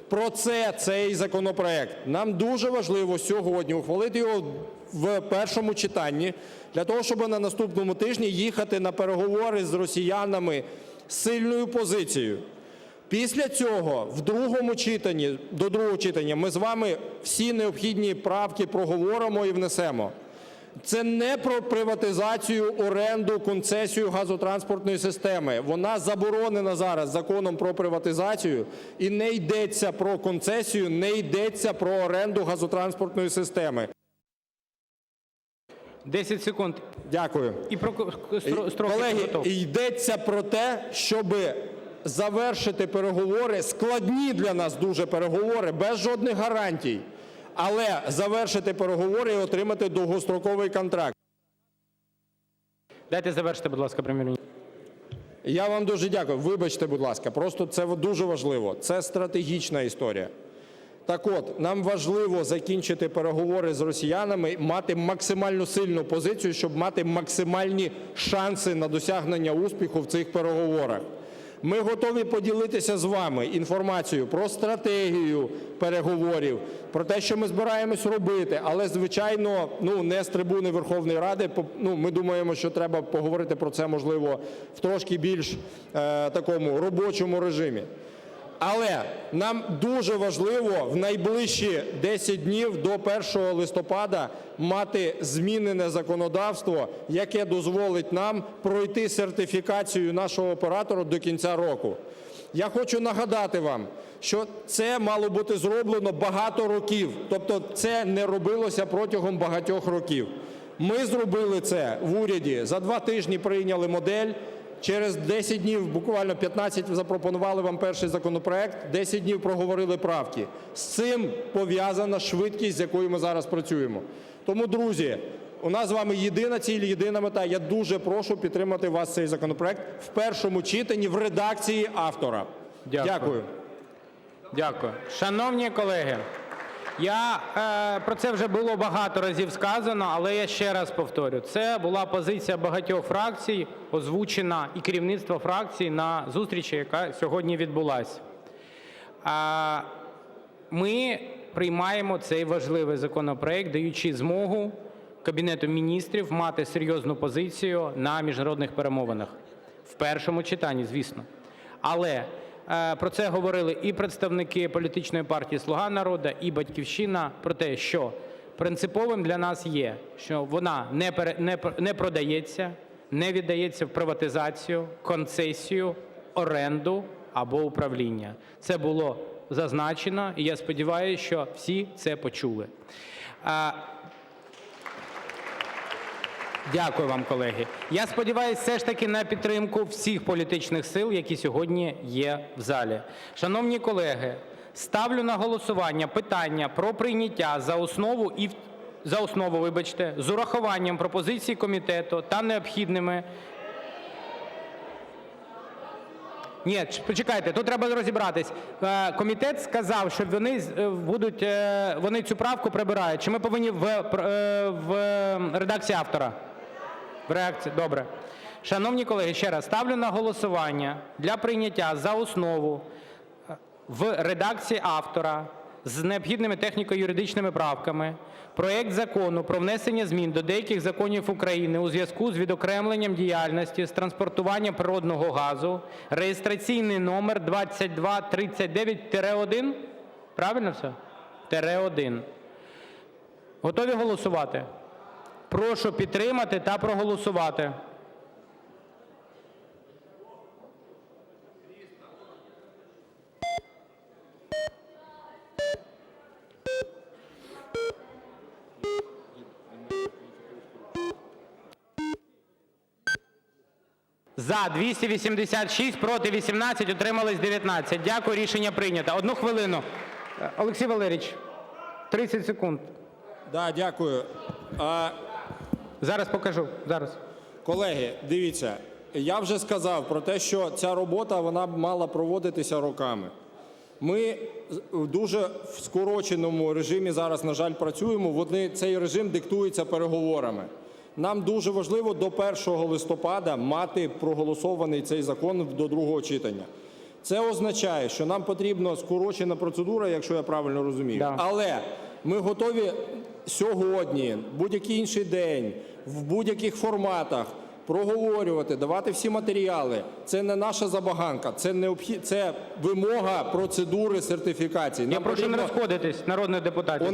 Про це цей законопроект. Нам дуже важливо сьогодні ухвалити його в першому читанні, для того, щоб на наступному тижні їхати на переговори з росіянами з сильною позицією. Після цього в другому читанні, до другого читання, ми з вами всі необхідні правки проговоримо і внесемо. Це не про приватизацію, оренду, концесію газотранспортної системи. Вона заборонена зараз Законом про приватизацію, і не йдеться про концесію, не йдеться про оренду газотранспортної системи. 10 секунд. Дякую. І про строки Колеги, підготовки. йдеться про те, щоб завершити переговори, складні для нас дуже переговори, без жодних гарантій, але завершити переговори і отримати довгостроковий контракт. Дайте завершити, будь ласка, прем'єр-міністр. Я вам дуже дякую. Вибачте, будь ласка, просто це дуже важливо. Це стратегічна історія. Так от, нам важливо закінчити переговори з росіянами, мати максимально сильну позицію, щоб мати максимальні шанси на досягнення успіху в цих переговорах. Ми готові поділитися з вами інформацією про стратегію переговорів, про те, що ми збираємось робити, але, звичайно, не з трибуни Верховної Ради. Ми думаємо, що треба поговорити про це, можливо, в трошки більш такому робочому режимі. Але нам дуже важливо в найближчі 10 днів до 1 листопада мати змінене законодавство, яке дозволить нам пройти сертифікацію нашого оператора до кінця року. Я хочу нагадати вам, що це мало бути зроблено багато років, тобто це не робилося протягом багатьох років. Ми зробили це в уряді, за 2 тижні прийняли модель. Через 10 днів, буквально 15, запропонували вам перший законопроект, 10 днів проговорили правки. З цим пов'язана швидкість, з якою ми зараз працюємо. Тому, друзі, у нас з вами єдина ціль, єдина мета. Я дуже прошу підтримати вас цей законопроект в першому читанні в редакції автора. Дякую. Дякую. Шановні колеги, про це вже було багато разів сказано, але я ще раз повторю. Це була позиція багатьох фракцій, озвучена і керівництва фракцій на зустрічі, яка сьогодні відбулася. Ми приймаємо цей важливий законопроект, даючи змогу Кабінету Міністрів мати серйозну позицію на міжнародних перемовинах. В першому читанні, звісно. Але про це говорили і представники політичної партії "Слуга народу", і "Батьківщина", про те, що принциповим для нас є, що вона не продається, не віддається в приватизацію, концесію, оренду або управління. Це було зазначено, і я сподіваюся, що всі це почули. Дякую вам, колеги. Я сподіваюся все ж таки на підтримку всіх політичних сил, які сьогодні є в залі. Шановні колеги, ставлю на голосування питання про прийняття за основу з урахуванням пропозицій комітету та необхідними... Ні, почекайте, тут треба розібратись. Комітет сказав, що вони цю правку прибирають. Чи ми повинні в редакції автора? В редакції, добре. Шановні колеги, ще раз, ставлю на голосування для прийняття за основу в редакції автора з необхідними техніко-юридичними правками проект Закону про внесення змін до деяких законів України у зв'язку з відокремленням діяльності з транспортування природного газу (реєстраційний номер 2239-1). Правильно все? -1. Готові голосувати? Прошу підтримати та проголосувати. За – 286, проти – 18, утримались – 19. Дякую, рішення прийнято. 1 хвилину. Олексій Валерійович, 30 секунд. Да, дякую. Зараз покажу. Зараз. Колеги, дивіться, я вже сказав про те, що ця робота вона мала проводитися роками. Ми в дуже скороченому режимі зараз, на жаль, працюємо. Цей режим диктується переговорами. Нам дуже важливо до 1 листопада мати проголосований цей закон до другого читання. Це означає, що нам потрібна скорочена процедура, якщо я правильно розумію. Да. Але ми готові сьогодні, будь-який інший день, в будь-яких форматах проговорювати, давати всі матеріали. Це не наша забаганка, це вимога процедури сертифікації. Я прошу не розходитись, народних депутатів.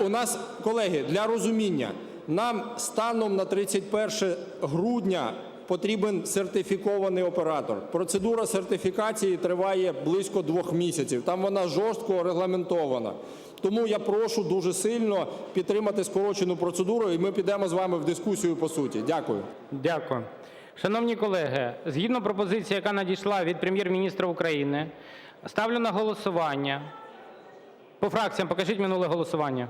У нас, колеги, для розуміння, нам станом на 31 грудня потрібен сертифікований оператор. Процедура сертифікації триває близько 2 місяців. Там вона жорстко регламентована. Тому я прошу дуже сильно підтримати скорочену процедуру, і ми підемо з вами в дискусію по суті. Дякую. Дякую. Шановні колеги, згідно пропозиції, яка надійшла від Прем'єр-міністра України, ставлю на голосування. По фракціям покажіть минуле голосування.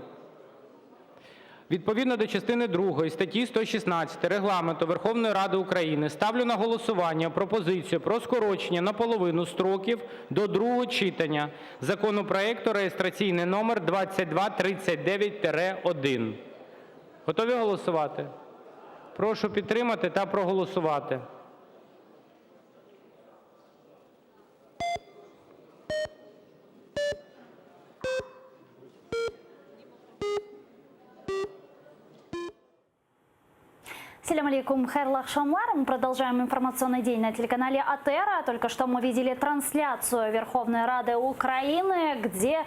Відповідно до частини 2 статті 116 Регламенту Верховної Ради України ставлю на голосування пропозицію про скорочення наполовину строків до другого читання законопроекту реєстраційний номер 2239-1. Готові голосувати? Прошу підтримати та проголосувати. Салям алейкум, хайрлах шамлар. Мы продолжаем информационный день на телеканале АТЭРа. Только что мы видели трансляцию Верховной Рады Украины, где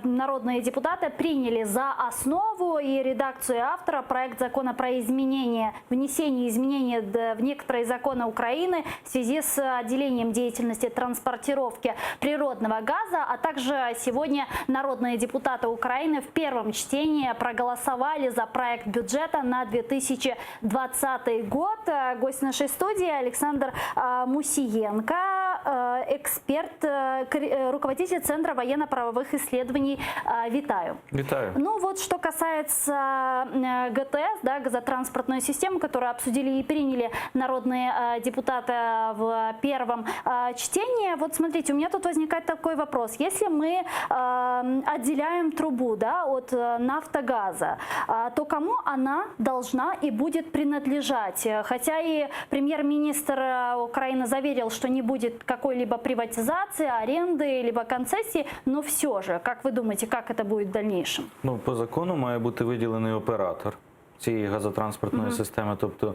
народные депутаты приняли за основу и редакцию автора проект закона про внесение изменений в некоторые законы Украины в связи с отделением деятельности транспортировки природного газа. А также сегодня народные депутаты Украины в первом чтении проголосовали за проект бюджета на 2020 год. Гость нашей студии Александр Мусиенко, эксперт, руководитель Центра военно-правовых исследований. Витаю. Витаю. Ну вот, что касается ГТС, да, газотранспортную систему, которую обсудили и приняли народные депутаты в первом чтении. Вот смотрите, у меня тут возникает такой вопрос. Если мы отделяем трубу, да, от «Нафтогаза», то кому она должна и будет принадлежать? Хотя и премьер-министр Украины заверил, что не будет какой-либо приватизации, аренды, либо концессии, но все же, как вы думаете, как это будет в дальнейшем? Ну, по закону має бути виділений оператор цієї газотранспортної системи, тобто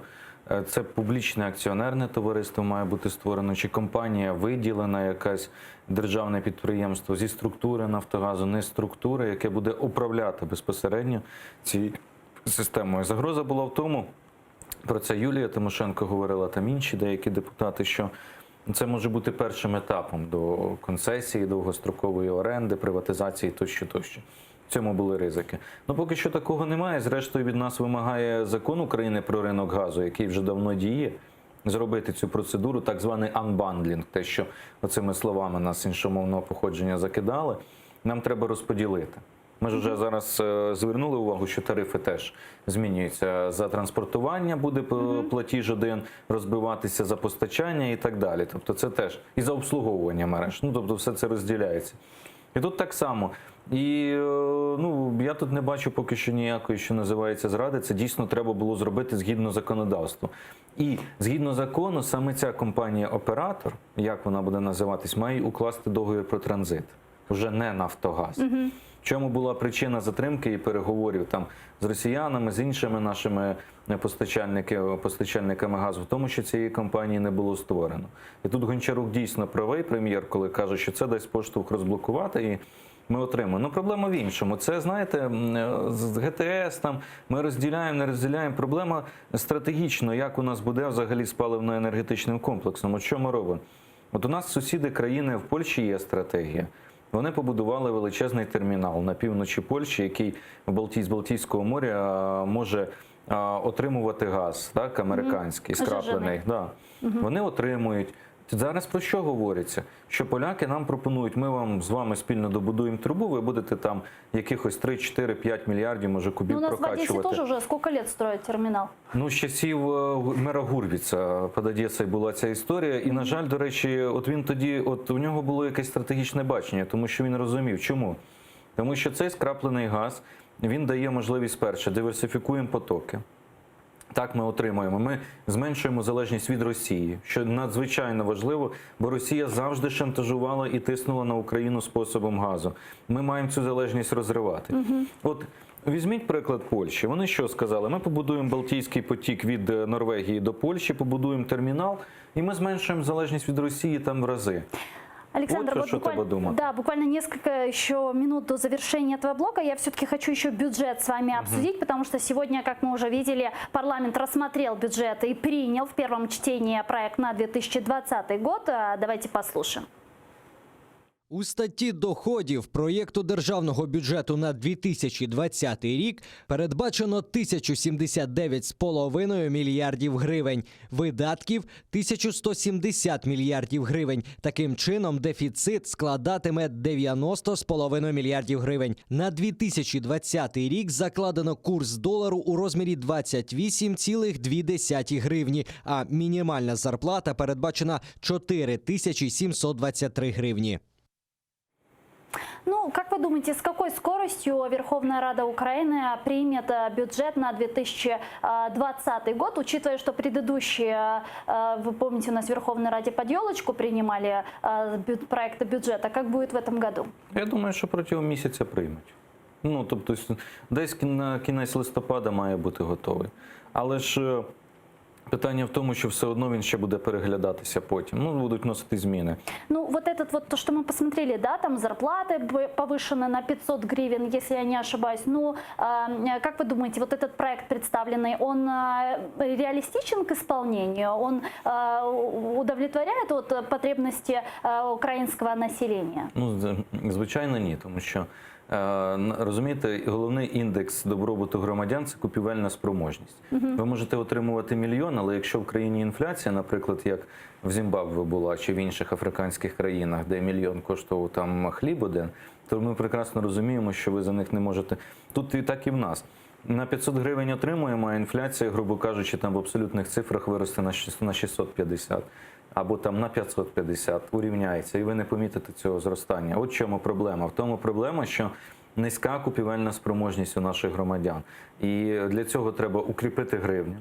це публічне акціонерне товариство має бути створено, чи компанія виділена, якась державне підприємство зі структури «Нафтогазу», не структури, яке буде управляти безпосередньо цією системою. Загроза була в тому, про це Юлія Тимошенко говорила, там інші деякі депутати, що це може бути першим етапом до концесії, довгострокової оренди, приватизації тощо. В цьому були ризики. Ну, поки що такого немає. Зрештою, від нас вимагає закон України про ринок газу, який вже давно діє, зробити цю процедуру, так званий анбандлінг, те, що оцими словами нас іншомовного походження закидали, нам треба розподілити. Ми ж вже зараз звернули увагу, що тарифи теж змінюються. За транспортування буде платіж один, розбиватися за постачання і так далі. Тобто це теж і за обслуговування мереж. Ну, тобто все це розділяється. І тут так само. І ну, я тут не бачу поки що ніякої, що називається, зради. Це дійсно треба було зробити згідно законодавства. І згідно закону саме ця компанія-оператор, як вона буде називатись, має укласти договір про транзит. Вже не «Нафтогаз». В чому була причина затримки і переговорів там з росіянами, з іншими нашими постачальниками газу? В тому, що цієї компанії не було створено. І тут Гончарук дійсно правий, прем'єр, коли каже, що це дасть поштовх розблокувати і ми отримаємо. Ну, проблема в іншому. Це, знаєте, з ГТС там ми розділяємо, не розділяємо. Проблема стратегічно, як у нас буде взагалі з паливно-енергетичним комплексом. От що ми робимо? От у нас сусіди країни, в Польщі є стратегія. Вони побудували величезний термінал на півночі Польщі, який з Балтійського моря може отримувати газ, так, американський, скраплений. Да. Вони отримують. Зараз про що говориться? Що поляки нам пропонують, ми вам з вами спільно добудуємо трубу, ви будете там якихось 3, 4, 5 мільярдів, може, кубів прокачувати. У нас в Одесі теж вже скільки років строять термінал? Ну, з часів мера Гурвіца під Одесою була ця історія. І, на жаль, до речі, от він тоді, от у нього було якесь стратегічне бачення, тому що він розумів. Чому? Тому що цей скраплений газ, він дає можливість, перше, диверсифікуємо потоки. Так ми отримуємо. Ми зменшуємо залежність від Росії, що надзвичайно важливо, бо Росія завжди шантажувала і тиснула на Україну способом газу. Ми маємо цю залежність розривати. От візьміть приклад Польщі. Вони що сказали? Ми побудуємо Балтійський потік від Норвегії до Польщі, побудуємо термінал, і ми зменшуємо залежність від Росії там в рази. Александр, вот буквально несколько еще минут до завершения этого блока. Я все-таки хочу еще бюджет с вами обсудить, потому что сегодня, как мы уже видели, парламент рассмотрел бюджет и принял в первом чтении проект на 2020 год. Давайте послушаем. У статті доходів проєкту державного бюджету на 2020 рік передбачено 1079,5 мільярдів гривень, видатків – 1170 мільярдів гривень. Таким чином, дефіцит складатиме 90,5 мільярдів гривень. На 2020 рік закладено курс долару у розмірі 28,2 гривні, а мінімальна зарплата передбачена 4723 гривні. Ну, как вы думаете, с какой скоростью Верховная Рада Украины примет бюджет на 2020 год, учитывая, что предыдущие, вы помните, у нас в Верховной Раде под елочку принимали проекты бюджета. Как будет в этом году? Я думаю, що протягом місяця приймуть. Ну, тобто, десь на кінець листопада має бути готовий. Але ж питання в тому, що все одно він ще буде переглядатися потім. Ну, будуть вносити зміни. Ну, вот этот вот, то, что мы посмотрели, да, там зарплаты повышены на 500 гривен, если я не ошибаюсь. Ну, как вы думаете, вот этот проект представленный, он реалистичен к исполнению? Он удовлетворяет вот потребности украинского населения? Ну, звичайно, ні, тому що розумієте, головний індекс добробуту громадян – це купівельна спроможність. Ви можете отримувати мільйон, але якщо в країні інфляція, наприклад, як в Зімбабве була, чи в інших африканських країнах, де мільйон коштував там хліб один, то ми прекрасно розуміємо, що ви за них не можете. Тут і так і в нас. На 500 гривень отримуємо, а інфляція, грубо кажучи, там в абсолютних цифрах виросте на 650. Або там на 550 урівняється, і ви не помітите цього зростання. От в чому проблема? В тому проблема, що низька купівельна спроможність у наших громадян. І для цього треба укріпити гривню.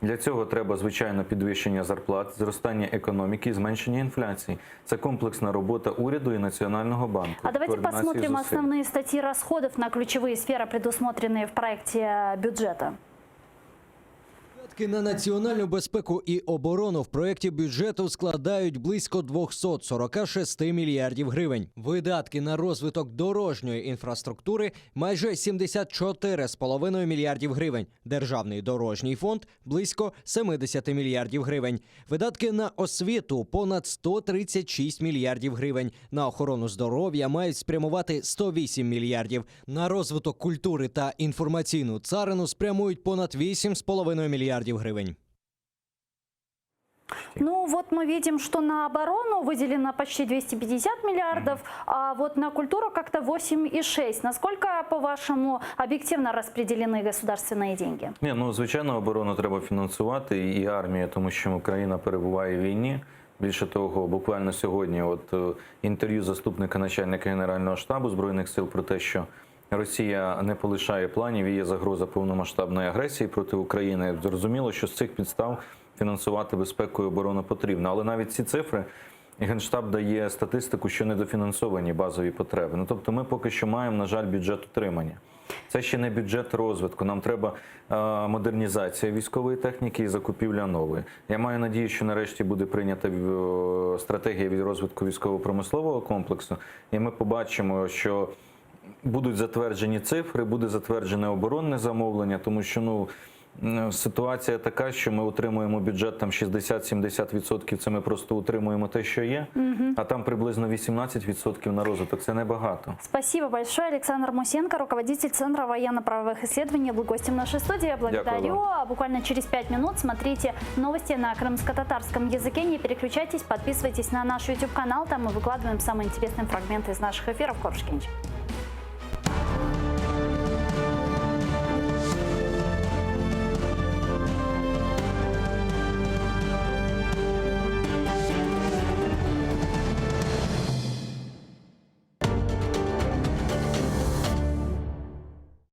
Для цього треба, звичайно, підвищення зарплат, зростання економіки і зменшення інфляції. Це комплексна робота уряду і Національного банку. А давайте посмотрим основные статьи расходов на ключевые сферы, предусмотренные в проекте бюджета. Видатки на національну безпеку і оборону в проєкті бюджету складають близько 246 мільярдів гривень. Видатки на розвиток дорожньої інфраструктури – майже 74,5 мільярдів гривень. Державний дорожній фонд – близько 70 мільярдів гривень. Видатки на освіту – понад 136 мільярдів гривень. На охорону здоров'я мають спрямувати 108 мільярдів. На розвиток культури та інформаційну царину спрямують понад 8,5 мільярдів гривень. Ну вот мы видим, что на оборону выделено почти 250 миллиардов, а вот на культуру как-то 8,6. Насколько, по-вашему, объективно распределены государственные деньги? Ні, ну, звичайно, оборону треба фінансувати і армію, тому що Україна перебуває в війні. Більше того, буквально сьогодні інтерв'ю заступника начальника Генерального штабу Збройних сил про те, що Росія не полишає планів і є загроза повномасштабної агресії проти України. Зрозуміло, що з цих підстав фінансувати безпеку і оборону потрібно. Але навіть ці цифри, Генштаб дає статистику, що недофінансовані базові потреби. Ну, тобто ми поки що маємо, на жаль, бюджет утримання. Це ще не бюджет розвитку. Нам треба модернізація військової техніки і закупівля нової. Я маю надію, що нарешті буде прийнята стратегія від розвитку військово-промислового комплексу. І ми побачимо, що будуть затверджені цифри, буде затверджене оборонне замовлення, тому що ситуація така, що ми утримуємо бюджет там 60-70%, це ми просто утримуємо те, що є, а там приблизно 18% на розвиток. Це небагато. Спасибо большое. Александр Мусенко, руководитель Центра военно-правовых исследований, был гостем нашей студии. Я благодарю. Буквально через 5 минут смотрите новости на крымско-татарском языке. Не переключайтесь, подписывайтесь на наш YouTube-канал. Там мы выкладываем самые интересные фрагменты из наших эфиров. Коршкинч.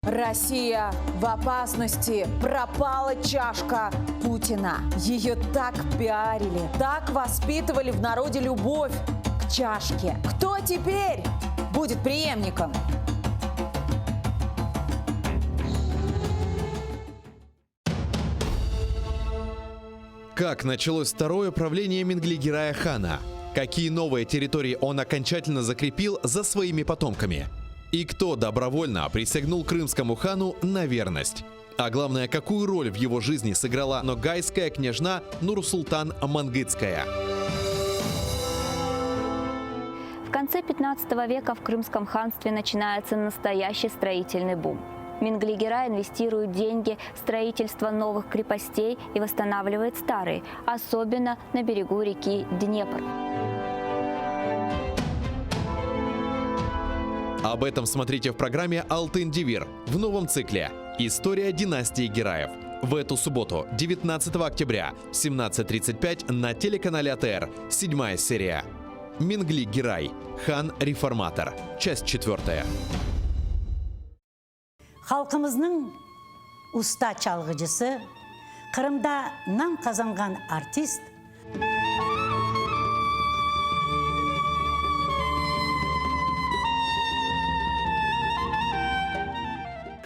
Россия в опасности. Пропала чашка Путина. Ее так пиарили, так воспитывали в народе любовь к чашке. Кто теперь будет преемником? Как началось второе правление Менглигерая хана? Какие новые территории он окончательно закрепил за своими потомками? И кто добровольно присягнул крымскому хану на верность? А главное, какую роль в его жизни сыграла ногайская княжна Нурсултан Мангытская? В В конце 15 века в Крымском ханстве начинается настоящий строительный бум. Минглигерай инвестирует деньги в строительство новых крепостей и восстанавливает старые, особенно на берегу реки Днепр. Об этом смотрите в программе «Алтын-Девир» в новом цикле «История династии Гераев». В эту субботу, 19 октября, в 17:35 на телеканале АТР, 7-я серия. Мингли Герай, хан-реформатор, часть 4. Халқымыздың уста çalgıcısı, Қырымда нам қазанған артист,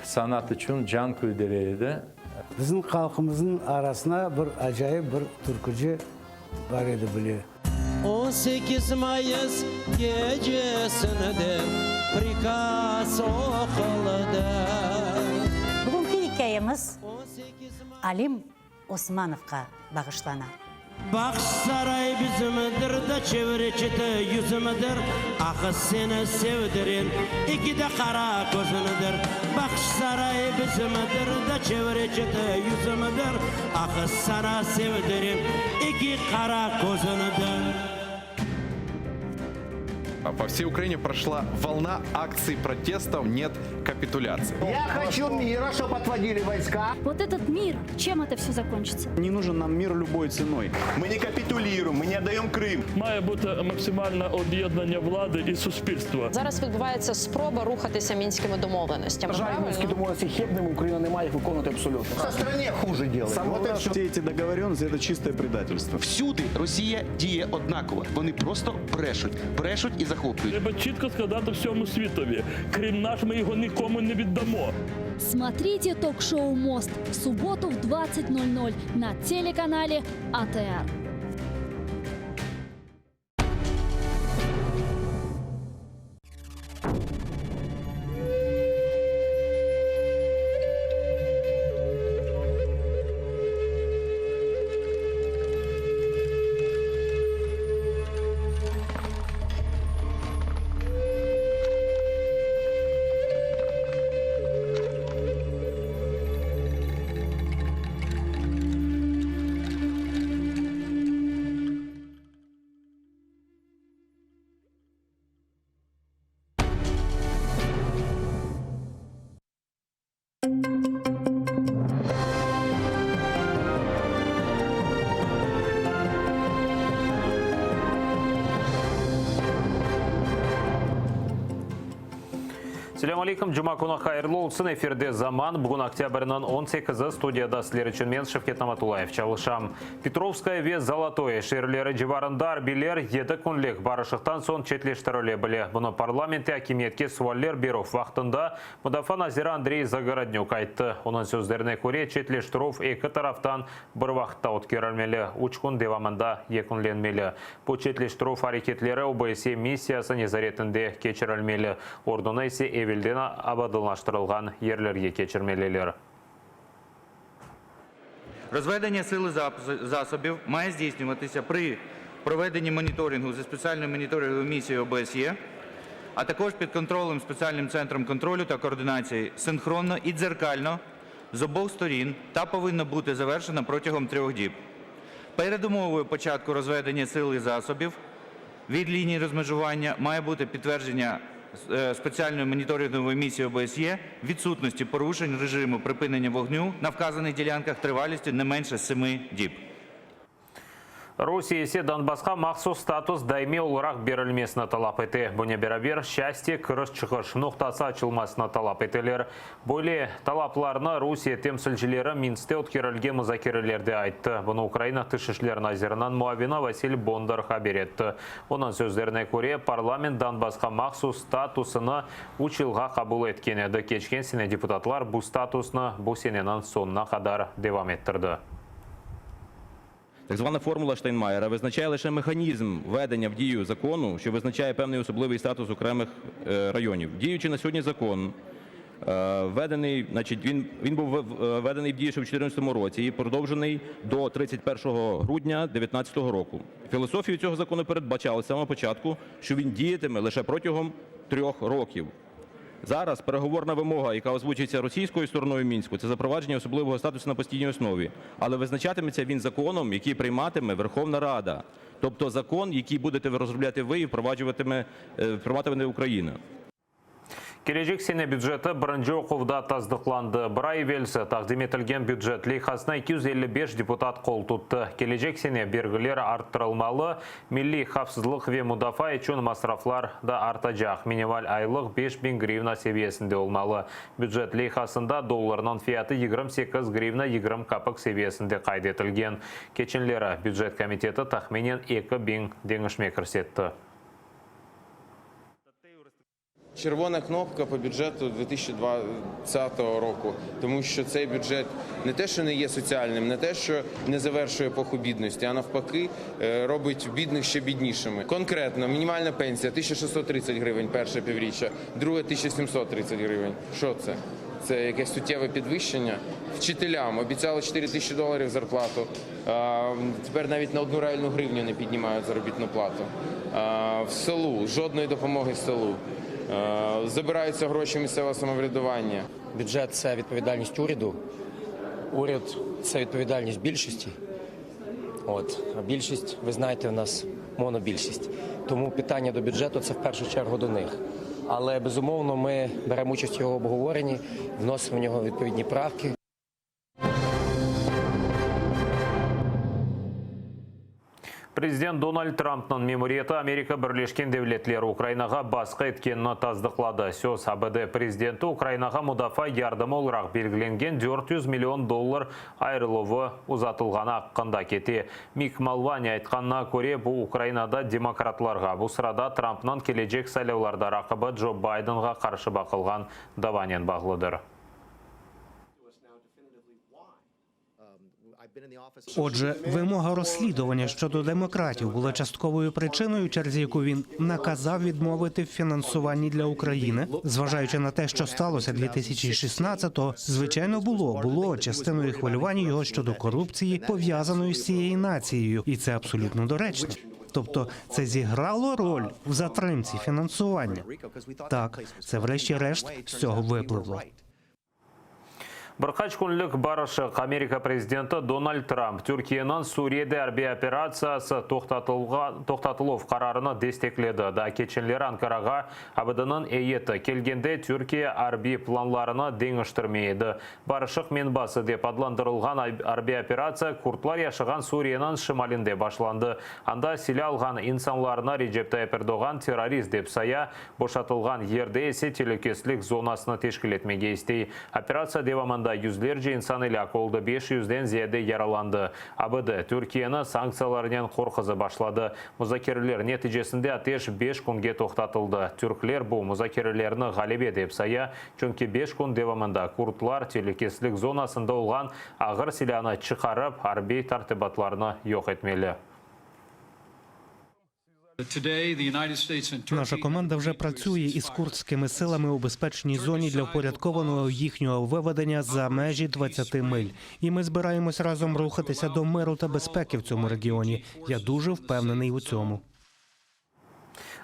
Sanat için can küldüreydi. Bizim halkımızın arasına bir acayip bir türkücü var idi biliyor. 18 Mayıs gecesinde prikaz okulda. Bugünkü hikayemiz Alim Osmanov'a bağışlanan. Bak saray bizimdir de çevreçete yüzümüdür. Ah seni sevdirin iki de kara gözünüdür. Bak saray bizimdir de çevreçete yüzümüdür. Ah sana sevdirin iki kara gözünüdür. По всей Украине прошла волна акций протестов «Нет капитуляции». Я хочу мира, чтобы отводили войска. Вот этот мир, чем это все закончится? Не нужен нам мир любой ценой. Мы не капитулируем, мы не отдаем Крым. Має бути максимальне об'єднання влади і суспільства. Зараз відбувається спроба рухатися мінськими домовленостями. Мінські домовленості хибними, Україна не має їх виконувати абсолютно. Со стране хуже делает. Всі ці договоренності – це чисте предательство. Всюди Росія діє однаково. Вони просто брешуть і захоплюють. Треба чітко сказати всьому світові. Крим наш, ми його нікому не віддамо. Смотрите ток-шоу «Мост» в субботу в 20:00 на телеканале АТР. Assalamu alaikum. Cuma kunu hayırlı olsun. Efirde zaman. Bugün октябрьнің 18-і студияда сілер үшін мен Шевкет Наматулаев чалышам. Петровская ве Золотое шерлері жеварындар билер еді күнлік барышықтан сон четлештірілі біле. Бұны парламенте акиметке суаллер беру вақтында Мұдафа Назира Андрей Загороднюк айтты. Оның сөздеріне көре четлештіров екі тарафтан бір вақытта өткерілмелі. Учкун девамында екінленмелі. Бұл четлештіров әрекетлері ОБСЕ миссиясы незаретінде кечірілмелі. Ордына есе Евелден абадылаштырылған ерлерге кечірмелелер. Розведення сили засобів має здійснюватися при проведенні моніторингу зі спеціальною моніторинговою місією ОБСЄ, а також під контролем спеціальним центром контролю та координації синхронно і дзеркально з обох сторін та повинно бути завершено протягом 3 діб. Передумовою початку розведення сил і засобів від лінії розмежування має бути підтвердження спеціальної моніторингової місії ОБСЄ відсутності порушень режиму припинення вогню на вказаних ділянках тривалістю не менше 7 діб. Русия есе Донбассқа махсус статус дайме оларақ берілмесіні талап еті. Бұне берабер шәсте кіріс-чықыш нұқтасы açılmasына талап етелер. Бөле талапларына Русия темсілжілері Минсте өткерілге мұзакерелерде айтты. Бұны Украина тышышлер назирынан муавина Василий Бондар хабер етті. Оның сөздеріне көре парламент Донбассқа махсус статусыны учылға қабыл еткен еді. Кечкен сене депутатлар бұл статусны бұл сененің сонына қадар девам еттірді. Так звана формула Штайнмаєра визначає лише механізм введення в дію закону, що визначає певний особливий статус окремих районів. Діючи на сьогодні закон Він був введений в дію ще в 2014 році і продовжений до 31 грудня 2019 року. Філософією цього закону передбачало з самого початку, що він діятиме лише протягом 3 років. Зараз переговорна вимога, яка озвучується російською стороною Мінську, це запровадження особливого статусу на постійній основі. Але визначатиметься він законом, який прийматиме Верховна Рада. Тобто закон, який будете розробляти ви і впроваджуватиме Україна. Келешек сене бюджеті бірінші оқуда таздықланды. Бір ай велсі тақдим етілген бюджет лейхасына 255 депутат қол тұтты. Келешек сене бергілер арттырылмалы, милли хавсызлық ве мудафа üçün масрафлар да артажақ. Минимал айлық 5000 гривна севиесінде олмалы. Бюджет лейхасында долларынан фияты 28 гривна 20 капық севиесінде қайдетілген. Кеченлері бюджет комитеті тахменен 2000 деңішме кірсетті. Червона кнопка по бюджету 2020 року, тому що цей бюджет не те, що не є соціальним, не те, що не завершує епоху бідності, а навпаки робить бідних ще біднішими. Конкретно, мінімальна пенсія 1630 гривень перше півріччя, друге 1730 гривень. Що це? Це якесь суттєве підвищення. Вчителям обіцяли $4000 зарплату, тепер навіть на 1 реальну гривню не піднімають заробітну плату. В селу, жодної допомоги селу. Забираються гроші місцевого самоврядування. Бюджет – це відповідальність уряду. Уряд – це відповідальність більшості. А більшість, ви знаєте, у нас монобільшість. Тому питання до бюджету – це в першу чергу до них. Але, безумовно, ми беремо участь у його обговоренні, вносимо в нього відповідні правки. Президент Дональд Трамптың мемориеті Америка Бірлескен Девлетлері Украинаға басқа еткенін таздықлады. Сөз АБД президенті Украинаға мудафа ярдымы олырақ белгіленген $400 миллион айрылуы ұзатылғаны аққанда кете. Мик Малвани айтқанына көре бұл Украинада демократларға. Бұл сырада Трамптың келечек сайлауларда рақыбы Джо Байденға қаршы бақылған даванен бағлыдыр. Отже, вимога розслідування щодо демократів була частковою причиною, через яку він наказав відмовити в фінансуванні для України. Зважаючи на те, що сталося 2016-го, звичайно, було частиною хвилювання його щодо корупції, пов'язаної з цією нацією. І це абсолютно доречно. Тобто це зіграло роль в затримці фінансування. Так, це врешті-решт з цього випливло. Бірқач күнлік барышық Америка президенті Дональд Трамп Түркияның Сурияда әрбей операциясы тоқтатылу қарарыны дестекледі. Да кеченлер Анкараға абыдының әйеті келгенде Түркия әрбей планларыны деңіштірмейді. Барышық менбасы деп адландырылған әрбей операция куртлар яшыған Сурияның шымалінде башланды. Анда силе алған инсанларына Реджеп Тайып Эрдоған террорист деп сая бошатылған ерде есе телекеслік зонасыны тешкіл етмеге істей. Операция девамында yüzlerce insan ilak oldu, 500'den ziyade yaralandı. ABD Türkiye'nin sanksiyalarından korkuzu başladı. Müzakereler neticesinde ateş 5 günge toxtatıldı. Türkler bu müzakerelerini galip edip saya, çünkü 5 gün devamında Kurtlar tehlikesizlik zonasında olған ağır silahını çıkarıp harbi tartibatlarını yok etmeli. Наша команда вже працює із курдськими силами у безпечній зоні для впорядкованого їхнього виведення за межі 20 миль. І ми збираємось разом рухатися до миру та безпеки в цьому регіоні. Я дуже впевнений у цьому.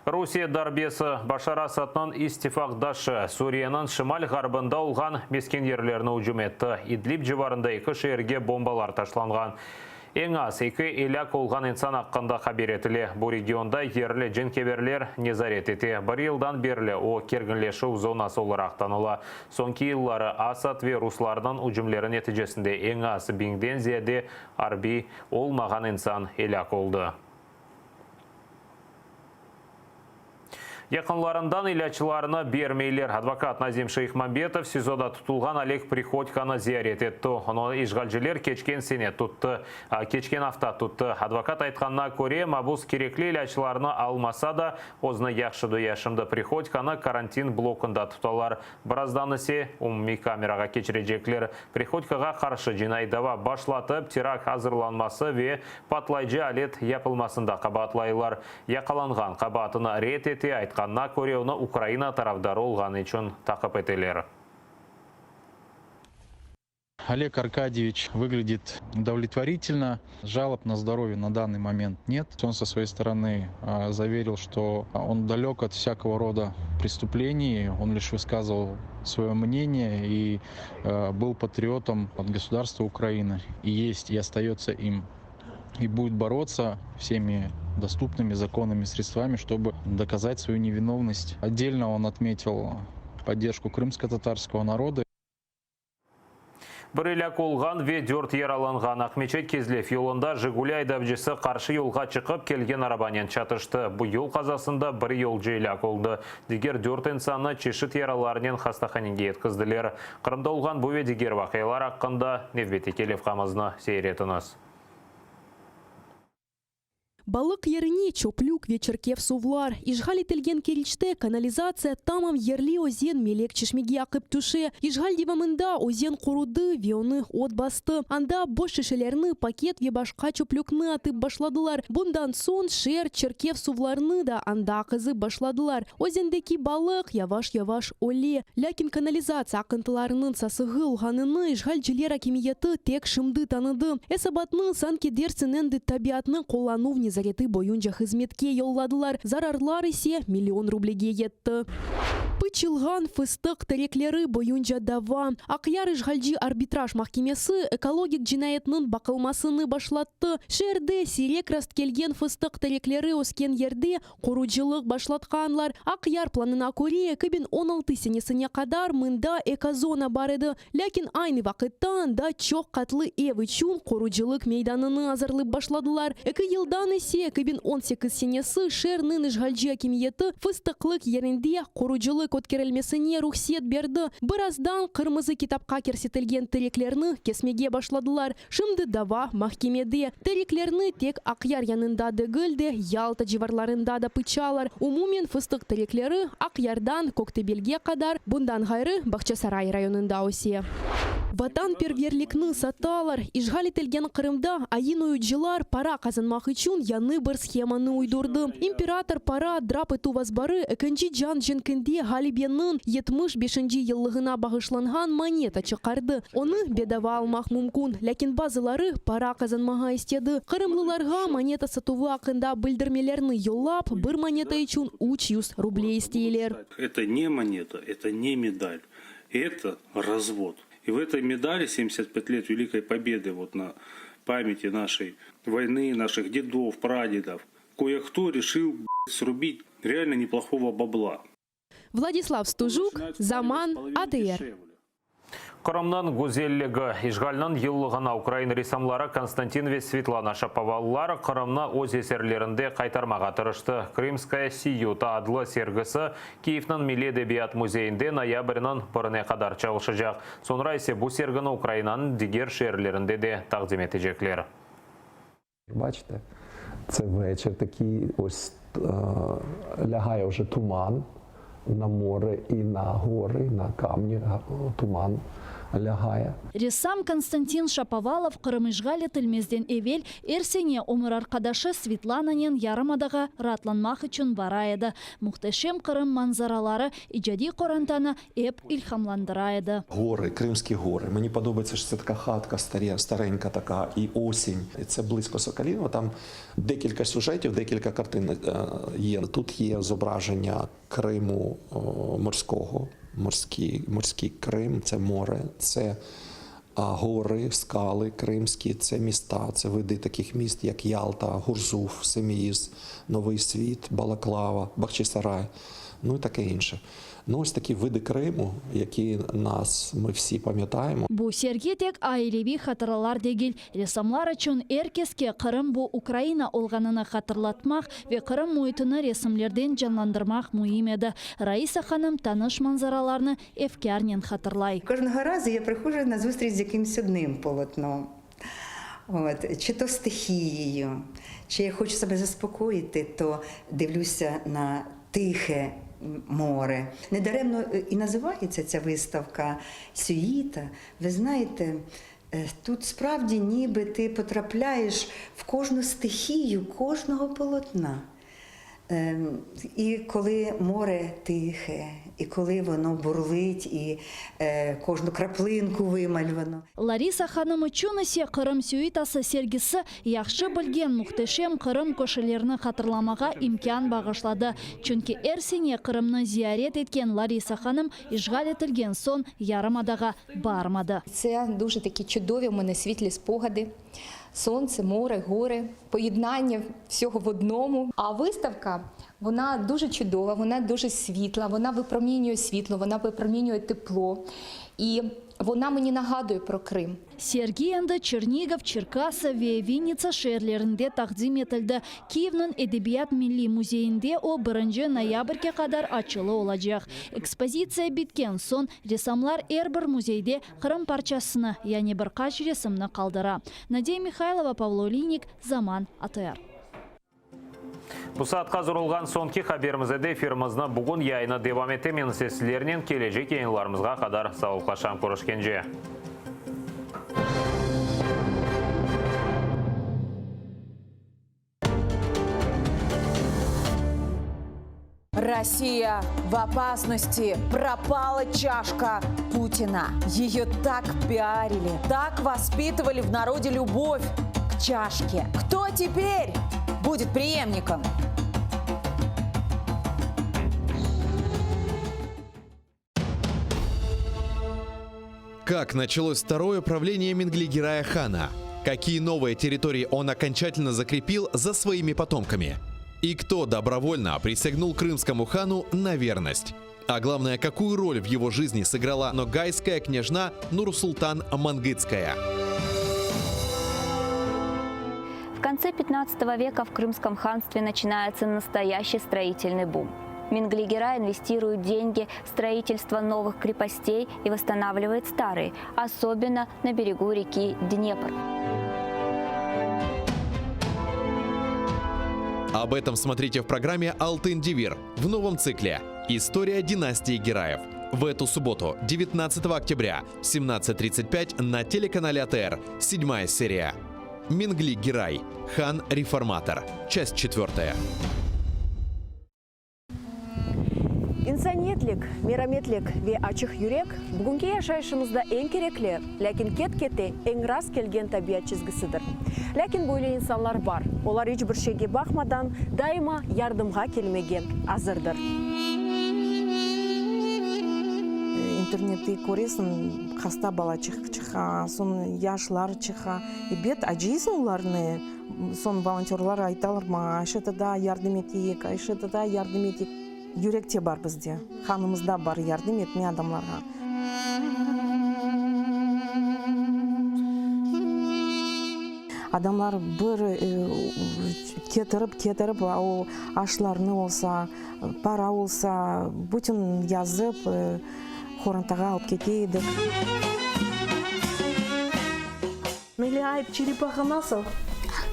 Русия дарбесі Башар Асадның истифақдашы Сурияның шымал ғарбында олған мескен ерлеріні үжім етті. Идлиб живарында 2 шерге бомбалар ташланған. Ең аз 2 иляк олған инсан аққанда қабер етілі. Бұл регионда ерлі жінкеберлер незарет ете. Бір елдан берлі о кергінлешу зонасы олар ақтаныла. Сонки еллары Асад ве руслардан үжімлері нәтижесінде ең аз 1000-ден зияде арби олмаған инсан иляк олды. Якынларından ilячыларына бермейлер. Адвокат Назим Шейхмамбетов СИЗОда тұтылған Олег Приходьканы зиярет етті. Оны ишгалжилер кечкен сене тұтты, кечкен афта тұтты. Адвокат айтқанына көре, мабус керекли илячыларына алмаса да, озны яқшыды яшымды Приходьканы карантин блокында тұталар. Біраздан ісе умми камераға кечірежеклер. Приходькаға қаршы жинайдава башлатып, терак hazırlanması ве патлайжы алет япылмасында қабатлайлар. Яқаланған қабатыны рет ете айтқан Қанна Кореуны Украина тарафдары олғаны үшін тақып етелер. Олег Аркадьевич выглядит удовлетворительно. Жалоб на здоровье на данный момент нет. Он со своей стороны заверил, что он далек от всякого рода преступлений. Он лишь высказывал свое мнение и был патриотом от государства Украины. И есть, и остается им. И будет бороться всеми доступными законными средствами, чтобы доказать свою невиновность. Отдельно он отметил поддержку крымско-татарского народа. Бірілік олған ве дөрт яраланған Ақмечет Кезлев елында Жигули айдабжысы қаршы елға чықып келген арабанен чатышты. Бұл ел қазасында бір ел жейлік олды. Дегер дөрт инсаны чешіт яраларынан хастаханеге еткізділер. Қырымда олған бұве дегер вақиялар аққында Невбеті Келев қамызны сейретіңіз. Балык еріне чоплюк вечеркев сувлар. Ижғал етілген керічте канализация тамам ерлі озен мелек чешмеге ақып түше. Ижғал девамында озен құруды вионы от басты. Анда бош шешелерні пакет ве башқа чоплюкны атып башладылар. Бұндан сон шер черкев сувларны да анда ақызы башладылар. Озендеки балык яваш-яваш оле. Ләкин канализация ақынтыларының сасығы ұлғаныны ижғал жилер акимиеті тек шымды таныды. Эсабатның санкедерсіненді табиатның қоллану зареты бойынша хизметке yolладылар. Зарарлар ise миллион рублеге етті. Пычылған фыстық тәреклері бойынша дава. Ақяр ижғалжи арбитраж махкемесі экологик жинайетінің бақылмасыны башлатты. Шерде сирек раст келген фыстық тәреклері өскен ерде қоруджилық башлатқанлар. Ақяр планына көре 2016 сенесіне қадар мында экозона бар еді. Ләкин айны вақыттан да чоқ қатлы ев үшін қоруджилық мейданыны азырлы башладылар. 2 елдан есе 2018 сенесі шернын ижғалжи акимиеті фыстықлық ерінде қоруджилық көткерілмесіне рұқсет берді. Біраздан қырмызы китапқа керсетілген тіреклерні кесмеге башладылар. Шымды дава махкемеде. Тіреклерні тек Ақяр янында дегілді, Ялта живарларында да пычалар. Умумен фыстық тіреклері Ақярдан Коктебелге қадар, бұндан ғайры Бақчасарай районында осе. Ватан перверлікні саталар. Ижғал етілген Қырымда айын ойыджилар пара қазанмақ үшін яны бір схеманы уйдурды. Император пара драп ету вазбары әкінжі жан жінкінде Галибеннің 75-ші еллығына бағышланған монета чықарды. Оны бедава алмақ мүмкін, ләкин базылары пара қазанмаға істеді. Қырымлыларға монета сатуы ақында білдірмелерні йоллап, бір монета үшін 300 рублей істейлер. Это не монета, это не медаль, это развод. И в этой медали 75 лет Великой Победы вот на памяти нашей войны, наших дедов, прадедов, кое-кто решил срубить реально неплохого бабла. Владислав Стужук, Заман, АТР. Қырымнан гүзеллігі ижғалынан еллығына Украин ресамлары Константин ве Светлана Шаповаллар Қырымна өз есерлерінде қайтармаға тырышты. Крымская сиюта адлы сергісі Киевнің Миледебият музейінде ноябрьнан біріне қадар чалышыжақ. Сонра есе бұл сергіні Украинаның дигер шерлерінде де тақдим етежеклер. Бачите, це вечір такий, ось лягає вже туман. На море и на горы, на камни туман лягая. Ресам Константин Шаповалов Қырым-ижғал етілмезден евел ерсене омыр арқадашы Светлананен ярымадаға ратланмақ үшін бара еді. Мұқтешем Қырым манзаралары іжади қорантаны еп ілхамландыра еді. Гори, Кримські гори. Мені подобається, що це така хатка старенька така і осінь. І це близько Соколіного. Там декілька сюжетів, декілька картин є. Тут є зображення Криму морського. Морський Крим, це море, це гори, скали кримські, це міста, це види таких міст, як Ялта, Гурзуф, Семіїз, Новий Світ, Балаклава, Бахчисарай, ну і таке інше. Ну, ось такі види Криму, які ми всі пам'ятаємо. Бу сергетек айлеви хатыралар дегил. Ресамлар үшін әркеске Қырым бу Украина олғанына хатырлатмақ ве Қырым мойытыны ресімлерден жанландырмақ мұйым еді. Раиса ханым таныш манзараларны ефкярнен хатырлай. Кожного разу я приходжу на зустріч з якимось одним полотном. Чи то стихією, чи я хочу себе заспокоїти, то дивлюся на тихе море. Недаремно і називається ця виставка «Сюїта». Ви знаєте, тут справді ніби ти потрапляєш в кожну стихію, кожного полотна. І коли море тихе, і коли воно бурлить, і кожну краплинку вимальвано. Лариса ханым үчүн ise Кырым сюитасы сергisi яхшы білген мұқтешем Кырым көшелерін қатырламаға имкан бағышлады. Чүнки әрсене Кырымны зиярет еткен Лариса ханым ішғал етілген сон ярымадаға бармады. Це дуже такі чудові в мене світлі спогади. Сонце, море, гори, поєднання всього в одному. А виставка, вона дуже чудова, вона дуже світла, вона випромінює світло, вона випромінює тепло. І вона мені нагадує про Крим. Сергей енді Чернигов, Черкасы, Винница шерлерінде тақдим етілді. Киевнің Эдебият Милли музейінде о 1 ноябрьге қадар ачылы олacak. Экспозиция біткен сон ресамлар әрбір музейде Қырым парчасыны, яғни бір қач ресімні қалдыра. Надея Михайлова, Павло Линик, Заман, АТР. Бұл саатқа зұрылған сонки хаберімізді эфирімізді бүгін яйны девам етемен сесілерінен кележек яйынларымызға қадар сауылқашам көрішкенже. Россия в опасности. Пропала чашка Путина. Ее так пиарили, так воспитывали в народе любовь к чашке. Кто теперь будет преемником? Как началось второе правление Менгли-Гирая хана? Какие новые территории он окончательно закрепил за своими потомками? И кто добровольно присягнул крымскому хану на верность? А главное, какую роль в его жизни сыграла ногайская княжна Нурсултан Мангытская? В конце 15 века в Крымском ханстве начинается настоящий строительный бум. Менгли-Гирай инвестирует деньги в строительство новых крепостей и восстанавливает старые, особенно на берегу реки Днепр. Об этом смотрите в программе «Алтын-Дивир» в новом цикле «История династии Гираев». В эту субботу, 19 октября, в 17:35 на телеканале АТР, 7-я серия. Менгли-Гирай. Хан-реформатор. Часть 4. Инсаниятлік, мераметлік ве ачық юрек бүгінгі яшайшымызда ең кереклі, ләкин кет-кете ең рас келген табиат чизгісідір. Ләкин бойлы инсанлар бар. Олар еш бір шеге бақмадан дайыма ярдымға келмеге азырдыр. Интернетті көресін, қаста бала чыға, сон яшылар чыға. И бет ажисын оларны, сон волонтерлар айталар ма, айшыты да ярдым етейік, айшыты да ярдым етейік. Юректе бар бізде, ханымызда бар ярдым етме адамларға. Адамлар бір кетіріп, ашларны олса, пара олса, бүтін язып, хорантаға алып кетейдік. Милиайып, черепаха насыл?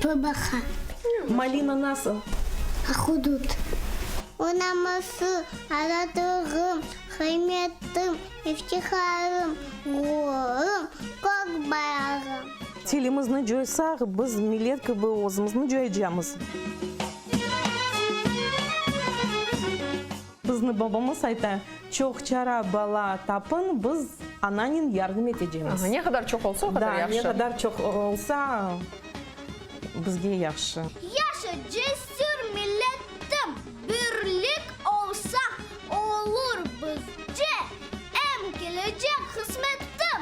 Бабаха. Малина насыл? Ахудут. Унамасы, арадығым, хайметтім, ефтихарым, ғорым, көк баяғым. Телімізні жойсақ, біз милеткі бұл өзімізні жойджамыз. Бізді бабамыз айта, чоқ чара бала тапын, біз ананин ярдым етежеміз. Не қадар чоқ олса, қадар яқшы. Да, не қадар чоқ олса, бізге яқшы. Яшы жесір милеттім, бірлік олса, олыр бізде, әм келечек қызметтім.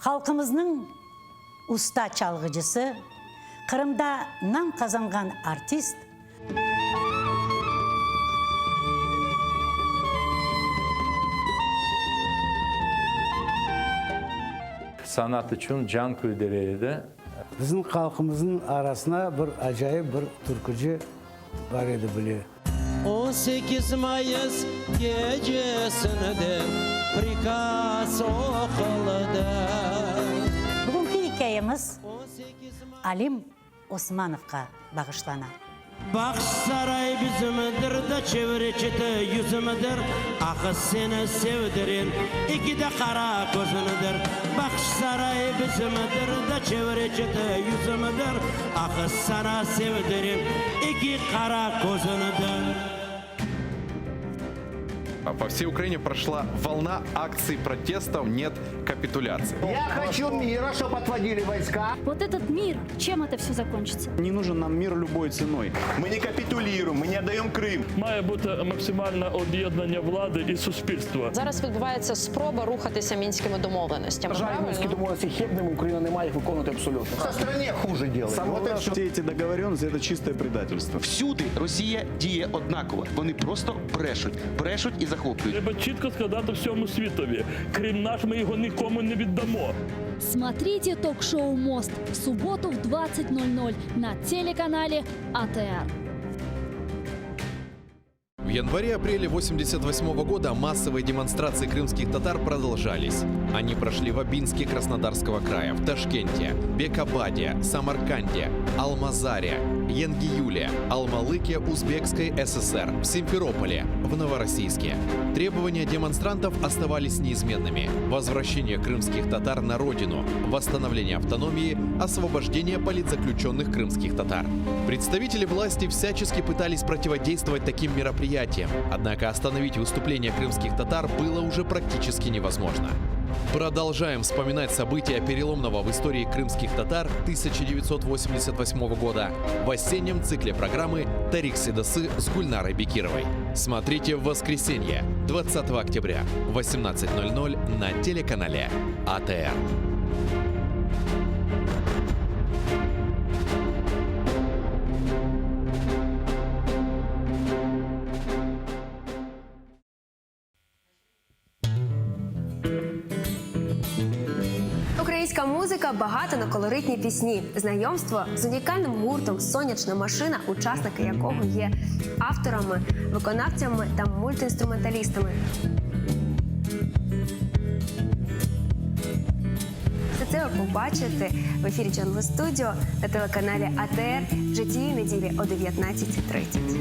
Халқымыздың уста çalgıcısı, Қырымда нам қазанған артист, Sanat için can küldüreydi. Bizim halkımızın arasına bir acayip bir türkücü var idi biliyor. 18 Mayıs gecesinde prikaz okuldu. Бүгінгі хикаямыз Алим Османовқа бағышлана. Bax saray bizimdir de çevreci yüzümdür. Ah seni sevdirin iki de kara gözündür. Bax saray bizimdir de çevreci yüzümdür. Ah sana sevdirin iki kara gözündür. По всей Украине прошла волна акций протестов «Нет капитуляции». Я хочу мира, чтобы отводили войска. Вот этот мир, чем это все закончится? Не нужен нам мир любой ценой. Мы не капитулируем, мы не отдаем Крым. Має бути максимальне об'єднання влади і суспільства. Зараз відбувається спроба рухатися мінськими домовленостями. Мінські домовленості хибними, Україна не має їх виконувати абсолютно. Со стране хуже делает. Всі ці договоренності – це чисте предательство. Всюди Росія діє однаково. Вони просто брешуть і захоплюють. Треба чітко сказати всьому світові. Крим наш, ми його нікому не віддамо. Смотрите ток-шоу «Мост» в субботу в 20:00 на телеканале АТР. В январе-апреле 1988 года массовые демонстрации крымских татар продолжались. Они прошли в Абинске Краснодарского края, в Ташкенте, Бекабаде, Самарканде, Алмазаре, Янгиюле, Алмалыке Узбекской ССР, в Симферополе, в Новороссийске. Требования демонстрантов оставались неизменными. Возвращение крымских татар на родину, восстановление автономии, освобождение политзаключенных крымских татар. Представители власти всячески пытались противодействовать таким мероприятиям, однако остановить выступление крымских татар было уже практически невозможно. Продолжаем вспоминать события переломного в истории крымских татар 1988 года в осеннем цикле программы «Тарих Седосы» с Гульнарой Бекировой. Смотрите в воскресенье, 20 октября, в 18:00 на телеканале АТР. Українська музика багата на колоритні пісні. Знайомство з унікальним гуртом «Сонячна машина», учасники якого є авторами, виконавцями та мультиінструменталістами. Все це ви побачите в ефірі Jungle Studio на телеканалі АТР вже цієї неділі о 19:30.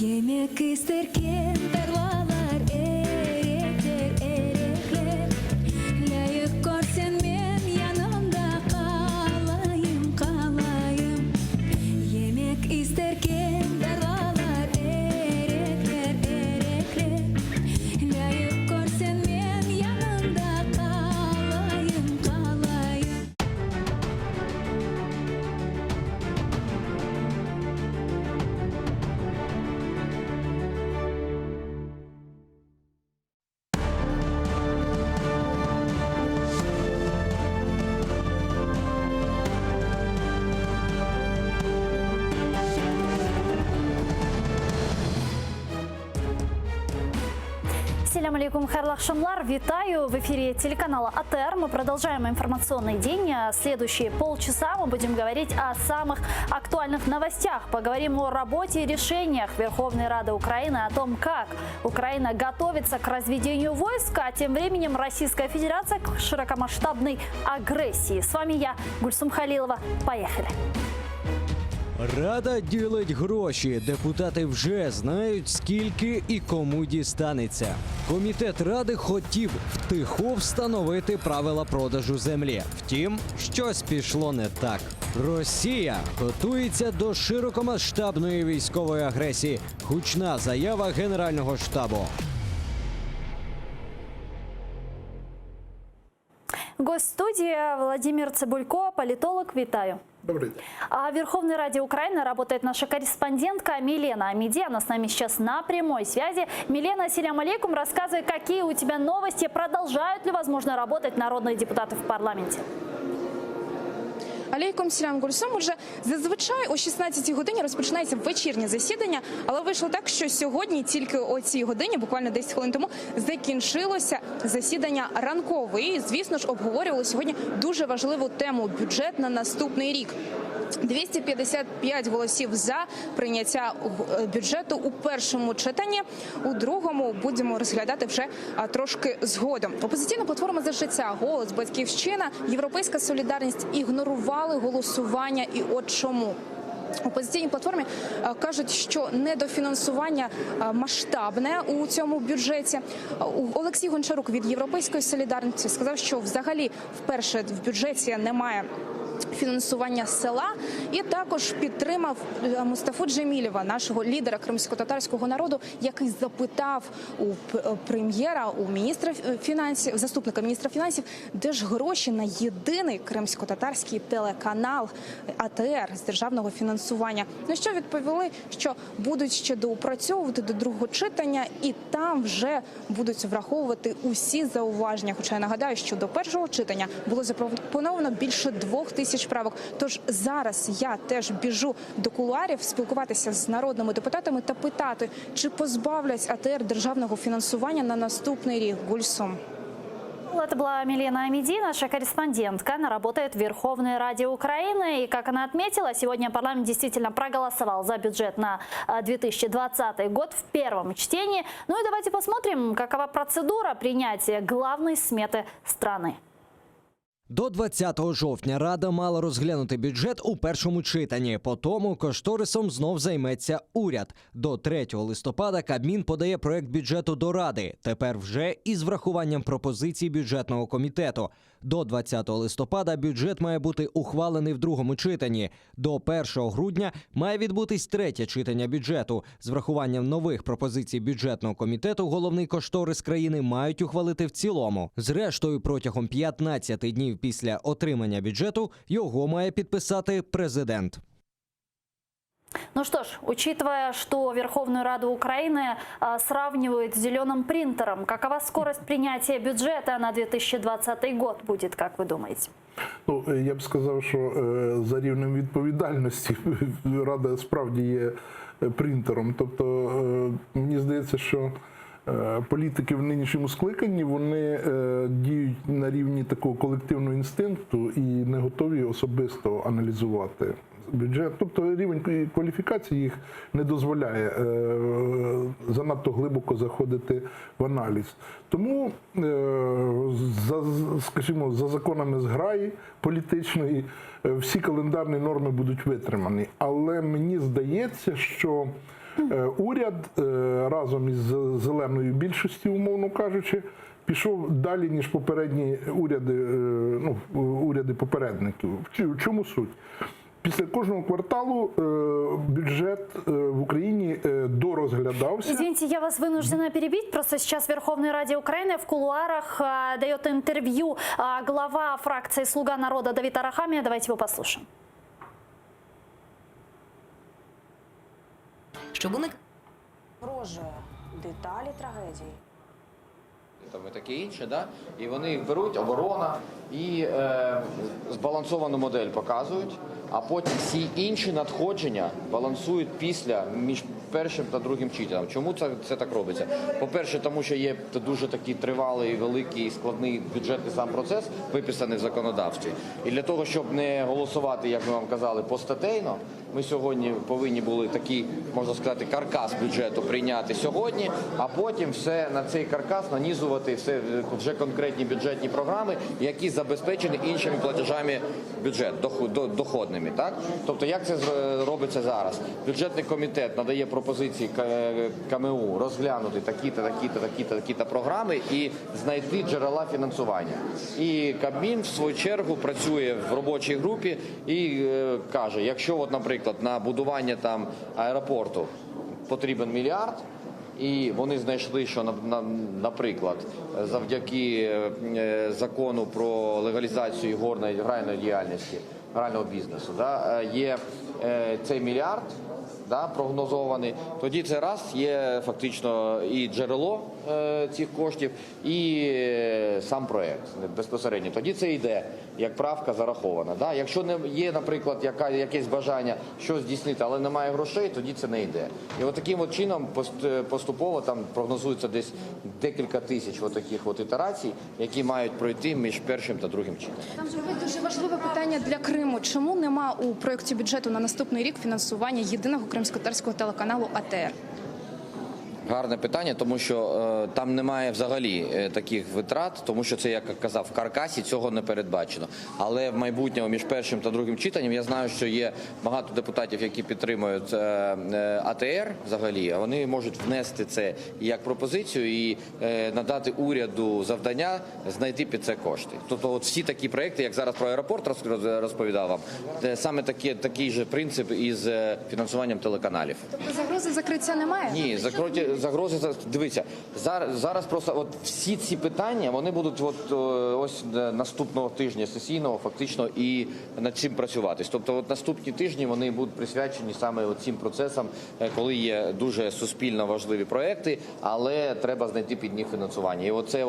Yemek isterken tarlalar erekler erekler. Layık görsen men yanımda kalayım kalayım. Yemek isterken tarlalar erekler erekler. Layık görsen men yanımda kalayım kalayım. Ассаляму алейкум, хайрлах шамлар. Витаю в эфире телеканала АТР. Мы продолжаем информационный день. Следующие полчаса мы будем говорить о самых актуальных новостях. Поговорим о работе и решениях Верховной Рады Украины, о том, как Украина готовится к разведению войск, а тем временем Российская Федерация к широкомасштабной агрессии. С вами я, Гульсум Халилова. Поехали. Рада ділить гроші. Депутати вже знають, скільки і кому дістанеться. Комітет Ради хотів втиху встановити правила продажу землі. Втім, щось пішло не так. Росія готується до широкомасштабної військової агресії. Гучна заява Генерального штабу. Гость студии Владимир Цибулько, политолог. Витаю. Добрый день. А в Верховной Раде Украины работает наша корреспондентка Милена Амиди. Она с нами сейчас на прямой связи. Милена, ассаляму алейкум. Рассказывай, какие у тебя новости, продолжают ли, возможно, работать народные депутаты в парламенте? Алейкум сілям, Гульсум. Уже зазвичай о 16-й годині розпочинається вечірнє засідання, але вийшло так, що сьогодні тільки о цій годині, буквально 10 хвилин тому, закінчилося засідання ранкове. І, звісно ж, обговорювали сьогодні дуже важливу тему – бюджет на наступний рік. 255 голосів за прийняття бюджету у першому читанні, у другому будемо розглядати вже трошки згодом. Опозиційна платформа «За життя», «Голос», «Батьківщина», «Європейська солідарність» ігнорували голосування. І от чому. опозиційній платформі кажуть, що недофінансування масштабне у цьому бюджеті. Олексій Гончарук від «Європейської солідарності» сказав, що взагалі вперше в бюджеті немає фінансування села, і також підтримав Мустафу Джемілєва, нашого лідера кримськотатарського народу, який запитав у прем'єра, у міністра фінансів, заступника міністра фінансів, де ж гроші на єдиний кримськотатарський телеканал АТР з державного фінансування. На що відповіли, що будуть ще доопрацьовувати до другого читання, і там вже будуть враховувати усі зауваження. Хоча я нагадаю, що до першого читання було запропоновано більше 2000 правок. Тож зараз я теж біжу до кулуарів спілкуватися з народними депутатами та питати, чи позбавлять АТР державного фінансування на наступний рік. Гульсум. Это была Милена Амиди, наша корреспондентка. Она работает в Верховной Раде Украины. И, как она отметила, сегодня парламент действительно проголосовал за бюджет на 2020 год в первом чтении. Ну и давайте посмотрим, какова процедура принятия главной сметы страны. До 20 жовтня Рада мала розглянути бюджет у першому читанні. Потому кошторисом знов займеться уряд. До 3 листопада Кабмін подає проект бюджету до Ради. Тепер вже із врахуванням пропозицій бюджетного комітету. До 20 листопада бюджет має бути ухвалений в другому читанні. До 1 грудня має відбутись третє читання бюджету. З врахуванням нових пропозицій бюджетного комітету головний кошторис країни мають ухвалити в цілому. Зрештою, протягом 15 днів після отримання бюджету його має підписати президент. Ну что ж, учитывая, что Верховную Раду Украины сравнивают с зеленым принтером, какова скорость принятия бюджета на 2020 год будет, как вы думаете? Ну, я б сказав, що за рівнем відповідальності Рада справді є принтером. Тобто, мені здається, що політики в нинішньому скликанні, вони діють на рівні такого колективного інстинкту і не готові особисто аналізувати бюджет. Тобто рівень кваліфікації їх не дозволяє занадто глибоко заходити в аналіз. Тому, скажімо, за законами зграї політичної всі календарні норми будуть витримані. Але мені здається, що уряд разом із зеленою більшістю, умовно кажучи, пішов далі, ніж попередні уряди попередників. В чому суть? Після кожного кварталу бюджет в Україні дорозглядався. Извините, я вас вынуждена перебить. Просто сейчас в Верховной Раде Украины в кулуарах дает интервью глава фракции «Слуга народа» Давид Арахамия. Давайте его послушаем. Щоб уник Роже деталі трагедії. Там і таке інше, да? І вони їх беруть, оборона, і збалансовану модель показують, а потім всі інші надходження балансують між першим та другим читанням. Чому це так робиться? По-перше, тому що є дуже такий тривалий, великий і складний бюджетний сам процес, виписаний в законодавстві. І для того, щоб не голосувати, як ми вам казали, постатейно, ми сьогодні повинні були такий, можна сказати, каркас бюджету прийняти сьогодні, а потім все на цей каркас нанізувати все вже конкретні бюджетні програми, які забезпечені іншими платежами бюджет, доходними. Так? Тобто, як це робиться зараз? Бюджетний комітет надає пропозиції КМУ розглянути такі-то програми і знайти джерела фінансування. І Кабмін, в свою чергу, працює в робочій групі і каже, якщо, наприклад, на будування там аеропорту потрібен мільярд, і вони знайшли, що, наприклад, завдяки закону про легалізацію гральної діяльності, грального бізнесу, є цей мільярд, прогнозований, тоді це раз є фактично і джерело цих коштів, і сам проєкт безпосередньо. Тоді це йде, як правка зарахована. Якщо не є, наприклад, якесь бажання щось здійснити, але немає грошей, тоді це не йде. І от таким от чином поступово там прогнозується десь декілька тисяч таких ітерацій, які мають пройти між першим та другим читанням. Там зробить дуже важливе питання для Криму. Чому нема у проєкті бюджету на наступний рік фінансування єдиного кримськотатарського телеканалу АТР? Гарне питання, тому що там немає взагалі таких витрат, тому що це, як казав, в каркасі цього не передбачено. Але в майбутньому між першим та другим читанням я знаю, що є багато депутатів, які підтримують АТР взагалі, а вони можуть внести це як пропозицію і надати уряду завдання знайти під це кошти. Тобто от всі такі проекти, як зараз про аеропорт розповідав вам, саме такий же принцип із фінансуванням телеканалів. Тобто загрози закриття немає? Ні, загрози, дивіться, зараз просто от всі ці питання, вони будуть ось наступного тижня сесійного фактично і над цим працювати. Тобто от наступні тижні вони будуть присвячені саме цим процесам, коли є дуже суспільно важливі проекти, але треба знайти під них фінансування. І оце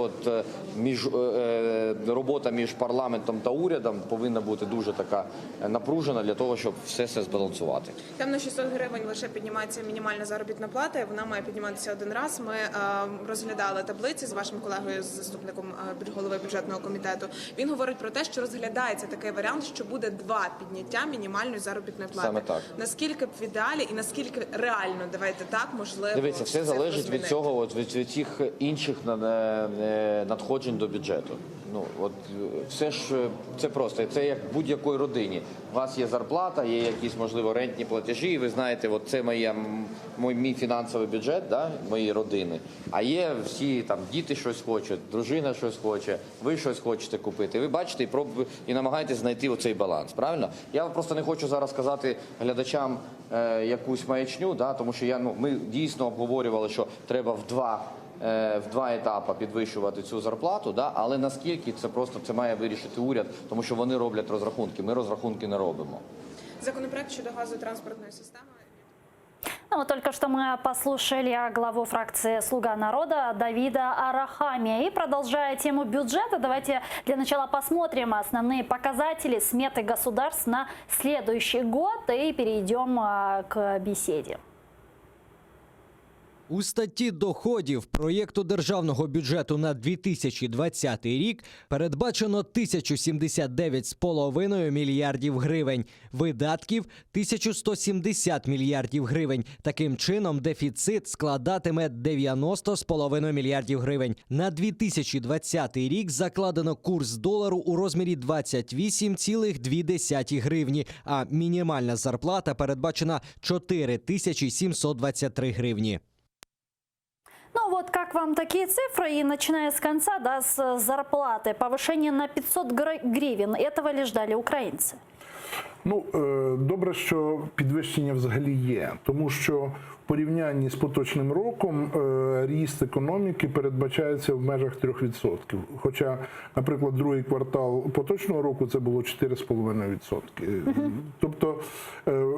робота між парламентом та урядом повинна бути дуже така напружена для того, щоб все це збалансувати. Там на 600 гривень лише піднімається мінімальна заробітна плата, і вона має підніматися один раз. Ми розглядали таблиці з вашим колегою, з заступником голови бюджетного комітету. Він говорить про те, що розглядається такий варіант, що буде 2 підняття мінімальної заробітної плати. Саме так. Наскільки в ідеалі і наскільки реально, давайте так, можливо, дивіться, все залежить від цього, від цих інших надходжень до бюджету. Все ж це просто, це як в будь-якої родині. У вас є зарплата, є якісь, можливо, рентні платежі, і ви знаєте, це мій фінансовий бюджет, моєї родини. А є всі, діти щось хочуть, дружина щось хоче, ви щось хочете купити. Ви бачите і намагаєтесь знайти оцей баланс, правильно? Я просто не хочу зараз сказати глядачам якусь маячню, тому що ми дійсно обговорювали, що треба в два етапи підвищувати цю зарплату, але наскільки це має вирішити уряд, тому що вони роблять розрахунки, ми розрахунки не робимо. Законопроект щодо газотранспортної системи. Вот только что мы послушали главу фракции «Слуга народа» Давида Арахамия. И продолжая тему бюджета, давайте для начала посмотрим основные показатели сметы государств на следующий год и перейдем к беседе. У статті доходів проєкту державного бюджету на 2020 рік передбачено 1079,5 мільярдів гривень, видатків – 1170 мільярдів гривень. Таким чином, дефіцит складатиме 90,5 мільярдів гривень. На 2020 рік закладено курс долару у розмірі 28,2 гривні, а мінімальна зарплата передбачена 4723 гривні. Ну вот как вам такие цифры? И начиная с конца, с зарплаты, повышение на 500 гривен. Этого ли ждали українці? Добре, що підвищення взагалі є, тому що в порівнянні з поточним роком ріст економіки передбачається в межах 3%. Хоча, наприклад, другий квартал поточного року це було 4,5%. Тобто,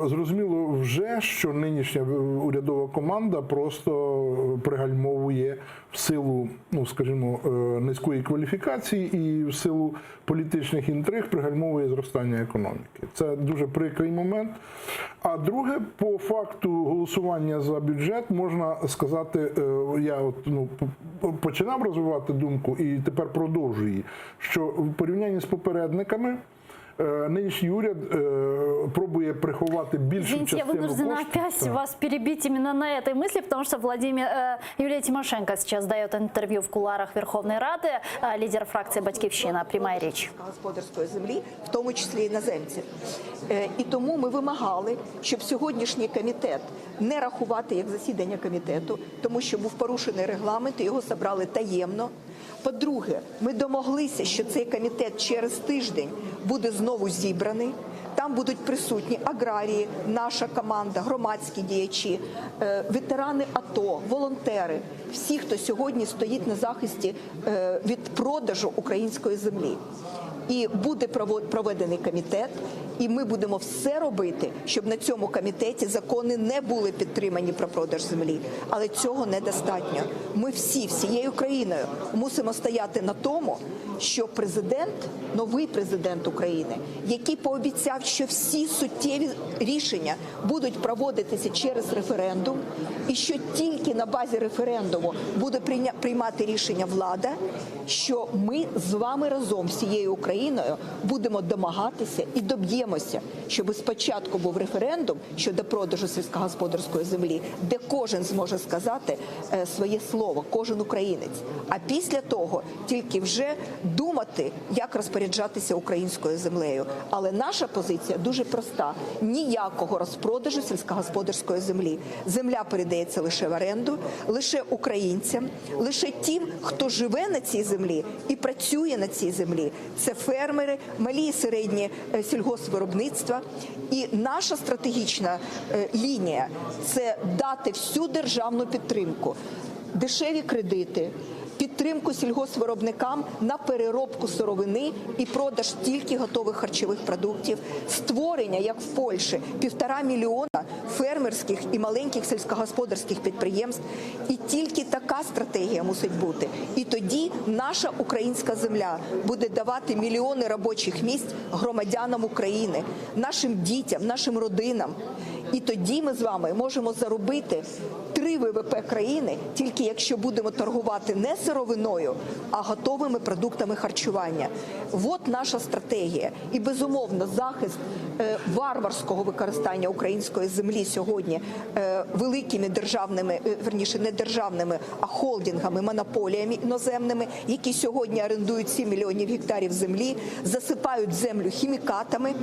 зрозуміло вже, що нинішня урядова команда просто пригальмовує в силу, скажімо, низької кваліфікації і в силу політичних інтриг пригальмовує зростання економіки. Це дуже прикрий момент. А друге, по факту голосування за бюджет, можна сказати, я починав розвивати думку і тепер продовжую її, що в порівнянні з попередниками нинішній уряд пробує приховати більшу частину коштів. Я вынуждена опять вас перебить именно на этой мысли, потому что Юлия Тимошенко сейчас дает интервью в кулуарах Верховной Рады, лидер фракции «Батьківщина». Прямая речь. Господарської землі, в тому числі іноземців. І тому ми вимагали, щоб сьогоднішній комітет не рахувати як засідання комітету, тому що був порушений регламент, і його забрали таємно. По-друге, ми домоглися, що цей комітет через тиждень буде знову зібраний. Там будуть присутні аграрії, наша команда, громадські діячі, ветерани АТО, волонтери, всі, хто сьогодні стоїть на захисті від продажу української землі. І буде проведений комітет, і ми будемо все робити, щоб на цьому комітеті закони не були підтримані про продаж землі. Але цього недостатньо. Ми всією країною мусимо стояти на тому, що новий президент України, який пообіцяв, що всі суттєві рішення будуть проводитися через референдум, і що тільки на базі референдуму буде приймати рішення влада, що ми з вами разом, всією Україною, будемо домагатися і доб'ємося, щоб спочатку був референдум щодо продажу сільськогосподарської землі, де кожен зможе сказати своє слово, кожен українець. А після того тільки вже думати, як розпоряджатися українською землею. Але наша позиція дуже проста. Ніякого розпродажу сільськогосподарської землі. Земля передається лише в оренду, лише українцям, лише тим, хто живе на цій землі і працює на цій землі. Це фермери, малі і середні сільгоспвиробництва. І наша стратегічна лінія – це дати всю державну підтримку, дешеві кредити, підтримку сільгоспвиробникам на переробку сировини і продаж тільки готових харчових продуктів, створення, як в Польщі, 1,5 мільйона фермерських і маленьких сільськогосподарських підприємств. І тільки така стратегія мусить бути. І тоді наша українська земля буде давати мільйони робочих місць громадянам України, нашим дітям, нашим родинам. І тоді ми з вами можемо заробити 3 ВВП країни, тільки якщо будемо торгувати не сировиною, а готовими продуктами харчування. От наша стратегія. І, безумовно, захист варварського використання української землі сьогодні великими державними, верніше не державними, а холдингами, монополіями іноземними, які сьогодні орендують 7 мільйонів гектарів землі, засипають землю хімікатами,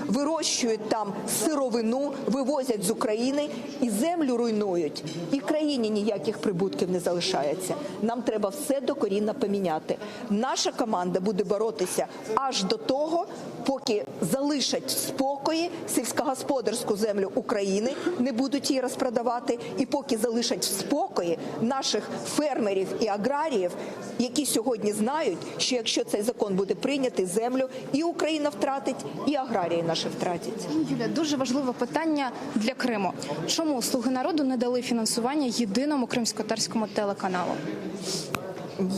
вирощують там сировину, вивозять з України і землю руйнують. І країні ніяких прибутків не залишається. Нам треба все докорінно поміняти. Наша команда буде боротися аж до того, поки залишать в спокої сільськогосподарську землю України, не будуть її розпродавати, і поки залишать в спокої наших фермерів і аграріїв, які сьогодні знають, що якщо цей закон буде прийнятий, землю і Україна втратить, і аграрії наші втратять. Юля, дуже важливе питання для Криму. Чому «Слуги народу» не дали фінансування єдиному кримськотатарському телеканалу?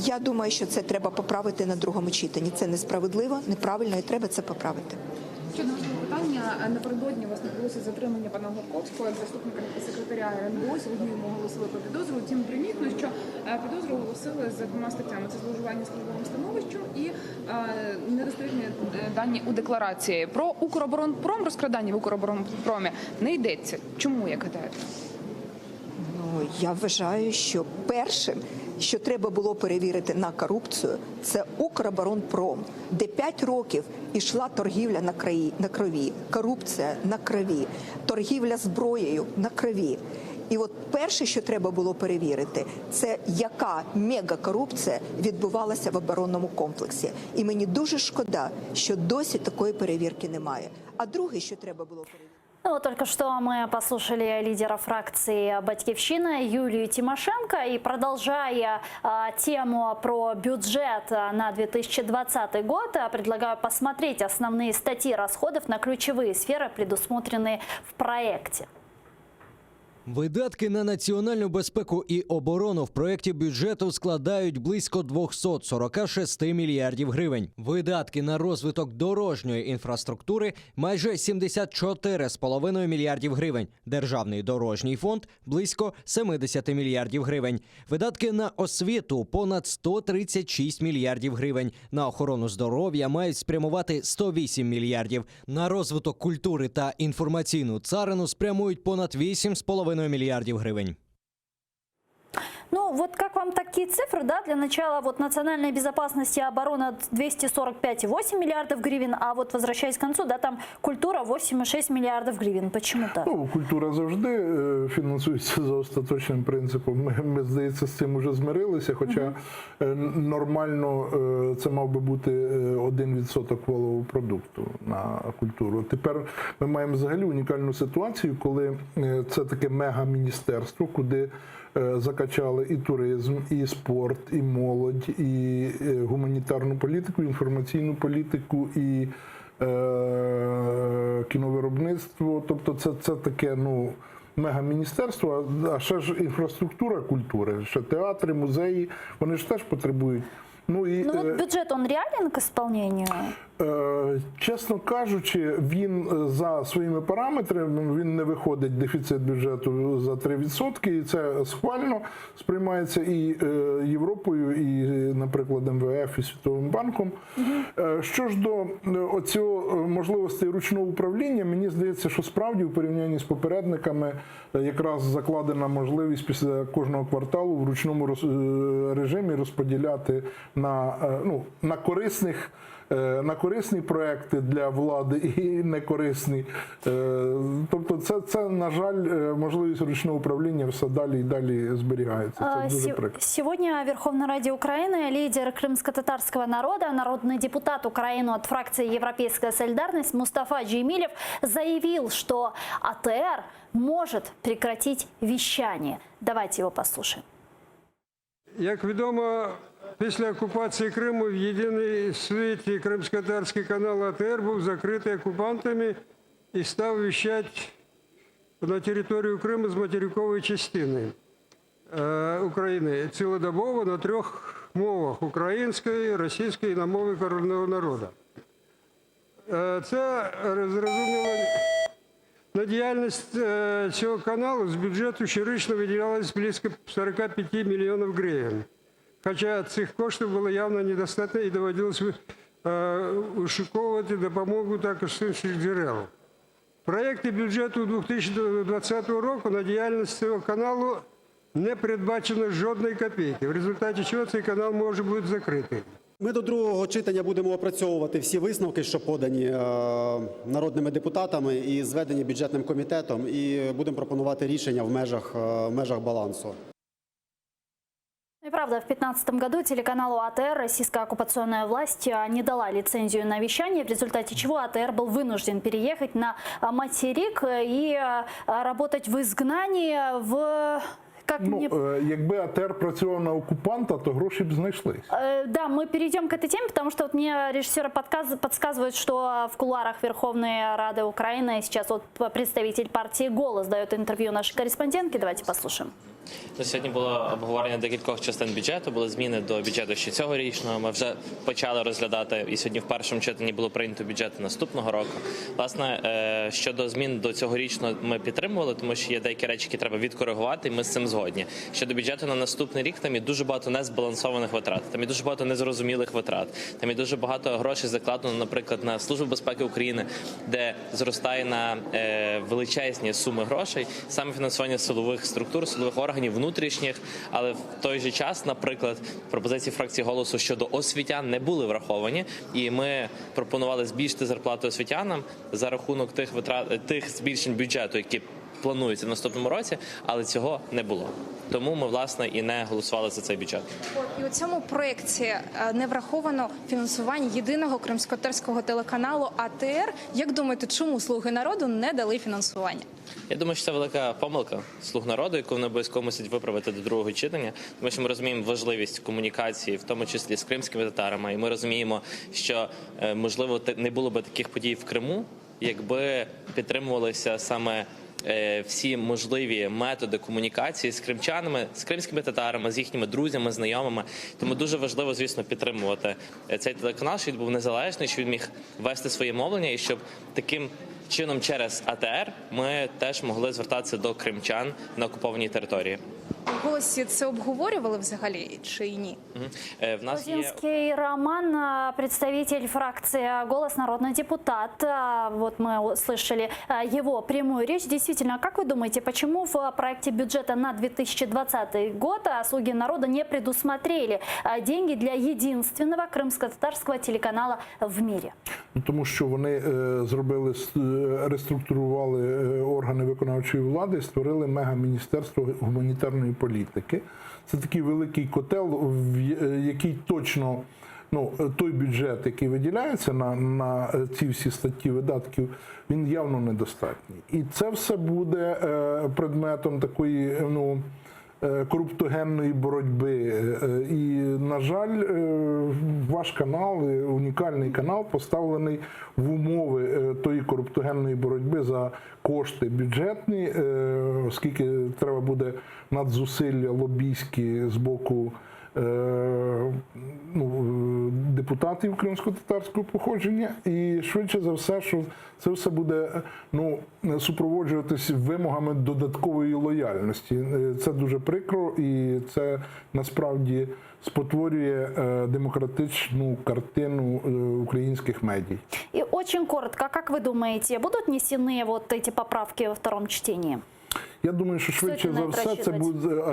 Я думаю, що це треба поправити на другому читанні. Це несправедливо, неправильно, і треба це поправити. Ще одне важливе питання. Напередодні вас відбулося затримання пана Горковського, як заступника секретаря РНБО. Сьогодні йому оголосили про підозру. Втім, примітно, що підозру оголосили за 2 статтями. Це зловживання службовим становищем і недостовірні дані у декларації. Про Укроборонпром, розкрадання в Укроборонпромі не йдеться. Чому, як гадаєте? Я вважаю, що першим, що треба було перевірити на корупцію, це Укроборонпром, де 5 років ішла торгівля на крові, корупція на крові, торгівля зброєю на крові. І от перше, що треба було перевірити, це яка мегакорупція відбувалася в оборонному комплексі. І мені дуже шкода, що досі такої перевірки немає. А друге, що треба було перевірити. Ну, вот только что мы послушали лидера фракции «Батькивщина» Юлию Тимошенко. И продолжая тему про бюджет на 2020 год, предлагаю посмотреть основные статьи расходов на ключевые сферы, предусмотренные в проекте. Видатки на національну безпеку і оборону в проєкті бюджету складають близько 246 мільярдів гривень. Видатки на розвиток дорожньої інфраструктури – майже 74,5 мільярдів гривень. Державний дорожній фонд – близько 70 мільярдів гривень. Видатки на освіту – понад 136 мільярдів гривень. На охорону здоров'я мають спрямувати 108 мільярдів. На розвиток культури та інформаційну царину спрямують понад 8,5 миллиардов гривен. Ну, вот как вам такие цифры, да? Для начала, вот национальная безопасность и оборона 245,8 миллиардов гривен, а вот возвращаясь к концу, да, там культура 8,6 миллиардов гривен. Почему так? Ну, культура завжди фінансується за остаточним принципом. Ми, здається, з цим вже змирилися, хоча нормально це мав би бути 1% валового продукту на культуру. Тепер ми маємо взагалі унікальну ситуацію, коли це таке мега-міністерство, куди закачали і туризм, і спорт, і молодь, і гуманітарну політику, інформаційну політику, і кіновиробництво. Тобто це таке, ну, мега-міністерство, а ще ж інфраструктура культури, ще театри, музеї, вони ж теж потребують Ну, і, вот бюджет, он реален к исполнению? Чесно кажучи, він за своїми параметрами, він не виходить дефіцит бюджету за 3%, і це схвально сприймається і Європою, і, наприклад, МВФ, і Світовим банком. Що ж до оцього можливості ручного управління, мені здається, що справді в порівнянні з попередниками якраз закладена можливість після кожного кварталу в ручному режимі розподіляти на корисні проекти для влади і некорисні. Тобто це, на жаль, можливість ручного управління все далі і далі зберігається. Це дуже прикро. Сегодня в Верховной Раде Украины лидер крымско-татарского народа, народный депутат Украины от фракции «Европейская солидарность» Мустафа Джемилев заявил, что АТР может прекратить вещание. Давайте его послушаем. Як відомо, після окупації Криму в єдиний світі кримсько-татарський канал АТР був закритий окупантами і став віщати на територію Криму з материкової частини України цілодобово на 3 мовах – української, російської і на мові корінного народу. Це зрозуміло. На діяльність цього каналу з бюджету щорічно виділялось близько 45 мільйонів гривень. Хоча цих коштів було явно недостатньо і доводилось ушуковувати допомогу також з інших джерел. В проєкті бюджету 2020 року на діяльність цього каналу не передбачено жодної копійки, в результаті чого цей канал може бути закритий. Ми до другого читання будемо опрацьовувати всі висновки, що подані народними депутатами і зведені бюджетним комітетом, і будемо пропонувати рішення в межах балансу. И правда, в 2015 году телеканалу АТР российская оккупационная власть не дала лицензию на вещание, в результате чего АТР был вынужден переехать на материк и работать в изгнании якби АТР працював на оккупанта, то гроші б знайшлись. Да, мы перейдем к этой теме, потому что вот мне режиссеры подсказывают, что в кулуарах Верховной Рады Украины сейчас вот представитель партии «Голос» дает интервью нашей корреспондентке. Давайте послушаем. Сьогодні було обговорення декількох частин бюджету, були зміни до бюджету ще цьогорічного. Ми вже почали розглядати, і сьогодні в першому читанні було прийнято бюджет наступного року. Власне, щодо змін до цьогорічного ми підтримували, тому що є деякі речі, які треба відкоригувати, і ми з цим згодні. Щодо бюджету на наступний рік, там є дуже багато незбалансованих витрат, там є дуже багато незрозумілих витрат, там є дуже багато грошей закладено, наприклад, на Службу безпеки України, де зростає на величезні суми грошей, саме фінансування силових структур, силових органів, внутрішніх, але в той же час, наприклад, пропозиції фракції «Голосу» щодо освітян не були враховані, і ми пропонували збільшити зарплату освітянам за рахунок тих збільшень бюджету, які плануються в наступному році, але цього не було. Тому ми, власне, і не голосували за цей бюджет. І у цьому проєкті не враховано фінансування єдиного кримськотатарського телеканалу АТР. Як думаєте, чому «Слуги народу» не дали фінансування? Я думаю, що це велика помилка «Слуг народу», яку вони обов'язково мусять виправити до другого читання, тому що ми розуміємо важливість комунікації, в тому числі з кримськими татарами, і ми розуміємо, що, можливо, не було б таких подій в Криму, якби підтримувалися саме всі можливі методи комунікації з кримчанами, з кримськими татарами, з їхніми друзями, знайомими. Тому дуже важливо, звісно, підтримувати цей телеканал, щоб він був незалежний, щоб він міг вести своє мовлення і щоб таким чином через АТР ми теж могли звертатися до кримчан на окупованій території. В «Голосі» це обговорювали взагалі чи ні? Лозинский Роман, представитель фракции «Голос», народный депутат. Вот мы услышали его прямую речь. Действительно, как вы думаете, почему в проекте бюджета на 2020 год «Слуги народа» не предусмотрели деньги для единственного крымско-татарского телеканала в мире? Тому що вони реструктурували органи виконавчої влади, створили мегаміністерство гуманітарної політики. Це такий великий котел, в який точно, той бюджет, який виділяється на ці всі статті видатків, він явно недостатній. І це все буде предметом такої, коруптогенної боротьби. І, на жаль, ваш канал, унікальний канал, поставлений в умови тої коруптогенної боротьби за кошти бюджетні, оскільки треба буде надзусилля лобійські з боку депутатів кримсько-татарського походження, і швидше за все, що це все буде супроводжуватись вимогами додаткової лояльності. Це дуже прикро, і це насправді спотворює демократичну картину українських медій. И очень коротко, как вы думаете, будут внесены вот эти поправки во втором чтении? Я думаю, що швидше за все це буде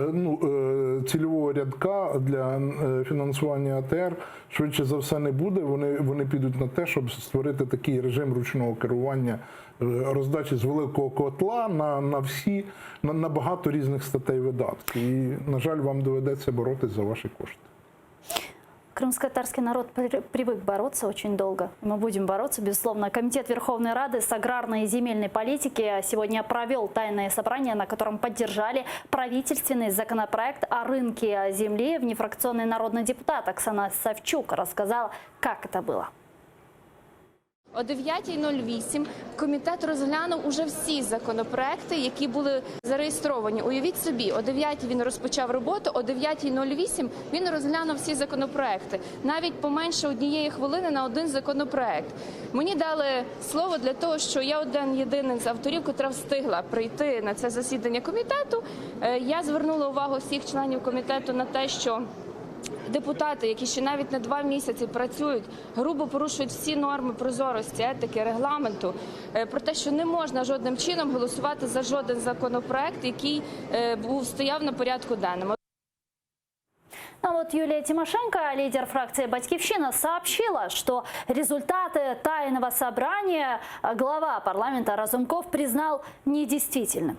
цільового рядка для фінансування АТР. Швидше за все не буде. Вони підуть на те, щоб створити такий режим ручного керування, роздачі з великого котла на багато різних статей видатків. І, на жаль, вам доведеться боротися за ваші кошти. Крымско-татарский народ привык бороться очень долго. Мы будем бороться, безусловно. Комитет Верховной Рады с аграрной и земельной политики сегодня провел тайное собрание, на котором поддержали правительственный законопроект о рынке земли. Внефракционный народный депутат Оксана Савчук рассказала, как это было. О 9:08 комітет розглянув уже всі законопроекти, які були зареєстровані. Уявіть собі, о 9:00 він розпочав роботу, о 9:08 він розглянув всі законопроекти. Навіть поменше однієї хвилини на один законопроект. Мені дали слово для того, що я один єдиний з авторів, котра встигла прийти на це засідання комітету. Я звернула увагу всіх членів комітету на те, що депутати, які ще навіть не 2 місяці працюють, грубо порушують всі норми прозорості, етики, регламенту, про те, що не можна жодним чином голосувати за жоден законопроект, який стояв на порядку денному. А вот Юлия Тимошенко, лидер фракции «Батькивщина», сообщила, что результаты тайного собрания глава парламента Разумков признал недействительным.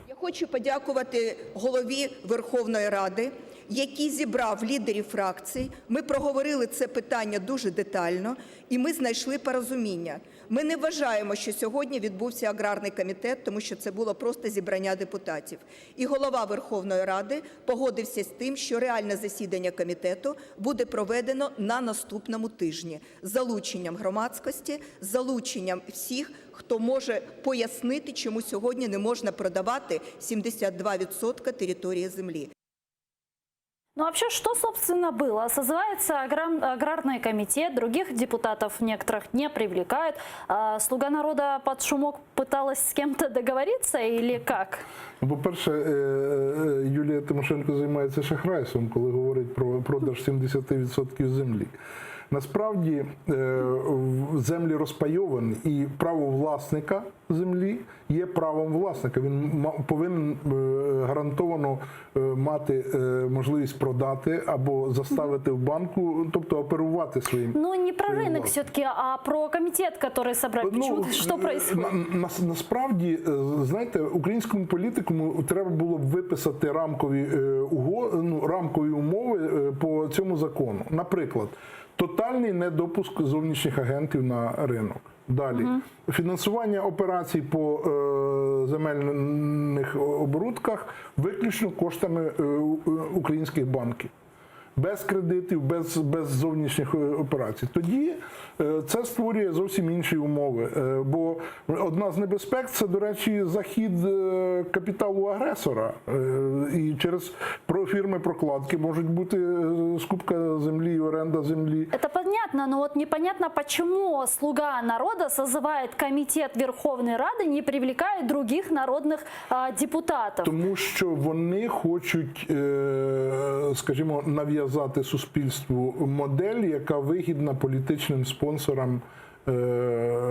Я хочу подякувати голові Верховної Ради, який зібрав лідерів фракцій. Ми проговорили це питання дуже детально, і ми знайшли порозуміння. Ми не вважаємо, що сьогодні відбувся аграрний комітет, тому що це було просто зібрання депутатів. І голова Верховної Ради погодився з тим, що реальне засідання комітету буде проведено на наступному тижні з залученням громадськості, з залученням всіх, хто може пояснити, чому сьогодні не можна продавати 72% території землі. Ну вообще, что, собственно, было? Созывается аграрный комитет, других депутатов некоторых не привлекают. Слуга народа под шумок пыталась с кем-то договориться или как? По-перше, Юлія Тимошенко займається шахрайством, коли говорить про продаж 70% землі. Насправді землі розпайовані, і право власника землі є правом власника. Він повинен гарантовано мати можливість продати або заставити в банку, тобто оперувати своїм. Ну не про ринок все-таки, а про комітет, який собрав. Що происходит? Насправді, знаєте, українському політикуму треба було б виписати рамкові умови по цьому закону. Наприклад, тотальний недопуск зовнішніх агентів на ринок. Далі. Фінансування операцій по земельних оборудках виключно коштами українських банків. Без кредитів, без зовнішніх операцій. Тоді це створює зовсім інші умови. Бо одна з небезпек – це, до речі, захід капіталу агресора. І через фірми-прокладки можуть бути скупка землі, оренда землі. Это понятно, но вот непонятно, почему слуга народа созывает комитет Верховной Рады, не привлекает других народных депутатов. Тому що вони хочуть, скажімо, нав'язати суспільству модель, яка вигідна політичним спонсорам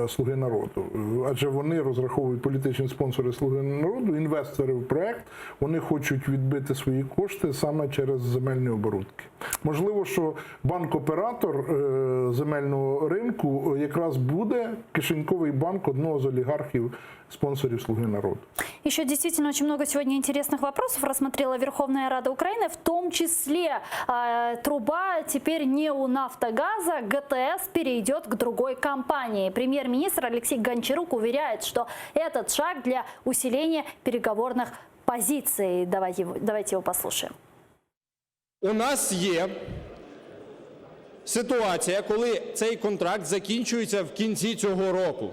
«Слуги народу». Адже вони розраховують, політичні спонсори «Слуги народу», інвестори в проект, вони хочуть відбити свої кошти саме через земельні оборудки. Можливо, що банк-оператор земельного ринку якраз буде кишеньковий банк одного з олігархів, спонсорів «Слуги народу». Еще действительно очень много сегодня интересных вопросов рассмотрела Верховная Рада Украины, в том числе труба теперь не у «Нафтогаза», ГТС перейдет к другой компании. Премьер-министр Алексей Гончарук уверяет, что этот шаг для усиления переговорных позиций. Давайте его послушаем. У нас є ситуація, коли цей контракт закінчується в кінці цього року.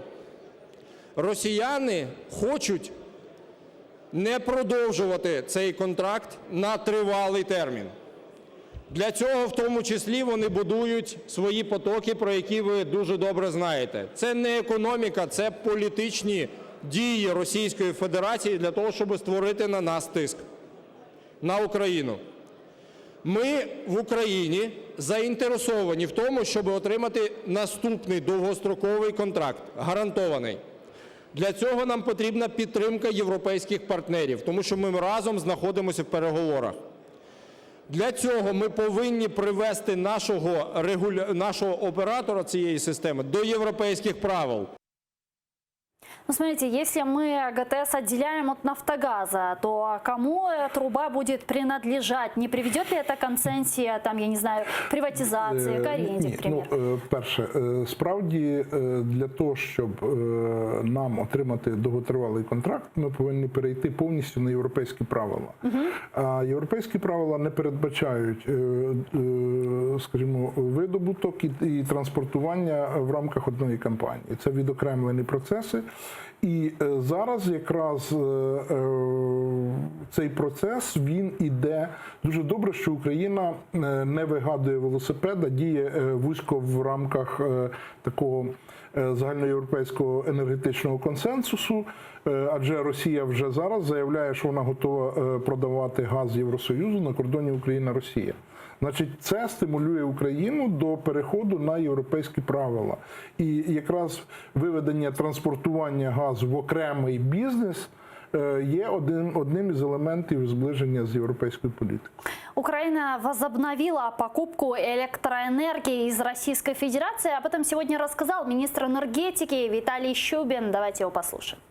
Росіяни хочуть не продовжувати цей контракт на тривалий термін. Для цього в тому числі вони будують свої потоки, про які ви дуже добре знаєте. Це не економіка, це політичні дії Російської Федерації для того, щоб створити на нас тиск, на Україну. Ми в Україні заінтересовані в тому, щоб отримати наступний довгостроковий контракт, гарантований. Для цього нам потрібна підтримка європейських партнерів, тому що ми разом знаходимося в переговорах. Для цього ми повинні привести нашого оператора цієї системи до європейських правил. Ну, смотрите, если мы ГТС отделяем от «Нафтогаза», то кому труба будет принадлежать? Не приведет ли это к концессии, там, я не знаю, приватизации, к аренде, Ні, например? перше, справді для того, щоб нам отримати довготривалий контракт, ми повинні перейти повністю на європейські правила. А європейські правила не передбачають, скажімо, видобуток і транспортування в рамках одної компанії. Це відокремлені процеси. І зараз якраз цей процес, він іде дуже добре, що Україна не вигадує велосипеда, діє вузько в рамках такого загальноєвропейського енергетичного консенсусу, адже Росія вже зараз заявляє, що вона готова продавати газ Євросоюзу на кордоні Україна-Росія. Значить, це стимулює Україну до переходу на європейські правила. І якраз виведення транспортування газу в окремий бізнес є одним із елементів зближення з європейською політикою. Украина возобновила покупку электроэнергии из Российской Федерации. Об этом сегодня рассказал министр энергетики Виталий Щубин. Давайте его послушаем.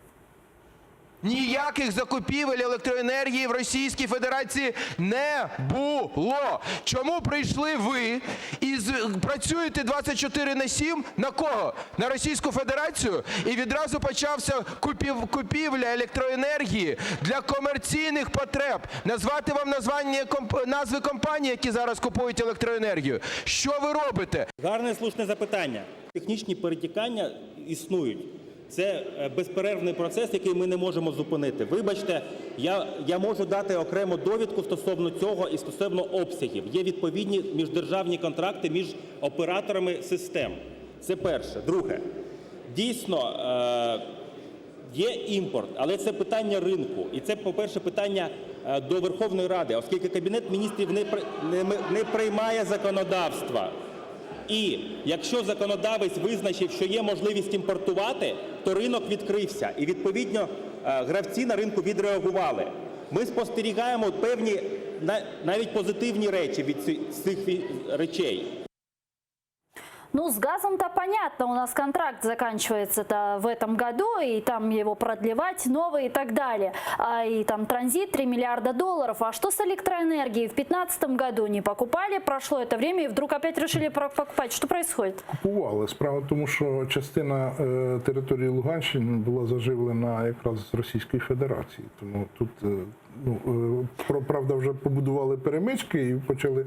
Ніяких закупівель електроенергії в Російській Федерації не було. Чому прийшли ви і працюєте 24/7 на кого? На Російську Федерацію? І відразу почався купівля електроенергії для комерційних потреб. Назвати вам назви компаній, які зараз купують електроенергію. Що ви робите? Гарне слушне запитання. Технічні перетікання існують. Це безперервний процес, який ми не можемо зупинити. Вибачте, я можу дати окрему довідку стосовно цього і стосовно обсягів. Є відповідні міждержавні контракти між операторами систем. Це перше. Друге. Дійсно, є імпорт, але це питання ринку. І це, по-перше, питання до Верховної Ради, оскільки Кабінет міністрів не приймає законодавства. І якщо законодавець визначив, що є можливість імпортувати, то ринок відкрився. І, відповідно, гравці на ринку відреагували. Ми спостерігаємо певні навіть позитивні речі від цих речей. Ну, с газом-то понятно, у нас контракт заканчивается-то в этом году, и там его продлевать новый и так далее. И там транзит 3 миллиарда долларов. А что с электроэнергией? В 2015 году не покупали, прошло это время, и вдруг опять решили покупать. Что происходит? Купували. Справа в тому, що частина території Луганщини була заживлена якраз з Російської Федерації. Тому тут, правда, вже побудували перемички і почали.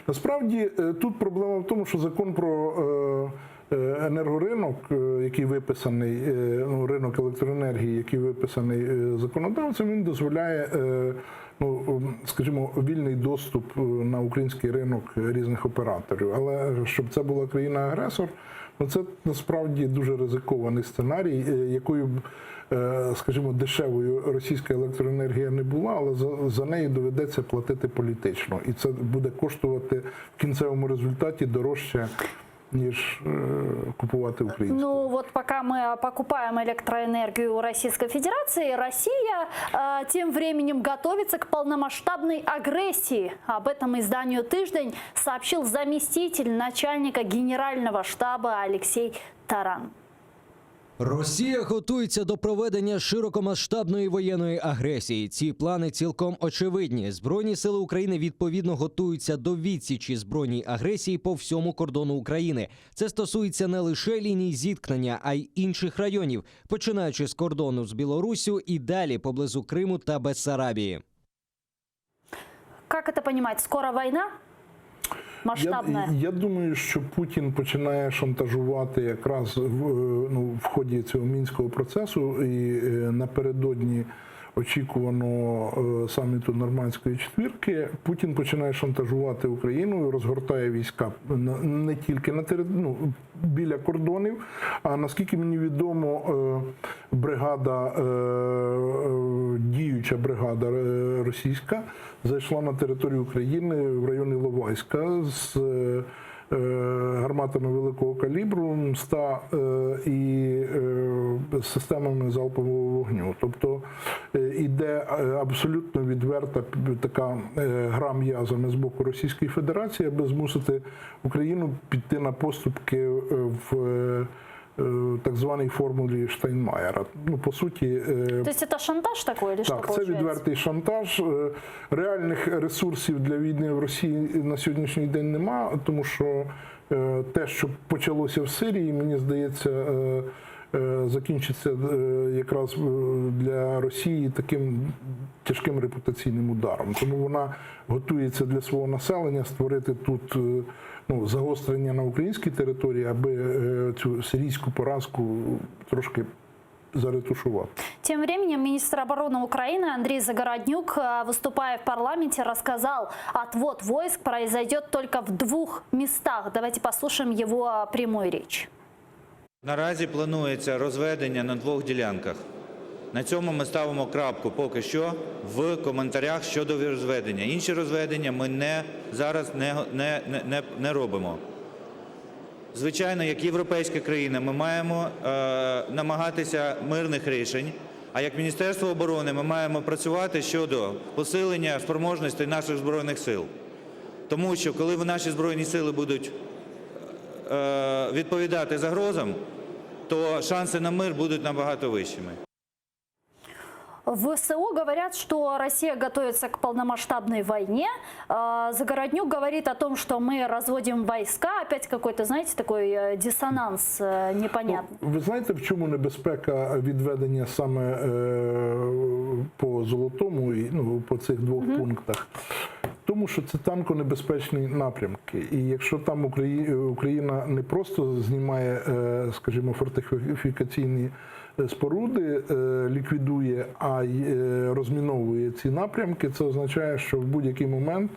Насправді, тут проблема в тому, що закон про енергоринок, який виписаний, ринок електроенергії, який виписаний законодавцем, він дозволяє, скажімо, вільний доступ на український ринок різних операторів. Але щоб це була країна-агресор, це насправді дуже ризикований сценарій, якою б, скажімо, дешевою російська електроенергія не була, але за неї доведеться платити політично. І це буде коштувати в кінцевому результаті дорожче, ніж купувати українську. Ну вот пока мы покупаем электроэнергию у Российской Федерации, Россия тем временем готовится к полномасштабной агрессии. Об этом изданию «Тиждень» сообщил заместитель начальника Генерального штаба Алексей Таран. Росія готується до проведення широкомасштабної воєнної агресії. Ці плани цілком очевидні. Збройні сили України відповідно готуються до відсічі збройній агресії по всьому кордону України. Це стосується не лише ліній зіткнення, а й інших районів, починаючи з кордону з Білоруссю і далі поблизу Криму та Бессарабії. Как это понимать? Скоро война? Масштабна? Я думаю, що Путін починає шантажувати якраз в ході цього мінського процесу і напередодні очікуваного саміту Нормандської четвірки, Путін починає шантажувати Україну і розгортає війська не тільки біля кордонів, а наскільки мені відомо, діюча бригада російська зайшла на територію України в районі Іловайська з гарматами великого калібру, МСТА і системами залпового вогню. Тобто іде абсолютно відверта така гра м'язами з боку Російської Федерації, аби змусити Україну піти на поступки в так званій формулі Штайнмаєра. По суті... Тобто це шантаж такий, чи що? Так, це відвертий шантаж. Реальних ресурсів для війни в Росії на сьогоднішній день нема, тому що те, що почалося в Сирії, мені здається, закінчиться якраз для Росії таким тяжким репутаційним ударом. Тому вона готується для свого населення створити тут загострення на українській території, аби цю сирійську поразку трошки заретушувати. Тем временем министр обороны Украины Андрей Загороднюк, выступая в парламенте, рассказал, отвод войск произойдет только в 2 местах. Давайте послушаем его прямую речь. Наразі планується розведення на 2 ділянках. На цьому ми ставимо крапку поки що в коментарях щодо розведення. Інші розведення ми зараз не робимо. Звичайно, як європейська країна, ми маємо намагатися мирних рішень, а як Міністерство оборони ми маємо працювати щодо посилення спроможностей наших Збройних сил. Тому що коли наші Збройні сили будуть відповідати загрозам, то шанси на мир будуть набагато вищими. В ВСУ говорят, что Россия готовится к полномасштабной войне. Загороднюк говорит о том, что мы разводим войска. Опять какой-то, знаете, такой диссонанс непонятный. Ви знаєте, в чому небезпека відведення саме по Золотому і по цих 2 пунктах? Тому що це танконебезпечні напрямки. І якщо там Україна не просто знімає, скажімо, фортифікаційні споруди, ліквідує, а й розміновує ці напрямки, це означає, що в будь-який момент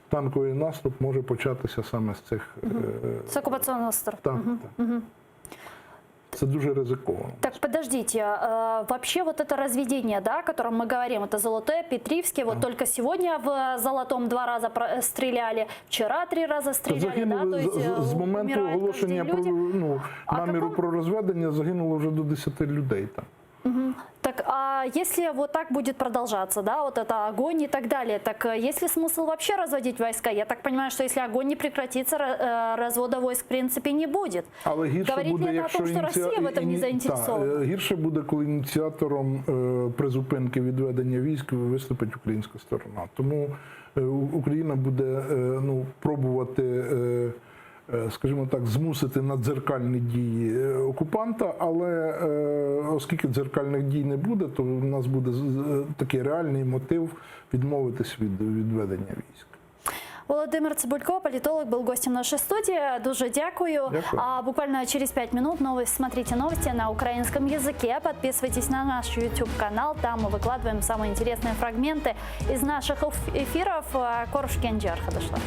танковий наступ може початися саме з цих... С оккупационного острова. Так. Это дуже ризиковано. Так, подождите, вообще вот это разведение, да, о котором мы говорим, это Золотое, Петривский, вот только сегодня в Золотом 2 раза стреляли, вчера 3 раза стреляли, да, то есть з моменту оголошення про наміру про розведення загинуло вже до 10 людей там. Так, а если вот так будет продолжаться, да, вот это огонь и так далее, так есть ли смысл вообще разводить войска? Я так понимаю, что если огонь не прекратится, развода войск в принципе не будет. Але гірше Говорить буде, ли это о том, что Россия в этом не заинтересована? Гірше буде, коли ініціатором призупинки відведення військ виступить українська сторона. Тому Україна буде пробувати, скажімо так, змусити на дзеркальні дії окупанта, але оскільки дзеркальних дій не буде, то у нас буде такий реальний мотив відмовитись від відведення військ. Володимир Цибулько, политолог, был гостем нашей студии. Дуже дякую. А буквально через 5 минут смотрите новости на украинском языке. Подписывайтесь на наш YouTube-канал. Там мы выкладываем самые интересные фрагменты из наших эфиров. Корушкин Джарха дошла.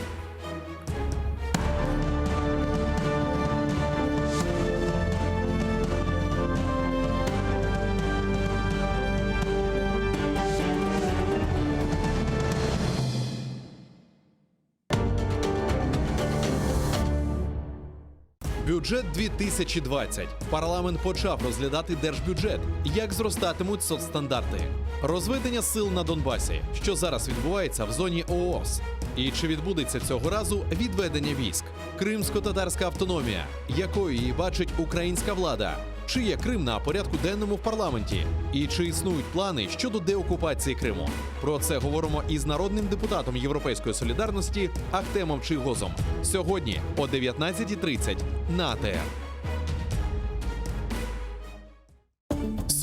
Бюджет 2020. Парламент почав розглядати держбюджет. Як зростатимуть соцстандарти? Розведення сил на Донбасі. Що зараз відбувається в зоні ООС? І чи відбудеться цього разу відведення військ? Кримсько-татарська автономія. Якою її бачить українська влада? Чи є Крим на порядку денному в парламенті? І чи існують плани щодо деокупації Криму? Про це говоримо із народним депутатом Європейської солідарності Ахтемом Чийгозом. Сьогодні о 19:30 на АТР.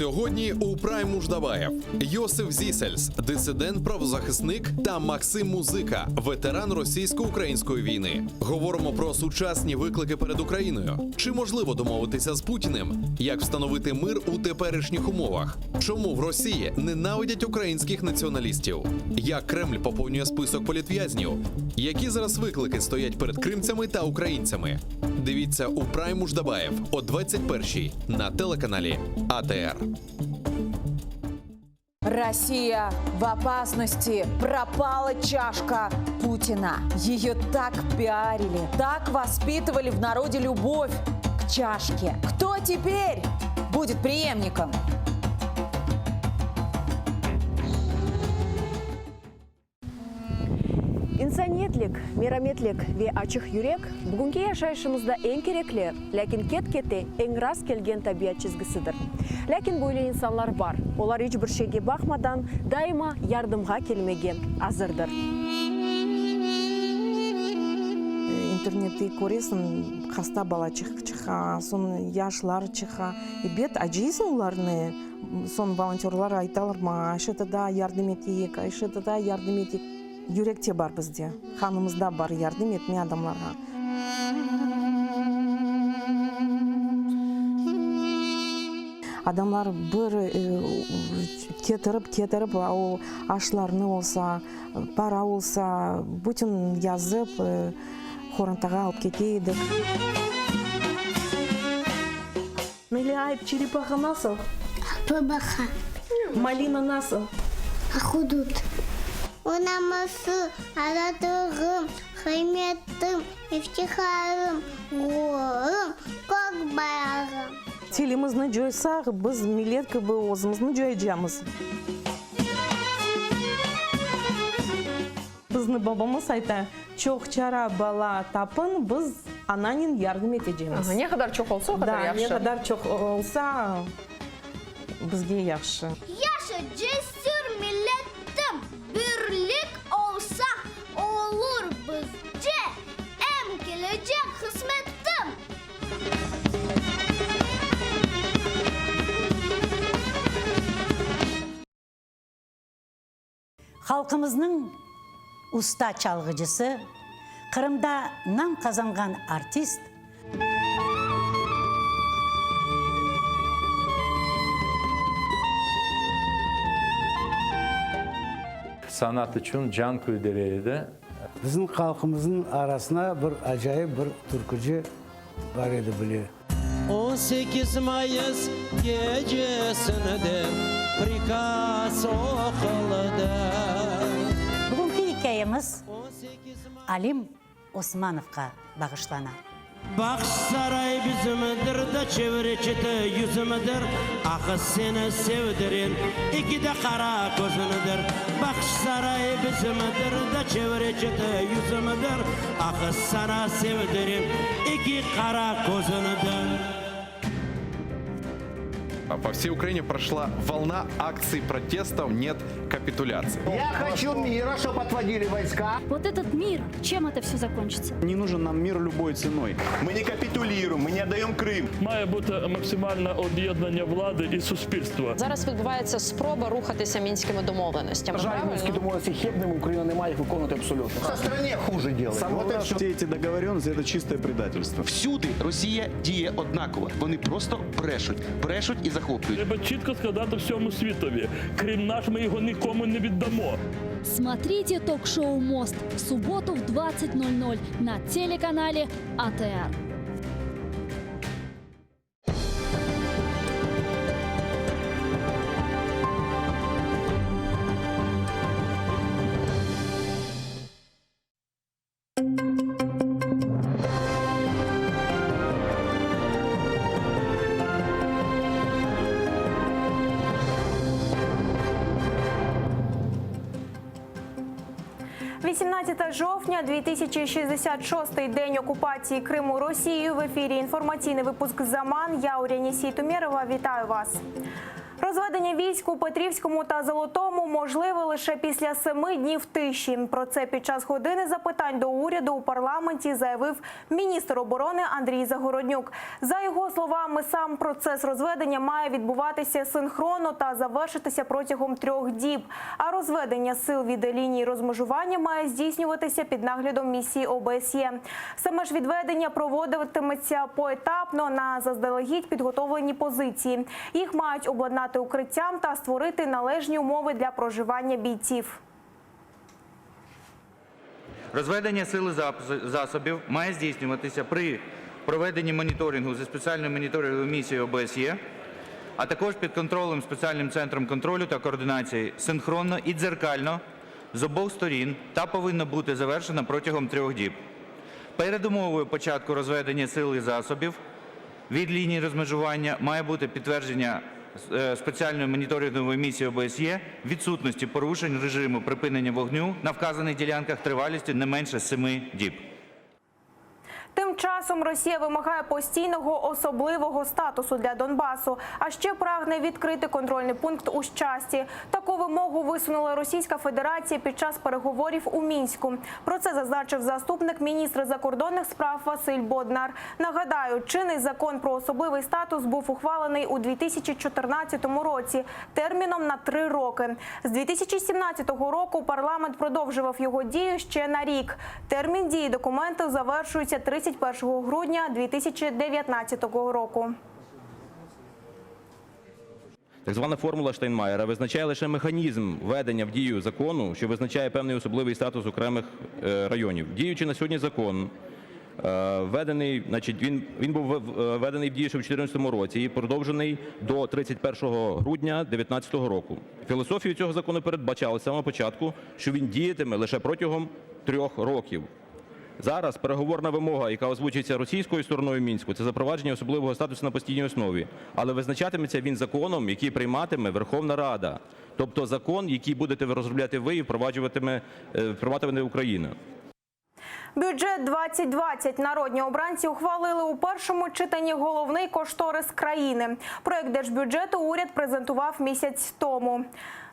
Сьогодні у Прайм Муждабаєв Йосиф Зісельс, дисидент-правозахисник, та Максим Музика, ветеран російсько-української війни. Говоримо про сучасні виклики перед Україною. Чи можливо домовитися з Путіним? Як встановити мир у теперішніх умовах? Чому в Росії ненавидять українських націоналістів? Як Кремль поповнює список політв'язнів? Які зараз виклики стоять перед кримцями та українцями? Дивіться у Прайм Муждабаєв о 21-й на телеканалі АТР. Россия в опасности. Пропала чашка Путина. Ее так пиарили, так воспитывали в народе любовь к чашке. Кто теперь будет преемником? Инсаниятлик, мейраметлик ве ачык йөрәк бүгенге яшәешебездә ең кирәкле, ләкин кет-кете ең раз келген табиат чизгисидер. Ләкин бу инсанлар бар. Олар һичбер шейгә бакмадан даима ярдәмгә килмәгән, азырдыр. Интернетте көресің, хаста бала чыха, сон яшлар чыха. Бет ажисың уларны, сон волонтерлар айталар ма, шетада ярдәм етейік, шетада ярдәм етейік. Йөрәкте бар бізде, ханымызда бар ярдәм етме адамларға. Адамлар бір кетіріп, ау ашларны олса, пара олса, бүтін язып, хорантаға алып кетейдік. Мелиайып черепаха насыл? Бабаха. Малина насыл? Ахудут. Унамасы, аратығым, хайметтім, ифтихарым, ғорым, көк баяғым. Телімізні жойсақ, біз милеткі бұл өзімізні жойжамыз. Бізді бабамыз айта, чоқ чара бала тапын, біз ананин ярдым етежеміз. Не қадар чоқ олса, қадар яқшы. Да, не қадар чоқ олса, бізге яқшы. Яшы жесір милеттім, бірлік олса, олур бізде, әм келечек қысметтім. Халқымыздың уста çalgıcısı, Қырымда нам қазанған артист, Sanat için can küldüreydi. Bizim halkımızın arasına bir acayip bir türkücü var idi biliyor. 18 Mayıs gecesinde prikaz okuldu. Bugünkü hikayemiz Alim Osmanov'a bağışlana. Bakış saray bizimdir de çevreçete yüzümüdür. Akı seni sevdirin iki de kara gözünüdür. Bakış saray bizimdir de çevreçete yüzümüdür. Akı sana sevdirin iki kara gözünüdür. По всей Украине прошла волна акций протестов «Нет капитуляции». Я хочу мира, чтобы отводили войска. Вот этот мир, чем это все закончится? Не нужен нам мир любой ценой. Мы не капітулюємо, ми не віддаємо Крим. Має бути максимальне об'єднання влади і суспільства. Зараз відбувається спроба рухатися мінськими домовленостями. Жаль, мінські домовленості хибними, Україна не має їх виконувати абсолютно. В стране хуже делает. Всі ці договоренності – це чисте предательство. Всюди Росія діє однаково. Вони просто брешуть і захоплюють. Треба чітко сказати всьому світові. Крим наш, ми його нікому не віддамо. Смотрите ток-шоу «Мост» в субботу в 20:00 на телеканале АТР. – 18 жовтня, 2066-й день окупації Криму Росією. В ефірі інформаційний випуск «Заман». Я Урянісій Тумєрова. Вітаю вас. Розведення військ у Петрівському та Золотому можливе лише після 7 днів тиші. Про це під час години запитань до уряду у парламенті заявив міністр оборони Андрій Загороднюк. За його словами, сам процес розведення має відбуватися синхронно та завершитися протягом 3 діб. А розведення сил від лінії розмежування має здійснюватися під наглядом місії ОБСЄ. Саме ж відведення проводитиметься поетапно на заздалегідь підготовлені позиції. Їх мають обладнати укриттям та створити належні умови для проживання бійців. Розведення сил і засобів має здійснюватися при проведенні моніторингу зі спеціальною моніторинговою місією ОБСЄ, а також під контролем спеціальним центром контролю та координації синхронно і дзеркально з обох сторін та повинно бути завершено протягом 3 діб. Передумовою початку розведення сил і засобів від лінії розмежування має бути підтвердження спеціальної моніторингової місії ОБСЄ відсутності порушень режиму припинення вогню на вказаних ділянках тривалістю не менше 7 діб. Тим часом Росія вимагає постійного особливого статусу для Донбасу, а ще прагне відкрити контрольний пункт у Щасті. Таку вимогу висунула Російська Федерація під час переговорів у Мінську. Про це зазначив заступник міністра закордонних справ Василь Боднар. Нагадаю, чинний закон про особливий статус був ухвалений у 2014 році терміном на 3 роки. З 2017 року парламент продовжував його дію ще на рік. Термін дії документу завершується 31 грудня 2019 року. Так звана формула Штайнмаєра визначає лише механізм введення в дію закону, що визначає певний особливий статус окремих районів. Діючи на сьогодні закон, введений, він був введений в дію ще в 2014 році і продовжений до 31 грудня 2019 року. Філософією цього закону передбачало з самого початку, що він діятиме лише протягом 3 років. Зараз переговорна вимога, яка озвучується російською стороною Мінську, це запровадження особливого статусу на постійній основі. Але визначатиметься він законом, який прийматиме Верховна Рада. Тобто закон, який будете розробляти ви і впроваджуватиме Україна. Бюджет 2020 народні обранці ухвалили у першому читанні головний кошторис країни. Проект держбюджету уряд презентував місяць тому.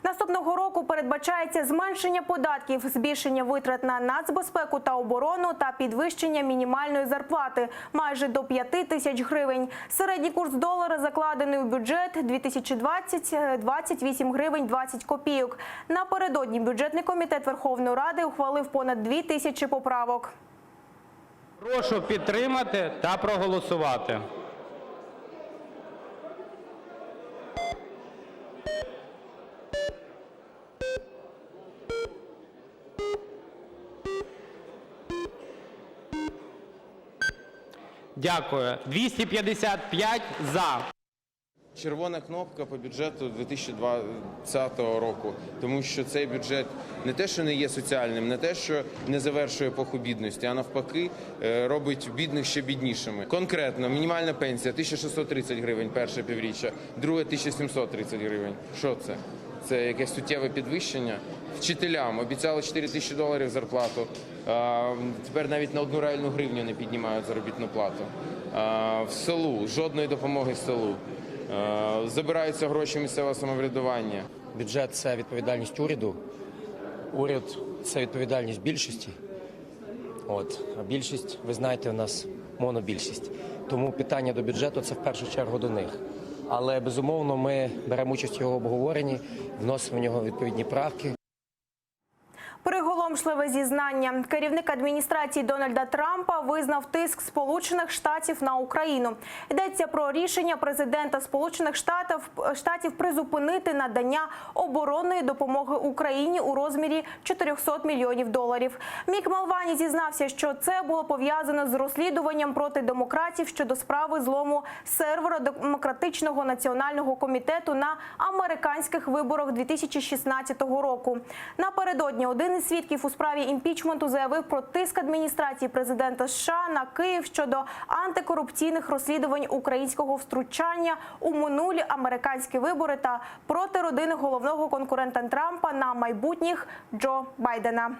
Наступного року передбачається зменшення податків, збільшення витрат на нацбезпеку та оборону та підвищення мінімальної зарплати майже до 5 тисяч гривень. Середній курс долара закладений у бюджет 2020 – 28 гривень 20 копійок. Напередодні бюджетний комітет Верховної Ради ухвалив понад 2 тисячі поправок. Прошу підтримати та проголосувати. Дякую. 255 за. Червона кнопка по бюджету 2020 року, тому що цей бюджет не те, що не є соціальним, не те, що не завершує епоху бідності, а навпаки робить бідних ще біднішими. Конкретно, мінімальна пенсія 1630 гривень перше півріччя, друге 1730 гривень. Що це? Це якесь суттєве підвищення. Вчителям обіцяли 4 тисячі доларів зарплату, тепер навіть на 1 реальну гривню не піднімають заробітну плату. В селу жодної допомоги селу. Забираються гроші місцевого самоврядування. Бюджет – це відповідальність уряду. Уряд – це відповідальність більшості. А більшість, ви знаєте, у нас монобільшість. Тому питання до бюджету – це в першу чергу до них. Але, безумовно, ми беремо участь в його обговоренні, вносимо в нього відповідні правки. Приголомшливе зізнання. Керівник адміністрації Дональда Трампа визнав тиск Сполучених Штатів на Україну. Йдеться про рішення президента Сполучених Штатів призупинити надання оборонної допомоги Україні у розмірі $400 мільйонів. Мік Мальвані зізнався, що це було пов'язано з розслідуванням проти демократів щодо справи злому сервера Демократичного національного комітету на американських виборах 2016 року. Напередодні один із свідків у справі імпічменту заявив про тиск адміністрації президента США на Київ щодо антикорупційних розслідувань українського втручання у минулі американські вибори та проти родини головного конкурента Трампа на майбутніх Джо Байдена.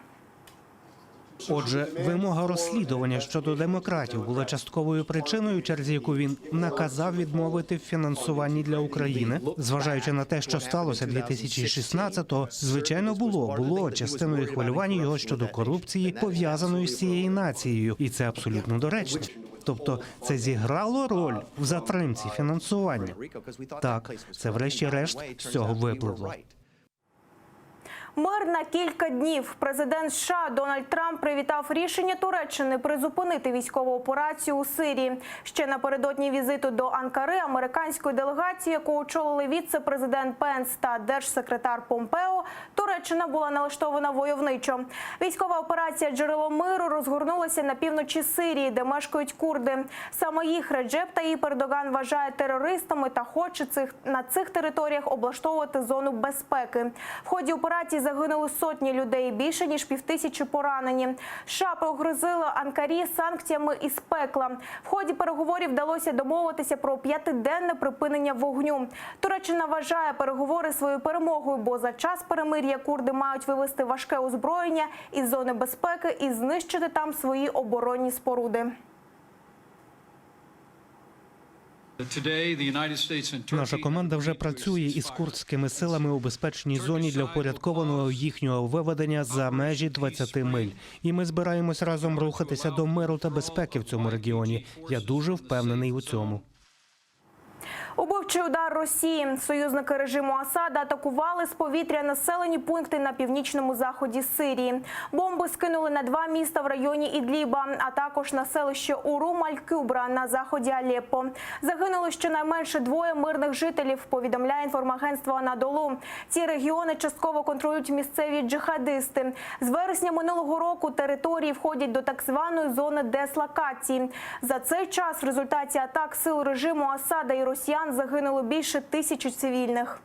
Отже, вимога розслідування щодо демократів була частковою причиною, через яку він наказав відмовити в фінансуванні для України. Зважаючи на те, що сталося 2016-го, звичайно, було частиною хвилювання його щодо корупції, пов'язаної з цією нацією. І це абсолютно доречно. Тобто це зіграло роль в затримці фінансування. Так, це врешті-решт з цього випливло. Мир на кілька днів. Президент США Дональд Трамп привітав рішення Туреччини призупинити військову операцію у Сирії. Ще напередодні візиту до Анкари американської делегації, яку очолили віце-президент Пенс та держсекретар Помпео, Туреччина була налаштована войовничо. Військова операція «Джерело миру» розгорнулася на півночі Сирії, де мешкають курди. Саме їх Реджеп Таїп Ердоган вважає терористами та хоче на цих територіях облаштовувати зону безпеки. В ході операції загинули сотні людей, більше ніж 5000 поранені. США погрозили Анкарі санкціями із пекла. В ході переговорів вдалося домовитися про 5-денне припинення вогню. Туреччина вважає переговори своєю перемогою, бо за час перемир'я курди мають вивести важке озброєння із зони безпеки і знищити там свої оборонні споруди. Наша команда вже працює із курдськими силами у безпечній зоні для впорядкованого їхнього виведення за межі 20 миль. І ми збираємось разом рухатися до миру та безпеки в цьому регіоні. Я дуже впевнений у цьому. Убивчий удар Росії. Союзники режиму Асада атакували з повітря населені пункти на північному заході Сирії. Бомби скинули на 2 міста в районі Ідліба, а також на селище Урум-аль-Кюбра на заході Алеппо. Загинули щонайменше 2 мирних жителів, повідомляє інформагентство Анадолу. Ці регіони частково контролюють місцеві джихадисти. З вересня минулого року території входять до так званої зони дислокації. За цей час в результаті атак сил режиму Асада і росіян загинуло більше 1000 цивільних.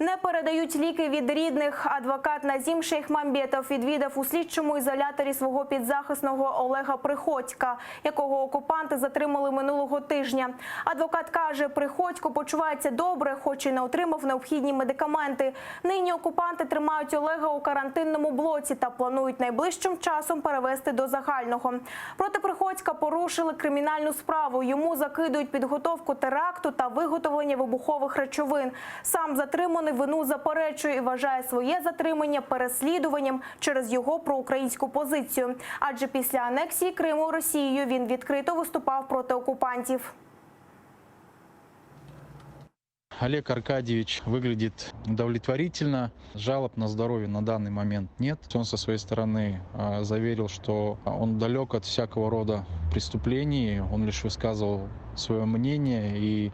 Не передають ліки від рідних. Адвокат Назім Шейхмамбетов відвідав у слідчому ізоляторі свого підзахисного Олега Приходька, якого окупанти затримали минулого тижня. Адвокат каже, Приходько почувається добре, хоч і не отримав необхідні медикаменти. Нині окупанти тримають Олега у карантинному блоці та планують найближчим часом перевести до загального. Проти Приходька порушили кримінальну справу. Йому закидують підготовку теракту та виготовлення вибухових речовин. Сам затриманий вину заперечує і вважає своє затримання переслідуванням через його проукраїнську позицію. Адже після анексії Криму Росією він відкрито виступав проти окупантів. Олег Аркадьевич выглядит удовлетворительно. Жалоб на здоровье на данный момент нет. Он со своей стороны заверил, что он далек от всякого рода преступлений. Он лишь высказывал свое мнение и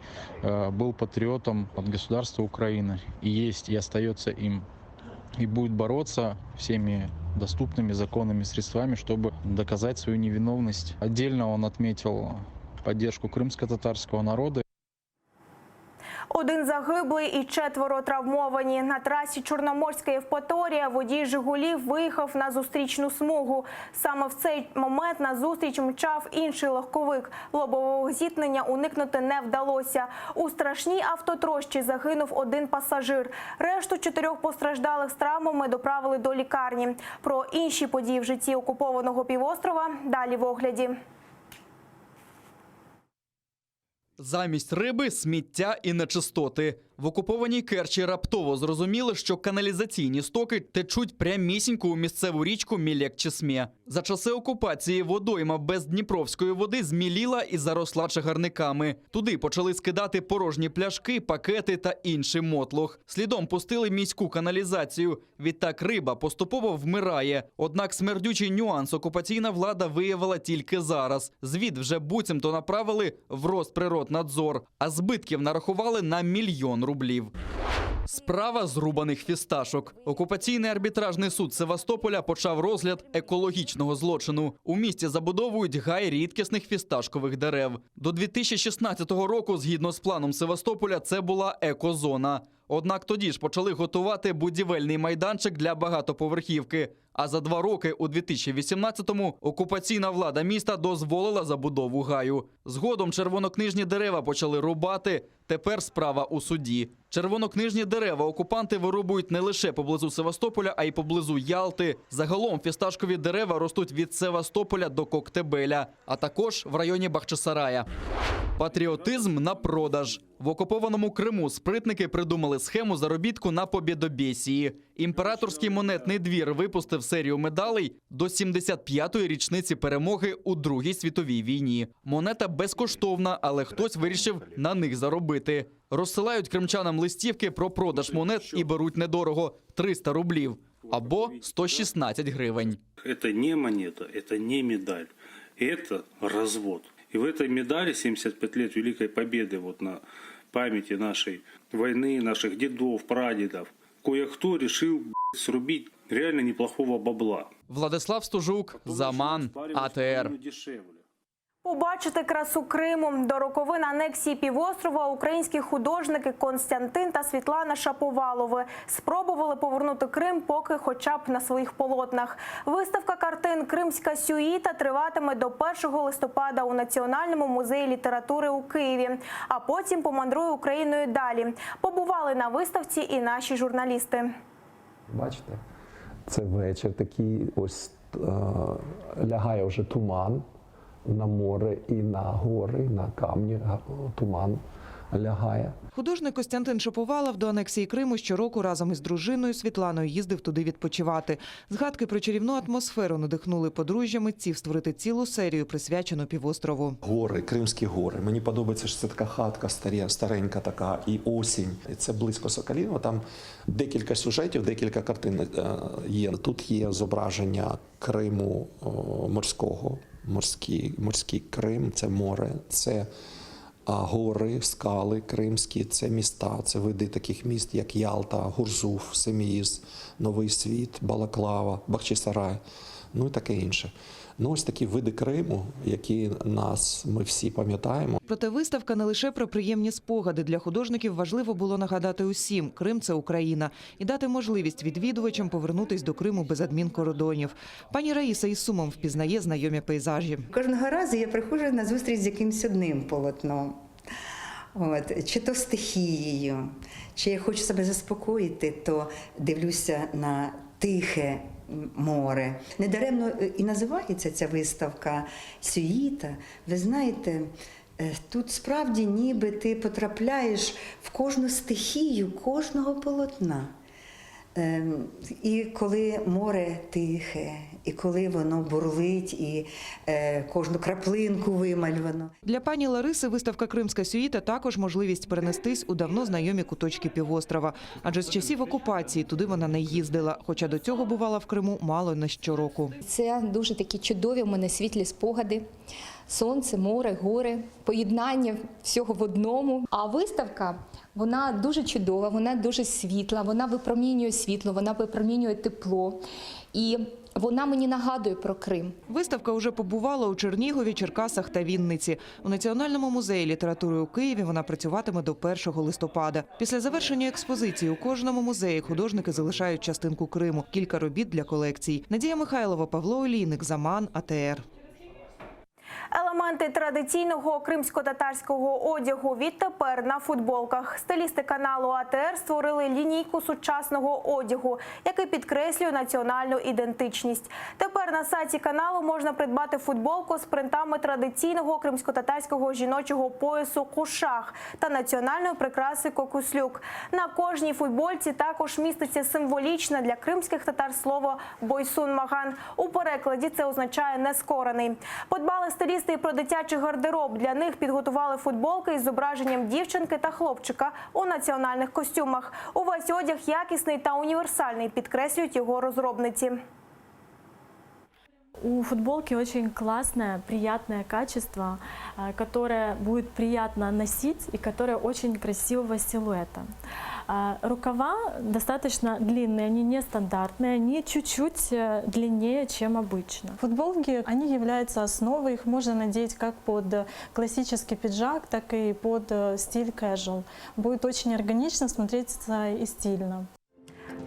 был патриотом от государства Украины. И есть, и остается им. И будет бороться всеми доступными законными средствами, чтобы доказать свою невиновность. Отдельно он отметил поддержку крымско-татарского народа. 1 загиблий і 4 травмовані. На трасі Чорноморська Євпаторія водій «Жигулів» виїхав на зустрічну смугу. Саме в цей момент на зустріч мчав інший легковик. Лобового зіткнення уникнути не вдалося. У страшній автотрощі загинув 1 пасажир. Решту 4 постраждалих з травмами доправили до лікарні. Про інші події в житті окупованого півострова далі в огляді. Замість риби – сміття і нечистоти. В окупованій Керчі раптово зрозуміли, що каналізаційні стоки течуть прямісінько у місцеву річку Мілек-Чесме. За часи окупації водойма без дніпровської води зміліла і заросла чагарниками. Туди почали скидати порожні пляшки, пакети та інший мотлох. Слідом пустили міську каналізацію. Відтак риба поступово вмирає. Однак смердючий нюанс окупаційна влада виявила тільки зараз. Звіт вже буцімто направили в Росприроднадзор, а збитків нарахували на 1 мільйон рублів. Справа зрубаних фісташок. Окупаційний арбітражний суд Севастополя почав розгляд екологічного злочину. У місті забудовують гай рідкісних фісташкових дерев. До 2016 року, згідно з планом Севастополя, це була екозона. Однак тоді ж почали готувати будівельний майданчик для багатоповерхівки. А за 2 роки, у 2018-му, окупаційна влада міста дозволила забудову гаю. Згодом червонокнижні дерева почали рубати Тепер справа у суді. Червонокнижні дерева окупанти вирубують не лише поблизу Севастополя, а й поблизу Ялти. Загалом фісташкові дерева ростуть від Севастополя до Коктебеля, а також в районі Бахчисарая. Патріотизм на продаж. В окупованому Криму спритники придумали схему заробітку на побєдобєсії. Імператорський монетний двір випустив серію медалей до 75-ї річниці перемоги у Другій світовій війні. Монета безкоштовна, але хтось вирішив на них заробити. Розсилають кримчанам листівки про продаж монет і беруть недорого – 300 рублів або 116 гривень. Это не монета, это не медаль, это развод. И в этой медали 75 лет Великой Победы вот на памяти нашей войны, наших дедов, прадедов, кое-кто решил срубить реально неплохого бабла. Владислав Стужук, Заман, АТР. Побачити красу Криму. До роковин анексії півострова українські художники Константин та Світлана Шаповалови спробували повернути Крим поки хоча б на своїх полотнах. Виставка картин «Кримська сюїта» триватиме до 1 листопада у Національному музеї літератури у Києві, а потім помандрує Україною далі. Побували на виставці і наші журналісти. Бачите, це вечір такий, ось лягає вже туман. На море і на гори, на камні туман лягає. Художник Костянтин Шаповалов до анексії Криму щороку разом із дружиною Світланою їздив туди відпочивати. Згадки про чарівну атмосферу надихнули подружжя митців створити цілу серію, присвячену півострову. Гори, Кримські гори. Мені подобається, що це така хатка старенька така, і осінь. І це близько Соколіного. Там декілька сюжетів, декілька картин є. Тут є зображення Криму морського. Морський Крим, це море, це гори, скали кримські, це міста, це види таких міст, як Ялта, Гурзуф, Семіїз, Новий Світ, Балаклава, Бахчисарай, ну і таке інше. Ну, ось такі види Криму, які ми всі пам'ятаємо. Проте виставка не лише про приємні спогади. Для художників важливо було нагадати усім – Крим – це Україна. І дати можливість відвідувачам повернутись до Криму без адмінкордонів. Пані Раїса із сумом впізнає знайомі пейзажі. Кожного разу я приходжу на зустріч з якимось одним полотном. Чи то стихією, чи я хочу себе заспокоїти, то дивлюся на тихе море. Недаремно і називається ця виставка «Сюїта». Ви знаєте, тут справді ніби ти потрапляєш в кожну стихію кожного полотна. І коли море тихе, і коли воно бурлить, і кожну краплинку вимальовано. Для пані Лариси виставка «Кримська сюїта» також можливість перенестись у давно знайомі куточки півострова. Адже з часів окупації туди вона не їздила, хоча до цього бувала в Криму мало не щороку. Це дуже такі чудові в мене світлі спогади. Сонце, море, гори, поєднання всього в одному. А виставка, вона дуже чудова, вона дуже світла, вона випромінює світло, вона випромінює тепло. І вона мені нагадує про Крим. Виставка вже побувала у Чернігові, Черкасах та Вінниці. У Національному музеї літератури у Києві вона працюватиме до 1 листопада. Після завершення експозиції у кожному музеї художники залишають частинку Криму, кілька робіт для колекцій. Надія Михайлова, Павло Олійник, Заман, АТР. Елементи традиційного кримсько-татарського одягу відтепер на футболках. Стилісти каналу АТР створили лінійку сучасного одягу, який підкреслює національну ідентичність. Тепер на сайті каналу можна придбати футболку з принтами традиційного кримсько-татарського жіночого поясу кушах та національної прикраси кокуслюк. На кожній футболці також міститься символічне для кримських татар слово «бойсун-маган». У перекладі це означає «нескорений». Подбали стилісти і про дитячий гардероб. Для них підготували футболки із зображенням дівчинки та хлопчика у національних костюмах. Увесь одяг якісний та універсальний, підкреслюють його розробниці. У футболки очень классное, приятное качество, которое будет приятно носить и которое очень красивого силуэта. Рукава достаточно длинные, они нестандартные, они чуть-чуть длиннее, чем обычно. Футболки, они являются основой, их можно надеть как под классический пиджак, так и под стиль casual. Будет очень органично смотреться и стильно.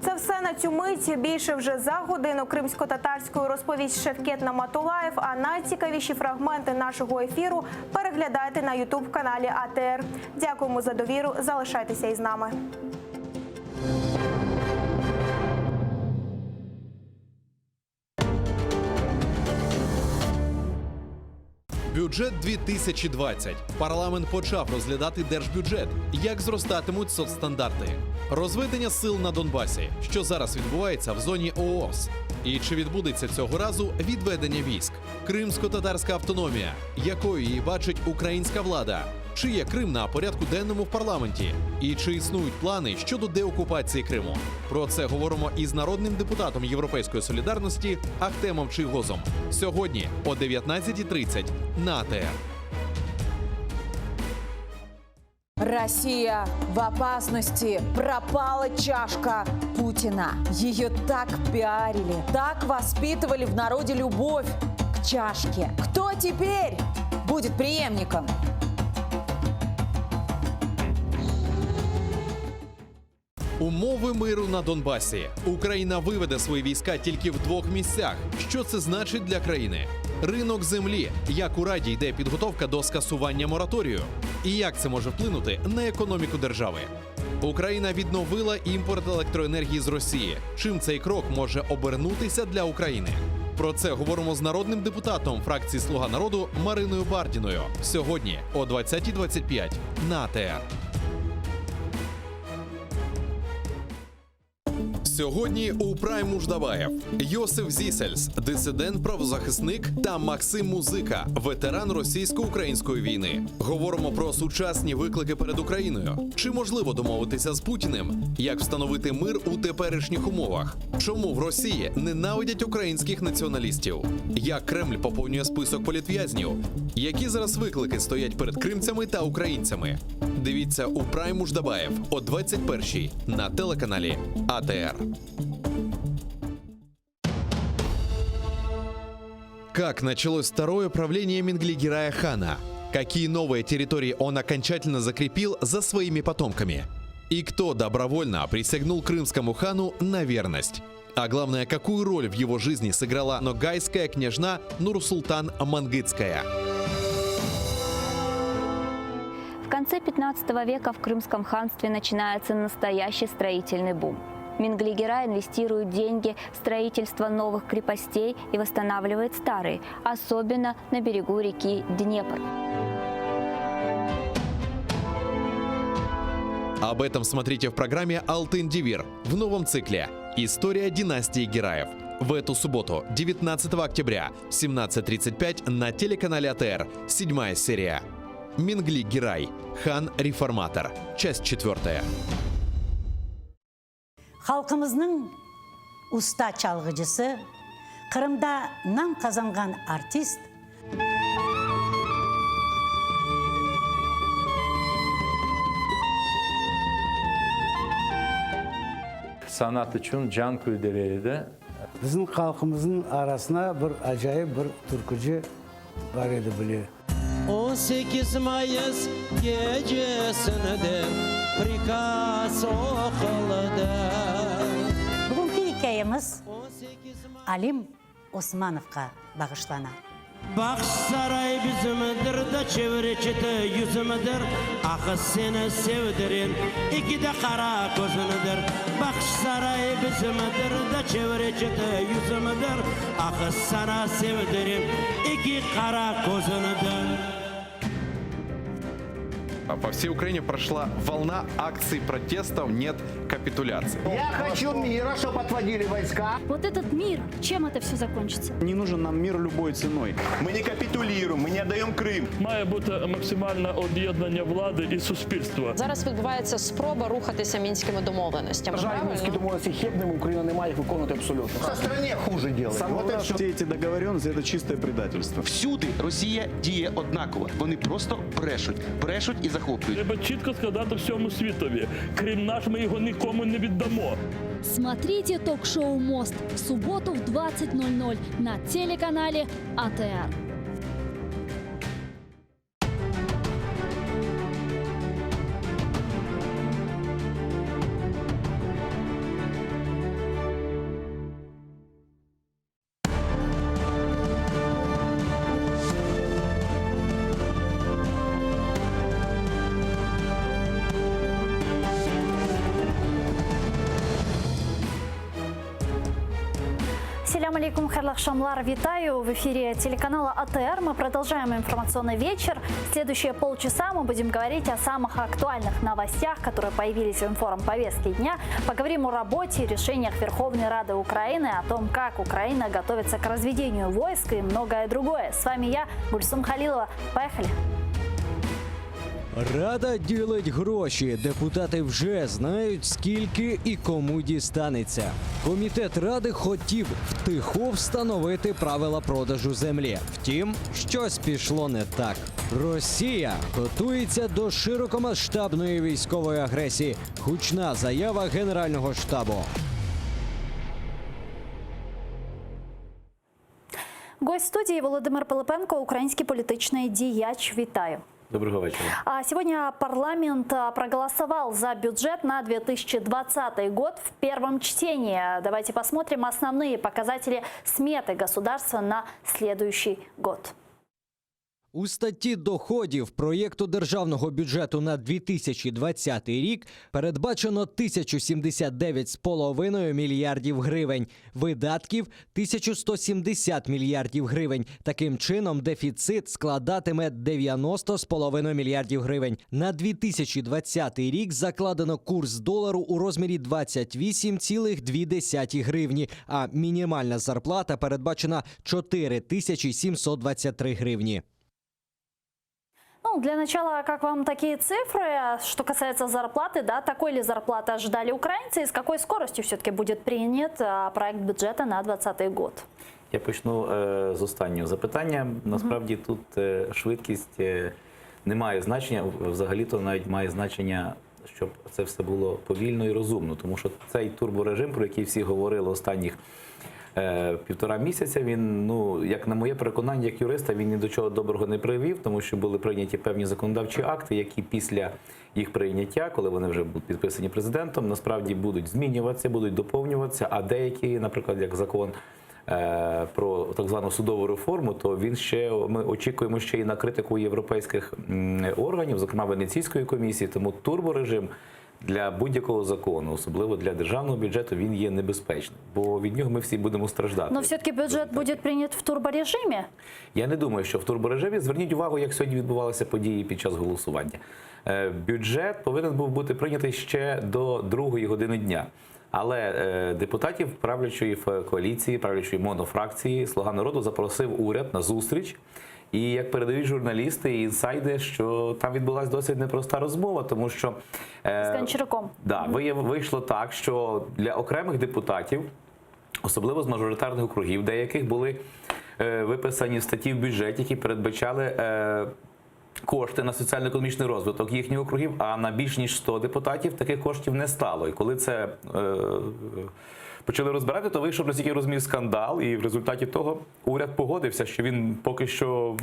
Це все на цю мить. Більше вже за годину кримсько-татарською розповість Шевкет Наматулаєв. А найцікавіші фрагменти нашого ефіру переглядайте на YouTube-каналі АТР. Дякуємо за довіру. Залишайтеся із нами. Бюджет 2020. Парламент почав розглядати держбюджет. Як зростатимуть соцстандарти? Розведення сил на Донбасі. Що зараз відбувається в зоні ООС? І чи відбудеться цього разу відведення військ? Кримсько-татарська автономія. Якою її бачить українська влада? Чи є Крим на порядку денному в парламенті? І чи існують плани щодо деокупації Криму? Про це говоримо із народним депутатом Європейської солідарності Ахтемом Чийгозом. Сьогодні о 19:30 на АТР. Россия в опасности. Пропала чашка Путина. Ее так пиарили, так воспитывали в народе любовь к чашке. Кто теперь будет преемником? Умови миру на Донбасі. Україна виведе свої війська тільки в 2 місцях. Що це значить для країни? Ринок землі. Як у Раді йде підготовка до скасування мораторію? І як це може вплинути на економіку держави? Україна відновила імпорт електроенергії з Росії. Чим цей крок може обернутися для України? Про це говоримо з народним депутатом фракції «Слуга народу» Мариною Бардіною. Сьогодні о 20:25 на АТР. Сьогодні у Прайм Муждабаєв Йосиф Зісельс, дисидент, правозахисник, та Максим Музика, ветеран російсько-української війни. Говоримо про сучасні виклики перед Україною. Чи можливо домовитися з Путіним? Як встановити мир у теперішніх умовах? Чому в Росії ненавидять українських націоналістів? Як Кремль поповнює список політв'язнів? Які зараз виклики стоять перед кримцями та українцями? Дивіться у Прайм Муждабаєв о 21:00 на телеканалі АТР. Как началось второе правление Менглигерая хана? Какие новые территории он окончательно закрепил за своими потомками? И кто добровольно присягнул крымскому хану на верность? А главное, какую роль в его жизни сыграла ногайская княжна Нурсултан Мангытская? В конце 15 века в Крымском ханстве начинается настоящий строительный бум. Менглигерай инвестирует деньги в строительство новых крепостей и восстанавливает старые, особенно на берегу реки Днепр. Об этом смотрите в программе «Алтын-Девир» в новом цикле «История династии Гераев». В эту субботу, 19 октября, в 17:35 на телеканале АТР, 7-я серия. Менглигерай. Хан-реформатор. Часть 4. Халқымыздың уста çalgıcısı, Kırım'da nam kazangan artist, Sanat için can küldüreydi. Bizim halkımızın arasına bir acayip bir türkücü var idi biliyor. 18 Mayıs gecesinde prikaz okuldu. Bugünkü hikayemiz Alim Osmanov'a bağışlanan. Baksaray bizimdir de çevreçete yüzümüdür. Ah seni sevdirin iki de kara gözünüdür. Baksaray bizimdir de çevreçete yüzümüdür. Ah sana sevdirin iki kara gözünüdür. По всей Украине прошла волна акций протестов «Нет капитуляции». Я хочу мира, чтобы отводили войска. Вот этот мир, чем это все закончится? Не нужен нам мир любой ценой. Ми не капітулюємо, ми не віддаємо Крим. Має бути максимальне об'єднання влади і суспільства. Зараз відбувається спроба рухатися мінськими домовленостями. Мінські домовленості хибними, Україна не має їх виконувати абсолютно. Це країні хуже делает. Всі ці договоренності – це чисте предательство. Всюди Росія діє однаково. Вони просто брешуть і захоплюють. Треба чітко сказати всьому світові. Крим наш, ми його нікому не віддамо. Смотрите ток-шоу «Мост» в субботу в 20:00 на телеканале АТР. Ассаляму алейкум, хайрлах шамлар, витаю. В эфире телеканала АТР. Мы продолжаем информационный вечер. Следующие полчаса мы будем говорить о самых актуальных новостях, которые появились в информповестке дня. Поговорим о работе и решениях Верховной Рады Украины, о том, как Украина готовится к разведению войск и многое другое. С вами я, Гульсум Халилова. Поехали! Рада ділить гроші. Депутати вже знають, скільки і кому дістанеться. Комітет Ради хотів втиху встановити правила продажу землі. Втім, щось пішло не так. Росія готується до широкомасштабної військової агресії. Гучна заява Генерального штабу. Гость студии Володимир Пилипенко, український політичний діяч. Вітаю. Доброго вечера. Сегодня парламент проголосовал за бюджет на 2020 год в первом чтении. Давайте посмотрим основные показатели сметы государства на следующий год. У статті доходів проєкту державного бюджету на 2020 рік передбачено 1079,5 мільярдів гривень, видатків – 1170 мільярдів гривень. Таким чином, дефіцит складатиме 90,5 мільярдів гривень. На 2020 рік закладено курс долару у розмірі 28,2 гривні, а мінімальна зарплата передбачена 4723 гривні. Ну, для начала, как вам такие цифры? Что касается зарплаты, да, такой ли зарплаты ожидали украинцы? И с какой скоростью все-таки будет принят проект бюджета на 2020 год? Я почну з останнього запитання. Насправді тут швидкість не має значення, взагалі-то навіть має значення, щоб це все було повільно і розумно. Тому що цей турборежим, про який всі говорили останніх півтора місяця, він, ну, як на моє переконання, як юриста, він ні до чого доброго не привів, тому що були прийняті певні законодавчі акти, які після їх прийняття, коли вони вже будуть підписані президентом, насправді будуть змінюватися, будуть доповнюватися, а деякі, наприклад, як закон про так звану судову реформу, то він ще, ми очікуємо ще і на критику європейських органів, зокрема Венеційської комісії, тому турборежим для будь-якого закону, особливо для державного бюджету, він є небезпечним, бо від нього ми всі будемо страждати. Но все-таки бюджет буде прийнят в турборежимі? Я не думаю, що в турборежимі. Зверніть увагу, як сьогодні відбувалися події під час голосування. Бюджет повинен був бути прийнятий ще до 2-ї години дня. Але депутатів правлячої коаліції, правлячої монофракції «Слуга народу» запросив уряд на зустріч. І як передають журналісти і інсайди, що там відбулася досить непроста розмова, тому що з Гончаруком. Да, вийшло так, що для окремих депутатів, особливо з мажоритарних округів, деяких були виписані статті в бюджеті, які передбачали кошти на соціально-економічний розвиток їхніх округів, а на більш ніж 100 депутатів таких коштів не стало. І коли це почали розбирати, то вийшов, наскільки я розумію, скандал, і в результаті того уряд погодився, що він поки що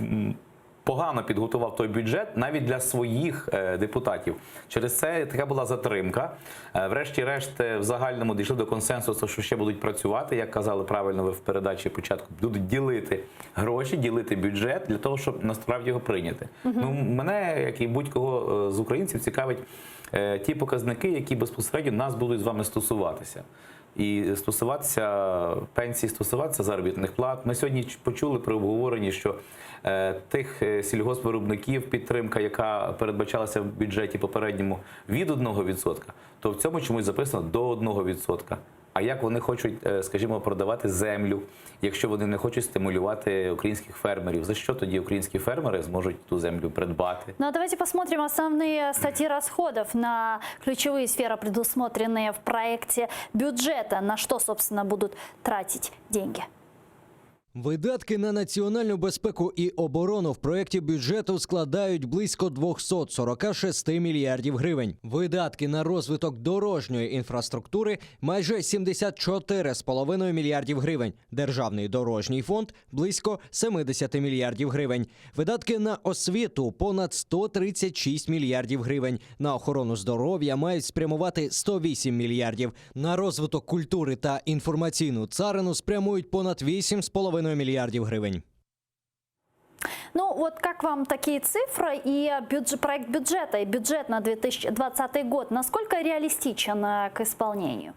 погано підготував той бюджет навіть для своїх депутатів. Через це така була затримка. Врешті-решт, в загальному дійшли до консенсусу, що ще будуть працювати, як казали правильно ви в передачі початку, будуть ділити гроші, ділити бюджет для того, щоб насправді його прийняти. Ну, мене, як і будь-кого з українців, цікавить ті показники, які безпосередньо нас будуть з вами стосуватися. І стосуватися пенсій, стосуватися заробітних плат. Ми сьогодні почули при обговоренні, що тих сільгоспвиробників підтримка, яка передбачалася в бюджеті попередньому від 1%, то в цьому чомусь записано до 1%. А як вони хочуть, скажімо, продавати землю, якщо вони не хочуть стимулювати українських фермерів? За що тоді українські фермери зможуть ту землю придбати? Ну, давайте посмотрим основные статьи расходов на ключевые сферы, предусмотренные в проекте бюджета. На что, собственно, будут тратить деньги? Видатки на національну безпеку і оборону в проєкті бюджету складають близько 246 мільярдів гривень. Видатки на розвиток дорожньої інфраструктури – майже 74,5 мільярдів гривень. Державний дорожній фонд – близько 70 мільярдів гривень. Видатки на освіту – понад 136 мільярдів гривень. На охорону здоров'я мають спрямувати 108 мільярдів. На розвиток культури та інформаційну царину спрямують понад 8,5 мільярдів гривень. Ну, вот как вам такие цифры и проект бюджета, и бюджет на 2020 год, насколько реалистичен к исполнению?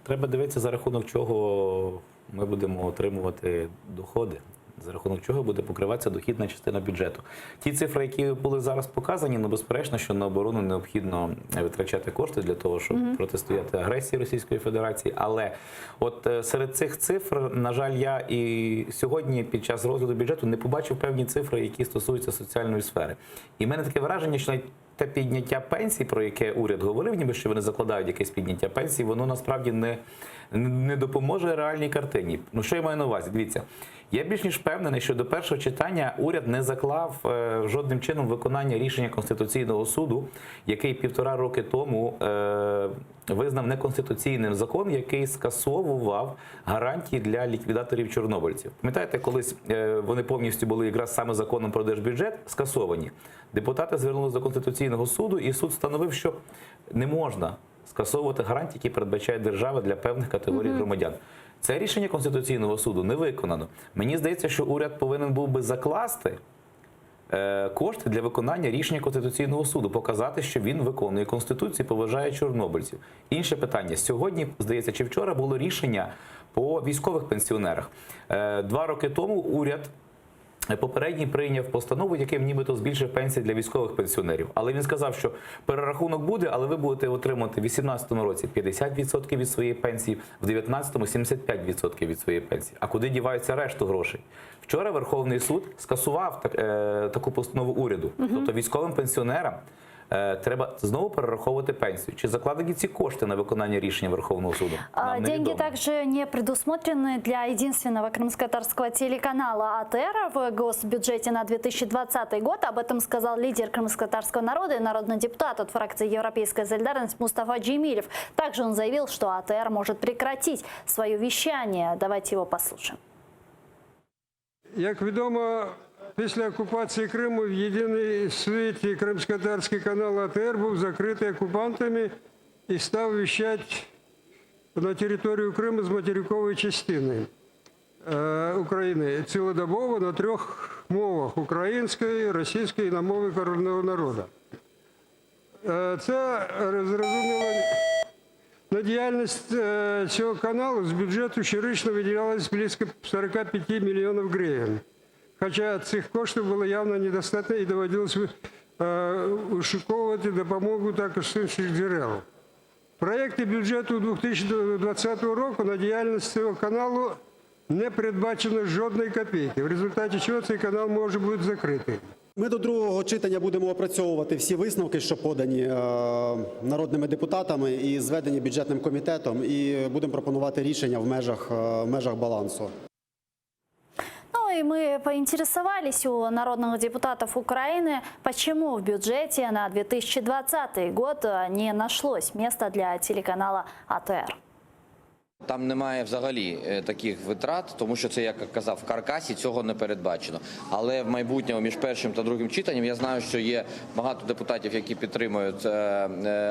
Треба дивитися, за рахунок чого ми будемо отримувати доходи, за рахунок чого буде покриватися дохідна частина бюджету. Ті цифри, які були зараз показані, ну, безперечно, що на оборону необхідно витрачати кошти для того, щоб протистояти агресії Російської Федерації. Але от серед цих цифр, на жаль, я і сьогодні під час розгляду бюджету не побачив певні цифри, які стосуються соціальної сфери. І в мене таке враження, що навіть те підняття пенсій, про яке уряд говорив, ніби що вони закладають якесь підняття пенсій, воно насправді не допоможе реальній картині. Ну, що я маю на увазі? Дивіться, я більш ніж впевнений, що до першого читання уряд не заклав жодним чином виконання рішення Конституційного суду, який 1,5 роки тому визнав неконституційним закон, який скасовував гарантії для ліквідаторів чорнобильців. Пам'ятаєте, колись вони повністю були якраз саме законом про держбюджет скасовані. Депутати звернулися до Конституційного суду, і суд встановив, що не можна скасовувати гарантії, які передбачає держава для певних категорій громадян. Це рішення Конституційного суду не виконано. Мені здається, що уряд повинен був би закласти кошти для виконання рішення Конституційного суду, показати, що він виконує Конституцію, поважає чорнобильців. Інше питання. Сьогодні, здається, чи вчора було рішення по військових пенсіонерах. 2 роки тому уряд попередній прийняв постанову, яким нібито збільшив пенсії для військових пенсіонерів. Але він сказав, що перерахунок буде, але ви будете отримати в 2018 році 50% від своєї пенсії, в 2019 – 75% від своєї пенсії. А куди діваються решту грошей? Вчора Верховний суд скасував таку постанову уряду. Тобто військовим пенсіонерам треба знову перераховувати пенсию. Чи закладені ці кошти на виконання рішення Верховного суду? Нам Деньги невідомо. также не предусмотрены для единственного крымско-татарского телеканала АТР в госбюджете на 2020 год. Об этом сказал лидер крымско-татарского народа и народный депутат от фракции «Европейская солидарность» Мустафа Джемилев. Также он заявил, что АТР может прекратить свое вещание. Давайте его послушаем. Як відомо, після окупації Криму в єдиний світі кримсько-татарський канал АТР був закритий окупантами і став віщати на територію Криму з материкової частини України цілодобово на 3 мовах – української, російської і на мові корінного народу. Це зрозуміло. На діяльність цього каналу з бюджету щорічно виділялось близько 45 мільйонів гривень. Хоча цих коштів було явно недостатньо і доводилось ушуковувати допомогу також з інших джерел. В проєкті бюджету 2020 року на діяльність цього каналу не передбачено жодної копійки, в результаті чого цей канал може бути закритий. Ми до другого читання будемо опрацьовувати всі висновки, що подані народними депутатами і зведені бюджетним комітетом, і будемо пропонувати рішення в межах балансу. Ну и мы поинтересовались у народных депутатов Украины, почему в бюджете на 2020 год не нашлось места для телеканала АТР. Там немає взагалі таких витрат, тому що це, як казав, в каркасі цього не передбачено. Але в майбутньому між першим та другим читанням я знаю, що є багато депутатів, які підтримують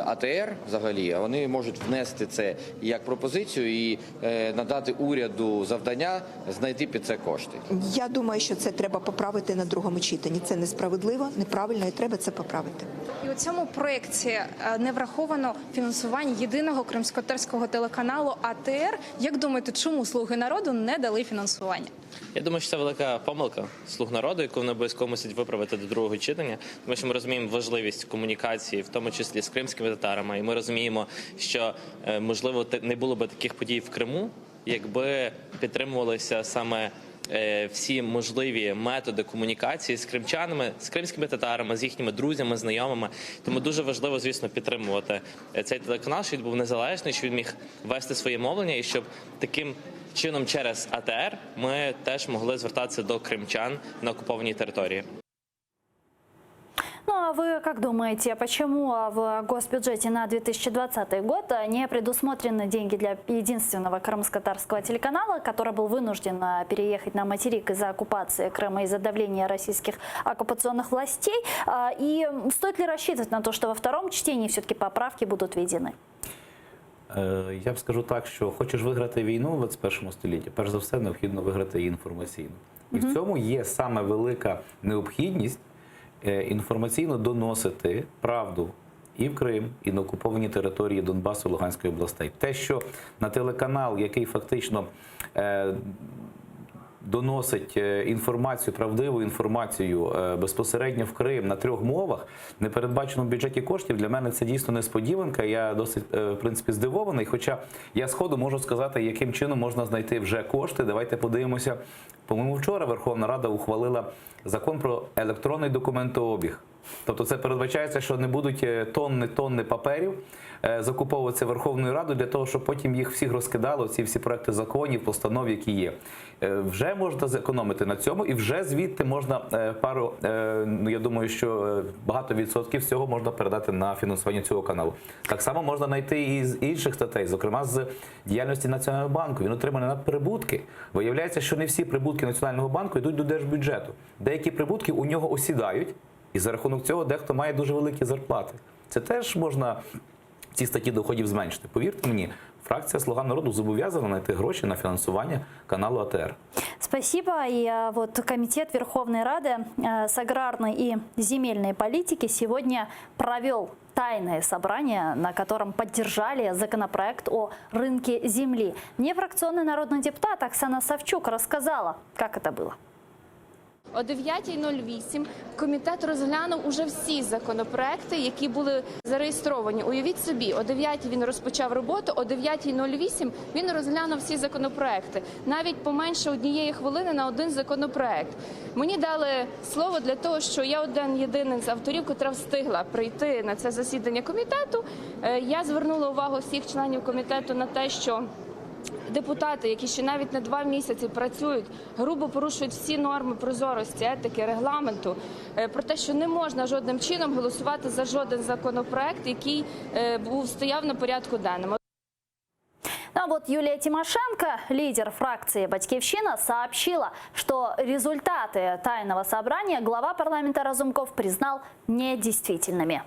АТР взагалі, а вони можуть внести це як пропозицію і надати уряду завдання знайти під це кошти. Я думаю, що це треба поправити на другому читанні. Це несправедливо, неправильно і треба це поправити. І у цьому проєкті не враховано фінансування єдиного кримськотатарського телеканалу АТР. Як думаєте, чому «Слуги народу» не дали фінансування? Я думаю, що це велика помилка «Слуг народу», яку вони обов'язково мусять виправити до другого читання, тому що ми розуміємо важливість комунікації, в тому числі з кримськими татарами, і ми розуміємо, що, можливо, не було б таких подій в Криму, якби підтримувалися саме всі можливі методи комунікації з кримчанами, з кримськими татарами, з їхніми друзями, знайомими. Тому дуже важливо, звісно, підтримувати цей телеканал, щоб він був незалежний, щоб він міг вести своє мовлення і щоб таким чином через АТР ми теж могли звертатися до кримчан на окупованій території. Ну а вы как думаете, почему в госбюджете на 2020 год не предусмотрены деньги для единственного крымско-татарского телеканала, который был вынужден переехать на материк из-за оккупации Крыма, из-за давления российских оккупационных властей? И стоит ли рассчитывать на то, что во втором чтении все-таки поправки будут введены? Я б скажу так, що хочеш виграти війну в 21 столітті, перш за все необхідно виграти її інформаційно. І в цьому є саме велика необхідність інформаційно доносити правду і в Крим, і на окуповані території Донбасу, Луганської областей. Те, що на телеканал, який фактично доносить інформацію, правдиву інформацію безпосередньо в Крим на 3 мовах, не передбачено в бюджеті коштів, для мене це дійсно несподіванка. Я досить, в принципі, здивований, хоча я сходу можу сказати, яким чином можна знайти вже кошти. Давайте подивимося. По-моєму, вчора Верховна Рада ухвалила закон про електронний документообіг. Тобто це передбачається, що не будуть тонни паперів закуповуватися Верховною Радою для того, щоб потім їх всіх розкидали, ці всі проекти законів, постанов, які є. Вже можна зекономити на цьому і вже звідти можна я думаю, що багато відсотків з цього можна передати на фінансування цього каналу. Так само можна знайти і з інших статей, зокрема з діяльності Національного банку. Він отримує надприбутки. Виявляється, що не всі прибутки Національного банку йдуть до держбюджету. Деякі прибутки у нього осідають, і за рахунок цього дехто має дуже великі зарплати. Це теж можна ці статті доходів зменшити. Повірте мені, фракция «Слуга народу» зобов'язана знайти гроші на фінансування каналу АТР. Спасибо. И вот Комитет Верховной Рады с аграрной и земельной политики сегодня провел тайное собрание, на котором поддержали законопроект о рынке земли. Внефракционный народный депутат Оксана Савчук рассказала, как это было. О 9:08 комітет розглянув уже всі законопроекти, які були зареєстровані. Уявіть собі, о 9:00 він розпочав роботу, о 9:08 він розглянув всі законопроекти. Навіть поменше 1 хвилини на один законопроект. Мені дали слово для того, що я один єдиний з авторів, котра встигла прийти на це засідання комітету. Я звернула увагу всіх членів комітету на те, що депутати, які ще навіть не 2 місяці працюють, грубо порушують всі норми прозорості, етики, регламенту, про те, що не можна жодним чином голосувати за жоден законопроект, який стояв на порядку денному. А вот Юлия Тимошенко, лидер фракции «Батьківщина», сообщила, что результаты тайного собрания глава парламента Разумков признал недействительными.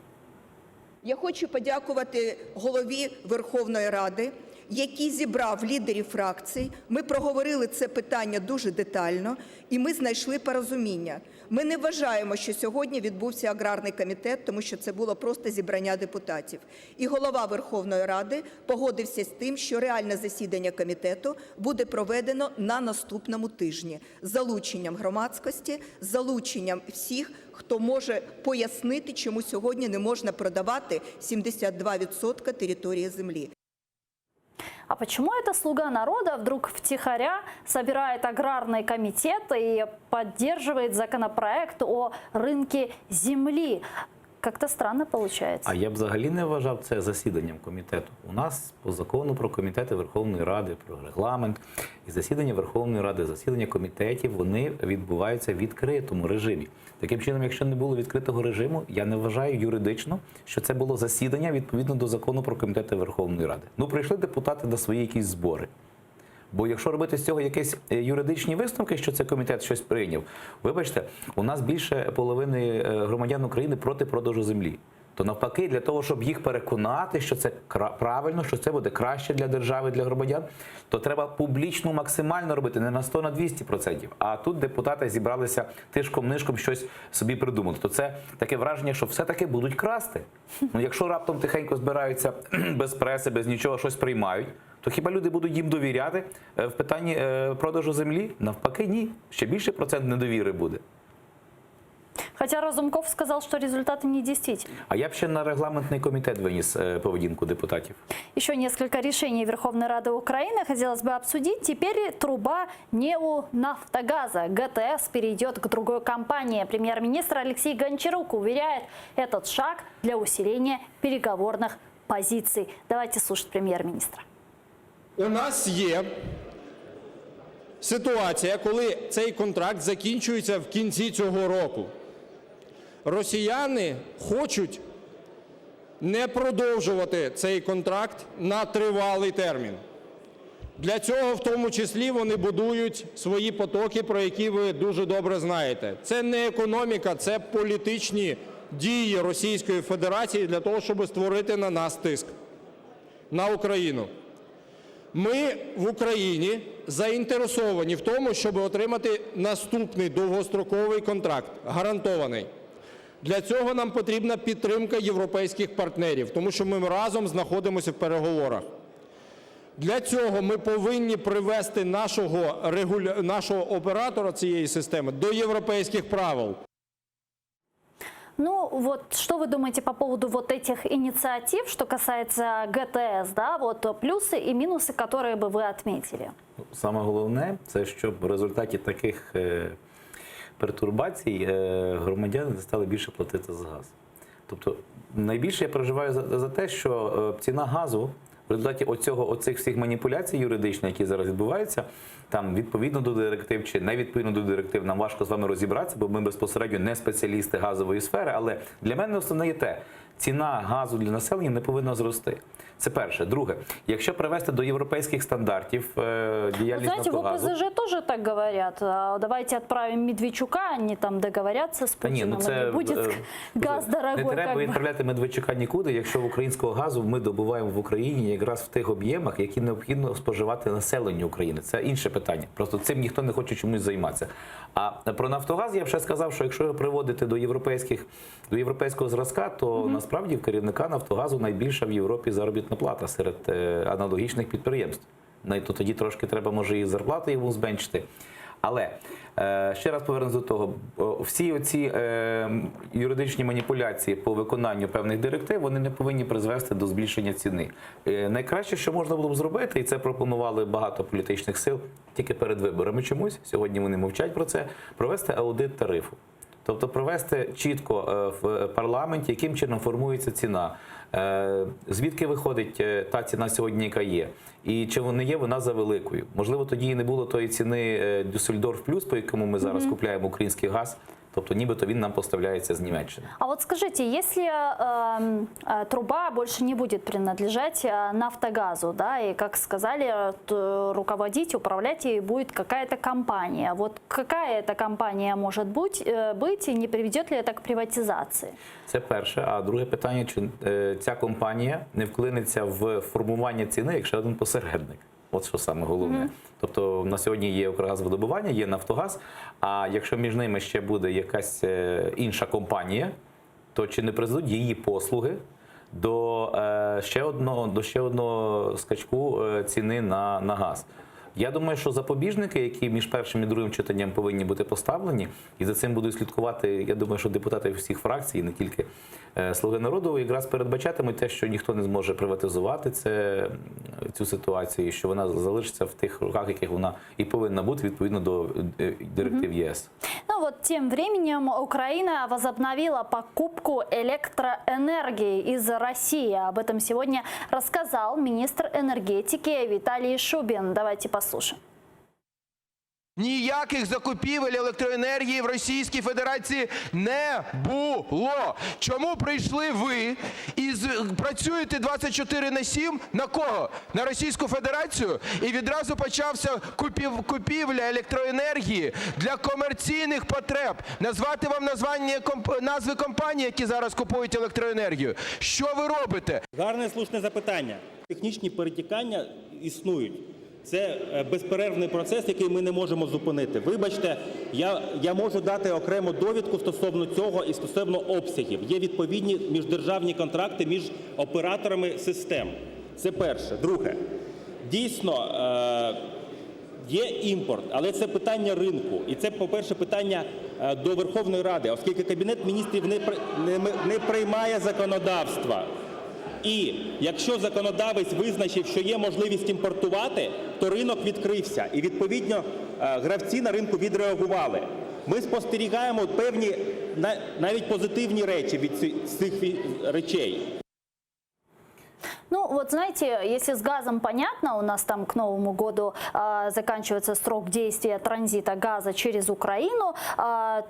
Я хочу подякувати голові Верховної Ради, який зібрав лідерів фракцій. Ми проговорили це питання дуже детально і ми знайшли порозуміння. Ми не вважаємо, що сьогодні відбувся аграрний комітет, тому що це було просто зібрання депутатів. І голова Верховної Ради погодився з тим, що реальне засідання комітету буде проведено на наступному тижні з залученням громадськості, з залученням всіх, хто може пояснити, чому сьогодні не можна продавати 72% території землі. А почему это «Слуга народа» вдруг втихаря собирает аграрный комитет и поддерживает законопроект о рынке земли? Как-то странно получается. А я б взагалі не вважав це засіданням комітету. У нас по закону про комітети Верховної Ради, про регламент і засідання Верховної Ради, засідання комітетів, вони відбуваються в відкритому режимі. Таким чином, якщо не було відкритого режиму, я не вважаю юридично, що це було засідання відповідно до закону про комітети Верховної Ради. Ну, прийшли депутати на свої якісь збори. Бо якщо робити з цього якісь юридичні висновки, що цей комітет щось прийняв, вибачте, у нас більше половини громадян України проти продажу землі. То навпаки, для того, щоб їх переконати, що це правильно, що це буде краще для держави, для громадян, то треба публічно максимально робити, не на 100, на 200%. А тут депутати зібралися тишком-нишком щось собі придумати. То це таке враження, що все-таки будуть красти. Ну, якщо раптом тихенько збираються без преси, без нічого, щось приймають, то хіба люди будуть їм довіряти в питанні продажу землі? Навпаки, ні. Ще більше процент недовіри буде. Хотя Разумков сказал, что результаты недействительны. А я б ще на регламентний комітет виніс поведінку депутатів. Еще несколько решений Верховной Рады Украины хотелось бы обсудить. Теперь труба не у «Нафтогаза». ГТС перейдет к другой компании. Премьер-министр Алексей Гончарук уверяет, этот шаг для усиления переговорных позиций. Давайте слушать премьер-министра. У нас є ситуація, коли цей контракт закінчується в кінці цього року. Росіяни хочуть не продовжувати цей контракт на тривалий термін. Для цього, в тому числі, вони будують свої потоки, про які ви дуже добре знаєте. Це не економіка, це політичні дії Російської Федерації для того, щоб створити на нас тиск, на Україну. Ми в Україні заінтересовані в тому, щоб отримати наступний довгостроковий контракт, гарантований. Для цього нам потрібна підтримка європейських партнерів, тому що ми разом знаходимося в переговорах. Для цього ми повинні привести нашого оператора цієї системи до європейських правил. Ну, вот что вы думаете по поводу вот этих инициатив, что касается ГТС, да, вот плюсы и минусы, которые бы вы отметили? Саме головне, це щоб в результаті таких пертурбацій громадяни стали більше платити за газ. Тобто найбільше я переживаю за те, що ціна газу в результаті оцих всіх маніпуляцій юридичних, які зараз відбуваються, там відповідно до директив чи не відповідно до директив, нам важко з вами розібратися, бо ми безпосередньо не спеціалісти газової сфери, але для мене основне є те, ціна газу для населення не повинна зрости. Це перше. Друге, якщо привести до європейських стандартів діяльність Нафтогазу... Знаете, в ОПЗЖ тоже так говорят. Давайте отправим Медведчука, они там договорятся с Путиным, не будет газ дорогой. Не треба відправляти Медведчука нікуди, якщо українського газу ми добуваємо в Україні якраз в тих об'ємах, які необхідно споживати населенню України. Це інше питання. Просто цим ніхто не хоче чомусь займатися. А про Нафтогаз я вже сказав, що якщо його приводити до європейського зразка, то насправді в керівника Нафтогазу найбільша в Європі заробітна плата серед аналогічних підприємств. То тоді трошки треба, може, і зарплати йому зменшити. Але ще раз повернусь до того, всі оці юридичні маніпуляції по виконанню певних директив, вони не повинні призвести до збільшення ціни. Найкраще, що можна було б зробити, і це пропонували багато політичних сил тільки перед виборами чомусь, сьогодні вони мовчать про це, провести аудит тарифу. Тобто провести чітко в парламенті, яким чином формується ціна, звідки виходить та ціна сьогодні, яка є, і чи не є вона за великою. Можливо, тоді і не було тої ціни Дюссельдорф плюс, по якому ми зараз купляємо український газ, тобто нібито він нам поставляється з Німеччини. А вот скажите, если труба больше не будет принадлежать Нафтогазу, да, и, как сказали, руководить, управлять ей будет какая-то компания. Вот какая эта компания может быть и не приведет ли это к приватизации? Це перше. А друге питання, чи ця компанія не вклиниться в формування ціни, якщо один посередник? От що саме головне. Тобто на сьогодні є Укргазвидобування, є Нафтогаз, а якщо між ними ще буде якась інша компанія, то чи не призведуть її послуги до ще одного скачку ціни на газ? Я думаю, що запобіжники, які між першим і другим читанням повинні бути поставлені, і за цим будуть слідкувати, я думаю, що депутати всіх фракцій, не тільки «Слуги народу», якраз передбачатимуть те, що ніхто не зможе приватизувати цю ситуацію, що вона залишиться в тих руках, яких вона і повинна бути відповідно до директив ЄС. Ну вот тем временем Украина возобновила покупку электроэнергии из России. Об этом сегодня рассказал министр энергетики Виталий Шубин. Давайте послушаем. Ніяких закупівель електроенергії в Російській Федерації не було. Чому прийшли ви і працюєте 24/7 на кого? На Російську Федерацію? І відразу почався купівля електроенергії для комерційних потреб. Назвати вам назви компаній, які зараз купують електроенергію. Що ви робите? Гарне, слушне запитання. Технічні перетікання існують. Це безперервний процес, який ми не можемо зупинити. Вибачте, я можу дати окрему довідку стосовно цього і стосовно обсягів. Є відповідні міждержавні контракти між операторами систем. Це перше. Друге. Дійсно, є імпорт, але це питання ринку. І це, по-перше, питання до Верховної Ради, оскільки Кабінет міністрів не приймає законодавства. І якщо законодавець визначив, що є можливість імпортувати, то ринок відкрився. І, відповідно, гравці на ринку відреагували. Ми спостерігаємо певні, навіть позитивні речі від цих речей. Ну, вот знаете, если с газом понятно, у нас там к Новому году заканчивается срок действия транзита газа через Украину,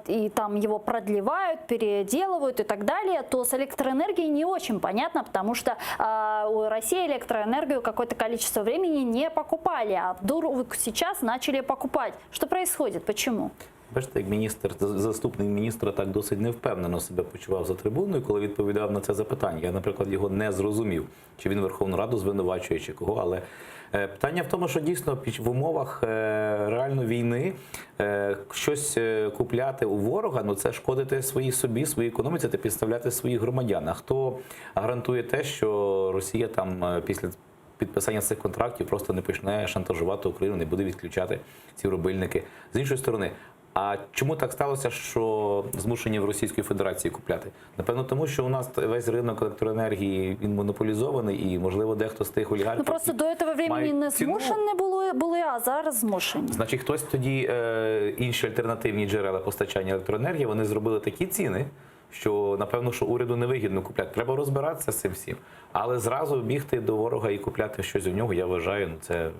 и там его продлевают, переделывают и так далее, то с электроэнергией не очень понятно, потому что у России электроэнергию какое-то количество времени не покупали, а вдруг сейчас начали покупать. Что происходит? Почему? Бачите, як міністр, заступник міністра так досить невпевнено себе почував за трибуною, коли відповідав на це запитання. Я, наприклад, його не зрозумів, чи він Верховну Раду звинувачує, чи кого. Але питання в тому, що дійсно в умовах реально війни щось купляти у ворога, ну це шкодити собі, своїй економіці та підставляти своїх громадян. А хто гарантує те, що Росія там після підписання цих контрактів просто не почне шантажувати Україну, не буде відключати ці рубильники. З іншої сторони, а чому так сталося, що змушені в Російській Федерації купляти? Напевно, тому що у нас весь ринок електроенергії, він монополізований, і, можливо, дехто з тих олігархів... Ну, просто до цього времени не змушені були, а зараз змушені. Значить, хтось тоді інші альтернативні джерела постачання електроенергії, вони зробили такі ціни, що, напевно, що уряду невигідно купляти. Треба розбиратися з цим всім. Але зразу бігти до ворога і купляти щось у нього, я вважаю, це...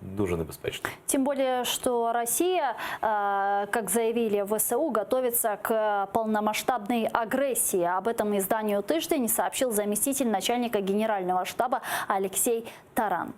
дуже небезпечно. Тем более, что Россия, как заявили в ВСУ, готовится к полномасштабной агрессии. Об этом изданию «Тиждень» сообщил заместитель начальника генерального штаба Алексей Таран.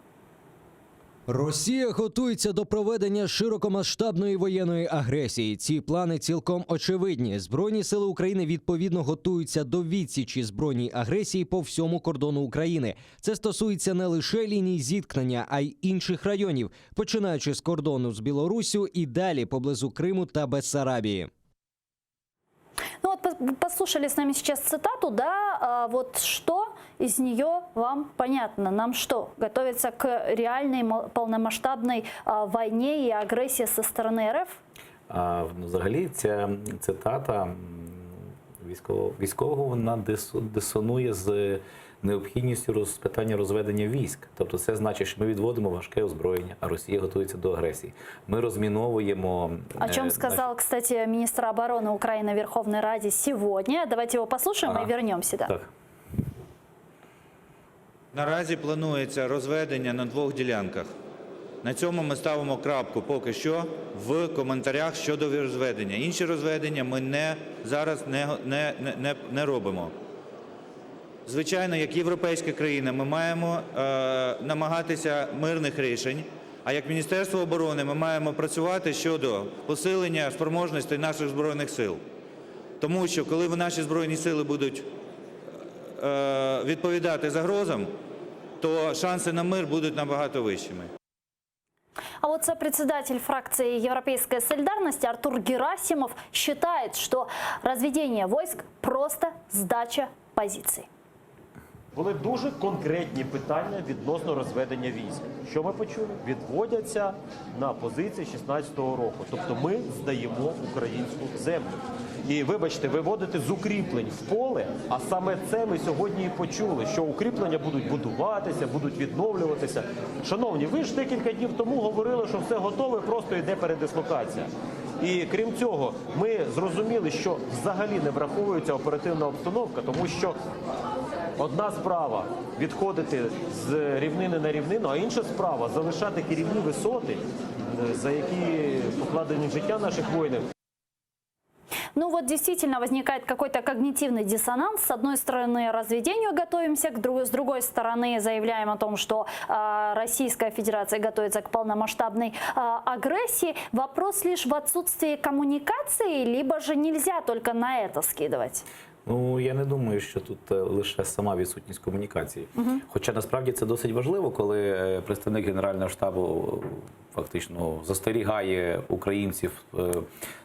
Росія готується до проведення широкомасштабної воєнної агресії. Ці плани цілком очевидні. Збройні сили України відповідно готуються до відсічі збройній агресії по всьому кордону України. Це стосується не лише ліній зіткнення, а й інших районів, починаючи з кордону з Білоруссю і далі поблизу Криму та Бессарабії. Ну вот послушали с нами сейчас цитату, да, вот что из нее вам понятно? Нам что, готовиться к реальной полномасштабной войне и агрессии со стороны РФ? Взагалі, ця цитата військового, вона дисонує з необхідністю питання розведення військ. Тобто це значить, що ми відводимо важке озброєння, а Росія готується до агресії. Ми розміновуємо... О чем сказал, кстати, министр обороны Украины в Верховной Раде сегодня. Давайте его послушаем и вернемся. Да. Так. Наразі планується розведення на 2 ділянках. На цьому ми ставимо крапку поки що в коментарях щодо розведення. Інші розведення ми зараз не робимо. Звичайно, як європейська країна, ми маємо намагатися мирних рішень, а як Міністерство оборони ми маємо працювати щодо посилення спроможностей наших Збройних сил. Тому що, коли наші Збройні сили будуть відповідати загрозам, то шанси на мир будуть набагато вищими. А вот сопредседатель фракции «Европейская солидарность» Артур Герасимов считает, что разведение войск – просто сдача позиций. Були дуже конкретні питання відносно розведення військ. Що ми почули? Відводяться на позиції 16-го року. Тобто ми здаємо українську землю. І, вибачте, виводити з укріплень в поле, а саме це ми сьогодні і почули, що укріплення будуть будуватися, будуть відновлюватися. Шановні, ви ж декілька днів тому говорили, що все готове, просто йде передислокація. І крім цього, ми зрозуміли, що взагалі не враховується оперативна обстановка, тому що одна справа – відходити з рівнини на рівнину, а інша справа – залишати керівні висоти, за які покладені життя наших воїнів. Ну вот действительно возникает какой-то когнитивный диссонанс. С одной стороны, разведению готовимся, с другой стороны, заявляем о том, что Российская Федерация готовится к полномасштабной агрессии. Вопрос лишь в отсутствии коммуникации, либо же нельзя только на это скидывать? Ну, я не думаю, що тут лише сама відсутність комунікації. Хоча насправді це досить важливо, коли представник Генерального штабу фактично застерігає українців,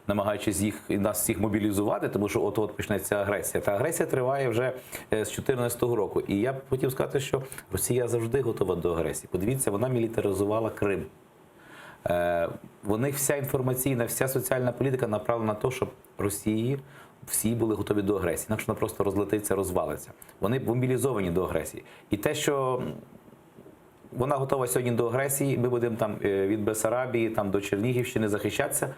намагаючись нас всіх мобілізувати, тому що от-от почнеться агресія. Та агресія триває вже з 2014 року. І я б хотів сказати, що Росія завжди готова до агресії. Подивіться, вона мілітаризувала Крим. У них вся інформаційна, вся соціальна політика направлена на те, щоб Росії всі були готові до агресії. Інакше вона просто розлетиться, розвалиться. Вони мобілізовані до агресії. І те, що вона готова сьогодні до агресії, ми будемо там від Бессарабії там, до Чернігівщини захищатися.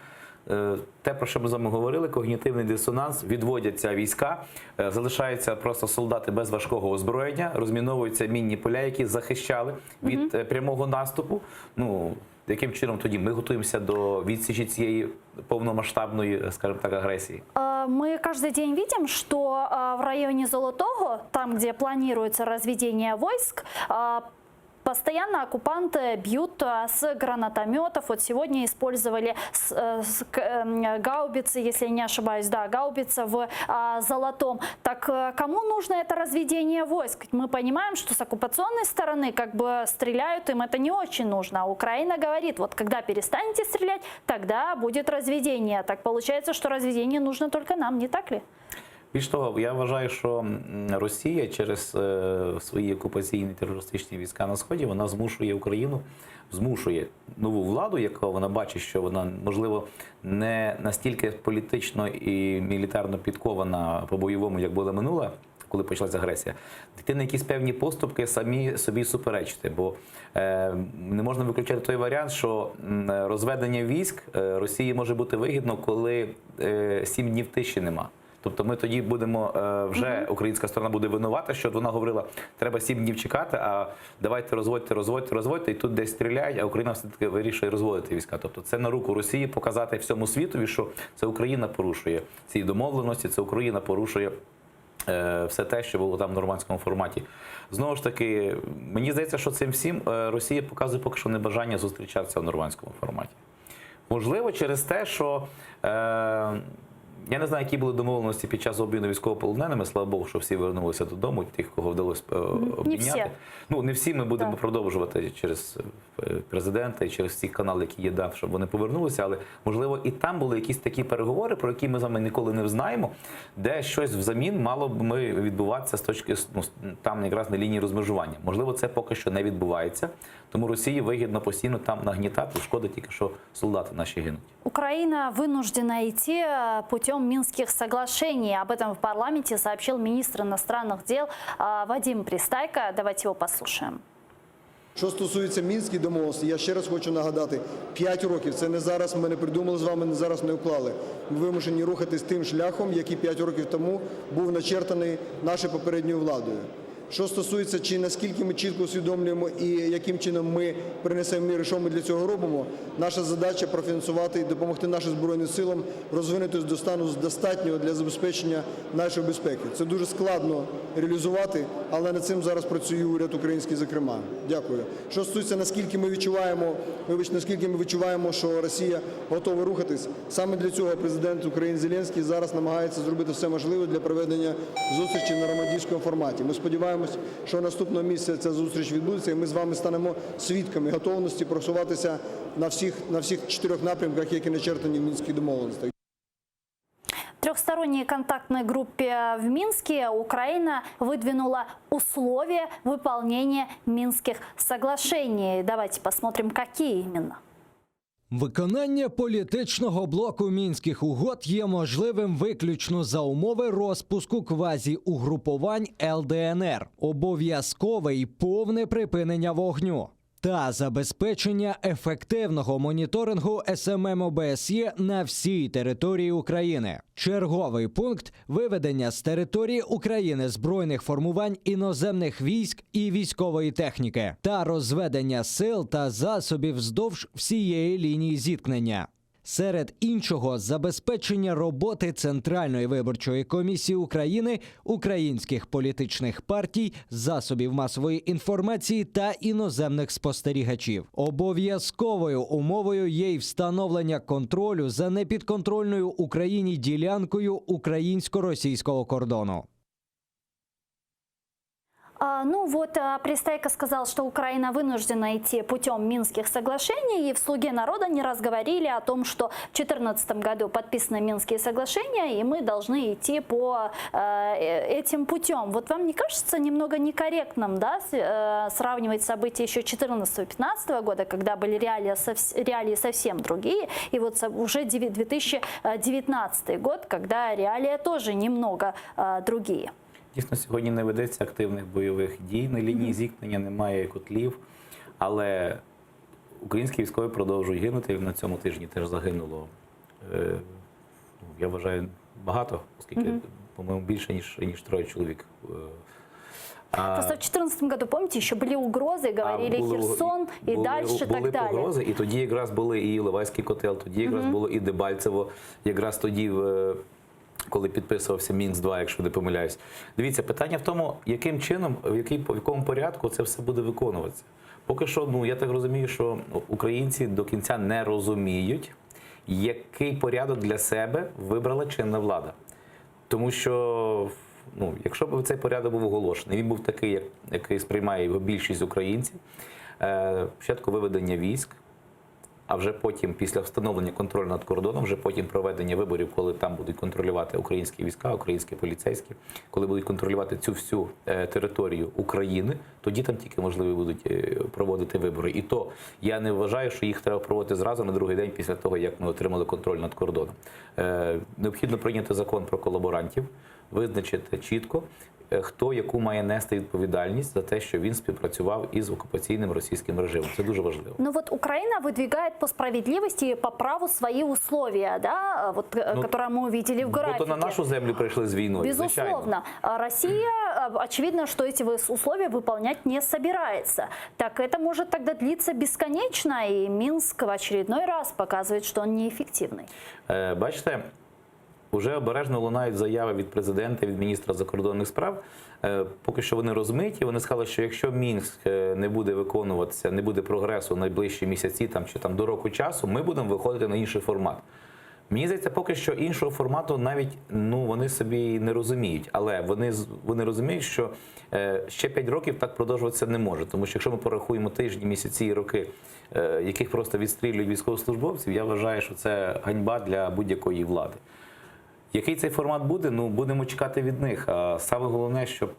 Те, про що ми з вами говорили, когнітивний дисонанс, відводяться війська, залишаються просто солдати без важкого озброєння, розміновуються мінні поля, які захищали від прямого наступу. Ну, яким чином тоді ми готуємося до відсічі цієї повномасштабної, скажімо так, агресії? Мы каждый день видим, что в районе Золотого, там, где планируется разведение войск, Постоянно оккупанты бьют с гранатометов. Вот сегодня использовали гаубицы, если я не ошибаюсь, да, гаубица в Золотом. Так кому нужно это разведение войск? Мы понимаем, что с оккупационной стороны как бы стреляют, им это не очень нужно. А Украина говорит, вот когда перестанете стрелять, тогда будет разведение. Так получается, что разведение нужно только нам, не так ли? Більш того, я вважаю, що Росія через свої окупаційні терористичні війська на Сході, вона змушує Україну, змушує нову владу, яка вона бачить, що вона, можливо, не настільки політично і мілітарно підкована по-бойовому, як була минула, коли почалася агресія, йти на якісь певні поступки, самі собі суперечити. Бо не можна виключати той варіант, що розведення військ Росії може бути вигідно, коли 7 днів тиші нема. Тобто ми тоді будемо, вже українська сторона буде винувата, що вона говорила, треба 7 днів чекати, а давайте розводьте, і тут десь стріляють, а Україна все-таки вирішує розводити війська. Тобто це на руку Росії показати всьому світові, що це Україна порушує ці домовленості, це Україна порушує все те, що було там в нормандському форматі. Знову ж таки, мені здається, що цим всім Росія показує поки що небажання зустрічатися в нормандському форматі. Можливо, через те, що я не знаю, які були домовленості під час обміну військовополоненими. Слава Богу, що всі вернулися додому, тих, кого вдалося обміняти. Ну, не всі ми будемо продовжувати через президента і через всі канали, які є, щоб вони повернулися. Але, можливо, і там були якісь такі переговори, про які ми з вами ніколи не знаємо, де щось взамін мало б відбуватися з точки, там якраз на лінії розмежування. Можливо, це поки що не відбувається. Тому Росії вигідно постійно там нагнітати, шкода тільки, що солдати наші гинуть. Украина вынуждена идти путем Минских соглашений. Об этом в парламенте сообщил министр иностранных дел Вадим Пристайко. Давайте его послушаем. Що стосується Мінських домовленостей, я ще раз хочу нагадати, 5 років, це не зараз ми не придумали з вами, не зараз не уклали. Ми вимушені рухатись тим шляхом, який 5 років тому був начертаний нашою попередньою владою. Що стосується, чи наскільки ми чітко усвідомлюємо і яким чином ми принесемо мир, і що ми для цього робимо, наша задача профінансувати і допомогти нашим Збройним силам розвинутися до стану достатнього для забезпечення нашої безпеки. Це дуже складно реалізувати, але над цим зараз працює уряд український, зокрема. Дякую. Що стосується, наскільки ми відчуваємо, що Росія готова рухатись, саме для цього президент України Зеленський зараз намагається зробити все можливе для проведення зустрічі на нормандському форматі. Ми сподіваємося, що наступного місяця ця зустріч відбудеться, і ми з вами станемо свідками готовності просуватися на всіх 4 напрямках, які начертані в Мінських домовленостях. В трехсторонней контактной группе в Минске Украина выдвинула условия выполнения Минских соглашений. Давайте посмотрим, какие именно. Виконання політичного блоку Мінських угод є можливим виключно за умови розпуску квазі-угрупувань ЛДНР, обов'язкове і повне припинення вогню та забезпечення ефективного моніторингу СММ ОБСЄ на всій території України. Черговий пункт – виведення з території України збройних формувань іноземних військ і військової техніки та розведення сил та засобів вздовж всієї лінії зіткнення. Серед іншого, забезпечення роботи Центральної виборчої комісії України, українських політичних партій, засобів масової інформації та іноземних спостерігачів. Обов'язковою умовою є й встановлення контролю за непідконтрольною Україні ділянкою українсько-російського кордону. Ну вот, Пристайко сказал, что Украина вынуждена идти путем Минских соглашений, и в «Слуге народа» не раз говорили о том, что в 2014 году подписаны Минские соглашения, и мы должны идти по этим путем. Вот вам не кажется немного некорректным, да, сравнивать события еще 2014-2015 года, когда были реалии совсем другие, и вот уже 2019 год, когда реалии тоже немного другие? Дійсно, сьогодні не ведеться активних бойових дій на лінії зіткнення, немає котлів, але українські військові продовжують гинути. На цьому тижні теж загинуло, я вважаю, багато, оскільки, по-моєму, більше, ніж 3 чоловік. Просто в 2014 году, помните, еще были угрозы, говорили Херсон и дальше так були далее. Погрози, і тоді якраз були і Іловайський котел, тоді якраз було і Дебальцево, якраз тоді, коли підписувався Мінськ-2, якщо не помиляюсь. Дивіться, питання в тому, яким чином, в якому порядку це все буде виконуватися. Поки що, я так розумію, що українці до кінця не розуміють, який порядок для себе вибрала чинна влада. Тому що, якщо б цей порядок був оголошений, він був такий, який сприймає його більшість українців, спочатку виведення військ, а вже потім, після встановлення контролю над кордоном, вже потім проведення виборів, коли там будуть контролювати українські війська, українські поліцейські, коли будуть контролювати цю всю територію України, тоді там тільки можливі будуть проводити вибори. І то я не вважаю, що їх треба проводити зразу на другий день після того, як ми отримали контроль над кордоном. Необхідно прийняти закон про колаборантів, визначити чітко, хто яку має нести відповідальність за те, що він співпрацював із окупаційним російським режимом. Це дуже важливо. Ну вот Украина выдвигает по справедливости и по праву свои условия, да, вот, которые мы увидели в графике. Бо то на нашу землю прийшли з війною, Безусловно. звичайно. Россия, очевидно, что эти условия выполнять не собирается. Так это может тогда длиться бесконечно, и Минск в очередной раз показывает, что он неэффективный. Бачите, уже обережно лунають заяви від президента, від міністра закордонних справ. Поки що вони розмиті. Вони сказали, що якщо Мінськ не буде виконуватися, не буде прогресу в найближчі місяці чи до року часу, ми будемо виходити на інший формат. Мені здається, поки що іншого формату навіть вони собі не розуміють. Але вони розуміють, що ще 5 років так продовжуватися не може. Тому що якщо ми порахуємо тижні, місяці і роки, яких просто відстрілюють військовослужбовців, я вважаю, що це ганьба для будь-якої влади. Який цей формат буде, будемо чекати від них. А саме головне, щоб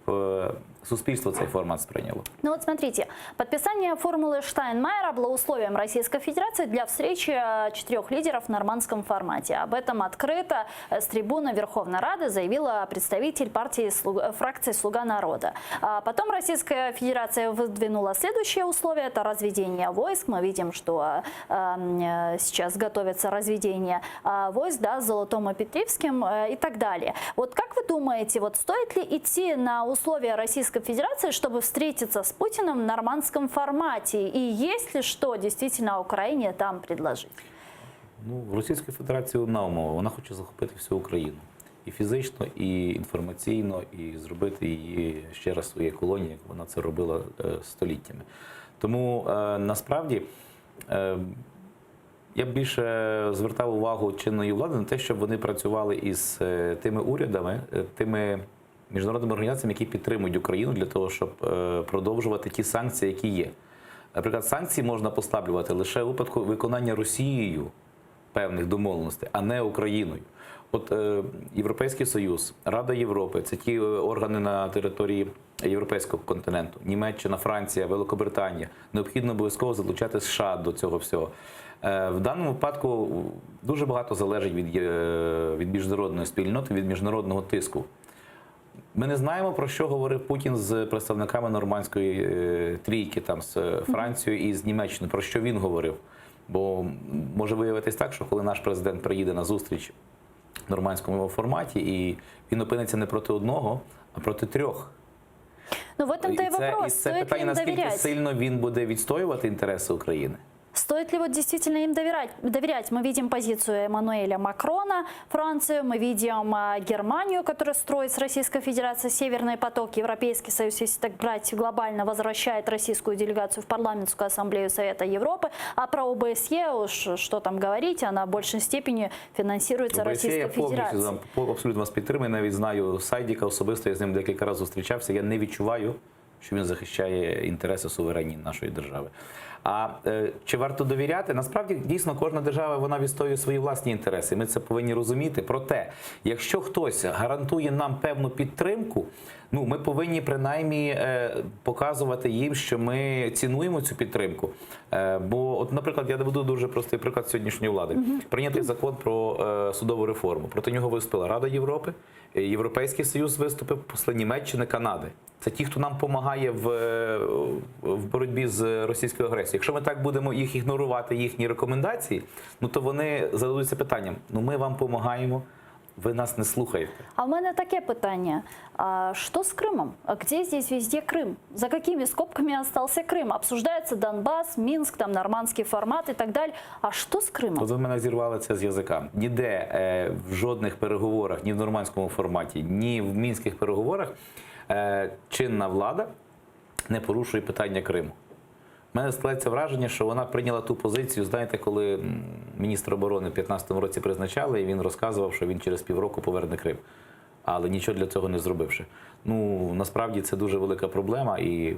суспільство цей формат сприйняло. Ну вот смотрите, подписание формулы Штайнмайера было условием Российской Федерации для встречи 4 лидеров в нормандском формате. Об этом открыто с трибуны Верховной Рады заявила представитель фракции «Слуга народа». А потом Российская Федерация выдвинула следующее условие – это разведение войск. Мы видим, что сейчас готовится разведение войск, да, с Золотом и Петривским и так далее. Вот как вы думаете, стоит ли идти на условия Российской Федерации, чтобы встретиться с Путиным в нормандском формате? И есть ли что действительно Украине там предложить? В Російській Федерації одна умова. Вона хоче захопити всю Україну. І фізично, і інформаційно, і зробити її ще раз своєю колонією, як вона це робила століттями. Тому насправді я б більше звертав увагу чинної влади на те, щоб вони працювали із тими урядами, тими міжнародними організаціями, які підтримують Україну для того, щоб продовжувати ті санкції, які є. Наприклад, санкції можна послаблювати лише у випадку виконання Росією певних домовленостей, а не Україною. От Європейський Союз, Рада Європи – це ті органи на території європейського континенту. Німеччина, Франція, Великобританія. Необхідно обов'язково залучати США до цього всього. В даному випадку дуже багато залежить від міжнародної спільноти, від міжнародного тиску. Ми не знаємо, про що говорив Путін з представниками нормандської трійки, з Францією і з Німеччиною, про що він говорив. Бо може виявитись так, що коли наш президент приїде на зустріч в нормандському форматі, і він опиниться не проти одного, а проти 3. Ну, в этом-то и вопрос. І це питання, наскільки сильно він буде відстоювати інтереси України. Стоит ли действительно им доверять? Мы видим позицию Эммануэля Макрона, Францию, мы видим Германию, которая строит с Российской Федерацией Северный поток. Европейский Союз, если так брать глобально, возвращает российскую делегацию в парламентскую ассамблею Совета Европы. А про ОБСЕ, уж что там говорить, она в большей степени финансируется Российской Федерацией. Я повністю абсолютно вас підтримую, навіть знаю Сайдіка особисто, я з ним декілька разів зустрічався, я не відчуваю, що він захищає інтереси суверенні нашої держави. А чи варто довіряти? Насправді, дійсно, кожна держава, вона відстоює свої власні інтереси. Ми це повинні розуміти. Проте, якщо хтось гарантує нам певну підтримку, ми повинні принаймні показувати їм, що ми цінуємо цю підтримку. Бо, наприклад, я доведу дуже простий приклад сьогоднішньої влади. Прийнятий закон про судову реформу. Проти нього виступила Рада Європи, Європейський Союз виступив, посли Німеччини, Канади. Це ті, хто нам допомагає в боротьбі з російською агресією. Якщо ми так будемо їх ігнорувати, їхні рекомендації, то вони зададуться питанням: ми вам допомагаємо, ви нас не слухаєте. А в мене таке питання. Что с Крымом? Где здесь везде Крым? За какими скобками остался Крым? Обсуждается Донбасс, Минск, нормандский формат и так далее. А что с Крымом? От ви мене зірвали це з язика. Ніде в жодних переговорах, ні в нормандському форматі, ні в мінських переговорах чинна влада не порушує питання Криму. У мене складається враження, що вона прийняла ту позицію, знаєте, коли міністра оборони в 2015 році призначали, і він розказував, що він через півроку поверне Крим. Але нічого для цього не зробивши. Ну, насправді це дуже велика проблема, і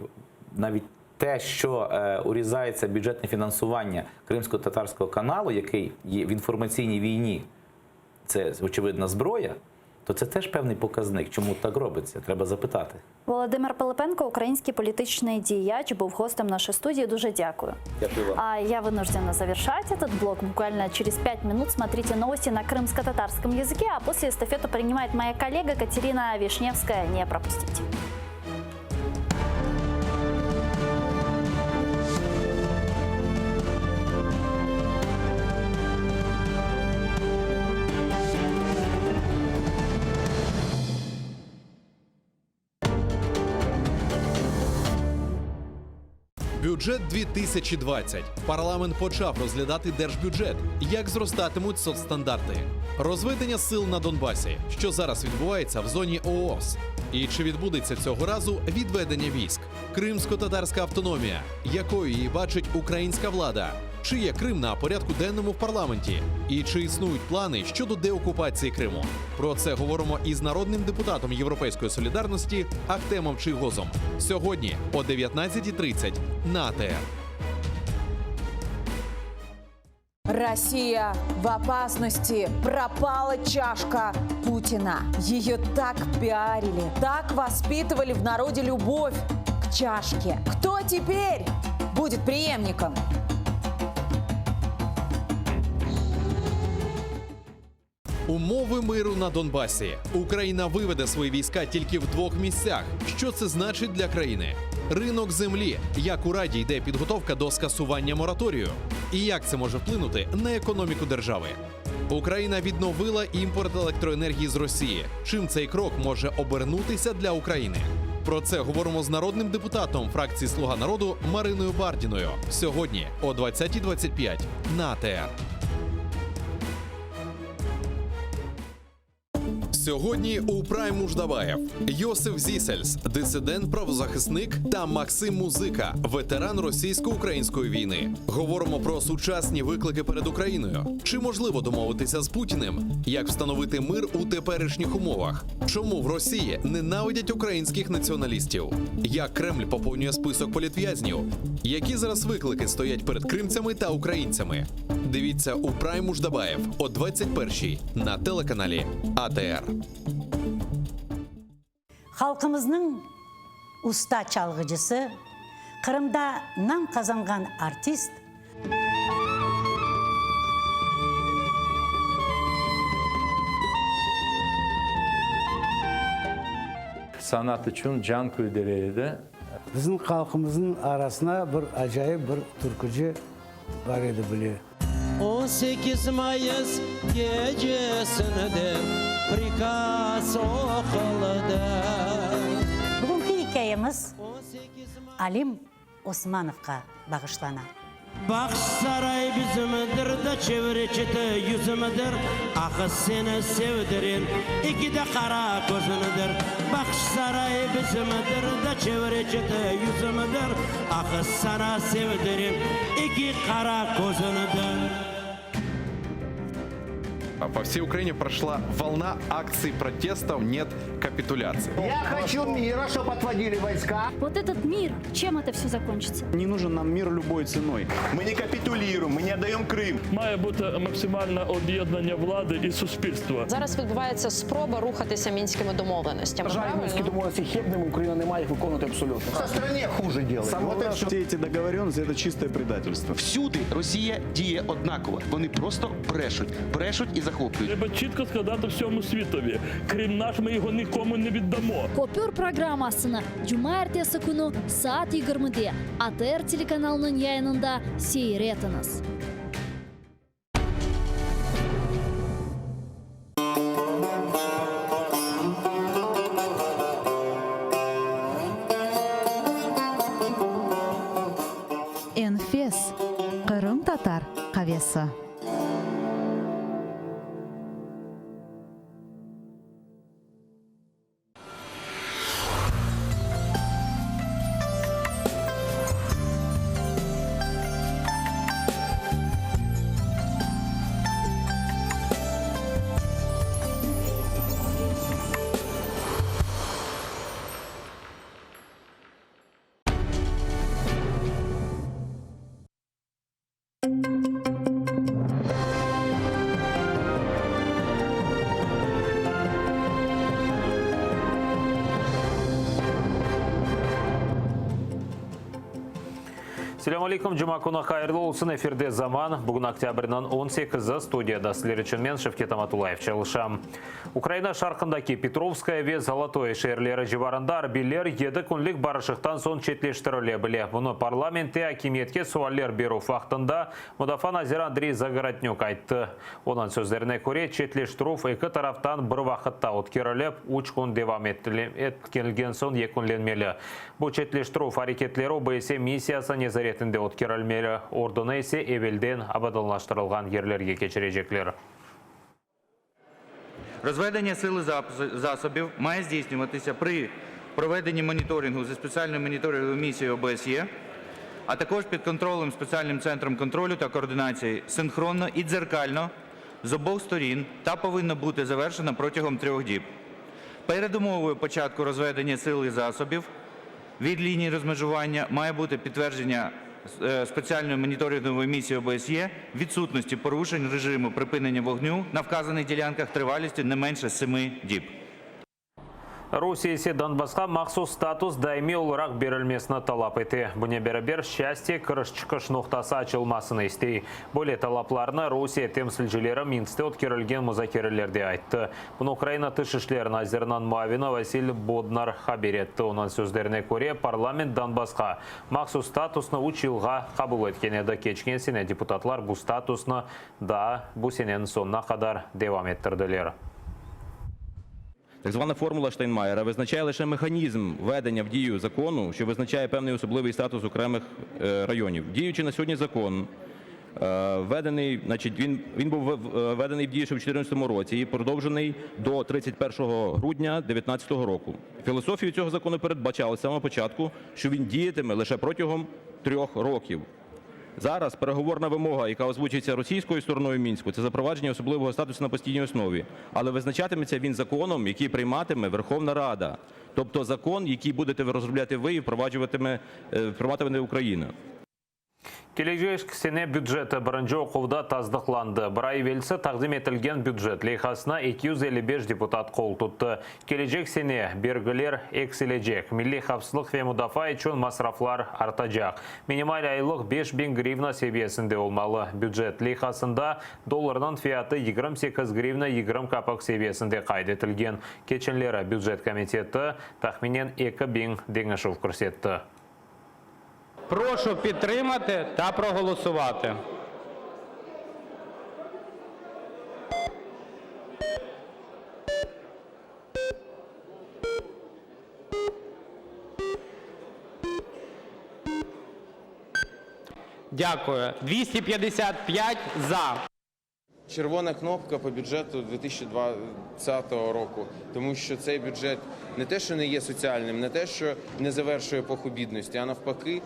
навіть те, що урізається бюджетне фінансування Кримсько-татарського каналу, який є в інформаційній війні, це, очевидна, зброя, то це теж певний показник. Чому так робиться? Треба запитати. Володимир Пилипенко, український політичний діяч, був гостем нашої студії. Дуже дякую. Дякую вам. А я вынуждена завершать этот блок. Буквально через 5 минут смотрите новости на крымско-татарском языке, а после эстафету принимает моя коллега Катерина Вишневская. Не пропустите. Бюджет 2020. Парламент почав розглядати держбюджет. Як зростатимуть соцстандарти? Розведення сил на Донбасі. Що зараз відбувається в зоні ООС? І чи відбудеться цього разу відведення військ? Кримсько-татарська автономія. Якою її бачить українська влада? Чи є Крим на порядку денному в парламенті? І чи існують плани щодо деокупації Криму? Про це говоримо із народним депутатом Європейської солідарності Ахтемом Чийгозом. Сьогодні о 19:30 на АТР. Россия в опасности. Пропала чашка Путина. Ее так пиарили, так воспитывали в народе любовь к чашке. Кто теперь будет преемником? Умови миру на Донбасі. Україна виведе свої війська тільки в 2 місцях. Що це значить для країни? Ринок землі. Як у Раді йде підготовка до скасування мораторію? І як це може вплинути на економіку держави? Україна відновила імпорт електроенергії з Росії. Чим цей крок може обернутися для України? Про це говоримо з народним депутатом фракції «Слуга народу» Мариною Бардіною. Сьогодні о 20:25 на АТР. Сьогодні у Прайм Муждабаєв Йосиф Зісельс, дисидент-правозахисник, та Максим Музика, ветеран російсько-української війни. Говоримо про сучасні виклики перед Україною. Чи можливо домовитися з Путіним? Як встановити мир у теперішніх умовах? Чому в Росії ненавидять українських націоналістів? Як Кремль поповнює список політв'язнів? Які зараз виклики стоять перед кримцями та українцями? Дивіться у Прайм Муждабаєв о 21:00 на телеканалі АТР. Халқымыздың уста çalgıcısı, Қырымда нам қазанған артист, Sanat için can kuydeledi. Біздің халқымыздың арасына бір ажайып бір түркіжі бар еді біле. 18 Mayıs gecesinde prikaz okulda. Бүгінгі hikayemiz Алим Османовқа бағышлана. Bakış saray bizimdir de çevreci yüzümüdür. Akı seni sevdirin iki de kara gözünüdür. Bakış saray bizimdir de çevreci yüzümüdür. Akı sana sevdirin iki kara gözünüdür. По всей Украине прошла волна акций протестов «Нет капитуляции». Я хочу мира, чтобы отводили войска. Вот этот мир, чем это все закончится? Не нужен нам мир любой ценой. Мы не капитулируем, мы не отдаем Крым. Має бути максимальне об'єднання влади і суспільства. Зараз відбувається спроба рухатися мінськими домовленостями. Мінські домовленості хибними, Україна не має їх виконувати абсолютно. Це країні хуже делает. Все эти договоренности – это чистое предательство. Всюди Росія діє однаково. Вони просто брешуть і захоплюють. Треба чітко сказати всьому світові. Крим наш, ми його нікому не віддамо. Kopyor programmasını Cuma ertesi günü saat 20'de ATR telekanalının yayınında seyretiniz. Enfes Kırım Tatar kahvesi. Assalamu alaikum, Cuma kunu hayırlı olsun. Efirde zaman. Bugün oktyabrның 18-i studiyada sizler için men Şevket Amatulayev çalışam. Ukraina şarkındaki Petrovskaya ve Zolotoy şehirleri civarında harbiyler 7 kunlik barışıktan son çetleştirile bile. Bunu parlamente hakimiyetke sualler beru vaktında Mudafaa naziri Andrey Zagorodnyuk aytты. Onun sözlerine göre çetleştiruv iki taraftan bir vakitta o'tkirilib, 3 kun devam ettirilgen son yekunlenmeli. Bu çetleştiruv hareketleri OBSE missiyası nezaretinde o'tkirilmeli. Ordunu ise evvelden abadallaştırılgan yerlerge geçirecekler. Розведення сил і засобів має здійснюватися при проведенні моніторингу зі спеціальною моніторинговою місією ОБСЄ, а також під контролем спеціальним центром контролю та координації синхронно і дзеркально з обох сторін та повинно бути завершено протягом 3 діб. Передумовою початку розведення сил і засобів від лінії розмежування має бути підтвердження спеціальної моніторингової місії ОБСЄ відсутності порушень режиму припинення вогню на вказаних ділянках тривалістю не менше 7 діб. Rusия ise Donbassқа махсус статус даими olarak берілмесіні талап еті. Бұне бәрібер счастье кіріш-чықыш ноқтасы açılmasını istей. Бөле талапларына Rusия темсілжілері Минскте өткерілген музакерлерде айтты. Бұны Украина тыш ішлер назирынан muavini Василий Боднар хабер етті. Оның сөздеріне көре парламент Donbassқа махсус статусны 3 жылға қабыл еткен еді. Кечкен сене депутатлар бұл статусны да бұл сененің сонына қадар девам еттірділер. Так звана формула Штайнмаєра визначає лише механізм введення в дію закону, що визначає певний особливий статус окремих районів. Діючи на сьогодні закон, він був введений в дію ще в 2014 році і продовжений до 31 грудня 2019 року. Філософію цього закону передбачали з самого початку, що він діятиме лише протягом 3 років. Зараз переговорна вимога, яка озвучується російською стороною Мінську, це запровадження особливого статусу на постійній основі. Але визначатиметься він законом, який прийматиме Верховна Рада. Тобто закон, який будете розробляти ви і впроваджуватиме Україна. Келешек сене бюджеті бірінші оқуда таздықланды. Бір ай велсі тақдим етілген бюджет лейхасына 255 депутат қол тұтты. Келешек сене бергілер эксележек. Милли қапсылық ве мудафа үшін масрафлар артажақ. Минимал айлық 5000 гривна себесінде олмалы. Бюджет лейхасында долларының фияты 28 гривна 20 капақ себесінде қайдетілген. Кеченлері бюджет комитеті тахминен 2000 деңішів көрсетті. Прошу підтримати та проголосувати. Дякую. 255 за. Червона кнопка по бюджету 2020 року, тому що цей бюджет не те, що не є соціальним, не те, що не завершує епоху бідності, а навпаки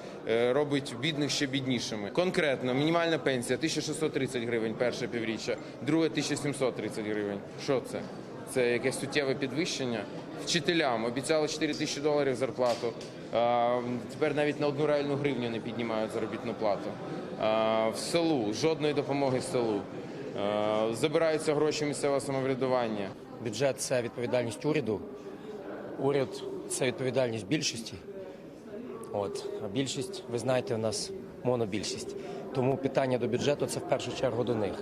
робить бідних ще біднішими. Конкретно, мінімальна пенсія 1630 гривень перше півріччя, друге 1730 гривень. Що це? Це якесь суттєве підвищення? Вчителям обіцяли $4000 зарплату, тепер навіть на 1 реальну гривню не піднімають заробітну плату. В селу, жодної допомоги селу. Забираються гроші місцевого самоврядування. Бюджет – це відповідальність уряду. Уряд – це відповідальність більшості. А більшість, ви знаєте, у нас монобільшість. Тому питання до бюджету – це в першу чергу до них.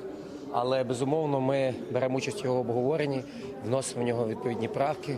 Але, безумовно, ми беремо участь в його обговоренні, вносимо в нього відповідні правки.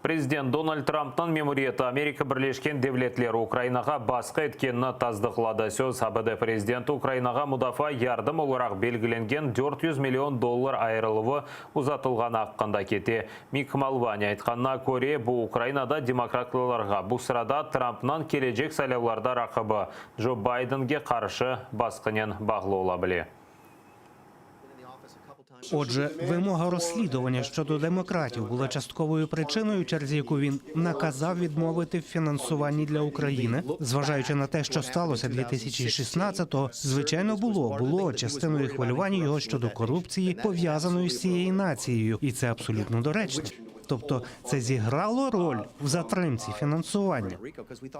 Президент Дональд Трамптың мемориеті Америка Бірлескен Девлетлері Украинаға басқа еткенні таздықлады. Сөз АБД президенті Украинаға мудафа ярдым оларақ белгіленген $400 миллион айырылығы ұзатылған аққанда кете. Мик Малвани айтқанына көре бұл Украинада демократларға бұл сырада Трамптың келечек сайлауларда рақыбы Джо Байденге қаршы басқынен бағлы ола біле. Отже, вимога розслідування щодо демократів була частковою причиною, через яку він наказав відмовити в фінансуванні для України. Зважаючи на те, що сталося 2016-го, звичайно, було частиною хвилювання його щодо корупції, пов'язаної з цією нацією. І це абсолютно доречно. Тобто це зіграло роль в затримці фінансування.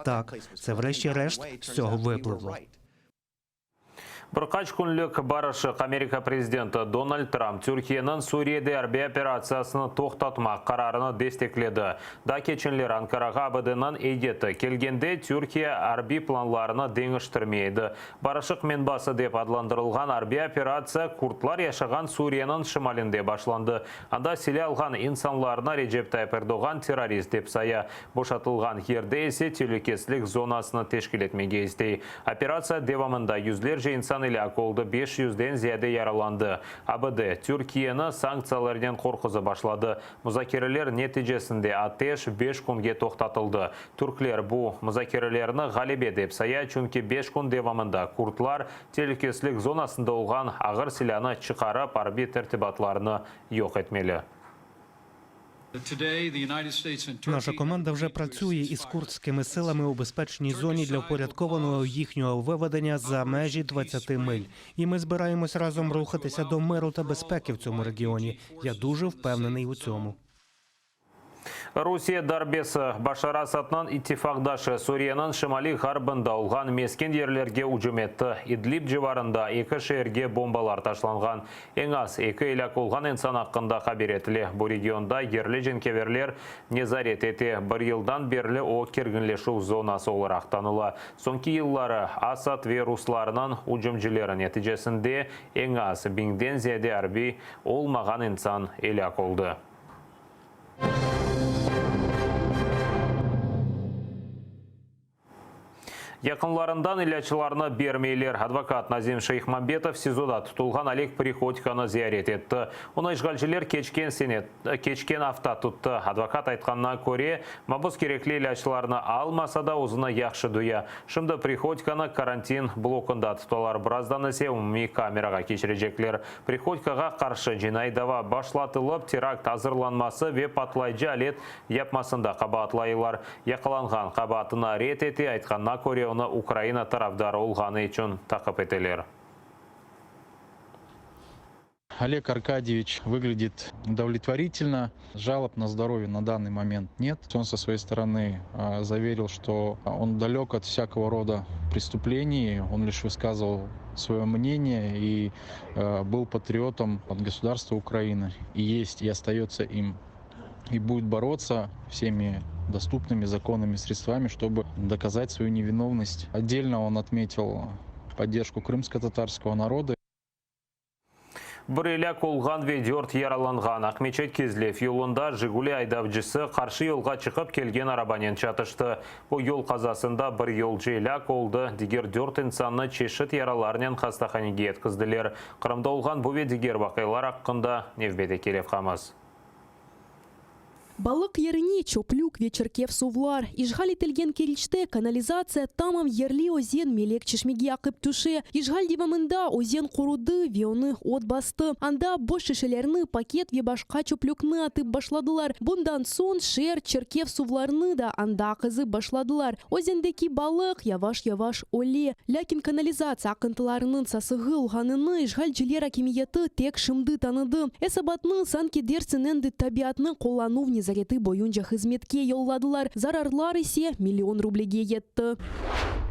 Так, це врешті-решт з цього випливло. Бірқач күнлік барышық Америка президенті Дональд Трамп Түркияның Сүрияде арби операциясыны тоқтатмақ қарарыны дестекледі. Да кеченлер Анкараға абыдынан эйдеті. Келгенде Түркия арби планларыны деңіштірмейді. Барышық менбасы деп адландырылған арби операция куртлар яшаған Сүрияның шымалінде башланды. Анда селе алған инсанларына Реджеп Тайып Эрдоган террорист деп сая. Бошатылған ерде есе телекеслік зонасыны тешкіл етмеге істей. Операция девамында yüzler же insan ile oldu, 500'den ziyade yaralandı. ABD, Türkiye'ni sanksiyalardan korkuzu başladı. Müzakereler neticesinde ateş 5 günge toxtatıldı. Türkler bu müzakerelerini galip edip saya, çünkü 5 gün devamında kurtlar tehlikesizlik zonasında olgan ağır silahını çıkarıp harbi tertibatlarını yok etmeli. Наша команда вже працює із курдськими силами у безпечній зоні для упорядкованого їхнього виведення за межі 20 миль. І ми збираємось разом рухатися до миру та безпеки в цьому регіоні. Я дуже впевнений у цьому. Rusия darбесі Башар Асадның иттифақдашы Сүрияның шымали ғарбында олған мескен ерлерге ұжым етті. Идлиб живарында 2 шерге бомбалар ташланған. Ең аз 2 илак олған инсан ақында қабер етілі. Бұл регионда ерлі женкеверлер незарет еті. Бір елдан берлі о кергінлешу зонасы олар ақтанылы. Сонки еллары Асад вирусларынан ұжымжілері нәтижесінде ең аз 1000-ден зияде арби олмаған инсан илак олды. Yakınlarından ilaçlarını bermeylер. Advokat Nazim Шейхмамбетов СИЗОда tutulgan Олег Приходьконы ziyaret etті. Оны işgalciler keçken hafta tuttu. Advokat айтқанына көре, мабыз керекли ilaçlarını almasa da uzuna yaxşı duya. Şimdi Приходьконы карантин blokunda tutulар. Birazdan ise umumi kameraga keçirecekler. Приходькоға qarşı jinay dava başlatılıp terakt hazırlanması ve patlayıcı alet yapmasında qabatlайылар. Yakalanған qabatına ret eti айтқанына көре оны Украина тарафдары olғаны үшін тақып етелер. Олег Аркадьевич выглядит удовлетворительно. Жалоб на здоровье на данный момент нет. Он со своей стороны заверил, что он далек от всякого рода преступлений. Он лишь высказывал свое мнение и был патриотом от государства Украины. И есть, и остается им. И будет бороться всеми доступными законными средствами, чтобы доказать свою невиновность. Отдельно он отметил поддержку крымско-татарского народа. Бір илак олған ve 4 яраланған. Ахмечет Кезлев yolunda Жигули айдавчысы қаршы yolға шығып келген арабанен чатышты. Бұл yol қазасында бір yolcu илак oldu. Дигер 4 insanны чешет яраларынан хастаханеге еткізділер. Қырымда olған бұл дигер вақайлар аққында Невбеде Келев қамыз. Балык еріне чоплюк вечеркев сувлар. Ижғал етілген керичте канализация тамам ерлі озен мелек чешмеге ақып түше. Ижғал девамында озен құруды веоны от басты. Анда бош шешелерні пакет ве башқа чоплюкны атып башладылар. Бұндан сон шер черкев сувларны да анда ақызы башладылар. Озендеки балык яваш-яваш оле. Ләкин канализация ақынтыларының сасығы ұлғаныны ижғал жилер акимиеті тек шымды таныды. Эсабатның санкедерсіненді табиатның қоллану зареты бойынша хызметке yolладылар. Зарарлар ise миллион рублеге етті.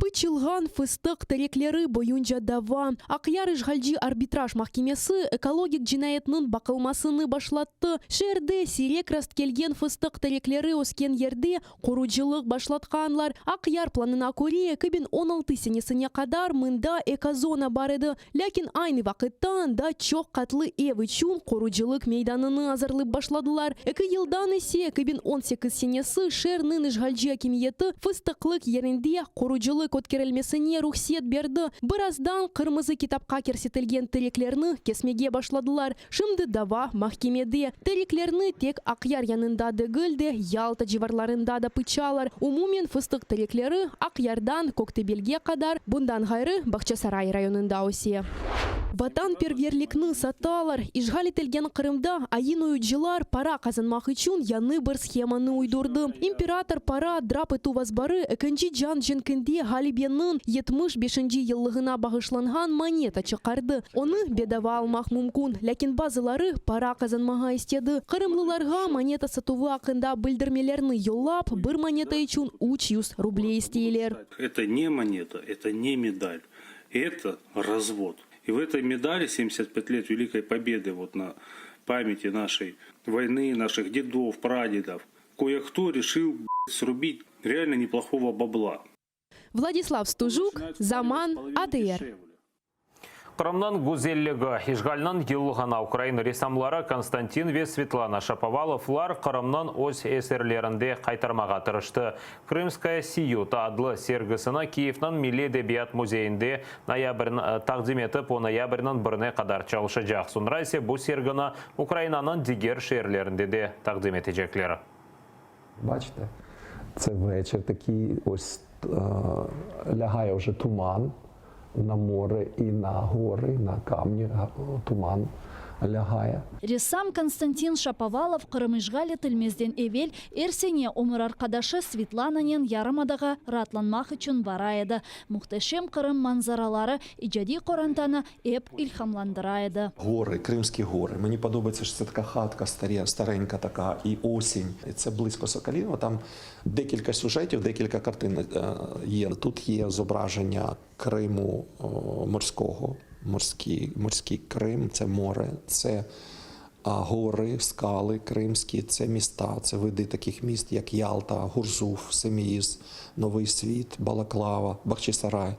Пычылған фыстық тереклері бойынша дава. Ақяр ишғалжи арбитраж махкемесі экологик жинайетінің бақылмасыны башлатты. Шерде сирек раст келген фыстық тереклері өскен ерде қоруджилық башлатқанлар. Ақяр планына көре 2016 сенесіне қадар мында экозона бар еді. Ләкин айны вақыттан да чоқ қатлы евы чун қоруджилық мейданыны азырлы башладылар. 2 елдан есе 2018 сенесі шернын ишғалжи акимиеті фыстықлық ерінде қоруджилық көткерілмесіне рұқсет берді. Біраздан қырмызы китапқа керсетілген тереклерні кесмеге башладылар. Шымды дава махкемеде. Тереклерні тек Ақяр янында дегілді, Ялта живарларында да пычалар. Умумен фыстық тереклері Ақярдан Коктебелге қадар, бұндан ғайры Бақчасарай районында осе. Ватан перверлікні саталар. Ишғал етілген Қырымда айын ойуджилар пара қазанмақ үшін яны бір схеманы уйдурды. Император пара драп ету вазбары әкінжі жан жінкінде Галибеннің 75-ші еллығына бағышланған монета чықарды. Оны бедава алмақ мүмкін, ләкин базылары пара қазанмаға істеді. Қырымлыларға монета сатуы ақында білдірмелерні йоллап, бір монета үшін 300 рублей істейлер. Это не монета, это не медаль. Это развод. И в этой медали 75 лет Великой Победы вот на памяти нашей войны, наших дедов, прадедов, кое-кто решил срубить реально неплохого бабла. Владислав Стужук, Заман, АТР. Қырымнан гүзеллігі, ешғалынан елғана Украина ресамлары Константин ве Светлана Шаповаловлар Қырымнан өз әсерлерінде қайтармаға тырышты. Крымская сиюта адлы сергісіні Киевнан Милли Эдебият музейінде тақдим етіп, о ноябрьнан біріне қадар чалышы жақ. Сонра есе бұл сергіні Украинанын дигер шерлерінде де тақдим етежеклері. Бачите, це вечір такий, ось лягає вже туман. На море и на горы, на камни туман лягая. Ресам Константин Шаповалов Қырым тілмезден евел эрсене омыр арқадашы Светлананен ярымадаға ратланмақ үшін барайды. Мұқтешем Қырым манзаралары ижади қорантаны еп ілхамландырайды. Гори, Кримські гори. Мені подобається, що це така хатка старенька така, і осінь. І це близько Соколіного. Там декілька сюжетів, декілька картин є. Тут є зображення Криму морського. Морський Крим, це море, це гори, скали кримські, це міста, це види таких міст, як Ялта, Гурзуф, Семіїз, Новий Світ, Балаклава, Бахчисарай,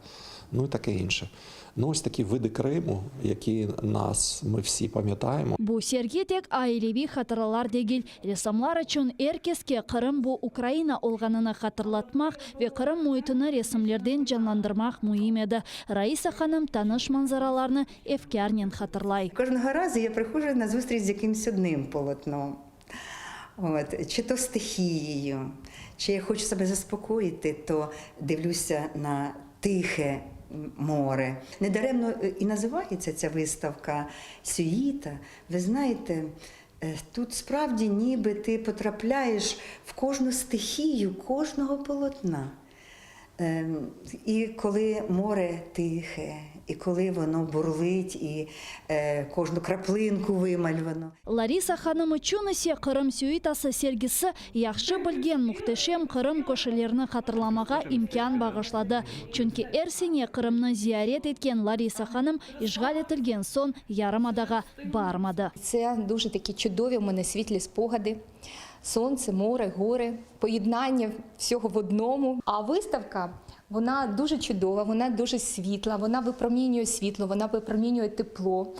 ну і таке інше. Ну, ось такі види Криму, які ми всі пам'ятаємо. Бу сергетек айлеви хатırалар дегил. Ресамлар үшін эркеске Қырым бу Украина олғанына хатırlatмақ ве Қырым мойытыны ресамлерден жанландырмақ мұйым еді. Раиса ханым таныш манзараларны ефкярнен хатырлай. Кожного разу я приходжу на зустріч з якимось одним полотном. Чи то стихією, чи я хочу себе заспокоїти, то дивлюся на тихе море. Недаремно і називається ця виставка «Сюїта». Ви знаєте, тут справді ніби ти потрапляєш в кожну стихію, кожного полотна. І коли море тихе, і коли воно бурлить, і кожну краплинку вимальвано. Лариса ханым үшін ісе Қырым сюитасы сергісі яқшы білген мұқтешем Қырым көшелеріні хатырламаға имкан бағышлады. Чүнки әрсене Қырымны зиярет еткен Лариса ханым ішғал етілген сон ярымадаға бармады. Це дуже такі чудові в мене світлі спогади. Сонце, море, гори, поєднання всього в одному. А виставка, вона дуже чудова, вона дуже світла, вона випромінює світло, вона випромінює тепло.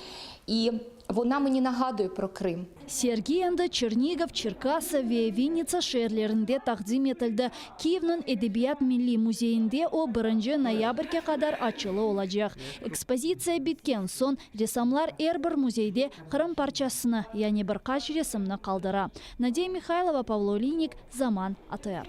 І вона мені нагадує про Крим. Сергей енді Чернигов, Черкасы ве Винница шерлерінде тақдим етілді. Киевнің Эдебият Милли музейінде о 1 ноябрьге қадар ачылы олажақ. Экспозиция біткен сон ресамлар әрбір музейде Қырым парчасыны, яғни бір қач ресімні қалдыра. Надея Михайлова, Павло Линик, Заман, АТР.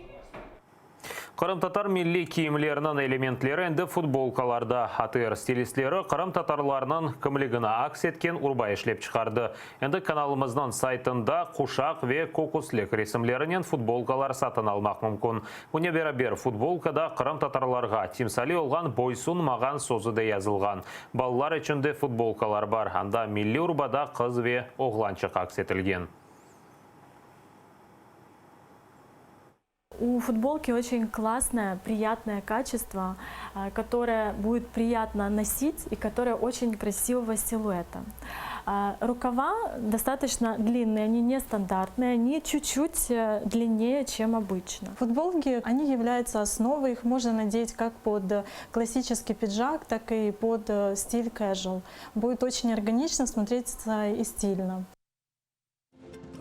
Қырым татар милли киімлерінің элементлері енді футболкаларда. АТР стилистлері Қырым татарларының кімлігіні акс еткен урбай ішлеп шығарды. Енді каналымыздың сайтында қушақ ве кокуслек ресімлерінен футболкалар сатын алмақ мүмкін. Бұне бері футболкада Қырым татарларға тимсали олған бойсун маған созыда язылған. Балалар ішінде футболкалар бар. Анда милли урбада қыз ве оғланчық акс етілген. У футболки очень классное, приятное качество, которое будет приятно носить и которое очень красивого силуэта. Рукава достаточно длинные, они нестандартные, они чуть-чуть длиннее, чем обычно. Футболки, они являются основой, их можно надеть как под классический пиджак, так и под стиль casual. Будет очень органично смотреться и стильно.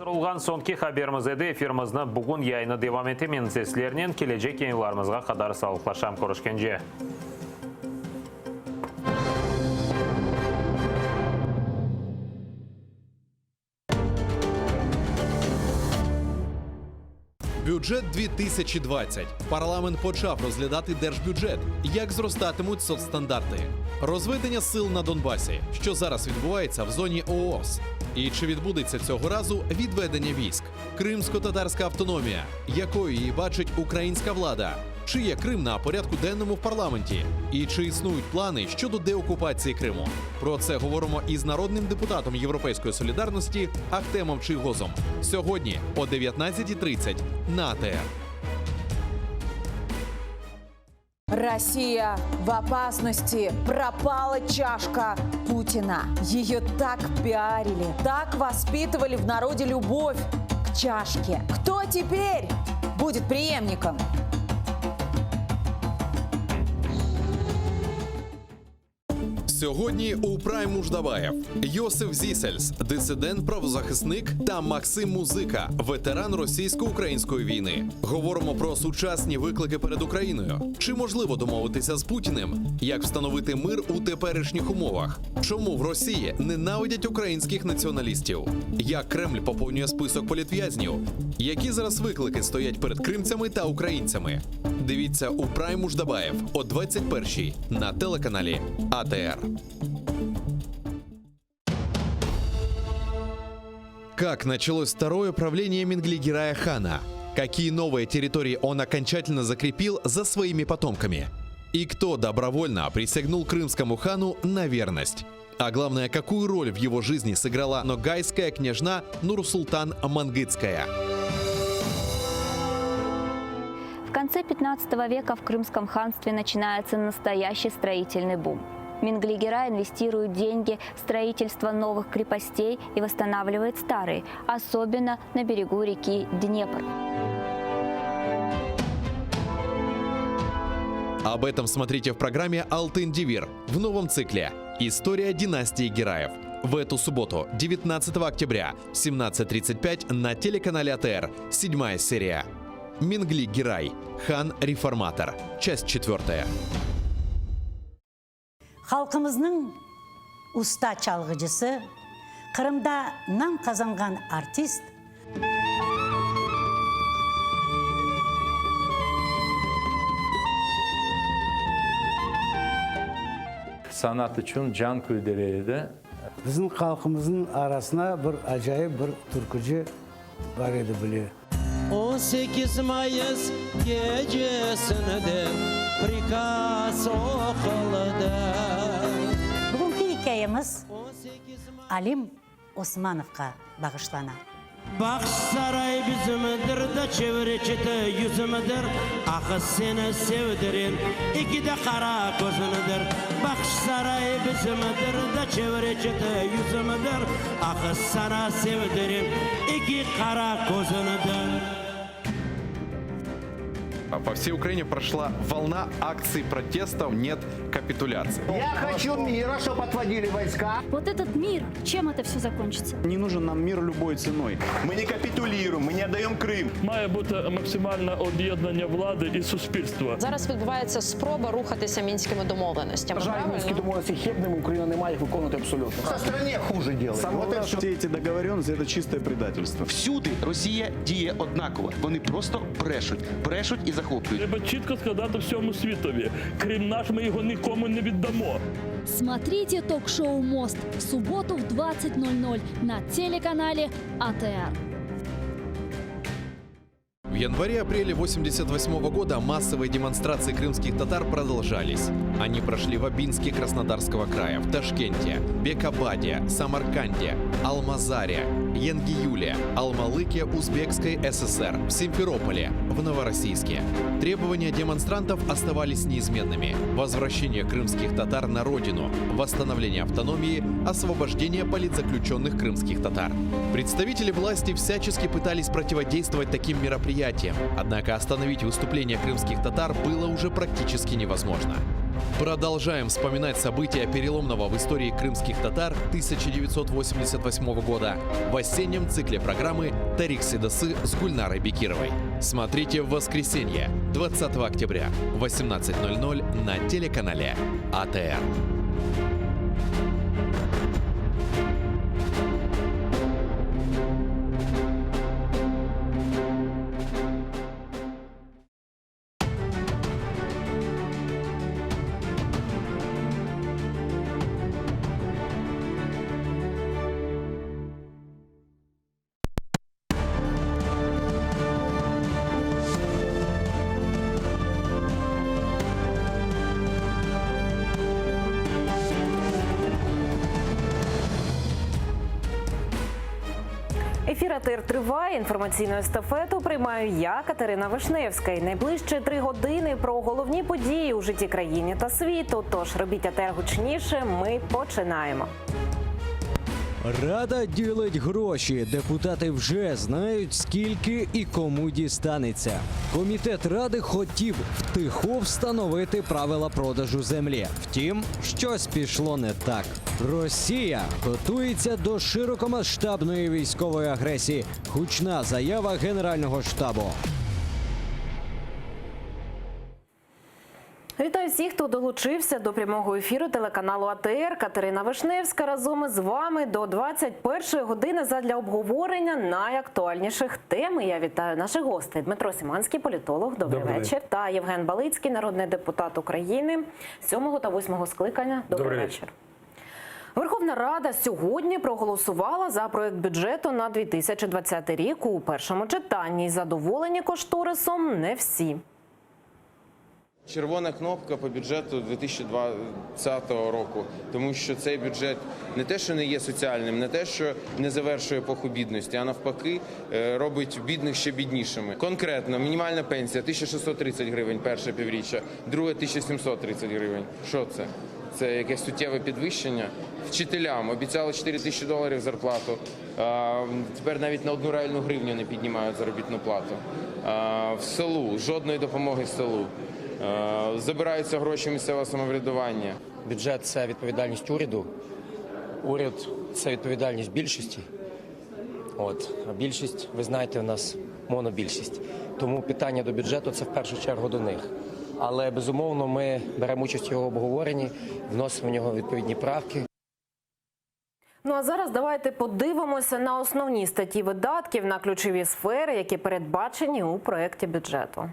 Құрылған сонки хаберімізді эфирімізді бүгін яйны девам етемен сеслерінен кележек еңіларымызға қадар салықлашам көрішкенже. Бюджет 2020. Парламент почав розглядати держбюджет. Як зростатимуть соцстандарти? Розведення сил на Донбасі, що зараз відбувається в зоні ООС. І чи відбудеться цього разу відведення військ? Кримсько-татарська автономія, якою її бачить українська влада? Чи є Крим на порядку денному в парламенті? І чи існують плани щодо деокупації Криму? Про це говоримо із народним депутатом Європейської солідарності Ахтемом Чийгозом. Сьогодні о 19:30 на АТР. Россия в опасности. Пропала чашка Путина. Ее так пиарили, так воспитывали в народе любовь к чашке. Кто теперь будет преемником? Сьогодні у Прайм Муждабаєв Йосиф Зісельс, дисидент, правозахисник, та Максим Музика, ветеран російсько-української війни. Говоримо про сучасні виклики перед Україною. Чи можливо домовитися з Путіним? Як встановити мир у теперішніх умовах? Чому в Росії ненавидять українських націоналістів? Як Кремль поповнює список політв'язнів? Які зараз виклики стоять перед кримцями та українцями? Дивіться у Прайм Муждабаєв о 21-й на телеканалі АТР. Как началось второе правление Менглигерая хана? Какие новые территории он окончательно закрепил за своими потомками? И кто добровольно присягнул крымскому хану на верность? А главное, какую роль в его жизни сыграла ногайская княжна Нурсултан Мангытская? В конце 15 века в Крымском ханстве начинается настоящий строительный бум. Менглигерай инвестирует деньги в строительство новых крепостей и восстанавливает старые, особенно на берегу реки Днепр. Об этом смотрите в программе «Алтын Девир» в новом цикле «История династии Гераев». В эту субботу, 19 октября, в 17:35 на телеканале АТР, 7-я серия. Менглигерай. Хан-реформатор. Часть 4. Халқымыздың уста çalgıcısı, Kırım'da nam kazangan artist, sanat için can küldüreydi. Bizim halkımızın arasına bir acayip bir türkücü var idi biliyor. 18 Mayıs gecesinde prikaz okuldu. Bugünkü hikayemiz Alim Osmanov'a bağışlanan. Bak saray bizimdir de çevreçete yüzümüdür. Ah seni sevdirin iki de kara gözünüdür. Bak saray bizimdir de çevreçete yüzümüdür. Ah sana sevdirin iki kara gözünüdür. По всей Украине прошла волна акций протестов «Нет капитуляции». Я хочу мира, чтобы отводили войска. Вот этот мир, чем это все закончится? Не нужен нам мир любой ценой. Мы не капитулируем, мы не отдаем Крым. Має бути максимальне об'єднання влади і суспільства. Зараз відбувається спроба рухатися мінськими домовленостями. Мінські домовленості хибними, Україна не має їх виконувати абсолютно. Со стране хуже делает. Всі ці договоренности – це чисте предательство. Всюди Росія діє однаково. Вони просто брешуть і захоплюють. Треба чітко сказати всьому світові. Крим наш, ми його нікому не віддамо. Смотрите ток-шоу «Мост» в субботу в 20:00 на телеканале АТР. В январе-апреле 1988 года массовые демонстрации крымских татар продолжались. Они прошли в Абинске Краснодарского края, в Ташкенте, Бекабаде, Самарканде, Алмазаре, Янгиюле, Алмалыке Узбекской ССР, в Симферополе, в Новороссийске. Требования демонстрантов оставались неизменными. Возвращение крымских татар на родину, восстановление автономии, освобождение политзаключенных крымских татар. Представители власти всячески пытались противодействовать таким мероприятиям, однако остановить выступление крымских татар было уже практически невозможно. Продолжаем вспоминать события переломного в истории крымских татар 1988 года в осеннем цикле программы «Тарих Седосы» с Гульнарой Бекировой. Смотрите в воскресенье, 20 октября, в 18:00 на телеканале АТР. Ефір АТР триває. Інформаційну естафету приймаю я, Катерина Вишневська. І найближчі 3 години про головні події у житті країни та світу. Тож робіть АТР гучніше, ми починаємо. Рада ділить гроші. Депутати вже знають, скільки і кому дістанеться. Комітет Ради хотів втиху встановити правила продажу землі. Втім, щось пішло не так. Росія готується до широкомасштабної військової агресії. Гучна заява Генерального штабу. Вітаю всіх, хто долучився до прямого ефіру телеканалу АТР. Катерина Вишневська разом із вами до 21-ї години задля обговорення найактуальніших тем. Я вітаю наших гостей. Дмитро Сіманський, політолог, добрий вечір. Та Євген Балицький, народний депутат України 7-го та 8-го скликання. Добрий вечір. Верховна Рада сьогодні проголосувала за проект бюджету на 2020 рік у першому читанні. Задоволені кошторисом не всі. Червона кнопка по бюджету 2020 року, тому що цей бюджет не те, що не є соціальним, не те, що не завершує епоху бідності, а навпаки робить бідних ще біднішими. Конкретно, мінімальна пенсія 1630 гривень перше півріччя, друге 1730 гривень. Що це? Це якесь суттєве підвищення. Вчителям обіцяли $4000 зарплату, тепер навіть на 1 реальну гривню не піднімають заробітну плату. В селу жодної допомоги селу. Забираються гроші місцевого самоврядування. Бюджет – це відповідальність уряду. Уряд – це відповідальність більшості. А більшість, ви знаєте, у нас монобільшість. Тому питання до бюджету – це в першу чергу до них. Але, безумовно, ми беремо участь у його обговоренні, вносимо в нього відповідні правки. Ну а зараз давайте подивимося на основні статті видатків на ключові сфери, які передбачені у проєкті бюджету.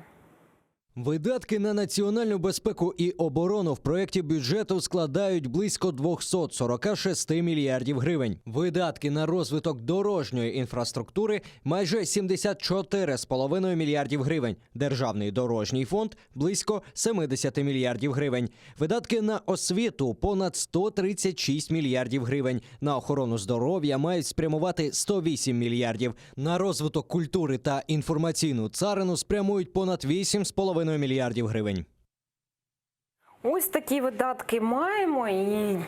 Видатки на національну безпеку і оборону в проєкті бюджету складають близько 246 мільярдів гривень. Видатки на розвиток дорожньої інфраструктури – майже 74,5 мільярдів гривень. Державний дорожній фонд – близько 70 мільярдів гривень. Видатки на освіту – понад 136 мільярдів гривень. На охорону здоров'я мають спрямувати 108 мільярдів. На розвиток культури та інформаційну царину спрямують понад 8,5 мільярдів гривень. Ось такі видатки маємо і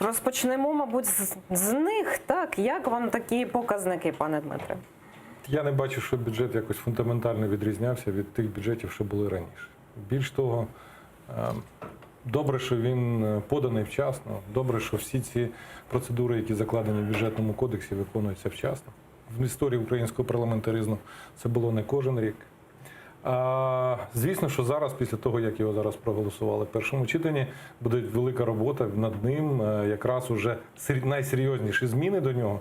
розпочнемо, мабуть, з них. Так, як вам такі показники, пане Дмитре? Я не бачу, що бюджет якось фундаментально відрізнявся від тих бюджетів, що були раніше. Більш того, добре, що він поданий вчасно, добре, що всі ці процедури, які закладені в бюджетному кодексі, виконуються вчасно. В історії українського парламентаризму це було не кожен рік. Звісно, що зараз, після того, як його зараз проголосували в першому читанні, буде велика робота над ним. Якраз уже найсерйозніші зміни до нього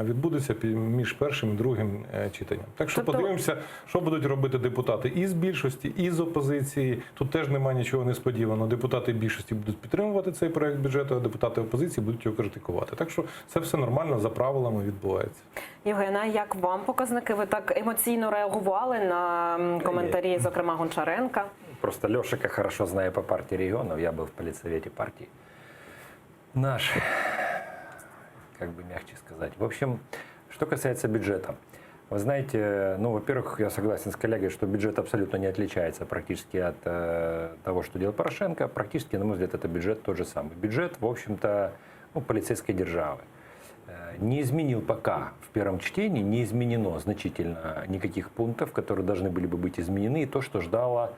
відбудуться між першим і другим читанням. Так що подивимося, що будуть робити депутати і з більшості, і з опозиції. Тут теж немає нічого несподіваного. Депутати більшості будуть підтримувати цей проект бюджету, а депутати опозиції будуть його критикувати. Так що це все нормально, за правилами відбувається. Євгена, як вам показники? Ви так емоційно реагували на коментарі, зокрема, Гончаренка? Просто Лешика хорошо знаю по партии регионов, я был в политсовете партии. Наш, как бы мягче сказать. В общем, что касается бюджета. Вы знаете, ну, во-первых, я согласен с коллегой, что бюджет абсолютно не отличается практически от того, что делал Порошенко. Практически, на мой взгляд, это бюджет тот же самый. Бюджет, в общем-то, полицейской державы. Не изменил пока в первом чтении, не изменено значительно никаких пунктов, которые должны были бы быть изменены. И то, что ждала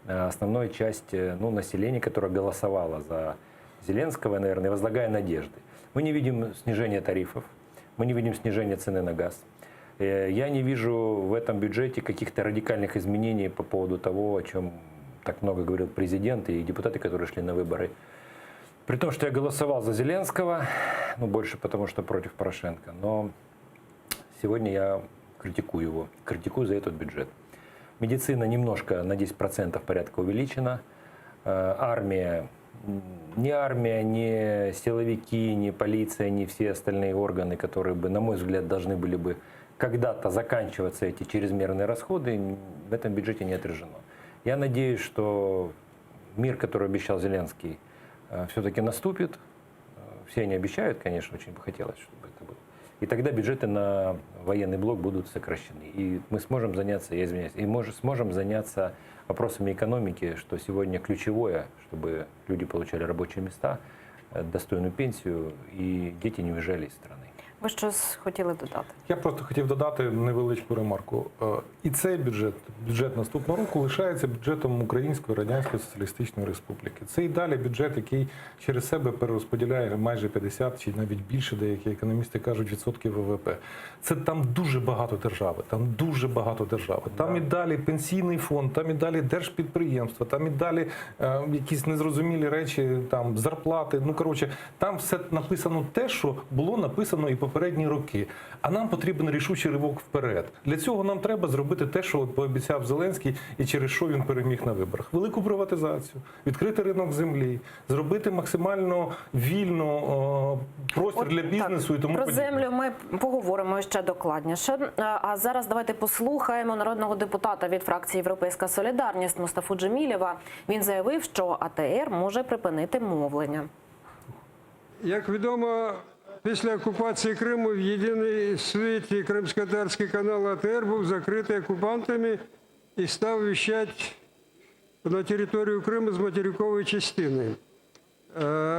основная часть населения, которое голосовало за Зеленского, наверное, возлагая надежды. Мы не видим снижения тарифов, мы не видим снижения цены на газ. Я не вижу в этом бюджете каких-то радикальных изменений по поводу того, о чем так много говорил президент и депутаты, которые шли на выборы. При том, что я голосовал за Зеленского, больше потому, что против Порошенко, но сегодня я критикую его, критикую за этот бюджет. Медицина немножко на 10% порядка увеличена, армия, ни силовики, ни полиция, ни все остальные органы, которые бы, на мой взгляд, должны были бы когда-то заканчиваться эти чрезмерные расходы, в этом бюджете не отражено. Я надеюсь, что мир, который обещал Зеленский, все-таки наступит. Все они обещают, конечно, очень бы хотелось, чтобы это было. И тогда бюджеты на военный блок будут сокращены. И мы сможем заняться, я извиняюсь, и сможем заняться вопросами экономики, что сегодня ключевое, чтобы люди получали рабочие места, достойную пенсию и дети не уезжали из страны. Ви щось хотіли додати? Я просто хотів додати невеличку ремарку. І цей бюджет наступного року лишається бюджетом Української Радянської Соціалістичної Республіки. Це і далі бюджет, який через себе перерозподіляє майже 50 чи навіть більше, деякі економісти кажуть, відсотків ВВП. Це там дуже багато держави, Там і далі пенсійний фонд, там і далі держпідприємства, там і далі якісь незрозумілі речі, там зарплати. Ну, коротше, там все написано те, що було написано і попередні роки. А нам потрібен рішучий ривок вперед. Для цього нам треба зробити те, що пообіцяв Зеленський і через що він переміг на виборах. Велику приватизацію, відкрити ринок землі, зробити максимально вільно простір для бізнесу і тому Про подібне. землю ми поговоримо ще докладніше. А зараз давайте послухаємо народного депутата від фракції «Європейська солідарність» Мустафу Джемілєва. Він заявив, що АТР може припинити мовлення. Як відомо, після окупації Криму в єдиний світі кримськотатарський канал АТР був закритий окупантами і став віщати на територію Криму з материкової частини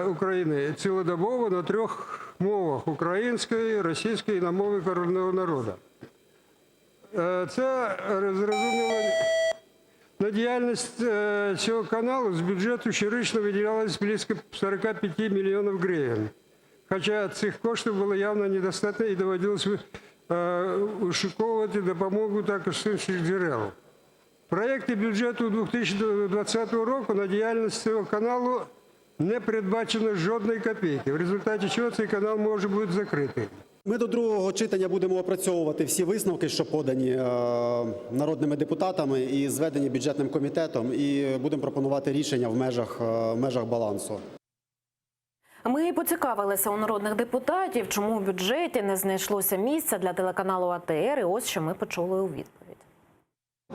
України цілодобово на 3 мовах – української, російської і на мові корінного народу. Це зрозуміло. На діяльність цього каналу з бюджету щорічно виділялось близько 45 мільйонів гривень. Хоча цих коштів було явно недостатньо і доводилось вишуковувати допомогу також з інших джерел. В проєкті бюджету 2020 року на діяльність цього каналу не передбачено жодної копійки, в результаті чого цей канал може бути закритий. Ми до другого читання будемо опрацьовувати всі висновки, що подані народними депутатами і зведені бюджетним комітетом, і будемо пропонувати рішення в межах балансу. Ми поцікавилися у народних депутатів, чому в бюджеті не знайшлося місця для телеканалу АТР, і ось що ми почули у відповідь.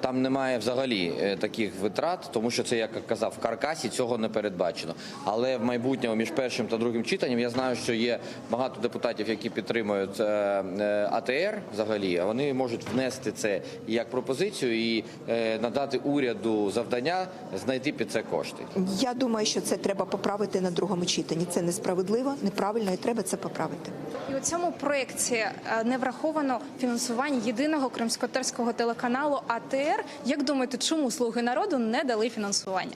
Там немає взагалі таких витрат, тому що це, як я казав, в каркасі цього не передбачено. Але в майбутньому між першим та другим читанням я знаю, що є багато депутатів, які підтримують АТР взагалі, а вони можуть внести це як пропозицію і надати уряду завдання знайти під це кошти. Я думаю, що це треба поправити на другому читанні. Це несправедливо, неправильно і треба це поправити. І у цьому проєкті не враховано фінансування єдиного кримськотатарського телеканалу АТР. Як думаєте, чому «Слуги народу» не дали фінансування?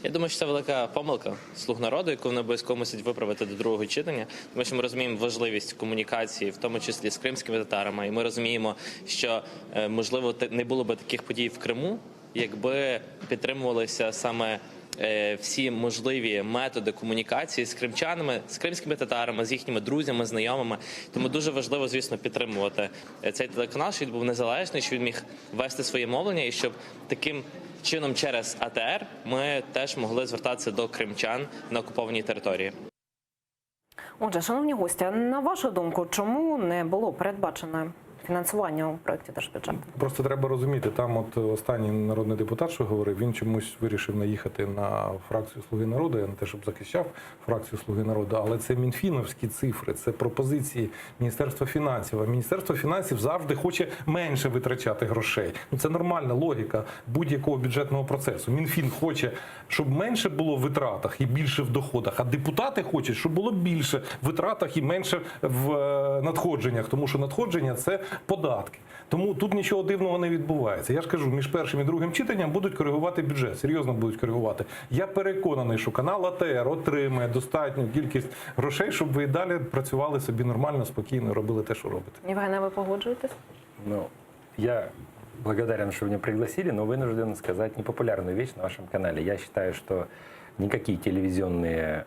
Я думаю, що це велика помилка «Слуг народу», яку вони обов'язково мусять виправити до другого читання, тому що ми розуміємо важливість комунікації, в тому числі з кримськими татарами, і ми розуміємо, що, можливо, не було б таких подій в Криму, якби підтримувалися саме всі можливі методи комунікації з кримчанами, з кримськими татарами, з їхніми друзями, знайомими. Тому дуже важливо, звісно, підтримувати цей телеканал, щоб він був незалежний, щоб він міг вести своє мовлення і щоб таким чином через АТР ми теж могли звертатися до кримчан на окупованій території. Отже, шановні гості, на вашу думку, чому не було передбачено фінансування у проєкті держбюджету? Просто треба розуміти, там от останній народний депутат, що говорив, він чомусь вирішив наїхати на фракцію «Слуги народу», я не те, щоб захищав фракцію «Слуги народу», але це мінфіновські цифри, це пропозиції Міністерства фінансів. А Міністерство фінансів завжди хоче менше витрачати грошей. Ну, це нормальна логіка будь-якого бюджетного процесу. Мінфін хоче, щоб менше було в витратах і більше в доходах, а депутати хочуть, щоб було більше в витратах і менше в надходженнях, тому що надходження – це податки. Тому тут нічого дивного не відбувається. Я ж кажу, між першим і другим читанням будуть коригувати бюджет, серйозно будуть коригувати. Я переконаний, що канал АТР отримає достатню кількість грошей, щоб ви і далі працювали собі нормально, спокійно, робили те, що робите. Євгене, ви погоджуєтесь? Ну, я благодарен, что вы меня пригласили, но вынужден сказать непопулярную вещь на вашем канале. Я считаю, что никакие телевизионные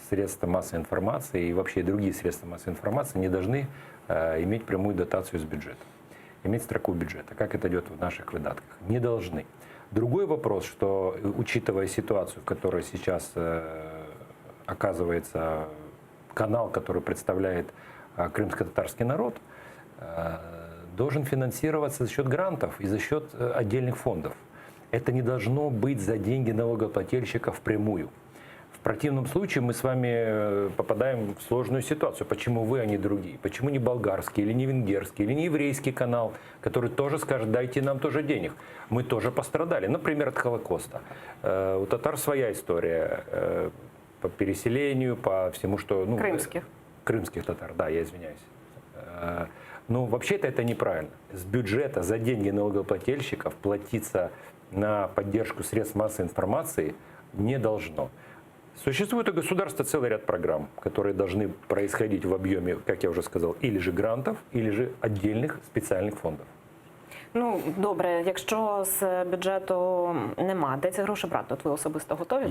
средства массовой информации и вообще другие средства массовой информации не должны иметь прямую дотацию из бюджета, иметь строку бюджета, как это идет в наших выдатках. Не должны. Другой вопрос, что учитывая ситуацию, в которой сейчас оказывается канал, который представляет крымско-татарский народ, должен финансироваться за счет грантов и за счет отдельных фондов. Это не должно быть за деньги налогоплательщиков впрямую. В противном случае мы с вами попадаем в сложную ситуацию. Почему вы, а не другие? Почему не болгарский, или не венгерский, или не еврейский канал, который тоже скажет, дайте нам тоже денег. Мы тоже пострадали, например, от Холокоста. У татар своя история по переселению, по всему, что... Ну, Крымских. Крымских татар, да, я извиняюсь. Но вообще-то это неправильно. С бюджета за деньги налогоплательщиков платиться на поддержку средств массовой информации не должно. Существует у государства целый ряд программ, которые должны происходить в объеме, как я уже сказал, или же грантов, или же отдельных специальных фондов. Ну, добре, якщо з бюджету нема, де ці гроші брати? От ви особисто готові?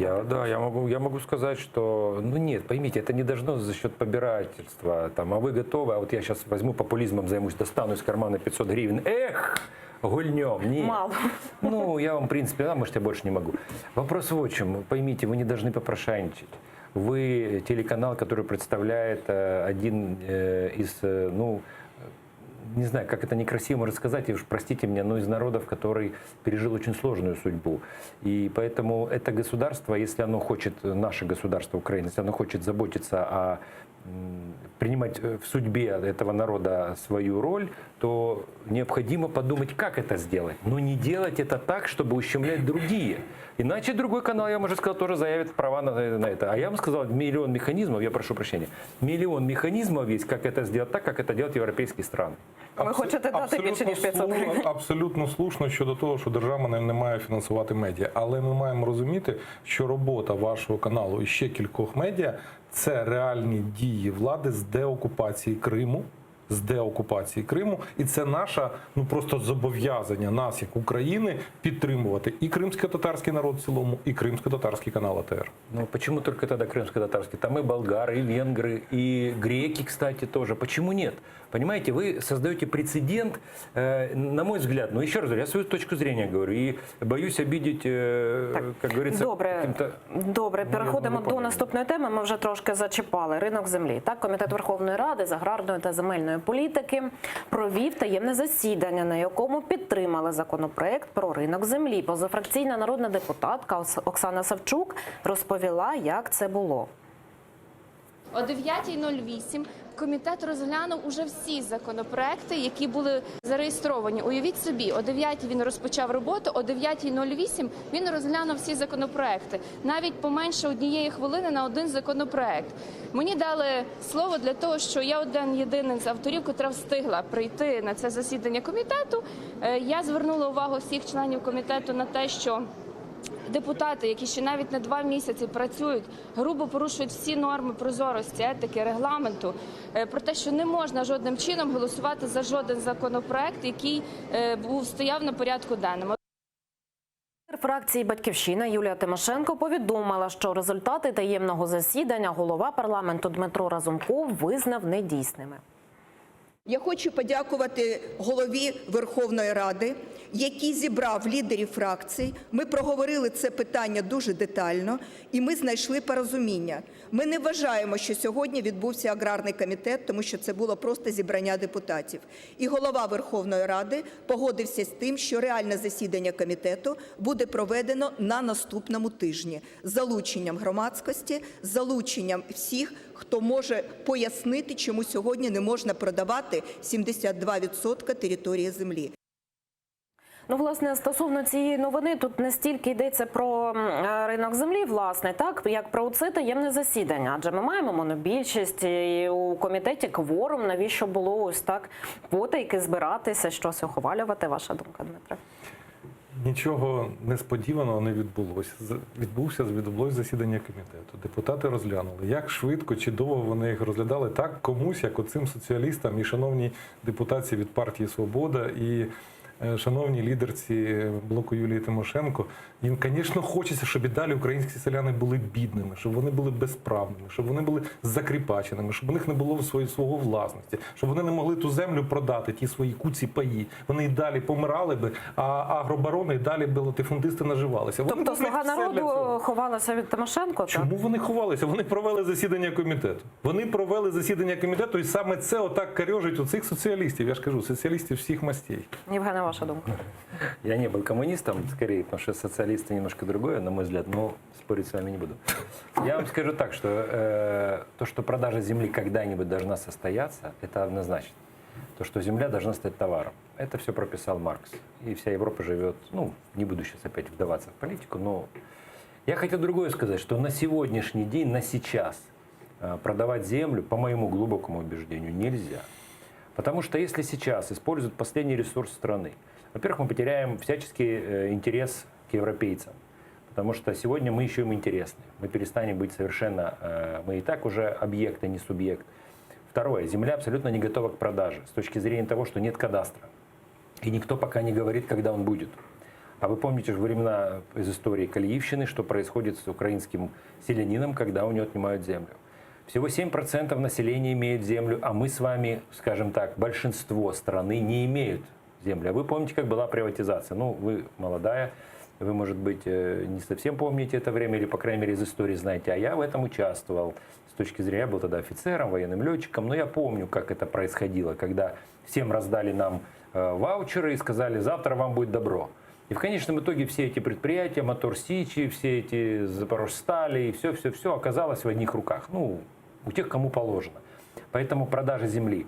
Я могу сказать, что, ну нет, поймите, это не должно за счет побирательства, там, а вы готовы, а вот я сейчас возьму популизмом, займусь, достану из кармана 500 гривен, гульнем. Нет. Мало. Ну, я вам, в принципе, да, может, я больше не могу. Вопрос в чем, поймите, вы не должны попрошайничать. Вы телеканал, который представляет один из, ну, не знаю, как это некрасиво можно сказать, и уж простите меня, но из народов, который пережил очень сложную судьбу. И поэтому это государство, если оно хочет, наше государство Украины, если оно хочет заботиться принимать в судьбе этого народа свою роль, то необходимо подумать, как это сделать. Но не делать это так, чтобы ущемлять другие. Иначе другой канал, я вам уже сказал, тоже заявит права на это. А я вам сказал, миллион механизмов, я прошу прощения, миллион механизмов есть, как это сделать так, как это делают европейские страны. Ви хочете дати більше, ніж 500 гривень? Абсолютно слушно щодо того, що держава не має фінансувати медіа. Але ми маємо розуміти, що робота вашого каналу і ще кількох медіа – це реальні дії влади з деокупації Криму. І це наше, ну, просто зобов'язання нас, як України, підтримувати і кримсько-татарський народ в цілому, і кримсько-татарський канал АТР. Ну, почему только тогда крымско-татарский? Там и болгары, и венгры, и греки, кстати, тоже. Почему нет? Понимаете, вы создаете прецедент, на мой взгляд, ну, еще раз говорю, я свою точку зрения говорю, и боюсь обидеть, как говорится, каким-то... Добре, переходимо до наступної теми. Ми вже трошки зачіпали ринок землі. Так, Комітет Верховної Ради з аграрної та земельної політики провів таємне засідання, на якому підтримали законопроект про ринок землі. Позафракційна народна депутатка Оксана Савчук розповіла, як це було. О 9:08 комітет розглянув уже всі законопроекти, які були зареєстровані. Уявіть собі, о 9:00 він розпочав роботу, о 9:08 він розглянув всі законопроекти. Навіть поменше однієї хвилини на один законопроект. Мені дали слово для того, що я один єдиний з авторів, котра встигла прийти на це засідання комітету. Я звернула увагу всіх членів комітету на те, що депутати, які ще навіть не 2 місяці працюють, грубо порушують всі норми прозорості, етики, регламенту, про те, що не можна жодним чином голосувати за жоден законопроект, який стояв на порядку денному. Фракції «Батьківщина» Юлія Тимошенко повідомила, що результати таємного засідання голова парламенту Дмитро Разумков визнав недійсними. Я хочу подякувати голові Верховної Ради, який зібрав лідерів фракцій. Ми проговорили це питання дуже детально і ми знайшли порозуміння. Ми не вважаємо, що сьогодні відбувся аграрний комітет, тому що це було просто зібрання депутатів. І голова Верховної Ради погодився з тим, що реальне засідання комітету буде проведено на наступному тижні з залученням громадськості, з залученням всіх, хто може пояснити, чому сьогодні не можна продавати 72% території землі. Ну, власне, стосовно цієї новини, тут не стільки йдеться про ринок землі, власне, так, як про це таємне засідання. Адже ми маємо монобільшість і у комітеті кворум, навіщо було ось так потайки збиратися, щось ухвалювати, ваша думка, Дмитре? Нічого несподіваного не відбулося. Відбулося засідання комітету. Депутати розглянули, як швидко чи довго вони їх розглядали, так комусь, як оцим соціалістам і шановній депутатці від партії «Свобода» і шановній лідерці блоку Юлії Тимошенко, їм, звісно, хочеться, щоб і далі українські селяни були бідними, щоб вони були безправними, щоб вони були закріпаченими, щоб у них не було свого власності, щоб вони не могли ту землю продати, ті свої куці паї. Вони і далі помирали би, а агробарони і далі би латифундисти наживалися. Тобто «Слуга народу» ховалася від Тимошенко? Чому так? вони ховалися? Вони провели засідання комітету. Вони провели засідання комітету, і саме це отак карьожить оцих соціалістів. Я ж кажу, соціалістів всіх мастей. Євгена ваша думка? Я не был коммунистом, скорее, потому что социалисты немножко другое, на мой взгляд, но спорить с вами не буду. Я вам скажу так, что то, что продажа земли когда-нибудь должна состояться, это однозначно. То, что земля должна стать товаром. Это все прописал Маркс. И вся Европа живет, ну, не буду сейчас опять вдаваться в политику, но я хотел другое сказать, что на сегодняшний день, на сейчас продавать землю, по моему глубокому убеждению, нельзя. Потому что если сейчас используют последний ресурс страны, во-первых, мы потеряем всяческий интерес к европейцам. Потому что сегодня мы еще им интересны. Мы перестанем быть совершенно... Мы и так уже объект, а не субъект. Второе. Земля абсолютно не готова к продаже с точки зрения того, что нет кадастра. И никто пока не говорит, когда он будет. А вы помните же времена из истории Калиевщины, что происходит с украинским селянином, когда у него отнимают землю. Всего 7% населения имеют землю, а мы с вами, скажем так, большинство страны не имеют земли. А вы помните, как была приватизация? Ну, вы молодая, вы, может быть, не совсем помните это время, или, по крайней мере, из истории знаете, а я в этом участвовал. С точки зрения, я был тогда офицером, военным летчиком, но я помню, как это происходило, когда всем раздали нам ваучеры и сказали, завтра вам будет добро. И в конечном итоге все эти предприятия, Мотор Сичи, все эти Запорожстали, и все оказалось в одних руках. Ну, у тех, кому положено. Поэтому продажа земли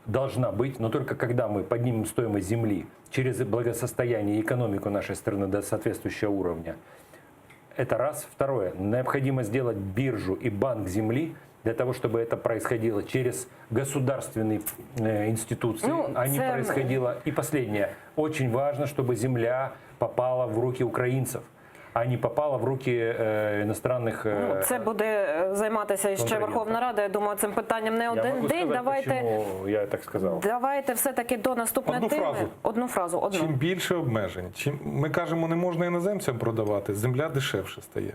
должна быть, но только когда мы поднимем стоимость земли через благосостояние и экономику нашей страны до соответствующего уровня. Это раз. Второе. Необходимо сделать биржу и банк земли для того, чтобы это происходило через государственные институции, а не происходило. И последнее. Очень важно, чтобы земля попала в руки украинцев, а не попала в руки іностранних... Це буде займатися ще Верховна Рада. Я думаю, цим питанням не один день. Давайте, я так сказав. Давайте все-таки до наступної теми. Одну фразу. Чим більше обмежень, ми кажемо, не можна іноземцям продавати, земля дешевше стає.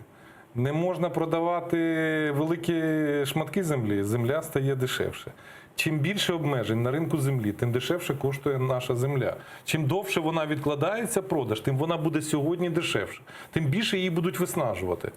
Не можна продавати великі шматки землі, земля стає дешевше. Чим більше обмежень на ринку землі, тим дешевше коштує наша земля. Чим довше вона відкладається, продаж, тим вона буде сьогодні дешевше. Тим більше її будуть виснажувати.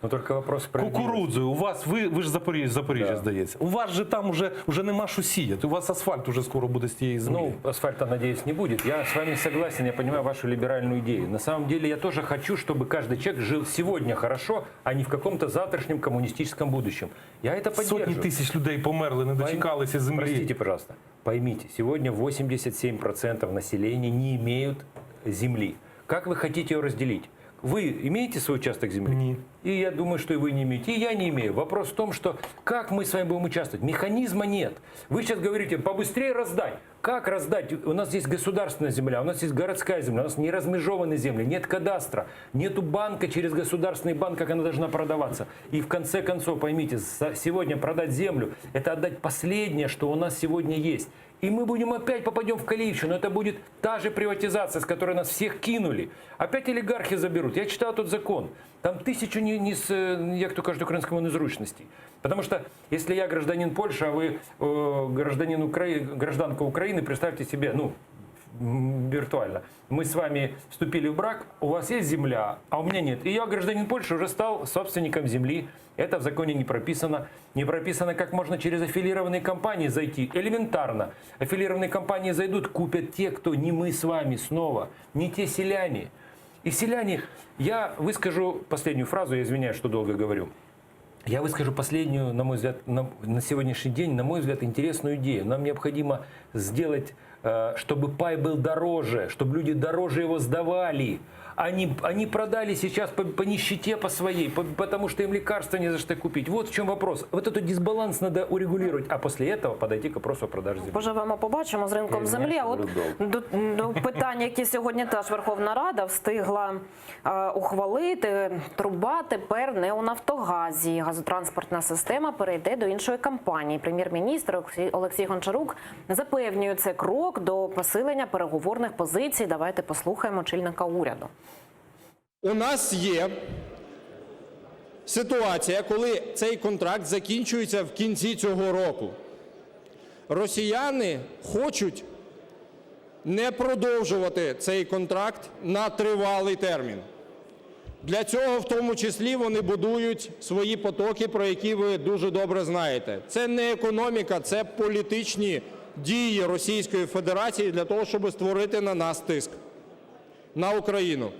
Кукурудзою. У вас, ви ж Запоріжжя, здається. У вас же там уже нема що сіяти. У вас асфальт уже скоро буде з тієї землі. Ну, асфальта, надеюсь, не будет. Я с вами согласен, я понимаю вашу либеральную идею. На самом деле я тоже хочу, чтобы каждый человек жил сегодня хорошо, а не в каком-то завтрашнем коммунистическом будущем. Я это поддерживаю. Сотни тысяч людей померли, не дочекалися землі. Простите, пожалуйста. Поймите, сегодня 87% населения не имеют земли. Как вы хотите ее разделить? Вы имеете свой участок земли? Нет. И я думаю, что и вы не имеете, и я не имею. Вопрос в том, что как мы с вами будем участвовать? Механизма нет. Вы сейчас говорите, побыстрее раздать. Как раздать? У нас есть государственная земля, у нас есть городская земля, у нас не размежованные земли, нет кадастра, нету банка через государственный банк, как она должна продаваться. И в конце концов, поймите, сегодня продать землю – это отдать последнее, что у нас сегодня есть. И мы будем опять попадем в Калиевщину. Это будет та же приватизация, с которой нас всех кинули. Опять олигархи заберут. Я читал тот закон. Там 1000 як то кажуть, українському незручностей. Потому что если я гражданин Польши, а вы гражданка Украины, представьте себе, ну, виртуально. Мы с вами вступили в брак, у вас есть земля, а у меня нет. И я, гражданин Польши, уже стал собственником земли. Это в законе не прописано. Не прописано, как можно через аффилированные компании зайти. Элементарно. Аффилированные компании зайдут, купят те, кто не мы с вами снова, не те селяне. И селяне, я выскажу последнюю фразу, я извиняюсь, что долго говорю. Я выскажу последнюю, на мой взгляд, на сегодняшний день, на мой взгляд, интересную идею. Нам необходимо сделать, чтобы пай был дороже, чтобы люди дороже его сдавали. Они продали сейчас по нищете по своей, потому что им лекарства не за что купить. Вот в чем вопрос. Вот этот дисбаланс надо урегулировать, а после этого подойти к вопросу о продаже земли. Поживемо, побачимо з ринком землі. А от до питань, які сьогодні теж Верховна Рада встигла ухвалити, труба тепер не у Нафтогазі. Газотранспортна система перейде до іншої компанії. Прем'єр-міністр Олексій Гончарук запевнює, це крок до посилення переговорних позицій. Давайте послухаємо очільника уряду. У нас є ситуація, коли цей контракт закінчується в кінці цього року. Росіяни хочуть не продовжувати цей контракт на тривалий термін. Для цього, в тому числі, вони будують свої потоки, про які ви дуже добре знаєте. Це не економіка, це політичні дії Російської Федерації для того, щоб створити на нас тиск. на Україну.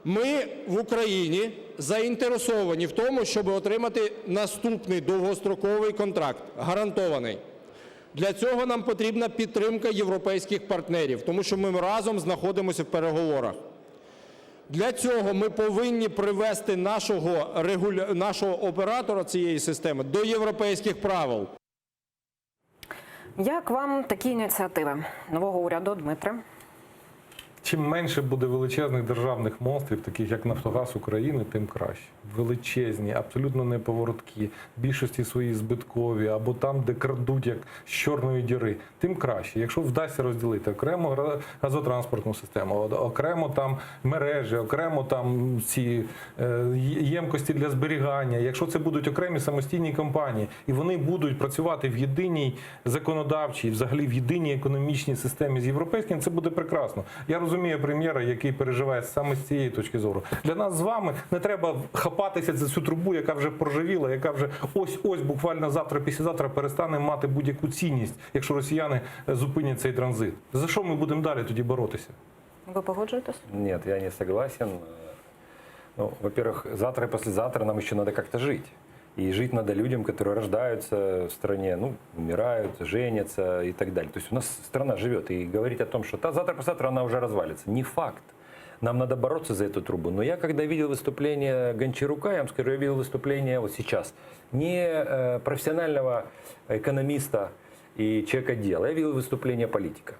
Ми в Україні заінтересовані в тому, щоб отримати наступний довгостроковий контракт, гарантований. Для цього нам потрібна підтримка європейських партнерів, тому що ми разом знаходимося в переговорах. Для цього ми повинні привести нашого оператора цієї системи до європейських правил. Як вам такі ініціативи нового уряду, Дмитре? Чим менше буде величезних державних монстрів, таких як «Нафтогаз України», тим краще. Величезні, абсолютно неповороткі, в більшості свої збиткові, або там, де крадуть, як з чорної діри, тим краще. Якщо вдасться розділити окремо газотранспортну систему, окремо там мережі, окремо там ці ємкості для зберігання, якщо це будуть окремі самостійні компанії, і вони будуть працювати в єдиній законодавчій, взагалі в єдиній економічній системі з європейським, це буде прекрасно. Я розумію прем'єра, який переживає саме з цієї точки зору. Для нас з вами не треба хапатися за цю трубу, яка вже проживіла, яка вже ось-ось, буквально завтра, післязавтра перестане мати будь-яку цінність, якщо росіяни зупинять цей транзит. За що ми будемо далі тоді боротися? Ви погоджуєтесь? Нет, я не согласен. Ну, во-первых, завтра и послезавтра нам еще надо как-то жить. И жить надо людям, которые рождаются в стране, ну, умирают, женятся и так далее. То есть у нас страна живет. И говорить о том, что завтра-послезавтра она уже развалится, не факт. Нам надо бороться за эту трубу. Но я, когда видел выступление Гончарука, я вам скажу, я видел выступление вот сейчас не профессионального экономиста и человека дела, я видел выступление политика.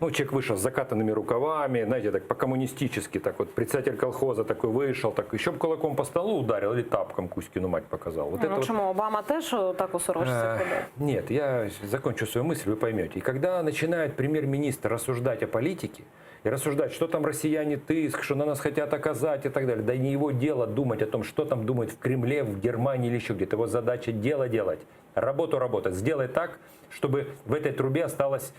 Ну, человек вышел с закатанными рукавами, знаете, так по-коммунистически, так вот, председатель колхоза такой вышел, так еще бы кулаком по столу ударил или тапком Кузькину мать показал. Вот Ну, чому? Обама теж так у сорочці ходив? Нет, я закончу свою мысль, вы поймете. И когда начинает премьер-министр рассуждать о политике, и рассуждать, что там россияне тыск, что на нас хотят оказать и так далее, да не его дело думать о том, что там думают в Кремле, в Германии или еще где-то. Его задача дело делать, работу работать. Сделай так, чтобы в этой трубе осталось,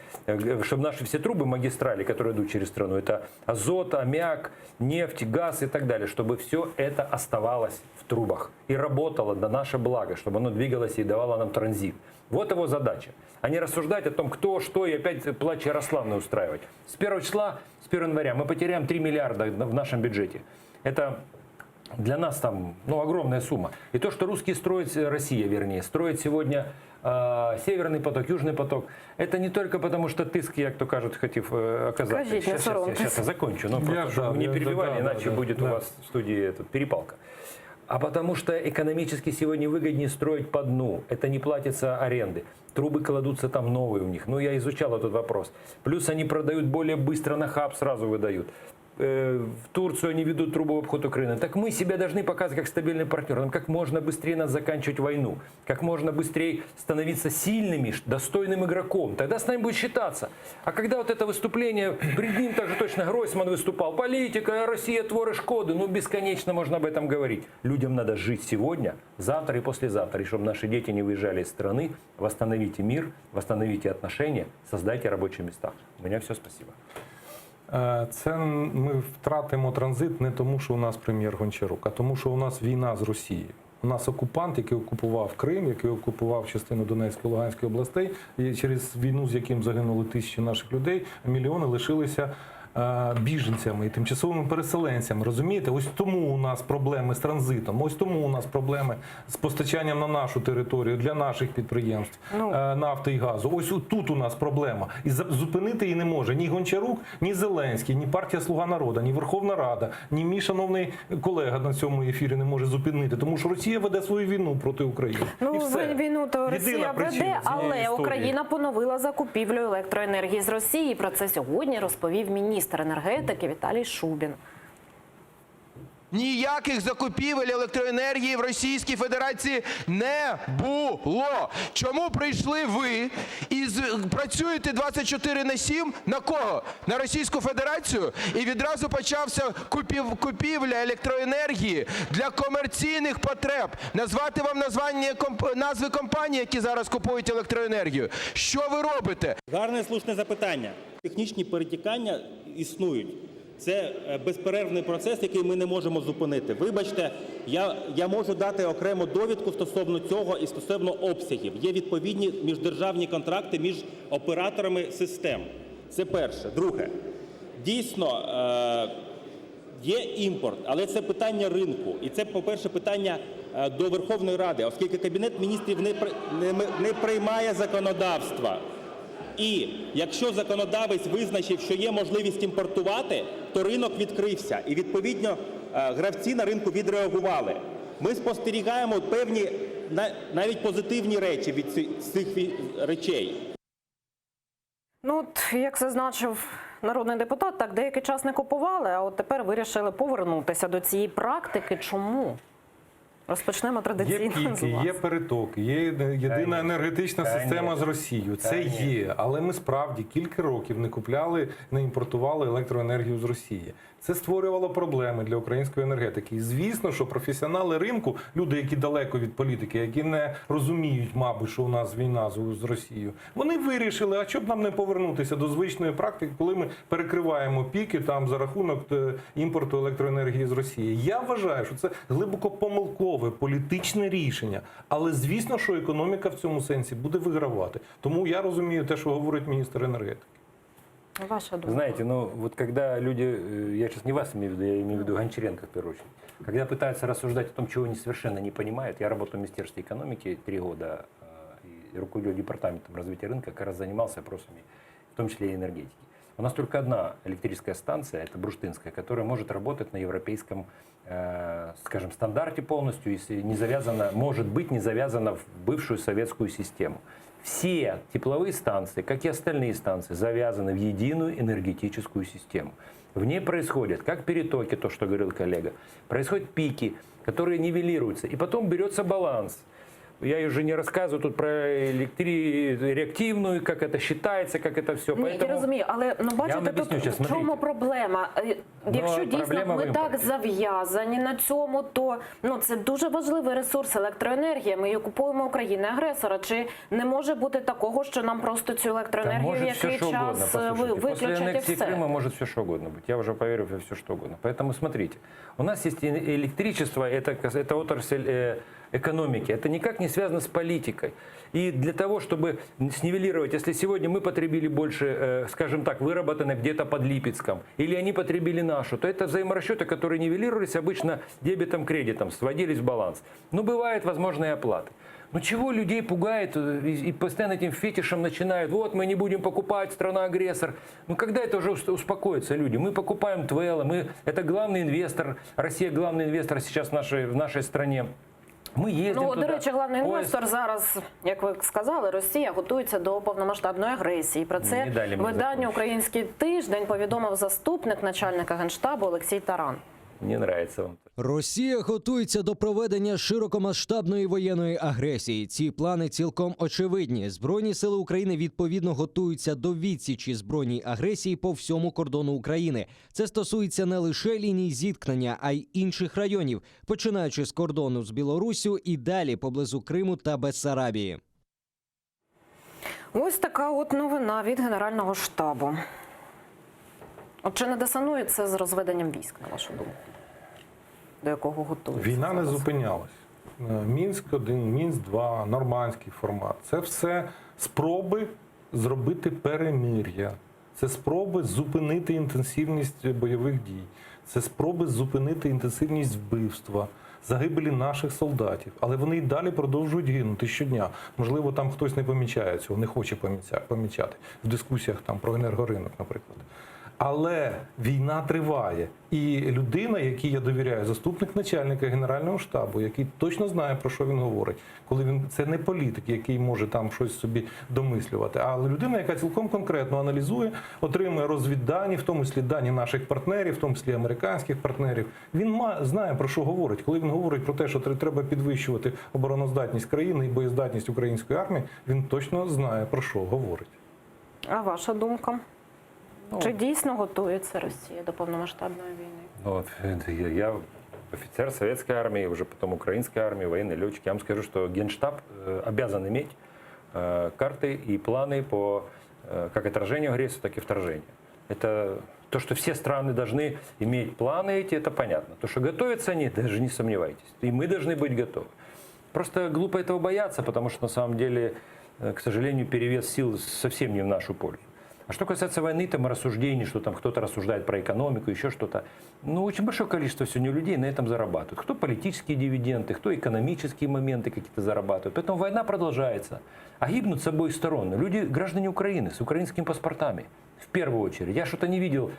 чтобы наши все трубы, магистрали, которые идут через страну, это азот, аммиак, нефть, газ и так далее, чтобы все это оставалось в трубах и работало на наше благо, чтобы оно двигалось и давало нам транзит. Вот его задача. А не рассуждать о том, кто, что, и опять плач Ярославны устраивать. С 1 числа, с 1 января мы потеряем 3 миллиарда в нашем бюджете. Это для нас там, ну, огромная сумма. И то, что русские строят, Россия, вернее, строит сегодня Северный поток, Южный поток, это не только потому, что тиск, як то кажуть, хотів оказати. Сейчас я закончу, но просто, чтобы не перебивали, иначе будет у вас в студии перепалка. А потому что экономически сегодня выгоднее строить по дну. Это не платится аренды. Трубы кладутся там новые у них. Ну, я изучал этот вопрос. Плюс они продают более быстро на хаб, сразу выдают. В Турцию они ведут трубу в обход Украины. Так мы себя должны показывать как стабильный партнер. Нам как можно быстрее надо заканчивать войну. Как можно быстрее становиться сильными, достойным игроком. Тогда с нами будет считаться. А когда вот это выступление, перед ним также точно Гройсман выступал. Политика, Россия творы шкоды. Ну, бесконечно можно об этом говорить. Людям надо жить сегодня, завтра и послезавтра. И чтобы наши дети не выезжали из страны, восстановите мир, восстановите отношения, создайте рабочие места. У меня все, спасибо. Це ми втратимо транзит не тому, що у нас прем'єр Гончарук, а тому, що у нас війна з Росією. У нас окупант, який окупував Крим, який окупував частину Донецької, Луганської областей, і через війну, з яким загинули тисячі наших людей, мільйони лишилися біженцями і тимчасовими переселенцями. Розумієте? Ось тому у нас проблеми з транзитом, ось тому у нас проблеми з постачанням на нашу територію для наших підприємств нафти і газу. Ось тут у нас проблема. І зупинити її не може ні Гончарук, ні Зеленський, ні партія «Слуга народу», ні Верховна Рада, ні мій шановний колега на цьому ефірі не може зупинити, тому що Росія веде свою війну проти України. Ну, і все. Війну то Росія веде, але Україна поновила закупівлю електроенергії з Росії. Про це сьогодні розповів міністр енергетики Віталій Шубін. Ніяких закупівель електроенергії в Російській Федерації не було. Чому прийшли ви і працюєте 24/7 на кого? На Російську Федерацію? І відразу почався купівля електроенергії для комерційних потреб. Назвати вам назви компаній, які зараз купують електроенергію. Що ви робите? Гарне слушне запитання. Технічні перетікання існують. Це безперервний процес, який ми не можемо зупинити. Вибачте, я можу дати окрему довідку стосовно цього і стосовно обсягів. Є відповідні міждержавні контракти між операторами систем. Це перше. Друге. Дійсно, є імпорт, але це питання ринку. І це, по-перше, питання до Верховної Ради, оскільки Кабінет міністрів не приймає законодавства. І якщо законодавець визначив, що є можливість імпортувати, то ринок відкрився. І, відповідно, гравці на ринку відреагували. Ми спостерігаємо певні навіть позитивні речі від цих речей. Ну, от, як зазначив народний депутат, так деякий час не купували, а от тепер вирішили повернутися до цієї практики. Чому? Розпочнемо традиційно Є з піки, вас. є перетоки, є єдина енергетична система з Росією. Це є. Але ми справді кілька років не купляли, не імпортували електроенергію з Росії. Це створювало проблеми для української енергетики. І звісно, що професіонали ринку, люди, які далеко від політики, які не розуміють, мабуть, що у нас війна з Росією, вони вирішили, а щоб нам не повернутися до звичної практики, коли ми перекриваємо піки там за рахунок імпорту електроенергії з Росії. Я вважаю, що це глибоко помилкове політичне рішення. Але звісно, що економіка в цьому сенсі буде вигравати. Тому я розумію те, що говорить міністр енергетики. Ваша думка? Знаете, ну вот когда люди, я сейчас не вас имею в виду, я имею в виду Гончаренко в первую очередь, когда пытаются рассуждать о том, чего они совершенно не понимают, я работал в Министерстве экономики 3 года и руководил департаментом развития рынка, как раз занимался вопросами, в том числе и энергетики. У нас только одна электрическая станция, это Бурштинская, которая может работать на европейском, скажем, стандарте полностью, если не завязана, может быть, не завязана в бывшую советскую систему. Все тепловые станции, как и остальные станции, завязаны в единую энергетическую систему. В ней происходят как перетоки, то, что говорил коллега, происходят пики, которые нивелируются, и потом берется баланс. Я уже не рассказываю тут про реактивную, как это считается, как это все. Ні, я розумію, але ну, бачите, тут в чому проблема? Якщо дійсно ми так зав'язані на цьому, то ну, це дуже важливий ресурс електроенергія. Ми її купуємо у країни-агресора. Чи не може бути такого, що нам просто цю електроенергію в який час виключать После і аннексии все? Крыма может все что угодно быть. Я уже поверю во все что угодно. Поэтому смотрите, у нас есть электричество, это отрасль экономики. Это никак не связано с политикой. И для того, чтобы снивелировать, если сегодня мы потребили больше, скажем так, выработанной где-то под Липецком, или они потребили нашу, то это взаиморасчеты, которые нивелировались обычно дебетом, кредитом, сводились в баланс. Ну, бывают возможные оплаты. Ну чего людей пугает и постоянно этим фетишем начинают, вот мы не будем покупать, страна-агрессор. Ну когда это уже успокоятся люди? Мы покупаем ТВЭЛ, это главный инвестор, Россия главный инвестор сейчас в нашей стране. Ми їздимо Ну, туди. до речі, головний інвестор зараз, як ви сказали, Росія готується до повномасштабної агресії. Про це виданню «Український тиждень» повідомив заступник начальника Генштабу Олексій Таран. Не нравится вам. Росія готується до проведення широкомасштабної воєнної агресії. Ці плани цілком очевидні. Збройні сили України відповідно готуються до відсічі збройній агресії по всьому кордону України. Це стосується не лише ліній зіткнення, а й інших районів, починаючи з кордону з Білоруссю і далі поблизу Криму та Бессарабії. Ось така от новина від Генерального штабу. От чи не дисонує це з розведенням військ, на вашу думку? До якого готуються? Війна не зупинялась. Мінськ-1, Мінськ-2, нормандський формат. Це все спроби зробити перемир'я. Це спроби зупинити інтенсивність бойових дій. Це спроби зупинити інтенсивність вбивства, загибелі наших солдатів. Але вони й далі продовжують гинути щодня. Можливо, там хтось не помічає цього, не хоче помічати. В дискусіях там про енергоринок, наприклад. Але війна триває. І людина, якій я довіряю, заступник начальника Генерального штабу, який точно знає, про що він говорить, коли він це не політик, який може там щось собі домислювати, а людина, яка цілком конкретно аналізує, отримує розвіддані, в тому числі дані наших партнерів, в тому числі американських партнерів. Він знає, про що говорить. Коли він говорить про те, що треба підвищувати обороноздатність країни і боєздатність української армії, він точно знає, про що говорить. А ваша думка? Чи дійсно готується Росія до повномасштабної війни? Вот, я офицер советской армии, уже потом украинской армии, военный летчик. Я вам скажу, что Генштаб обязан иметь карты и планы по как отражению агрессии, так и вторжению. Это то, что все страны должны иметь планы эти, это понятно. То, что готовятся они, даже не сомневайтесь. И мы должны быть готовы. Просто глупо этого бояться, потому что на самом деле, к сожалению, перевес сил совсем не в нашу пользу. А что касается войны, там рассуждений, что там кто-то рассуждает про экономику, еще что-то. Ну, очень большое количество сегодня людей на этом зарабатывают. Кто политические дивиденды, кто экономические моменты какие-то зарабатывают. Поэтому война продолжается. А гибнут с обоих сторон люди, граждане Украины, с украинскими паспортами. В первую очередь. Я что-то не видел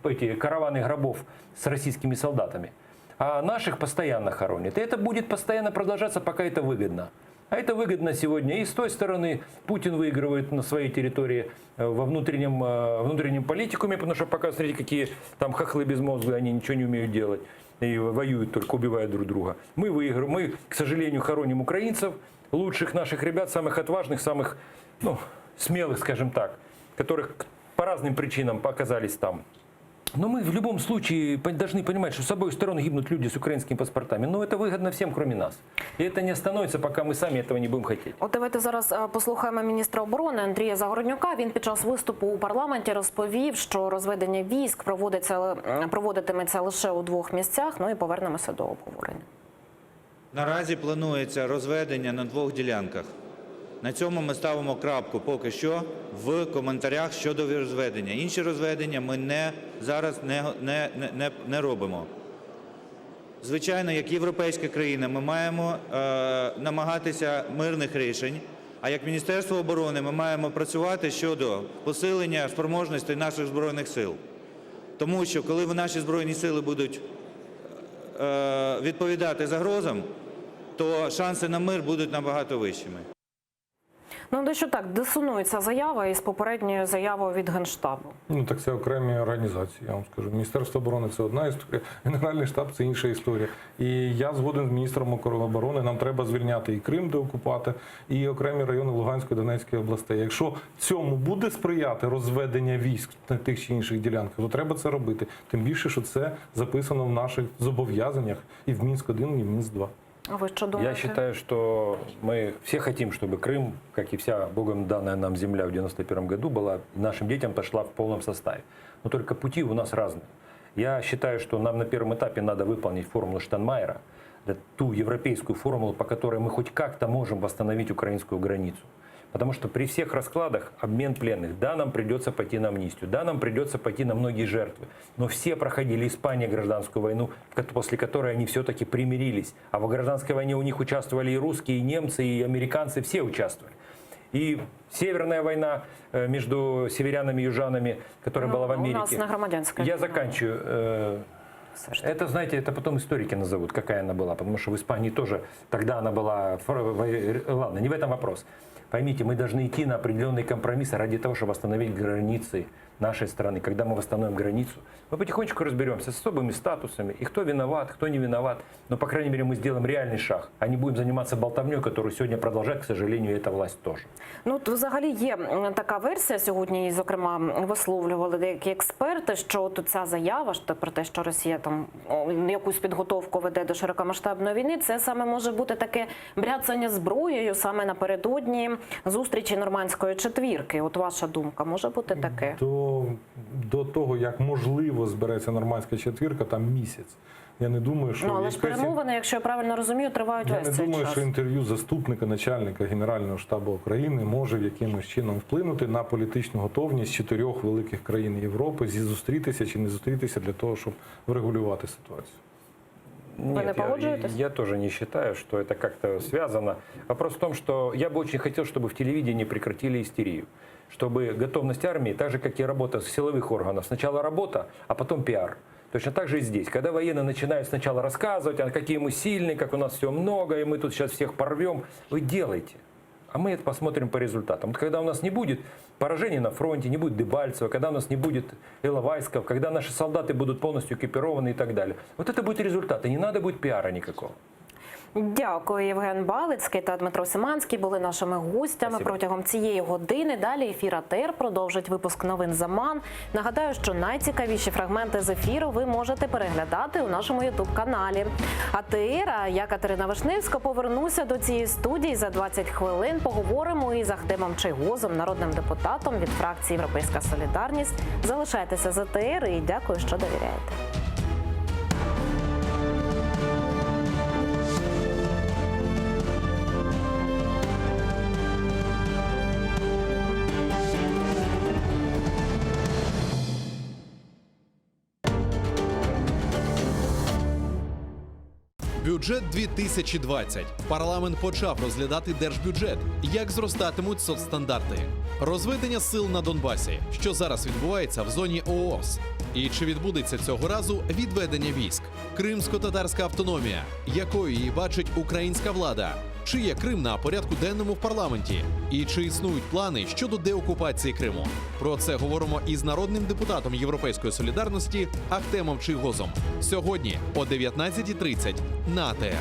эти караваны гробов с российскими солдатами. А наших постоянно хоронят. И это будет постоянно продолжаться, пока это выгодно. А это выгодно сегодня. И с той стороны Путин выигрывает на своей территории во внутреннем политикуме, потому что пока, смотрите, какие там хохлы безмозглые, они ничего не умеют делать. И воюют, только убивают друг друга. Мы выигрываем. Мы, к сожалению, хороним украинцев, лучших наших ребят, самых отважных, самых смелых, скажем так, которых по разным причинам оказались там. Но мы в любом случае должны понимать, что с обоих сторон гибнут люди с украинскими паспортами. Но это выгодно всем, кроме нас. И это не остановится, пока мы сами этого не будем хотеть. От давайте зараз послухаємо міністра оборони Андрія Загороднюка. Він під час виступу у парламенті розповів, що розведення військ проводитиметься лише у 2 місцях. Ну і повернемося до обговорення. Наразі планується розведення на 2 ділянках. На цьому ми ставимо крапку поки що в коментарях щодо розведення. Інші розведення ми зараз не робимо. Звичайно, як європейська країна, ми маємо намагатися мирних рішень, а як Міністерство оборони ми маємо працювати щодо посилення спроможностей наших Збройних сил. Тому що коли наші Збройні сили будуть відповідати загрозам, то шанси на мир будуть набагато вищими. Ну, дещо так, дисонується заява із попередньою заявою від Генштабу. Ну, так це окремі організації, я вам скажу. Міністерство оборони – це одна історія, Генеральний штаб – це інша історія. І я згоден з міністром оборони, нам треба звільняти і Крим, де окупати, і окремі райони Луганської, Донецької областей. Якщо цьому буде сприяти розведення військ на тих чи інших ділянках, то треба це робити. Тим більше, що це записано в наших зобов'язаннях і в Мінськ-1, і в Мінськ-2. А вы что думаете? Я считаю, что мы все хотим, чтобы Крым, как и вся Богом данная нам земля в 1991 году, была нашим детям пошла в полном составе. Но только пути у нас разные. Я считаю, что нам на первом этапе надо выполнить формулу Штайнмайера, ту европейскую формулу, по которой мы хоть как-то можем восстановить украинскую границу. Потому что при всех раскладах обмен пленных, да, нам придется пойти на амнистию, да, нам придется пойти на многие жертвы. Но все проходили Испания гражданскую войну, после которой они все-таки примирились. А в гражданской войне у них участвовали и русские, и немцы, и американцы, все участвовали. И Северная война между северянами и южанами, которая была в Америке. У нас на громадянской. Я заканчиваю. Это, знаете, это потом историки назовут, какая она была, потому что в Испании тоже тогда она была... Ладно, не в этом вопрос. Поймите, мы должны идти на определенные компромиссы ради того, чтобы восстановить границы нашей страны. Когда мы восстановим границу, мы потихонечку разберемся с особыми статусами, и кто виноват, кто не виноват. Но, по крайней мере, мы сделаем реальный шаг, а не будем заниматься болтовней, которую сегодня продолжает, к сожалению, эта власть тоже. Ну, взагалі є така версія сьогодні, і, зокрема, висловлювали деякі експерти, що от ця заява про те, що Росія там якусь підготовку веде до широкомасштабної війни, це саме може бути таке бряцання зброєю саме напередодні зустрічі Нормандської четвірки. От ваша думка, може бути таке? До того, як можливо збереться Нормандська четвірка, там місяць. Я не думаю, що... Ну, але ж перемовини, якщо я правильно розумію, тривають весь цей час. Я не думаю, що інтерв'ю заступника начальника Генерального штабу України може якимось чином вплинути на політичну готовність 4 великих країн Європи зустрітися чи не зустрітися для того, щоб врегулювати ситуацію. Нет, я тоже не считаю, что это как-то связано. Вопрос в том, что я бы очень хотел, чтобы в телевидении прекратили истерию. Чтобы готовность армии, так же, как и работа силовых органов, сначала работа, а потом пиар. Точно так же и здесь. Когда военные начинают сначала рассказывать, какие мы сильные, как у нас все много, и мы тут сейчас всех порвем, вы делайте. А мы это посмотрим по результатам. Вот когда у нас не будет поражений на фронте, не будет Дебальцева, когда у нас не будет Иловайского, когда наши солдаты будут полностью экипированы и так далее. Вот это будет результат, и не надо будет пиара никакого. Дякую. Євген Балицький та Дмитро Симанський були нашими гостями. Спасибо. Протягом цієї години. Далі ефір АТР продовжить випуск новин «Заман». Нагадаю, що найцікавіші фрагменти з ефіру ви можете переглядати у нашому ютуб-каналі. АТР, а я, Катерина Вишневська, повернуся до цієї студії за 20 хвилин. Поговоримо із Ахтемом Чийгозом, народним депутатом від фракції «Європейська солідарність». Залишайтеся з АТР і дякую, що довіряєте. Бюджет 2020. Парламент почав розглядати держбюджет. Як зростатимуть соцстандарти? Розведення сил на Донбасі, що зараз відбувається в зоні ООС. І чи відбудеться цього разу відведення військ? Кримсько-татарська автономія, якою її бачить українська влада? Чи є Крим на порядку денному в парламенті? І чи існують плани щодо деокупації Криму? Про це говоримо із народним депутатом Європейської солідарності Ахтемом Чийгозом. Сьогодні о 19:30 на АТР.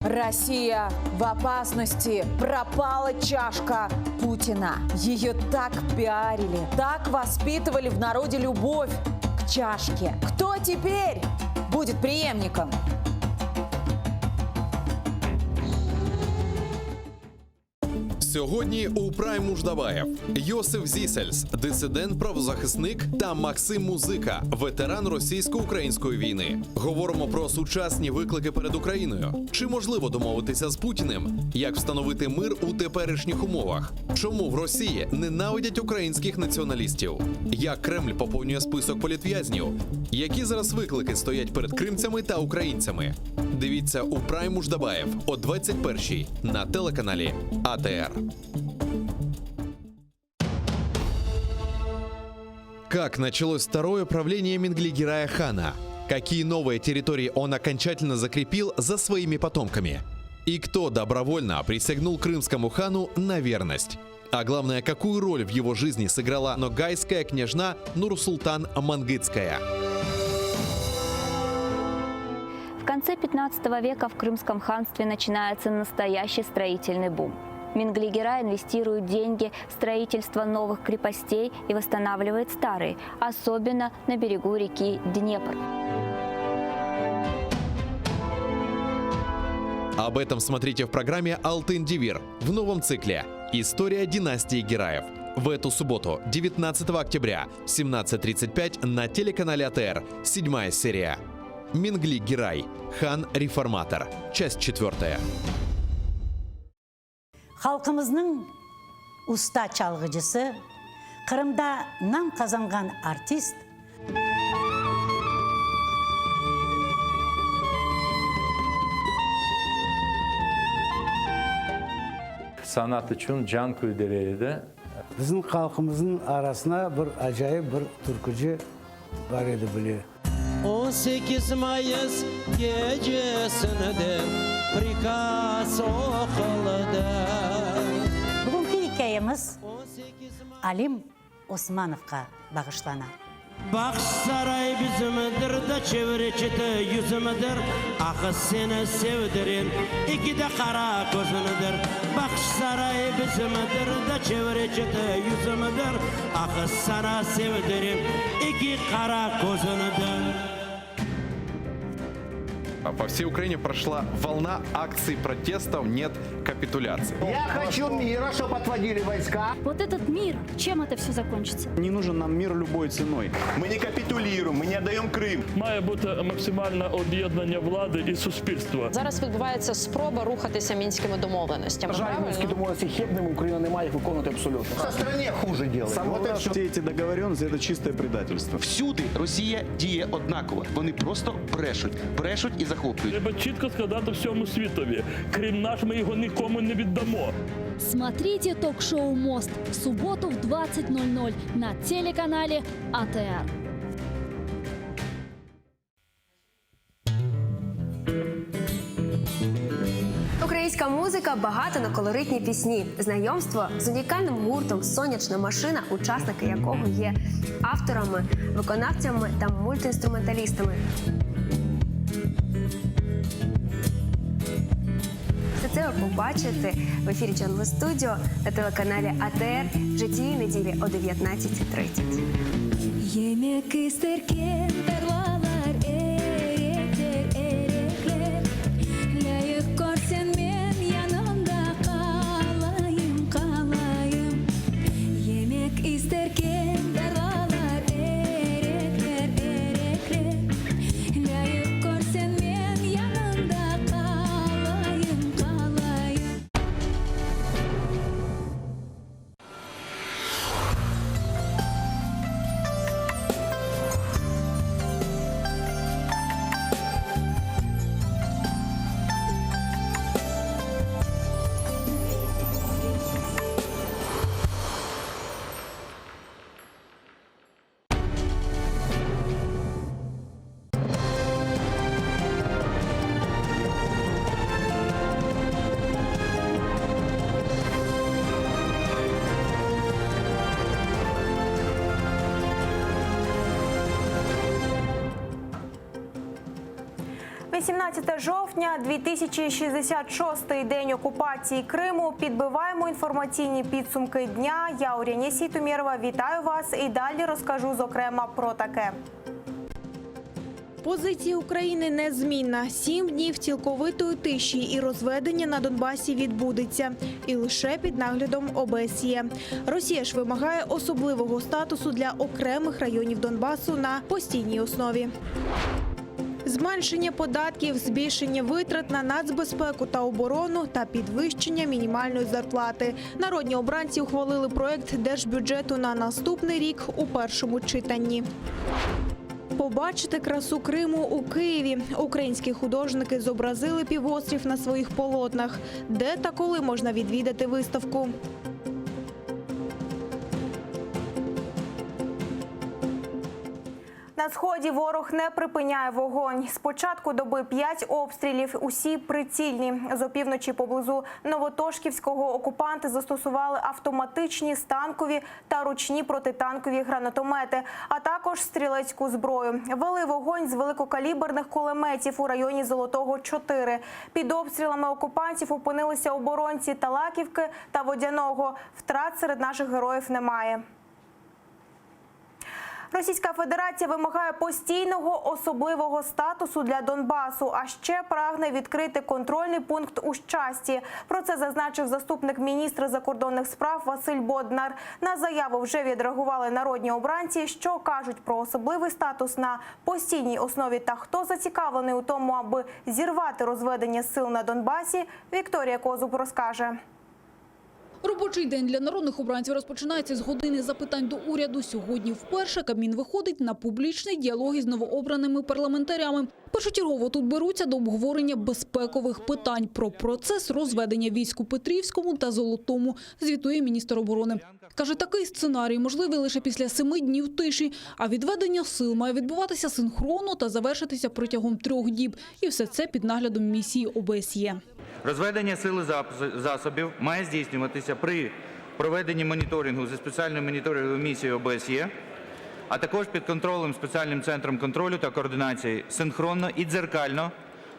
Россия в опасности. Пропала чашка Путина. Ее так пиарили, так воспитывали в народе любовь к чашке. Кто теперь будет преемником? Сьогодні у Прайм Муждабаєв Йосиф Зісельс, дисидент-правозахисник, та Максим Музика, ветеран російсько-української війни. Говоримо про сучасні виклики перед Україною. Чи можливо домовитися з Путіним? Як встановити мир у теперішніх умовах? Чому в Росії ненавидять українських націоналістів? Як Кремль поповнює список політв'язнів? Які зараз виклики стоять перед кримцями та українцями? Дивіться у Прайм Муждабаєв о 21:00 на телеканалі АТР. Как началось второе правление Менглигерая хана? Какие новые территории он окончательно закрепил за своими потомками? И кто добровольно присягнул крымскому хану на верность? А главное, какую роль в его жизни сыграла ногайская княжна Нурсултан Мангытская? В конце 15 века в Крымском ханстве начинается настоящий строительный бум. Менглигерай инвестирует деньги в строительство новых крепостей и восстанавливает старые, особенно на берегу реки Днепр. Об этом смотрите в программе «Алтын Девир» в новом цикле «История династии Гераев». В эту субботу, 19 октября, 17:35 на телеканале АТР, 7-я серия. Менглигерай, хан-реформатор, часть 4. Халқымыздың уста çalgıcısı, Kırım'da nam kazangan artist, Sanat için can kuydeleriyle. Bizim halkımızın arasına bir acayip bir türkücü var idi biliyor. 18 Mayıs gecesinde prikaz okulda. Bugünkü hikayemiz Alim Osmanov'a bağışlanan. Bakış saray bizimdir de çevreci yüzümüdür. Ah seni sevdirin iki de kara gözünüdür. Bakış saray bizimdir de çevreci yüzümüdür. Ah sana sevdirin iki kara gözünüdür. По всей Украине прошла волна акций протестов «Нет капитуляции». Я хочу мира, чтобы отводили войска. Вот этот мир, чем это все закончится? Не нужен нам мир любой ценой. Мы не капитулируем, мы не отдаем Крым. Має бути максимальне об'єднання влади і суспільства. Зараз відбувається спроба рухатися мінськими домовленостями. Мінські домовленості хибними, Україна не має їх виконувати абсолютно. Що в країні хуже робить. Вот всі ці договоренності – це чисте предательство. Всюди Росія діє однаково. Вони просто брешуть і захоплюють. Треба чітко сказати всьому світові. Крим наш, ми його нікому не віддамо. Смотрите ток-шоу «Мост» в субботу в 20:00 на телеканале АТР. Українська музика багата на колоритні пісні. Знайомство з унікальним гуртом «Сонячна машина», учасники якого є авторами, виконавцями та мультиінструменталістами. Все це ви побачите в ефірі Джанглу Студіо на телеканалі АТР вже цієї неділі о 19:30. Yemek isterken tarlalar erekler erekler. Layık görsen men yanımda kalayım kalayım. Yemek isterken tarlalar erekler erekler. Layık görsen men yanımda kalayım kalayım. 12 жовтня, 2066-й день окупації Криму. Підбиваємо інформаційні підсумки дня. Я Орієнія Сітумєрова. Вітаю вас і далі розкажу, зокрема, про таке. Позиція України незмінна. 7 днів цілковитої тиші і розведення на Донбасі відбудеться. І лише під наглядом ОБСЄ. Росія ж вимагає особливого статусу для окремих районів Донбасу на постійній основі. Зменшення податків, збільшення витрат на нацбезпеку та оборону та підвищення мінімальної зарплати. Народні обранці ухвалили проект держбюджету на наступний рік у першому читанні. Побачити красу Криму у Києві. Українські художники зобразили півострів на своїх полотнах. Де та коли можна відвідати виставку? На сході ворог не припиняє вогонь. З початку доби 5 обстрілів, усі прицільні. З опівночі поблизу Новотошківського окупанти застосували автоматичні, станкові та ручні протитанкові гранатомети, а також стрілецьку зброю. Вели вогонь з великокаліберних кулеметів у районі Золотого 4. Під обстрілами окупантів опинилися оборонці Талаківки та Водяного. Втрат серед наших героїв немає. Російська Федерація вимагає постійного особливого статусу для Донбасу, а ще прагне відкрити контрольний пункт у Щасті. Про це зазначив заступник міністра закордонних справ Василь Боднар. На заяву вже відреагували народні обранці. Що кажуть про особливий статус на постійній основі та хто зацікавлений у тому, аби зірвати розведення сил на Донбасі, Вікторія Козуб розкаже. Робочий день для народних обранців розпочинається з години запитань до уряду. Сьогодні вперше Кабмін виходить на публічний діалог із новообраними парламентарями. Першочергово тут беруться до обговорення безпекових питань. Про процес розведення військ у Петрівському та Золотому звітує міністр оборони. Каже, такий сценарій можливий лише після 7 днів тиші, а відведення сил має відбуватися синхронно та завершитися протягом 3 діб. І все це під наглядом місії ОБСЄ. Розведення сил і засобів має здійснюватися при проведенні моніторингу зі спеціальною моніторинговою місією ОБСЄ, а також під контролем спеціальним центром контролю та координації синхронно і дзеркально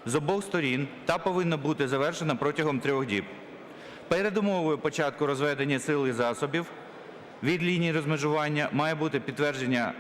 з обох сторін та повинно бути завершено протягом 3 діб. Передумовою початку розведення сил і засобів від лінії розмежування має бути підтвердження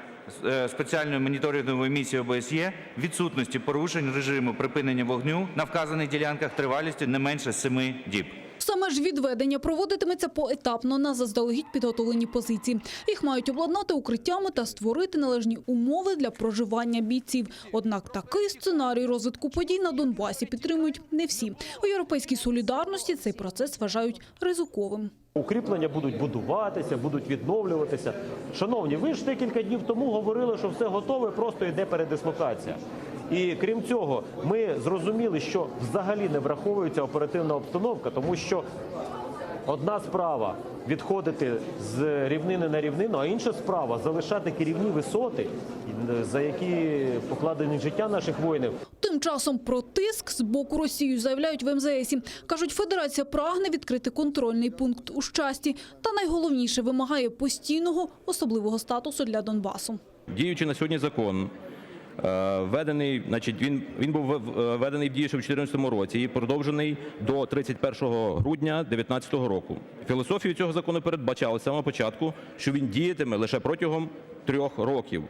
спеціальної моніторингової місії ОБСЄ відсутності порушень режиму припинення вогню на вказаних ділянках тривалістю не менше 7 діб. Саме ж відведення проводитиметься поетапно на заздалегідь підготовлені позиції. Їх мають обладнати укриттями та створити належні умови для проживання бійців. Однак такий сценарій розвитку подій на Донбасі підтримують не всі. У «Європейській солідарності» цей процес вважають ризиковим. Укріплення будуть будуватися, будуть відновлюватися. Шановні, ви ж декілька днів тому говорили, що все готове, просто йде передислокація. І крім цього, ми зрозуміли, що взагалі не враховується оперативна обстановка, тому що одна справа – відходити з рівнини на рівнину, а інша справа – залишати керівні висоти, за які покладені життя наших воїнів. Тим часом про тиск з боку Росії заявляють в МЗСі. Кажуть, Федерація прагне відкрити контрольний пункт у Щасті. Та найголовніше – вимагає постійного особливого статусу для Донбасу. Діючи на сьогодні закон, введений, він був введений в дію ще в 2014 році і продовжений до 31 грудня 2019 року. Філософією цього закону передбачало з самого початку, що він діятиме лише протягом 3 років.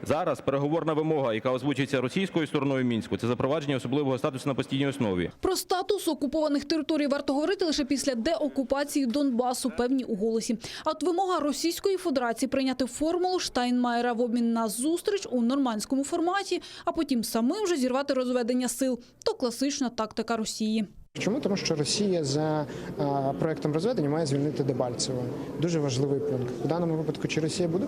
Зараз переговорна вимога, яка озвучується російською стороною Мінську, це запровадження особливого статусу на постійній основі. Про статус окупованих територій варто говорити лише після деокупації Донбасу, певні у «Голосі». А от вимога Російської Федерації прийняти формулу Штайнмаєра в обмін на зустріч у нормандському форматі, а потім самим вже зірвати розведення сил – то класична тактика Росії. Чому? Тому що Росія за проектом розведення має звільнити Дебальцево. Дуже важливий пункт. У даному випадку, чи Росія буде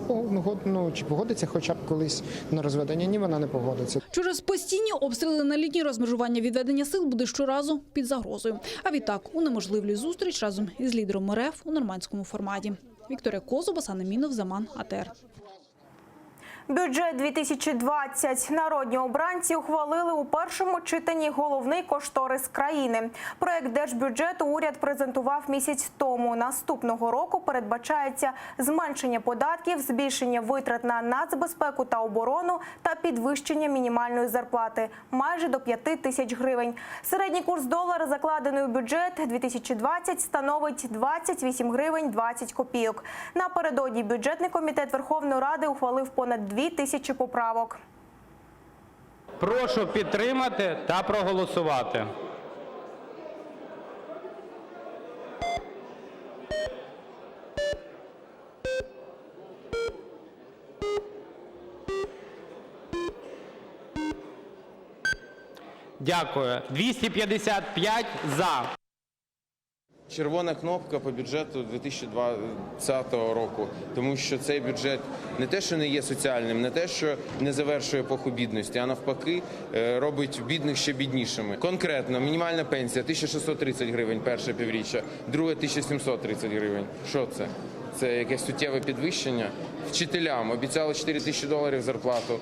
чи погодиться хоча б колись на розведення? Ні, вона не погодиться. Через постійні обстріли на лінії розмежування відведення сил буде щоразу під загрозою. А відтак унеможливлює зустріч разом із лідером РФ у нормандському форматі. Вікторія Козуб, Оксана Мінов, Заман, АТР. Бюджет 2020. Народні обранці ухвалили у першому читанні головний кошторис країни. Проект держбюджету уряд презентував місяць тому. Наступного року передбачається зменшення податків, збільшення витрат на нацбезпеку та оборону та підвищення мінімальної зарплати майже до 5 тисяч гривень. Середній курс долара, закладений у бюджет 2020, становить 28 гривень 20 копійок. Напередодні бюджетний комітет Верховної Ради ухвалив понад 2000 поправок. Прошу підтримати та проголосувати. Дякую. 255 за. Червона кнопка по бюджету 2020 року, тому що цей бюджет не те, що не є соціальним, не те, що не завершує епоху бідності, а навпаки робить бідних ще біднішими. Конкретно, мінімальна пенсія 1630 гривень перше півріччя, друге 1730 гривень. Що це? Це якесь суттєве підвищення. Вчителям обіцяли $4000 зарплату,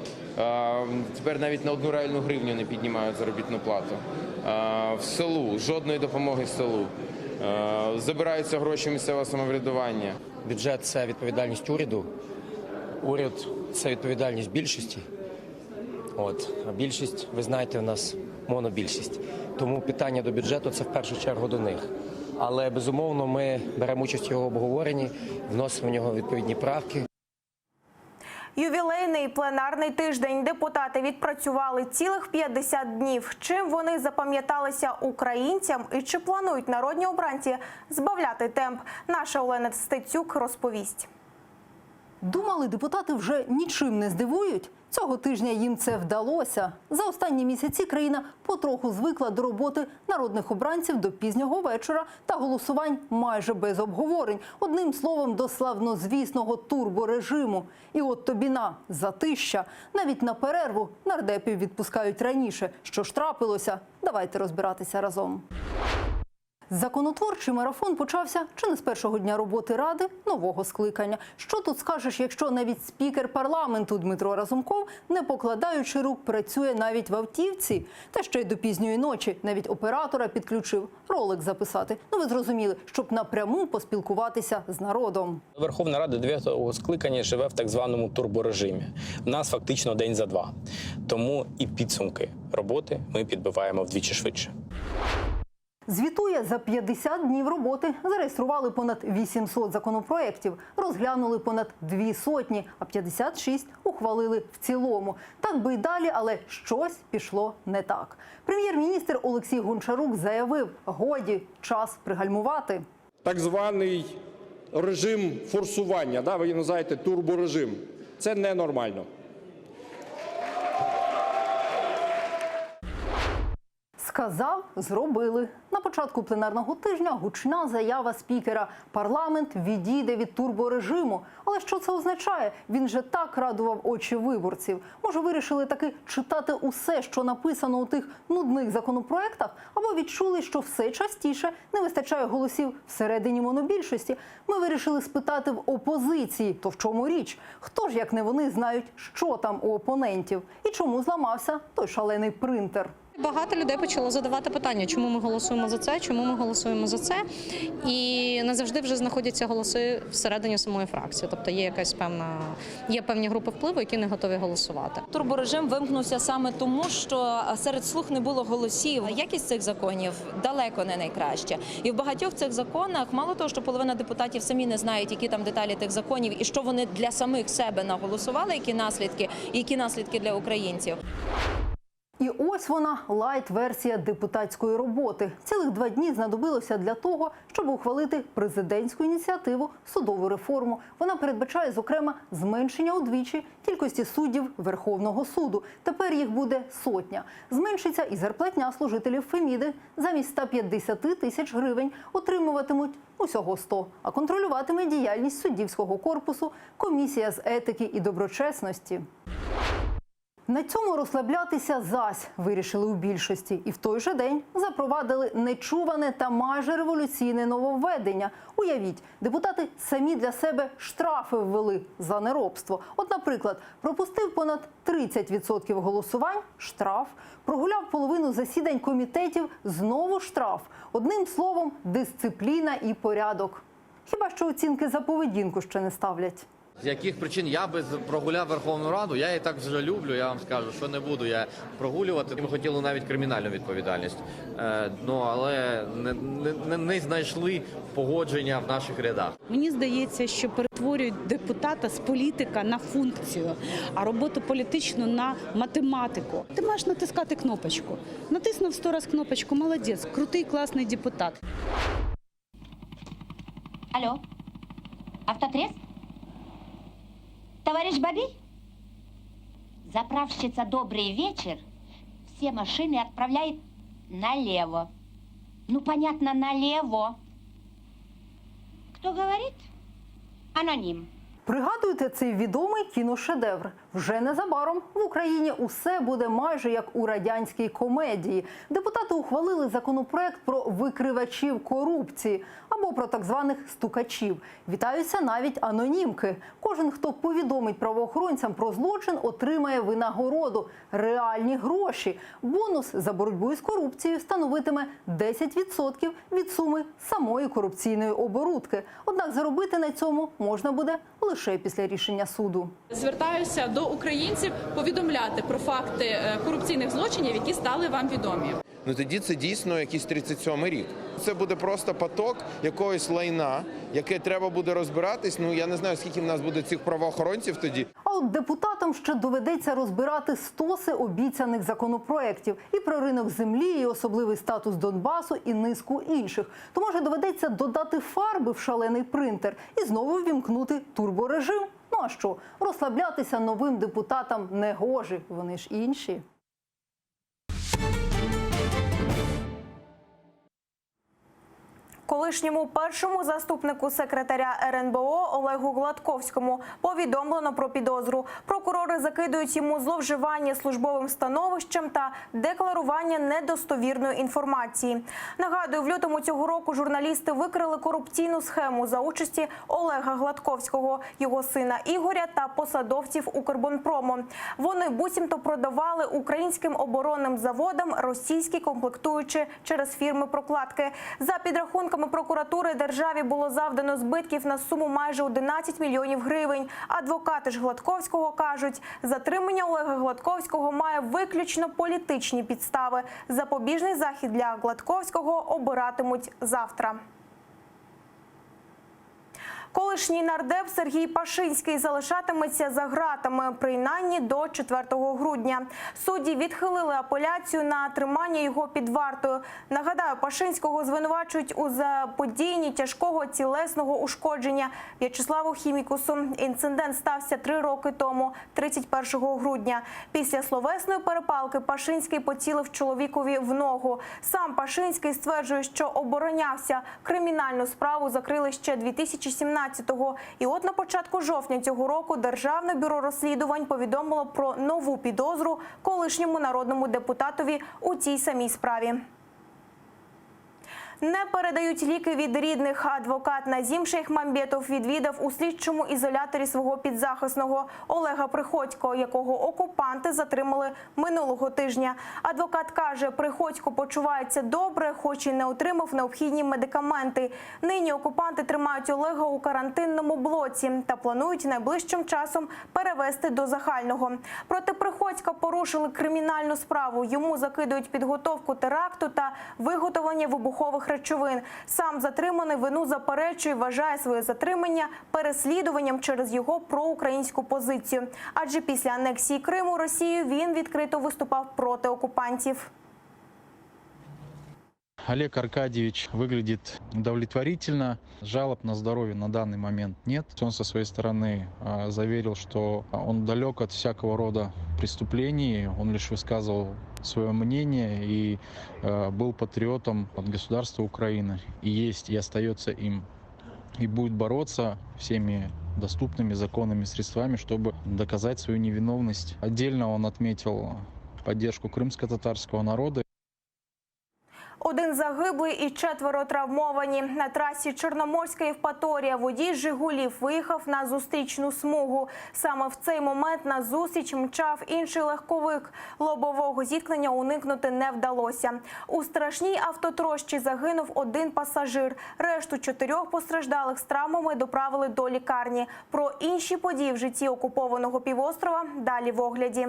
тепер навіть на 1 реальну гривню не піднімають заробітну плату. В селу жодної допомоги селу. Забираються гроші місцевого самоврядування. Бюджет – це відповідальність уряду. Уряд – це відповідальність більшості. А більшість, ви знаєте, у нас монобільшість. Тому питання до бюджету – це в першу чергу до них. Але, безумовно, ми беремо участь у його обговоренні, вносимо в нього відповідні правки. Ювілейний пленарний тиждень. Депутати відпрацювали цілих 50 днів. Чим вони запам'яталися українцям і чи планують народні обранці збавляти темп? Наша Олена Стецюк розповість. Думали, депутати вже нічим не здивують? Цього тижня їм це вдалося. За останні місяці країна потроху звикла до роботи народних обранців до пізнього вечора та голосувань майже без обговорень. Одним словом, до славнозвісного турборежиму. І от тобі на, затища. Навіть на перерву нардепів відпускають раніше. Що ж трапилося? Давайте розбиратися разом. Законотворчий марафон почався чи не з першого дня роботи Ради нового скликання. Що тут скажеш, якщо навіть спікер парламенту Дмитро Разумков, не покладаючи рук, працює навіть в автівці? Та ще й до пізньої ночі. Навіть оператора підключив ролик записати. Ну ви зрозуміли, щоб напряму поспілкуватися з народом. Верховна Рада 9-го скликання живе в так званому турборежимі. В нас фактично день за два. Тому і підсумки роботи ми підбиваємо вдвічі швидше. Звітує, за 50 днів роботи зареєстрували понад 800 законопроєктів, розглянули понад 200, а 56 ухвалили в цілому. Так би й далі, але щось пішло не так. Прем'єр-міністр Олексій Гончарук заявив, годі, час пригальмувати. Так званий режим форсування, ви його називаєте турборежим, це ненормально. Сказав – зробили. На початку пленарного тижня гучна заява спікера. Парламент відійде від турборежиму. Але що це означає? Він же так радував очі виборців. Може, вирішили таки читати усе, що написано у тих нудних законопроектах? Або відчули, що все частіше не вистачає голосів всередині монобільшості? Ми вирішили спитати в опозиції. То в чому річ? Хто ж, як не вони, знають, що там у опонентів? І чому зламався той шалений принтер? Багато людей почало задавати питання, чому ми голосуємо за це, чому ми голосуємо за це. І не завжди вже знаходяться голоси всередині самої фракції. Тобто є певні групи впливу, які не готові голосувати. Турборежим вимкнувся саме тому, що серед слуг не було голосів. Якість цих законів далеко не найкраща. І в багатьох цих законах, мало того, що половина депутатів самі не знають, які там деталі тих законів і що вони для самих себе наголосували, які наслідки для українців. І ось вона, лайт-версія депутатської роботи. Цілих 2 дні знадобилося для того, щоб ухвалити президентську ініціативу «Судову реформу». Вона передбачає, зокрема, зменшення удвічі кількості суддів Верховного суду. Тепер їх буде 100. Зменшиться і зарплатня служителів Феміди. Замість 150 тисяч гривень отримуватимуть усього 100. А контролюватиме діяльність суддівського корпусу комісія з етики і доброчесності. На цьому розслаблятися зась вирішили у більшості. І в той же день запровадили нечуване та майже революційне нововведення. Уявіть, депутати самі для себе штрафи ввели за неробство. От, наприклад, пропустив понад 30% голосувань – штраф. Прогуляв половину засідань комітетів – знову штраф. Одним словом, дисципліна і порядок. Хіба що оцінки за поведінку ще не ставлять. З яких причин я би прогуляв Верховну Раду, я її так вже люблю, я вам скажу, що не буду я прогулювати. Ми хотіли навіть кримінальну відповідальність, але не знайшли погодження в наших рядах. Мені здається, що перетворюють депутата з політика на функцію, а роботу політичну на математику. Ти маєш натискати кнопочку. Натиснув 100 раз кнопочку, молодець, крутий, класний депутат. Алло, автотрез? Товарищ Бабий? Заправщица «Добрый вечер» все машины отправляет налево. Ну, понятно, налево. Кто говорит? Аноним. Пригадуєте цей відомий кіношедевр? Вже незабаром в Україні усе буде майже як у радянській комедії. Депутати ухвалили законопроект про викривачів корупції або про так званих стукачів. Вітаються навіть анонімки. Кожен, хто повідомить правоохоронцям про злочин, отримає винагороду – реальні гроші. Бонус за боротьбу з корупцією становитиме 10% від суми самої корупційної оборудки. Однак заробити на цьому можна буде лише після рішення суду. Звертаюся до українців повідомляти про факти корупційних злочинів, які стали вам відомі. Ну тоді це дійсно якийсь 37-й рік. Це буде просто поток якогось лайна, яке треба буде розбиратись. Ну я не знаю, скільки в нас буде цих правоохоронців тоді. А от депутатам ще доведеться розбирати стоси обіцяних законопроєктів. І про ринок землі, і особливий статус Донбасу, і низку інших. То може доведеться додати фарби в шалений принтер і знову ввімкнути турборежим. Ну а що, розслаблятися новим депутатам не гоже, вони ж інші. Колишньому першому заступнику секретаря РНБО Олегу Гладковському повідомлено про підозру. Прокурори закидують йому зловживання службовим становищем та декларування недостовірної інформації. Нагадую, в лютому цього року журналісти викрили корупційну схему за участі Олега Гладковського, його сина Ігоря та посадовців Укрборонпрому. Вони буцімто продавали українським оборонним заводам російські комплектуючі через фірми-прокладки. За підрахунками прокуратури державі було завдано збитків на суму майже 11 мільйонів гривень. Адвокати ж Гладковського кажуть, затримання Олега Гладковського має виключно політичні підстави. Запобіжний захід для Гладковського обиратимуть завтра. Колишній нардеп Сергій Пашинський залишатиметься за ґратами, принаймні до 4 грудня. Судді відхилили апеляцію на тримання його під вартою. Нагадаю, Пашинського звинувачують у заподіянні тяжкого тілесного ушкодження В'ячеславу Хімікусу. Інцидент стався 3 роки тому, 31 грудня. Після словесної перепалки Пашинський поцілив чоловікові в ногу. Сам Пашинський стверджує, що оборонявся. Кримінальну справу закрили ще 2017-го. І от на початку жовтня цього року Державне бюро розслідувань повідомило про нову підозру колишньому народному депутатові у цій самій справі. Не передають ліки від рідних. Адвокат Назім Шейхмамбетов відвідав у слідчому ізоляторі свого підзахисного Олега Приходько, якого окупанти затримали минулого тижня. Адвокат каже, Приходько почувається добре, хоч і не отримав необхідні медикаменти. Нині окупанти тримають Олега у карантинному блоці та планують найближчим часом перевести до загального. Проти Приходька порушили кримінальну справу. Йому закидують підготовку теракту та виготовлення вибухових речовин. Сам затриманий вину заперечує, вважає своє затримання переслідуванням через його проукраїнську позицію. Адже після анексії Криму Росією він відкрито виступав проти окупантів. Олег Аркадьевич выглядит удовлетворительно. Жалоб на здоровье на данный момент нет. Он со своей стороны заверил, что он далек от всякого рода преступлений. Он лишь высказывал свое мнение и был патриотом от государства Украины. И есть, и остается им. И будет бороться всеми доступными законными средствами, чтобы доказать свою невиновность. Отдельно он отметил поддержку крымско-татарского народа. 1 загиблий і 4 травмовані. На трасі Чорноморська Євпаторія водій «Жигулів» виїхав на зустрічну смугу. Саме в цей момент на зустріч мчав інший легковик. Лобового зіткнення уникнути не вдалося. У страшній автотрощі загинув 1 пасажир. Решту 4 постраждалих з травмами доправили до лікарні. Про інші події в житті окупованого півострова далі в огляді.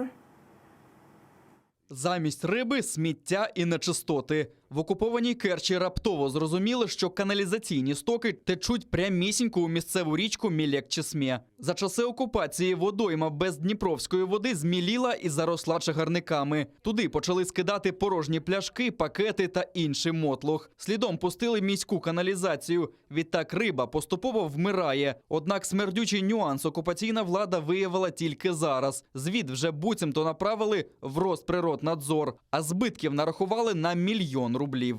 Замість риби – сміття і нечистоти. В окупованій Керчі раптово зрозуміли, що каналізаційні стоки течуть прямісінько у місцеву річку Мілек-Чесме. За часи окупації водойма без дніпровської води зміліла і заросла чагарниками. Туди почали скидати порожні пляшки, пакети та інший мотлох. Слідом пустили міську каналізацію. Відтак риба поступово вмирає. Однак смердючий нюанс окупаційна влада виявила тільки зараз. Звіт вже буцімто направили в Росприроднадзор, а збитків нарахували на 1 мільйон рублів.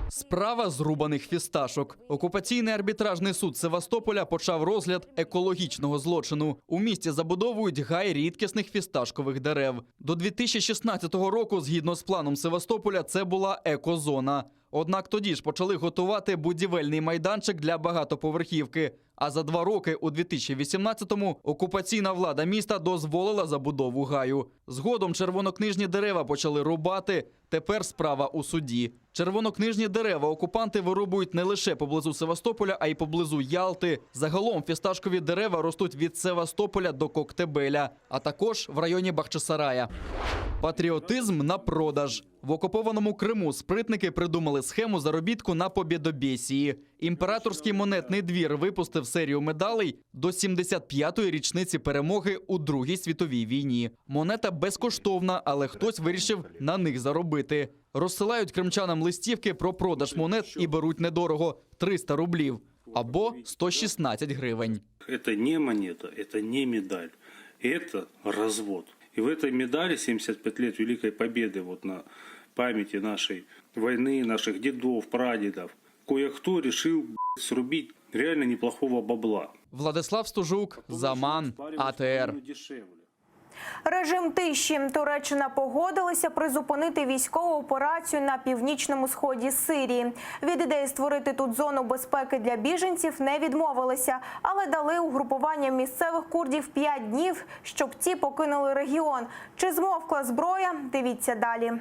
Справа зрубаних фісташок. Окупаційний арбітражний суд Севастополя почав розгляд екологічного злочину. У місті забудовують гай рідкісних фісташкових дерев. До 2016 року, згідно з планом Севастополя, це була екозона. Однак тоді ж почали готувати будівельний майданчик для багатоповерхівки. А за 2 роки, у 2018-му, окупаційна влада міста дозволила забудову гаю. Згодом червонокнижні дерева почали рубати. Тепер справа у суді. Червонокнижні дерева окупанти вирубують не лише поблизу Севастополя, а й поблизу Ялти. Загалом фісташкові дерева ростуть від Севастополя до Коктебеля, а також в районі Бахчисарая. Патріотизм на продаж. В окупованому Криму спритники придумали схему заробітку на побєдобєсії. Імператорський монетний двір випустив серію медалей до 75-ї річниці перемоги у Другій світовій війні. Монета безкоштовна, але хтось вирішив на них заробити. Розсилають кримчанам листівки про продаж монет і беруть недорого – 300 рублів або 116 гривень. Це не монета, це не медаль, це розвод. И в этой медали 75 лет Великой Победы вот на памяти нашей войны, наших дедов, прадедов, кое-кто решил срубить реально неплохого бабла. Владислав Стужук, Заман, АТР. Режим тиші. Туреччина погодилася призупинити військову операцію на північному сході Сирії. Від ідеї створити тут зону безпеки для біженців не відмовилися, але дали угрупуванням місцевих курдів 5 днів, щоб ті покинули регіон. Чи змовкла зброя? Дивіться далі.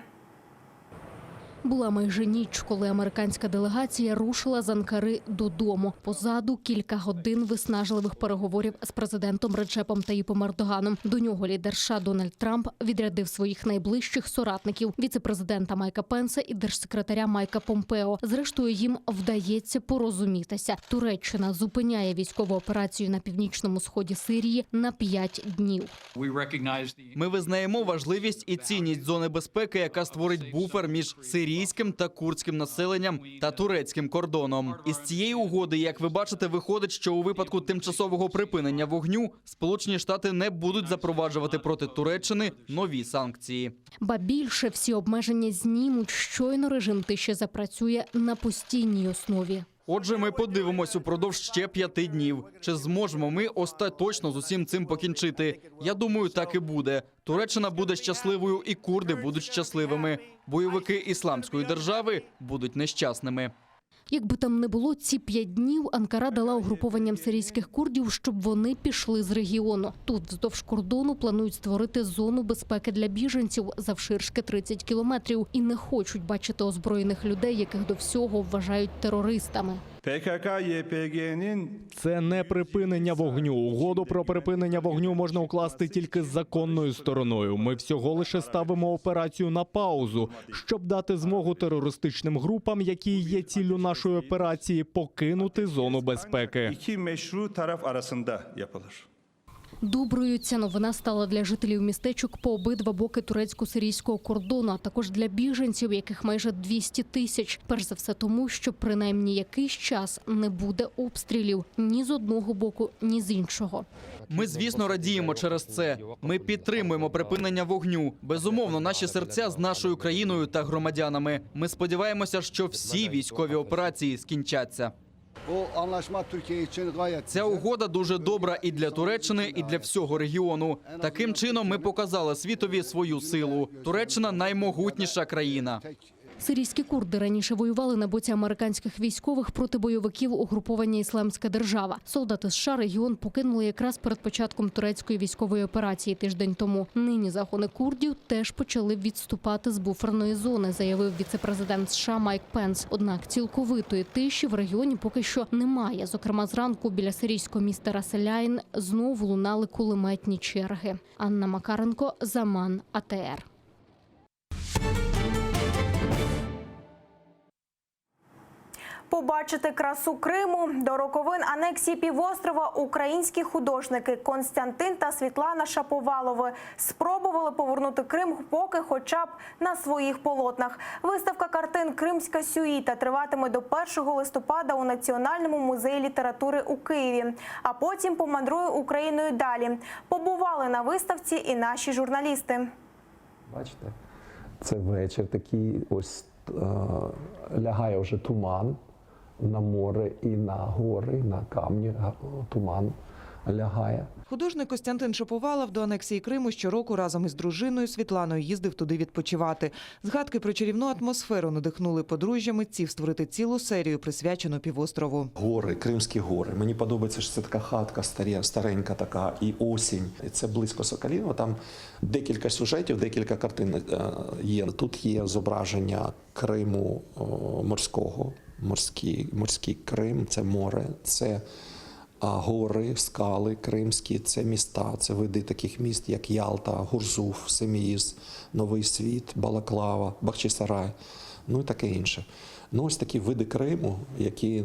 Була майже ніч, коли американська делегація рушила з Анкари додому. Позаду кілька годин виснажливих переговорів з президентом Реджепом Таїпом Ердоганом. До нього лідер США Дональд Трамп відрядив своїх найближчих соратників – віце-президента Майка Пенса і держсекретаря Майка Помпео. Зрештою, їм вдається порозумітися. Туреччина зупиняє військову операцію на північному сході Сирії на 5 днів. Ми визнаємо важливість і цінність зони безпеки, яка створить буфер між сирійським та курдським населенням та турецьким кордоном. Із цієї угоди, як ви бачите, виходить, що у випадку тимчасового припинення вогню Сполучені Штати не будуть запроваджувати проти Туреччини нові санкції. Ба більше, всі обмеження знімуть, щойно режим тиші запрацює на постійній основі. Отже, ми подивимось упродовж ще 5 днів. Чи зможемо ми остаточно з усім цим покінчити? Я думаю, так і буде. Туреччина буде щасливою і курди будуть щасливими. Бойовики Ісламської держави будуть нещасними. Якби там не було, ці 5 днів Анкара дала угрупованням сирійських курдів, щоб вони пішли з регіону. Тут вздовж кордону планують створити зону безпеки для біженців завширшки 30 кілометрів і не хочуть бачити озброєних людей, яких до всього вважають терористами. Це не припинення вогню. Угоду про припинення вогню можна укласти тільки з законною стороною. Ми всього лише ставимо операцію на паузу, щоб дати змогу терористичним групам, які є ціллю нашої операції, покинути зону безпеки. Доброю ця новина стала для жителів містечок по обидва боки турецько-сирійського кордону, а також для біженців, яких майже 200 тисяч. Перш за все тому, що принаймні якийсь час не буде обстрілів ні з одного боку, ні з іншого. Ми, звісно, радіємо через це. Ми підтримуємо припинення вогню. Безумовно, наші серця з нашою країною та громадянами. Ми сподіваємося, що всі військові операції скінчаться. Ця угода дуже добра і для Туреччини, і для всього регіону. Таким чином ми показали світові свою силу. Туреччина – наймогутніша країна. Сирійські курди раніше воювали на боці американських військових проти бойовиків угруповання «Ісламська держава». Солдати США регіон покинули якраз перед початком турецької військової операції тиждень тому. Нині загони курдів теж почали відступати з буферної зони, заявив віце-президент США Майк Пенс. Однак цілковитої тиші в регіоні поки що немає. Зокрема, зранку біля сирійського міста Рас-ель-Айн знову лунали кулеметні черги. Анна Макаренко, Заман, АТР. Побачити красу Криму, до роковин анексії півострова українські художники Константин та Світлана Шаповалови спробували повернути Крим поки хоча б на своїх полотнах. Виставка картин «Кримська сюїта» триватиме до 1 листопада у Національному музеї літератури у Києві, а потім помандрує Україною далі. Побували на виставці і наші журналісти. Бачите, це вечір такий, ось лягає вже туман на море і на гори, на камні туман лягає. Художник Костянтин Шаповалов до анексії Криму щороку разом із дружиною Світланою їздив туди відпочивати. Згадки про чарівну атмосферу надихнули подружжя митців створити цілу серію, присвячену півострову. Гори, Кримські гори. Мені подобається, що це така хатка старенька така, і осінь. І це близько Соколіного. Там декілька сюжетів, декілька картин є. Тут є зображення Криму морського. Морський Крим, це море, це гори, скали кримські, це міста, це види таких міст, як Ялта, Гурзуф, Семіїз, Новий Світ, Балаклава, Бахчисарай, ну і таке інше. Ну, ось такі види Криму, які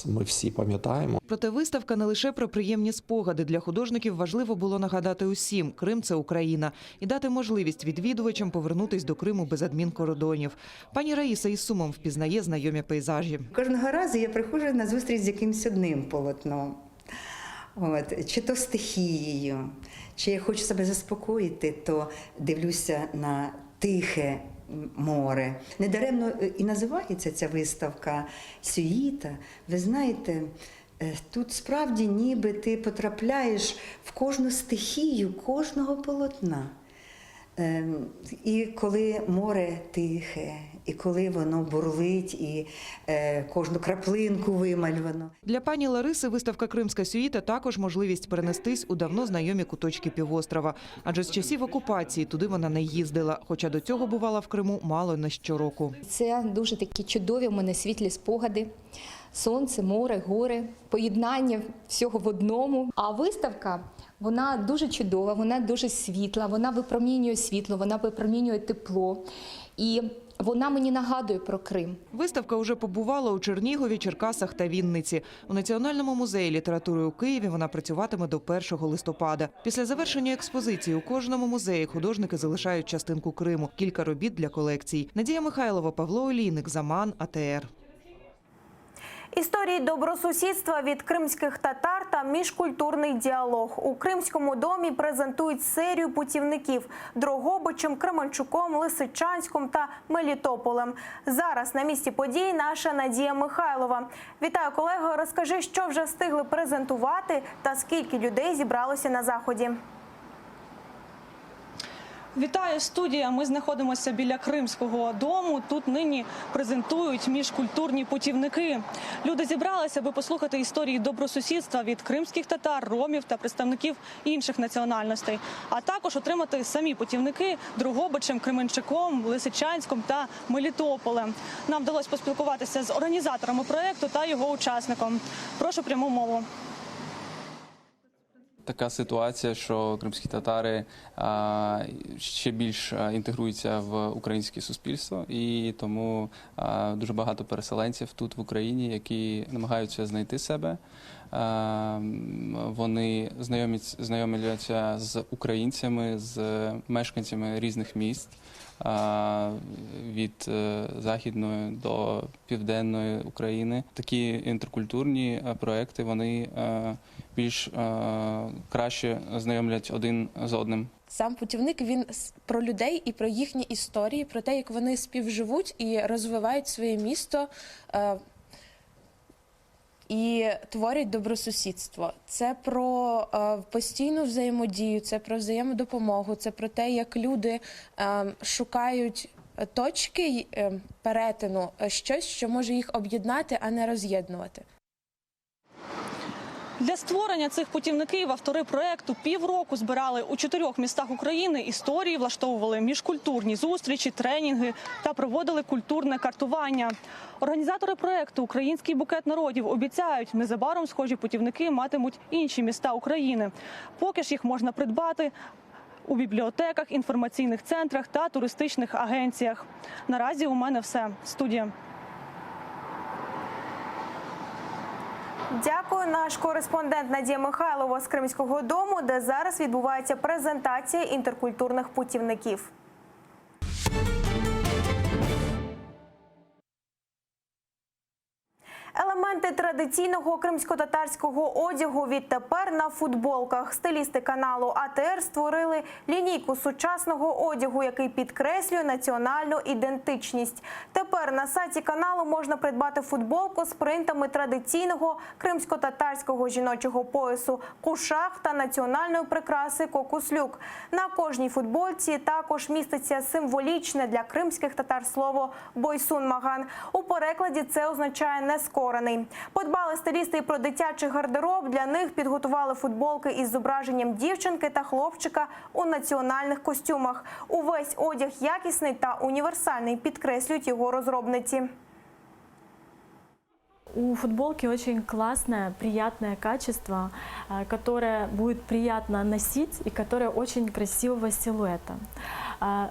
ми всі пам'ятаємо. Проте виставка не лише про приємні спогади. Для художників важливо було нагадати усім – Крим – це Україна. І дати можливість відвідувачам повернутись до Криму без адмінкордонів. Пані Раїса із сумом впізнає знайомі пейзажі. Кожного разу я приходжу на зустріч з якимось одним полотном. Чи то стихією, чи я хочу себе заспокоїти, то дивлюся на тихе море. Недаремно і називається ця виставка «Сюїта». Ви знаєте, тут справді ніби ти потрапляєш в кожну стихію, кожного полотна. І коли море тихе, і коли воно бурлить, і кожну краплинку вимальвано. Для пані Лариси виставка «Кримська сюїта» також можливість перенестись у давно знайомі куточки півострова. Адже з часів окупації туди вона не їздила, хоча до цього бувала в Криму мало не щороку. Це дуже такі чудові в мене світлі спогади. Сонце, море, гори, поєднання всього в одному. А виставка, вона дуже чудова, вона дуже світла, вона випромінює світло, вона випромінює тепло. І вона мені нагадує про Крим. Виставка вже побувала у Чернігові, Черкасах та Вінниці. У Національному музеї літератури у Києві вона працюватиме до 1 листопада. Після завершення експозиції у кожному музеї художники залишають частинку Криму, кілька робіт для колекцій. Надія Михайлова, Павло Олійник, Заман, АТР. Історії добросусідства від кримських татар та міжкультурний діалог. У Кримському домі презентують серію путівників – Дрогобичем, Кременчуком, Лисичанськом та Мелітополем. Зараз на місці подій наша Надія Михайлова. Вітаю, колего, розкажи, що вже встигли презентувати та скільки людей зібралося на заході. Вітаю, студія. Ми знаходимося біля Кримського дому. Тут нині презентують міжкультурні путівники. Люди зібралися, аби послухати історії добросусідства від кримських татар, ромів та представників інших національностей. А також отримати самі путівники Дрогобичем, Кременчуком, Лисичанськом та Мелітополем. Нам вдалося поспілкуватися з організаторами проєкту та його учасником. Прошу пряму мову. Така ситуація, що кримські татари ще більш інтегруються в українське суспільство, і тому дуже багато переселенців тут в Україні, які намагаються знайти себе. Вони знайомляться з українцями, з мешканцями різних міст, від західної до південної України. Такі інтеркультурні проекти, вони більш краще знайомлять один з одним. Сам путівник, він про людей і про їхні історії, про те, як вони співживуть і розвивають своє місто і творять добросусідство. Це про постійну взаємодію, це про взаємодопомогу, це про те, як люди шукають точки перетину, щось, що може їх об'єднати, а не роз'єднувати. Для створення цих путівників автори проєкту півроку збирали у 4 містах України історії, влаштовували міжкультурні зустрічі, тренінги та проводили культурне картування. Організатори проєкту «Український букет народів» обіцяють, незабаром схожі путівники матимуть інші міста України. Поки ж їх можна придбати у бібліотеках, інформаційних центрах та туристичних агенціях. Наразі у мене все. Студія. Дякую. Наш кореспондент Надія Михайлова з Кримського дому, де зараз відбувається презентація інтеркультурних путівників. Елементи традиційного кримсько-татарського одягу відтепер на футболках. Стилісти каналу АТР створили лінійку сучасного одягу, який підкреслює національну ідентичність. Тепер на сайті каналу можна придбати футболку з принтами традиційного кримсько-татарського жіночого поясу кушак та національної прикраси кокуслюк. На кожній футболці також міститься символічне для кримських татар слово «бойсун-маган». У перекладі це означає «нескорений». Подбали стилісти і про дитячий гардероб. Для них підготували футболки із зображенням дівчинки та хлопчика у національних костюмах. Увесь одяг якісний та універсальний, підкреслюють його розробниці. У футболки очень классное, приятное качество, которое будет приятно носить и которое очень красивого силуэта.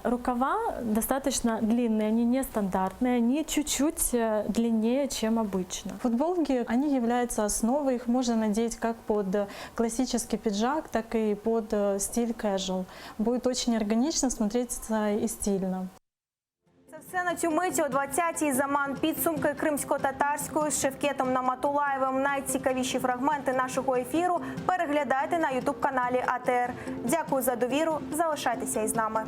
Рукава достаточно длинные, они нестандартные, они чуть-чуть длиннее, чем обычно. Футболки, они являются основой, их можно надеть как под классический пиджак, так и под стиль casual. Будет очень органично смотреться и стильно. Це все на цю мить о 20-й. Заман підсумки кримсько-татарської з Шевкетом Наматулаєвим. Найцікавіші фрагменти нашого ефіру переглядайте на ютуб-каналі АТР. Дякую за довіру. Залишайтеся із нами.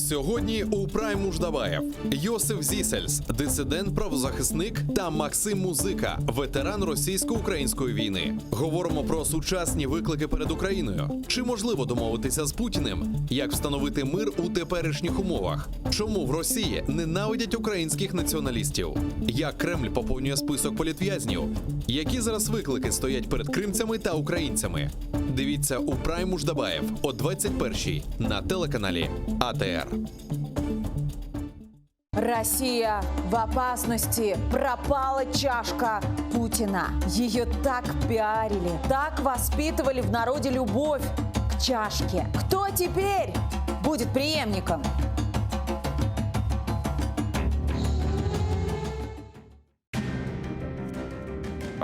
Сьогодні у Прайм Муждабаєв Йосиф Зісельс, дисидент-правозахисник, та Максим Музика, ветеран російсько-української війни. Говоримо про сучасні виклики перед Україною. Чи можливо домовитися з Путіним? Як встановити мир у теперішніх умовах? Чому в Росії ненавидять українських націоналістів? Як Кремль поповнює список політв'язнів? Які зараз виклики стоять перед кримцями та українцями? Дивіться у Прайм Муждабаєв о 21-й на телеканалі АТР. Россия в опасности. Пропала чашка Путина. Ее так пиарили, так воспитывали в народе любовь к чашке. Кто теперь будет преемником?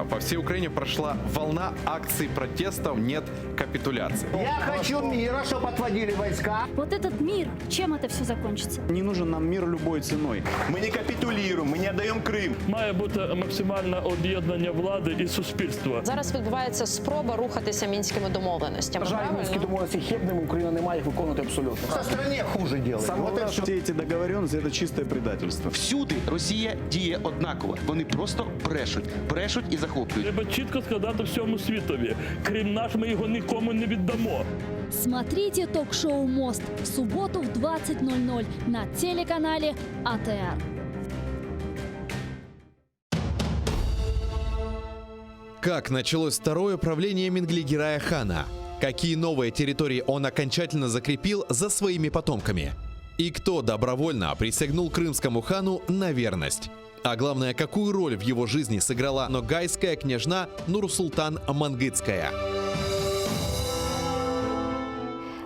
По всей Украине прошла волна акций протестов «Нет капитуляции». Я хочу мира, чтобы отводили войска. Вот этот мир, чем это все закончится? Не нужен нам мир любой ценой. Мы не капитулируем, мы не отдаем Крым. Має бути максимальне об'єднання влади і суспільства. Зараз відбувається спроба рухатися мінськими домовленостями. Мінські домовленості хибними, Україна не має їх виконувати абсолютно. Все стране хуже делает. Вот всі ці договоренності – це чисте предательство. Всюди Росія діє однаково. Вони просто брешуть і захоплюють. Треба чітко сказати всьому світові. Крим наш, ми його нікому не віддамо. Смотрите ток-шоу «Мост» в субботу в 20:00 на телеканале АТР. Как началось второе правление Менглигерая хана? Какие новые территории он окончательно закрепил за своими потомками? И кто добровольно присягнул крымскому хану на верность? А главное, какую роль в его жизни сыграла ногайская княжна Нурсултан Мангытская?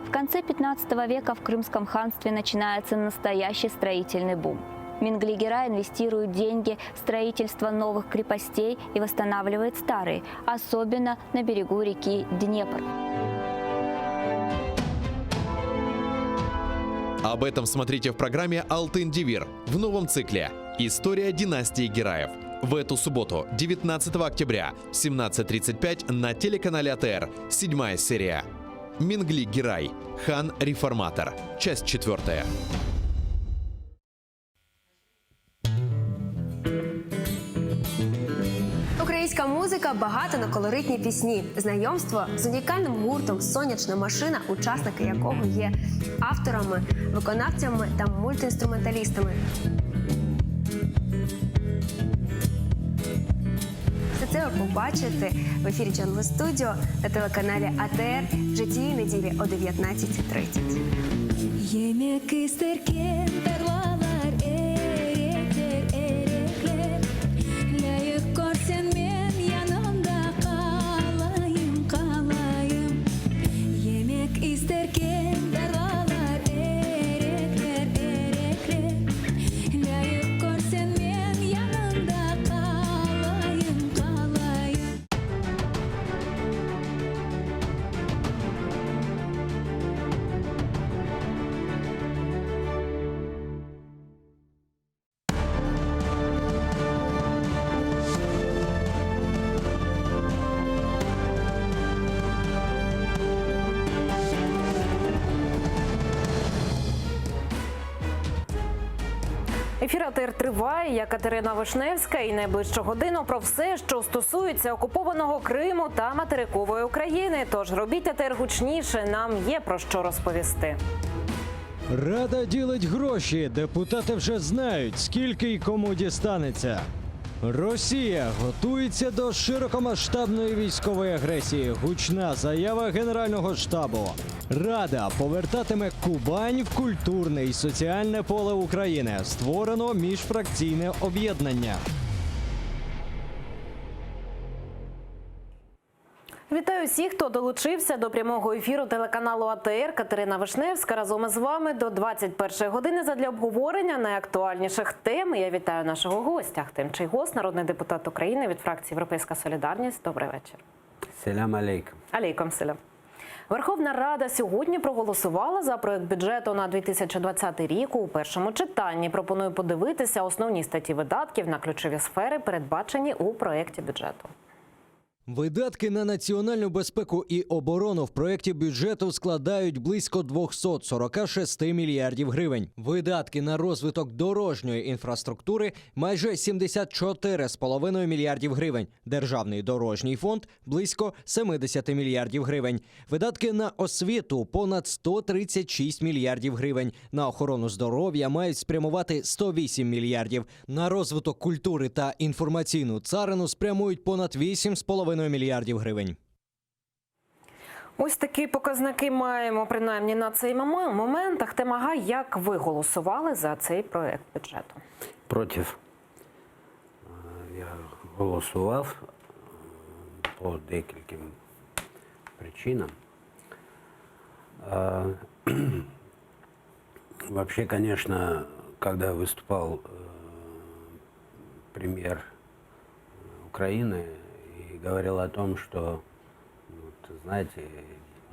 В конце 15 века в Крымском ханстве начинается настоящий строительный бум. Менглигерай инвестирует деньги в строительство новых крепостей и восстанавливает старые, особенно на берегу реки Днепр. Об этом смотрите в программе «Алтын Девир» в новом цикле «История династии Гераев». В эту субботу, 19 октября, 17:35 на телеканале АТР, 7-я серия. Мингли Гирай. Хан Реформатор. Часть 4. Українська музика багата на колоритні пісні. Знайомство з унікальним гуртом «Сонячна машина», учасники якого є авторами, виконавцями та мультиінструменталістами. Все це ви побачите в ефірі Джанго Студіо на телеканалі АТР вже цієї неділі о 19:30. Yemek isterken tarlalar erekler erekler. Layık görsen men yanımda kalayım kalayım. Yemek isterken tarlalar erekler erekler. Layık görsen men yanımda kalayım kalayım. Ефір АТР триває. Я Катерина Вишневська і найближчу годину про все, що стосується окупованого Криму та материкової України. Тож робіть АТР гучніше, нам є про що розповісти. Рада ділить гроші. Депутати вже знають, скільки й кому дістанеться. Росія готується до широкомасштабної військової агресії. Гучна заява Генерального штабу. Рада повертатиме Кубань в культурне і соціальне поле України. Створено міжфракційне об'єднання. Вітаю всіх, хто долучився до прямого ефіру телеканалу АТР. Катерина Вишневська разом із вами до 21 години задля обговорення найактуальніших тем. Я вітаю нашого гостя. Ахтем Чийгоз, народний депутат України від фракції «Європейська солідарність». Добрий вечір. Селям алейкум. Алейкум селям. Верховна Рада сьогодні проголосувала за проект бюджету на 2020 рік. У першому читанні пропоную подивитися основні статті видатків на ключові сфери, передбачені у проекті бюджету. Видатки на національну безпеку і оборону в проєкті бюджету складають близько 246 мільярдів гривень. Видатки на розвиток дорожньої інфраструктури – майже 74,5 мільярдів гривень. Державний дорожній фонд – близько 70 мільярдів гривень. Видатки на освіту – понад 136 мільярдів гривень. На охорону здоров'я мають спрямувати 108 мільярдів. На розвиток культури та інформаційну царину спрямують понад 8,5 мільярдів гривень. Ось такі показники маємо, принаймні, на цей момент. Ахтем Агай, як ви голосували за цей проект бюджету? Проти. Я голосував по декільким причинам. Вообще, конечно, когда выступал премьер Украины и говорил о том, что, знаете,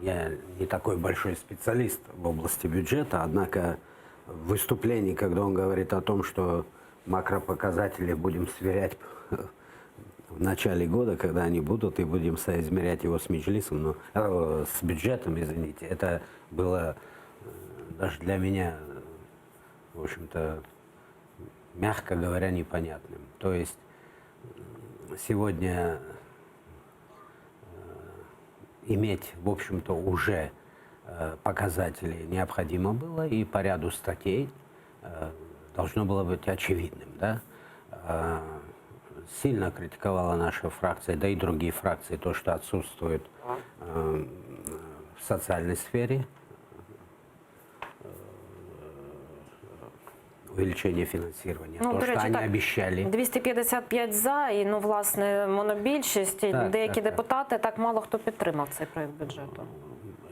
я не такой большой специалист в области бюджета, однако в выступлении, когда он говорит о том, что макропоказатели будем сверять в начале года, когда они будут, и будем соизмерять его с Меджлисом, с бюджетом, извините, это было даже для меня, в общем-то, мягко говоря, непонятным. То есть сегодня иметь, в общем-то, уже показатели необходимо было, и по ряду статей должно было быть очевидным. Да? Сильно критиковала наша фракция, да и другие фракции, то, что отсутствует в социальной сфере увеличение фінансування, то, що вони обіцяли. 255 за, і, власне, монобільшість, деякі депутати, так мало хто підтримав цей проект бюджету.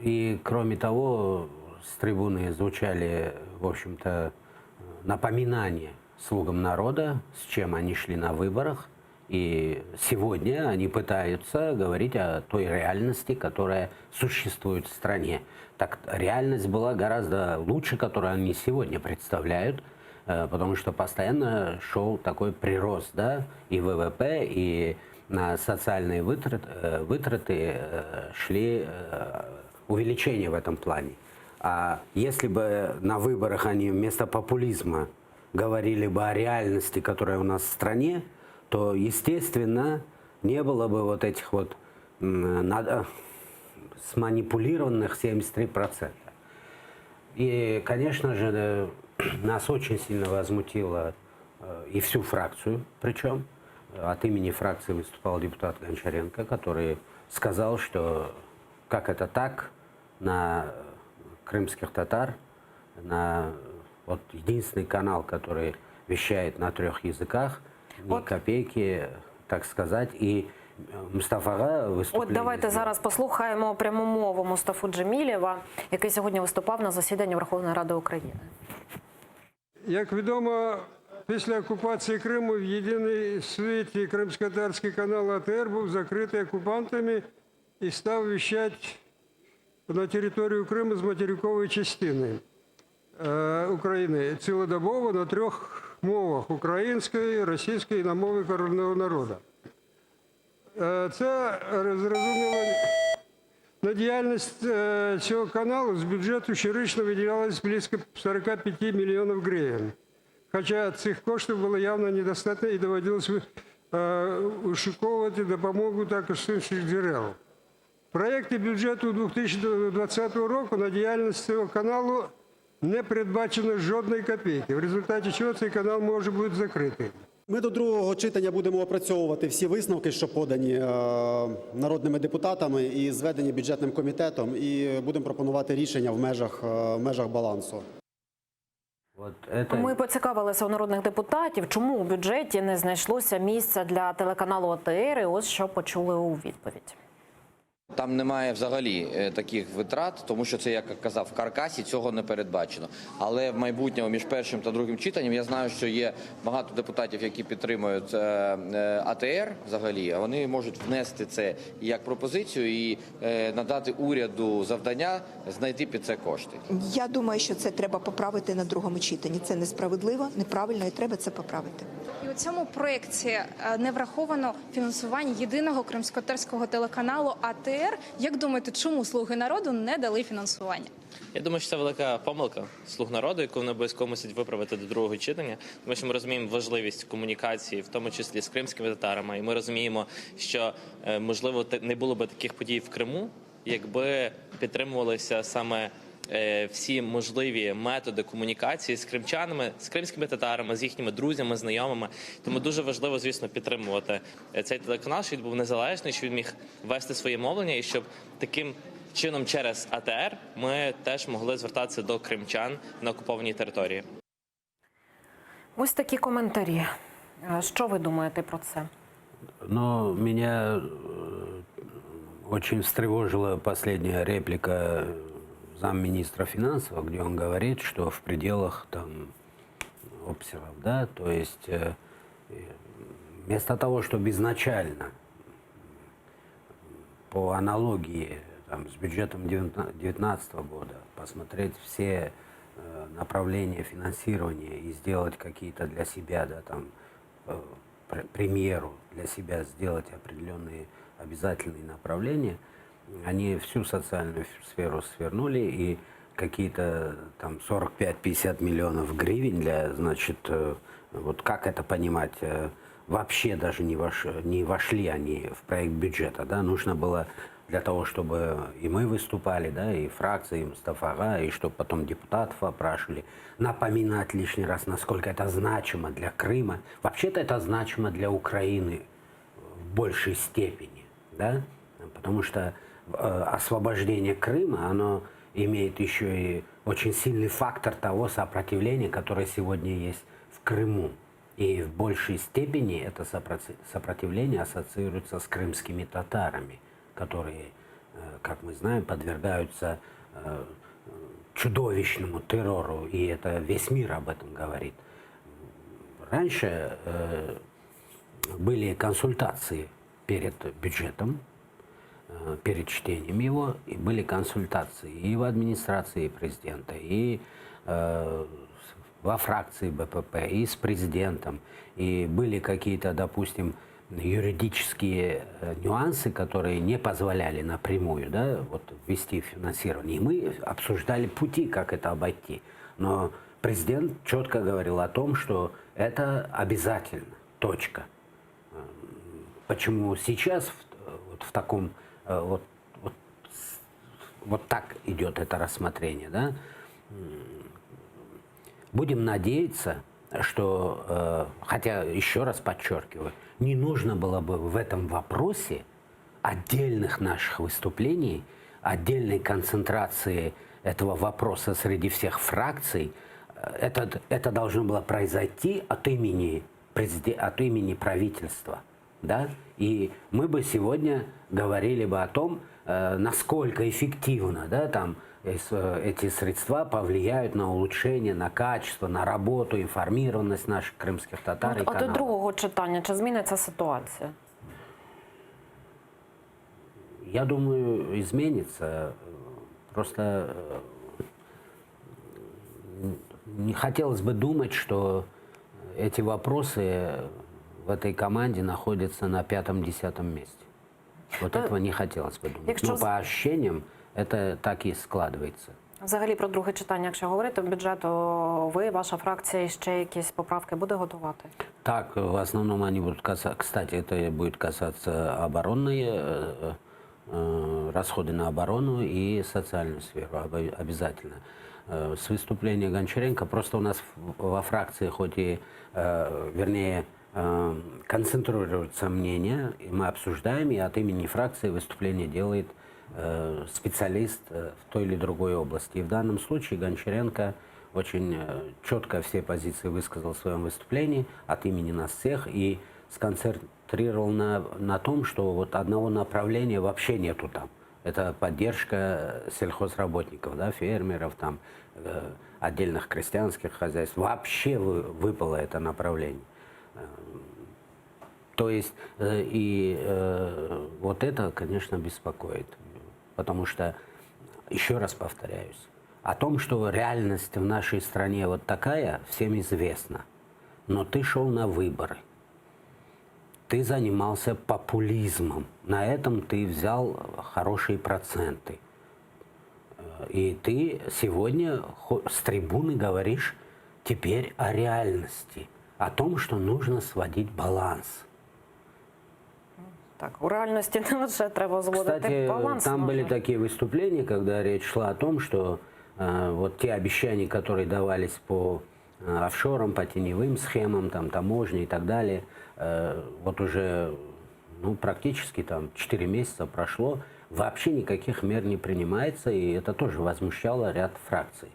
И, кроме того, с трибуны звучали, в общем-то, напоминания слугам народа, с чем они шли на выборах. И сегодня они пытаются говорить о той реальности, которая существует в стране. Так реальность была гораздо лучше, которую они сегодня представляют, потому что постоянно шел такой прирост, да, и ВВП, и на социальные вытраты шли увеличение в этом плане. А если бы на выборах они вместо популизма говорили бы о реальности, которая у нас в стране, то, естественно, не было бы вот этих вот сманипулированных 73%. И, конечно же, нас очень сильно возмутило, и всю фракцию, причем от имени фракции выступал депутат Гончаренко, который сказал, что как это так, на крымских татар, на вот единственный канал, который вещает на 3 языках, ни копейки, так сказать, і Мустафага виступлення. От давайте зараз послухаємо пряму мову Мустафу Джемілєва, який сьогодні виступав на засіданні Верховної Ради України. Як відомо, після окупації Криму в єдиний світі кримськотатарський канал АТР був закритий окупантами і став віщати на територію Криму з материкової частини України цілодобово на 3 мовах – української, російської і на мові корінного народу. Це, зрозуміло, на діяльність цього каналу з бюджету щорічно виділялось близько 45 мільйонів гривень. Хоча цих коштів було явно недостатньо і доводилось ушуковувати допомогу також з інших джерел. В проєкті бюджету 2020 року на діяльність цього каналу не передбачено жодної копійки, в результаті чого цей канал може бути закритий. Ми до другого читання будемо опрацьовувати всі висновки, що подані народними депутатами і зведені бюджетним комітетом, і будемо пропонувати рішення в межах балансу. Ми поцікавилися у народних депутатів, чому у бюджеті не знайшлося місця для телеканалу АТР, і ось що почули у відповідь. Там немає взагалі таких витрат, тому що це, як я казав, в каркасі цього не передбачено. Але в майбутньому між першим та другим читанням я знаю, що є багато депутатів, які підтримують АТР взагалі, а вони можуть внести це як пропозицію і надати уряду завдання знайти під це кошти. Я думаю, що це треба поправити на другому читанні. Це несправедливо, неправильно і треба це поправити. І у цьому проєкті не враховано фінансування єдиного кримськотатарського телеканалу АТР. Як думаєте, чому «Слуги народу» не дали фінансування? Я думаю, що це велика помилка «Слуг народу», яку вони обов'язково мусять виправити до другого читання, тому що ми розуміємо важливість комунікації, в тому числі з кримськими татарами, і ми розуміємо, що, можливо, не було б таких подій в Криму, якби підтримувалися саме всі можливі методи комунікації з кримчанами, з кримськими татарами, з їхніми друзями, знайомими. Тому дуже важливо, звісно, підтримувати цей телеканал, щоб він був незалежний, щоб він міг вести своє мовлення і щоб таким чином через АТР ми теж могли звертатися до кримчан на окупованій території. Ось такі коментарі. Що ви думаєте про це? Ну, меня очень встревожила последняя реплика замминистра финансов, где он говорит, что в пределах там обсеров, да, то есть вместо того, чтобы изначально по аналогии там, с бюджетом 2019 года посмотреть все направления финансирования и сделать какие-то для себя, да, там, премьеру для себя сделать определенные обязательные направления, они всю социальную сферу свернули, и какие-то там 45-50 миллионов гривен для, значит, вот как это понимать, вообще даже не вошли они в проект бюджета, да, нужно было для того, чтобы и мы выступали, да, и фракции, и Мустафага, и чтобы потом депутатов опрашивали, напоминать лишний раз, насколько это значимо для Крыма. Вообще-то это значимо для Украины в большей степени, да, потому что освобождение Крыма, оно имеет еще и очень сильный фактор того сопротивления, которое сегодня есть в Крыму. И в большей степени это сопротивление ассоциируется с крымскими татарами, которые, как мы знаем, подвергаются чудовищному террору, и это весь мир об этом говорит. Раньше были консультации перед бюджетом, перед чтением его, и были консультации и в администрации президента, и во фракции БПП, и с президентом, и были какие-то, допустим, юридические нюансы, которые не позволяли напрямую, да, вот, ввести финансирование. И мы обсуждали пути, как это обойти. Но президент четко говорил о том, что это обязательно. Точка. Почему сейчас в таком вот так идет это рассмотрение, да? Будем надеяться, что, хотя еще раз подчеркиваю, не нужно было бы в этом вопросе отдельных наших выступлений, отдельной концентрации этого вопроса среди всех фракций. Это должно было произойти от имени правительства. Да? И мы бы сегодня говорили бы о том, насколько эффективно, да, там, эти средства повлияют на улучшение, на качество, на работу, информированность наших крымских татар. А до другого читання чи зміниться ситуація? Я думаю, изменится. Просто не хотелось бы думать, что эти вопросы в этой команде находятся на 5-10 месте. Вот этого не хотелось бы думать. Но по ощущениям это так и складывается. Взагалі про друге читання, якщо говорити бюджету, ви, ваша фракція, ще якісь поправки буде готувати? Так, в основном они будут касаться, кстати, это будет касаться оборонные, расходы на оборону и социальную сферу обязательно. С выступления Гончаренко, просто у нас во фракции, хоть и, вернее, концентрируется мнение, и мы обсуждаем, и от имени фракции выступление делает специалист в той или другой области. И в данном случае Гончаренко очень четко все позиции высказал в своем выступлении от имени нас всех и сконцентрировал на том, что вот одного направления вообще нету там. Это поддержка сельхозработников, да, фермеров, там, отдельных крестьянских хозяйств. Вообще выпало это направление. То есть вот это, конечно, беспокоит. Потому что, еще раз повторяюсь, о том, что реальность в нашей стране вот такая, всем известно. Но ты шел на выборы. Ты занимался популизмом. На этом ты взял хорошие проценты. И ты сегодня с трибуны говоришь теперь о реальности. О том, что нужно сводить баланс. Так, у реальности не лише треба зводити баланс. Кстати, там были такие выступления, когда речь шла о том, что вот те обещания, которые давались по офшорам, по теневым схемам, там, таможне и так далее, вот уже практически там 4 месяца прошло, вообще никаких мер не принимается, и это тоже возмущало ряд фракций.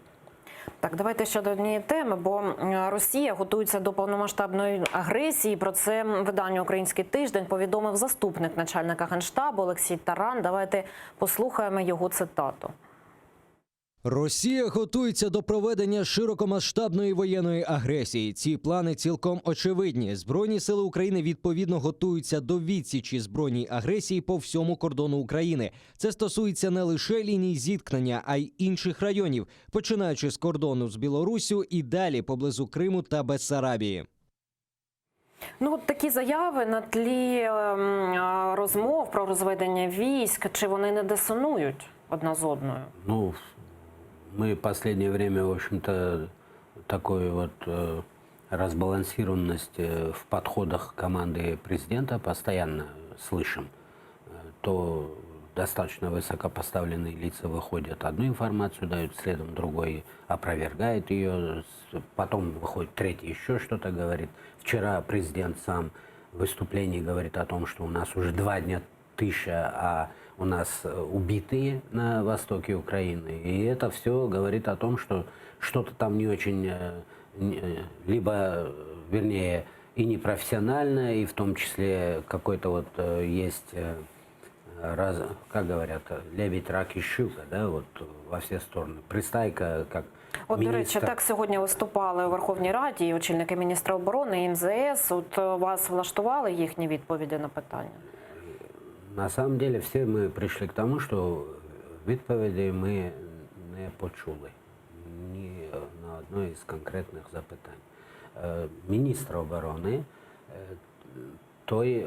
Так, давайте ще до однієї теми, бо Росія готується до повномасштабної агресії. Про це видання «Український тиждень» повідомив заступник начальника Генштабу Олексій Таран. Давайте послухаємо його цитату. Росія готується до проведення широкомасштабної воєнної агресії. Ці плани цілком очевидні. Збройні сили України відповідно готуються до відсічі збройній агресії по всьому кордону України. Це стосується не лише ліній зіткнення, а й інших районів, починаючи з кордону з Білоруссю і далі поблизу Криму та Бессарабії. Ну, от такі заяви на тлі розмов про розведення військ, чи вони не дисонують одна з одною? Ну, мы в последнее время, в общем-то, такую вот разбалансированность в подходах команды президента постоянно слышим. То достаточно высокопоставленные лица выходят, одну информацию дают, следом другой опровергает ее, потом выходит третий, еще что-то говорит. Вчера президент сам в выступлении говорит о том, что у нас уже 2 дня 1000, а у нас убитые на востоке Украины. И это все говорит о том, что что-то там не очень, либо, вернее, и непрофессионально, и в том числе какой-то вот есть, как говорят, лебедь, рак и щука, да, вот во все стороны. Пристайка, как От, до речі, так сьогодні виступали у Верховній Раді очільники міністра оборони і МЗС. От вас влаштували їхні відповіді на питання? На самом деле все мы пришли к тому, что відповіді ми не почули ні на одно із конкретних запитань. Міністр оборони той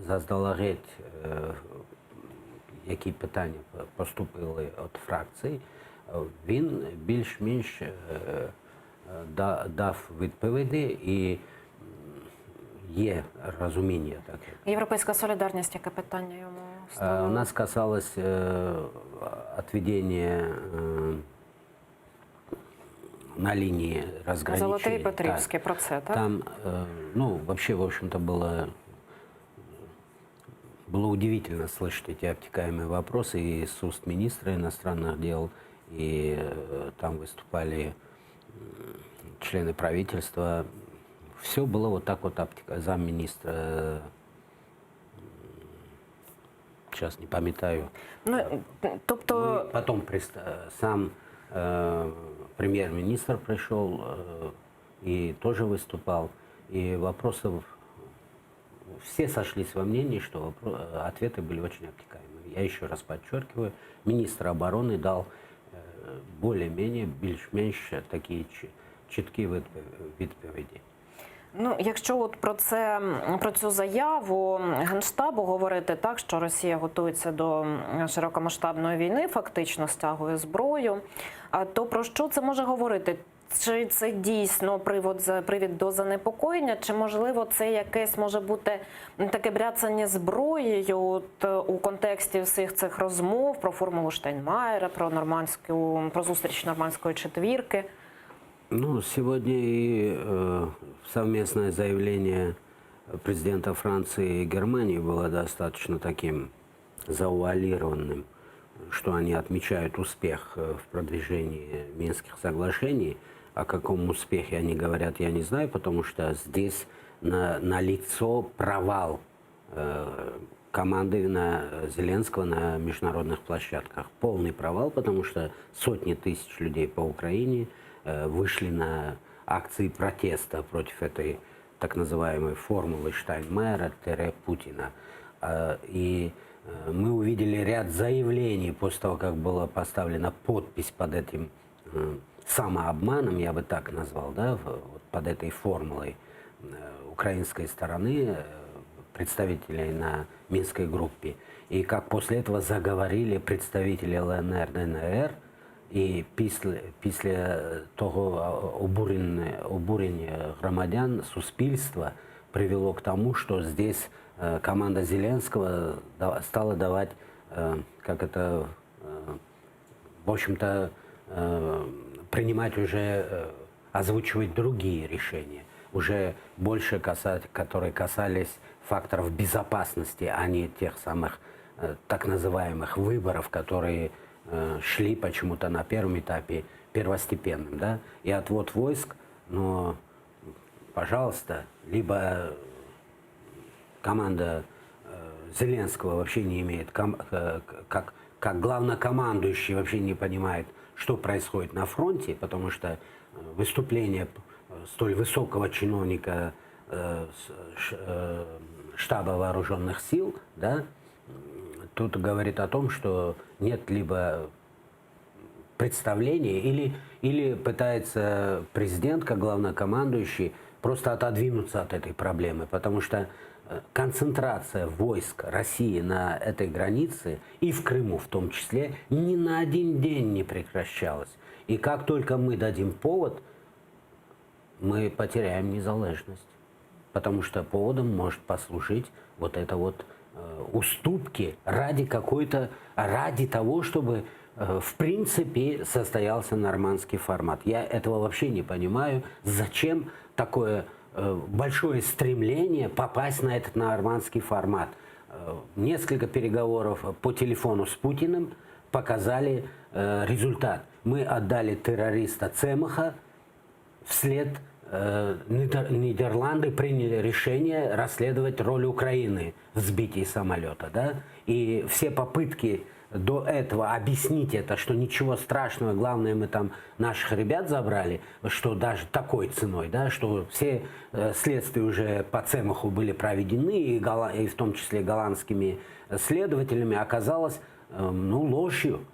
заздалегідь, які питання поступили від фракції, він більш-менш дав відповіді і є розуміння таке. Європейська солідарність, яке питання йому ставили? У нас касалось отведения на линии разграничения. Золотий і Петрівський, про це, так? Там, ну, вообще, в общем-то, было удивительно слышать эти обтекаемые вопросы и с уст министра иностранных дел, и там выступали члены правительства. Все было вот так вот обтекаемо. Замминистра, сейчас не памятаю. Ну, тобто... Потом сам премьер-министр пришел и тоже выступал. И вопросов... Все сошлись во мнении, что ответы были очень обтекаемые. Я еще раз подчеркиваю, министр обороны дал более-менее, більш-менш такі чіткі відповіді. Ну, якщо от про цю заяву Генштабу говорити так, що Росія готується до широкомасштабної війни, фактично стягує зброю, то про що це може говорити? Чи це дійсно привід до занепокоєння, чи, можливо, це якесь може бути таке бряцання зброєю у контексті всіх цих розмов про формулу Штайнмаєра, про зустріч нормандської четвірки? Ну, сегодня и совместное заявление президента Франции и Германии было достаточно таким завуалированным, что они отмечают успех в продвижении Минских соглашений. О каком успехе они говорят, я не знаю, потому что здесь налицо провал команды Зеленского на международных площадках. Полный провал, потому что сотни тысяч людей по Украине вышли на акции протеста против этой так называемой формулы Штайнмайера-Путина. И мы увидели ряд заявлений после того, как была поставлена подпись под этим самообманом, я бы так назвал, да, под этой формулой украинской стороны, представителей на Минской группе. И как после этого заговорили представители ЛНР, ДНР, і після того обурення громадян, суспільства привело к тому, что здесь команда Зеленского стала давать, как это, в общем-то, принимать уже, озвучивать другие решения, уже больше которые касались факторов безопасности, а не тех самых так называемых выборов, которые шли почему-то на первом этапе первостепенным, да, и отвод войск, но, пожалуйста, либо команда Зеленского вообще не имеет, как главнокомандующий вообще не понимает, что происходит на фронте, потому что выступление столь высокого чиновника штаба вооруженных сил, да, тут говорит о том, что нет либо представления, или пытается президент, как главнокомандующий, просто отодвинуться от этой проблемы, потому что концентрация войск России на этой границе, и в Крыму в том числе, ни на один день не прекращалась. И как только мы дадим повод, мы потеряем незалежность, потому что поводом может послужить вот это вот уступки ради того, чтобы в принципе состоялся нормандский формат. Я этого вообще не понимаю, зачем такое большое стремление попасть на этот нормандский формат. Несколько переговоров по телефону с Путиным показали результат. Мы отдали террориста Цемаха, вслед Нидерланды приняли решение расследовать роль Украины в сбитии самолета. Да? И все попытки до этого объяснить это, что ничего страшного, главное, мы там наших ребят забрали, что даже такой ценой, да, что все следствия уже по Цемаху были проведены, и в том числе голландскими следователями оказалось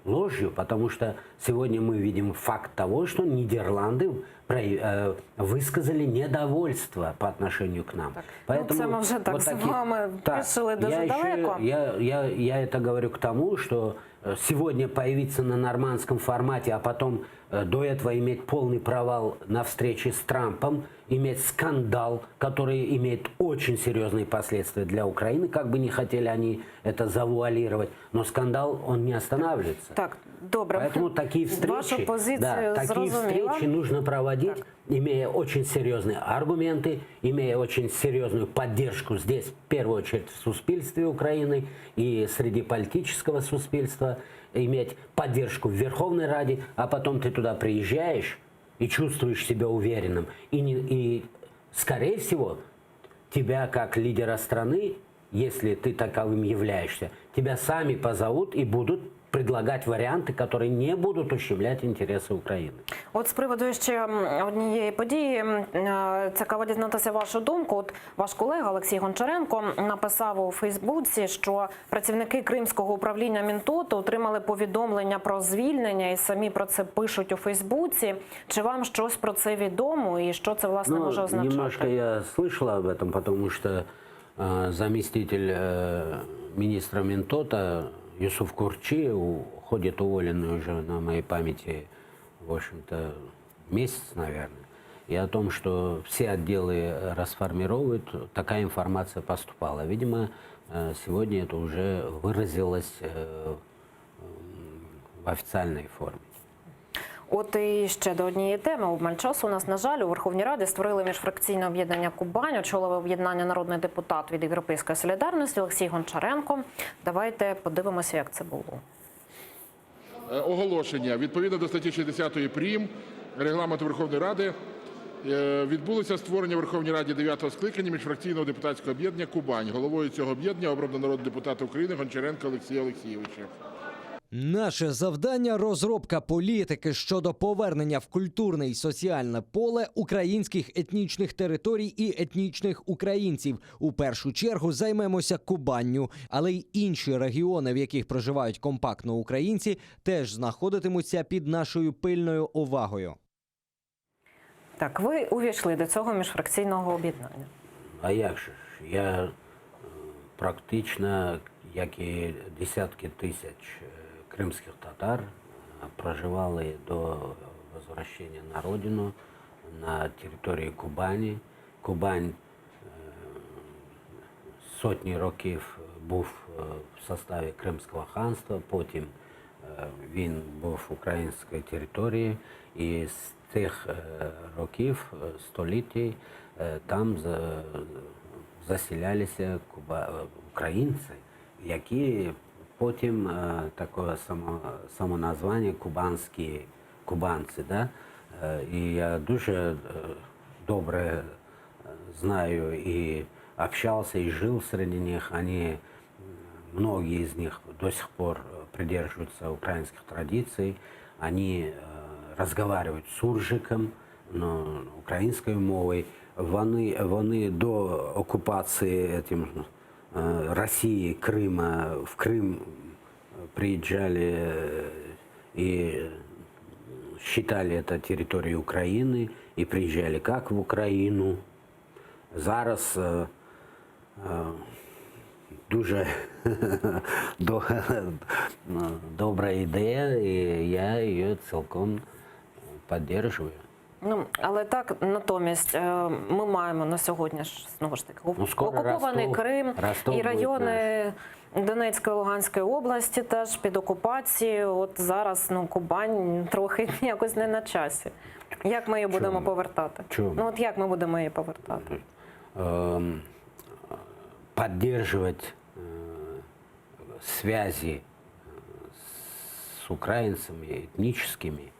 ложью, потому что сегодня мы видим факт того, что Нидерланды высказали недовольство по отношению к нам. Поэтому це ми вже так з вами пішли дуже далеко. Я это говорю к тому, что сегодня появиться на нормандском формате, а потом до этого иметь полный провал на встрече с Трампом, иметь скандал, который имеет очень серьезные последствия для Украины, как бы не хотели они это завуалировать, но скандал, он не останавливается. Так, добре. Поэтому такие встречи нужно проводить, имея очень серьезные аргументы, имея очень серьезную поддержку здесь, в первую очередь, в суспільстве Украины и среди политического суспільства, иметь поддержку в Верховной Раде, а потом ты туда приезжаешь и чувствуешь себя уверенным. И скорее всего, тебя как лидера страны, если ты таковым являешься, тебя сами позовут и будут предлагать варіанти, які не будуть ущемляти інтереси України. От з приводу ще однієї події, цікаво дізнатися вашу думку. От ваш колега Олексій Гончаренко написав у Фейсбуці, що працівники Кримського управління Мінтоту отримали повідомлення про звільнення і самі про це пишуть у Фейсбуці. Чи вам щось про це відомо і що це, власне, може означати? Немножко я слышала об этом, потому что заместитель министра Мінтота Юсуф Курчи уходит уволенный уже на моей памяти, в общем-то, месяц, наверное. И о том, что все отделы расформировывают, такая информация поступала. Видимо, сегодня это уже выразилось в официальной форме. От і ще до однієї теми. Обмаль часу у нас, на жаль, у Верховній Раді створили міжфракційне об'єднання «Кубань», очолив об'єднання народний депутат від «Європейської солідарності» Олексій Гончаренко. Давайте подивимося, як це було. Оголошення. Відповідно до статті 60 прим. Регламенту Верховної Ради відбулося створення в Верховній Раді 9-го скликання міжфракційного депутатського об'єднання «Кубань». Головою цього об'єднання обрано народного депутата України Гончаренка Олексія Олексійовича. Наше завдання – розробка політики щодо повернення в культурне і соціальне поле українських етнічних територій і етнічних українців. У першу чергу займемося Кубанню, але й інші регіони, в яких проживають компактно українці, теж знаходитимуться під нашою пильною увагою. Так, ви увійшли до цього міжфракційного об'єднання. А як же ж? Я практично, як і десятки тисяч крымских татар проживали до возвращения на родину на территории Кубани. Кубань сотні років був в составі Кримського ханства, потім він був в українській території, і з тих років, століття, там заселялися українці, які потім таке самоназвання кубанці. Да? І я дуже добре знаю и общался, и жил среди них. Они, многие из них до сих пор придерживаются украинских традиций. Они разговаривают суржиком, но українською мовою. Вони до окупації России, Крыма, в Крым приезжали и считали это территорией Украины, и приезжали как в Украину. Зараз дуже добра ідея, і я її цілком підтримую. Ну, але так, натомість, ми маємо на сьогодні ж, знову ж таки, окупований Крим і райони Донецької, Луганської області теж під окупацією. От зараз, Кубань трохи якось не на часі. Як ми її будемо повертати? Ну, от як ми будемо її повертати? Поддерживать связи с украинцами этническими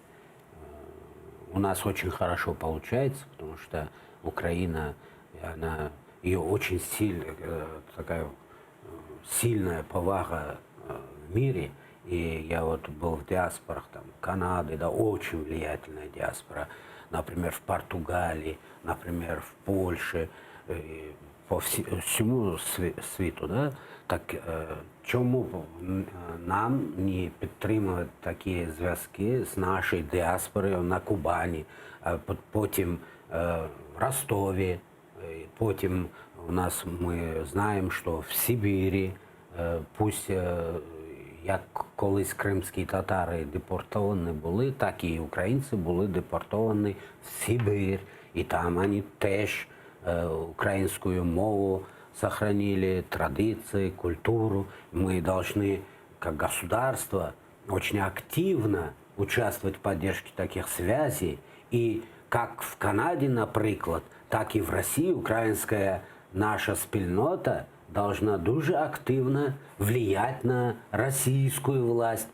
у нас очень хорошо получается, потому что Украина, ее очень такая сильная повага в мире. И я вот был в диаспорах, там, Канады, да, очень влиятельная диаспора, например, в Португалии, например, в Польше. по всьому світу, да? Так чому нам не підтримувати такі зв'язки з нашою діаспорою на Кубані, потім в Ростові, потім у нас ми знаємо, що в Сибірі, пусть як колись кримські татари депортовані були, так і українці були депортовані в Сибір, і там вони теж украинскую мову сохранили, традиции, культуру. Мы должны, как государство, очень активно участвовать в поддержке таких связей. И как в Канаде, например, так и в России украинская наша спільнота должна дуже активно влиять на российскую власть.